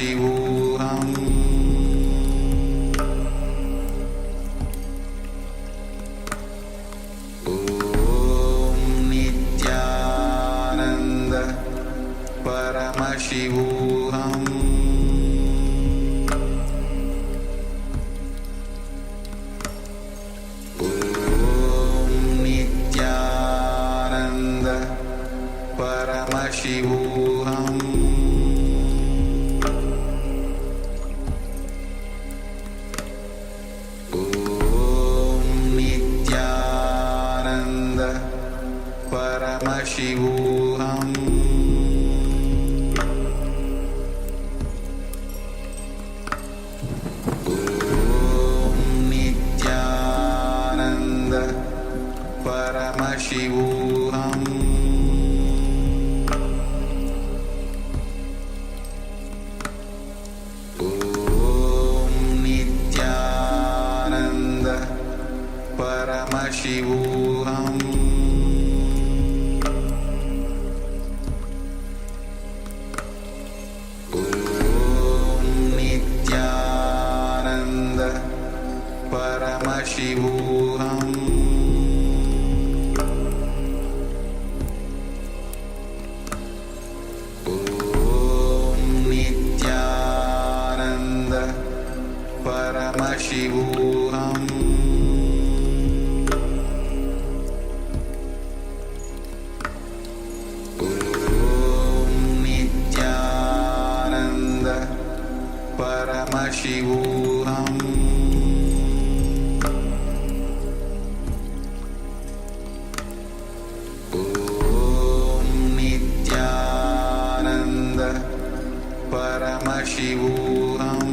Paramashivoham Om Nithyananda Paramashivoham Om Nithyananda Paramashivoham Om Nithyananda Paramashivoham Om Nithyananda Paramashivoham Om Nithyananda Paramashivoham Om Nithyananda Paramashivoham Om Nithyananda Paramashivoham Om Nithyananda Paramashivoham Om Nithyananda Paramashivoham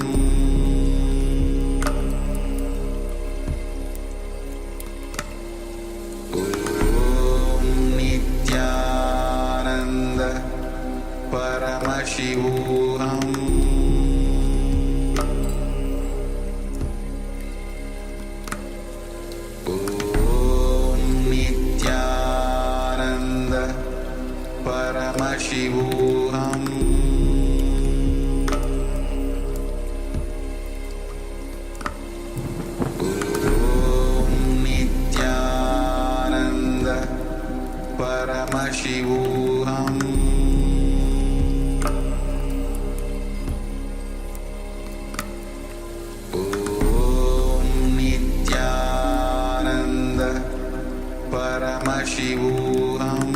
Om Nithyananda Paramashivoham Om Nithyananda Paramashivoham Om Nithyananda Paramashivoham Om Nithyananda Paramashivoham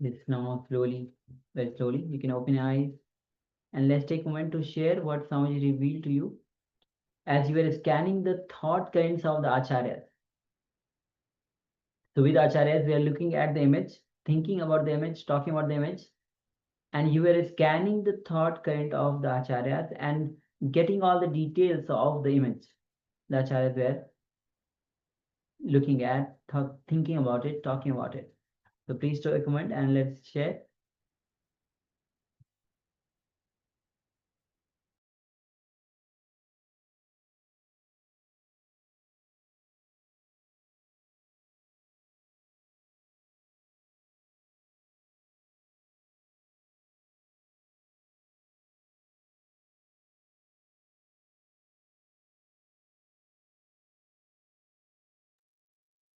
Let's now slowly, very slowly, you can open your eyes and let's take a moment to share what Swamiji revealed to you as you were scanning the thought currents of the Acharyas. So with Acharyas, we are looking at the image, thinking about the image, talking about the image, and you were scanning the thought current of the Acharyas and getting all the details of the image. The Acharyas were looking at, thinking about it, talking about it. So please do a comment and let's share.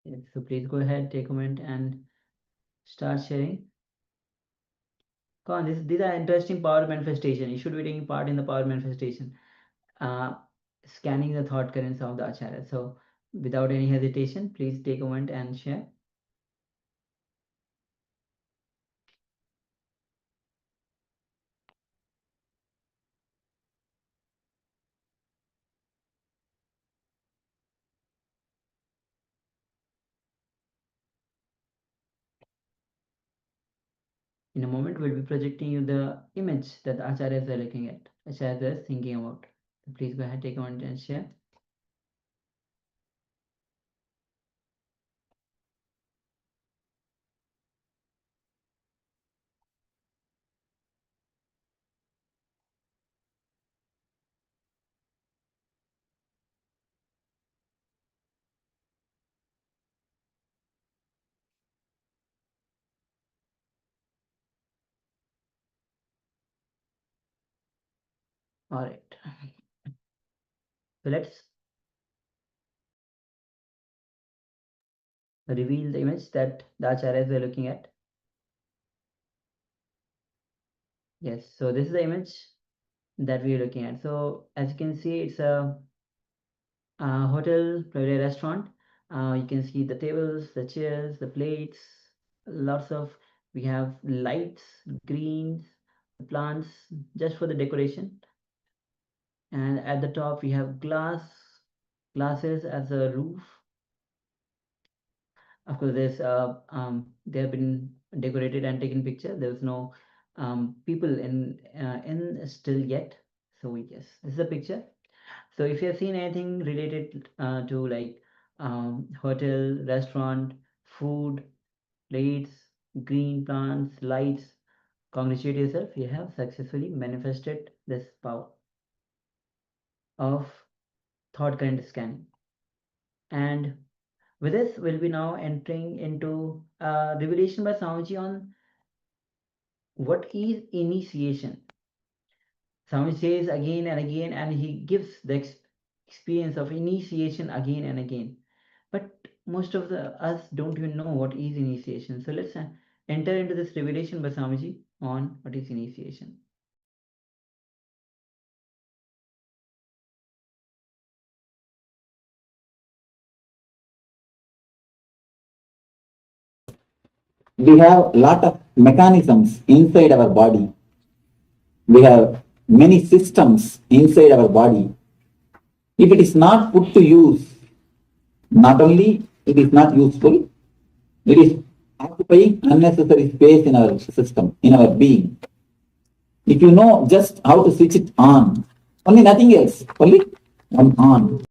Yes, so please go ahead, take a comment and start sharing. Come on, these are interesting power manifestation. You should be taking part in the power manifestation. Scanning the thought currents of the Acharya. So without any hesitation, please take a moment and share. In a moment, we'll be projecting you the image that the Acharyas are looking at, Acharyas are thinking about. So please go ahead, take a moment and share. All right. So let's reveal the image that the acharyas were looking at. Yes, so this is the image that we are looking at. So as you can see, it's a hotel, probably a restaurant. You can see the tables, the chairs, the plates, lots of, we have lights, greens, plants, just for the decoration. And at the top we have glasses as a roof. Of course, there's they have been decorated and taken picture. There's no people in still yet. So yes, this is a picture. So if you have seen anything related to like hotel, restaurant, food, plates, green plants, lights, congratulate yourself. You have successfully manifested this power of thought current scanning. And with this, we'll be now entering into a revelation by Swamiji on what is initiation. Swami says again and again, and he gives the experience of initiation again and again. But most of us don't even know what is initiation. So let's enter into this revelation by Swamiji on what is initiation. We have lot of mechanisms inside our body. We have many systems inside our body. If it is not put to use, not only it is not useful, it is occupying unnecessary space in our system, in our being. If you know just how to switch it on, only nothing else, only on.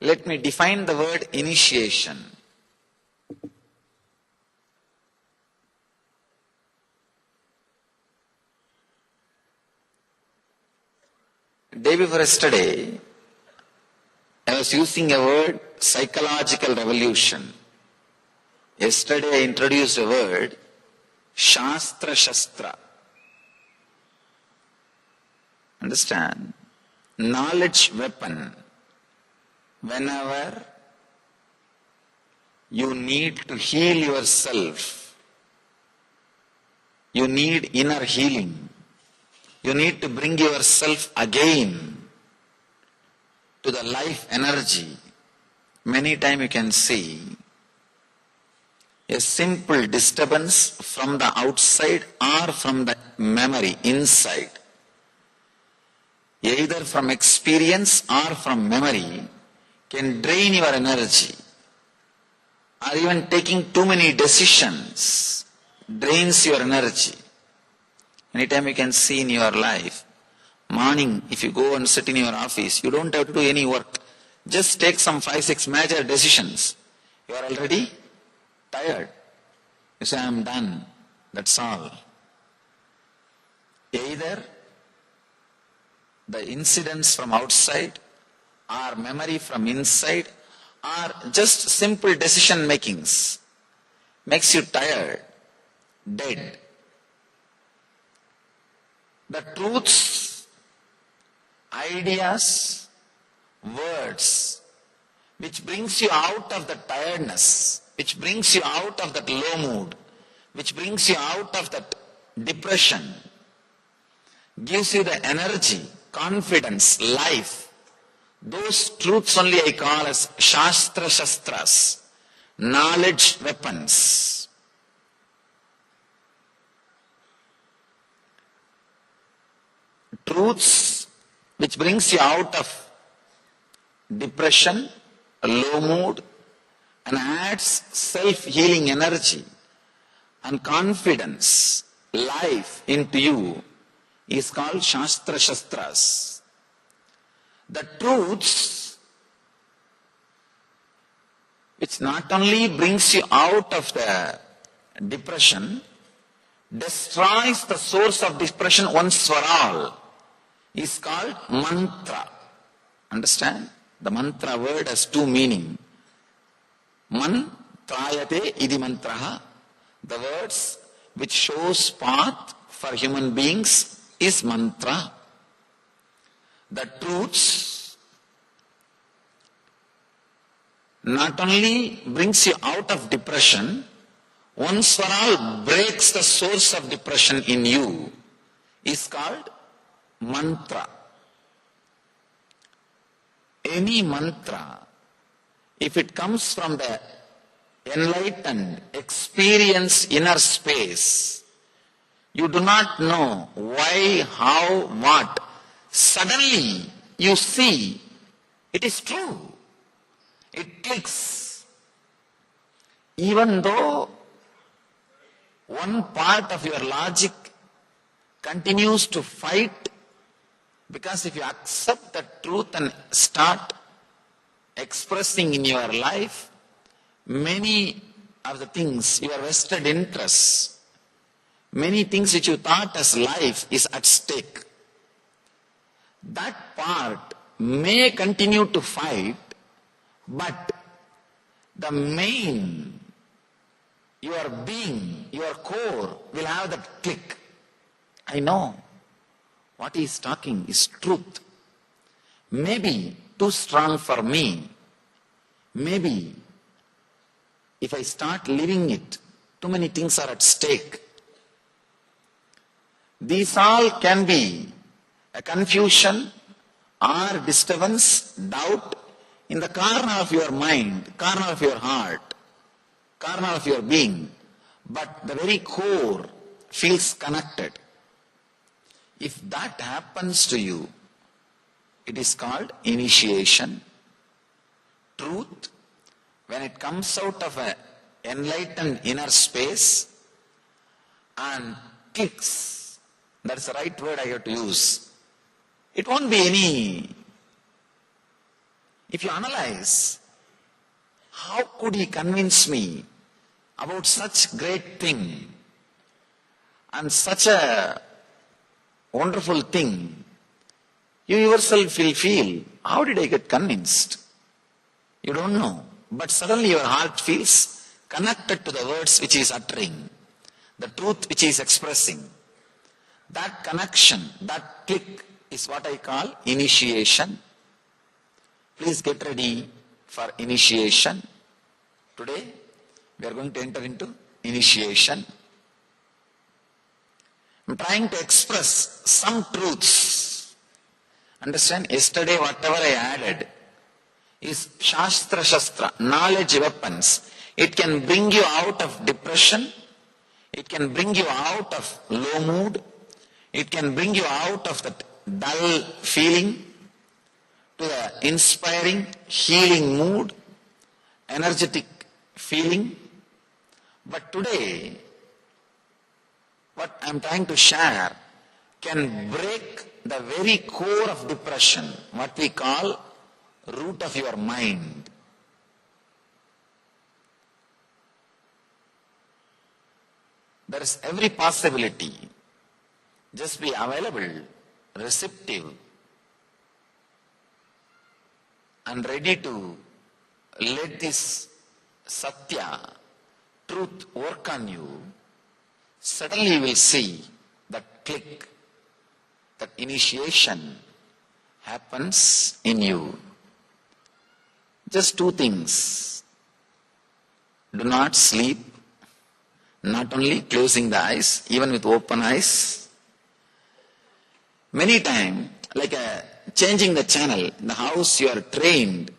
Let me define the word initiation. Day before yesterday, I was using a word, psychological revolution. Yesterday I introduced a word, Shastra Shastra. Understand? Knowledge weapon. Whenever you need to heal yourself, you need inner healing. You need to bring yourself again to the life energy. Many times you can see a simple disturbance from the outside or from the memory inside. Either from experience or from memory can drain your energy. Or even taking too many decisions drains your energy. Anytime you can see in your life, morning if you go and sit in your office, you don't have to do any work. Just take some 5-6 major decisions. You are already tired. You say, I am done. That's all. Either the incidents from outside or memory from inside or just simple decision makings makes you tired, dead. The truths, ideas, words, which brings you out of the tiredness, which brings you out of that low mood, which brings you out of that depression, gives you the energy, confidence, life. Those truths only I call as Shastra Shastras, knowledge weapons. Truths which brings you out of depression, a low mood, and adds self-healing energy and confidence, life into you is called Shastra Shastras. The truths which not only brings you out of the depression, destroys the source of depression once for all, is called mantra. Understand? The mantra word has two meanings. Mantrayate idi mantraha. The words which shows path for human beings is mantra. The truths not only brings you out of depression, once for all breaks the source of depression in you, is called mantra. Any mantra, if it comes from the enlightened experience inner space, you do not know why, how, what. Suddenly you see it is true. It clicks. Even though one part of your logic continues to fight, because if you accept the truth and start expressing in your life, many of the things, your vested interests, many things which you thought as life is at stake. That part may continue to fight, but the main, your being, your core will have that click. I know what he is talking is truth. Maybe too strong for me. Maybe if I start living it, too many things are at stake. These all can be a confusion or disturbance, doubt in the corner of your mind, corner of your heart, corner of your being, but the very core feels connected. If that happens to you, it is called initiation. Truth, when it comes out of an enlightened inner space and clicks, that's the right word I have to use. It won't be any. If you analyze, how could he convince me about such great thing and such a wonderful thing? You yourself will feel, how did I get convinced? You don't know. But suddenly your heart feels connected to the words which he is uttering, the truth which he is expressing. That connection, that click is what I call initiation. Please get ready for initiation. Today we are going to enter into initiation. I'm trying to express some truths. Understand, yesterday whatever I added is Shastra, knowledge weapons. It can bring you out of depression. It can bring you out of low mood. It can bring you out of that dull feeling to the inspiring, healing mood, energetic feeling. But today, what I'm trying to share can break the very core of depression, what we call root of your mind. There is every possibility. Just be available, receptive, and ready to let this Satya, truth work on you. Suddenly you will see that click, that initiation happens in you. Just two things. Do not sleep, not only closing the eyes, even with open eyes. Many times, like changing the channel, in the house you are trained,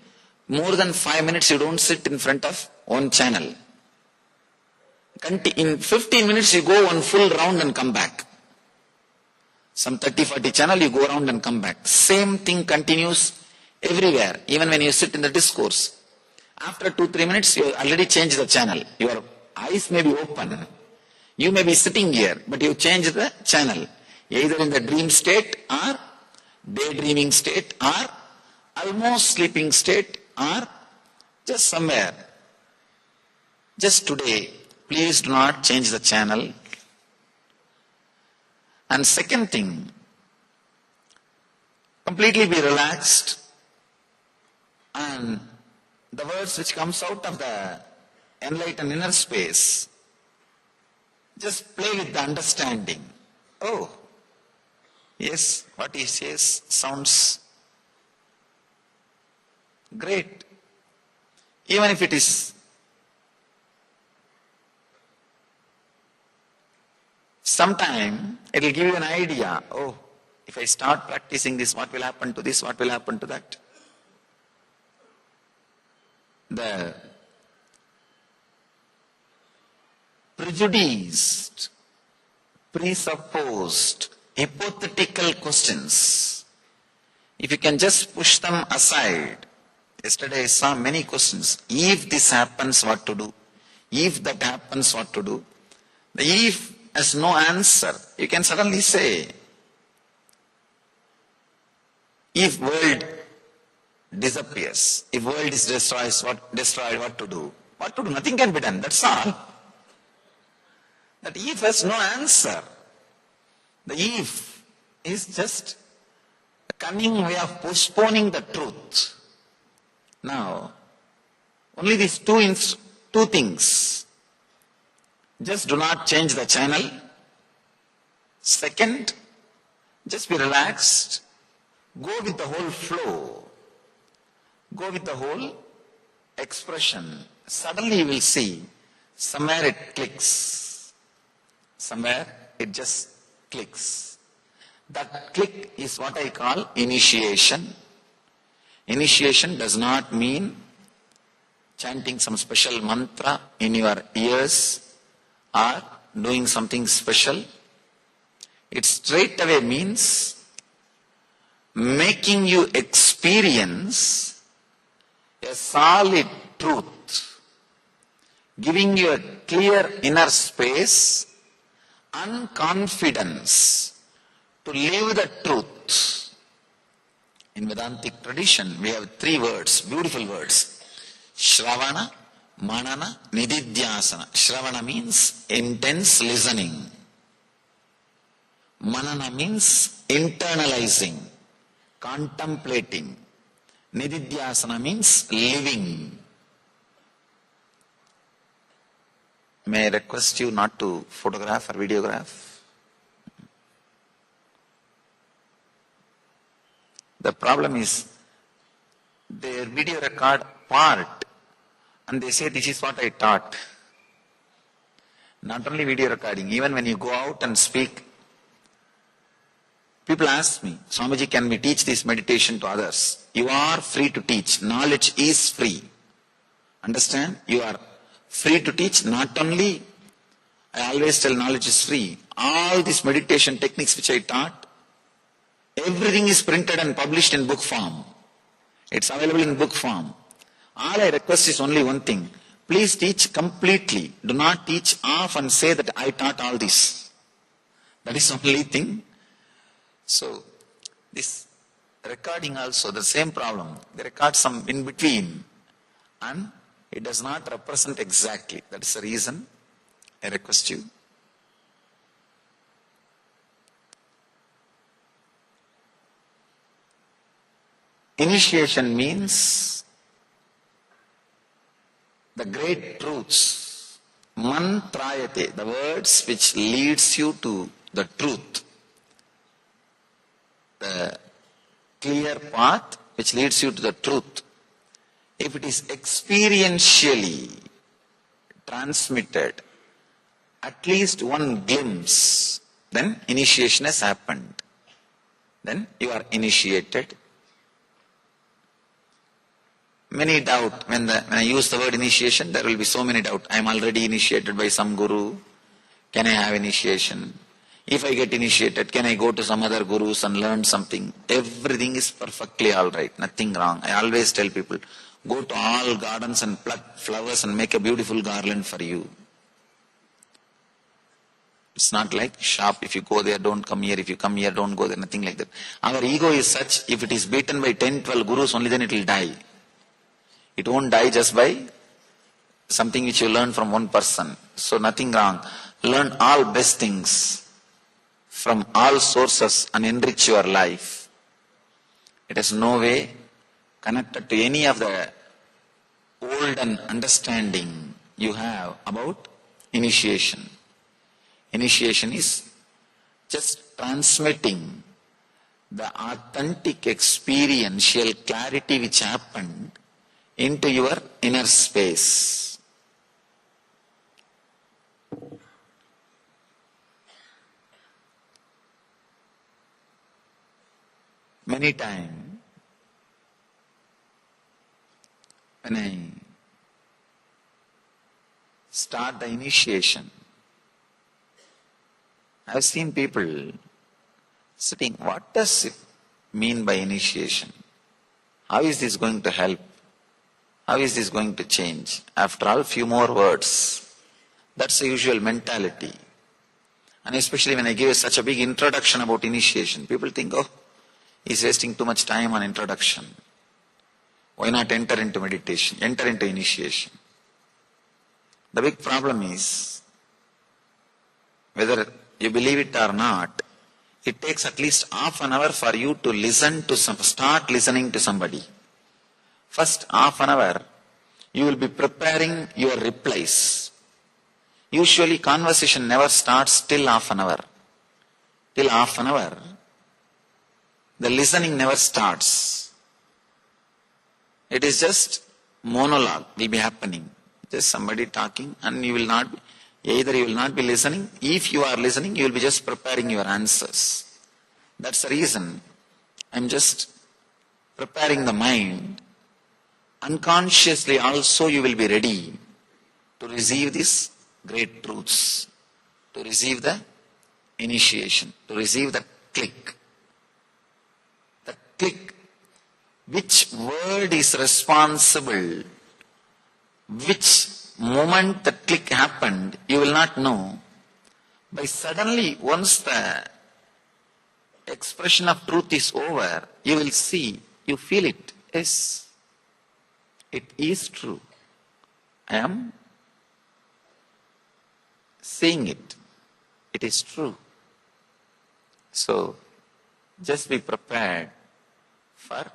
more than 5 minutes you don't sit in front of one channel. In 15 minutes you go one full round and come back. Some 30-40 channel you go around and come back. Same thing continues everywhere, even when you sit in the discourse. After 2-3 minutes you already change the channel. Your eyes may be open. You may be sitting here, but you change the channel. Either in the dream state or daydreaming state or almost sleeping state or just somewhere. Just today, please do not change the channel. And second thing, completely be relaxed and the words which comes out of the enlightened inner space, just play with the understanding. Oh, yes, what he says sounds great. Even if it is sometime, it will give you an idea. Oh, if I start practicing this, what will happen to this, what will happen to that? The prejudiced, presupposed, hypothetical questions, if you can just push them aside. Yesterday I saw many questions. If this happens, what to do? If that happens, what to do? The if has no answer. You can suddenly say, if world disappears, if world is destroyed, what to do? What to do? Nothing can be done. That's all. That if has no answer. The if is just a cunning way of postponing the truth. Now, only these two things. Just do not change the channel. Second, just be relaxed. Go with the whole flow. Go with the whole expression. Suddenly you will see, somewhere it clicks. Somewhere it just clicks. That click is what I call initiation. Initiation does not mean chanting some special mantra in your ears or doing something special. It straight away means making you experience a solid truth, giving you a clear inner space and confidence to live the truth. In Vedantic tradition, we have 3 words, beautiful words. Shravana, Manana, Nididhyasana. Shravana means intense listening. Manana means internalizing, contemplating. Nididhyasana means living. May I request you not to photograph or videograph? The problem is, they video record part and they say this is what I taught. Not only video recording, even when you go out and speak, people ask me, Swamiji, can we teach this meditation to others? You are free to teach. Knowledge is free. Understand? You are free to teach. Not only, I always tell knowledge is free. All these meditation techniques which I taught, everything is printed and published in book form. It's available in book form. All I request is only one thing. Please teach completely. Do not teach off and say that I taught all this. That is the only thing. So, this recording also, the same problem. They record some in between and it does not represent exactly. That is the reason I request you. Initiation means the great truths, mantrayate, the words which leads you to the truth, the clear path which leads you to the truth. If it is experientially transmitted, at least one glimpse, then initiation has happened. Then you are initiated. Many doubt, when I use the word initiation, there will be so many doubt. I am already initiated by some guru. Can I have initiation? If I get initiated, can I go to some other gurus and learn something? Everything is perfectly alright, nothing wrong. I always tell people, go to all gardens and pluck flowers and make a beautiful garland for you. It's not like shop, if you go there, don't come here. If you come here, don't go there. Nothing like that. Our ego is such, if it is beaten by 10, 12 gurus, only then it will die. It won't die just by something which you learn from one person. So nothing wrong. Learn all best things from all sources and enrich your life. It is no way connected to any of the olden understanding you have about initiation. Initiation is just transmitting the authentic experiential clarity which happened into your inner space. Many times when I start the initiation, I've seen people sitting, what does it mean by initiation? How is this going to help? How is this going to change? After all, few more words. That's the usual mentality. And especially when I give such a big introduction about initiation, people think, oh, he's wasting too much time on introduction. Why not enter into meditation, enter into initiation? The big problem is, whether you believe it or not, it takes at least half an hour for you to listen to start listening to somebody. First half an hour, you will be preparing your replies. Usually conversation never starts till half an hour. Till half an hour, the listening never starts. It is just monologue will be happening. Just somebody talking, and you will not be, either you will not be listening. If you are listening, you will be just preparing your answers. That's the reason I'm just preparing the mind. Unconsciously also you will be ready to receive these great truths, to receive the initiation, to receive the click. The click. Which word is responsible? Which moment the click happened, you will not know. But suddenly, once the expression of truth is over, you will see, you feel it. Yes, it is true. I am seeing it. It is true. So, just be prepared for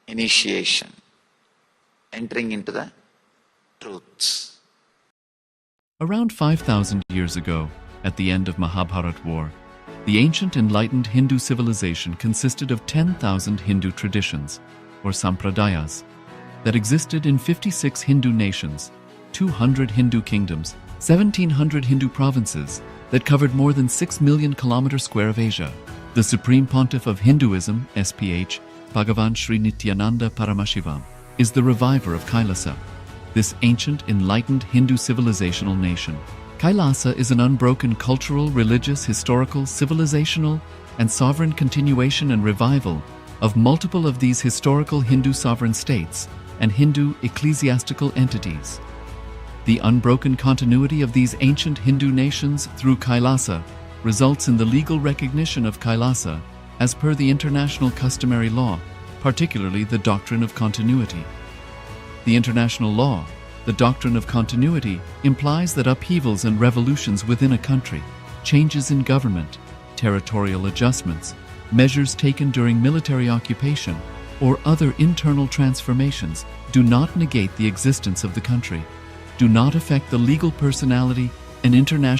initiation, entering into the truths. Around 5,000 years ago, at the end of Mahabharat War, the ancient enlightened Hindu civilization consisted of 10,000 Hindu traditions, or sampradayas, that existed in 56 Hindu nations, 200 Hindu kingdoms, 1,700 Hindu provinces that covered more than 6 million kilometers square of Asia. The Supreme Pontiff of Hinduism, SPH, BHAGAVAN SRI NITHYANANDA PARAMASHIVAM, is the reviver of KAILASA, this ancient enlightened Hindu civilizational nation. KAILASA is an unbroken cultural, religious, historical, civilizational, and sovereign continuation and revival of multiple of these historical Hindu sovereign states and Hindu ecclesiastical entities. The unbroken continuity of these ancient Hindu nations through KAILASA results in the legal recognition of KAILASA as per the international customary law, particularly the doctrine of continuity. The international law, the doctrine of continuity, implies that upheavals and revolutions within a country, changes in government, territorial adjustments, measures taken during military occupation, or other internal transformations do not negate the existence of the country, do not affect the legal personality and international